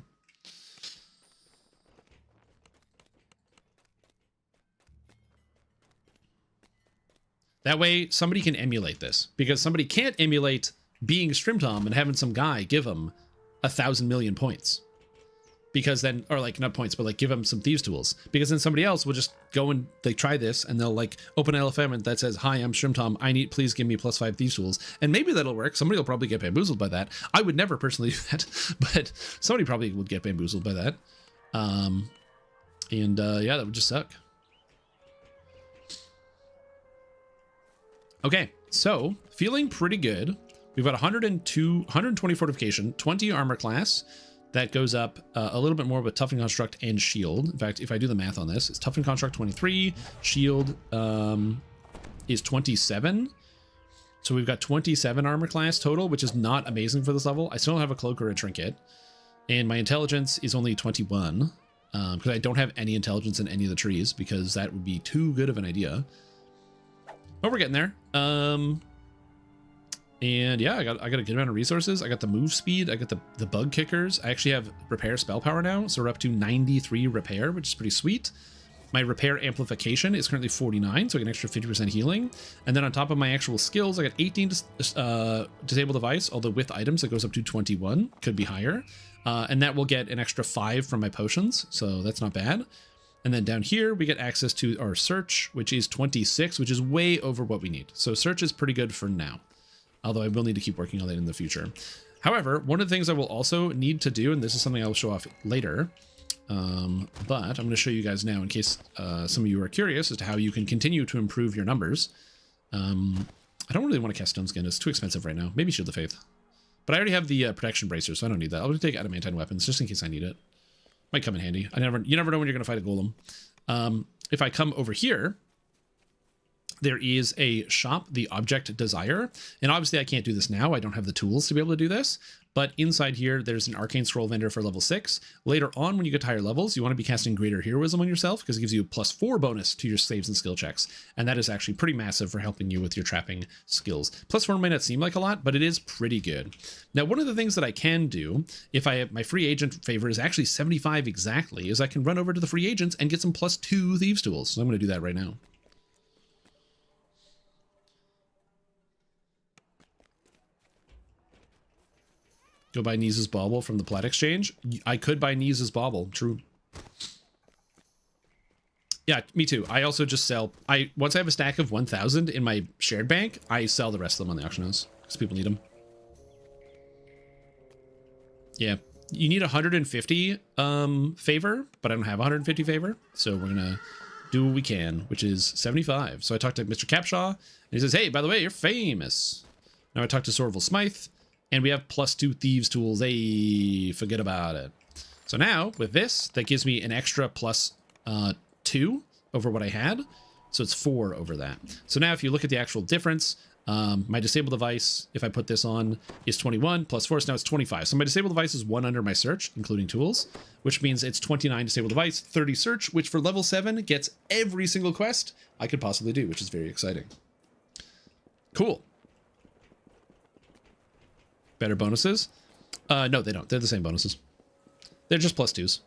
That way, somebody can emulate this, because somebody can't emulate being Strimtom and having some guy give them 1,000 million points. Because then, or like, not points, but like give them some thieves tools. Because then somebody else will just go and they try this and they'll like open an LFM that says, "Hi, I'm Strimtom. Please give me +5 thieves tools." And maybe that'll work. Somebody will probably get bamboozled by that. I would never personally do that, but somebody probably would get bamboozled by that. Yeah, that would just suck. Okay, so feeling pretty good. We've got 120 fortification, 20 armor class. That goes up a little bit more with toughen construct and shield. In fact, if I do the math on this, it's toughen construct 23, shield is 27. So we've got 27 armor class total, which is not amazing for this level. I still don't have a cloak or a trinket. And my intelligence is only 21 because I don't have any intelligence in any of the trees, because that would be too good of an idea. But we're getting there. And yeah, I got a good amount of resources. I got the move speed. I got the bug kickers. I actually have repair spell power now. So we're up to 93 repair, which is pretty sweet. My repair amplification is currently 49, so I get an extra 50% healing. And then on top of my actual skills, I got 18 disable device, although with items it goes up to 21, could be higher. And that will get an extra 5 from my potions, so that's not bad. And then down here, we get access to our search, which is 26, which is way over what we need. So search is pretty good for now, although I will need to keep working on that in the future. However, one of the things I will also need to do, and this is something I will show off later, but I'm going to show you guys now in case some of you are curious as to how you can continue to improve your numbers. I don't really want to cast Stone Skin. It's too expensive right now. Maybe Shield of Faith. But I already have the Protection Bracer, so I don't need that. I'll just take adamantine weapons just in case I need it. Might come in handy. You never know when you're going to fight a golem. If I come over here, there is a shop, the Object Desire. And obviously I can't do this now. I don't have the tools to be able to do this. But inside here, there's an Arcane Scroll vendor for level 6. Later on, when you get to higher levels, you want to be casting Greater Heroism on yourself because it gives you a +4 bonus to your saves and skill checks. And that is actually pretty massive for helping you with your trapping skills. +4 might not seem like a lot, but it is pretty good. Now, one of the things that I can do, if I have my free agent favor is actually 75 exactly, is I can run over to the free agents and get some +2 thieves tools. So I'm going to do that right now. Go buy Neese's Bauble from the Plat Exchange. I could buy Neese's Bauble. True. Yeah, me too. I also just sell. Once I have a stack of 1,000 in my shared bank, I sell the rest of them on the auction house because people need them. Yeah, you need 150 favor, but I don't have 150 favor, so we're gonna do what we can, which is 75. So I talked to Mr. Capshaw, and he says, "Hey, by the way, you're famous." Now I talked to Sorval Smythe. And we have +2 thieves tools. Hey, forget about it. So now with this, that gives me an extra +2 over what I had. So it's 4 over that. So now if you look at the actual difference, my disable device, if I put this on, is 21 +4. So now it's 25. So my disable device is 1 under my search, including tools, which means it's 29 disable device, 30 search, which for level 7 gets every single quest I could possibly do, which is very exciting. Cool. Better bonuses? No, they don't. They're the same bonuses. They're just +2s.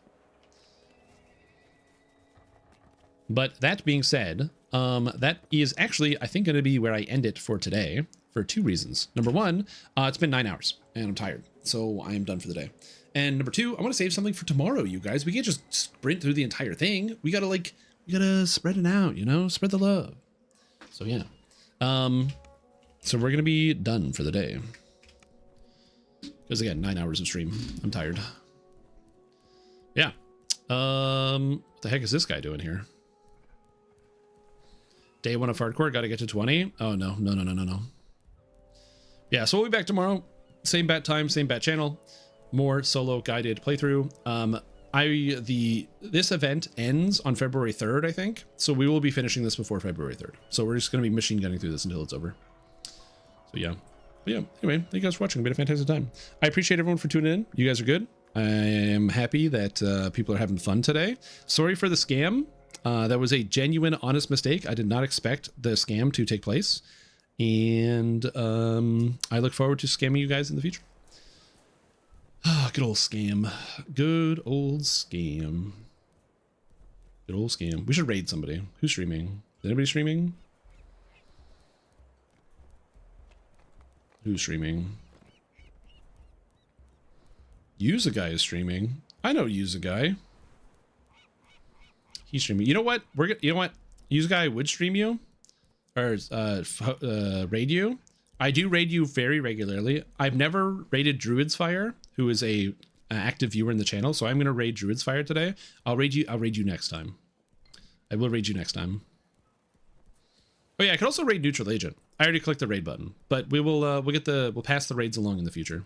But that being said, that is actually, I think, going to be where I end it for today for 2 reasons. Number 1, it's been 9 hours and I'm tired, so I am done for the day. And number 2, I want to save something for tomorrow, you guys. We can't just sprint through the entire thing. We gotta spread it out, you know, spread the love. So yeah. So we're going to be done for the day. Because again, 9 hours of stream. I'm tired. Yeah. What the heck is this guy doing here? Day 1 of hardcore, gotta get to 20. Oh no. Yeah, so we'll be back tomorrow. Same bat time, same bat channel. More solo guided playthrough. This event ends on February 3rd, I think. So we will be finishing this before February 3rd. So we're just gonna be machine gunning through this until it's over. So yeah. But yeah, anyway, thank you guys for watching. It's been a fantastic time. I appreciate everyone for tuning in. You guys are good. I am happy that people are having fun today. Sorry for the scam. That was a genuine, honest mistake. I did not expect the scam to take place. And I look forward to scamming you guys in the future. Ah, good old scam. Good old scam. Good old scam. We should raid somebody. Who's streaming? Is anybody streaming? Who's streaming? Use a guy is streaming. I know Use a guy. He's streaming. You know what? You know what? Use a guy would stream you, or raid you. I do raid you very regularly. I've never raided Druid's Fire, who is an active viewer in the channel. So I'm gonna raid Druid's Fire today. I'll raid you next time. I will raid you next time. Oh yeah, I could also raid Neutral Agent. I already clicked the raid button, but we'll pass the raids along in the future.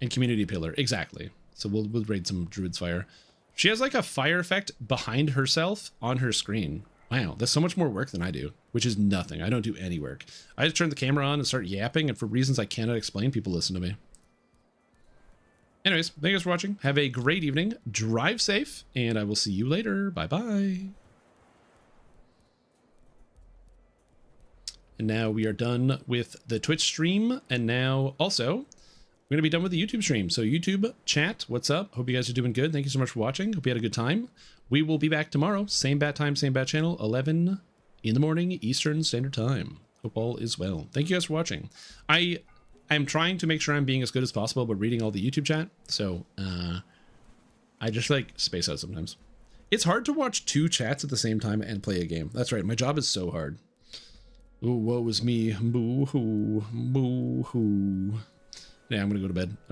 And Community Pillar, exactly. So we'll raid some Druid's Fire. She has like a fire effect behind herself on her screen. Wow, that's so much more work than I do, which is nothing. I don't do any work. I just turn the camera on and start yapping, and for reasons I cannot explain, people listen to me. Anyways, thank you guys for watching. Have a great evening. Drive safe, and I will see you later. Bye-bye. And now we are done with the Twitch stream. And now also, we're going to be done with the YouTube stream. So YouTube chat, what's up? Hope you guys are doing good. Thank you so much for watching. Hope you had a good time. We will be back tomorrow. Same bat time, same bat channel, 11 in the morning, Eastern Standard Time. Hope all is well. Thank you guys for watching. I'm trying to make sure I'm being as good as possible, but reading all the YouTube chat. So I just like space out sometimes. It's hard to watch two chats at the same time and play a game. That's right. My job is so hard. Ooh, woe is me. Boo hoo. Boo hoo. Yeah, I'm gonna go to bed.